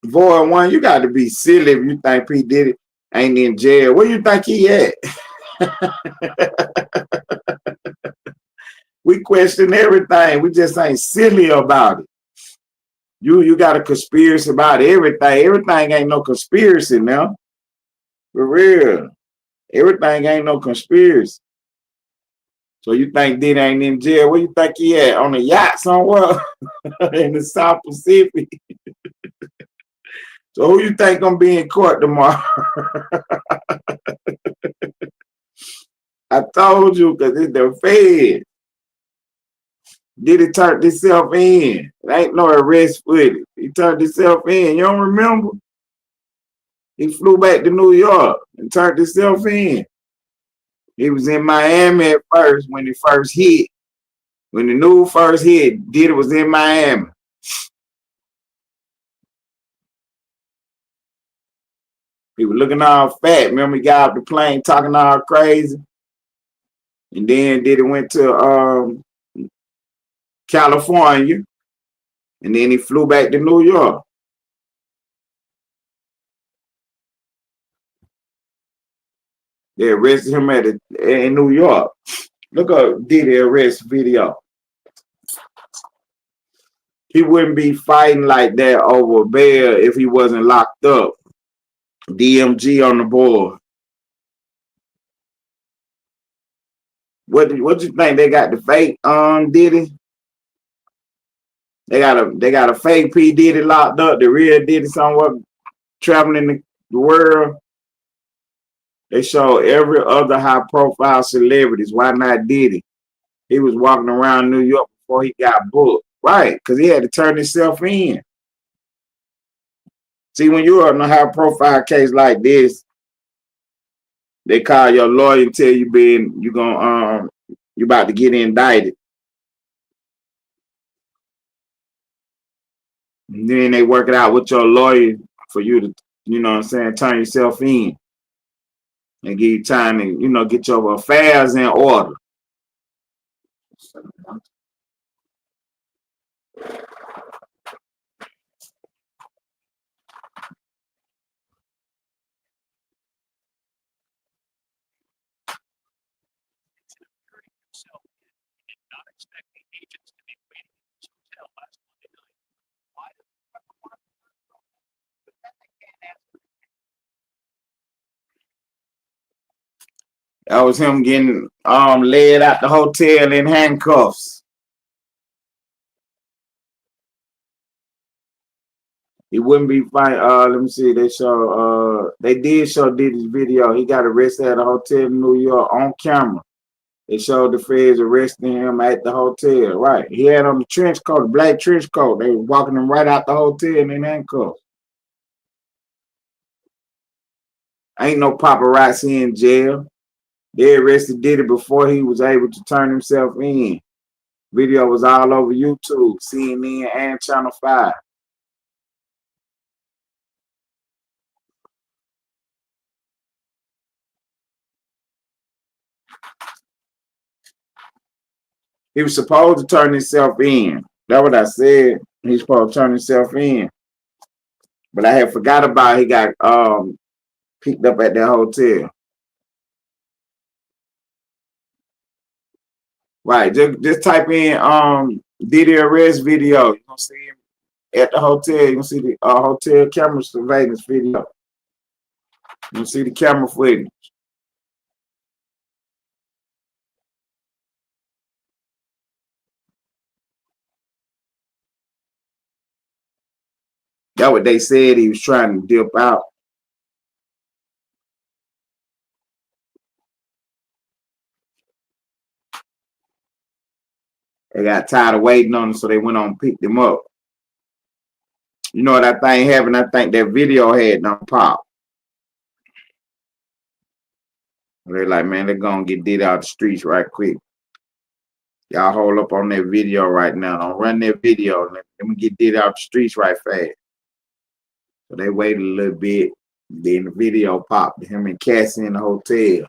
Void 1, you got to be silly if you think P. Diddy ain't in jail. Where you think he at? We question everything. We just ain't silly about it. You got a conspiracy about everything. Everything ain't no conspiracy now. For real. Everything ain't no conspiracy. So you think Diddy ain't in jail? Where you think he at? On a yacht somewhere in the South Pacific? So who you think gonna be in court tomorrow? I told you, because it's the Fed. Diddy turned himself in. There ain't no arrest footage. He turned himself in. You don't remember? He flew back to New York and turned himself in. He was in Miami at first when he first hit. When the news first hit, Diddy was in Miami. He was looking all fat. Remember, he got off the plane talking all crazy. And then Diddy went to California. And then he flew back to New York. They arrested him in New York. Look up Diddy arrest video. He wouldn't be fighting like that over bail if he wasn't locked up. DMG on the board. What you think? They got the fake Diddy? They got a fake P. Diddy locked up, the real Diddy somewhere traveling the world. They show every other high profile celebrities. Why not Diddy? He was walking around New York before he got booked. Right, because he had to turn himself in. See, when you're on a high profile case like this, they call your lawyer and tell you you about to get indicted. And then they work it out with your lawyer for you to, you know what I'm saying, turn yourself in and give you time to, you know, get your affairs in order. That was him getting led out the hotel in handcuffs. He wouldn't be fine. Let me see. They did show Diddy's video. He got arrested at a hotel in New York on camera. They showed the feds arresting him at the hotel. Right. He had on the trench coat, the black trench coat. They were walking him right out the hotel in handcuffs. Ain't no paparazzi in jail. They arrested Diddy before he was able to turn himself in. Video was all over YouTube, CNN, and Channel 5. He was supposed to turn himself in. That's what I said. He's supposed to turn himself in. But I had forgot about he got picked up at that hotel. Right. Just type in Diddy arrest video. You're gonna see him at the hotel. You're gonna see the hotel camera surveillance video. You're gonna see the camera footage. That's what they said he was trying to dip out. They got tired of waiting on him, so they went on and picked him up. You know what that thing happened? I think that video had done pop. They're like, man, they're gonna get Diddy out the streets right quick. Y'all hold up on that video right now. Don't run that video. Let me get Diddy out the streets right fast. So they waited a little bit. Then the video popped. Him and Cassie in the hotel.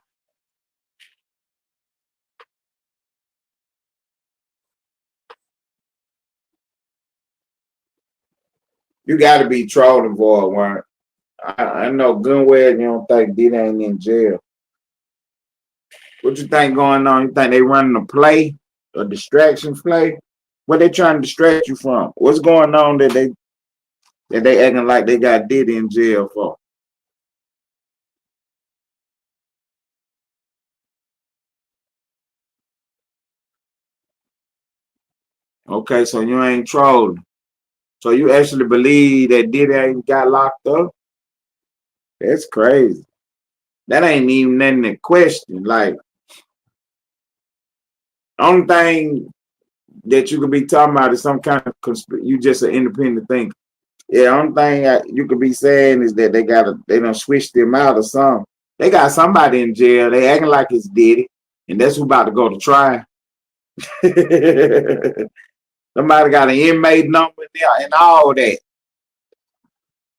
You got to be trolling for it, Warren. I know good well you don't think Diddy ain't in jail. What you think going on? You think they running a play, a distraction play? What they trying to distract you from? What's going on that they acting like they got Diddy in jail for? Okay, so you ain't trolling. So you actually believe that Diddy ain't got locked up? That's crazy. That ain't even nothing to question. Like, only thing that you could be talking about is some kind of you just an independent thinker. Yeah, only thing you could be saying is that they done switched them out or something. They got somebody in jail. They acting like it's Diddy, and that's who about to go to trial. Somebody got an inmate number there and all that.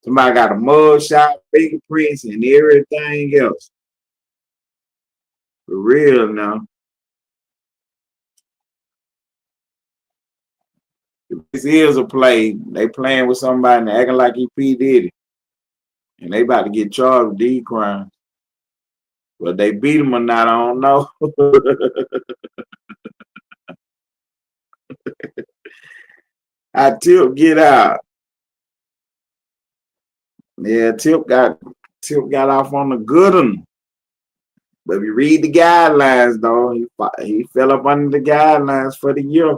Somebody got a mug shot, fingerprints, and everything else. For real now. If this is a play, they playing with somebody and acting like he P. Diddy. And they about to get charged with these crimes. But they beat him or not, I don't know. How Tip get out? Yeah, Tip got off on the good one. But if you read the guidelines, though, he fell up under the guidelines for the year.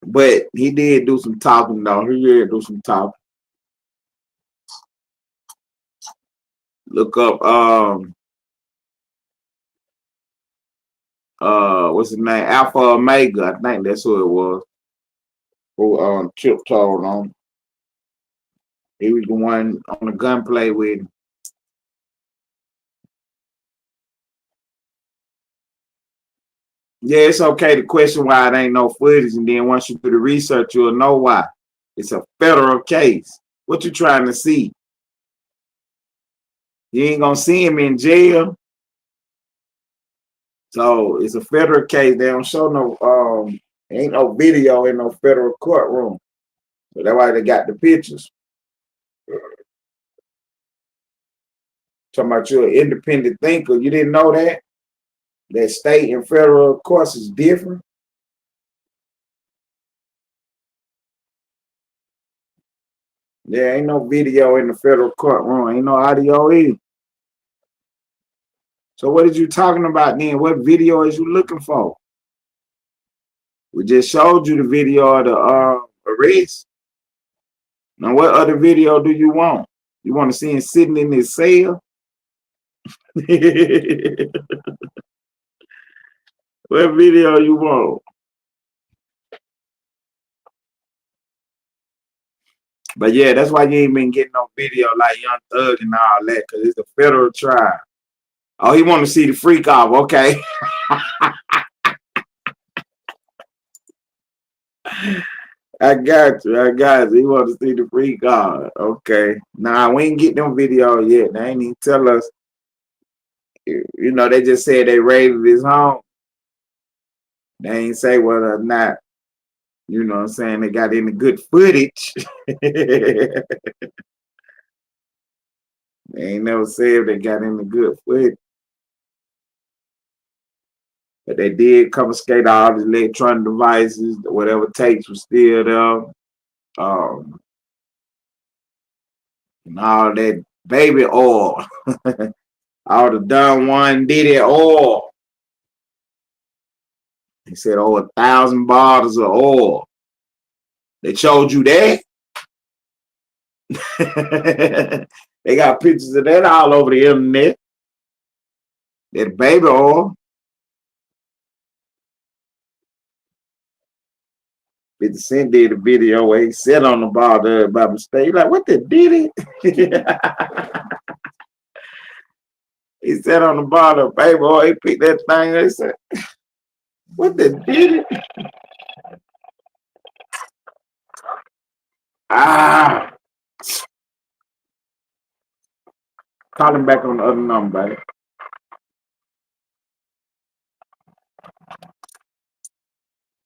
But he did do some talking, though. He did do some talking. Look up what's his name? Alpha Omega. I think that's who it was. Who Chip told on. He was the one on the gunplay with him. Yeah, it's okay to question why it ain't no footage, and then once you do the research, you'll know why. It's a federal case. What you trying to see? You ain't gonna see him in jail. So it's a federal case. They don't show no ain't no video in no federal courtroom. So that's why they got the pictures. Talking about you're an independent thinker. You didn't know that? that state and federal courts is different. There ain't no video in the federal courtroom. Ain't no audio either. So what is you talking about then? What video is you looking for? We just showed you the video of the arrest. Now what other video do you want? You want to see him sitting in his cell? What video you want? But yeah, that's why you ain't been getting no video like Young Thug and all that, because it's a federal trial. Oh, he want to see the freak off. Okay. I got you. He want to see the freak off. Okay. Nah, we ain't get them video yet. They ain't even tell us. You know, they just said they raided his home. They ain't say whether or not, you know what I'm saying, they got any good footage. They ain't never said if they got any good footage. But they did confiscate all the electronic devices, whatever tapes was still there. And all that baby oil. All the Don Juan Diddy oil. He said over 1,000 bottles of oil. They showed you that? They got pictures of that all over the internet. That baby oil. 50 Cent did a video where he sat on the bottle by mistake. Like, what the Diddy? He sat on the bottle of baby oil. He picked that thing. They said, what the Diddy? Ah. Call him back on the other number, buddy.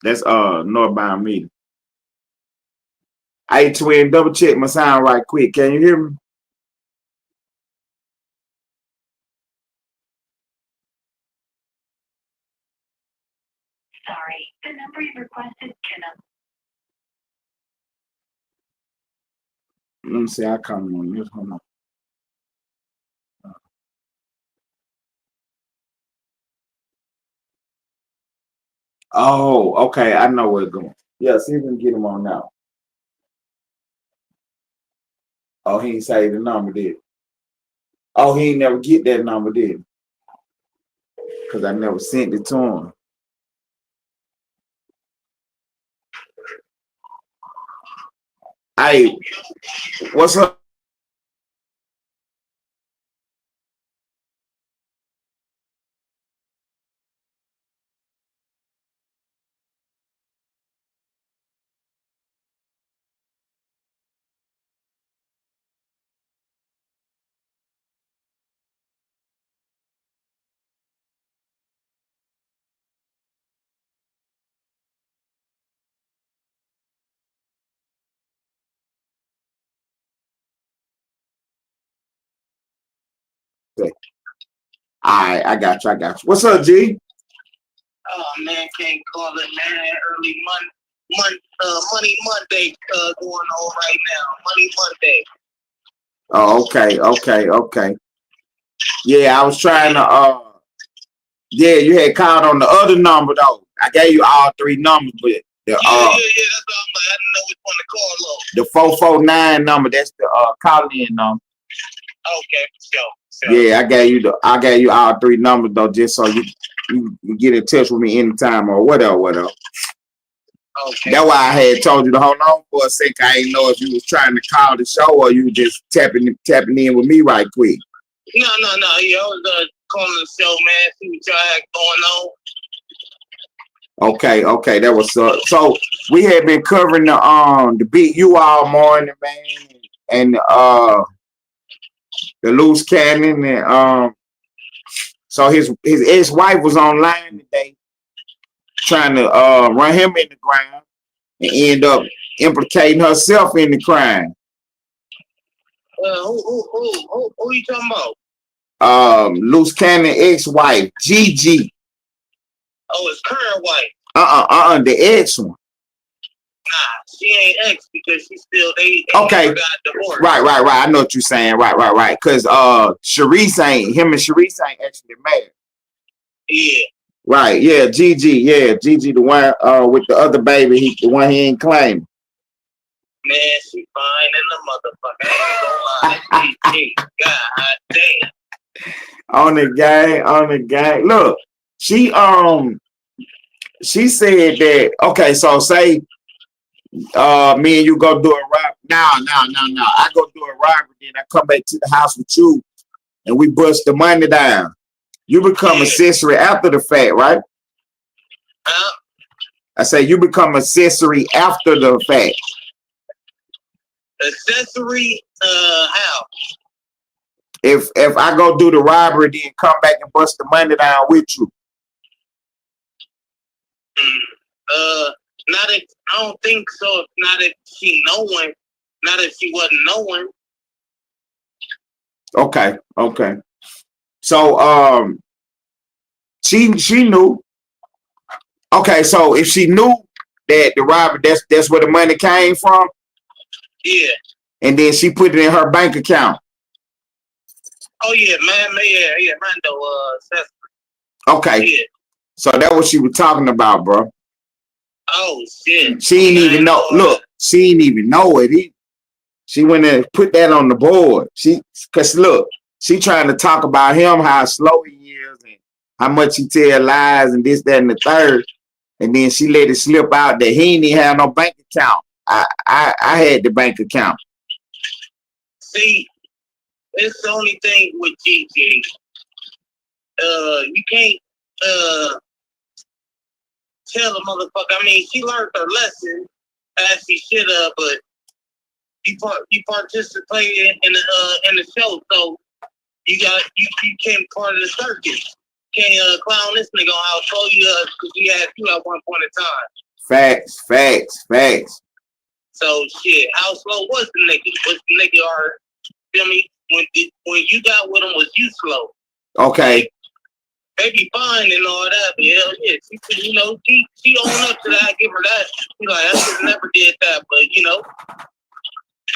That's northbound meeting. Hey, twin, double check my sound right quick. Can you hear me? Sorry, the number you requested cannot. Let me see. I come on this. Hold on. Oh, okay. I know where it's going. Yeah, see if we can get him on now. Oh, he ain't say the number, did he? Oh, he ain't never get that number, did he? Because I never sent it to him. Hey, what's up? Alright, I got you. What's up, G? Oh man, can't call it, man. Early Money Monday going on right now. Money Monday. Oh, okay. Yeah, I was trying to yeah, you had called on the other number though. I gave you all three numbers, but the yeah, that's all I'm like. I didn't know which one to call though. The 449 number, that's the calling in number. Okay, sure. Yeah, I gave you all three numbers though, just so you get in touch with me anytime or whatever. Okay. That's why I had told you to hold on for a second. I didn't know if you was trying to call the show or you just tapping in with me right quick. No. Yeah, I was calling the show, man. See what y'all had going on. Okay, that was so we had been covering the beat you all morning, man, and the loose cannon, and so his ex-wife was online today trying to run him in the ground and end up implicating herself in the crime. Who you talking about? Loose cannon ex-wife, GiGi. Oh, his current wife. The ex one. Nah, she ain't ex because she still they Okay. got divorced. Right. I know what you're saying. Right. Cause Sharice ain't actually married. Yeah. Right. Yeah. GiGi. Yeah. GiGi, the one with the other baby. The one he ain't claimed. Man, she fine in the motherfucker. I ain't gonna lie. GiGi. God damn. On the gang. Look, she said that. Okay, so say me and you go do a robbery. No. I go do a robbery, then I come back to the house with you, and we bust the money down. You become accessory after the fact, right? I say you become accessory after the fact. Accessory, how? If I go do the robbery, then come back and bust the money down with you. Not if I don't think so. Not if she knowing. Not if she wasn't knowing. Okay. So she knew. Okay, so if she knew that the robbery, that's where the money came from. Yeah. And then she put it in her bank account. Oh yeah, man. Yeah, Mando. Okay. Yeah. So that's what she was talking about, bro. Oh shit. She didn't even know. Look, she didn't even know it. She went and put that on the board. Cause look, she trying to talk about him, how slow he is, and how much he tell lies, and this, that, and the third. And then she let it slip out that he didn't even have no bank account. I had the bank account. See, it's the only thing with GiGi. You can't tell a motherfucker. I mean, she learned her lesson as she should have, but you participated in the show, so you came part of the circus. Can't clown this nigga on how slow you are because we had you at one point in time. Facts. So shit, how slow was the nigga? Was the nigga feel me? When you got with him, was you slow? Okay. They be fine and all that, but hell yeah, she owned up to that. I give her that. She like, I should never did that, but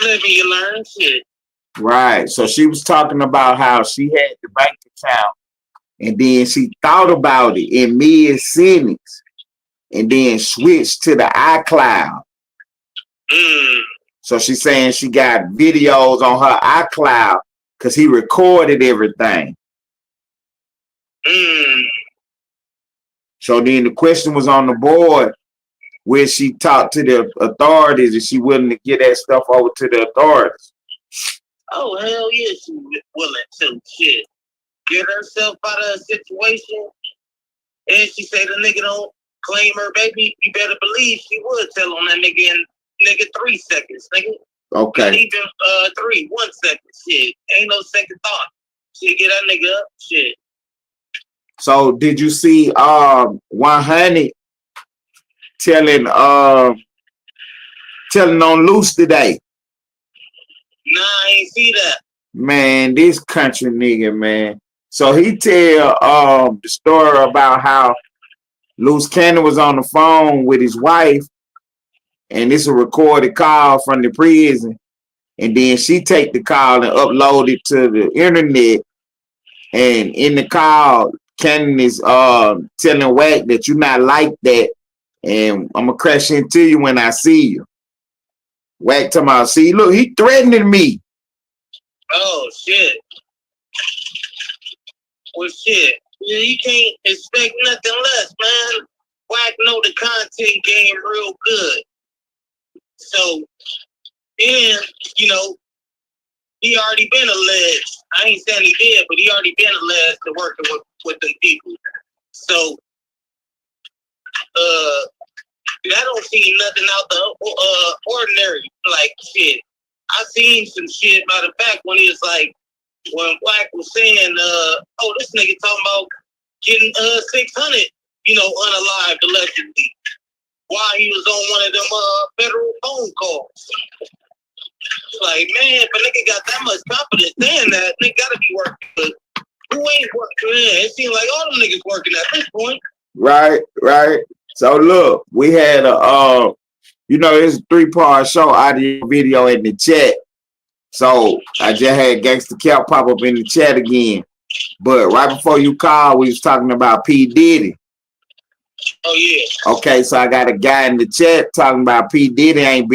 live and you learn shit. Right. So she was talking about how she had the bank account, and then she thought about it in mid-sentence, and then switched to the iCloud. So she's saying she got videos on her iCloud because he recorded everything. So then the question was on the board where she talked to the authorities, and she willing to get that stuff over to the authorities. Oh, hell yeah, she willing to shit. Get herself out of a situation, and she say the nigga don't claim her baby, you better believe she would tell on that nigga in 3 seconds, nigga. Okay. Not even 1 second, shit. Ain't no second thought. She get that nigga up, shit. So did you see 100 telling on LUCE today? Nah, I ain't see that. Man, this country nigga, man. So he tell the story about how LUCE Cannon was on the phone with his wife, and this a recorded call from the prison, and then she take the call and upload it to the internet, and in the call, Cannon is telling Wack that you're not like that, and I'm gonna crash into you when I see you. Wack talking about, see, look, he threatening me. Oh shit. Well shit. Yeah, you can't expect nothing less, man. Wack know the content game real good. So, and he already been alleged. I ain't saying he did, but he already been alleged to working with them people. So, I don't see nothing out the ordinary. Like shit, I seen some shit by the fact when he was like, when Black was saying, oh, this nigga talking about getting 600, unalived allegedly, while he was on one of them federal phone calls. Like, man, if a nigga got that much confidence saying that, nigga gotta be working. Who ain't working? Man, it seems like all them niggas working at this point. Right. So look, we had a it's a 3-part show, audio, video in the chat. So I just had Gangsta Cap pop up in the chat again. But right before you called, we was talking about P. Diddy. Oh yeah. Okay, so I got a guy in the chat talking about P. Diddy ain't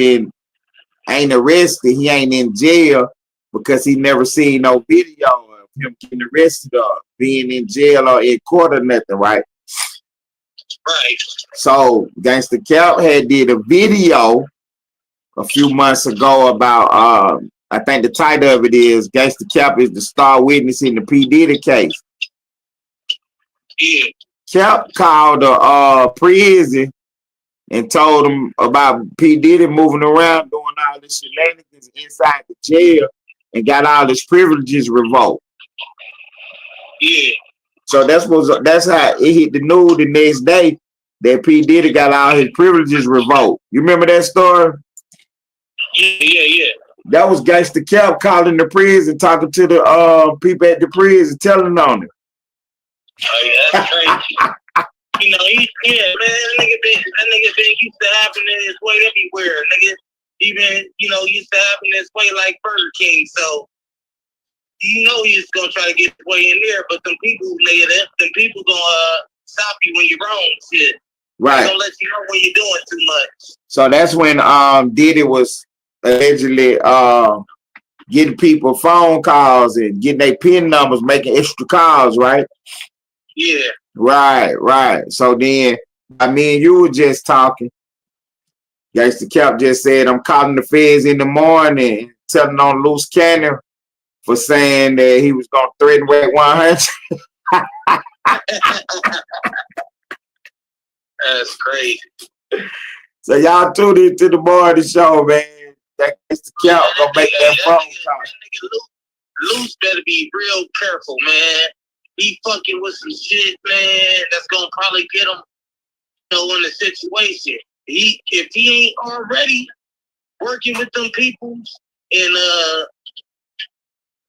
arrested. He ain't in jail because he never seen no video of him getting arrested or being in jail or in court or nothing, right? Right. So Gangsta Cap had did a video a few months ago about I think the title of it is Gangsta Cap is the star witness in the P. Diddy case. Yeah. Cap called the prison and told him about P. Diddy moving around doing all this shenanigans inside the jail and got all his privileges revoked. Yeah. So that's how it hit the news the next day that P. Diddy got all his privileges revoked. You remember that story? Yeah. That was Gangsta Cap calling the prison, talking to the people at the prison, telling on him. Oh yeah, that's crazy. Man, that nigga been used to happening his way everywhere. Nigga, he been, used to happening his way like Burger King. So, he's gonna try to get his way in there. But them people gonna stop you when you're wrong. Shit. Right. They gonna let you know when you're doing too much. So that's when Diddy was allegedly getting people phone calls and getting their PIN numbers, making extra calls, right? Yeah. Right. So then, me and you were just talking. Gangsta Cap just said, I'm calling the feds in the morning, telling on Loose Cannon for saying that he was going to threaten Wet 100. That's crazy. So y'all tuned into the morning show, man. That Gangsta Cap going to make that phone call. Luce better be real careful, man. He fucking with some shit, man, that's gonna probably get him, in a situation. If he ain't already working with them people, and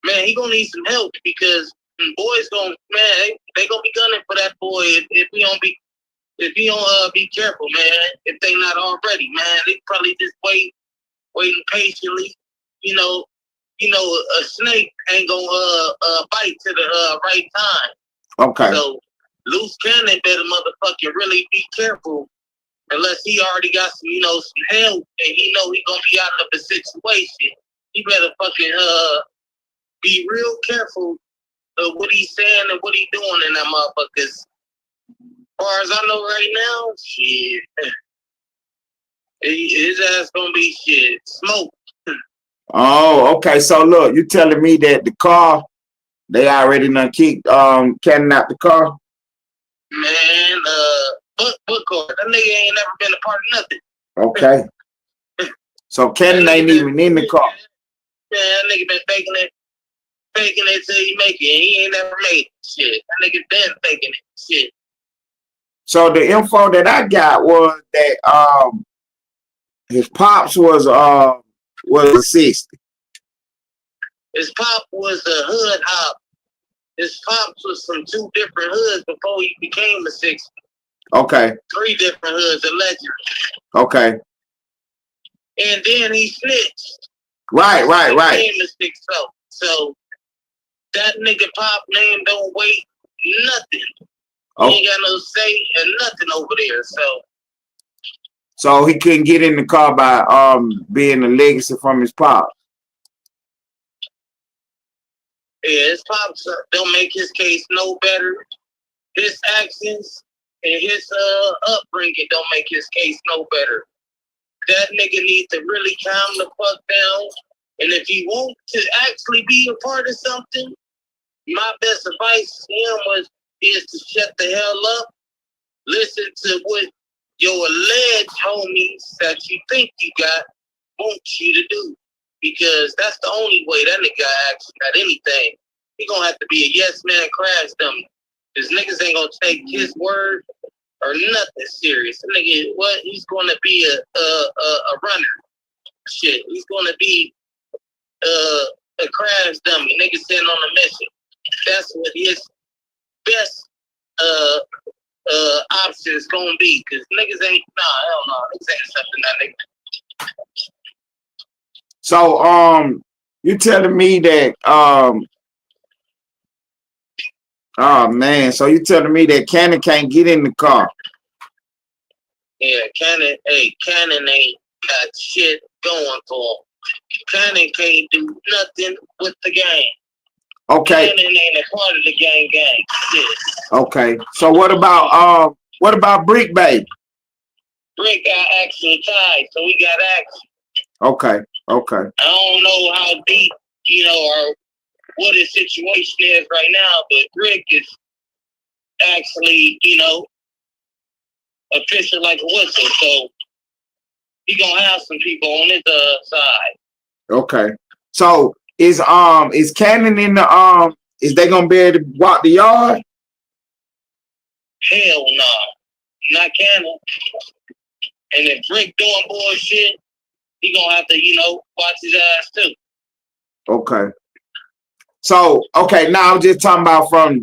man, he gonna need some help because boys they gonna be gunning for that boy if he don't be careful, man. If they not already, man, they probably just waiting patiently, a snake ain't gonna bite to the right time. Okay. So Loose Cannon better motherfucking really be careful unless he already got some, some help and he know he gonna be out of a situation. He better fucking be real careful of what he's saying and what he's doing in that motherfucker. As far as I know right now, shit, his ass gonna be shit smoke. Oh, okay. So look, you telling me that the car, they already done kicked Cannon out the car? Man, what car? That nigga ain't never been a part of nothing. Okay. So Cannon ain't even in the car. Man, that nigga been faking it till he make it. He ain't never made it. Shit. That nigga been faking it. Shit. So the info that I got was that his pops was 60. His pop was a hood hop. His pops was from 2 different hoods before he became a 60. Okay. 3 different hoods, allegedly. Okay. And then he snitched. Right. He became a 60. So that nigga pop name don't weigh nothing. He ain't got no say and nothing over there. So he couldn't get in the car by being a legacy from his pop. Yeah, his pops don't make his case no better. His actions and his upbringing don't make his case no better. That nigga needs to really calm the fuck down. And if he wants to actually be a part of something, my best advice to him is to shut the hell up. Listen to what your alleged homies that you think you got want you to do. Because that's the only way that nigga actually got anything. He gonna have to be a yes man crash dummy. Cause niggas ain't gonna take his word or nothing serious. That nigga, what? He's gonna be a runner. Shit, he's gonna be a crash dummy. Nigga sitting on a mission. That's what his best option is gonna be, because niggas ain't hell no, niggas ain't accepting that nigga. So you telling me that oh man, so you telling me that Cannon can't get in the car? Yeah, Cannon ain't got shit going for him. Cannon can't do nothing with the game. Okay. Cannon ain't a part of the gang. Shit. Okay. So what about Brick Baby? Brick got action tied, so we got action. Okay. I don't know how deep, or what his situation is right now, but Brick is actually, official like a whistle, so he gonna have some people on his side. Okay. So is Cannon in the is they gonna be able to walk the yard? Hell no, not Cannon. And if Brick doing bullshit, he gonna have to, watch his ass too. Okay. So now I'm just talking about from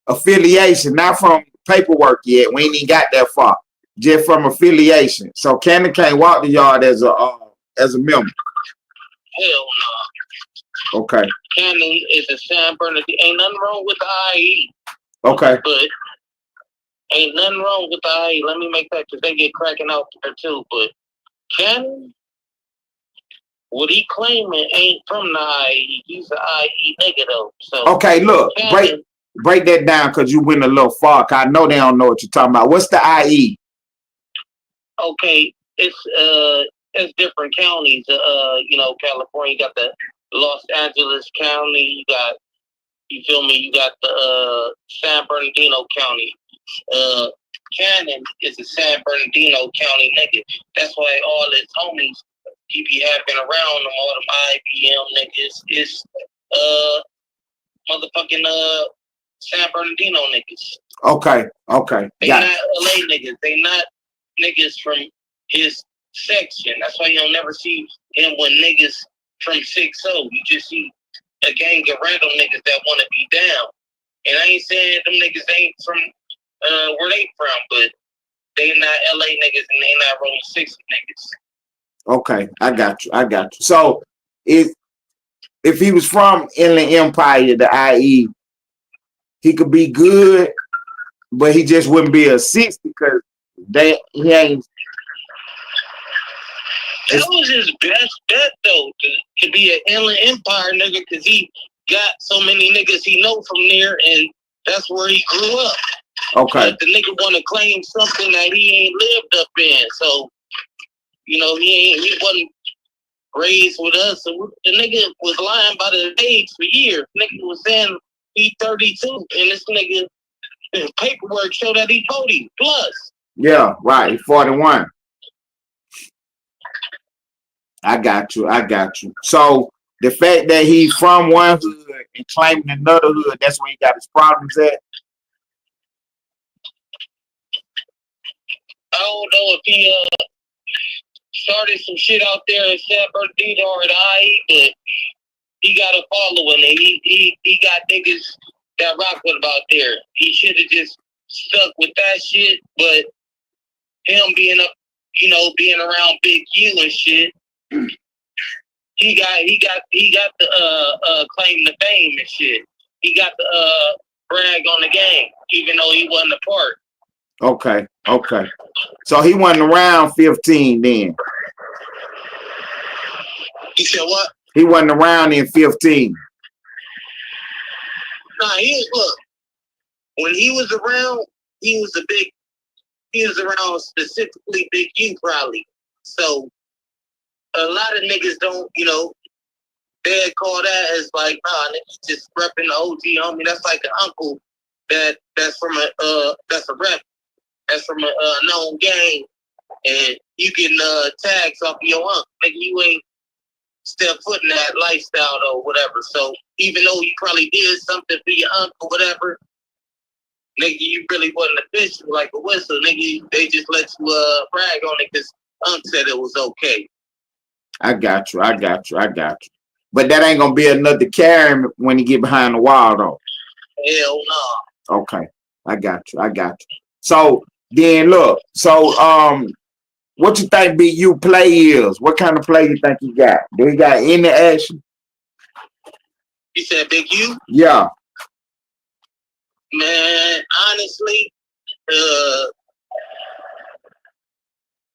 affiliation, not from paperwork yet. We ain't even got that far. Just from affiliation. So Cannon can't walk the yard as a member. Hell no. Okay. Cannon is a San Bernardino. Ain't nothing wrong with the IE. Okay. But ain't nothing wrong with the IE. Let me make that, because they get cracking out there too. But Cannon, what he claiming ain't from the IE. He's an IE nigga though. So okay, look, Cannon, break that down, because you went a little far. I know they don't know what you're talking about. What's the IE? Okay, it's different counties. California, you got the Los Angeles County, you feel me, you got the San Bernardino County. Cannon is a San Bernardino County nigga. That's why all his homies he be having around him, all them IBM niggas, is motherfucking San Bernardino niggas. Okay. They not LA niggas. They not niggas from his section. That's why you don't never see him with niggas from 6-0. You just see a gang of random niggas that want to be down. And I ain't saying them niggas ain't from where they from, but they not LA niggas and they not Rolling 60 niggas. Okay, I got you. So if he was from Inland Empire, the IE, he could be good, but he just wouldn't be a 60 because he ain't. That was his best bet though, to be an Inland Empire nigga, because he got so many niggas he know from there, and that's where he grew up. Okay. But the nigga want to claim something that he ain't lived up in, so he wasn't raised with us. So the nigga was lying about his age for years. Nigga was saying he 32, and this nigga paperwork show that he 40 plus. Yeah, right. 41. I got you. So the fact that he's from one hood and claiming another hood, that's where he got his problems at. I don't know if he started some shit out there in San Bernardino or the IE, but he got a following, and he got niggas that rock with him out there. He should have just stuck with that shit, but him being up, being around Big U and shit, he got the claim to fame and shit. He got the brag on the game, even though he wasn't a part. Okay. So he wasn't around 15 then. You said what? He wasn't around in 15. Nah, look. When he was around, he was around specifically Big U probably. So a lot of niggas don't, they'd call that as like, nah, niggas just repping the OG homie. That's like an uncle that's from that's a rep. That's from a known gang, and you getting tags off of your uncle. Nigga, you ain't step foot in that lifestyle or whatever. So even though you probably did something for your uncle, whatever, nigga, you really wasn't official like a whistle. Nigga, they just let you brag on it because Unc said it was okay. I got you. But that ain't gonna be enough to carry him when he get behind the wall though. Hell no. Okay. I got you. So then look, what you think Big U play is? What kind of play you think he got? Do he got any action? You said Big U? Yeah. Man, honestly, I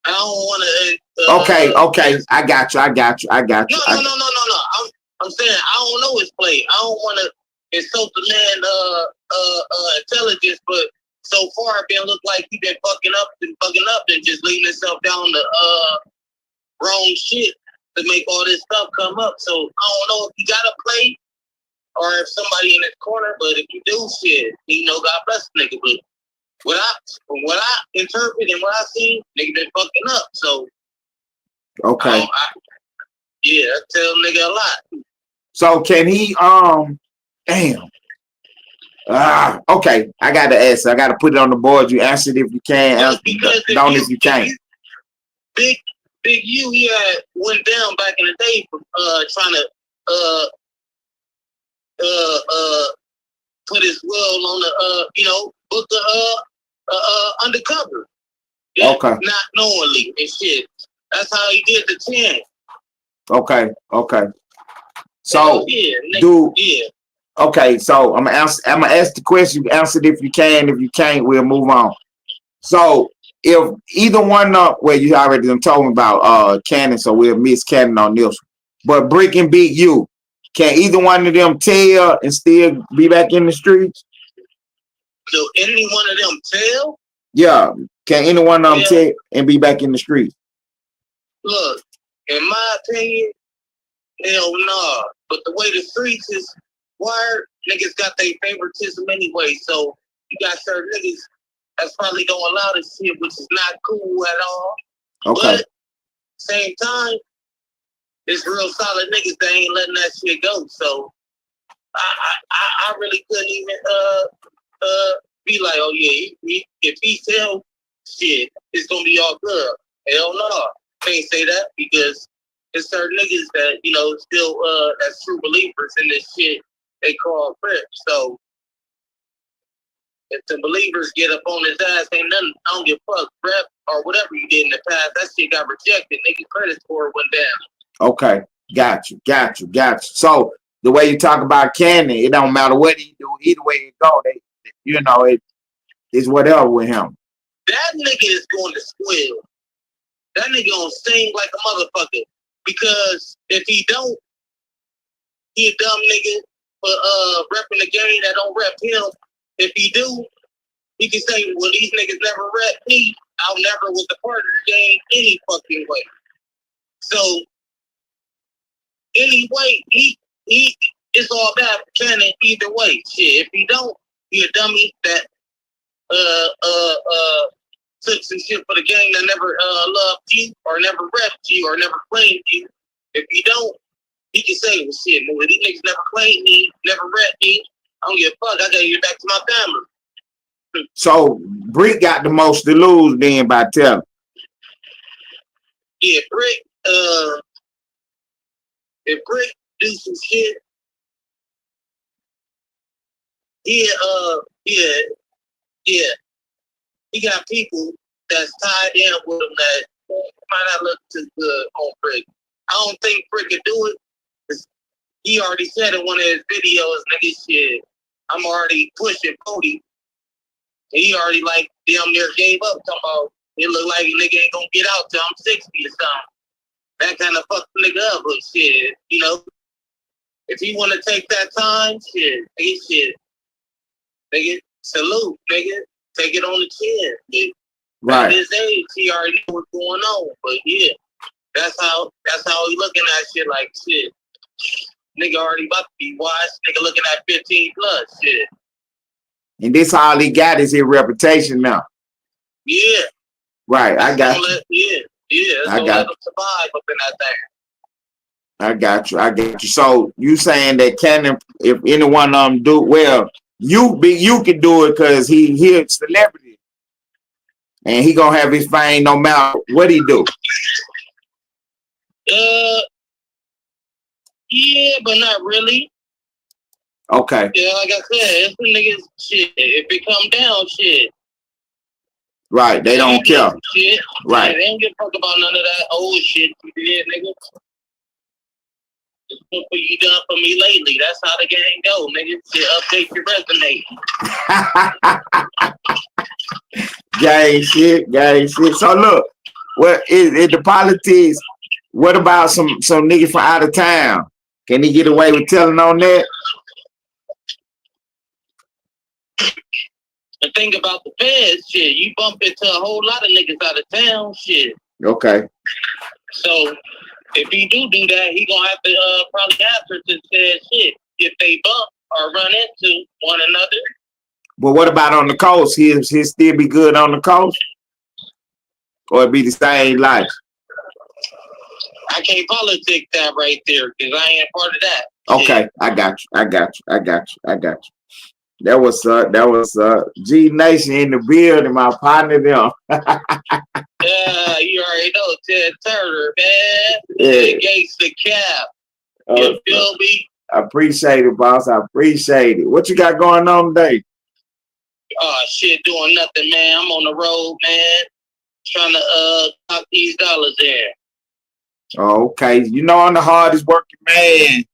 don't want to. Okay. I got you. No. I'm saying I don't know his play. I don't want to insult the man intelligence, but so far it look like he been fucking up and just leading himself down the wrong shit to make all this stuff come up. So I don't know if he got a play or if somebody in his corner, but if you do shit, God bless the nigga. But from what I interpret and what I see, nigga been fucking up. So okay. I tell nigga a lot. So can he damn. Okay, I got to answer. I got to put it on the board. You answer it if you can. Don't if you can't. Big U, he had went down back in the day for trying to put his will on the book the undercover. Yeah, okay. Not knowingly and shit. That's how he did the 10. Okay. So Okay, so I'm gonna ask the question. You answer it if you can. If you can't, we'll move on. So if either one you already done told me about Cannon, so we'll miss Cannon on this. But Brick and Big U, can either one of them tell and still be back in the streets? So any one of them tell? Yeah. Can any one of them tell and be back in the streets? Look, in my opinion, hell no. But the way the streets is wired, niggas got their favoritism anyway. So you got certain niggas that's probably gonna allow this shit, which is not cool at all. Okay. But same time, it's real solid niggas that ain't letting that shit go. So I really couldn't even be like, oh yeah, if he tell shit, it's gonna be all good. Hell no. Can't say that because there's certain niggas that, still that's true believers in this shit they call Crips. So if the believers get up on his ass, ain't nothing, I don't give a fuck, rep or whatever you did in the past, that shit got rejected. Nigga credit score went down. Okay, got you. So the way you talk about Cannon, it don't matter what he do, either way it go, it's whatever with him. That nigga is going to squeal. That nigga gonna sing like a motherfucker. Because if he don't, he a dumb nigga for repping the game that don't rep him. If he do, he can say, well, these niggas never rep me. I'll never was a part of the game any fucking way. So anyway, he it's all bad for Cannon either way. Shit, if he don't, he a dummy that took some shit for the game that never loved you or never repped you or never claimed you. If you don't, he can say, well, shit, man, these niggas never claimed me, never repped me. I don't give a fuck. I gotta get back to my family. So Brick got the most to lose then by telling. Yeah, Brick, if Brick do some shit, he got people that's tied in with him that might not look too good on Brick. I don't think Brick can do it. He already said in one of his videos, nigga, shit, I'm already pushing 40. And he already damn near gave up. Talking about it look like a nigga ain't gonna get out till I'm 60 or something. That kind of fucked the nigga up. But shit, if he want to take that time, shit, nigga, salute, nigga. Take it on the chin. Nigga. Right. At his age, he already know what's going on. But yeah, that's how he looking at shit like shit. Nigga already about to be wise. Nigga looking at 15 plus shit. And this all he got is his reputation now. Yeah. Right, I got you. I got him survive up in that thing. I got you. So you saying that Cannon, if any one of them do well, you can do it because he a celebrity. And he gonna have his fame no matter what he do. Yeah, but not really. Okay. Yeah, like I said, it's the niggas shit. If it come down, shit. Right, they don't care. Shit. Right. Yeah, they don't give a fuck about none of that old shit you did, nigga. Just look what you done for me lately. That's how the game go, nigga. Shit, update your resume. Gang shit. So look, what is the politics? What about some nigga from out of town? Can he get away with telling on that? The thing about the feds, shit, you bump into a whole lot of niggas out of town, shit. Okay. So if he do that, he gonna have to probably answer to said shit if they bump or run into one another. But what about on the coast? He'll still be good on the coast? Or it be the same life? I can't politic that right there because I ain't part of that. Okay, shit. I got you. That was G Nation in the building, my partner them. Yeah, you already know Ted Turner, man. Yeah. Gangsta Cap. You feel me? I appreciate it, boss. I appreciate it. What you got going on today? Oh shit, doing nothing, man. I'm on the road, man. Trying to knock these dollars in. Oh, okay. You know I'm the hardest working man.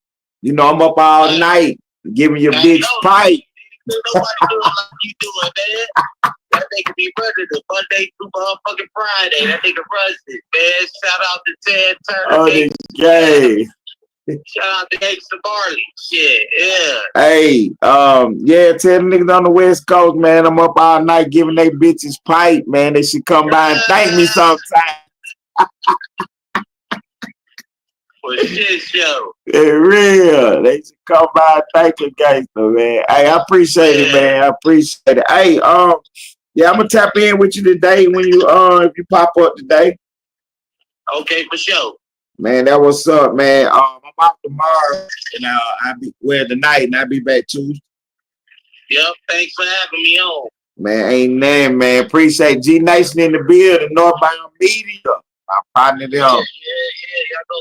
You know I'm up all night giving your bitch pipe. Nobody doing like you doing, man. That nigga be running the Monday through motherfucking Friday. That nigga runs it, man. Shout out to Ted Turner. Oh, this gay. Shout out to Gangsta Barley. Shit, yeah. Hey, yeah, tell the niggas on the West Coast, man, I'm up all night giving they bitches pipe, man. They should come by and thank me sometime. For shit show. It's real. They should come by and thank you, gangster, man. Hey, I appreciate it, man. I appreciate it. Hey, yeah, I'm gonna tap in with you today when you if you pop up today. Okay, for sure. Man, that what's up, man. I'm out tomorrow, and I'll be tonight, and I'll be back Tuesday. Yep, thanks for having me on. Man, ain't nothing, man. Appreciate G Nation in the building, Northbound Media. My partner there. Yeah. Y'all go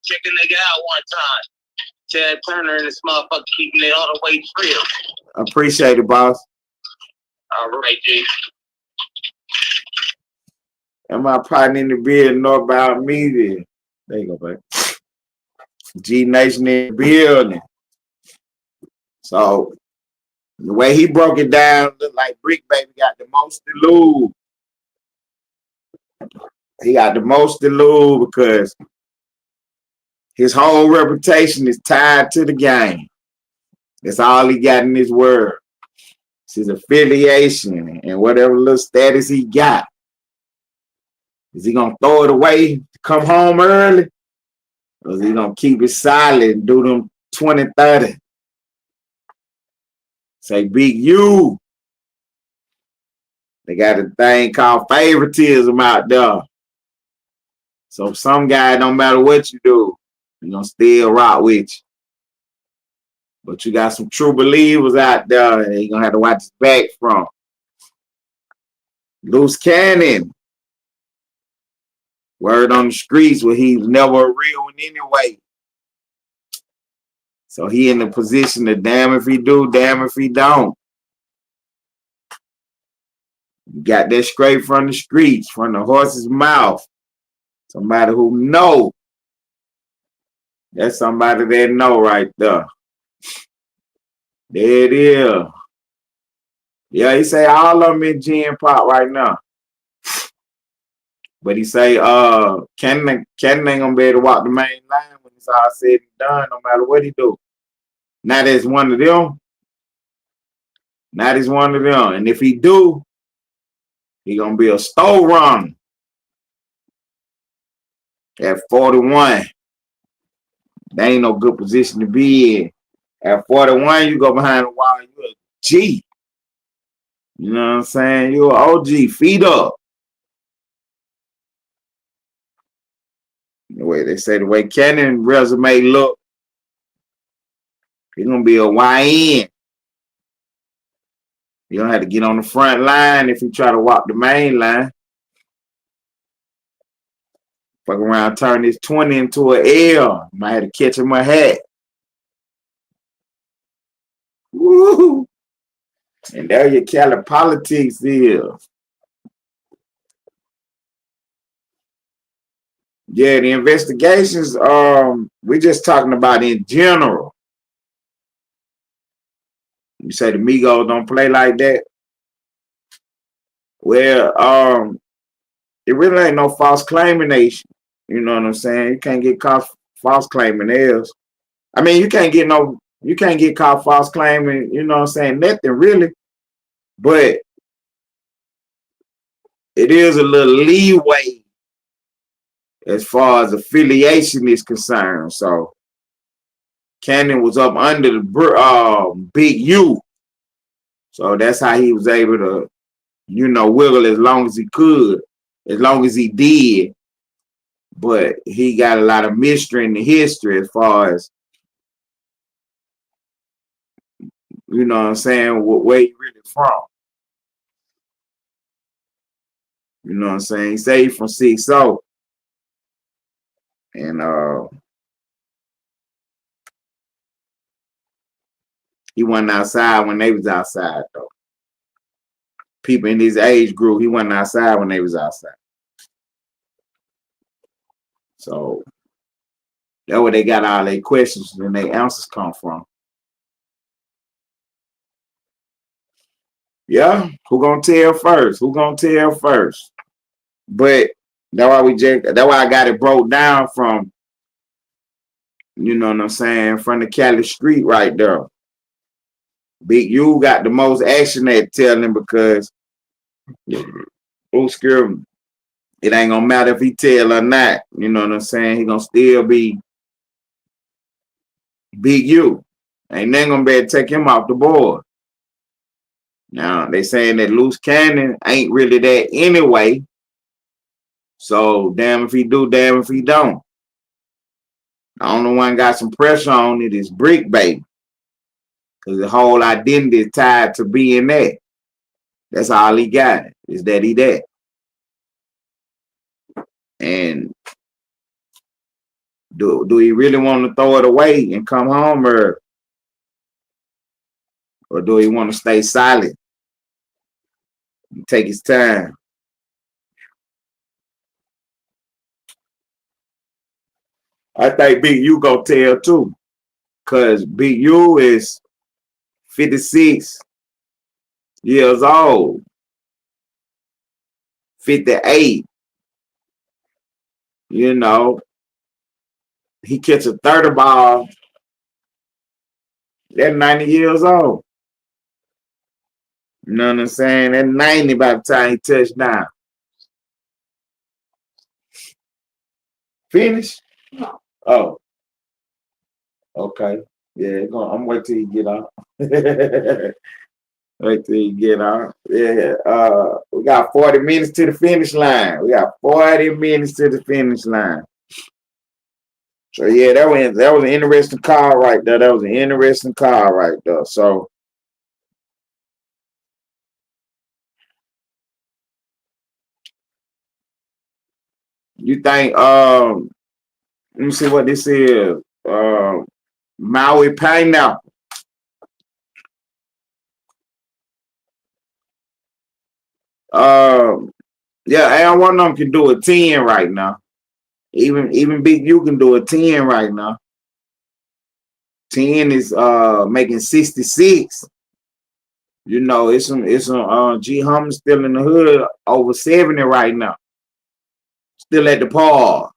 check a nigga out one time. Chad Turner and this motherfucker keeping it all the way real. Appreciate it, boss. All right, G. And my partner in the building, Northbound Media. There you go, baby. G Nation in the building. So the way he broke it down, looked like Brick Baby got the most to lose. He got the most to lose because his whole reputation is tied to the game. That's all he got in his world. It's his affiliation and whatever little status he got. Is he gonna throw it away to come home early? Or is he gonna keep it silent and do them 20-30? Say big U. They got a thing called favoritism out there. So some guy, no matter what you do, he gonna still rock with you. But you got some true believers out there and you gonna have to watch his back from. Loose Cannon. Word on the streets where he's never a real one anyway. So he in the position of damn if he do, damn if he don't. You got that straight from the streets, from the horse's mouth. Somebody who know. That's somebody that know right there. There it is. Yeah, he say all of them in Gen Pop right now. But he say, Cannon ain't gonna be able to walk the main line when it's all said and done, no matter what he do. Not as one of them. Not as one of them. And if he do, he gonna be a store run at 41. That ain't no good position to be in. At 41, you go behind the wall, you're a G. You know what I'm saying? You're an OG. Feet up. The way they say, the way Cannon resume look, he's gonna be a YN. You don't have to get on the front line if you try to walk the main line. Fuck around, turn this 20 into an L. Might have to catch him a hat. Woo! And there your Cali politics is. Yeah, the investigations, we just talking about in general. You say the Migos don't play like that? Well, it really ain't no false claiming nation. You know what I'm saying? You can't get caught false claiming theirs. I mean, you can't get caught false claiming, you know what I'm saying, nothing really. But it is a little leeway as far as affiliation is concerned. So Cannon was up under the Big U. So that's how he was able to, you know, wiggle as long as he could, as long as he did. But he got a lot of mystery in the history as far as, you know what I'm saying, where he really from. You know what I'm saying? He say he from 6-0. And he wasn't outside when they was outside, though. People in his age group, he wasn't outside when they was outside. So that's where they got all their questions and their answers come from. Yeah, who gonna tell first? Who gonna tell first? But that's why I got it broke down from, you know what I'm saying, from the Cali street right there. Big U got the most action at telling because Oscar, it ain't gonna matter if he tell or not. You know what I'm saying? He gonna still be Big U. Ain't nothing gonna be able to take him off the board. Now they saying that Loose Cannon ain't really that anyway. So damn if he do, damn if he don't. The only one got some pressure on it is Brick Baby. Because the whole identity is tied to being that. That's all he got, is that he that. And do he really want to throw it away and come home, or do he want to stay silent and take his time? I think Big U go tell too. Because Big U is 56 years old. 58. You know, he catch a 30 ball. That's 90 years old. You know what I'm saying? That's 90 by the time he touched down. Finish? Oh. Okay. Yeah, I'm wait till you get out. Wait till you get out. Yeah. We got 40 minutes to the finish line. We got 40 minutes to the finish line. So yeah, that was an interesting call right there. That was an interesting call right there. So you think let me see what this is. Maui Pineapple. Yeah, and one of them can do a 10 right now. Even Big U can do a 10 right now. 10 is making 66. You know, it's some G Hum still in the hood over 70 right now. Still at the par,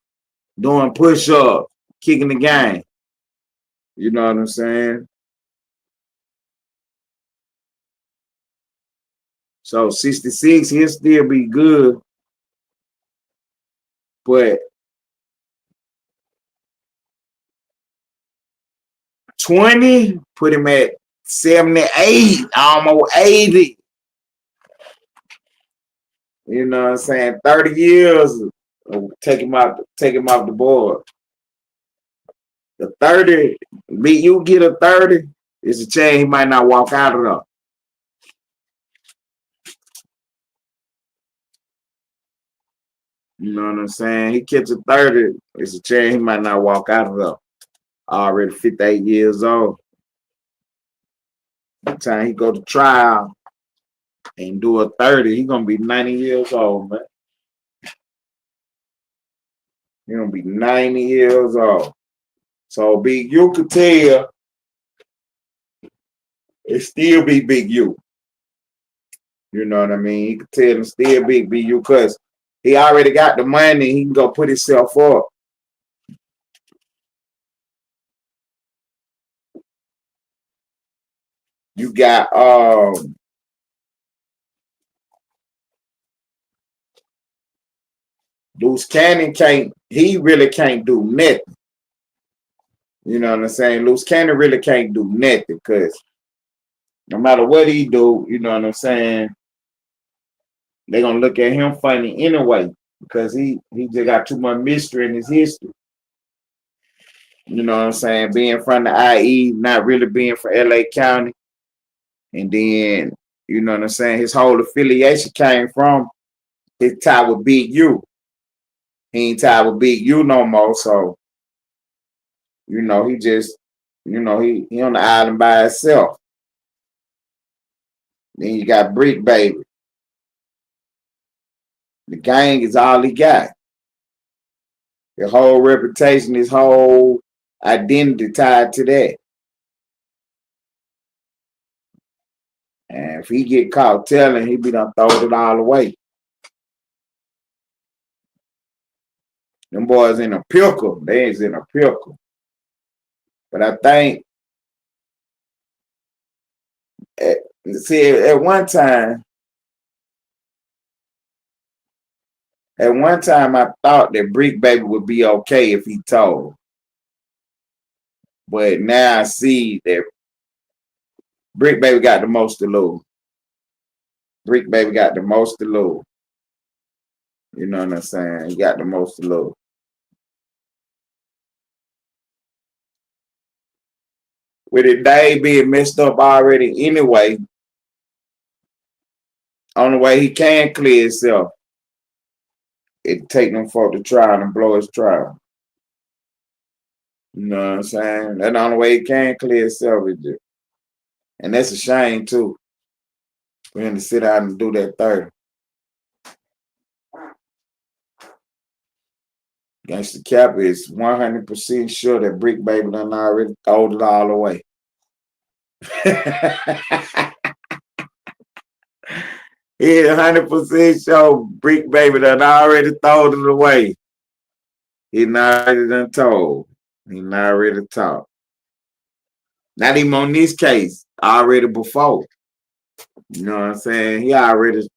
doing push-ups, kicking the game. You know what I'm saying? So 66, he'll still be good. But 20, put him at 78, almost 80. You know what I'm saying? 30 years, take him off the board. The 30, you get a 30, it's a chance he might not walk out of there. You know what I'm saying? He catch a 30, it's a chance he might not walk out of there. Already 58 years old. By the time he go to trial and do a 30, he gonna be 90 years old, man. He gonna be 90 years old. So Big U could tell it still be Big U. You know what I mean? He could tell him still Big U because he already got the money. He can go put himself up. You got Loose Cannon he really can't do nothing. You know what I'm saying? Loose Cannon really can't do nothing because no matter what he do, you know what I'm saying, they gonna look at him funny anyway because he just got too much mystery in his history. You know what I'm saying? Being from the IE, not really being from LA County. And then, you know what I'm saying, his whole affiliation came from his tie with Big U. He ain't tied with Big U no more. So, you know, he just, you know, he on the island by himself. Then you got Brick Baby. The gang is all he got. His whole reputation, his whole identity tied to that. And if he get caught telling, he be done throwed it all away. Them boys in a pickle. They is in a pickle. But I think, at one time I thought that Brick Baby would be okay if he told. But now I see that Brick Baby got the most to lose. Brick Baby got the most to lose. You know what I'm saying? He got the most to lose. With it day being messed up already anyway, only way he can clear himself, it take them for the trial and blow his trial. You know what I'm saying? That's the only way he can clear himself. And that's a shame too. For him to sit down and do that 30. Gangsta Cap is 100% sure that Brick Baby done already throwed it all away. He 100% sure Brick Baby done already throwed it away. He not already done told. He not already talked. Not even on this case, already before. You know what I'm saying? He already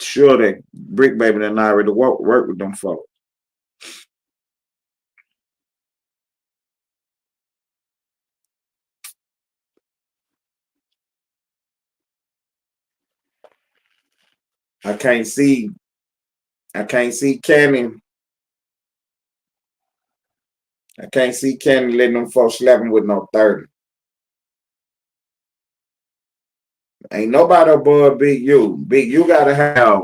sure that Brick Baby done already work with them folks. I can't see Cannon. I can't see Cannon letting them folks slap him with no 30. Ain't nobody above Big U. Big U gotta have.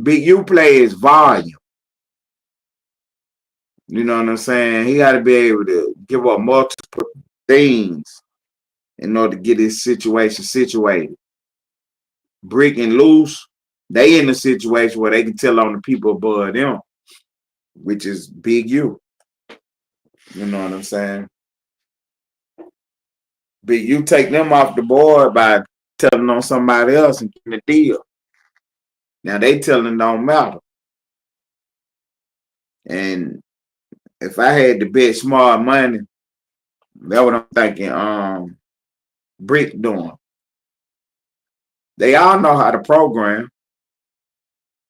Big U plays volume. You know what I'm saying? He gotta be able to give up multiple things in order to get his situation situated. Brick and Loose, they in a situation where they can tell on the people above them, which is Big U. You know what I'm saying? Big U take them off the board by telling on somebody else and getting the deal. Now they telling don't matter. And if I had to bet smart money, that's what I'm thinking Brick doing. They all know how to program.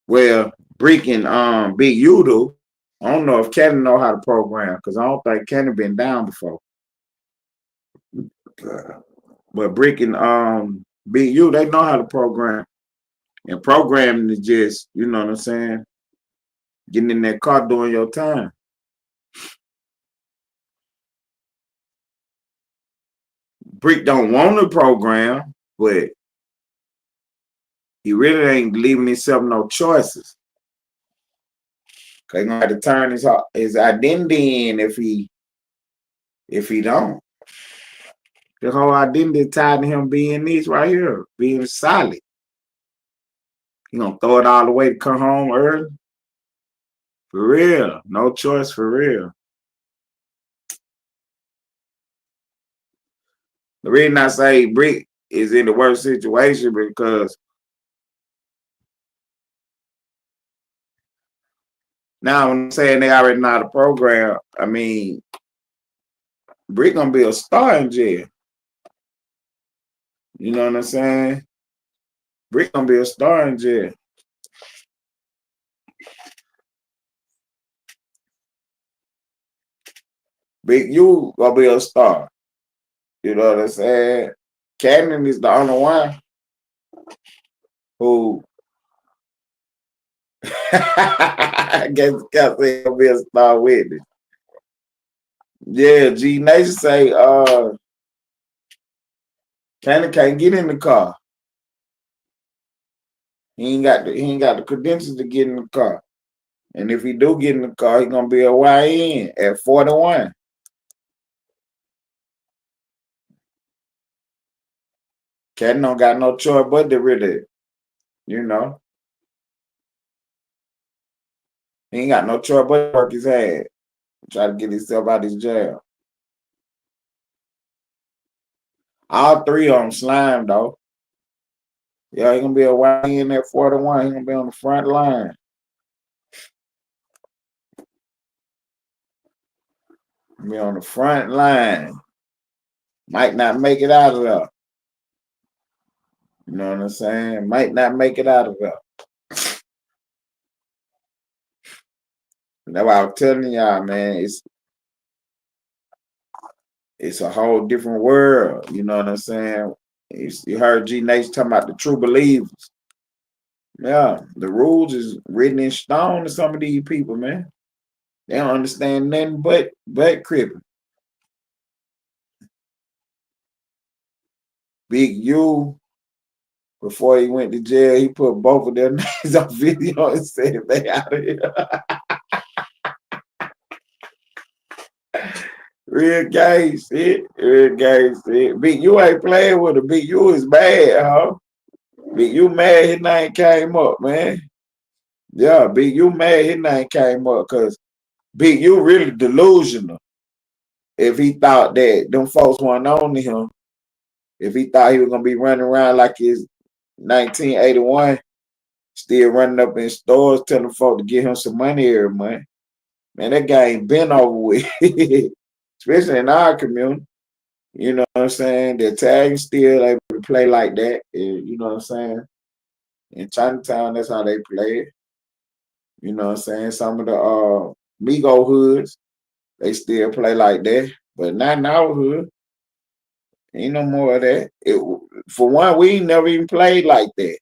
Well, Brick and Big U do. I don't know if Kenny know how to program because I don't think Kenny been down before. But Brick and Big U, they know how to program. And programming is just, you know what I'm saying, getting in that car doing your time. Brick don't want to program, but he really ain't leaving himself no choices. Cause he's gonna have to turn his identity in if he don't. The whole identity tied to him being this right here, being solid. He gonna throw it all away to come home early? For real. No choice, for real. The reason I say Brick is in the worst situation because now when I'm saying they already know the program, I mean, Brick gonna be a star in jail. You know what I'm saying? Brick gonna be a star in jail. Big U gonna be a star. You know what I'm saying? Cannon is the only one who I guess gonna be a star witness. Yeah, G Nation say Cannon can't get in the car. He ain't got the credentials to get in the car. And if he do get in the car, he gonna be a YN at 41. Cannon don't got no choice but to really, you know. He ain't got no choice but to work his ass. Try to get himself out of his jail. All three of them slime though. Yeah, he gonna be a YN at 41. He gonna be on the front line. Be on the front line. Might not make it out of there. You know what I'm saying? Might not make it out of there. That's why I'm telling y'all, man. It's a whole different world. You know what I'm saying? You heard G Nation talking about the true believers. Yeah, the rules is written in stone to some of these people, man. They don't understand nothing but cripping. Big U, before he went to jail, he put both of their names on video and said they out of here. Real gang shit. Real gang shit. Big U ain't playing with him. Big U is mad, huh? Big U mad his name came up, man. Yeah, Big U mad his name came up because Big U really delusional. If he thought that them folks weren't on to him, if he thought he was gonna be running around like his 1981, still running up in stores telling folks to give him some money every month, man, that guy ain't been over with. Especially in our community. You know what I'm saying? The Italians still able to play like that. You know what I'm saying? In Chinatown, that's how they play it. You know what I'm saying? Some of the Migo hoods, they still play like that. But not in our hood. Ain't no more of that. For one, we ain't never even played like that.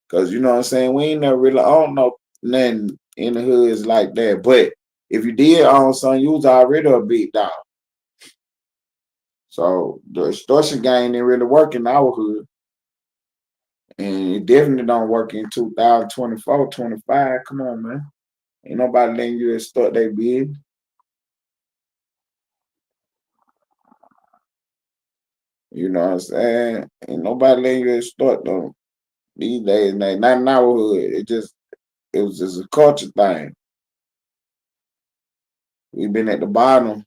Because, you know what I'm saying? We ain't never really owned nothing in the hoods like that. But if you did own something, you was already a big dog. So the extortion game didn't really work in our hood. And it definitely don't work in 2024, 25. Come on, man. Ain't nobody letting you extort their bid. You know what I'm saying? Ain't nobody letting you extort them. These days, not in our hood. It was just a culture thing. We've been at the bottom.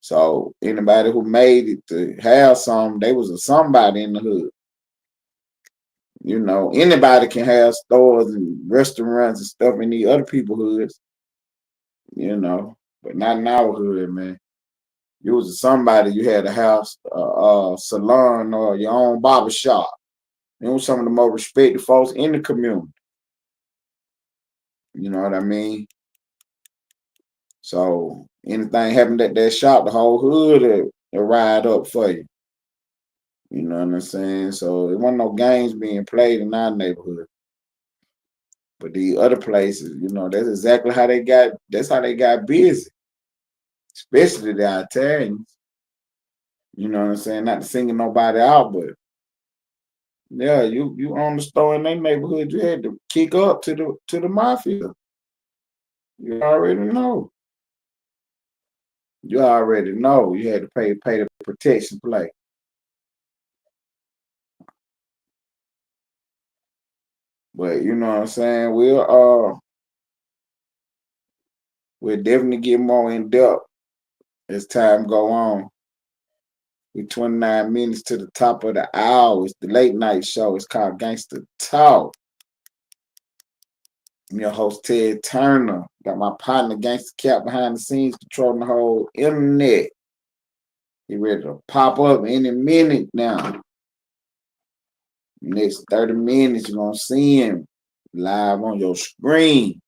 So anybody who made it to have some, they was a somebody in the hood. You know, anybody can have stores and restaurants and stuff in the other people's hoods. You know, but not in our hood, man. You was somebody, you had a house, salon, or your own barber shop. You know, some of the more respected folks in the community. You know what I mean? So anything happened at that shop, the whole hood will ride up for you. You know what I'm saying? So there wasn't no games being played in our neighborhood. But the other places, you know, that's how they got busy. Especially the Italians. You know what I'm saying? Not to singing nobody out, but yeah, you own the store in their neighborhood, you had to kick up to the mafia. You already know. You already know you had to pay the protection play. But you know what I'm saying? We'll definitely get more in depth as time go on. We're 29 minutes to the top of the hour. It's the late night show. It's called Gangster Talk. I'm your host, Ted Turner. Got my partner, Gangster Cap, behind the scenes, controlling the whole internet. He ready to pop up any minute now. Next 30 minutes, you're going to see him live on your screen.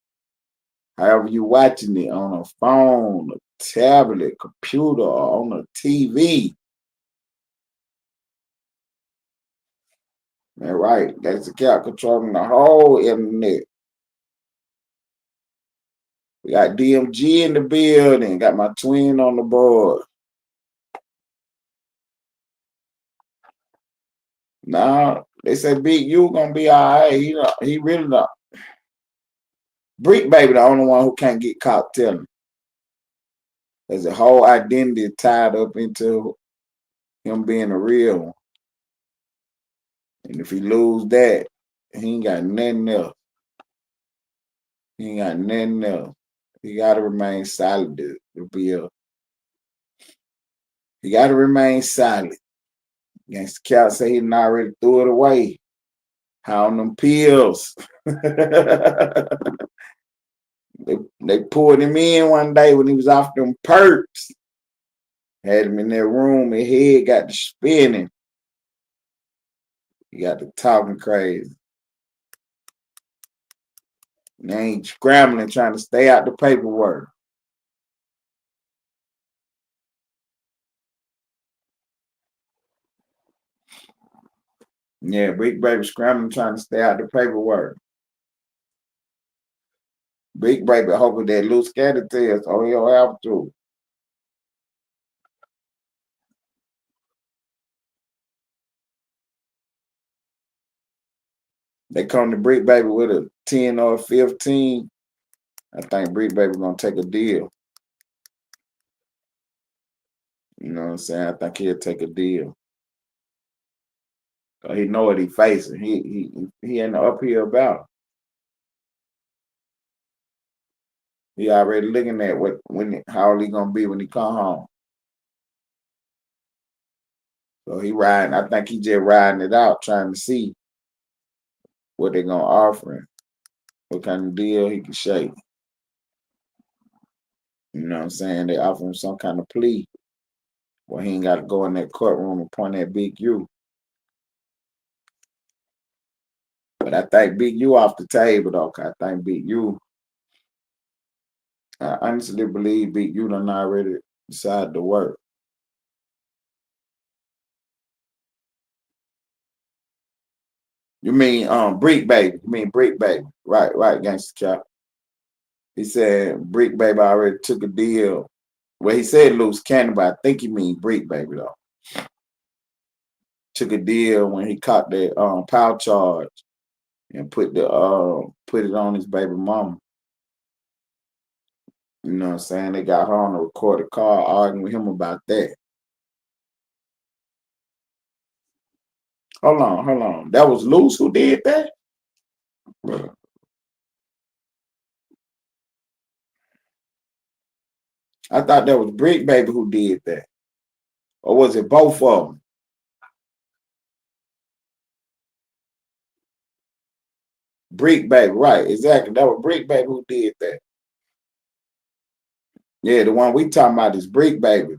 However you watching it, on a phone, a tablet, computer, or on a TV. That's right. That's the Cap controlling the whole internet. We got DMG in the building. Got my twin on the board. Now, they say Big U gonna be all right. He really not. Brick Baby the only one who can't get caught telling. There's a whole identity tied up into him being a real one. And if he lose that, he ain't got nothing else. He ain't got nothing else. He gotta remain silent to be a. He gotta remain silent. Against the Cat say he done already threw it away. How on them pills. They pulled him in one day when he was off them perks. Had him in that room, his head got to spinning. He got to talking crazy. And they ain't scrambling, trying to stay out the paperwork. Yeah, Big Baby scrambling, trying to stay out the paperwork. Big Baby hoping that LUCE scatter test, oh, he'll have to. They come to Brick Baby with a 10 or a 15. I think Brick Baby gonna take a deal. You know what I'm saying? I think he'll take a deal. He know what he facing. He in the uphill battle. He already looking at how old he gonna be when he come home. So he riding. I think he just riding it out, trying to see what they gonna offer him, what kind of deal he can shake. You know what I'm saying? They offer him some kind of plea. Well, he ain't got to go in that courtroom and point at Big U. But I think Big U off the table, though. I think Big U, I honestly believe Big U done already decided to work. You mean Brick Baby? You mean Brick Baby? Right, Gangster Cap. He said Brick Baby already took a deal. Well, he said LUCE Cannon, but I think he mean Brick Baby though. Took a deal when he caught that power charge and put it on his baby mama. You know what I'm saying? They got her on a recorded call arguing with him about that. Hold on. That was LUCE who did that? I thought that was Brick Baby who did that. Or was it both of them? Brick Baby, right, exactly. That was Brick Baby who did that. Yeah, the one we talking about is Brick Baby.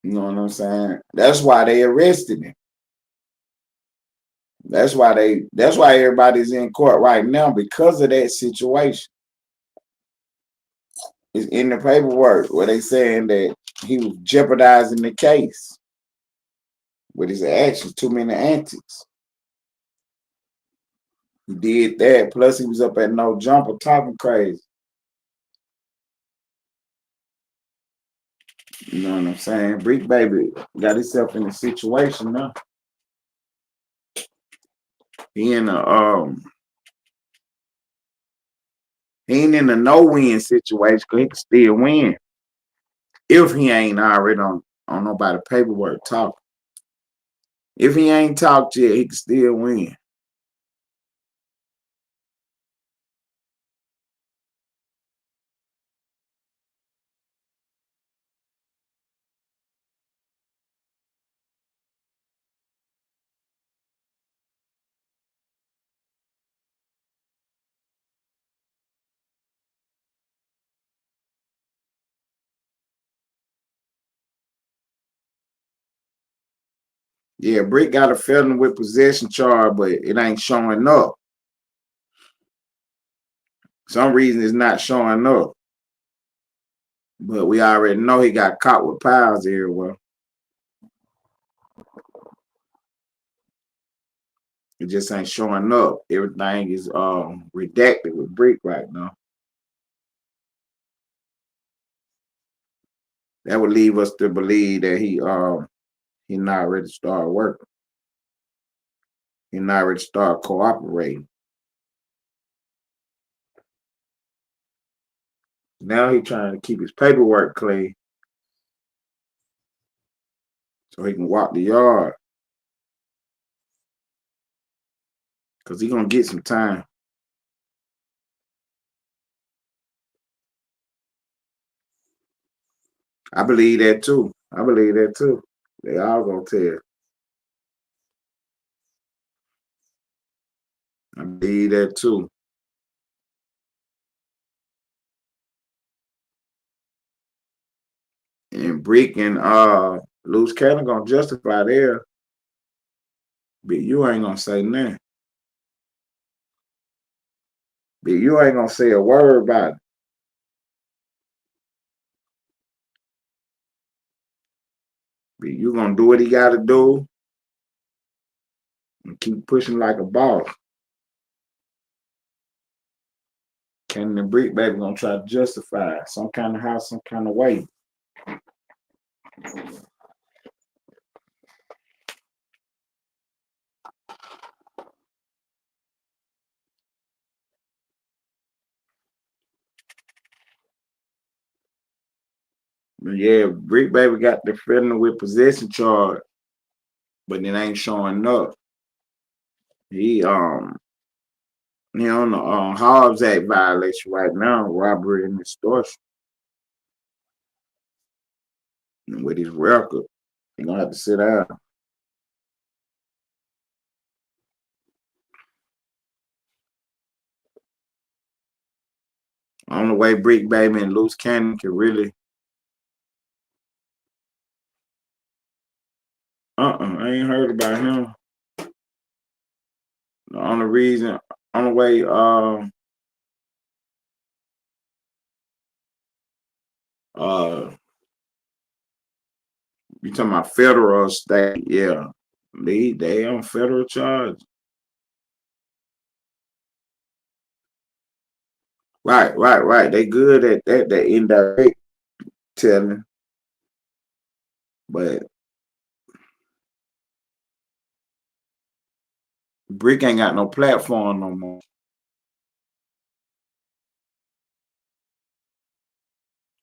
You know what I'm saying? That's why they arrested him. That's why everybody's in court right now, because of that situation. It's in the paperwork where they saying that he was jeopardizing the case with his actions, too many antics. He did that. Plus, he was up at No Jumper talking crazy. You know what I'm saying? Brick Baby got himself in a situation now. He ain't in a no-win situation because he can still win. If he ain't already on nobody paperwork talking. If he ain't talked yet, he can still win. Yeah, Brick got a felony with possession charge, but it ain't showing up. Some reason it's not showing up. But we already know he got caught with piles everywhere. It just ain't showing up. Everything is redacted with Brick right now. That would leave us to believe that he not ready to start working. He not ready to start cooperating. Now he trying to keep his paperwork clean so he can walk the yard. Because he gonna get some time. I believe that too. I believe that too. They all gonna tell. I believe that too. And Brick and Loose Cannon gonna justify there. But you ain't gonna say nothing. But you ain't gonna say a word about it. But you gonna do what he gotta do and keep pushing like a boss. Cannon and Brick baby gonna try to justify it some kind of how, some kind of way. But yeah, Brick baby got the felony with possession charge, but it ain't showing up. He on the Hobbs Act violation right now, robbery and extortion. And with his record, he gonna have to sit down. Only way Brick Baby and Loose Cannon can really I ain't heard about him. The only way you talking about federal or state, yeah. They on federal charge. Right. They good at that indirect telling. But Brick ain't got no platform no more.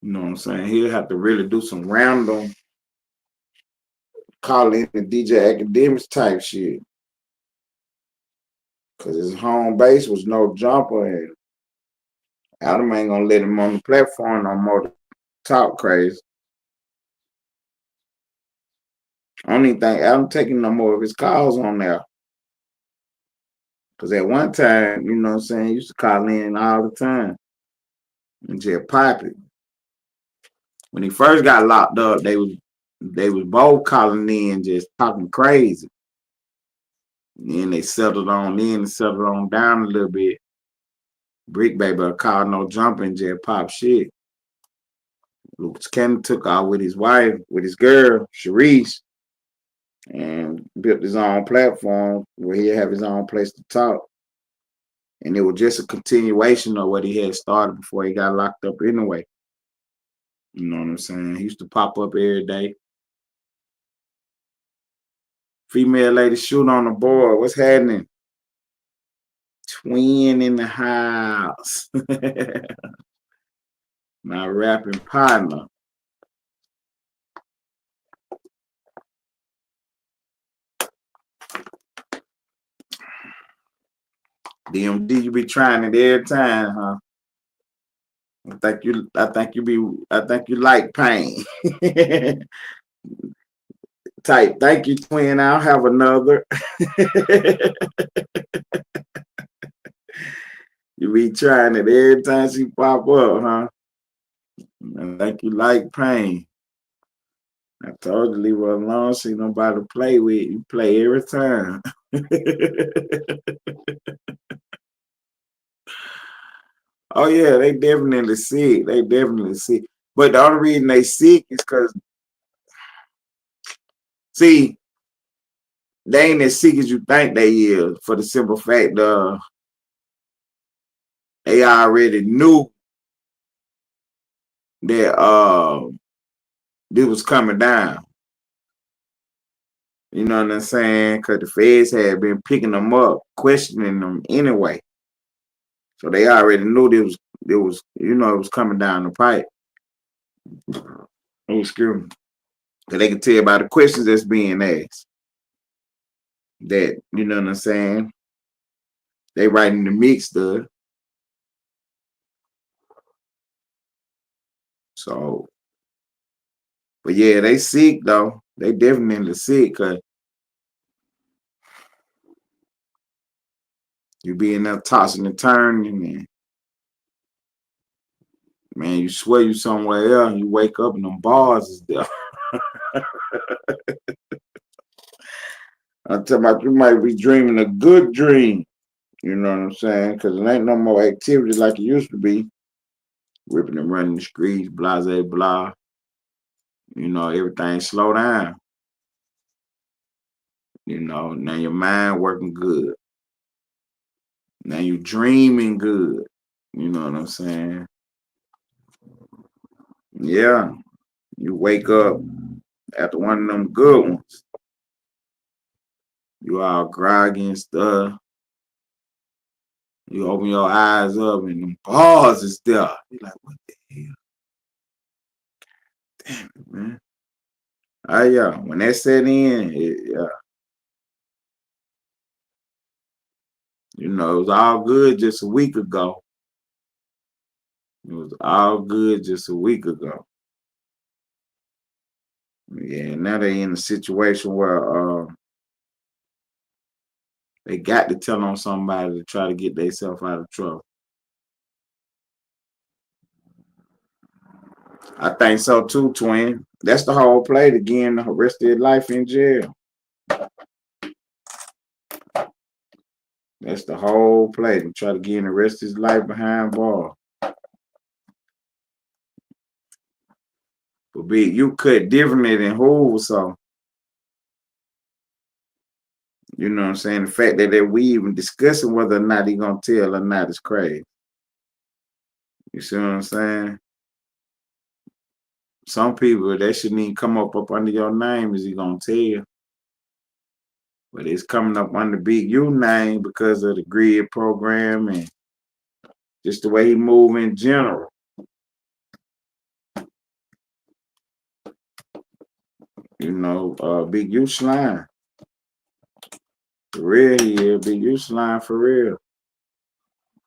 You know what I'm saying? He'll have to really do some random calling the DJ Academics type shit. Cause his home base was No Jumper, and Adam ain't gonna let him on the platform no more to talk crazy. I don't even think Adam taking no more of his calls on there. Cause at one time, you know what I'm saying, he used to call in all the time and just pop it. When he first got locked up, they was both calling in just talking crazy. And then they settled on in and settled on down a little bit. Brick Baby called No Jumper and just pop shit. Lucas Cannon took off with his wife, with his girl, Sharice, and built his own platform where he'd have his own place to talk. And it was just a continuation of what he had started before he got locked up anyway. You know what I'm saying? He used to pop up every day. Female lady shoot on the board. What's happening? Twin in the house. My rapping partner. DMD, you be trying it every time, huh? I think you like pain. Type, thank you, twin. I'll have another. You be trying it every time she pop up, huh? I think you like pain. I told you leave her alone. See nobody to play with. You play every time. Oh yeah, they definitely sick. They definitely sick. But the only reason they sick is because, see, they ain't as sick as you think they is. For the simple fact, they already knew that this was coming down. You know what I'm saying? Because the feds had been picking them up, questioning them anyway. So they already knew it was coming down the pipe. Oh, excuse me. So they can tell by the questions that's being asked that, you know what I'm saying, they right in the mix, though. So, but yeah, they sick though. They definitely sick because you be in there tossing and turning, and man, you swear you somewhere else, and you wake up and them bars is there. I'm talking about you might be dreaming a good dream. You know what I'm saying? Because it ain't no more activity like it used to be. Ripping and running the streets, blah, blah, blah. You know, everything slow down. You know, now your mind working good. Now you dreaming good. You know what I'm saying? Yeah. You wake up after one of them good ones. You all groggy and stuff. You open your eyes up and them bars is there. You're like, what the hell? Damn it, man. Oh, yeah. When that set in, yeah. You know, it was all good just a week ago. It was all good just a week ago. Yeah, now they in a situation where they got to tell on somebody to try to get themselves out of trouble. I think so too, twin. That's the whole play, to get the rest of their life in jail. That's the whole play, to try to get the rest of his life behind bars. But big, you cut differently than who, so you know what I'm saying? The fact that we even discussing whether or not he gonna tell or not is crazy. You see what I'm saying? Some people, that shouldn't even come up under your name, is he gonna tell? But it's coming up under Big U name because of the grid program and just the way he move in general. You know, Big U slime. For real, yeah, Big U slime for real.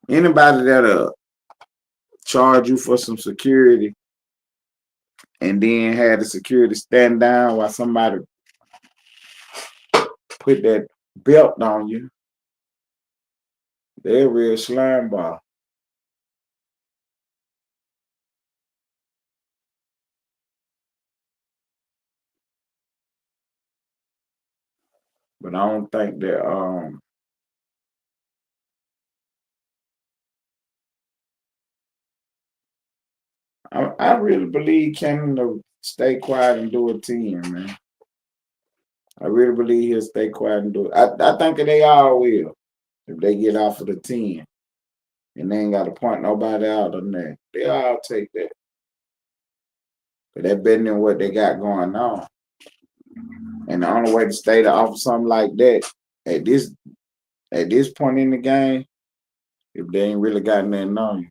Anybody that charge you for some security and then had the security stand down while somebody put that belt on you, they're a real slime ball. But I don't think that I really believe Canada will stay quiet and do a 10, man. I really believe he'll stay quiet and do it. I think that they all will if they get off of the 10 and they ain't got to point nobody out on that. They all take that. But that better than what they got going on. And the only way to stay to offer something like that at this point in the game, if they ain't really got nothing on you.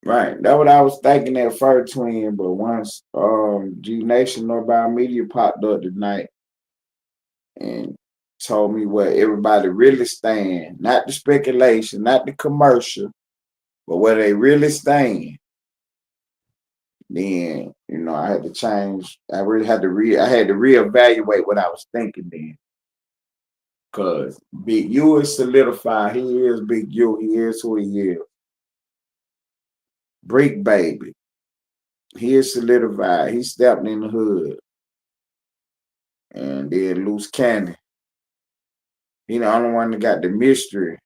Right. That's what I was thinking at first, twin. But once G Nation Northbound Media popped up tonight and told me where everybody really stand, not the speculation, not the commercial, but where they really stand. Then, I had to change. I really had to reevaluate what I was thinking then. Cause Big U is solidified. He is Big U. He is who he is. Brick Baby. He is solidified. He stepped in the hood. And then Loose Cannon. He the only one that got the mystery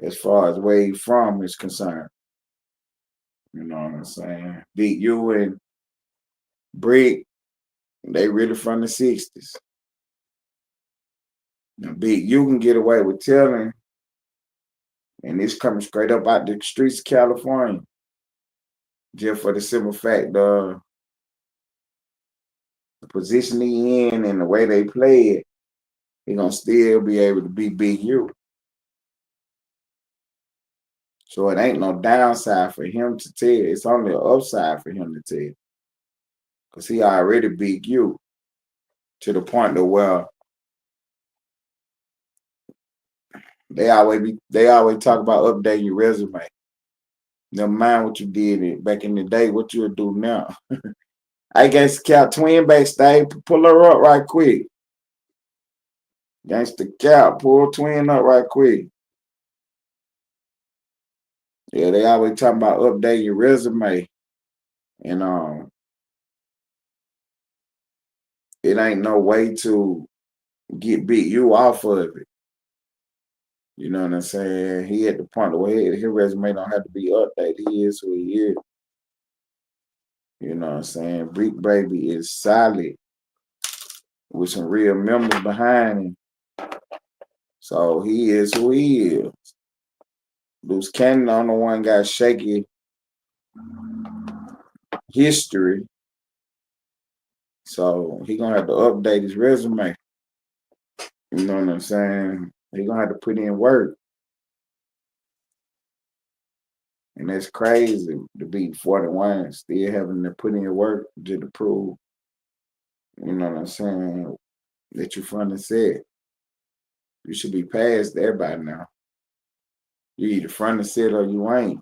as far as where he from is concerned. You know what I'm saying? Big U and Brick, they really from the 60s. Now, Big U can get away with telling, and it's coming straight up out the streets of California. Just for the simple fact the position he in and the way they play it, he gonna still be able to be Big U. So it ain't no downside for him to tell. It's only an upside for him to tell. Because he already Big U to the point that where they always talk about updating your resume. Never mind what you did back in the day, what you'll do now. I guess Cap twin backstage, pull her up right quick. Gangsta Cap, pull twin up right quick. Yeah, they always talking about updating your resume. And it ain't no way to get Big U off of it. You know what I'm saying? He at the point where his resume don't have to be updated. He is who he is. You know what I'm saying? Brick Baby is solid with some real members behind him. So he is who he is. Loose Cannon on the one got shaky history. So he gonna have to update his resume. You know what I'm saying? He gonna have to put in work. And that's crazy to be 41, still having to put in work just to prove, you know what I'm saying, that you're from the set. You should be past that by now. You either from the set or you ain't.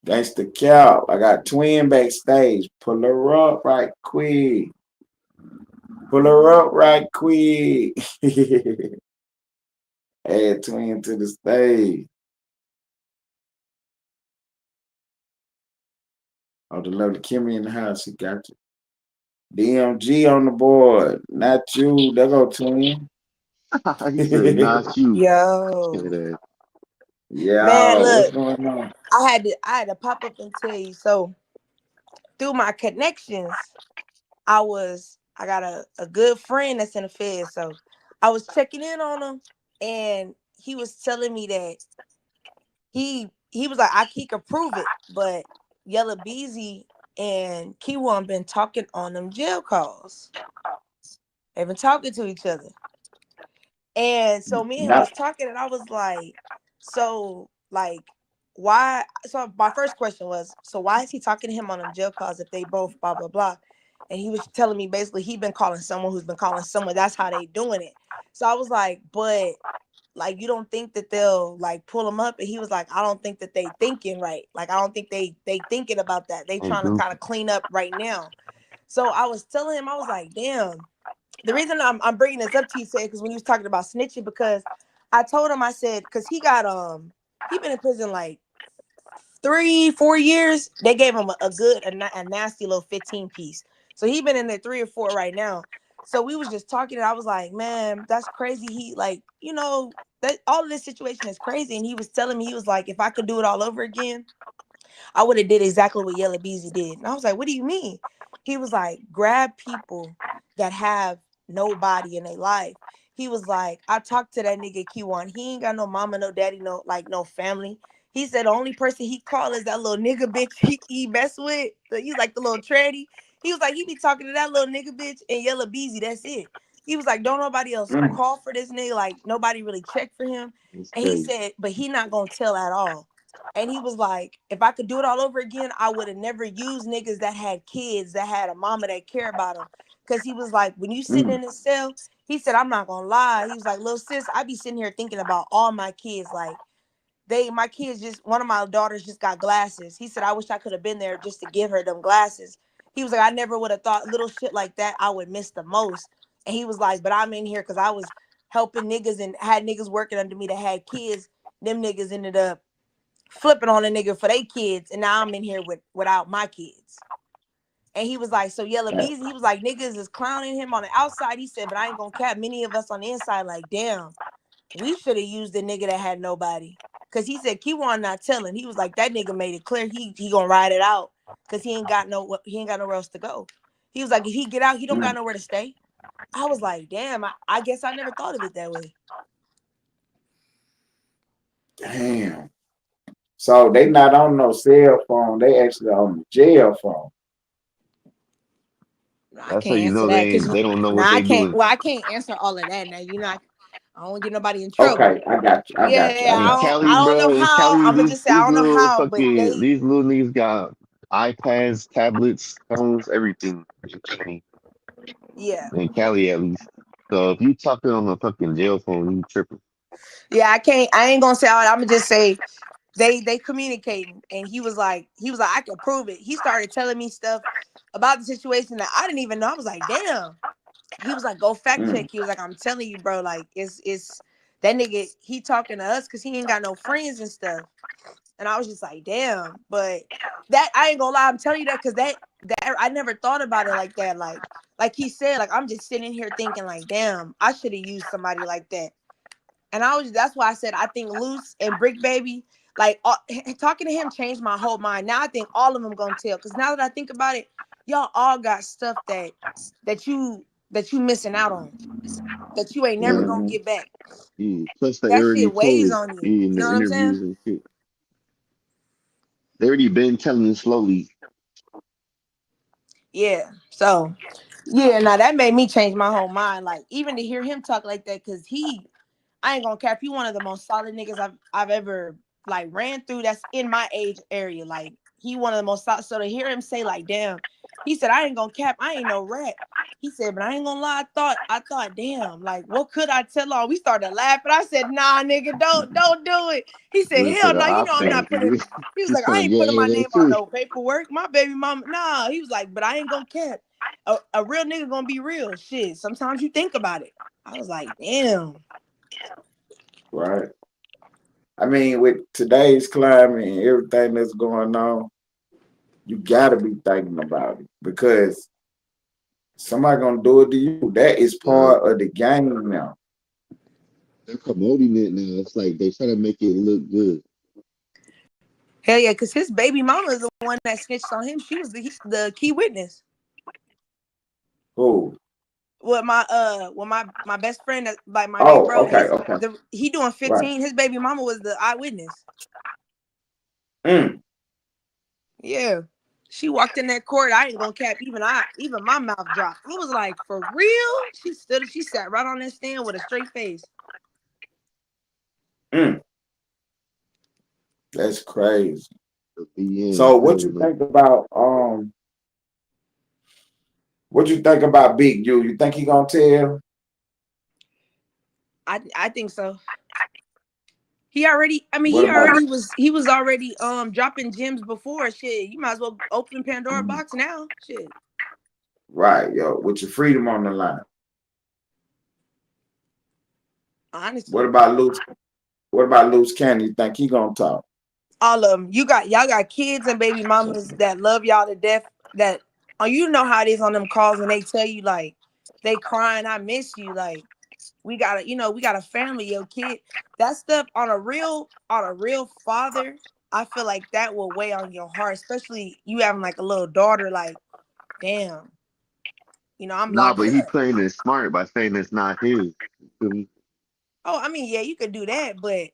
Gangsta Cap. I got twin backstage. Pull her up right quick. Pull her up right quick. Add twin to the stage. Oh, the lovely Kimmy in the house. She got you. DMG on the board. Not you. There go twin. He said, not you. Yo. Yeah, Man, what's look, going on? I had to pop up and tell you. So through my connections, I got a good friend that's in the Fed. So I was checking in on him, and he was telling me that he was like, he could prove it, but Yella Beezy and Kiwan been talking on them jail calls. They've been talking to each other. And so me and him was talking, and I was like, so like why? So my first question was, so why is he talking to him on them jail calls if they both blah blah blah? And he was telling me basically he been calling someone who's been calling someone. That's how they doing it. So I was like, but like you don't think that they'll like pull him up? And he was like, I don't think that they thinking right. Like I don't think they thinking about that. They trying to kind of clean up right now. So I was telling him, I was like, damn. The reason I'm bringing this up to you, said, because when you was talking about snitching, because I told him, I said, because he been in prison like 3-4 years. They gave him a nasty little 15 piece. So he been in there 3 or 4 right now. So we was just talking, and I was like, man, that's crazy. He like, that all of this situation is crazy. And he was telling me, he was like, if I could do it all over again, I would have did exactly what Yella Beezy did. And I was like, what do you mean? He was like, grab people that have nobody in their life. He was like, I talked to that nigga Q1. He ain't got no mama, no daddy, no family. He said the only person he call is that little nigga bitch he mess with. He's like the little tranny. He was like, he be talking to that little nigga bitch and Yella Beezy. That's it. He was like, don't nobody else call for this nigga. Like nobody really checked for him. And he said, but he not gonna tell at all. And he was like, if I could do it all over again, I would have never used niggas that had kids, that had a mama that cared about them. Because he was like, when you sitting in the cell, he said, I'm not going to lie. He was like, little sis, I be sitting here thinking about all my kids. Like, my kids just, one of my daughters just got glasses. He said, I wish I could have been there just to give her them glasses. He was like, I never would have thought little shit like that I would miss the most. And he was like, but I'm in here because I was helping niggas and had niggas working under me that had kids. Them niggas ended up flipping on a nigga for their kids, and now I'm in here without my kids. And he was like, so Yellow Beezy, he was like, niggas is clowning him on the outside. He said, but I ain't gonna cap many of us on the inside, like, damn, we should have used the nigga that had nobody. Cause he said Keywan not telling. He was like, that nigga made it clear he gonna ride it out. Cause he ain't got nowhere else to go. He was like, if he get out, he don't got nowhere to stay. I was like, damn, I guess I never thought of it that way. Damn. So they not on no cell phone. They actually on the jail phone. I can't answer that because they don't know what they doing. Well, I can't answer all of that now. You know, I don't get nobody in trouble. Okay, I got you. I got you. I don't know how. I'm gonna just say I don't know how, but these little niggas got iPads, tablets, phones, everything. Yeah. In Cali, at least. So if you talking on a fucking jail phone, you tripping. Yeah, I ain't gonna say all that. I'm gonna just say they communicating, and he was like, I can prove it. He started telling me stuff about the situation that I didn't even know. I was like, damn. He was like, go fact check. He was like, I'm telling you, bro, like it's that nigga, he talking to us because he ain't got no friends and stuff. And I was just like, damn. But that, I ain't gonna lie, I'm telling you that because that I never thought about it like that. Like he said, like I'm just sitting here thinking like, damn, I should have used somebody like that. And that's why I said I think LUCE and Brick Baby, like talking to him changed my whole mind. Now I think all of them gonna tell, because now that I think about it, y'all all got stuff that you missing out on, that you ain't never gonna get back. Yeah. Plus they That already shit weighs told on you. in You the know what I'm saying? interviews and shit. They already been telling you slowly. Yeah. So yeah, now that made me change my whole mind. Like even to hear him talk like that, because I ain't gonna cap, he one of the most solid niggas I've ever like ran through that's in my age area. Like he one of the most solid. So to hear him say like, damn, he said, I ain't gonna cap, I ain't no rat. He said, but I ain't gonna lie, I thought, damn, like what could I tell all? We started laughing. I said, nah, nigga, don't do it. He said, Went to hell the no, you know I'm opposite. not putting. He was He's like, I trying to ain't get putting my in there name on too. no paperwork. My baby mama, nah. He was like, but I ain't gonna cap. A real nigga gonna be real. Shit. Sometimes you think about it. I was like, damn. Right. I mean, with today's climate and everything that's going on, you gotta be thinking about it because somebody gonna do it to you. That is part of the game now. They're promoting it now. It's like they try to make it look good. Hell yeah, because his baby mama is the one that snitched on him. She was the key witness. Who? With my best friend, like my big bro, okay. He doing 15. Right. His baby mama was the eyewitness. Yeah, she walked in that court. I ain't gonna cap. Even my mouth dropped. I was like, for real? She sat right on that stand with a straight face. That's crazy. So what you think about Big U? You think he gonna tell? I think so. He was already dropping gems before. Shit, you might as well open Pandora box now. Shit. Right, yo, with your freedom on the line. Honestly. What about Loose Cannon? You think he gonna talk? All of them. Y'all got kids and baby mamas that love y'all to death. That you know how it is on them calls when they tell you like they crying, I miss you. Like we got a family, your kid. That stuff on a real father, I feel like that will weigh on your heart, especially you having like a little daughter. Like, damn, I'm locked but he up. playing it smart by saying it's not his. Oh, I mean, yeah, you could do that, but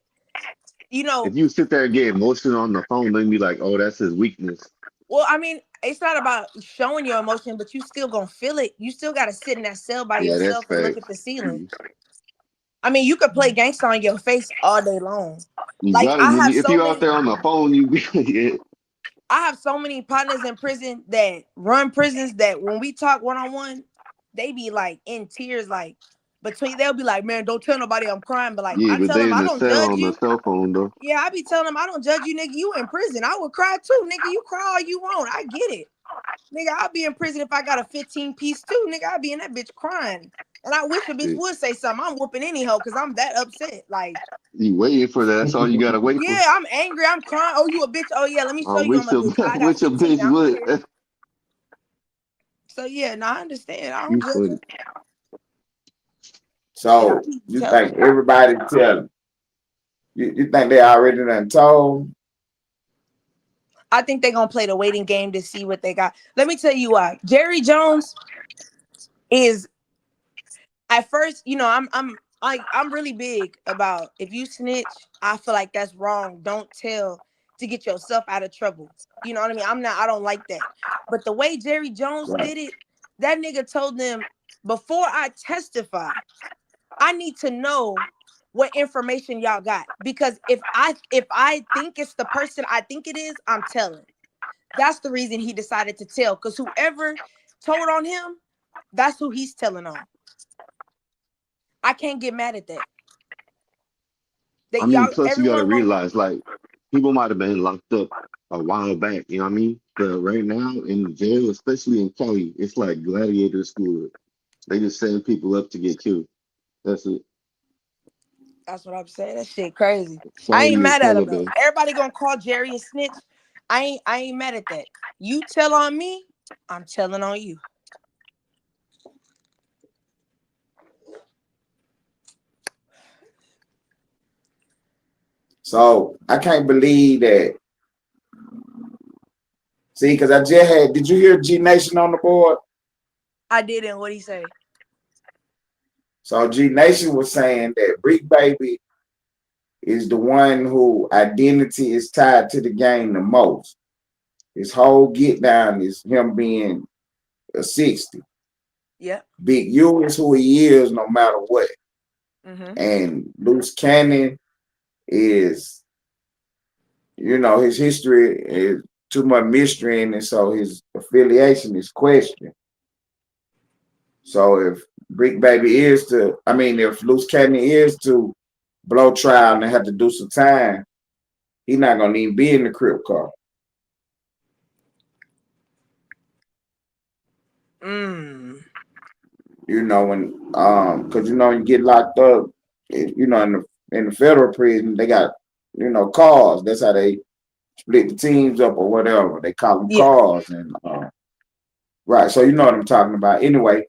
if you sit there and get emotional on the phone, then be like, oh, that's his weakness. Well, I mean, it's not about showing your emotion, but you still gonna feel it. You still gotta sit in that cell by yourself and look at the ceiling. I mean, you could play gangsta on your face all day long. You Like got I it. have If so you out many. there on the phone, you be yeah. I have so many partners in prison that run prisons that when we talk one-on-one, they be like in tears, like they'll be like, man, don't tell nobody I'm crying. But like Yeah, I but tell they them in I the don't cell judge on the you. cell phone though. Yeah, I be telling them I don't judge you, nigga. You in prison. I would cry too, nigga. You cry all you want. I get it. Nigga, I'll be in prison if I got a 15-piece too. Nigga, I'll be in that bitch crying. And I wish a bitch Yeah. would say something. I'm whooping any hoe because I'm that upset. Like, You waiting for that. That's all you gotta wait for. yeah, I'm angry. I'm crying. Oh, you a bitch. Oh, yeah, let me show I you I'm wish a a bitch. I got wish a 15. bitch I don't would. care. So, yeah, no, I understand. I don't You judge funny. them. Shit, I So be you telling. think everybody tell you think they already done told? I think they're going to play the waiting game to see what they got. Let me tell you why. Jerry Jones is, at first, you know, I'm really big about if you snitch, I feel like that's wrong. Don't tell to get yourself out of trouble. You know what I mean? I don't like that. But the way Jerry Jones Right. did it, that nigga told them, before I testify, I need to know what information y'all got. Because if I think it's the person I think it is, I'm telling. That's the reason he decided to tell. Because whoever told on him, that's who he's telling on. I can't get mad at that. I That mean, y'all, plus you gotta everyone gonna realize like people might have been locked up a while back, you know what I mean? But right now in jail, especially in Cali, it's like gladiator school. They just send people up to get killed. That's it. That's what I'm saying. That shit crazy. I ain't Saudi or mad at him though. Taliban. Everybody gonna call Jerry a snitch. I ain't mad at that. You tell on me, I'm telling on you. So I can't believe that. See, because I just had. Did you hear G Nation on the board? I didn't. What'd he say? So G Nation was saying that Brick Baby is the one who identity is tied to the game the most. His whole get down is him being a 60. Yeah. Big U is who he is no matter what. Mm-hmm. And Loose Cannon is, you know, his history is too much mystery in it, so his affiliation is questioned. So if Brick Baby is to, I mean, if Loose Cannon is to blow trial and have to do some time, he's not gonna even be in the crib car. You know, when because you know you get locked up, you know, in the federal prison, they got, you know, cars. That's how they split the teams up or whatever. They call them Yeah. cars, and right. So you know what I'm talking about. Anyway,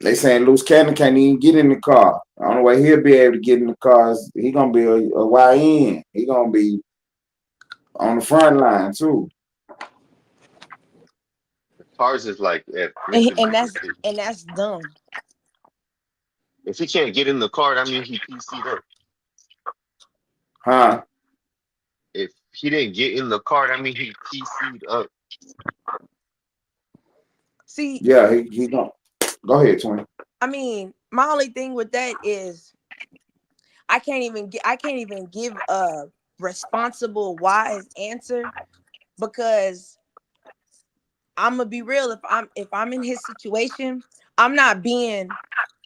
they saying Loose Cannon can't even get in the car. The only way he'll be able to get in the car is he gonna be a YN. He gonna be on the front line too. Cars is like at prison basically. And that's dumb. If he can't get in the car, that means he PC'd up. Huh? If he didn't get in the car, that means he PC'd up. See, Yeah, he gonna go ahead, Twin. I mean, my only thing with that is I can't even give a responsible, wise answer because I'm gonna be real. If I'm in his situation, I'm not being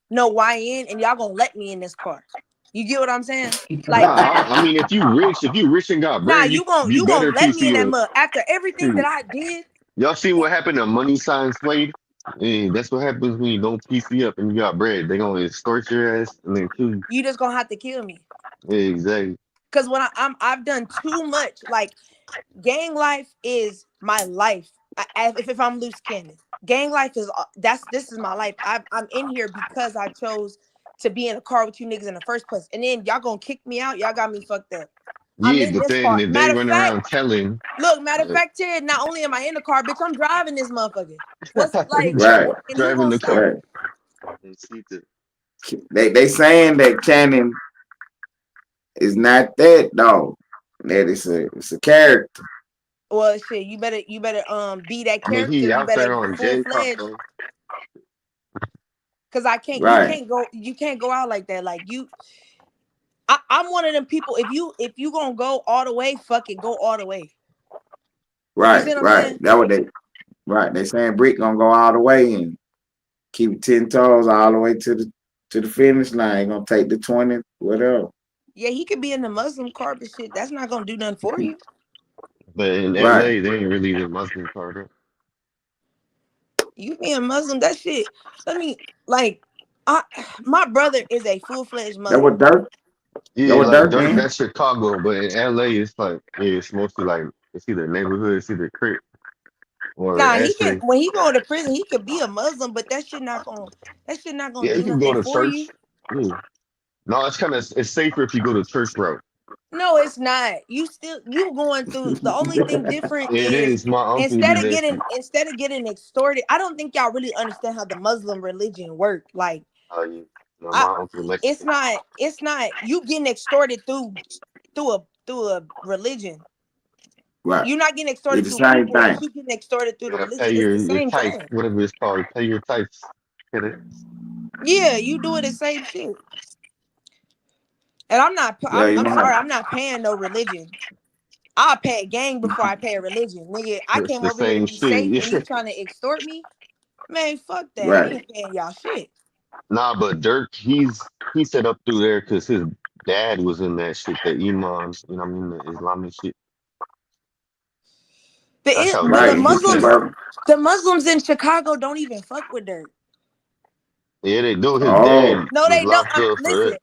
no YN, and y'all gonna let me in this car. You get what I'm saying? Like, Nah, I mean if you rich and got nah, bread, you you gonna better let me in PC that up. mud after everything that Shoot. I did. Y'all see what happened to Money Sign Slade? And that's what happens when you don't PC up and you got bread. They gonna extort your ass and then kill you. You just gonna have to kill me. Exactly. Cause when I've done too much. Like, gang life is my life. If I'm Loose Cannon, gang life is this is my life. I'm in here because I chose to be in a car with you niggas in the first place, and then y'all gonna kick me out. Y'all got me fucked up. I'm Yeah, in but this then car. if they Matter of run fact, around telling, look. Matter of fact, Ted. Not only am I in the car, bitch, I'm driving this motherfucker. What's like? Right, And who driving gonna the stop car. me? right. They saying that Cannon is not that though. That it's a character. Well, shit. You better be that I mean, character. he You out better there on full J Pop fledged. though. Cause I can't. Right. You can't go out like that. Like you. I'm one of them people. If you gonna go all the way, fuck it, go all the way. You see Right, what I'm right. saying? That what they right. They saying Brick gonna go all the way and keep 10 toes all the way to the finish line. Gonna take the 20, whatever. Yeah, he could be in the Muslim car, but shit, that's not gonna do nothing for you. But in Right. LA, they ain't really the Muslim part. You being Muslim, that shit. Let me like, my brother is a full-fledged That Muslim. what Dirk. That Yeah, what like Dirk Dirk, in. that's Chicago, but in LA, it's like yeah, it's mostly like it's either neighborhood, it's either Crip or Nah, he can Ashton. when he go to prison, he could be a Muslim, but that shit not gonna Yeah, do if you go nothing to for you. church, yeah. No, it's safer if you go to church route. No, it's not. You going through the only thing different It is is. My uncle did that shit. instead of getting extorted. I don't think y'all really understand how the Muslim religion work. Like Oh yeah, no, I my uncle it's Mexican. not you getting extorted through a religion. Right. You're not getting extorted It's the through same people, but thing. you getting extorted through You the gotta religion. pay It's the your same tithe, thing. whatever it's called. Pay your tithes. Get it? Yeah, you doing the same shit. And Yeah, you I'm gonna sorry, have I'm not paying no religion. I'll pay a gang before I pay a religion. Nigga, I It's came the over here to same be safe and you shit. trying to extort me? Man, fuck that. I right. ain't paying y'all shit. Nah, but Dirk, he set up through there because his dad was in that shit, the Iman, you know what I mean, the Islamic shit. That's how The Right. Dirk He get from that. Bourbon. The Muslims in Chicago don't even fuck with dirt. Yeah, they do. His Oh. dad No, was they don't. locked up for Listen, that.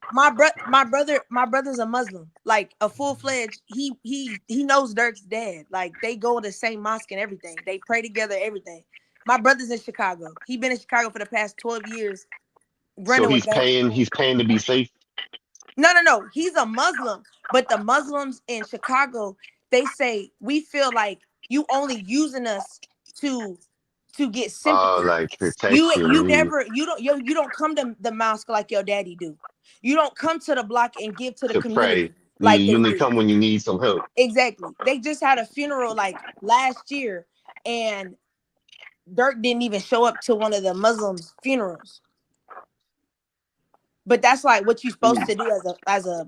my brother's a Muslim, like a full-fledged. He knows Dirk's dad. Like they go to the same mosque and everything. They pray together, everything. My brother's in Chicago. He been in Chicago for the past 12 years, So running with gangs. he's paying to be safe. No. He's a Muslim, but the Muslims in Chicago, they say we feel like you only using us to get sympathy. Like protection, You don't come to the mosque like your daddy do. You don't come to the block and give to the to pray. community like You they only do. come when you need some help. Exactly. They just had a funeral like last year, and Dirk didn't even show up to one of the Muslims' funerals. But that's like what you're supposed to do as a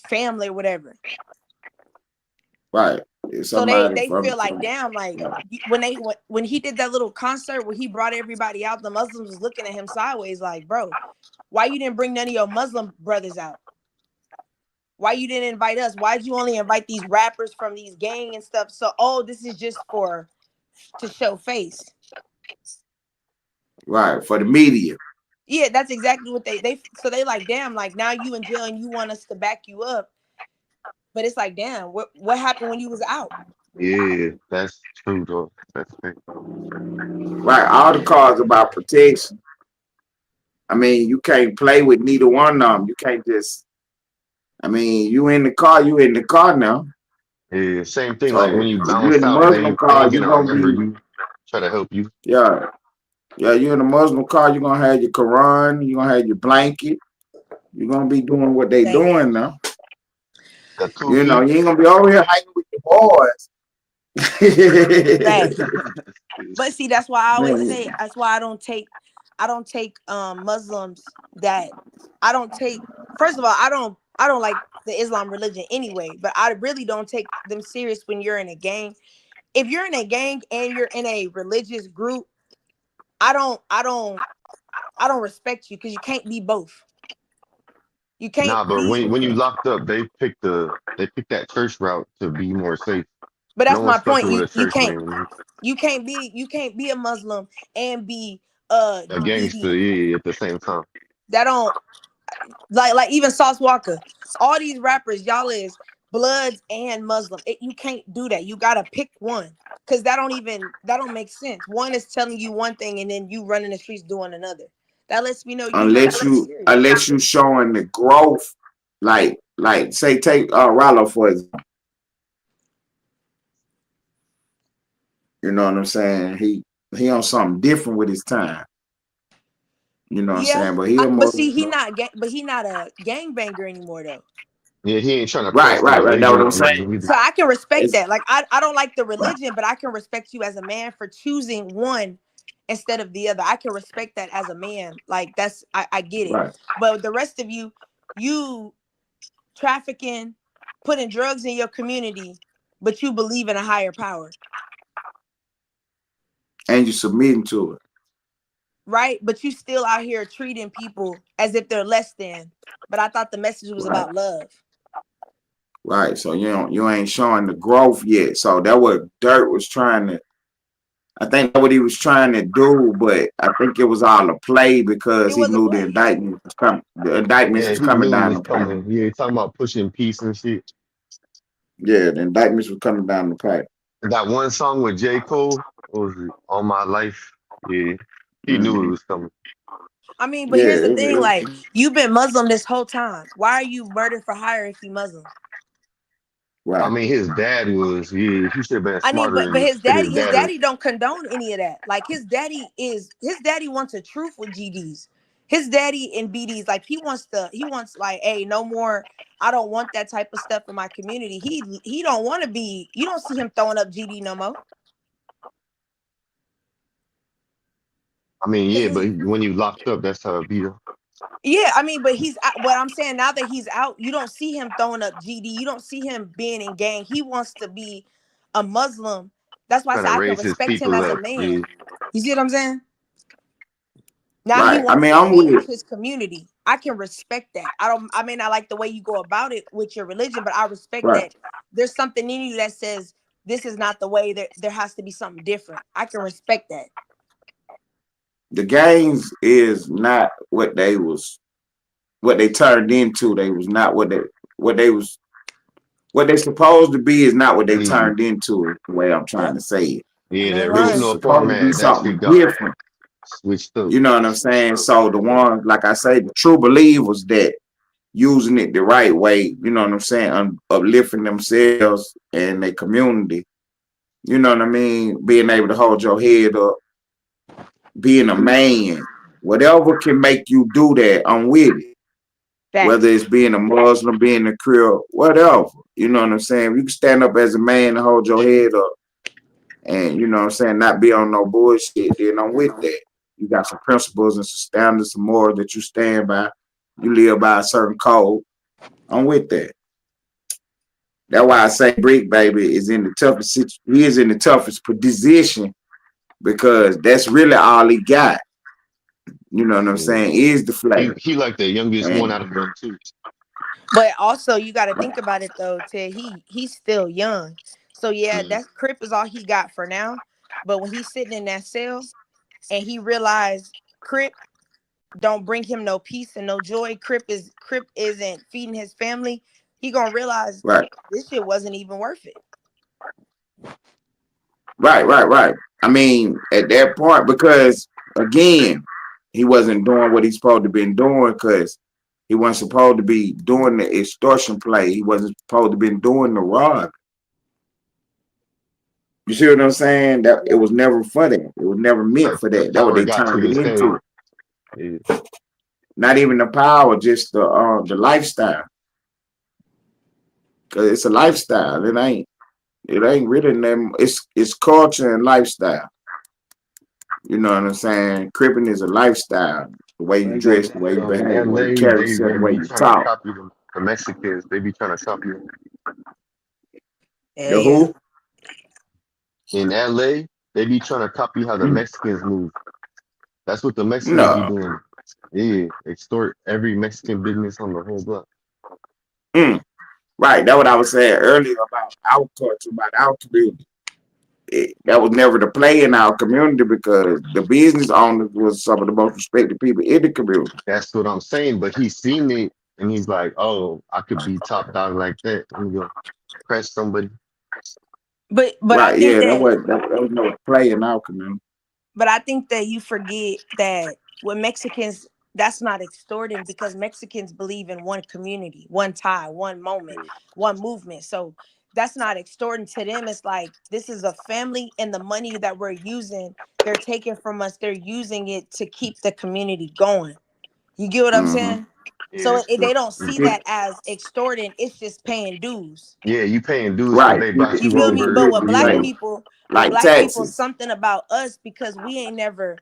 family or whatever. Right. It's So somebody they from feel like damn, like when he did that little concert where he brought everybody out, the Muslims was looking at him sideways like, bro, why you didn't bring none of your Muslim brothers out? Why you didn't invite us? Why'd you only invite these rappers from these gang and stuff? So this is just to show face. right for the media. Yeah, that's exactly what they so they like, damn, like now you in jail and you want us to back you up. But it's like, damn, what happened when you was out? Yeah, that's true though. That's fair. Right. All the cards about protection. I mean, you can't play with neither one of them. You can't just. I mean, you in the car now. Yeah, same thing. Like when So you if you in bounce the out, Muslim they car, ain't you gonna gonna remember be you. Try to help you. yeah. Yeah, you in the Muslim car, you're gonna have your Quran, you're gonna have your blanket, you're gonna be doing what they Thanks. doing now. The You know, kufi. you ain't gonna be over here hanging with your boys. Thanks. But see, that's why I always Man, say that's why I don't take Muslims that I don't take. First of all, I don't like the Islam religion anyway, but I really don't take them serious when you're in a gang. If you're in a gang and you're in a religious group, I don't respect you because you can't be both. You can't Nah, but be. when you locked up, they picked that church route to be more safe. But No that's my one's point. fucking with a You church can't man. you can't be a Muslim and be A GiGi. gangster, yeah, at the same time. That don't like even Sauce Walker. All these rappers, y'all is Bloods and Muslim. You can't do that. You gotta pick one. Cause that don't make sense. One is telling you one thing and then you running the streets doing another. That lets me know you're not unless really you serious. unless you showing the growth, like say take Rollo for example. You know what I'm saying? He on something different with his time. You know what I'm Yeah, saying? But he a but see, Muslim. he not a gangbanger anymore though. Yeah, he ain't trying to Right, press the right, right. That's what I'm religion saying. either. So I can respect It's that. Like I don't like the right, religion, but I can respect you as a man for choosing one instead of the other. I can respect that as a man. Like I get it. right. But the rest of you trafficking, putting drugs in your community, but you believe in a higher power. And you submitting to it. Right? But you still out here treating people as if they're less than. But I thought the message was about love. Right. So you ain't showing the growth yet. So that what Dirt was trying to, I think that's what he was trying to do, but I think it was all a play because he knew the indictment was coming. The indictments was coming down the pipe. Yeah, talking about pushing peace and shit. Yeah, the indictments was coming down the pipe. That one song with J. Cole, what was it? All My Life. Yeah. He knew it was coming. I mean, but here's the thing, like, you've been Muslim this whole time. Why are you murdered for hire if you Muslim? Right. I mean, his dad was, he should have been smarter. But his daddy don't condone any of that. Like his daddy wants a truth with GDs. His daddy and BDs, like he wants like, hey, no more. I don't want that type of stuff in my community. He don't want to be. You don't see him throwing up GD no more. I mean, yeah, but when you locked up, that's how it be. Yeah, I mean, but what I'm saying, now that he's out, you don't see him throwing up GD. You don't see him being in gang. He wants to be a Muslim. That's why I say I can respect him as a man. Yeah. You see what I'm saying? Now right. he wants to change his community. I can respect that. I may not like the way you go about it with your religion, but I respect that there's something in you that says this is not the way, that there has to be something different. I can respect that. The gangs is not what they turned into. They was not what they supposed to be is not what they turned into. Is the way I'm trying to say it. Yeah, the original format be something different. Switched up. You know what I'm saying? So the one, like I say, the true believers that using it the right way. You know what I'm saying? Uplifting themselves and their community. You know what I mean? Being able to hold your head up. Being a man, whatever can make you do that, I'm with it. Whether it's being a Muslim, being a Creole, whatever. You know what I'm saying? You can stand up as a man and hold your head up and, you know what I'm saying, not be on no bullshit, then I'm with that. You got some principles and some standards, some morals that you stand by. You live by a certain code. I'm with that. That's why I say Brick Baby is in the toughest situation. He is in the toughest position because that's really all he got. You know what I'm saying? Is the flavor. He like the youngest one out of them too. But also you got to think about it though, Ted. He's still young. So yeah, that Crip is all he got for now. But when he's sitting in that cell and he realized Crip don't bring him no peace and no joy, Crip isn't feeding his family, he gonna realize this shit wasn't even worth it. Right. I mean, at that point, because again, he wasn't doing what he's supposed to been doing because he wasn't supposed to be doing the extortion play. He wasn't supposed to be doing the rob. You see what I'm saying? That it was never for that. It was never meant for that. That's what they turned it into. Yeah. Not even the power, just the lifestyle. Cause it's a lifestyle. It ain't really them. It's culture and lifestyle. You know what I'm saying? Cripping is a lifestyle. The way you dress, the way you behave, the way you carry yourself, the way you talk. The Mexicans, they be trying to copy them. The who? In LA, they be trying to copy how the Mexicans move. That's what the Mexicans be doing. Yeah, extort every Mexican business on the whole block. Right, that's what I was saying earlier about our culture, about our community. That was never the play in our community because the business owners was some of the most respected people in the community. That's what I'm saying, but he's seen it and he's like, oh, I could be top dog like that. I'm gonna press somebody. But right, I think that was no play in our community. But I think that you forget that with Mexicans, that's not extorting because Mexicans believe in one community, one tie, one moment, one movement. So that's not extorting to them. It's like, this is a family and the money that we're using, they're taking from us. They're using it to keep the community going. You get what I'm saying? Yeah, so they don't see that as extorting. It's just paying dues. Yeah, you paying dues because they brought you feel over. me? But with black people, something about us because we ain't never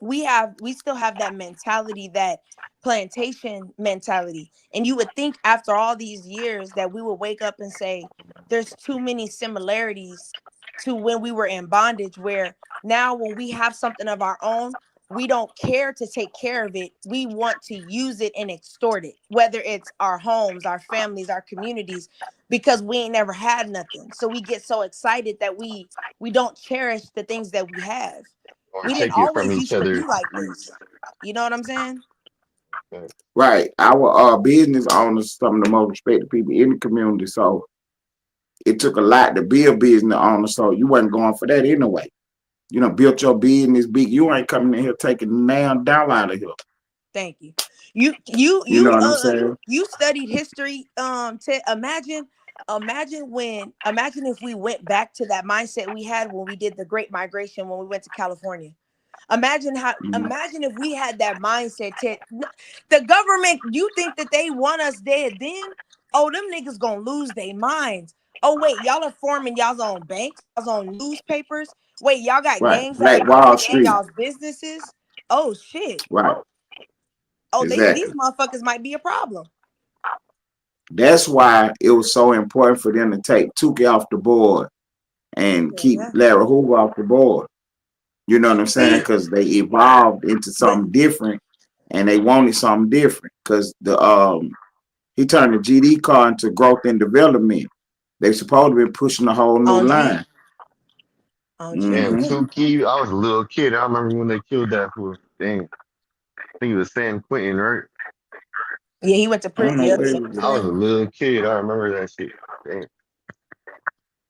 we still have that mentality, that plantation mentality. And you would think after all these years that we would wake up and say there's too many similarities to when we were in bondage, where now when we have something of our own, we don't care to take care of it. We want to use it and extort it, whether it's our homes, our families, our communities, because we ain't never had nothing. So we get so excited that we don't cherish the things that we have. or We didn't take it from always each used to other. be like this. You know what I'm saying? Right. Our business owners, some of the most respected people in the community. So it took a lot to be a business owner. So you wasn't going for that anyway. You know, built your business big. You ain't coming in here taking down out of here. Thank you. You You know you what I'm uh saying? you studied history. To imagine if we went back to that mindset we had when we did the Great Migration, when we went to California. Imagine if we had that mindset. The government, you think that they want us dead then? Oh, them niggas gonna lose their minds. Oh, wait, y'all are forming y'all's own banks, y'all's own newspapers. Wait, y'all got Right. gangs that Black operate Wall in Street. y'all's businesses? Oh shit. Right. Oh, these Exactly. motherfuckers might be a problem. That's why it was so important for them to take Tukey off the board and keep Yeah. Larry Hoover off the board. You know what I'm saying? See, Because they evolved into but something different, and they wanted something different. Because he turned the GD car into growth and development. They supposed to be pushing a whole new on G, line. on Damn, GD. Mm-hmm. Tukey, I was a little kid. I remember when they killed that fool. Dang, I think it was San Quentin, right? Yeah, he went to I don't prison. know Yep, what San it is. I was a Quentin. little kid. I remember that shit. Dang.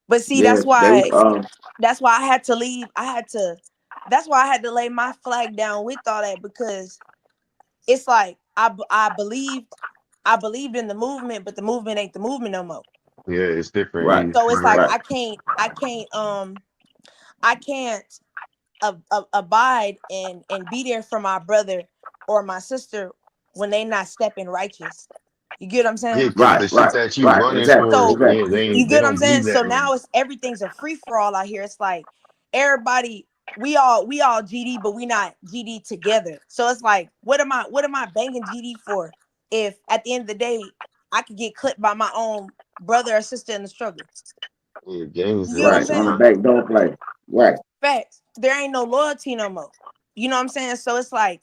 But see, Yeah, they was that's why I had to leave. That's why I had to lay my flag down with all that, because it's like I believed in the movement, but the movement ain't the movement no more. Yeah, it's different. right, So it's like right, I can't abide and be there for my brother or my sister when they not stepping righteous. You get what I'm Yeah, saying? because the shit right, that you right. running Exactly, for, So yeah, exactly. you they get what I'm don't saying? believe So that no now more. everything's a free for all out here. It's like everybody, we all GD, but we not GD together. So it's like, what am I banging GD for if at the end of the day I could get clipped by my own brother or sister in the struggle? Yeah, gangs You are get what I'm Right. like, On the saying? back door play. Right, Facts. There ain't no loyalty no more. You know what I'm saying? So it's like,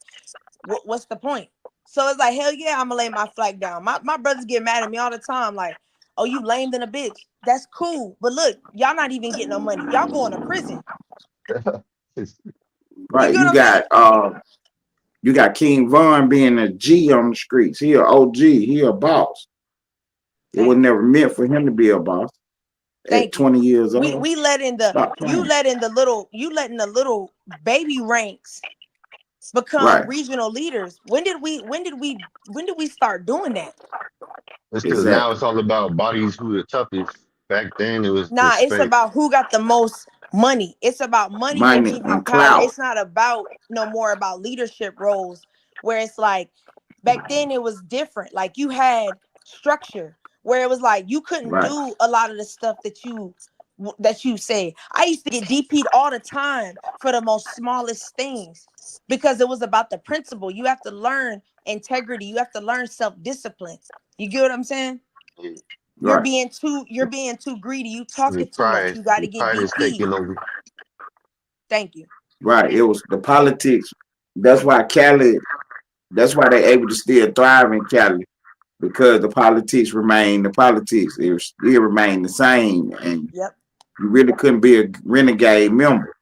what's the point? So it's like, hell yeah, I'm gonna lay my flag down. My brothers get mad at me all the time, like, oh, you lame than a bitch. That's cool. But look, y'all not even getting no money. Y'all going to prison. You right. get what I'm saying? You got King Von being a G on the streets. He a OG. He a boss. It was Thank you. never meant for him to be a boss at Thank you. 20 years old. We let in the Stop you playing. letting the little baby ranks become Right. regional leaders. When did we start doing that? it's because now Exactly. it's all about bodies who the toughest. Back then it was Nah, it's respect. about who got the most money. It's about money and Money who and got power. clout. It's not about no more about leadership roles, where it's like back then it was different. Like you had structure where it was like you couldn't Right. do a lot of the stuff that you say. I used to get DP'd all the time for the most smallest things because it was about the principle. You have to learn integrity. You have to learn self-discipline. You get what I'm saying? Yeah, You're Right. being too greedy. You talking too much. You got to the get pride is DP. taking over. Thank you. Right. It was the politics. That's why Cali, that's why they're able to still thrive in Cali. Because the politics remain the politics. It still remain the same. And Yep. you really couldn't be a renegade member.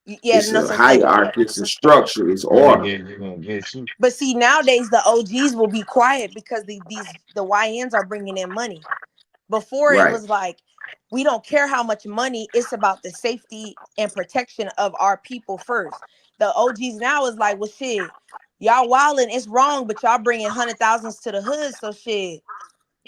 Yeah, It's no a such thing. hierarchy, it's a structure, it's order. Renegade, they're gonna get you. But see, nowadays the OGs will be quiet because the YNs are bringing in money. Before it Right. was like, we don't care how much money. It's about the safety and protection of our people first. The OGs now is like, well, shit, y'all wilding. It's wrong, but y'all bringing 100,000s to the hood. So shit,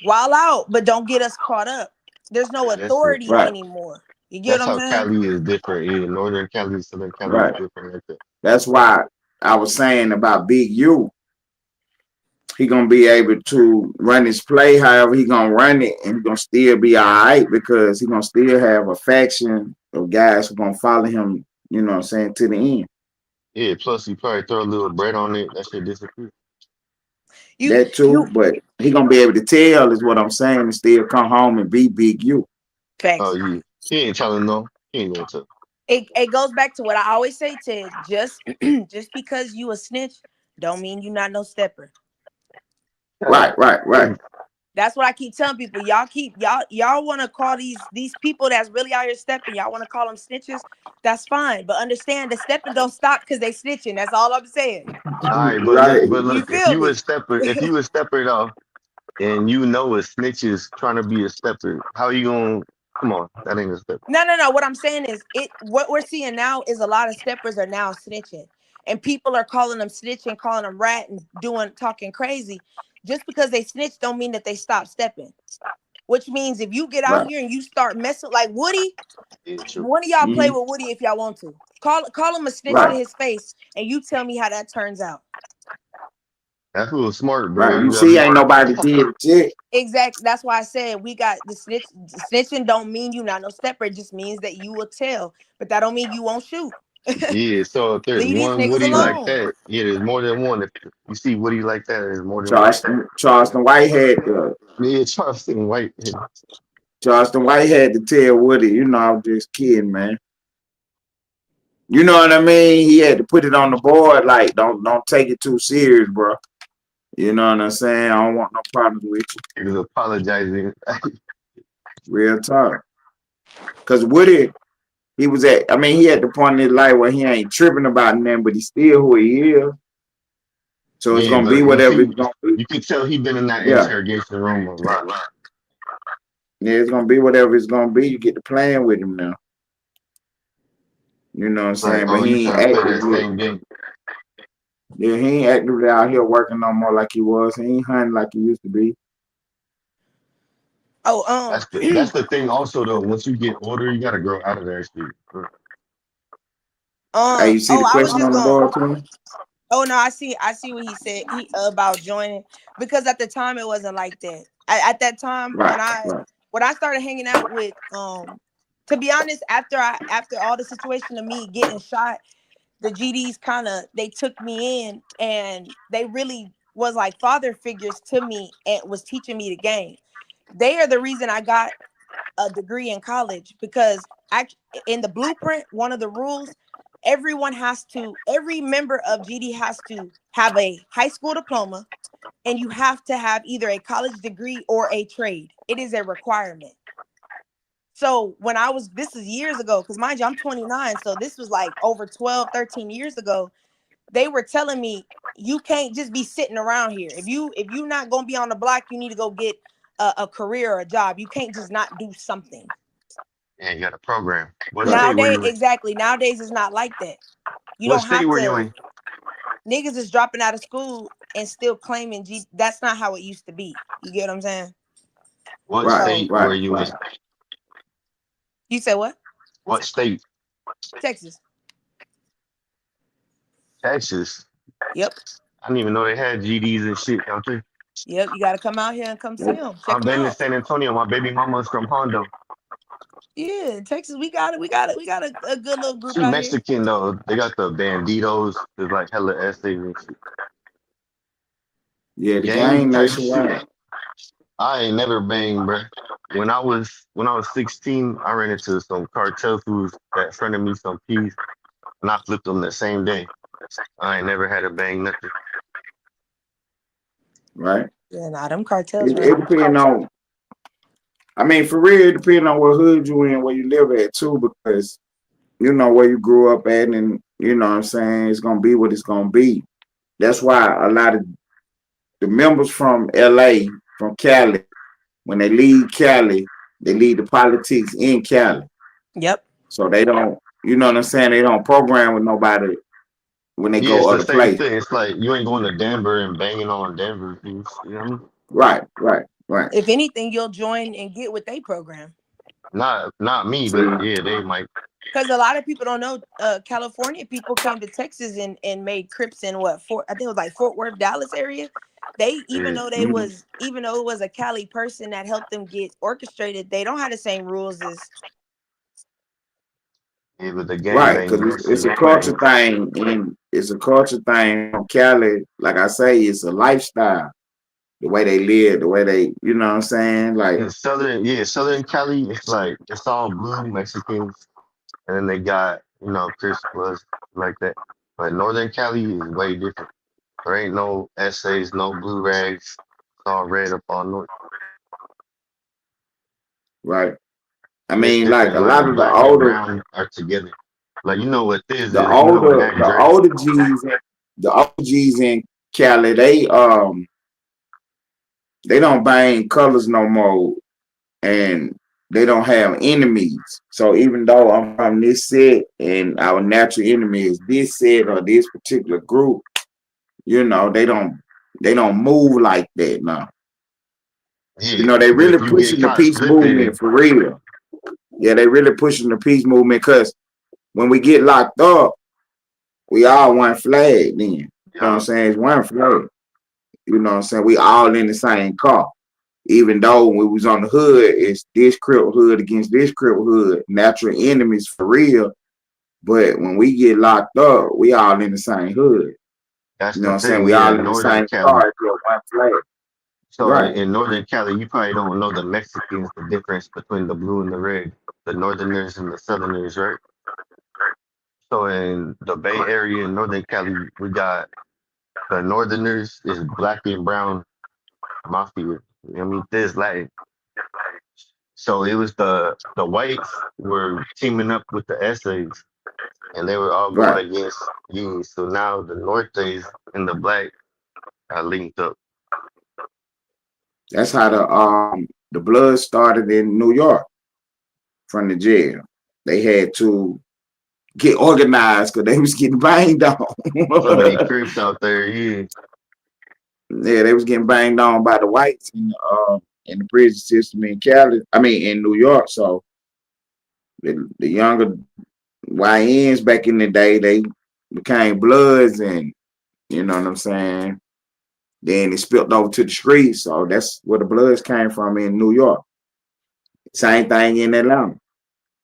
wild out, but don't get us caught up. There's no Yeah, that's it. authority Right. anymore. You get That's what I'm how saying? Cali is different. Yeah, Northern Cali, Southern Cali is Right. different like that. That's why I was saying about Big U. He gonna be able to run his play however he gonna run it, and he gonna still be all right because he gonna still have a faction of guys who gonna follow him. You know what I'm saying, to the end. Yeah, plus you probably throw a little bread on it. That shit disappear. You That too, you but he gonna be able to tell is what I'm saying, and still come home and be big you. Oh facts. yeah. He ain't telling no. He ain't gonna tell. It goes back to what I always say, Ted. Just just because you a snitch, don't mean you not no stepper. Right. That's what I keep telling people. Y'all want to call these people that's really out here stepping. Y'all want to call them snitches. That's fine, but understand the stepping don't stop because they snitching. That's all I'm saying. All right, Right. but You look, feel me? if you a stepper though, and you know a snitch is trying to be a stepper, how you gonna come on? That ain't a stepper. No. What I'm saying is what we're seeing now is a lot of steppers are now snitching. And people are calling them snitching, calling them rat and talking crazy. Just because they snitch don't mean that they stop stepping. Which means if you get out Right. here and you start messing like Woody, Yeah, true. one of y'all play Mm-hmm. with Woody if y'all want to. Call him a snitch to Right. his face and you tell me how that turns out. That's a little smart, bro. Right. You You gotta see, be ain't nobody did it yet. Exactly. That's why I said we got the snitch. Snitching don't mean you not no stepper. It just means that you will tell, but that don't mean you won't shoot. yeah. So if there's Leave these one niggas Woody Right. like alone. that, yeah, there's more than one. If you see Woody like that, there's more than one. Charleston White Yeah, Charleston White. had to tell Woody, I'm just kidding, man. You know what I mean? He had to put it on the board, like don't take it too serious, bro. You know what I'm saying? I don't want no problems with you. He was apologizing. Real talk. Cause Woody, he had the point in his life where he ain't tripping about nothing, but he's still who he is. So it's Yeah, gonna be but you whatever see, it's gonna be. you could tell he been in that Yeah. interrogation room a lot. Yeah, it's gonna be whatever it's gonna be. You get to playing with him now. You know what I'm Like, saying? But oh, you he ain't trying to play that actively. same game? Yeah, he ain't actively out here working no more like he was. He ain't hunting like he used to be. Oh, That's the thing. Also, though, once you get older, you gotta grow out of that shit. Hey, you see the I was question just on the going. board too? Oh no, I see what he said. He about joining because at the time it wasn't like that. At that time Right. when I started hanging out with to be honest, after all the situation of me getting shot, the GDs they took me in and they really was like father figures to me and was teaching me the game. They are the reason I got a degree in college because in the blueprint, one of the rules, every member of GD has to have a high school diploma and you have to have either a college degree or a trade. It is a requirement. So this is years ago, because mind you, I'm 29. So this was like over 12, 13 years ago. They were telling me, you can't just be sitting around here. If you're not going to be on the block, you need to go get a career or a job. You can't just not do something. Yeah, you got a program. What state were Nowadays, you in? exactly. Nowadays, it's not like that. You What don't state have were you to. in? Niggas is dropping out of school and still claiming G. That's not how it used to be. You get what I'm saying? What Right. So state were you in? you said what? What state? Texas. Texas. Yep. I didn't even know they had GDs and shit out there. Yep. You got to come out here and come see them. Check I've them been to out. San Antonio. My baby mama's from Hondo. Yeah, in Texas, we got it. We got a good little group She out here. Mexican though. They got the banditos. There's like hella essays and shit. Yeah, the Gang game type shit. nationwide. I ain't never banged, bruh. When I was 16, I ran into some cartel fools that fronted me some peas, and I flipped them the same day. I ain't never had a bang nothing. Right. Yeah, nah, them cartels It run. depends on. I mean, for real, it depends on what hood you in, where you live at too, because you know where you grew up at, and you know what I'm saying, it's gonna be what it's gonna be. That's why a lot of the members from LA, from Cali, when they leave Cali, they leave the politics in Cali. Yep. So they don't, you know what I'm saying, they don't program with nobody when they Yeah, go it's the other same places. thing. It's like you ain't going to Denver and banging on Denver fools. You know what I mean? Right. If anything, you'll join and get with they program. Not me, See, but yeah, they might. Because a lot of people don't know, California people came to Texas and made Crips in I think it was like Fort Worth, Dallas area. They even Yeah, though mhm, even though it was a Cali person that helped them get orchestrated, they don't have the same rules as yeah, but the right, because gangbanging and it's a shit. culture thing, and it's a culture thing from Cali. Like I say, it's a lifestyle. The way they live, the way they, you know what I'm saying? Like, In Southern Cali, it's like it's all blue Mexicans, and then they got Chris plus like that. But Northern Cali is way different. There ain't no essays, no blue rags. It's all red up all north. right. I And it's mean, like different. a Like lot of black and brown are together. Like what this the is, older, Mac the Dre. older G's, the OGs in Cali, they don't bang colors no more, and they don't have enemies. So even though I'm from this set and our natural enemy is this set or this particular group, they don't move like that now. Yeah, They but really if you get pushing the caught peace movement slipping, for real. Yeah, they really pushing the peace movement because when we get locked up, we all one flag then. You know what I'm saying? It's one flag. You know what I'm saying? We all in the same car. Even though when we was on the hood, it's this crip hood against this crip hood, natural enemies for real. But when we get locked up, we all in the same hood. that's You know the what I'm saying? thing. We Yeah, all in the Northern same Cali. car, it's one flag. So Right. in Northern Cali, you probably don't know the Mexicans, the difference between the blue and the red, the Northerners and the Southerners, right? So in the Bay Area in Northern Cali, we got the Northerners is black and brown mafia. I mean, this Latin. So it was the whites were teaming up with the essays, and they were all Right. going against unions. So now the Nortes and the black are linked up. That's how the blood started in New York from the jail. They had to get organized because they was getting banged on. So many Crips out there, yeah. Yeah, they was getting banged on by the whites in the prison system in Cali. I mean, in New York. So the younger YNs back in the day, they became Bloods, and you know what I'm saying. Then it spilled over to the streets, so that's where the Bloods came from in New York. Same thing in Atlanta.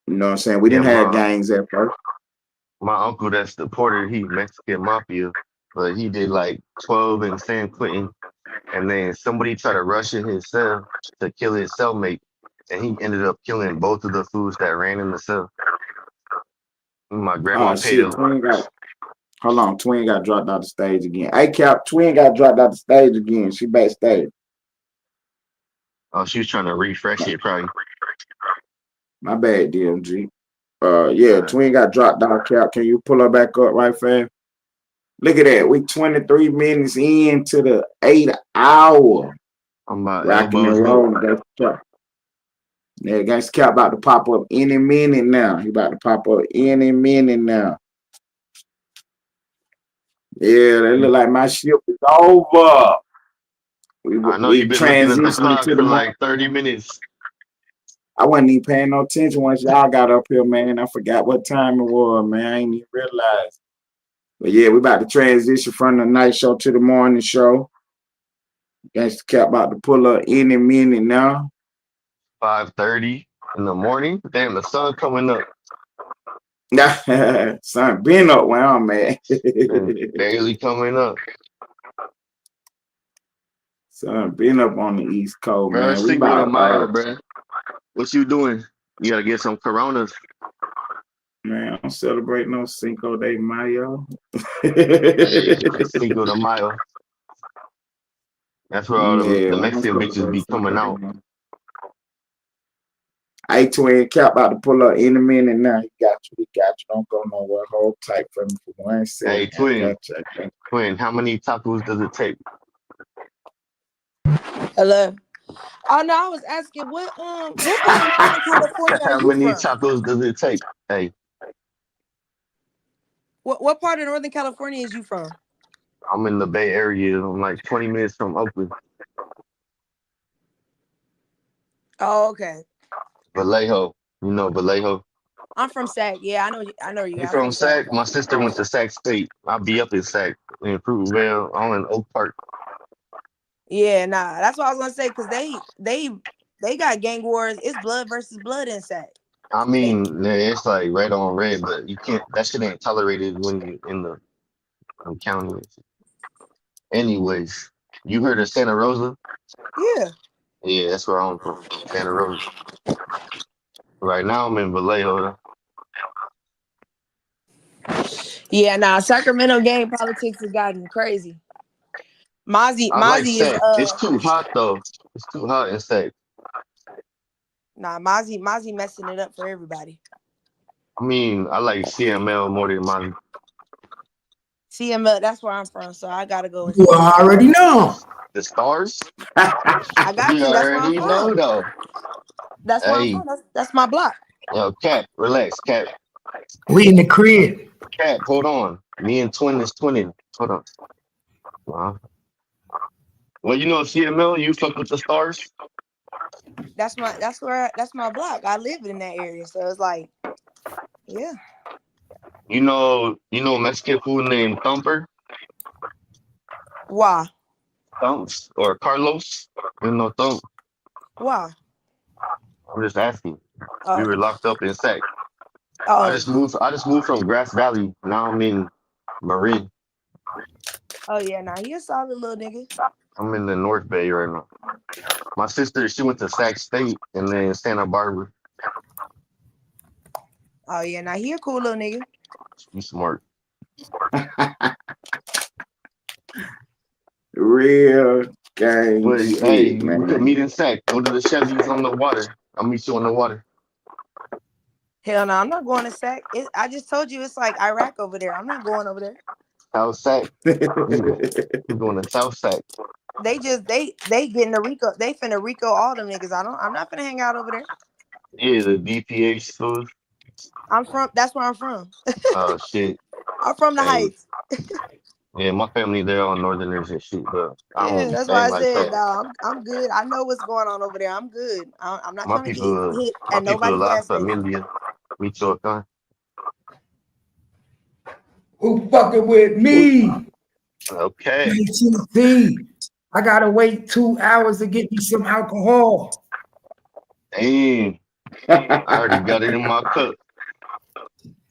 You know what I'm saying. We Yeah, didn't have gangs at first. my uncle that's the porter, he Mexican mafia, but he did like 12 in San Quentin, and then somebody tried to rush in his cell to kill his cellmate, and he ended up killing both of the fools that ran in the cell. My grandma Oh paid shit, him. hold on, Twin got dropped out the stage again. Hey Cap, Twin got dropped out the stage again. She backstage. Oh, she was trying to refresh it, probably. My bad, DMG. Yeah, Alright. Twin got dropped out, Cap. Can you pull her back up right fast? Look at that. We 23 minutes into the 8 hour. I'm about Rocking and elbows up. rolling. That's Cap. Yeah, Gangsta Cap about to pop up any minute now. He about to pop up any minute now. Yeah, they look like my ship is over. I know We you've been looking at the transitioning clock to the for morning. like 30 minutes. I wasn't even paying no attention once y'all got up here, man. I forgot what time it was, man. I ain't even realized. But yeah, we about to transition from the night show to the morning show. Gangsta Cap about to pull up any minute now. 5:30 in the morning. Damn, the sun coming up. Son, been up where I'm at. And barely coming up. Son, been up on the East Coast, Bro, man. We Cinco de about Mayo, bro. What you doing? You gotta get some Coronas. man, I don't celebrate no Cinco de Mayo. Hey, Cinco de Mayo. That's where all Yeah, the I don't Mexican bitches celebrate be coming Cinco de out. Mayo. Hey, Twin Cap about to pull up in a minute now. He got you. He got you. Don't go nowhere. Hold tight for me for 1 second. Hey, I got you. twin, how many tacos does it take? Hello. Oh no, I was asking what part of Northern California are How you many from? tacos does it take? Hey, What part of Northern California is you from? I'm in the Bay Area. I'm like 20 minutes from Oakland. Oh, okay. Vallejo. You know Vallejo. I'm from Sac. Yeah, I know you. You I'm from from Sac. Sac? My sister went to Sac State. I'll be up in Sac in Fruitvale. I'm in Oak Park. Yeah, nah. That's what I was gonna say because they got gang wars. It's blood versus blood in Sac. I mean, yeah, it's like red on red, but you can't. That shit ain't tolerated when you in the I'm counting it. Anyways, you heard of Santa Rosa? Yeah. Yeah, that's where I'm from. Santa Rosa. Right now I'm in Vallejo. Yeah, nah, Sacramento gang politics has gotten crazy. I like Mozzie is Sac. It's too hot though. It's too hot in Sac. Mozzie messing it up for everybody. I mean, I like CML more than Mozzie. CML, that's where I'm from, so I gotta go and You CML. already know. The Stars? I got You to. That's where I'm already know from. though. That's where I'm Hey, from. That's my block. yo, Cap, relax, Cap. We in the crib. Cap, hold on. Me and Twin is twinning. Hold on. Well, you know CML, you fuck with the Stars? That's my block. I live in that area, so it's like, yeah. You know Mexican food named Thumper? Why? Thumps or Carlos? You know Thump? Why? I'm just asking. We Oh, were locked up in Sac. I oh, just moved from Grass Valley. Now I'm in Marin. oh yeah. Nah, he a solid little nigga. I'm in the North Bay right now. My sister, she went to Sac State and then Santa Barbara. Oh yeah. Nah, he a cool little nigga. You smart. Real gang But shit, hey, we could man. meet in Sac. Go to the Chevys on the water. I'll meet you on the water. Hell no, I'm not going to Sac. I just told you it's like Iraq over there. I'm not going over there. South Sac. We're going to South Sac. They getting a Rico. They finna Rico all them niggas. I'm not finna hang out over there. Yeah, the DPH schools. That's where I'm from. Oh shit. I'm from the Hey. Heights. Yeah, my family, they're all Northerners and shit, but I Yeah, don't that's why bang I like said, that. dog, I'm good. I know what's going on over there. I'm good. I'm not My trying to get people, hit my at people, nobody's La gas station. Familia, Michoacan. Who fucking with me? Okay. ATC. I gotta wait 2 hours to get me some alcohol. Dang. I already got it in my cup.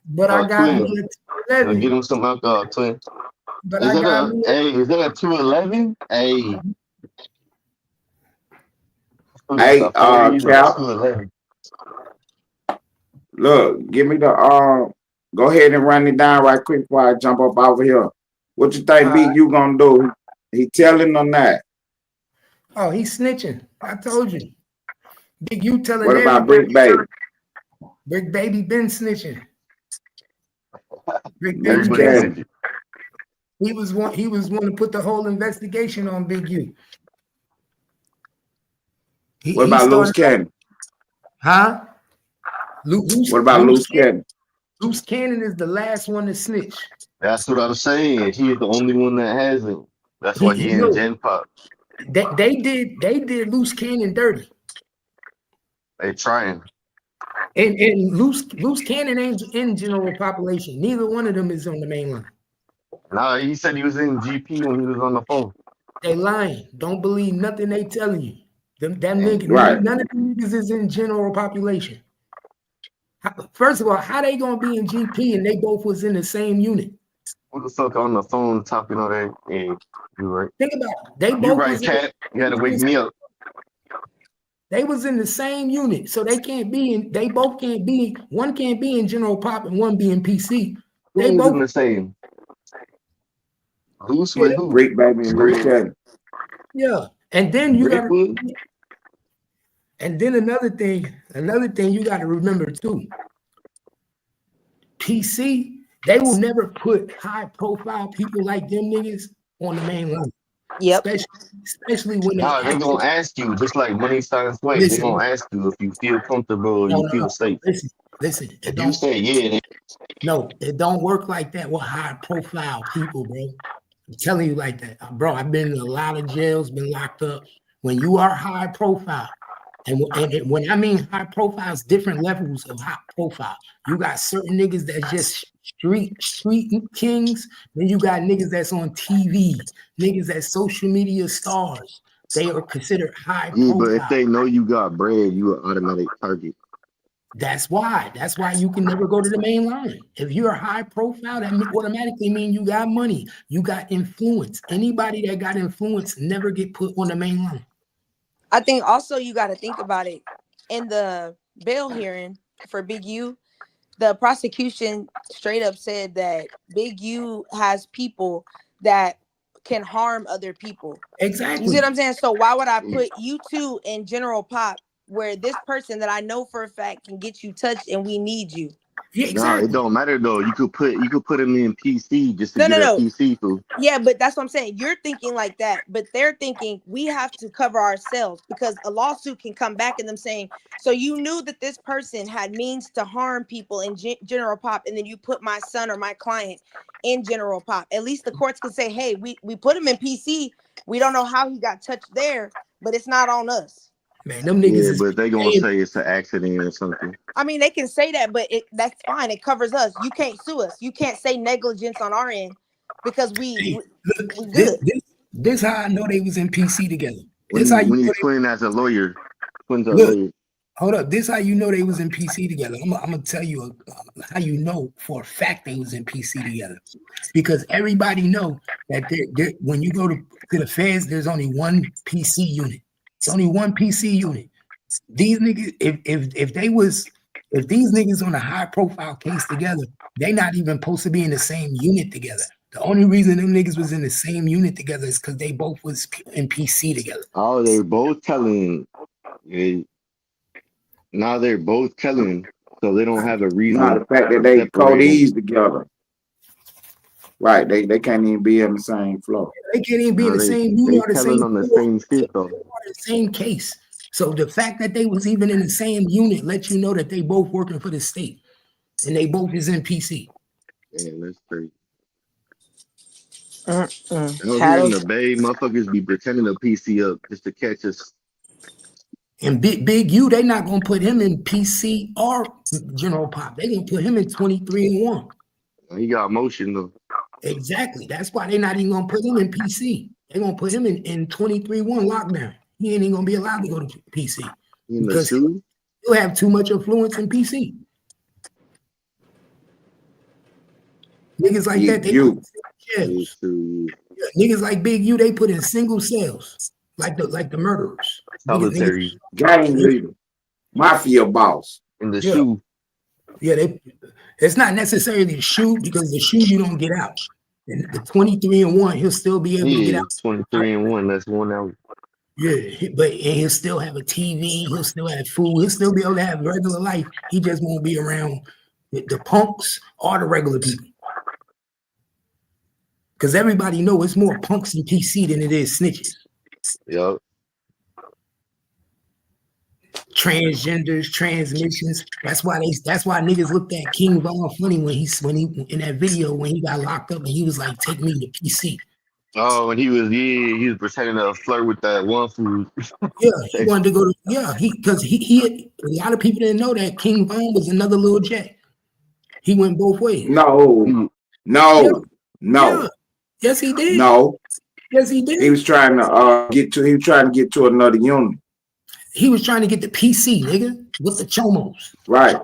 But I got Twin. me a 211. Get him some alcohol, Twin. But Is I got me is that a 211? Hey. Hey, That's a 40, the Cal, 211. look, give me the go ahead and run it down right quick before I jump up over here. What you think Big you gonna do? He telling or not? Oh, he's snitching. I told you. Big you telling What about everybody. Brick Baby? Brick Baby been snitching. Brick Baby Everybody snitching. He was one to put the whole investigation on Big U. What about Loose Cannon? Huh? What about Loose Cannon? Loose Cannon is the last one to snitch. That's what I'm saying. He's the only one that hasn't. That's why he in Gen Pop. They did Loose Cannon dirty. They trying. And Loose Cannon ain't in general population. Neither one of them is on the main line. Nah, he said he was in GP when he was on the phone. They lying. Don't believe nothing they telling you. Nigga, right. None of the niggas is in general population. First of all, how they gonna be in GP and they both was in the same unit? Who the fuck on the phone talking all that? Yeah, you right. Think about it. They both you right, Cat. You gotta wake me up. They was in the same unit, so they can't be in. They both can't be. One can't be in general pop and one be in PC. They Who's both in the same. Loose with who? Brick Baby and Loose Cannon. Yeah, and then you got. And then another thing you got to remember too. PC, they will never put high profile people like them niggas on the main line. Yep. Especially when they're gonna ask you, just like Money Signs Way, they're gonna ask you if you feel comfortable or you feel safe. Listen. If you say yeah, no, it don't work like that with high profile people, bro. I'm telling you like that, bro. I've been in a lot of jails, been locked up. When you are high profile, and when I mean high profile, it's different levels of high profile. You got certain niggas that's just street kings. Then you got niggas that's on TV, niggas that's social media stars. They are considered high profile. But if they know you got bread, you an automatic target. That's why you can never go to the main line. If you're a high profile, that automatically means you got money, you got influence. Anybody that got influence never get put on the main line. I think also you got to think about it. In the bail hearing for Big U, the prosecution straight up said that Big U has people that can harm other people. Exactly. You see what I'm saying? So why would I put you two in General Pop where this person that I know for a fact can get you touched and we need you? Yeah, exactly. Nah, it don't matter though. You could put him in PC just to get a PC fool. Yeah, but that's what I'm saying. You're thinking like that, but they're thinking we have to cover ourselves because a lawsuit can come back and them saying, so you knew that this person had means to harm people in General Pop, and then you put my son or my client in General Pop. At least the courts can say, hey, we put him in PC. We don't know how he got touched there, but it's not on us. Man, them niggas but they gonna say it's an accident or something. I mean, they can say that, but that's fine. It covers us. You can't sue us. You can't say negligence on our end because we good. This how I know they was in PC together. When you twin as a lawyer, twins are lawyer. Hold up. This how you know they was in PC together. I'm gonna tell you how you know for a fact they was in PC together. Because everybody know that when you go to the feds, there's only one PC unit. It's only one PC unit. These niggas, if these niggas on a high profile case together, they not even supposed to be in the same unit together. The only reason them niggas was in the same unit together is because they both was in PC together. Oh, they're both telling. Now they're both telling, so they don't have a reason. Not the fact that they co-these together. Right, they can't even be in the same floor. They can't even be in the same unit or the same on the same shit though. The same case. So the fact that they was even in the same unit lets you know that they both working for the state, and they both is in PC. Yeah, that's crazy. Out here in the Bay, motherfuckers be pretending to PC up just to catch us. And Big U, they not gonna put him in PC or General Pop. They gonna put him in 23-1. He got motion though. Exactly. That's why they not even gonna put him in PC. They gonna put him in 23-1 lockdown. He ain't even gonna be allowed to go to PC because he'll have too much influence in PC. Niggas like that, niggas like Big U, they put in single cells, like the murderers. Solitary gang leader, mafia boss in the shoe. Yeah, it's not necessarily the shoe because the shoe you don't get out. And the 23-1, he'll still be able to get out. 23-1, that's 1 hour. Yeah, but he'll still have a TV, he'll still have food, he'll still be able to have regular life. He just won't be around the punks or the regular people. Because everybody know it's more punks in PC than it is snitches. Yep. Transgenders, transmissions. That's why niggas looked at King Von funny when he in that video when he got locked up and he was like, take me to PC. Oh, and he was pretending to flirt with that one food. Yeah, he wanted to go to because he a lot of people didn't know that King Von was another little jet. He went both ways. No. Yeah. Yes, he did. No. Yes, he did. He was trying to get to another unit. He was trying to get the PC, nigga, with the chomos. Right.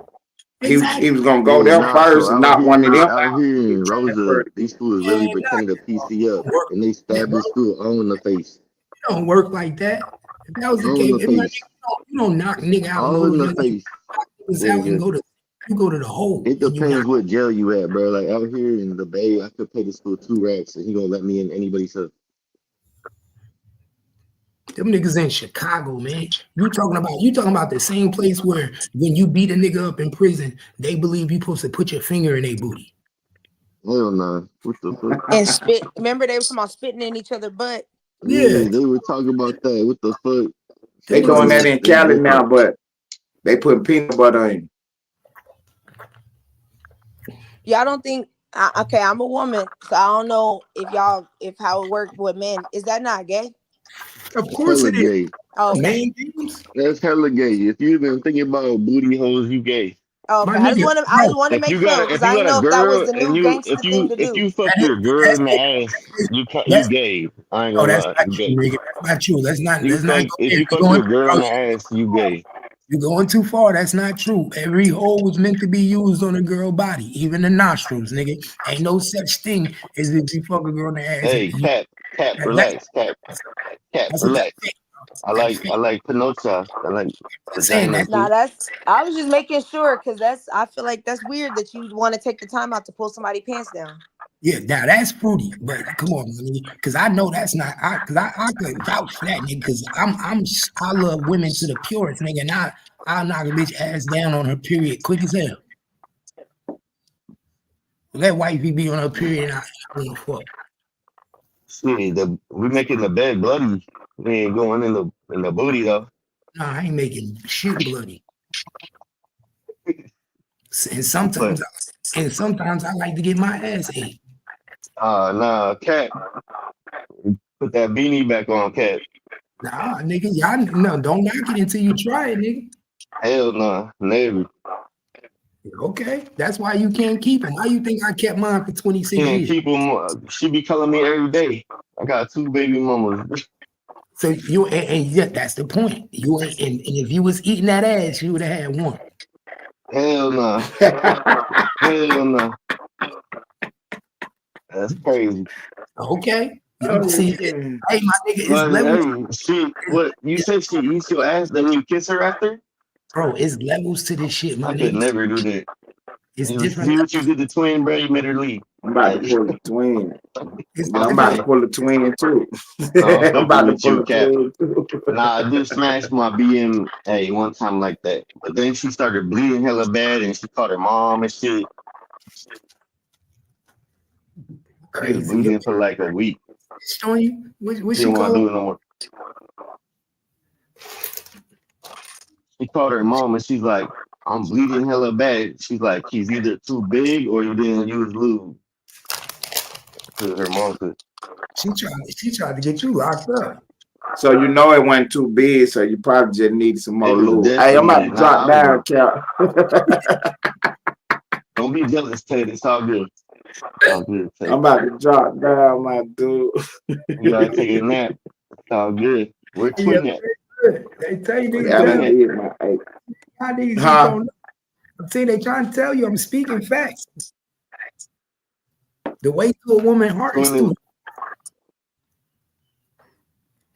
Exactly. He was gonna go there first and not one of them. Out here in Rosa, these fools really pretending to PC up and they stabbed this fool all in the face. It don't work like that. If that was the case, you don't knock nigga out. All in the face. You go to the hole. It depends what jail you at, bro. Like out here in the Bay, I could pay this fool 2 racks and he gonna let me in anybody's house. Them niggas in Chicago, man. You talking about the same place where when you beat a nigga up in prison, they believe you supposed to put your finger in their booty. Hell no. What the fuck? And spit. Remember they were talking about spitting in each other's butt? Yeah, they were talking about that. What the fuck? They doing that in Cali now, but they put peanut butter in. Y'all don't think okay, I'm a woman, so I don't know if how it works with men. Is that not gay? Of course it is. Oh, okay. That's hella gay. If you've been thinking about booty holes, you gay. Oh, okay. I just want to make sure because I didn't know if that was the new gangster thing to do. If you fuck your girl in the ass, you gay. I ain't gonna lie. That's not true. That's not. If you fuck your girl in the ass, you gay. You're going too far. That's not true. Every hole was meant to be used on a girl body, even the nostrils, nigga. Ain't no such thing as if you fuck a girl in the ass. Hey, Cap, relax, Cap, relax. I like Pinocchio. I like vagina. Nah, I was just making sure because I feel like that's weird that you want to take the time out to pull somebody's pants down. Yeah, now that's fruity, but come on, because I know that's not. I could vouch for that, nigga. Because I love women to the purest, nigga. And I'll knock a bitch ass down on her period quick as hell. Let wifey be on her period, and I don't fuck. See, we making the bed bloody. We ain't going in the booty though. No, I ain't making shit bloody. And sometimes I like to get my ass ate. Nah, Cat. Put that beanie back on, Cat. Nah, nigga, y'all don't knock it until you try it, nigga. Hell nah, never. Okay, that's why you can't keep them. How you think I kept mine for 26 years? Can't keep them. She be calling me every day. I got 2 baby mamas. So you and yeah, that's the point. You ain't and if you was eating that ass, you would have had one. Hell no. Hell no. That's crazy. Okay. See, hey, my nigga, it's levels. Hey, what you said? She eats your ass, then you kiss her after? Bro, it's levels to this shit, my nigga. I could never do that. It's different. See what you did to twin, bro. You made her leave. I'm about to pull the twin. I'm about to pull the twin too. I'm about to pull the twin too. Nah, I did smash my BM one time like that, but then she started bleeding hella bad, and she called her mom and shit. She was bleeding for like a week. Showing you what she didn't want to do it called? no more. She called her mom and she's like, I'm bleeding hella bad. She's like, he's either too big or you didn't use lube. Because her mom could. She tried to get you locked up. So you know it went too big, so you probably just need some more lube. Hey, I'm about to drop down, Cal. Don't be jealous, Ted. It's all good. All good, Ted. I'm about to drop down, my dude. You gotta take a nap. It's all good. We're twin nap. They tell you niggas. How these don't know. I'm saying they trying to tell you I'm speaking facts. The way to a woman's heart is through.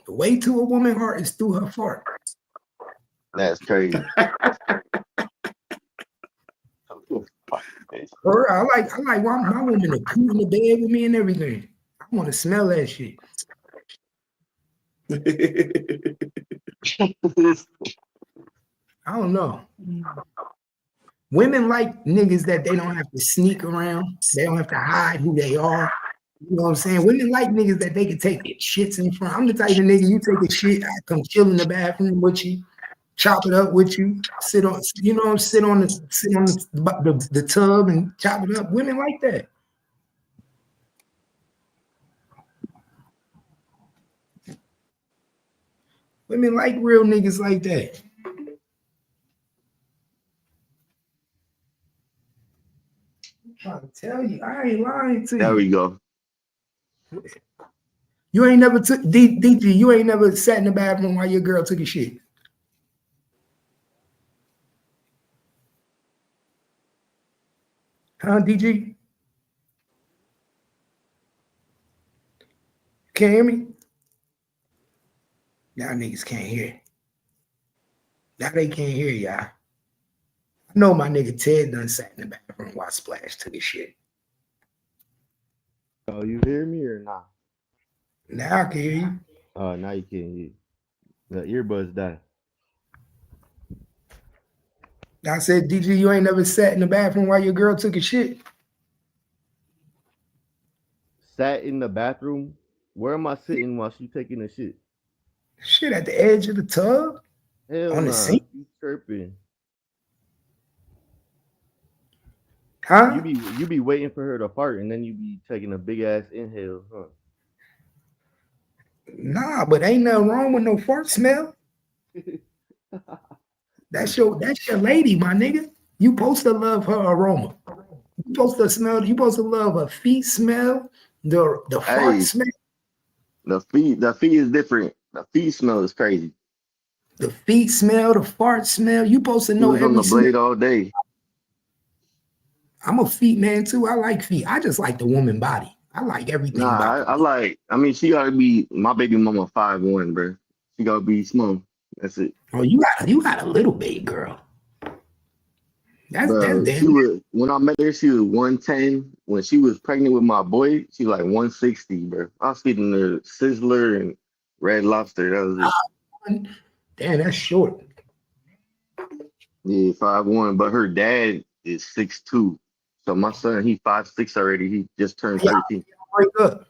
The way to a woman's heart is through her fart. That's crazy. I like my woman to poo in the bed with me and everything. I want to smell that shit. I don't know. Women like niggas that they don't have to sneak around. They don't have to hide who they are. You know what I'm saying? Women like niggas that they can take their shits in front. I'm the type of nigga, you take a shit, I come chill in the bathroom with you, chop it up with you, sit on the tub and chop it up. Women like that. Women like real niggas like that. I'm trying to tell you, I ain't lying to you. There we go. You ain't never took DG, you ain't never sat in the bathroom while your girl took a shit. Huh, DG? Can't hear me? Now niggas can't hear. Now they can't hear y'all. I know my nigga Ted done sat in the bathroom while Splash took his shit. Oh, you hear me or not? Now I can hear you. Oh, now you can't hear. The earbuds died. I said, DG, you ain't never sat in the bathroom while your girl took a shit. Sat in the bathroom? Where am I sitting while she taking a shit? Shit at the edge of the tub? Hell on the sink? You chirping. Huh? You be waiting for her to fart and then you be taking a big ass inhale, huh? Nah, but ain't nothing wrong with no fart smell. That's your lady, my nigga. You supposed to love her aroma. You supposed to love her feet smell, the fart smell. The feet is different. The feet smell is crazy. The feet smell, the fart smell. You supposed to He know was on every the smell. blade all day. I'm a feet man too. I like feet. I just like the woman body. I like everything about Nah, her. I like. I mean, she gotta be my baby mama 5'1", bro. She gotta be small. That's it. Oh, you got a little baby girl. That's Bro, she damn. was when I met her, she was 110. When she was pregnant with my boy, she was like 160, bro. I was feeding her Sizzler and Red Lobster. That was it. Damn, that's short. Yeah, 5'1", but her dad is 6'2". So my son, he 5'6" already. He just turned Yeah, 13. break up.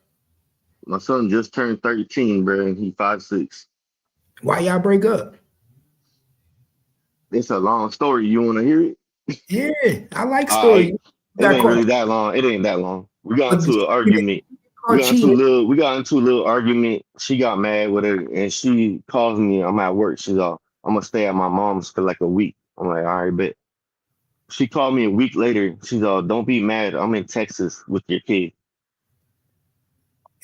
My son just turned 13, bro, and he 5'6". Why y'all break up? It's a long story. You want to hear it? Yeah, I like All stories. right. You It got ain't caught. really that long. It ain't that long. We got But into an you argument. caught cheating. We got into a little argument. She got mad with her, and she calls me. I'm at work. She's all, I'm gonna stay at my mom's for like a week. I'm like, all right, bet. She called me a week later. She's all, don't be mad. I'm in Texas with your kid.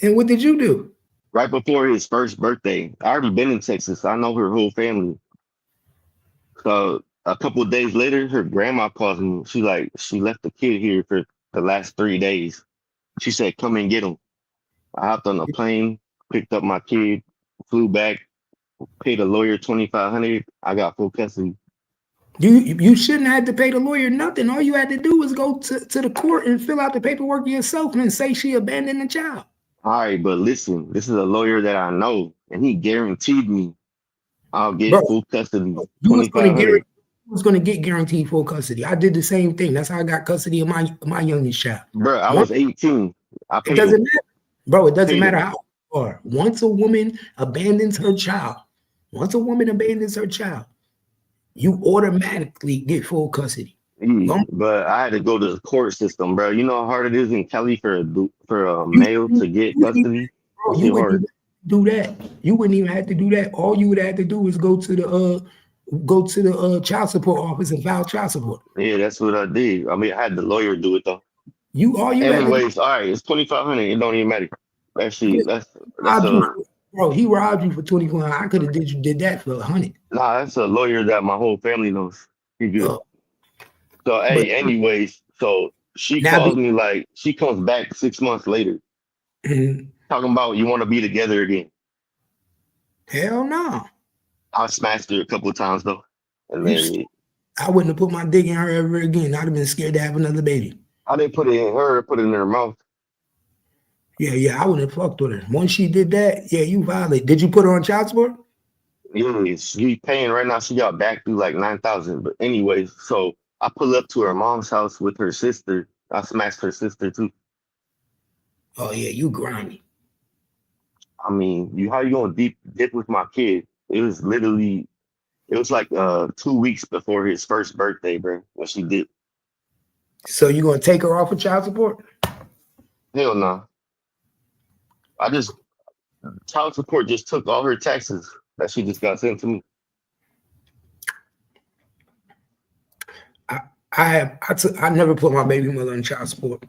And what did you do? Right before his first birthday. I already been in Texas. I know her whole family. So a couple of days later, her grandma calls me. She like, she left the kid here for the last 3 days. She said, come and get him. I hopped on a plane, picked up my kid, flew back, paid a lawyer $2,500. I got full custody. You shouldn't have to pay the lawyer nothing. All you had to do was go to the court and fill out the paperwork yourself and say she abandoned the child. All right, but listen, this is a lawyer that I know, and he guaranteed me I'll get Bro, full custody, you was gonna 2,500. get guaranteed full custody. I did the same thing. That's how I got custody of my youngest child. Bro, I was 18. I It paid doesn't him. matter. Bro, it doesn't Paid matter him. how far. Once a woman abandons her child, you automatically get full custody. But I had to go to the court system, bro. You know how hard it is in Cali for a You, male you, to get you, wouldn't even- custody? bro, That you shit wouldn't hard. even do that. You wouldn't even have to do that. All you would have to do is go to the child support office and file child support. Yeah, that's what I did. I mean, I had the lawyer do it though. All you had to do. Anyways, all right, it's 2,500. It don't even matter. Actually, that's a Bro, he robbed you for 21. I could have did that for 100. nah. That's a lawyer that my whole family knows. He good. So But hey, anyways, so she now, calls me like she comes back 6 months later, talking about you want to be together again. Hell no. I smashed her a couple of times though, and then I wouldn't have put my dick in her ever again. I'd have been scared to have another baby. I didn't put it in her, I put it in her mouth. Yeah, I wouldn't have fucked with her. Once she did that, yeah, you violated. Did you put her on child support? Yeah, she paying right now. She got back through like 9,000. But anyways, so I pull up to her mom's house with her sister. I smashed her sister too. Oh yeah, you grimy. I mean, how you gonna dip with my kid? It was like 2 weeks before his first birthday, bro, when she did. So you gonna take her off of child support? Hell no. Child support just took all her taxes that she just got sent to me. I never put my baby mother on child support.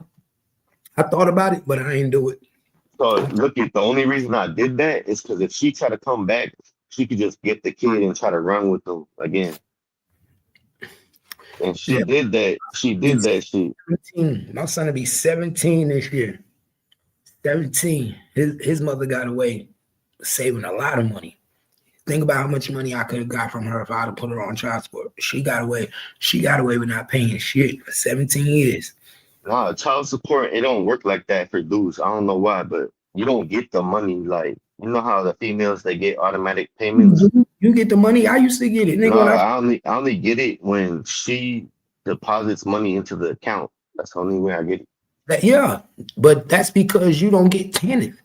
I thought about it, but I ain't do it. So look, the only reason I did that is because if she tried to come back, she could just get the kid and try to run with them again. And she did that. She did that shit. 17. My son will be 17 this year. 17. His mother got away saving a lot of money. Think about how much money I could have got from her if I'd have put her on child support. She got away with not paying shit for 17 years. Nah, child support, it don't work like that for dudes. I don't know why, but you don't get the money like, you know how the females, they get automatic payments? You get the money. I used to get it. Nigga, No, I only get it when she deposits money into the account. That's the only way I get it. Yeah, but that's because you don't get TANF.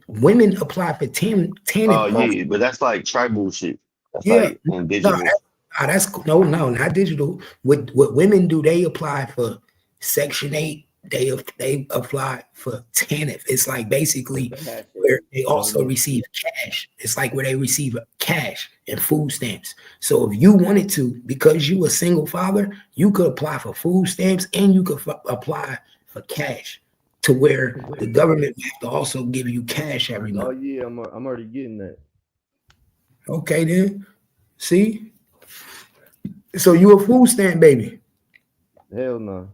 Women apply for TANF. Oh, yeah, but that's like tribal shit. That's like indigenous. No, not digital. What women do, they apply for Section 8. They apply for TANF. It's like basically where they also receive cash. It's like where they receive cash and food stamps. So if you wanted to, because you a single father, you could apply for food stamps and you could apply for cash, to where the government have to also give you cash every month. Oh yeah, I'm already getting that. Okay then. See? So you a food stamp baby? Hell no.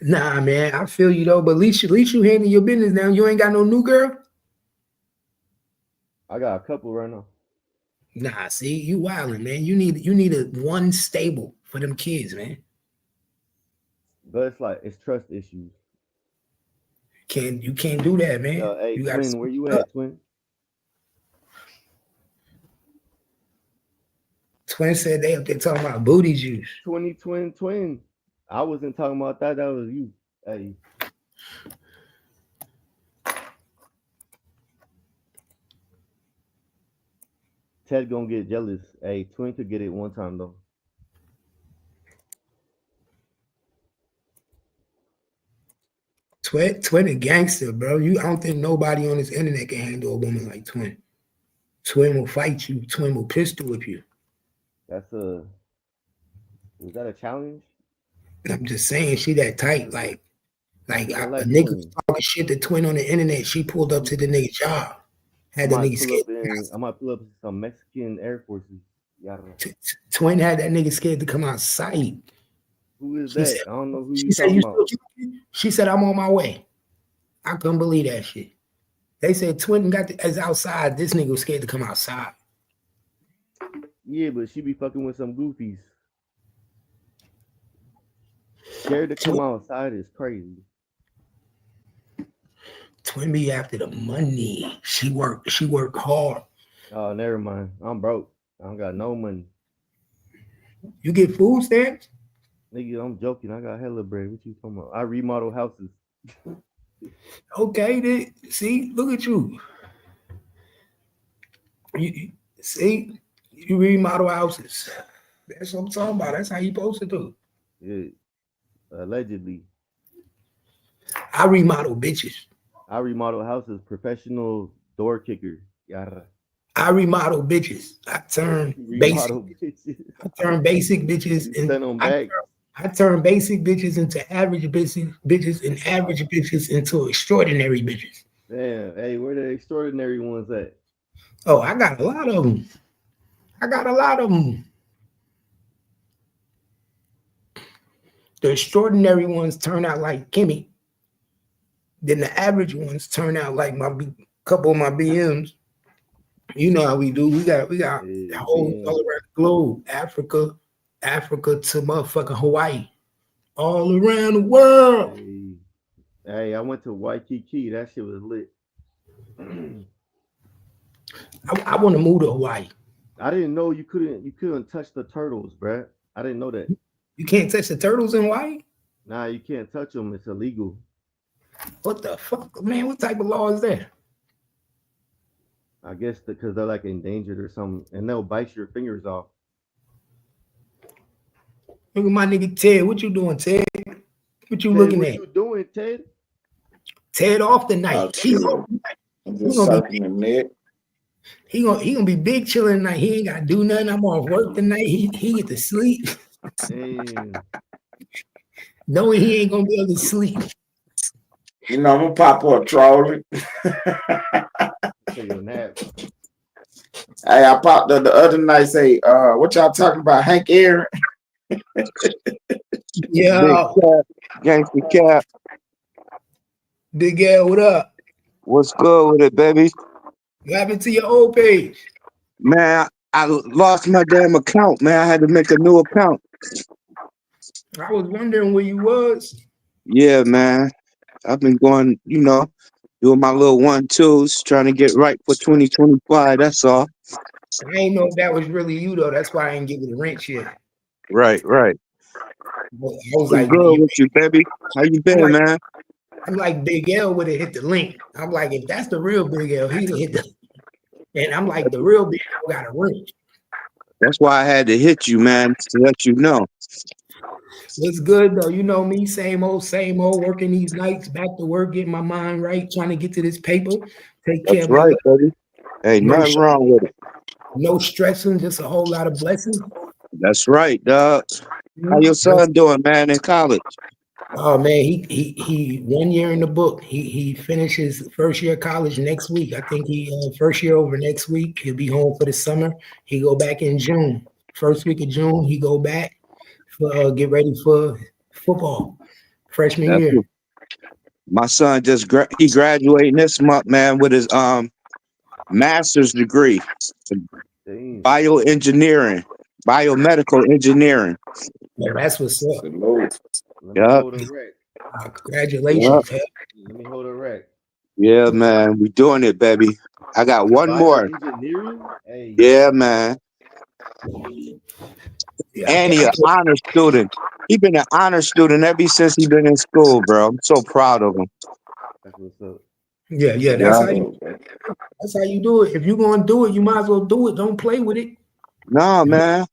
Nah, man, I feel you though. But at least you handle your business now. You ain't got no new girl. I got a couple right now. Nah, see, you wildin', man. You need a one stable for them kids, man. But it's like it's trust issues. You can't do that, man. Hey, you twin, where you at, twin? Twin said they up there talking about booty juice. Twin. I wasn't talking about that. That was you. Hey. Ted gonna get jealous. Hey, twin could get it one time though. Twin a gangster, bro. I don't think nobody on this internet can handle a woman like Twin. Twin will fight you. Twin will pistol whip you. Was that a challenge? I'm just saying, she that tight. Like a nigga was talking shit to Twin on the internet. She pulled up to the nigga job. Had the nigga scared. I might pull up some Mexican Air Forces. Twin had that nigga scared to come outside. Who is that? I don't know who you talking about. She said, I'm on my way. I couldn't believe that shit. They said Twin is outside. This nigga was scared to come outside. Yeah, but she be fucking with some goofies. Scared to come outside is crazy. Twin be after the money. She work hard. Oh, never mind. I'm broke. I don't got no money. You get food stamps? Nigga, I'm joking. I got hella bread. What you talking about? I remodel houses. Okay, then. See, look at you. See, you remodel houses. That's what I'm talking about. That's how you supposed to do. Yeah, allegedly. I remodel bitches. I remodel houses. Professional door kicker. Yada. I remodel bitches. I turn basic bitches into I turn basic bitches into average bitches and average bitches into extraordinary bitches. Damn, hey, where the extraordinary ones at? Oh, I got a lot of them. The extraordinary ones turn out like Kimmy. Then the average ones turn out like my couple of my BMs. You know how we do. We got all around the globe, Africa to motherfucking Hawaii, all around the world. Hey, I went to Waikiki. That shit was lit. I want to move to Hawaii. I didn't know you couldn't touch the turtles, bruh. I didn't know that. You can't touch the turtles in Hawaii? Nah, you can't touch them. It's illegal. What the fuck, man? What type of law is that? I guess because they're like endangered or something, and they'll bite your fingers off. Look at my nigga Ted. What you doing, Ted? What you looking at? What you doing, Ted? Ted off the night. I'm just sucking the neck. He gonna be big chilling tonight. He ain't gotta do nothing. I'm off work tonight. He get to sleep. Damn. Knowing he ain't gonna be able to sleep. You know, I'm gonna pop up trolling. Take a nap. Hey, I popped up the other night. Say, what y'all talking about, Hank Aaron? Yeah, Gangster Cap. Big L, what up? What's good with it, baby? What happened to your old page? Man, I lost my damn account, man. I had to make a new account. I was wondering where you was. Yeah, man. I've been going, doing my little 1-2s, trying to get right for 2025. That's all. I ain't know if that was really you though. That's why I ain't give you the rent yet. Right. I was like, good with you, baby. How you been, man? I'm like, Big L would have hit the link. I'm like, if that's the real Big L, he'd hit the. And I'm like, the real Big L got a rent. That's why I had to hit you, man, to let you know. It's good though. You know me, same old, working these nights, back to work, getting my mind right, trying to get to this paper, take care of my right, baby. Hey, nothing wrong with it. No stressing, just a whole lot of blessings. That's right, dog. How your son doing, man, in college? Oh man, he 1 year in the book. He finishes first year of college next week. I think he first year over next week. He'll be home for the summer. He go back in June. First week of June, he go back for get ready for football freshman That's year. what, my son just he graduating this month, man, with his master's degree, Damn. bioengineering, biomedical engineering. Yeah, that's what's up. Good Lord. Let me Yep. hold a wreck. Yep. Congratulations. Hell. Let me hold a wreck. Yeah, man. We doing it, baby. I got one more. Bioengineering? Hey. Yeah, man. Yeah, And he an honor student. He been an honor student ever since he been in school, bro. I'm so proud of him. That's what's up. yeah, Yeah. that's how you do it. If you're gonna do it, you might as well do it. Don't play with it. No, man.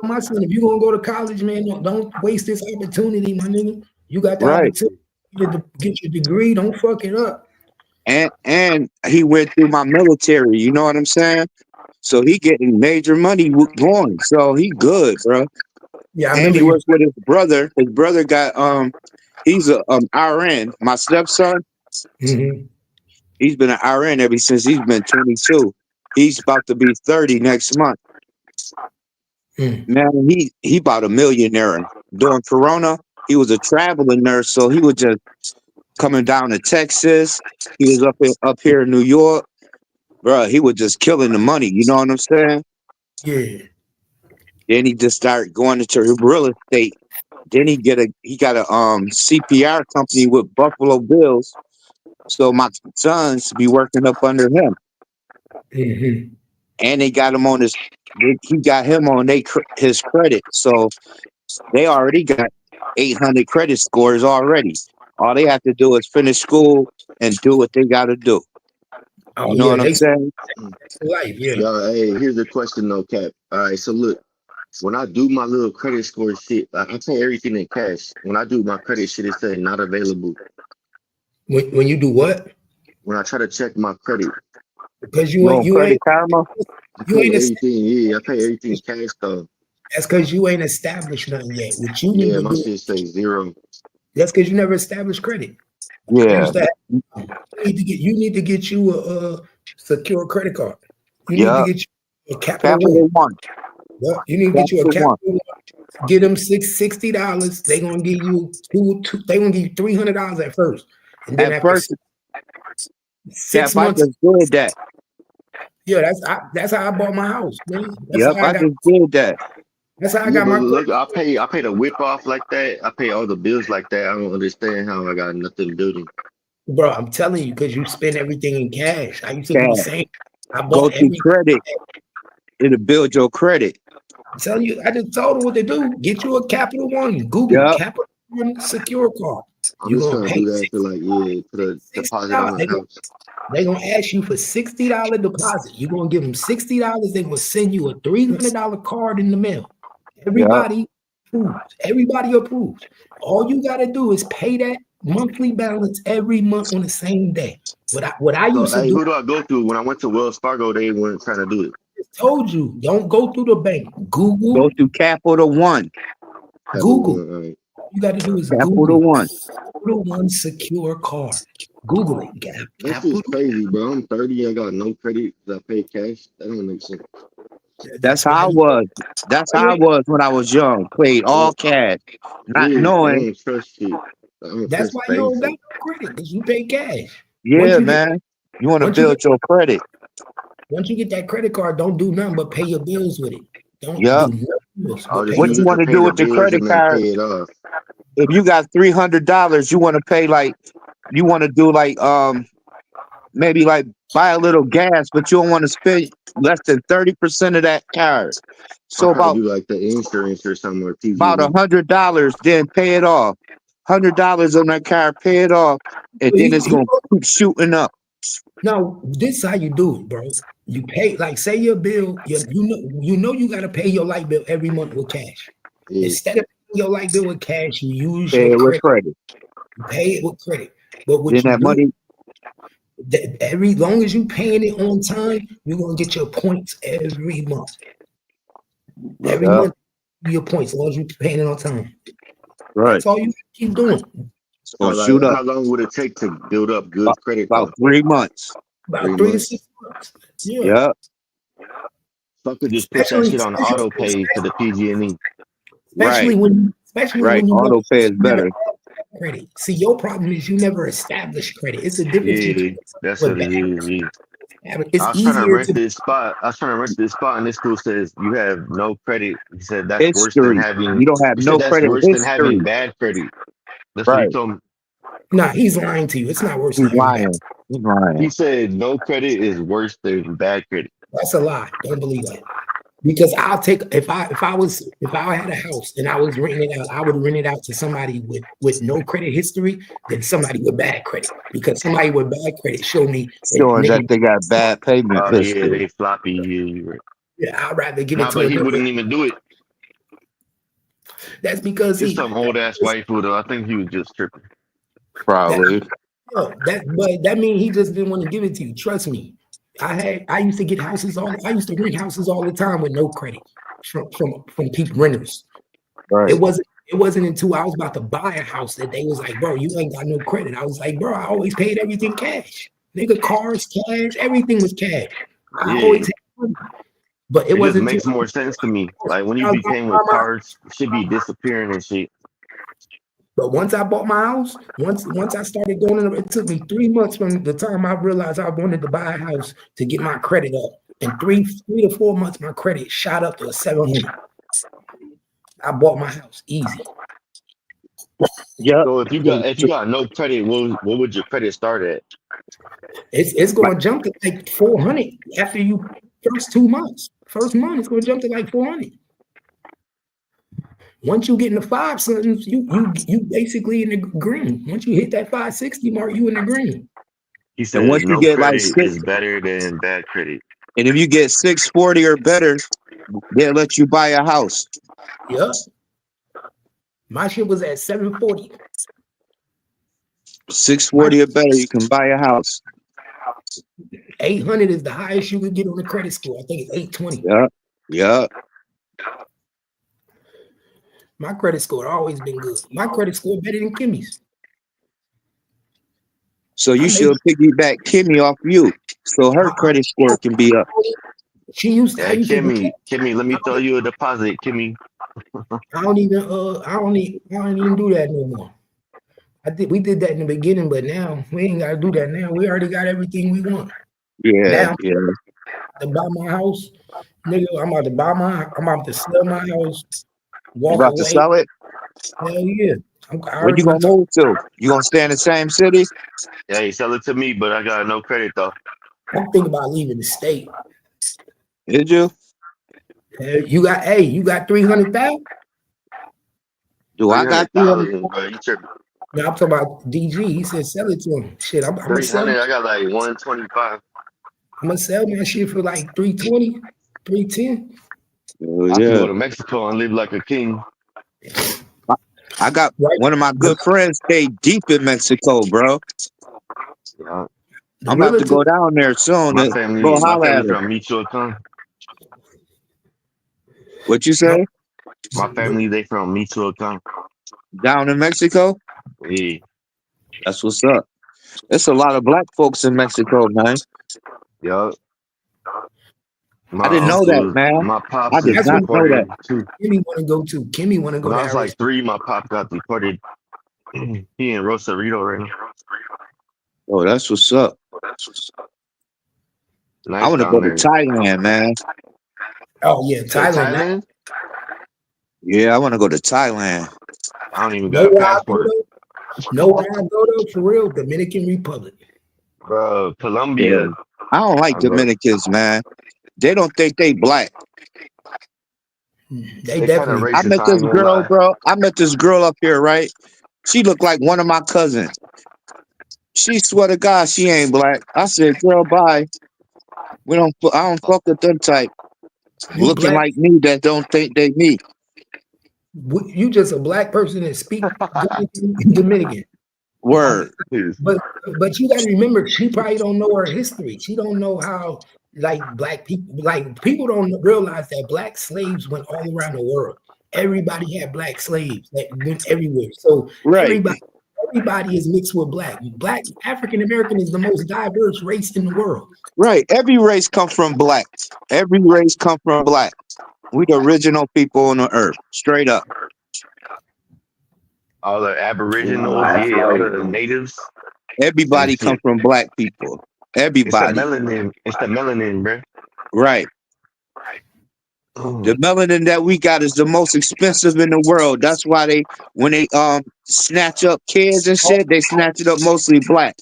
My son, if you're gonna go to college, man, don't waste this opportunity, my nigga. You got the Right. opportunity to get your degree. Don't fuck it up. And he went through my military. You know what I'm saying? So he getting major money going. So he good, bro. Yeah, I And remember he you. works with his brother. His brother got he's a RN. My stepson, he's been an RN ever since he's been 22. He's about to be 30 next month. Man, he about a millionaire. During Corona, he was a traveling nurse, so he was just coming down to Texas. He was up here in New York. Bro, he was just killing the money. You know what I'm saying? Yeah. Then he just started going into real estate. Then he got a CPR company with Buffalo Bills. So my sons be working up under him. And they got him on he got him on his credit. So they already got 800 credit scores already. All they have to do is finish school and do what they got to do. Oh, you know yeah, what I'm saying? Life, yeah. Yo, hey, here's the question though, Cap. All right, so look, when I do my little credit score shit, I pay everything in cash. When I do my credit shit, it says not available. When you do what? When I try to check my credit. Because you ain't karma. I pay everything, yeah. I pay everything cash though. That's because you ain't established nothing yet. What you need Yeah, to my do. shit says 0. That's because you never established credit. Yeah. You need to get you a secure credit card. You Yeah. need to get you a Capital One. Yeah, you need to get you a Capital One. Get them $60. They gonna give you they gonna give you $300 at first, and then At after first, 6 I months. just did that. Yeah, that's how I bought my house, man. That's Yep, how I just did that. That's how I Yeah, got but my look, I pay the whip off like that. I pay all the bills like that. I don't understand how I got nothing building. Bro, I'm telling you, because you spend everything in cash. I used to do the same. I Go bought through credit. It'll build your credit. I'm telling you, I just told them what to do. Get you a Capital One. Google Capital One secure card. I'm You're just gonna trying to pay do that to put a deposit on the house. They're gonna ask you for $60 deposit. You're gonna give them $60. They will send you a $300 card in the mail. Everybody approves. Everybody approves. All you gotta do is pay that monthly balance every month on the same day. What I used to do. Who do I go through? When I went to Wells Fargo, they weren't trying to do it. Told you, don't go through the bank. Google. Go through Capital One. Google. All you got to do is Capital One. Capital One secure card. Google it. That's just crazy, bro. I'm 30. I got no credit. I pay cash. That don't make sense. That's how I was. That's how I was when I was young. Paid all cash, not knowing. I don't trust shit. That's why you don't got no credit, because you pay cash. Yeah, man. You want to build your credit. Once you get that credit card, don't do nothing but pay your bills with it. Don't do nothing else. I'll just What use you it want to to pay do the with your bills credit and then card? pay it off. If you got $300, you want to pay you want to do maybe buy a little gas, but you don't want to spend less than 30% of that card. So I'll probably about do the insurance or something or PG. about $100, then pay it off. $100 on that card, pay it off, and then it's gonna keep shooting up. No, this is how you do it, bro. You pay, say your bill, you know you gotta pay your light bill every month with cash. Yeah. Instead of paying your light bill with cash, you use Pay your it with credit. You pay it with credit. But what Then you that do, money, every long as you paying it on time, you're gonna get your points every month. Every month, your points as long as you paying it on time. Right. That's all you keep doing. Or So, shoot like, up how long would it take to build up good credit, about though? 3 months. About 3 3 to months. 6 months. Yeah. Yeah. So I could just put that shit on the auto Especially, pay to the PG&E. Right. especially Right. when you Auto pay is never better. have credit. See, your problem is you never establish credit. It's a difference Yeah, between that's with what it bad. is. Yeah. It's I was trying to easier rent to this spot. And this school says you have no credit. He said that's worse than History. having. You don't have He said no that's credit worse than having history. bad credit. That's what he Right. told me. Nah, he's lying to you. It's not worse than He's having bad. lying. He's He lying. said no credit is worse than bad credit. That's a lie. Don't believe that. Because I'll take if I had a house and I was renting it out, I would rent it out to somebody with no credit history than somebody with bad credit. Because somebody with bad credit showed me Showing that they got bad payment Oh yeah, history. they floppy. Yeah, you're right. yeah, I'd rather give it Nah, to but a he nigga. wouldn't even do it. That's because It's some old ass white food. Though. I think he was just tripping. Probably. But that means he just didn't want to give it to you. Trust me. I used to get houses I used to rent houses all the time with no credit from people renters. Right. It wasn't until I was about to buy a house that they was like, bro, you ain't got no credit. I was like, bro, I always paid everything cash. Nigga, cars, cash, everything was cash. I always had money. But It just wasn't makes until more sense to me. Like when you I was became with buying my cards, should be disappearing and shit. But once I bought my house, once I started going in, it took me 3 months from the time I realized I wanted to buy a house to get my credit up. In 3 to 4 months, my credit shot up to a 700. I bought my house easy. Yeah. So if you got no credit, what would your credit start at? It's going to jump to like 400 after you first 2 months. First month, it's going to jump to like 400. Once you get in the 5 something, you basically in the green. Once you hit that 560 mark, you in the green. He And said once you no get like credit 6, is better than bad credit. and if you get 640 or better, they'll let you buy a house. Yep. My shit was at 740. 640 or better, you can buy a house. 800 is the highest you could get on the credit score. I think it's 820. Yeah. Yeah. My credit score always been good. My credit score better than Kimmy's. So you should piggyback Kimmy off you, so her credit score can be up. She used. I Hey, used to. Kimmy, let me throw you a deposit, Kimmy. I don't even do that no more. We did that in the beginning, but now we ain't gotta do that now. We already got everything we want. Yeah, now, yeah. To buy my house, nigga, I'm about to sell my house, You walk about to away. sell it? Hell yeah. Where you gonna move to? You gonna stay in the same city? Hey, sell it to me, but I got no credit though. I'm thinking about leaving the state. Did you? You got 300,000? Do I got 300,000, bro? You tripping? No, I'm talking about DG. He said sell it to him. Shit, I'm gonna sell 300. it. I got like 125. I'm gonna sell my shit for like 320, 310. Oh, I can yeah. go to Mexico and live like a king. I got one of my good friends stay deep in Mexico, bro. Yeah. I'm about to go down there soon. My Go family holler at her. from Michoacan. What you say? My family, they from Michoacan. Down in Mexico? Yeah. That's what's up. There's a lot of black folks in Mexico, man. Yup. I didn't know that, man. My I pops did is not know that. deported too. Kimmy want to go to. Kimmy want to go When to I was like 3, my pop got deported. He in Rosarito right now. Oh, that's what's up. Nice I want to down go to there. Thailand, man. Oh yeah, So Thailand. Yeah, I want to go to Thailand. I don't even got a passport. No, where I go though, for real, Dominican Republic. Bro, Colombia. Yeah. I don't like Dominicans, man. They don't think they black. They definitely. I met this girl, bro. I met this girl up here, right? She looked like one of my cousins. She swear to God she ain't black. I said, girl, bye. I don't fuck with them type. Looking like me that don't think they me. You just a black person that speak Dominican. Word. But you gotta remember, she probably don't know her history. She don't know how black people don't realize that black slaves went all around the world. everybody had black slaves that went everywhere. So Right. everybody is mixed with black. Black African American is the most diverse race in the world. Right. Every race come from black. Every race come from black. We the original people on the earth. Straight up. All the aboriginals, That's yeah, all like the natives and Everybody come shit. from black people. Everybody. It's the melanin, bro. Right. The melanin that we got is the most expensive in the world. That's why when they snatch up kids and shit, they snatch it up mostly black.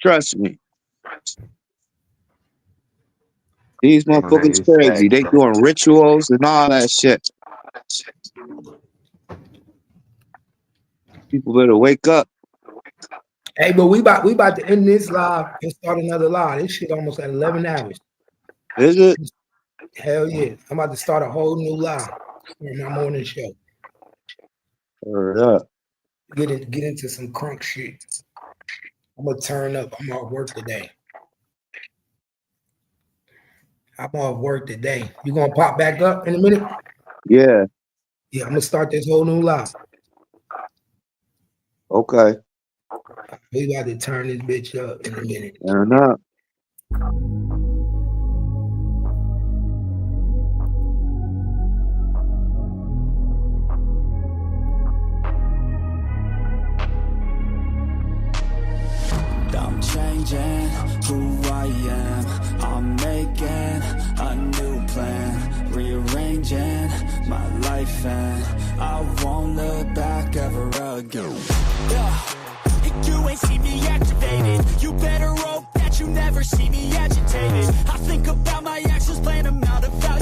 Trust me. These motherfuckers It's crazy. facts, They bro. doing rituals and all that shit. People better wake up. Hey, but we about to end this live and start another live. This shit almost at 11 hours. Is it? Hell yeah. I'm about to start a whole new live on my morning show. Hurry up. Get into some crunk shit. I'm gonna turn up. I'm off work today. You gonna pop back up in a minute? Yeah. Yeah, I'm gonna start this whole new live. Okay. We got to turn this bitch up in a minute. Turn up. I'm changing who I am. I'm making a new plan, rearranging my life, and I won't look back ever again. You ain't see me activated. You better hope that you never see me agitated. I think about my actions, plan them out, evaluate